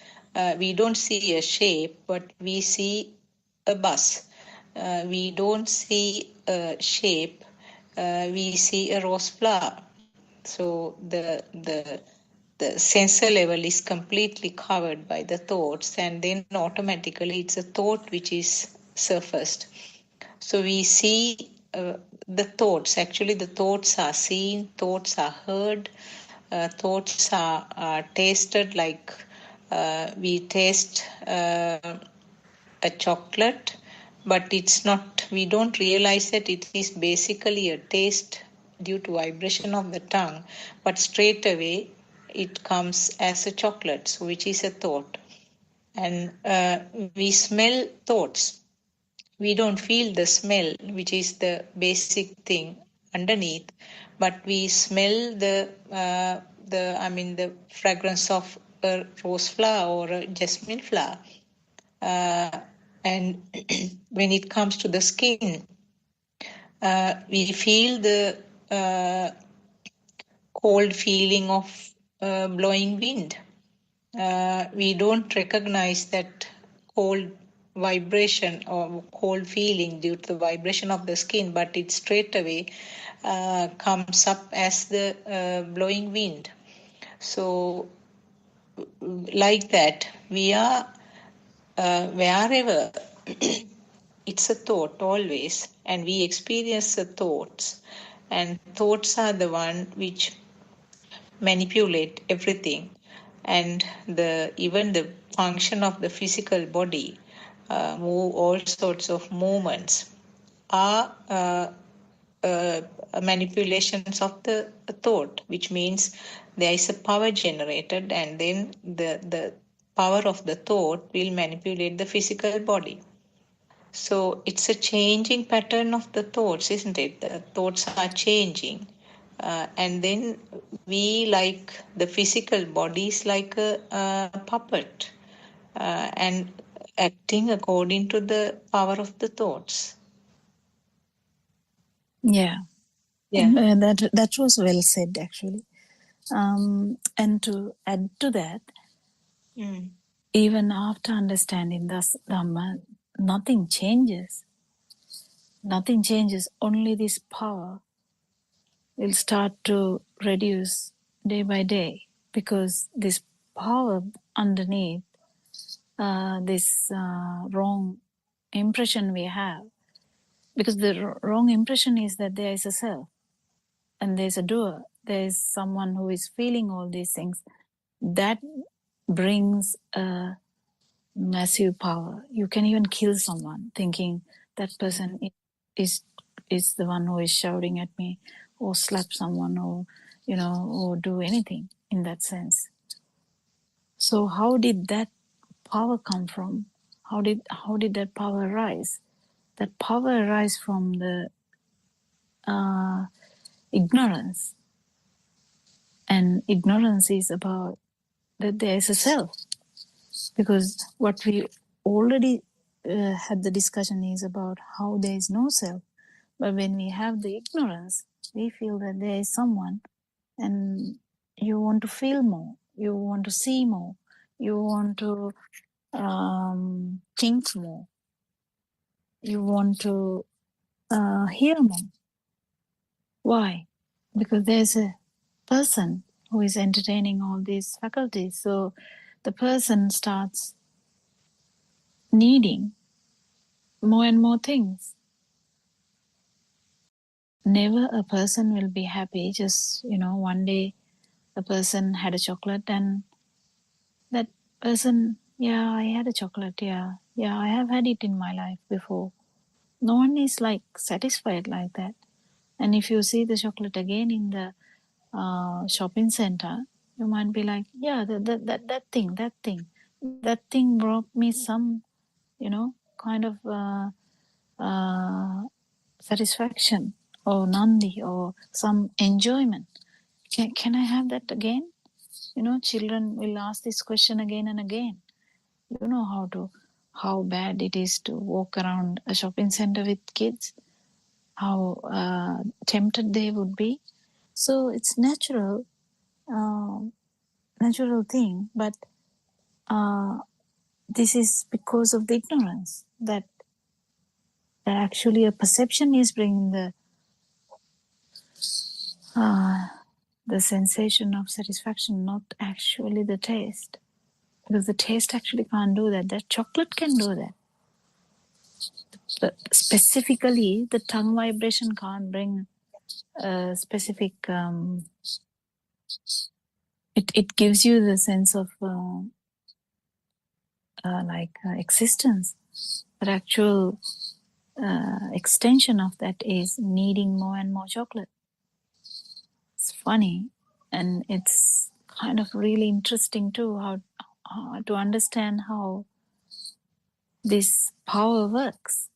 we don't see a shape, but we see a bus. We don't see a shape, we see a rose flower. So the sensor level is completely covered by the thoughts, and then automatically it's a thought which is surfaced. So we see the thoughts. Actually, the thoughts are seen, thoughts are heard, thoughts are tasted. Like we taste a chocolate, but it's not. We don't realize that it is basically a taste due to vibration of the tongue, but straight away it comes as a chocolate, so which is a thought. And we smell thoughts. We don't feel the smell, which is the basic thing underneath, but we smell the fragrance of a rose flower or a jasmine flower. And when it comes to the skin, we feel the cold feeling of blowing wind. We don't recognize that cold vibration or cold feeling due to the vibration of the skin, but it straight away comes up as the blowing wind. So like that, we are wherever it's a thought always, and we experience the thoughts, and thoughts are the one which manipulate everything, and even the function of the physical body, move all sorts of movements are manipulations of the thought, which means there is a power generated, and then the power of the thought will manipulate the physical body. So it's a changing pattern of the thoughts, isn't it? The thoughts are changing. And then we, like the physical body, is like a puppet and acting according to the power of the thoughts. Yeah. Yeah. That was well said, actually. And to add to that, even after understanding this Dhamma, nothing changes. Nothing changes. Only this power will start to reduce day by day, because this power underneath this wrong impression we have, because the wrong impression is that there is a self and there's a doer, there is someone who is feeling all these things. That brings a massive power. You can even kill someone thinking that person is the one who is shouting at me, or slap someone, or or do anything in that sense. So how did that power come from? How did that power arise? That power arise from the ignorance, and ignorance is about that there is a self. Because what we already had the discussion is about how there is no self. But when we have the ignorance, we feel that there is someone, and you want to feel more, you want to see more, you want to think more, you want to hear more. Why? Because there's a person who is entertaining all these faculties. So the person starts needing more and more things. Never a person will be happy. Just, one day a person had a chocolate, and that person, yeah, I had a chocolate. Yeah, I have had it in my life before. No one is like satisfied like that. And if you see the chocolate again in the shopping center, you might be like, yeah, that thing brought me some, kind of satisfaction or nandi or some enjoyment. Can I have that again? Children will ask this question again and again. You know how bad it is to walk around a shopping center with kids, how tempted they would be. So it's natural natural thing, but this is because of the ignorance that actually a perception is bringing the sensation of satisfaction, not actually the taste. Because the taste actually can't do that. That chocolate can do that. But specifically, the tongue vibration can't bring a specific. It gives you the sense of existence, but actual extension of that is needing more and more chocolate. It's funny, and it's kind of really interesting too, how to understand how this power works,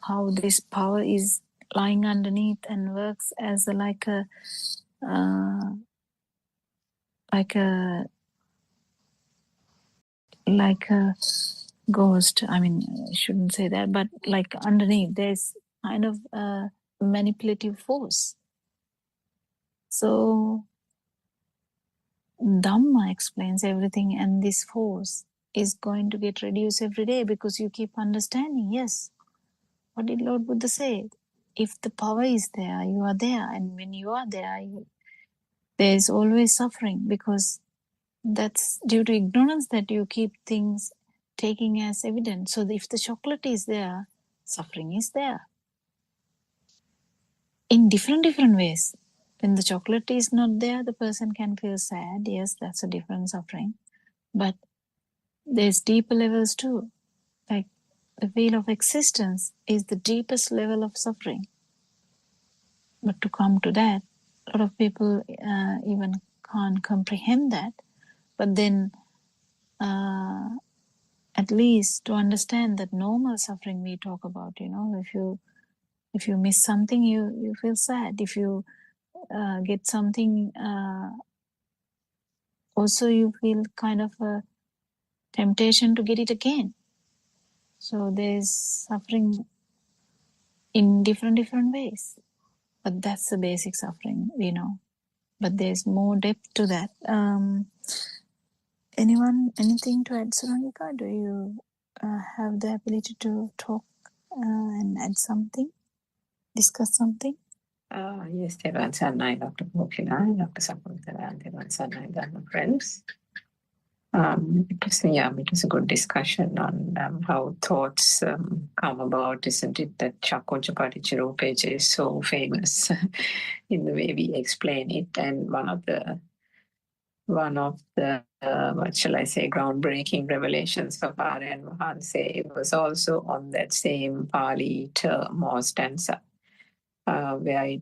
how this power is lying underneath and works as like a ghost. I mean, I shouldn't say that, but like underneath there's kind of a manipulative force. So Dhamma explains everything, and this force is going to get reduced every day because you keep understanding. Yes, what did Lord Buddha say? If the power is there, you are there, and when you are there, there is always suffering, because that's due to ignorance that you keep things taking as evident. So if the chocolate is there, suffering is there in different ways. When the chocolate is not there, the person can feel sad. Yes, that's a different suffering. But there's deeper levels too. Like the wheel of existence is the deepest level of suffering. But to come to that, a lot of people even can't comprehend that. But then at least to understand that normal suffering we talk about, if you miss something, you feel sad. If you get something, also you feel kind of a temptation to get it again. So there's suffering in different ways, but that's the basic suffering, we know. But there's more depth to that. Anything to add, Sarangika? Do you have the ability to talk and add something, discuss something? Yes, Tevan Sanai, Dr. Mokina, Dr. Sakuntala, and Tevan Sanai, Dharma friends. It was a good discussion on how thoughts come about, isn't it? That Chakochapati page is so famous in the way we explain it, and one of the what shall I say, groundbreaking revelations of Aryan Mahanse was also on that same Pali term or stanza, where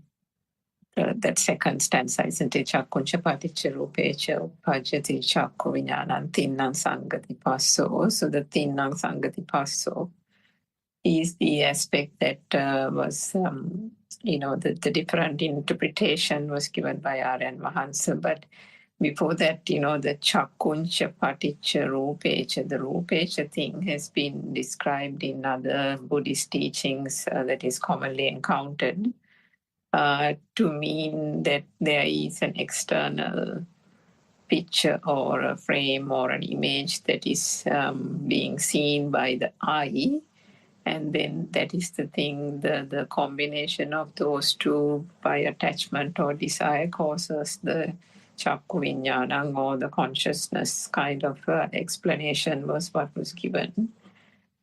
that second stanza, isn't it? Chakkuncha paticca rupecha upajjati chakku vinyanam tinnam sangati passo. So the tinnam sangati passo is the aspect that was, the different interpretation was given by Aryan Mahansa. But before that, the chakkuncha paticca rupecha, the rupecha thing has been described in other Buddhist teachings that is commonly encountered. To mean that there is an external picture or a frame or an image that is being seen by the eye, and then that is the thing, the combination of those two by attachment or desire causes the chakku vinyanam, or the consciousness kind of explanation was what was given,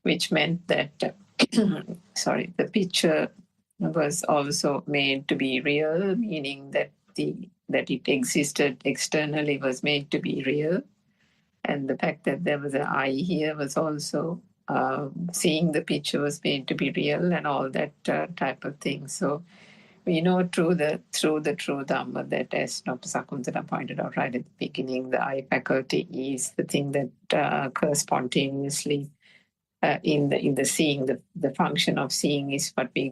which meant that the picture was also made to be real, meaning that that it existed externally was made to be real, and the fact that there was an eye here was also seeing the picture was made to be real, and all that type of thing. So we know through the true Dhamma that, as Dr. Sakuntala pointed out right at the beginning, the eye faculty is the thing that occurs spontaneously. In the seeing, the function of seeing is what we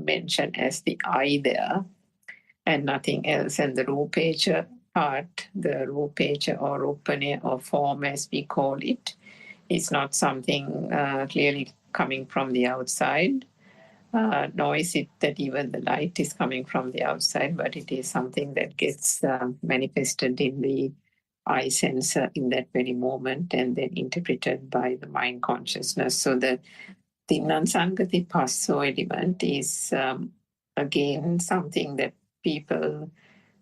mention as the eye there, and nothing else. And the rupecha part, the rupecha or rupane or form as we call it, is not something clearly coming from the outside, nor is it that even the light is coming from the outside, but it is something that gets manifested in the eye sensor in that very moment and then interpreted by the mind consciousness. So the Tinnansangati Passo element is again something that people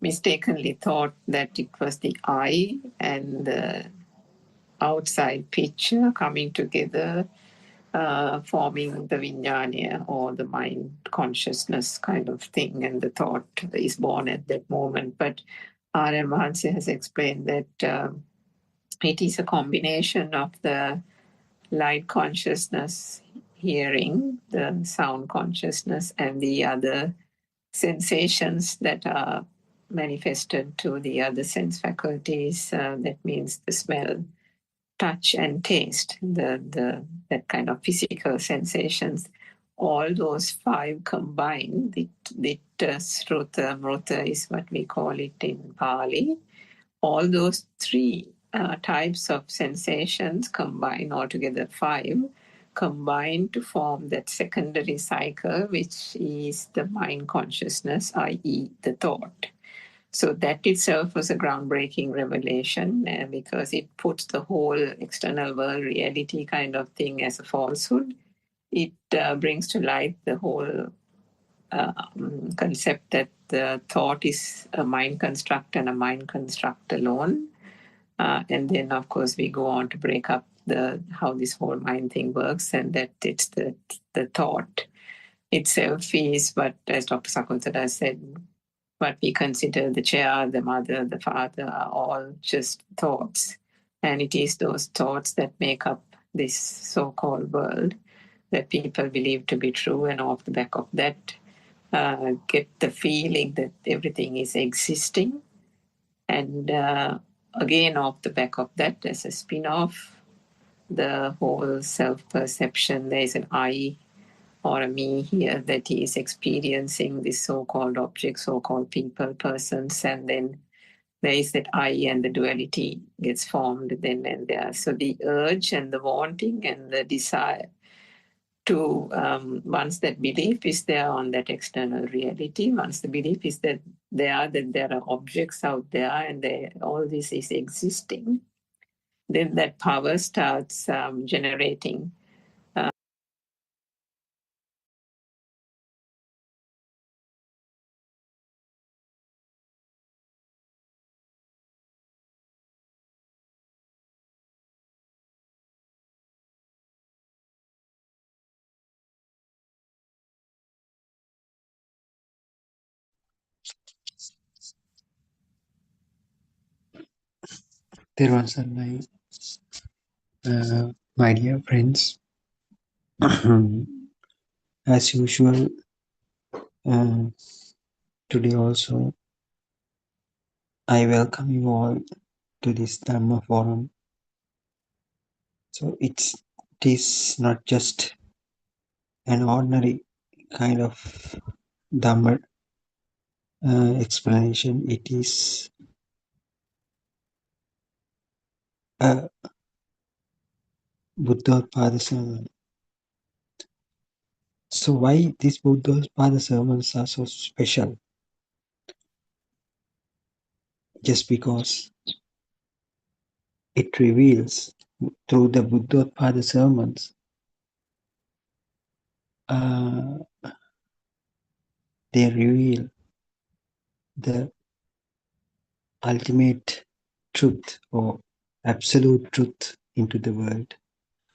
mistakenly thought that it was the eye and the outside picture coming together, forming the vinyanya or the mind consciousness kind of thing, and the thought is born at that moment. But R.M. Mahansi has explained that it is a combination of the light consciousness, hearing, the sound consciousness, and the other sensations that are manifested to the other sense faculties. That means the smell, touch, and taste, that kind of physical sensations. All those five combined, the Sruta, Mruta is what we call it in Pali. All those three types of sensations combine, altogether five, combine to form that secondary cycle, which is the mind consciousness, i.e. the thought. So that itself was a groundbreaking revelation because it puts the whole external world reality kind of thing as a falsehood. It brings to light the whole concept that the thought is a mind construct and a mind construct alone. And then, of course, we go on to break up how this whole mind thing works, and that it's the thought itself is what, as Dr. Sakuntala said, what we consider the chair, the mother, the father are all just thoughts. And it is those thoughts that make up this so-called world that people believe to be true, and off the back of that, get the feeling that everything is existing. And again, off the back of that, as a spin-off, the whole self-perception, there's an I or a me here that is experiencing this so-called object, so-called people, persons, and then there is that I and the duality gets formed then and there. So the urge and the wanting and the desire to, once that belief is there on that external reality, once the belief is that there are objects out there and all this is existing, then that power starts generating There was my dear friends, as usual, today also, I welcome you all to this Dharma forum. So it is not just an ordinary kind of Dhamma explanation. It is a Buddothpada sermon. So why these Buddothpada sermons are so special? Just because it reveals through the Buddothpada sermons, they reveal the ultimate truth or absolute truth into the world.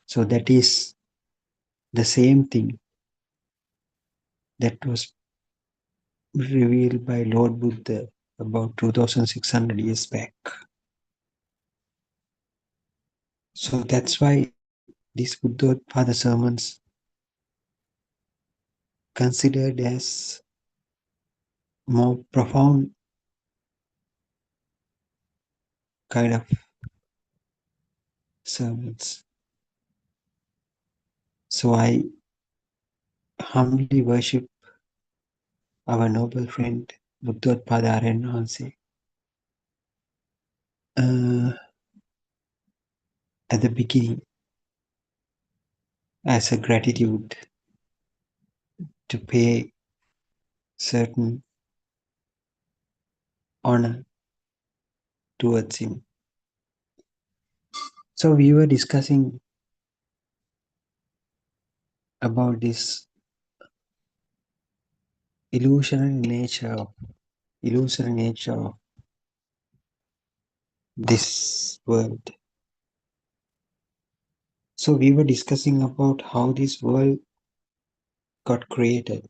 So that is the same thing that was revealed by Lord Buddha about 2600 years back. So that's why these Buddothpada sermons considered as more profound kind of sermons. So I humbly worship our noble friend Buddothpada Arenanse. At the beginning, as a gratitude to pay certain honor towards him So we were discussing about this illusory nature of this world. So we were discussing about how this world got created.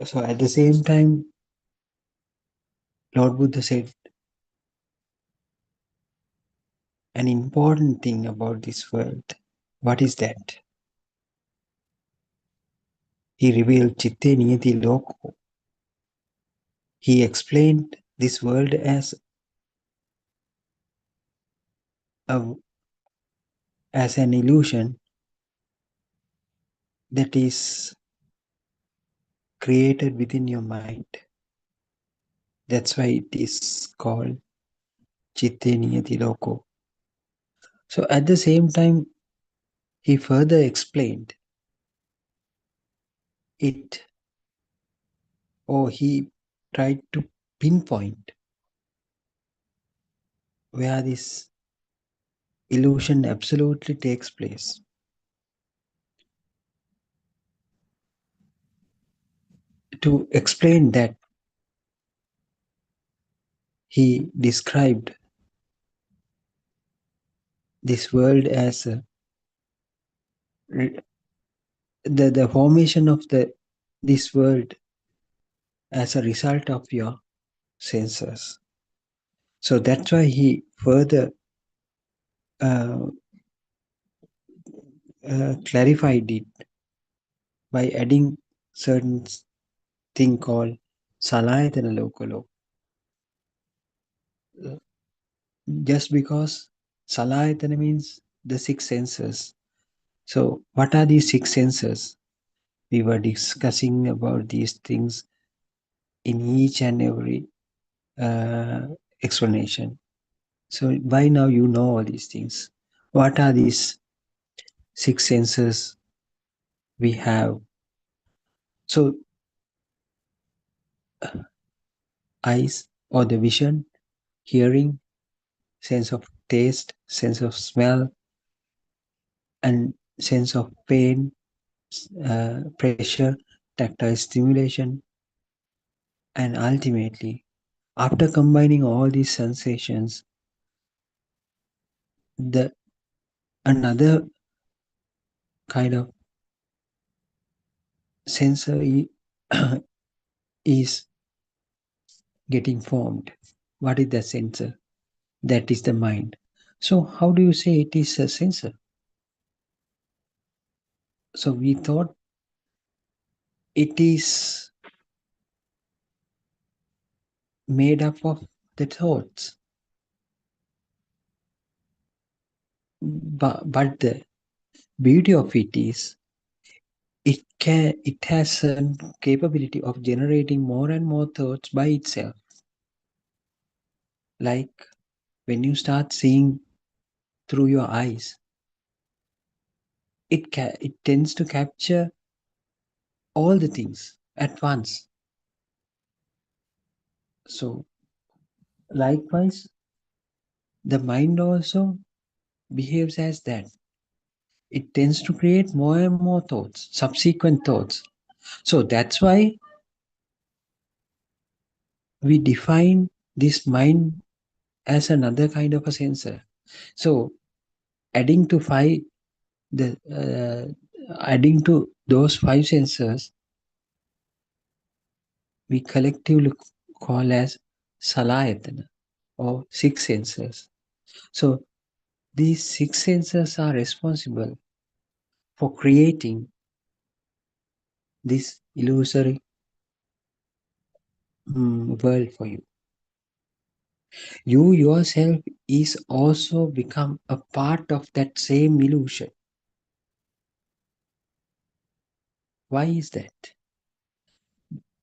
So at the same time, Lord Buddha said an important thing about this world. What is that? He revealed Chitte Niyati Loko. He explained this world a, as an illusion that is created within your mind. That's why it is called Chitte Niyati Loko. So at the same time, he further explained it, or he tried to pinpoint where this illusion absolutely takes place. To explain that, he described this world as the formation of this world as a result of your senses. So that's why he further uh, clarified it by adding certain thing called Salayatana Lokalo. Just because Salayatana means the six senses. So what are these six senses? We were discussing about these things in each and every explanation. So by now you know all these things. What are these six senses we have? So eyes or the vision, hearing, sense of taste, sense of smell, and sense of pain, pressure, tactile stimulation, and ultimately, after combining all these sensations, the another kind of sensor is getting formed. What is the sensor? That is the mind. So how do you say it is a sensor? So we thought it is made up of the thoughts. But the beauty of it is it has certain capability of generating more and more thoughts by itself. Like when you start seeing through your eyes, it tends to capture all the things at once. So likewise, the mind also behaves as that. It tends to create more and more thoughts, subsequent thoughts. So that's why we define this mind as another kind of a sensor. So adding to adding to those five sensors, we collectively call as Salayatana or six sensors. So these six sensors are responsible for creating this illusory world for you. You yourself is also become a part of that same illusion. Why is that?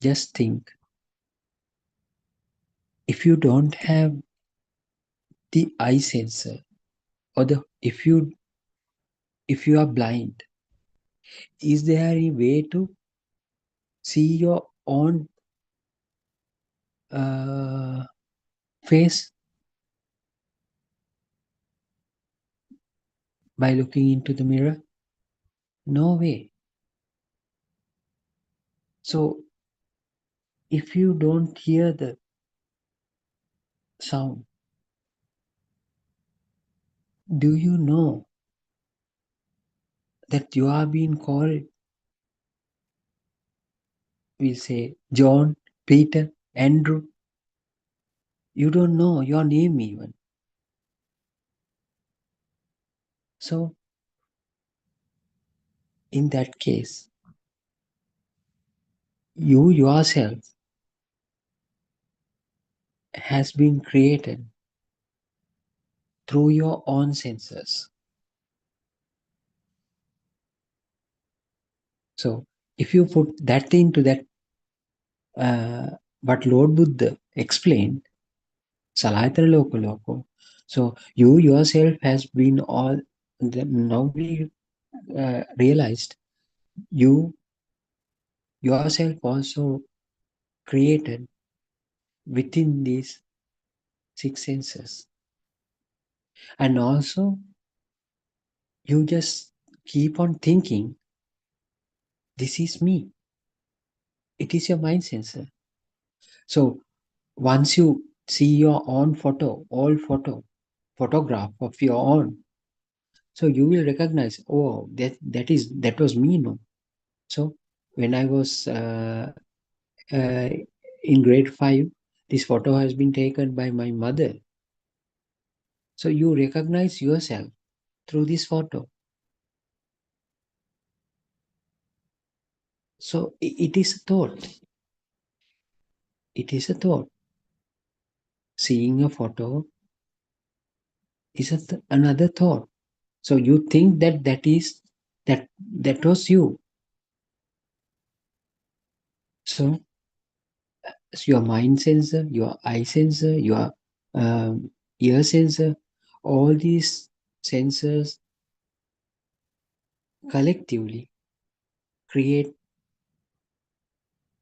Just think. If you don't have the eye sensor, or if you are blind, is there any way to see your own face? by looking into the mirror? No way. So if you don't hear the sound, do you know that you are being called, we'll say, John, Peter, Andrew? You don't know your name even. So in that case, you yourself has been created through your own senses. So if you put that into that, what Lord Buddha explained, Salayatara Loko Loko. So you yourself has been all, now we realized you yourself also created within these six senses. And also you just keep on thinking, this is me. It is your mind sensor. So once you see your own photograph of your own, so you will recognize, oh, that was me, no? So when I was in grade 5, this photo has been taken by my mother. So you recognize yourself through this photo. So it is a thought. It is a thought. Seeing a photo is another thought. So you think that was you. So your mind sensor, your eye sensor, your ear sensor, all these sensors collectively create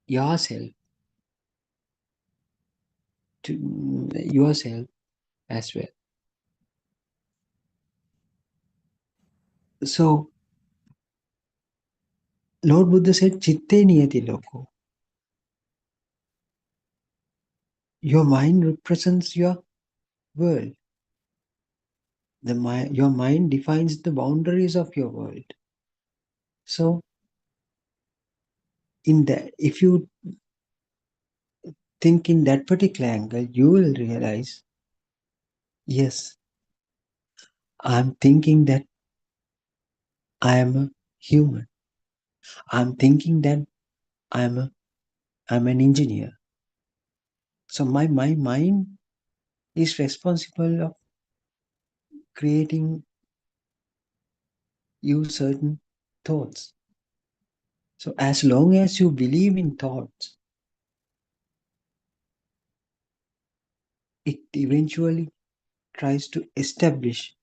yourself to yourself as well. So Lord Buddha said, Chitte niyati loko. Your mind represents your world. Your mind defines the boundaries of your world. So in that, if you think in that particular angle, you will realize, yes, I'm thinking that I am a human. I'm thinking that I'm an engineer. So my mind is responsible of creating you certain thoughts. So as long as you believe in thoughts, it eventually tries to establish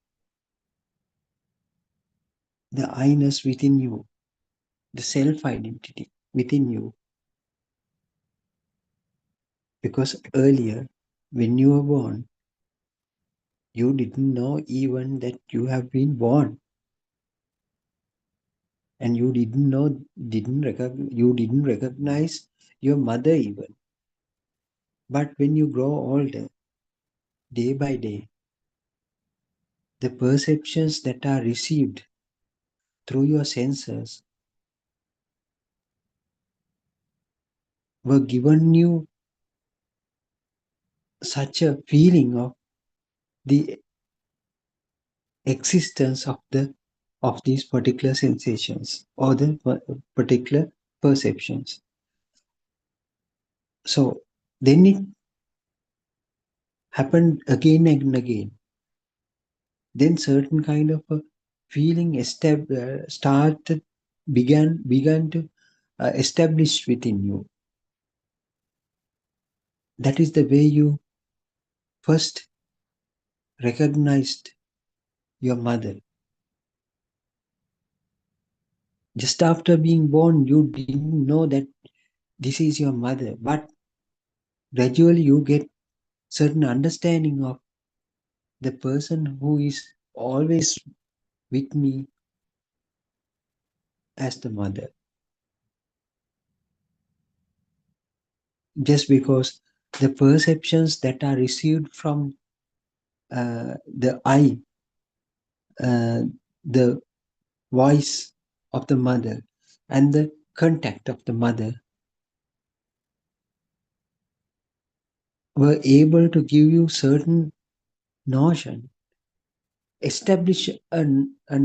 the I-ness within you, the self-identity within you. Because earlier, when you were born, you didn't know even that you have been born. And you you didn't recognize your mother even. But when you grow older, day by day, the perceptions that are received through your senses were given you such a feeling of the existence of these particular sensations or the particular perceptions. So then it happened again and again. Then certain kind of a feeling began to establish within you. That is the way you first recognized your mother. Just after being born, you didn't know that this is your mother, but gradually you get certain understanding of the person who is always with me as the mother. Just because the perceptions that are received from the eye, the voice of the mother, and the contact of the mother were able to give you certain notion, establish a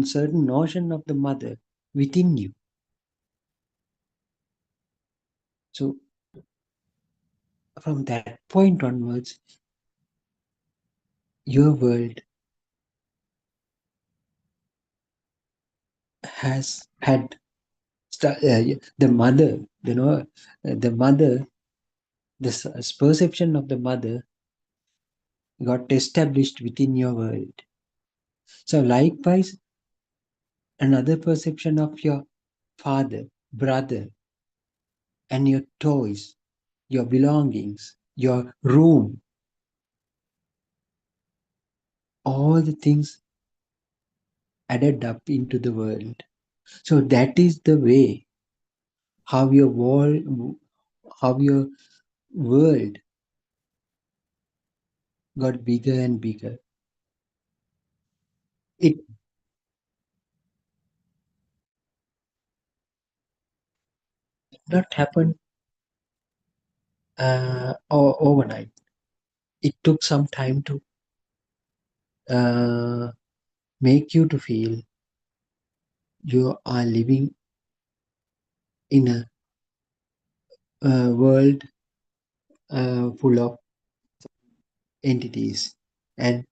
certain notion of the mother within you. So from that point onwards, your world has had the mother, the mother, the perception of the mother got established within your world. So likewise, another perception of your father, brother, and your toys, your belongings, your room, all the things added up into the world. So that is the way how your world got bigger and bigger. It did not happen overnight. It took some time to make you to feel you are living in a world full of entities and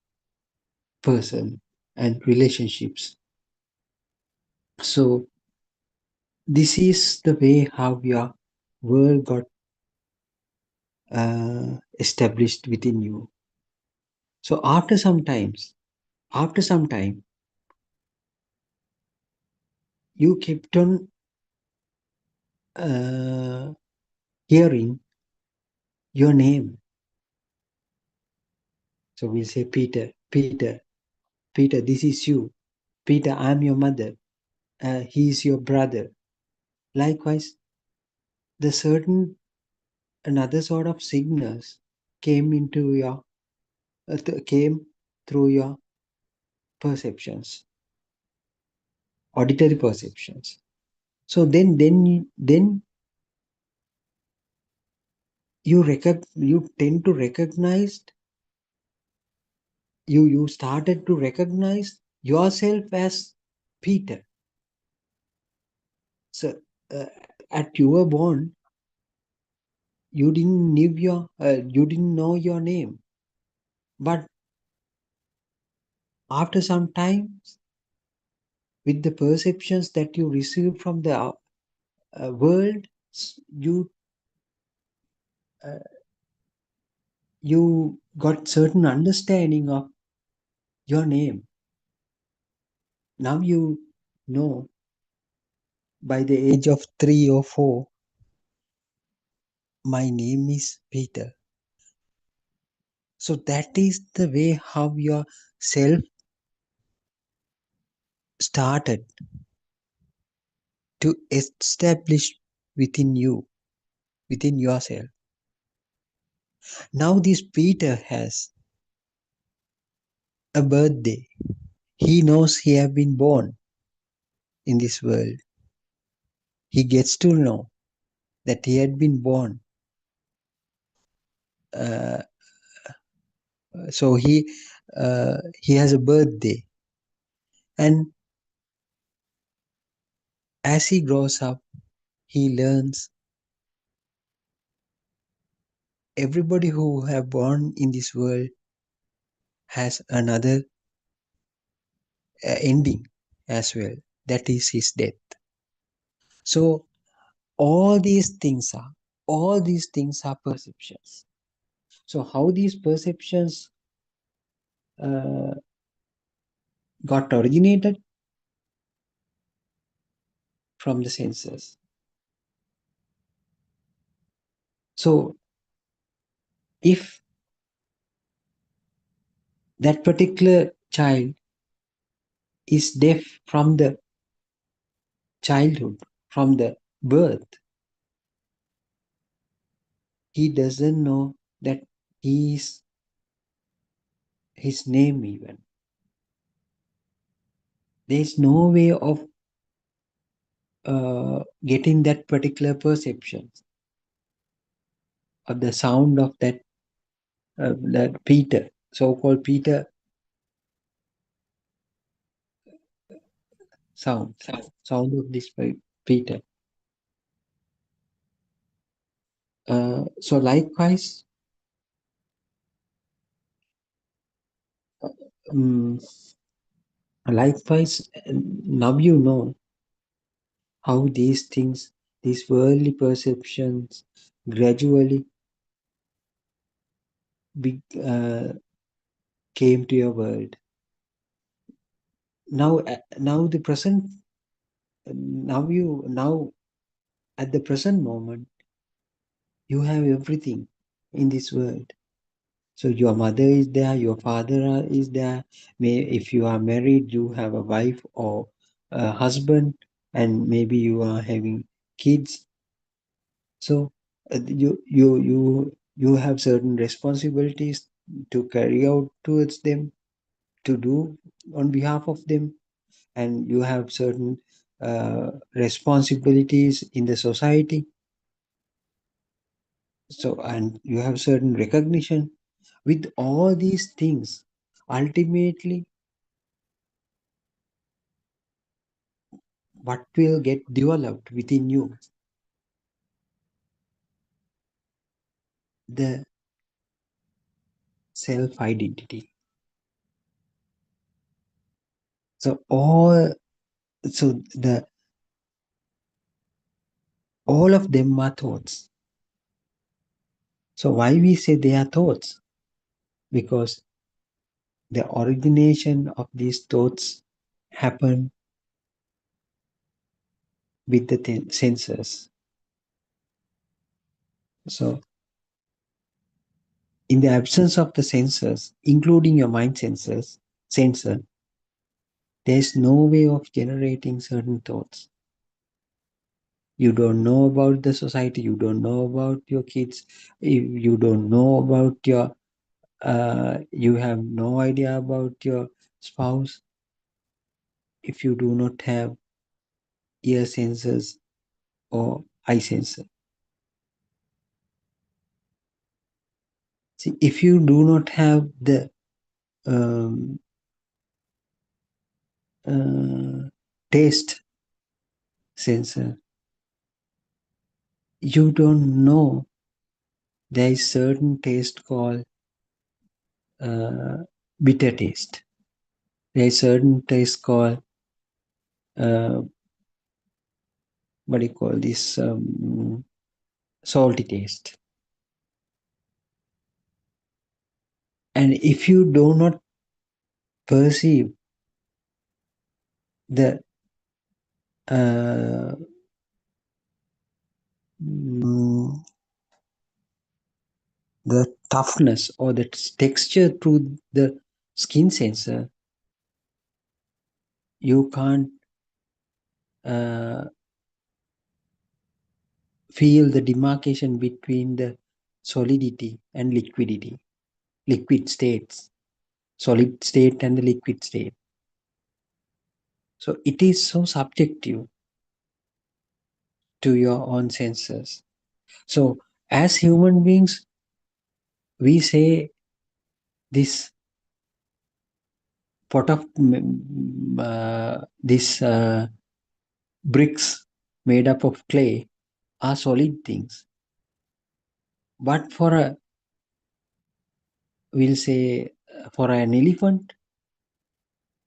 person and relationships. So this is the way how your world got established within you. So after some time, you kept on hearing your name. So we'll say, Peter, Peter, Peter, this is you. Peter, I'm your mother. He is your brother. Likewise, the certain another sort of signals came into your came through your perceptions, auditory perceptions. So then you tend to recognize you started to recognize yourself as Peter. So at you were born, you didn't know your name, but after some time, with the perceptions that you received from the world, you you got certain understanding of your name. Now you know by the age of 3 or 4, my name is Peter. So that is the way how your self started to establish within you, within yourself. Now this Peter has a birthday. He knows he have been born in this world. He gets to know that he had been born. So he has a birthday, and as he grows up, he learns everybody who have born in this world has another ending as well. That is his death. So all these things are perceptions. So how these perceptions got originated from the senses. So if that particular child is deaf from the childhood, from the birth. He doesn't know that he is his name even. There is no way of getting that particular perception of the sound of that Peter, so-called Peter sound of this Peter. So likewise, um, now you know how these things, these worldly perceptions, gradually came to your world. Now the present, now at the present moment, you have everything in this world. So your mother is there, your father is there. If you are married, you have a wife or a husband, and maybe you are having kids. So you have certain responsibilities to carry out towards them, to do on behalf of them, and you have certain responsibilities in the society. So, and you have certain recognition. With all these things, ultimately, what will get developed within you? The self-identity. So all of them are thoughts. So why we say they are thoughts? Because the origination of these thoughts happen with the senses. So in the absence of the senses, including your mind sensor, there is no way of generating certain thoughts. You don't know about the society, you don't know about your kids, you don't know about your, you have no idea about your spouse if you do not have ear sensors or eye sensor. See, if you do not have the taste sensor, you don't know there is certain taste called bitter taste. There is certain taste called what do you call this, salty taste. And if you do not perceive the the toughness or the texture through the skin sensor, you can't feel the demarcation between the solidity and liquidity, liquid states, solid state and the liquid state. So it is so subjective to your own senses. So as human beings, we say this pot of this bricks made up of clay are solid things. But we'll say for an elephant,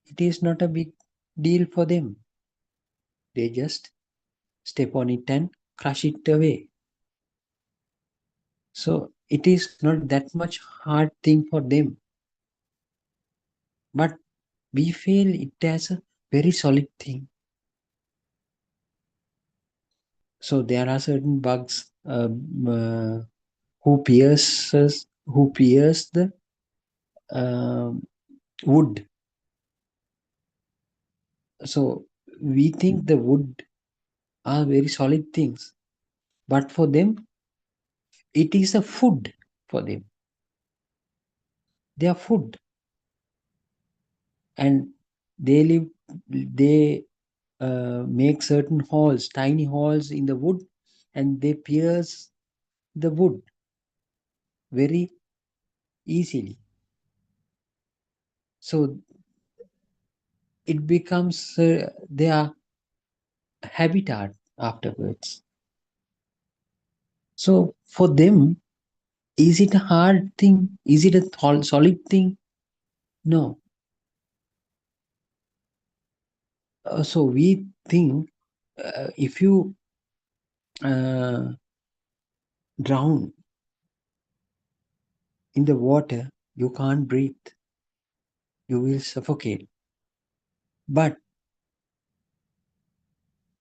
it is not a big deal for them. They just step on it and crush it away. So it is not that much hard thing for them. But we feel it as a very solid thing. So there are certain bugs who pierce the wood, So we think the wood are very solid things, but for them, it is a food for them. They are food, and they live. They make certain holes, tiny holes in the wood, and they pierce the wood very easily. So it becomes their habitat afterwards. So for them, is it a hard thing? Is it a solid thing? No. So we think if you uh, drown in the water, you can't breathe. You will suffocate. But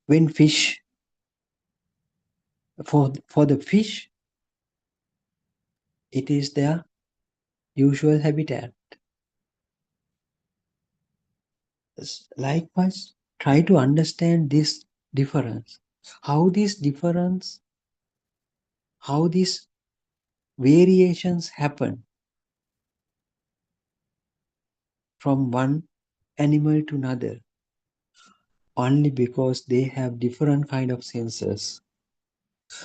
when fish, for the fish, it is their usual habitat. Likewise, try to understand this difference. How this difference, how these variations happen from one animal to another, only because they have different kind of senses.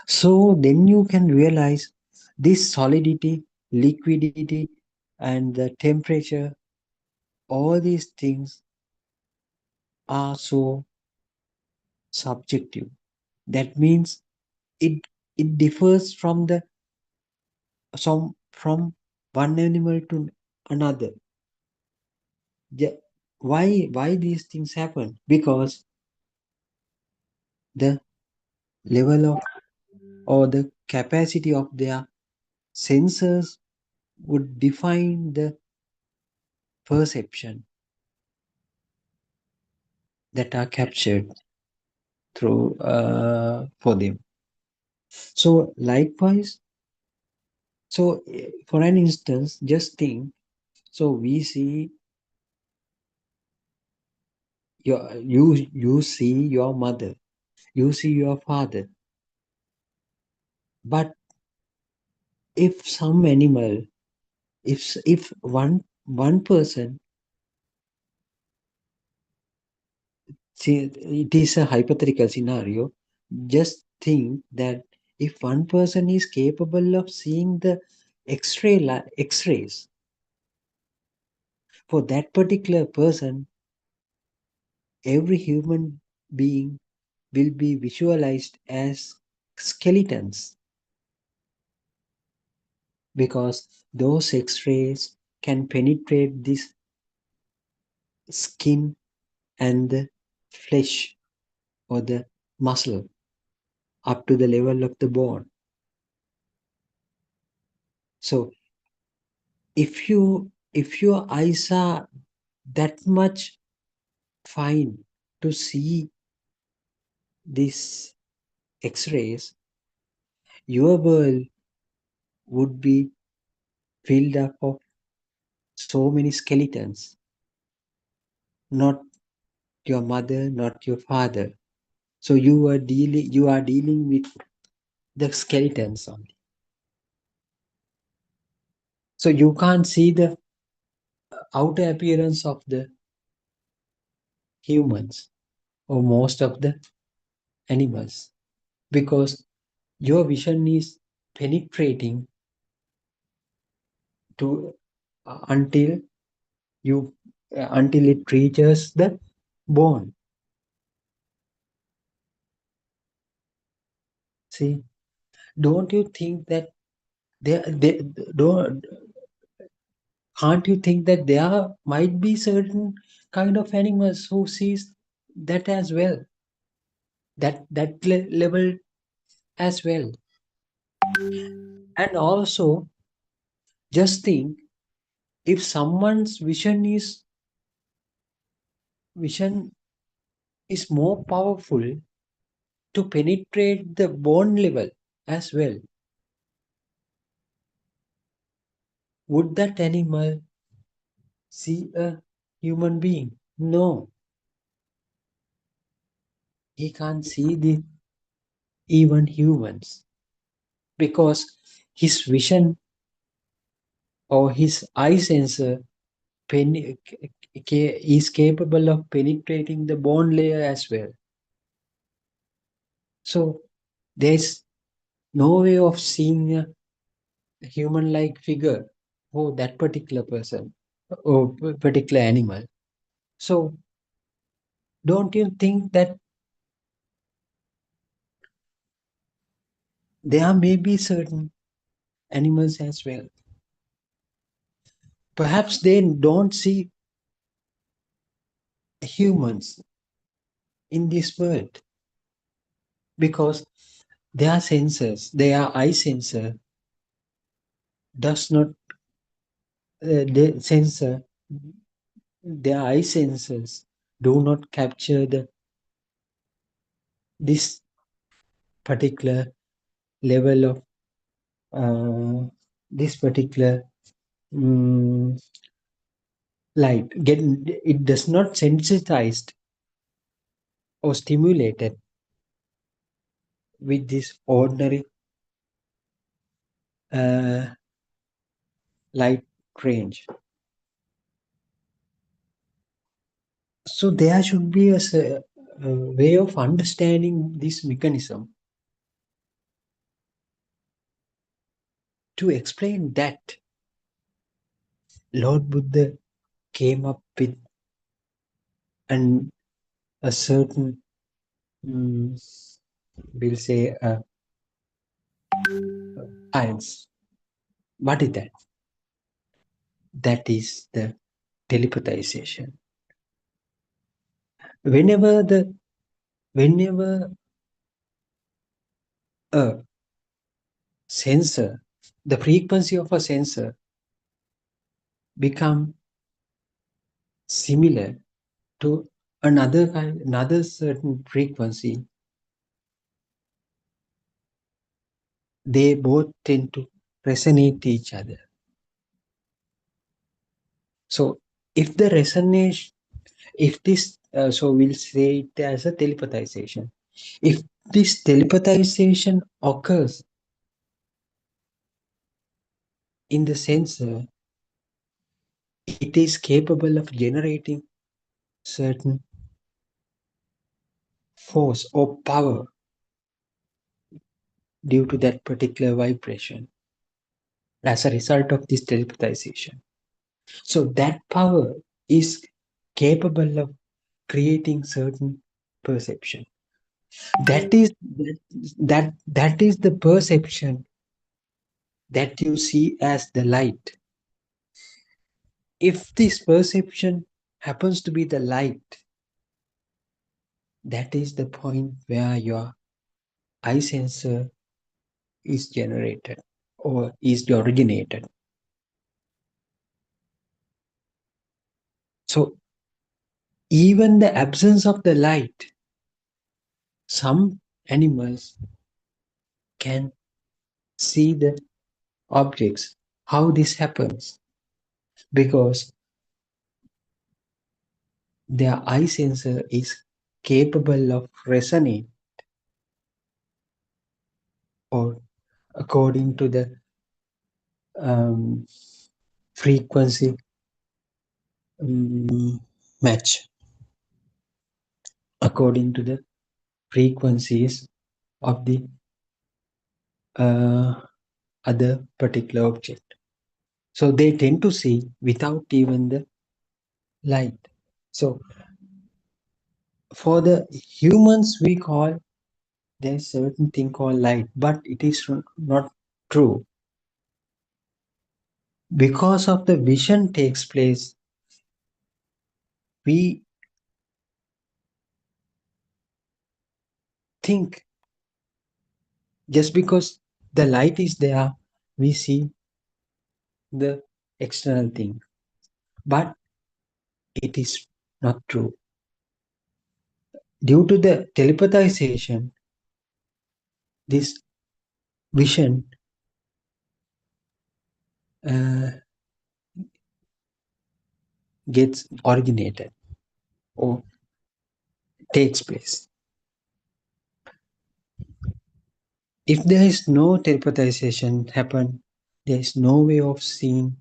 So then you can realize this solidity, liquidity, and the temperature, all these things are so subjective. That means it it differs from from one animal to another. Why these things happen? Because the level of or the capacity of their sensors would define the perception that are captured through for them. So likewise, so for an instance, just think. So we see you see your mother, you see your father, but if some animal, if one person, see, it is a hypothetical scenario. Just think that if one person is capable of seeing the X-rays, for that particular person, every human being will be visualized as skeletons, because those X-rays can penetrate this skin and the flesh or the muscle up to the level of the bone. So if your eyes are that much fine to see these X-rays, your world would be filled up of so many skeletons, not your mother, not your father. So you are dealing with the skeletons only. So you can't see the outer appearance of the humans or most of the animals, because your vision is penetrating to until you until it reaches the bone. See, don't you think that they don't can't you think that there might be certain kind of animals who sees that as well, that level as well? And also just think, if someone's vision is more powerful to penetrate the bone level as well, would that animal see a human being? No. he can't see the even humans because his vision or his eye sensor is capable of penetrating the bone layer as well. So there's no way of seeing a human-like figure for that particular person or particular animal. So don't you think that there may be certain animals as well? Perhaps they don't see humans in this world because their sensors, their eye sensor does not, the sensor, their eye sensors do not capture this particular level of this particular light. It does not sensitized or stimulated with this ordinary light range. So there should be a way of understanding this mechanism to explain that Lord Buddha came up with a certain, we'll say, science. What is that? That is the telepathization. Whenever a sensor, the frequency of a sensor become similar to another certain frequency, they both tend to resonate each other. So if the resonance, if this, so we'll say it as a telepathization. If this telepathization occurs in the sensor, it is capable of generating certain force or power due to that particular vibration as a result of this telepathization. So that power is capable of creating certain perception. That is the perception that you see as the light. If this perception happens to be the light, that is the point where your eye sensor is generated or is originated. So even the absence of the light, some animals can see the objects. How this happens? Because their eye sensor is capable of resonating or according to the frequency match, according to the frequencies of the other particular object. So they tend to see without even the light. So for the humans, we call there's certain thing called light, but it is not true. Because of the vision takes place, we think just because the light is there, we see the external thing, but it is not true. Due to the telepathization, this vision gets originated or takes place. If there is no telepathization happen, there is no way of seeing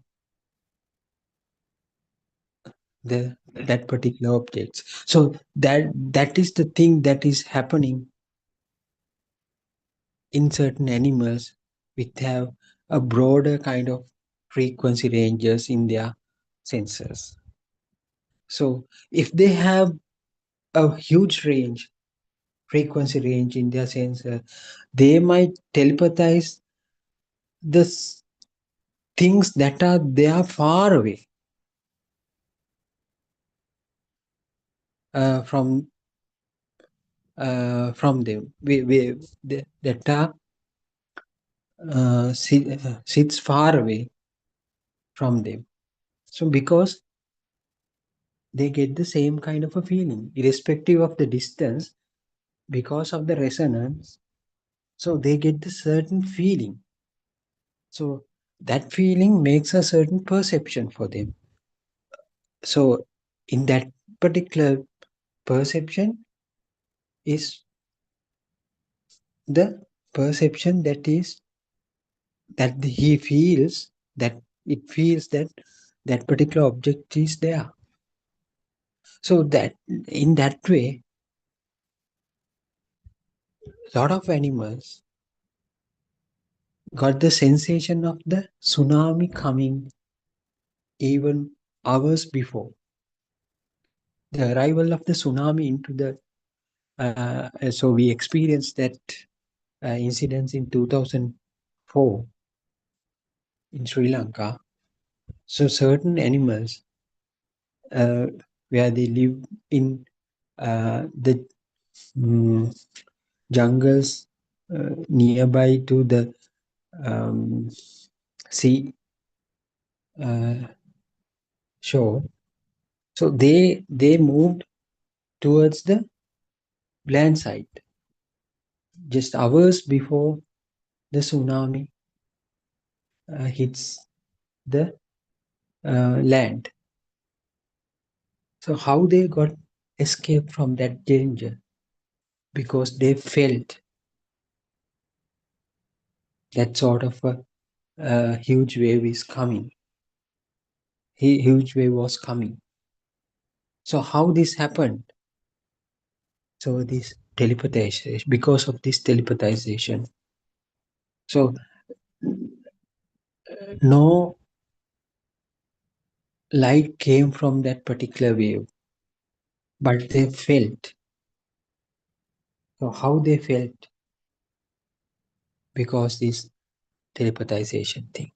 that particular objects. So that is the thing that is happening in certain animals which have a broader kind of frequency ranges in their senses. So if they have a huge range, frequency range in their sensor, they might telepathize the things that are there far away from them. That are sits far away from them. So because they get the same kind of a feeling, irrespective of the distance, because of the resonance. So they get the certain feeling. So that feeling makes a certain perception for them. So in that particular perception is the perception that he feels, that it feels that that particular object is there. So that in that way, a lot of animals got the sensation of the tsunami coming even hours before the arrival of the tsunami into the. So we experienced that incident in 2004 in Sri Lanka. So certain animals uh, where they live in the jungles nearby to the sea shore. So they moved towards the land side just hours before the tsunami hits the land. So how they got escape from that danger? Because they felt that sort of a huge wave is coming. Huge wave was coming. So how this happened? So this telepathization, because of this telepathization. So no light came from that particular wave, but they felt. So how they felt? Because this telepathization thing.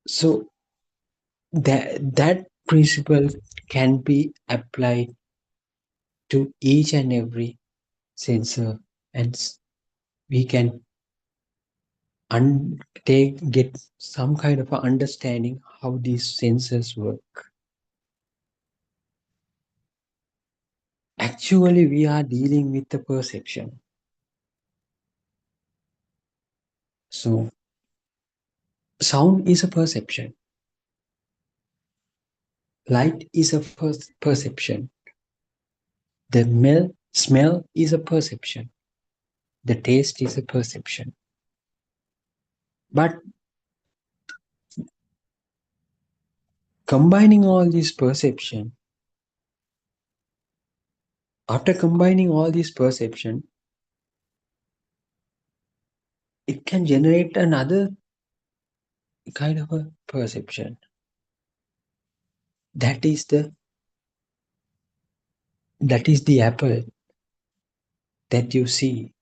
So that principle can be applied to each and every sensor, and we can get some kind of a understanding how these sensors work. Actually, we are dealing with the perception. So sound is a perception. Light is a perception. The smell is a perception. The taste is a perception. But combining all these perception, after combining all these perception, it can generate another kind of a perception. That is the apple that you see.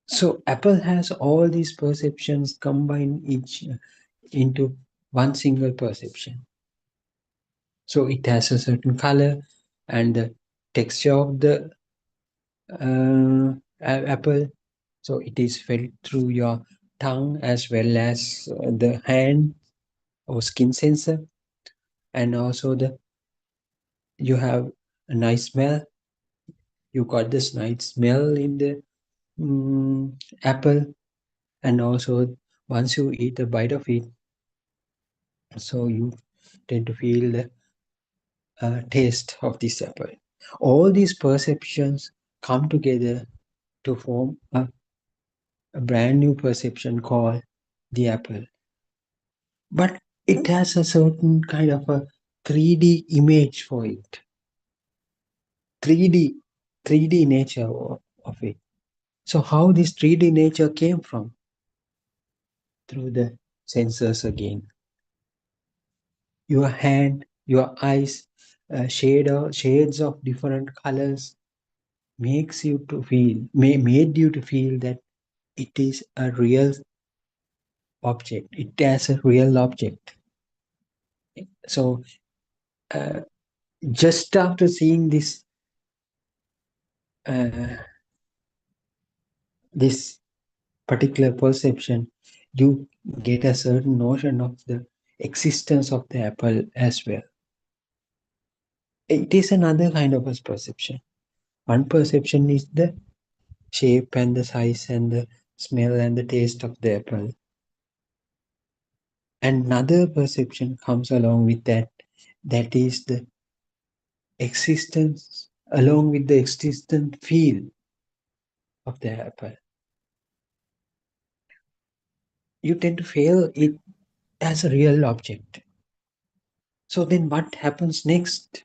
So apple has all these perceptions combined each into one single perception. So it has a certain color and the texture of the apple. So it is felt through your tongue as well as the hand or skin sensor, and also you have a nice smell. You got this nice smell in the apple, and also once you eat a bite of it, so you tend to feel the taste of this apple. All these perceptions come together to form a brand new perception called the apple. But it has a certain kind of a 3D image for it, 3D, 3D nature of it. So how this 3D nature came from? Through the senses again. Your hand, your eyes, shades of different colors makes you to feel, made you to feel that it is a real object. It has a real object. So just after seeing this particular perception, you get a certain notion of the existence of the apple as well. It is another kind of a perception. One perception is the shape and the size and the smell and the taste of the apple. Another perception comes along with that, that is the existence, along with the existent feel of the apple. You tend to feel it as a real object. So then what happens next?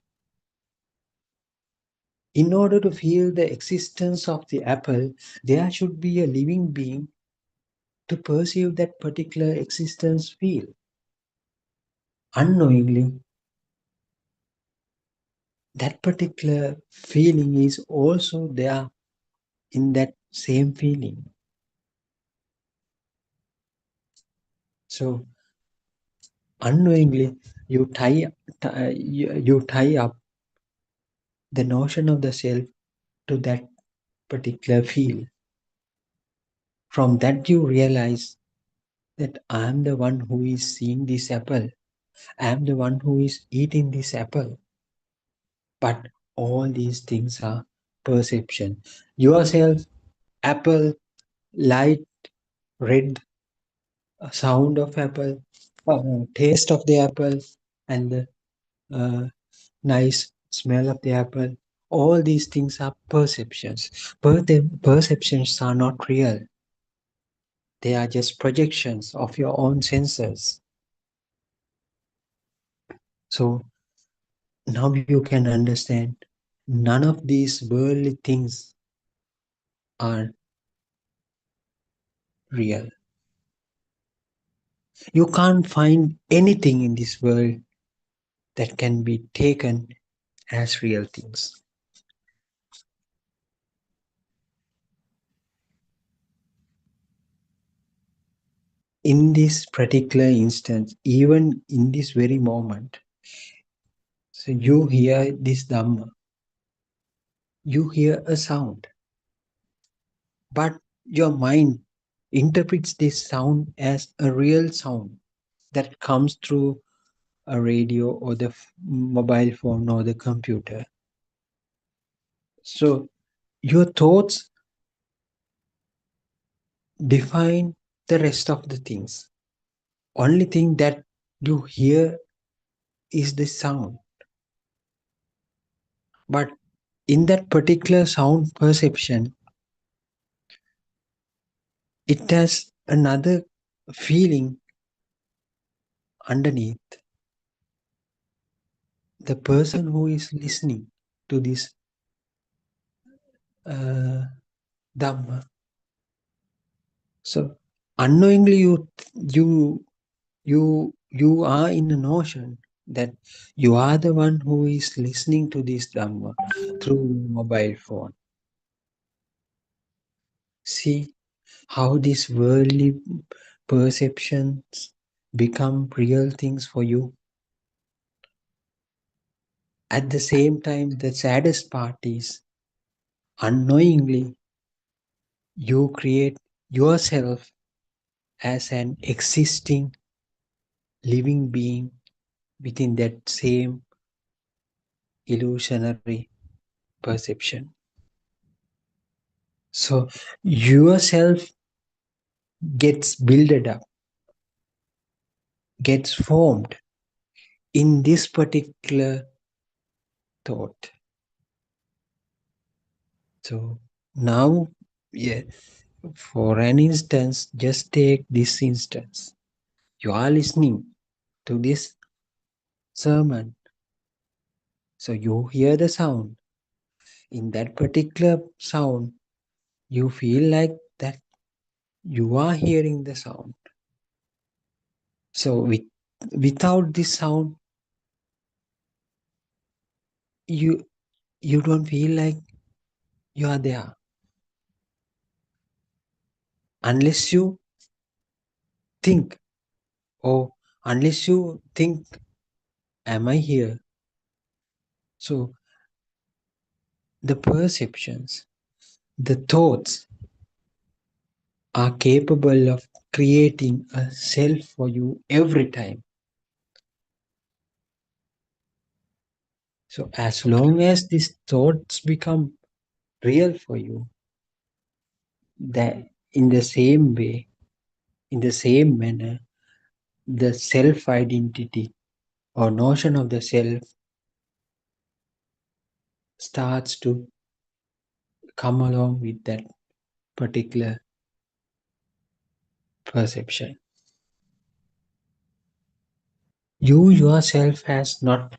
In order to feel the existence of the apple, there should be a living being to perceive that particular existence feel. Unknowingly, that particular feeling is also there in that same feeling. So unknowingly, you tie up the notion of the self to that particular feel. From that you realize that I am the one who is seeing this apple. I am the one who is eating this apple. But all these things are perception. Yourself, apple, light, red, sound of apple, taste of the apple, and the nice smell of the apple. All these things are perceptions. But the perceptions are not real. They are just projections of your own senses. So now you can understand none of these worldly things are real. You can't find anything in this world that can be taken as real things. In this particular instance, even in this very moment, so you hear this Dhamma, you hear a sound, but your mind interprets this sound as a real sound that comes through a radio or the mobile phone or the computer. So your thoughts define the rest of the things. Only thing that you hear is the sound. But in that particular sound perception, it has another feeling underneath. The person who is listening to this Dhamma. So unknowingly you are in the notion that you are the one who is listening to this Dhamma through mobile phone. See how these worldly perceptions become real things for you. At the same time, the saddest part is unknowingly you create yourself as an existing living being within that same illusionary perception. So yourself gets builded up, gets formed in this particular thought. So now, yeah, for an instance, just take this instance. You are listening to this sermon, so you hear the sound. In that particular sound, you feel like that you are hearing the sound. So without this sound, you you don't feel like you are there unless you think, or unless you think, am I here? So the perceptions, the thoughts are capable of creating a self for you every time. So as long as these thoughts become real for you, that in the same way, in the same manner, the self identity or notion of the self starts to come along with that particular perception. You yourself has not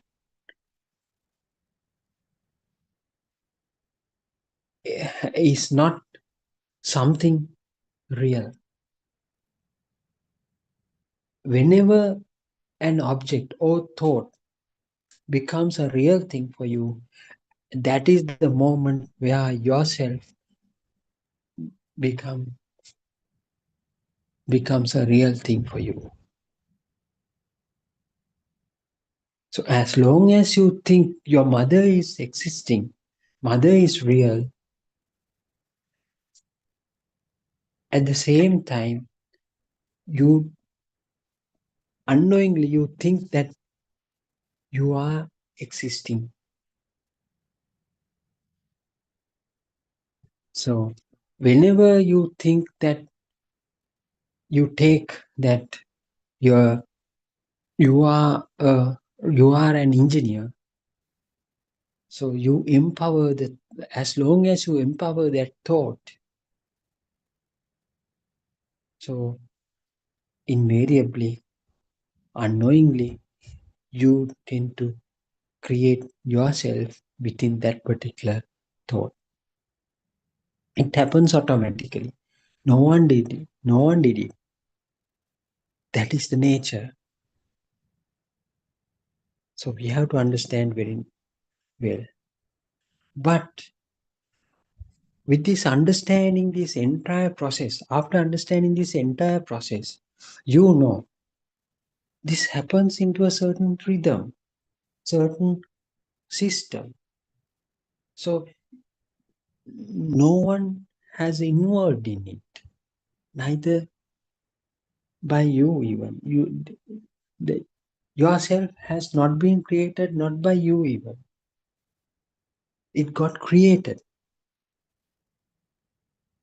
is not something real. Whenever an object or thought becomes a real thing for you, that is the moment where yourself become becomes a real thing for you. So as long as you think your mother is existing, mother is real, at the same time you unknowingly you think that you are existing. So whenever you think that you take that you're you are you are an engineer, so you empower the as long as you empower that thought, so invariably unknowingly you tend to create yourself within that particular thought. It happens automatically. No one did it. No one did it. That is the nature. So we have to understand very well. But with this understanding this entire process, after understanding this entire process, you know this happens into a certain rhythm, certain system. So no one has involved in it, neither by you even. The, yourself has not been created, not by you even. It got created.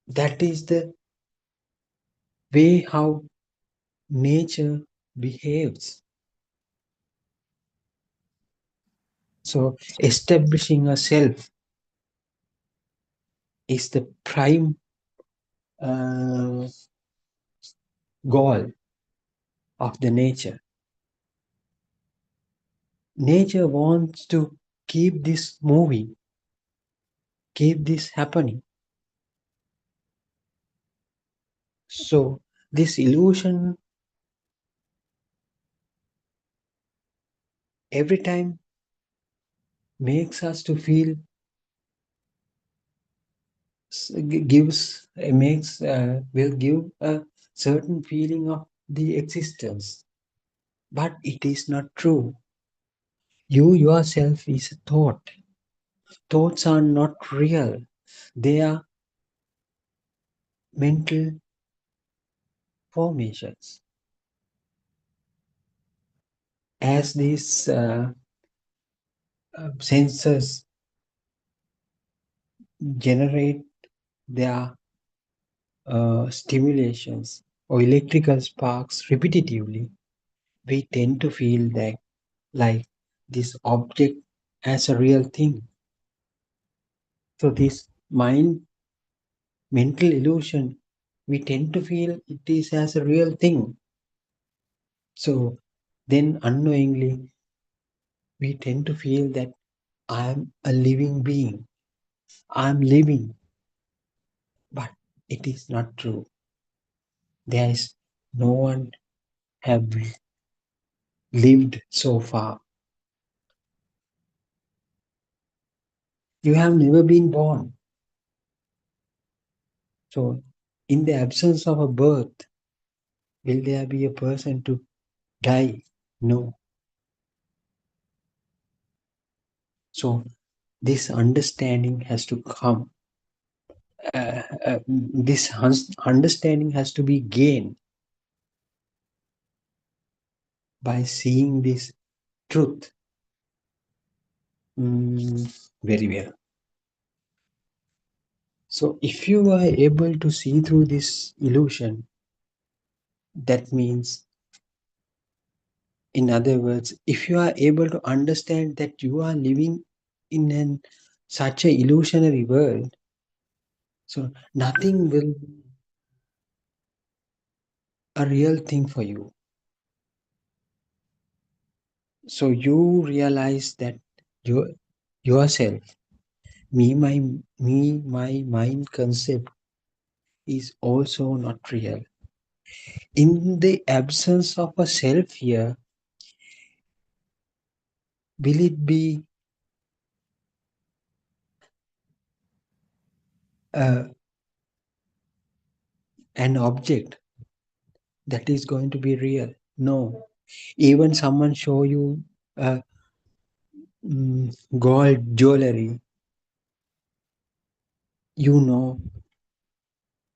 That is the way how nature behaves. So establishing a self is the prime goal of the nature. Nature wants to keep this moving, keep this happening. So this illusion every time makes us to feel, gives, will give a certain feeling of the existence. But it is not true. You yourself is a thought. Thoughts are not real. They are mental formations. As these sensors generate their stimulations or electrical sparks repetitively, we tend to feel that like this object as a real thing. So this mind, mental illusion, we tend to feel it is as a real thing. So then unknowingly, we tend to feel that I am a living being. I am living, but it is not true. There is no one have lived so far. You have never been born. So in the absence of a birth, will there be a person to die? No. So this understanding has to come. Understanding has to be gained by seeing this truth very well. So if you are able to see through this illusion, that means, in other words, if you are able to understand that you are living in such a illusionary world, so nothing will be a real thing for you. So you realize that you yourself, my mind concept is also not real. In the absence of a self here, will it be an object that is going to be real? No. Even someone show you gold jewelry, you know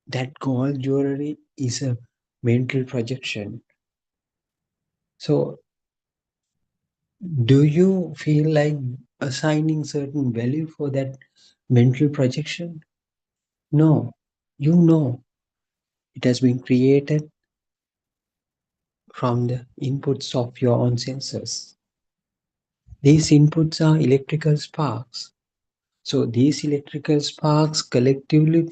that gold jewelry is a mental projection. So do you feel like assigning certain value for that mental projection? No. You know it has been created from the inputs of your own senses. These inputs are electrical sparks. So these electrical sparks collectively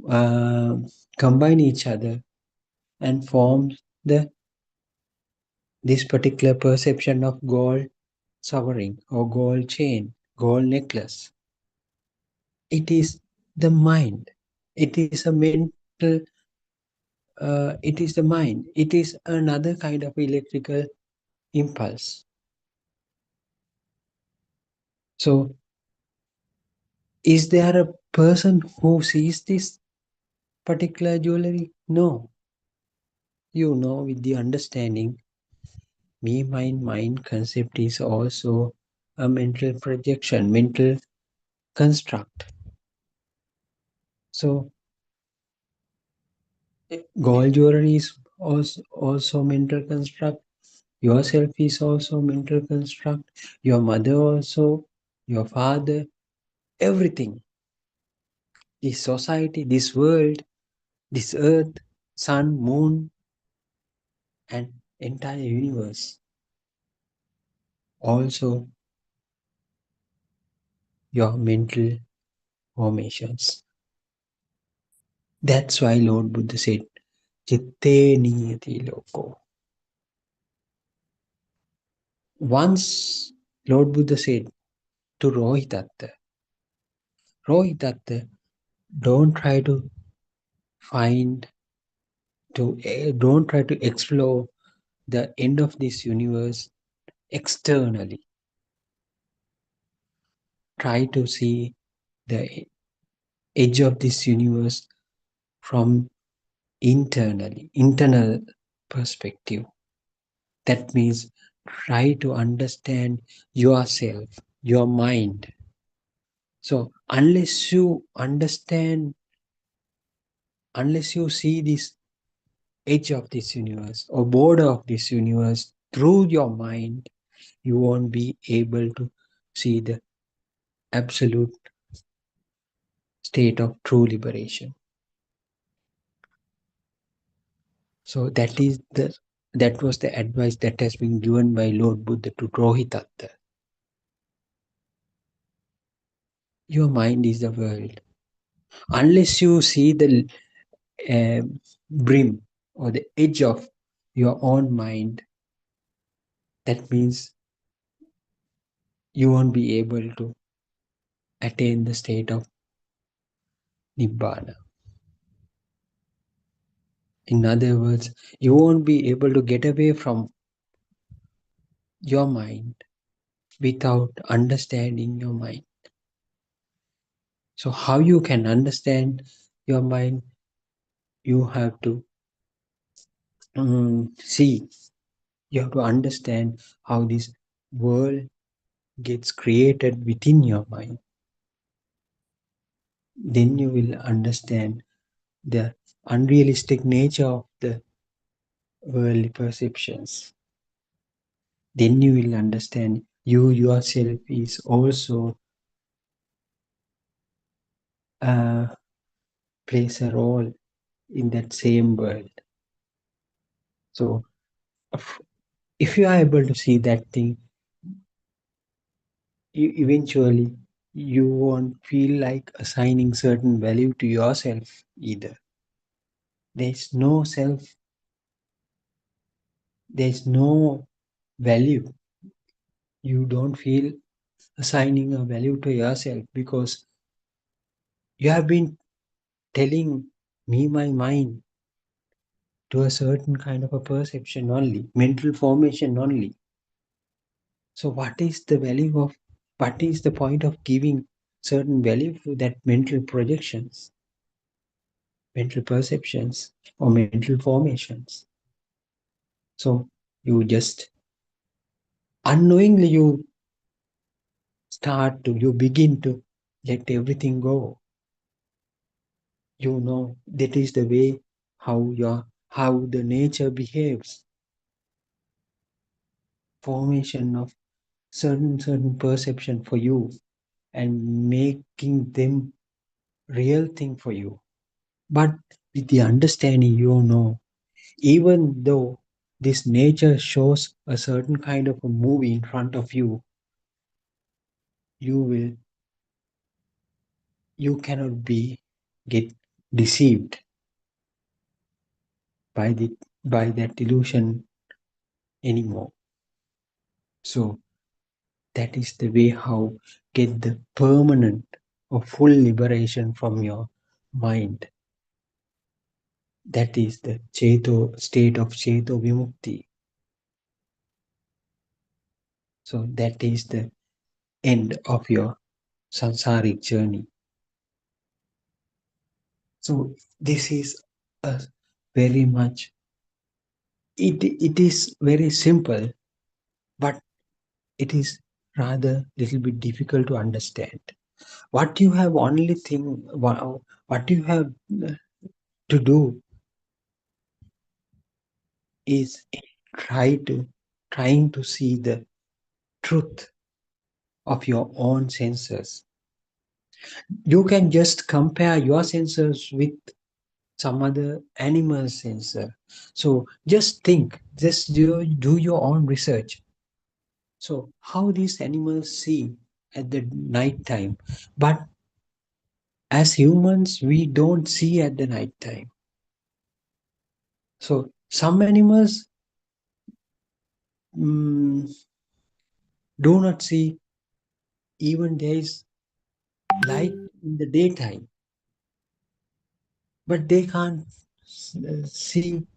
combine each other and form this particular perception of gold sovereign or gold chain, gold necklace. It is the mind. It is a mental. It is the mind. It is another kind of electrical impulse. So, is there a person who sees this particular jewelry? No. You know, with the understanding, me, mind concept is also a mental projection, mental construct. So, gold jewelry is also mental construct. Yourself is also mental construct. Your mother also, your father, everything. This society, this world, this earth, sun, moon, and entire universe. Also your mental formations. That's why Lord Buddha said, Chitte niyati loko. Once Lord Buddha said to Rohitatta, Rohitatta, don't try to don't try to explore the end of this universe externally. Try to see the edge of this universe from internal perspective. That means try to understand yourself, your mind. So unless you understand, unless you see this edge of this universe or border of this universe through your mind, you won't be able to see the absolute state of true liberation. So that was the advice that has been given by Lord Buddha to Rohitatta. Your mind is the world. Unless you see the brim or the edge of your own mind, that means you won't be able to attain the state of Nibbana. In other words, you won't be able to get away from your mind without understanding your mind. So, how you can understand your mind? You have to see, you have to understand how this world gets created within your mind. Then you will understand the unrealistic nature of the worldly perceptions. Then you will understand you yourself is also plays a role in that same world. So if you are able to see that thing, you eventually you won't feel like assigning certain value to yourself either. There's no self, there's no value. You don't feel assigning a value to yourself because you have been telling me my mind to a certain kind of a perception only, mental formation only. So what is the value of, what is the point of giving certain value to that mental projections, mental perceptions or mental formations? So you just unknowingly you begin to let everything go. You know that is the way how the nature behaves. Formation of certain perception for you and making them real thing for you. But with the understanding, you know, even though this nature shows a certain kind of a movie in front of you, you cannot be get deceived by that illusion anymore. So that is the way how get the permanent or full liberation from your mind. That is the state of Cheto Vimukti. So that is the end of your samsaric journey. So this is a very much, it is very simple, but it is rather little bit difficult to understand. What you have only thing, what you have to do is trying to see the truth of your own senses. You can just compare your senses with some other animal sensor. So just think, just do your own research. So how these animals see at the night time, but as humans we don't see at the night time. So some animals do not see even there is light in the daytime, but they can't see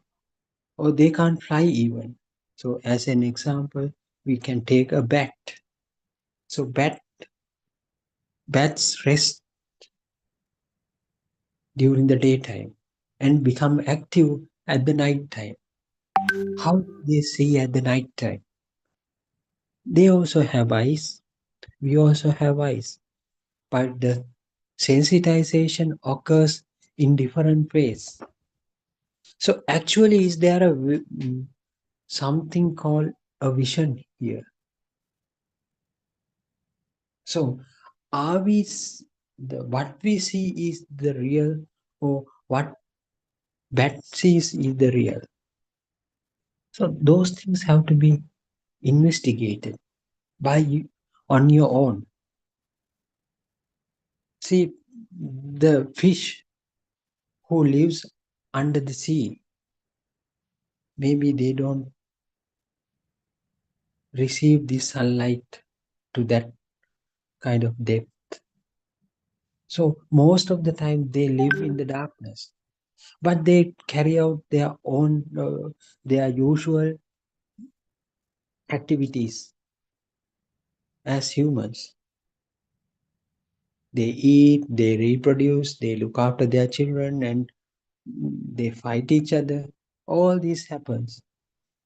or they can't fly even. So as an example, we can take a bat. So bats rest during the daytime and become active at the night time. How do they see at the night time? They also have eyes. We also have eyes, but the sensitization occurs in different ways. So actually, is there something called a vision here? So are what we see is the real, or what bat sees is the real? So those things have to be investigated by you on your own. See, the fish who lives under the sea, maybe they don't receive the sunlight to that kind of depth. So most of the time they live in the darkness, but they carry out their own, their usual activities as humans. They eat, they reproduce, they look after their children, and they fight each other. All this happens.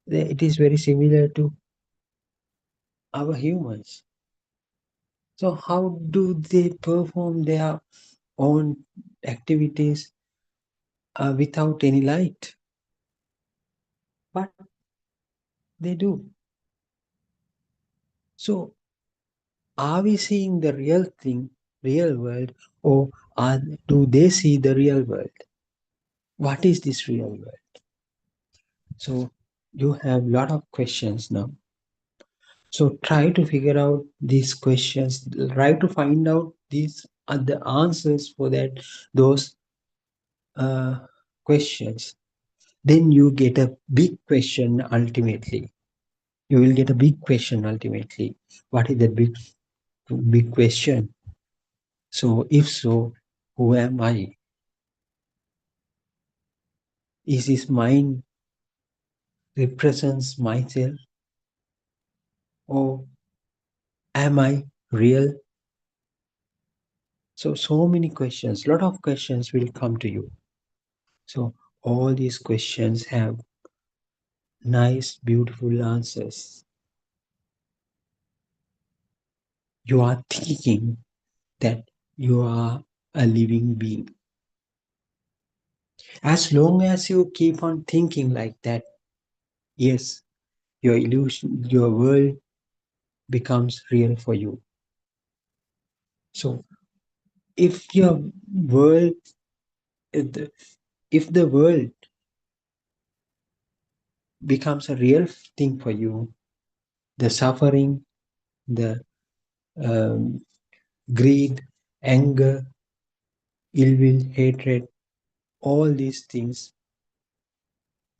It is very similar to our humans. So how do they perform their own activities without any light? But they do. So are we seeing the real thing, real world, or do they see the real world? What is this real world? So you have a lot of questions now. So try to figure out these questions, try to find out these are the answers for those questions. Then you get a big question ultimately. You will get a big question ultimately. What is the big question? So if so, who am I? Is this mind represents myself, or am I real? So many questions, lot of questions will come to you. So all these questions have nice, beautiful answers. You are thinking that you are a living being. As long as you keep on thinking like that, yes, your illusion, your world becomes real for you. So if your world, if the world becomes a real thing for you, the suffering, the greed, anger, ill will, hatred, all these things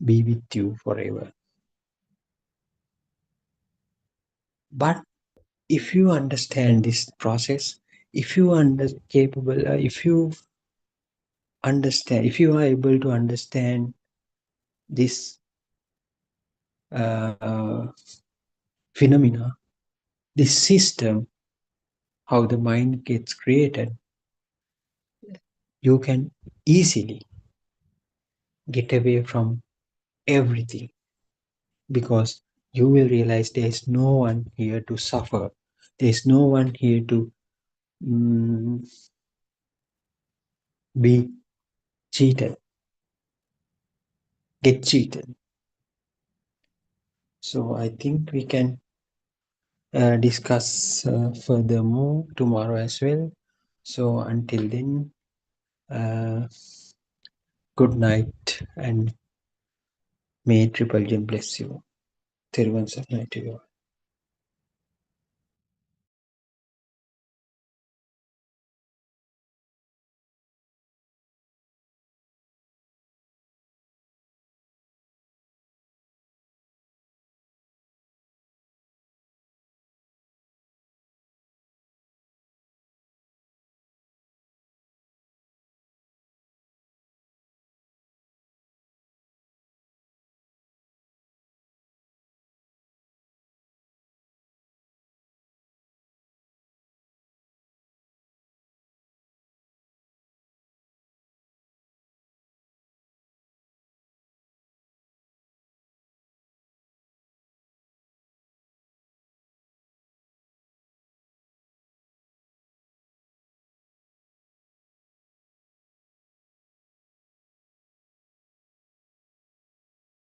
be with you forever. But if you understand this process, if you if you understand, if you are able to understand this phenomena, this system, how the mind gets created, you can easily get away from everything, because you will realize there is no one here to suffer. There is no one here to be cheated, get cheated. So I think we can discuss furthermore tomorrow as well. So until then, good night, and may Triple Gem bless you. Thiruvan Sarnai to you all.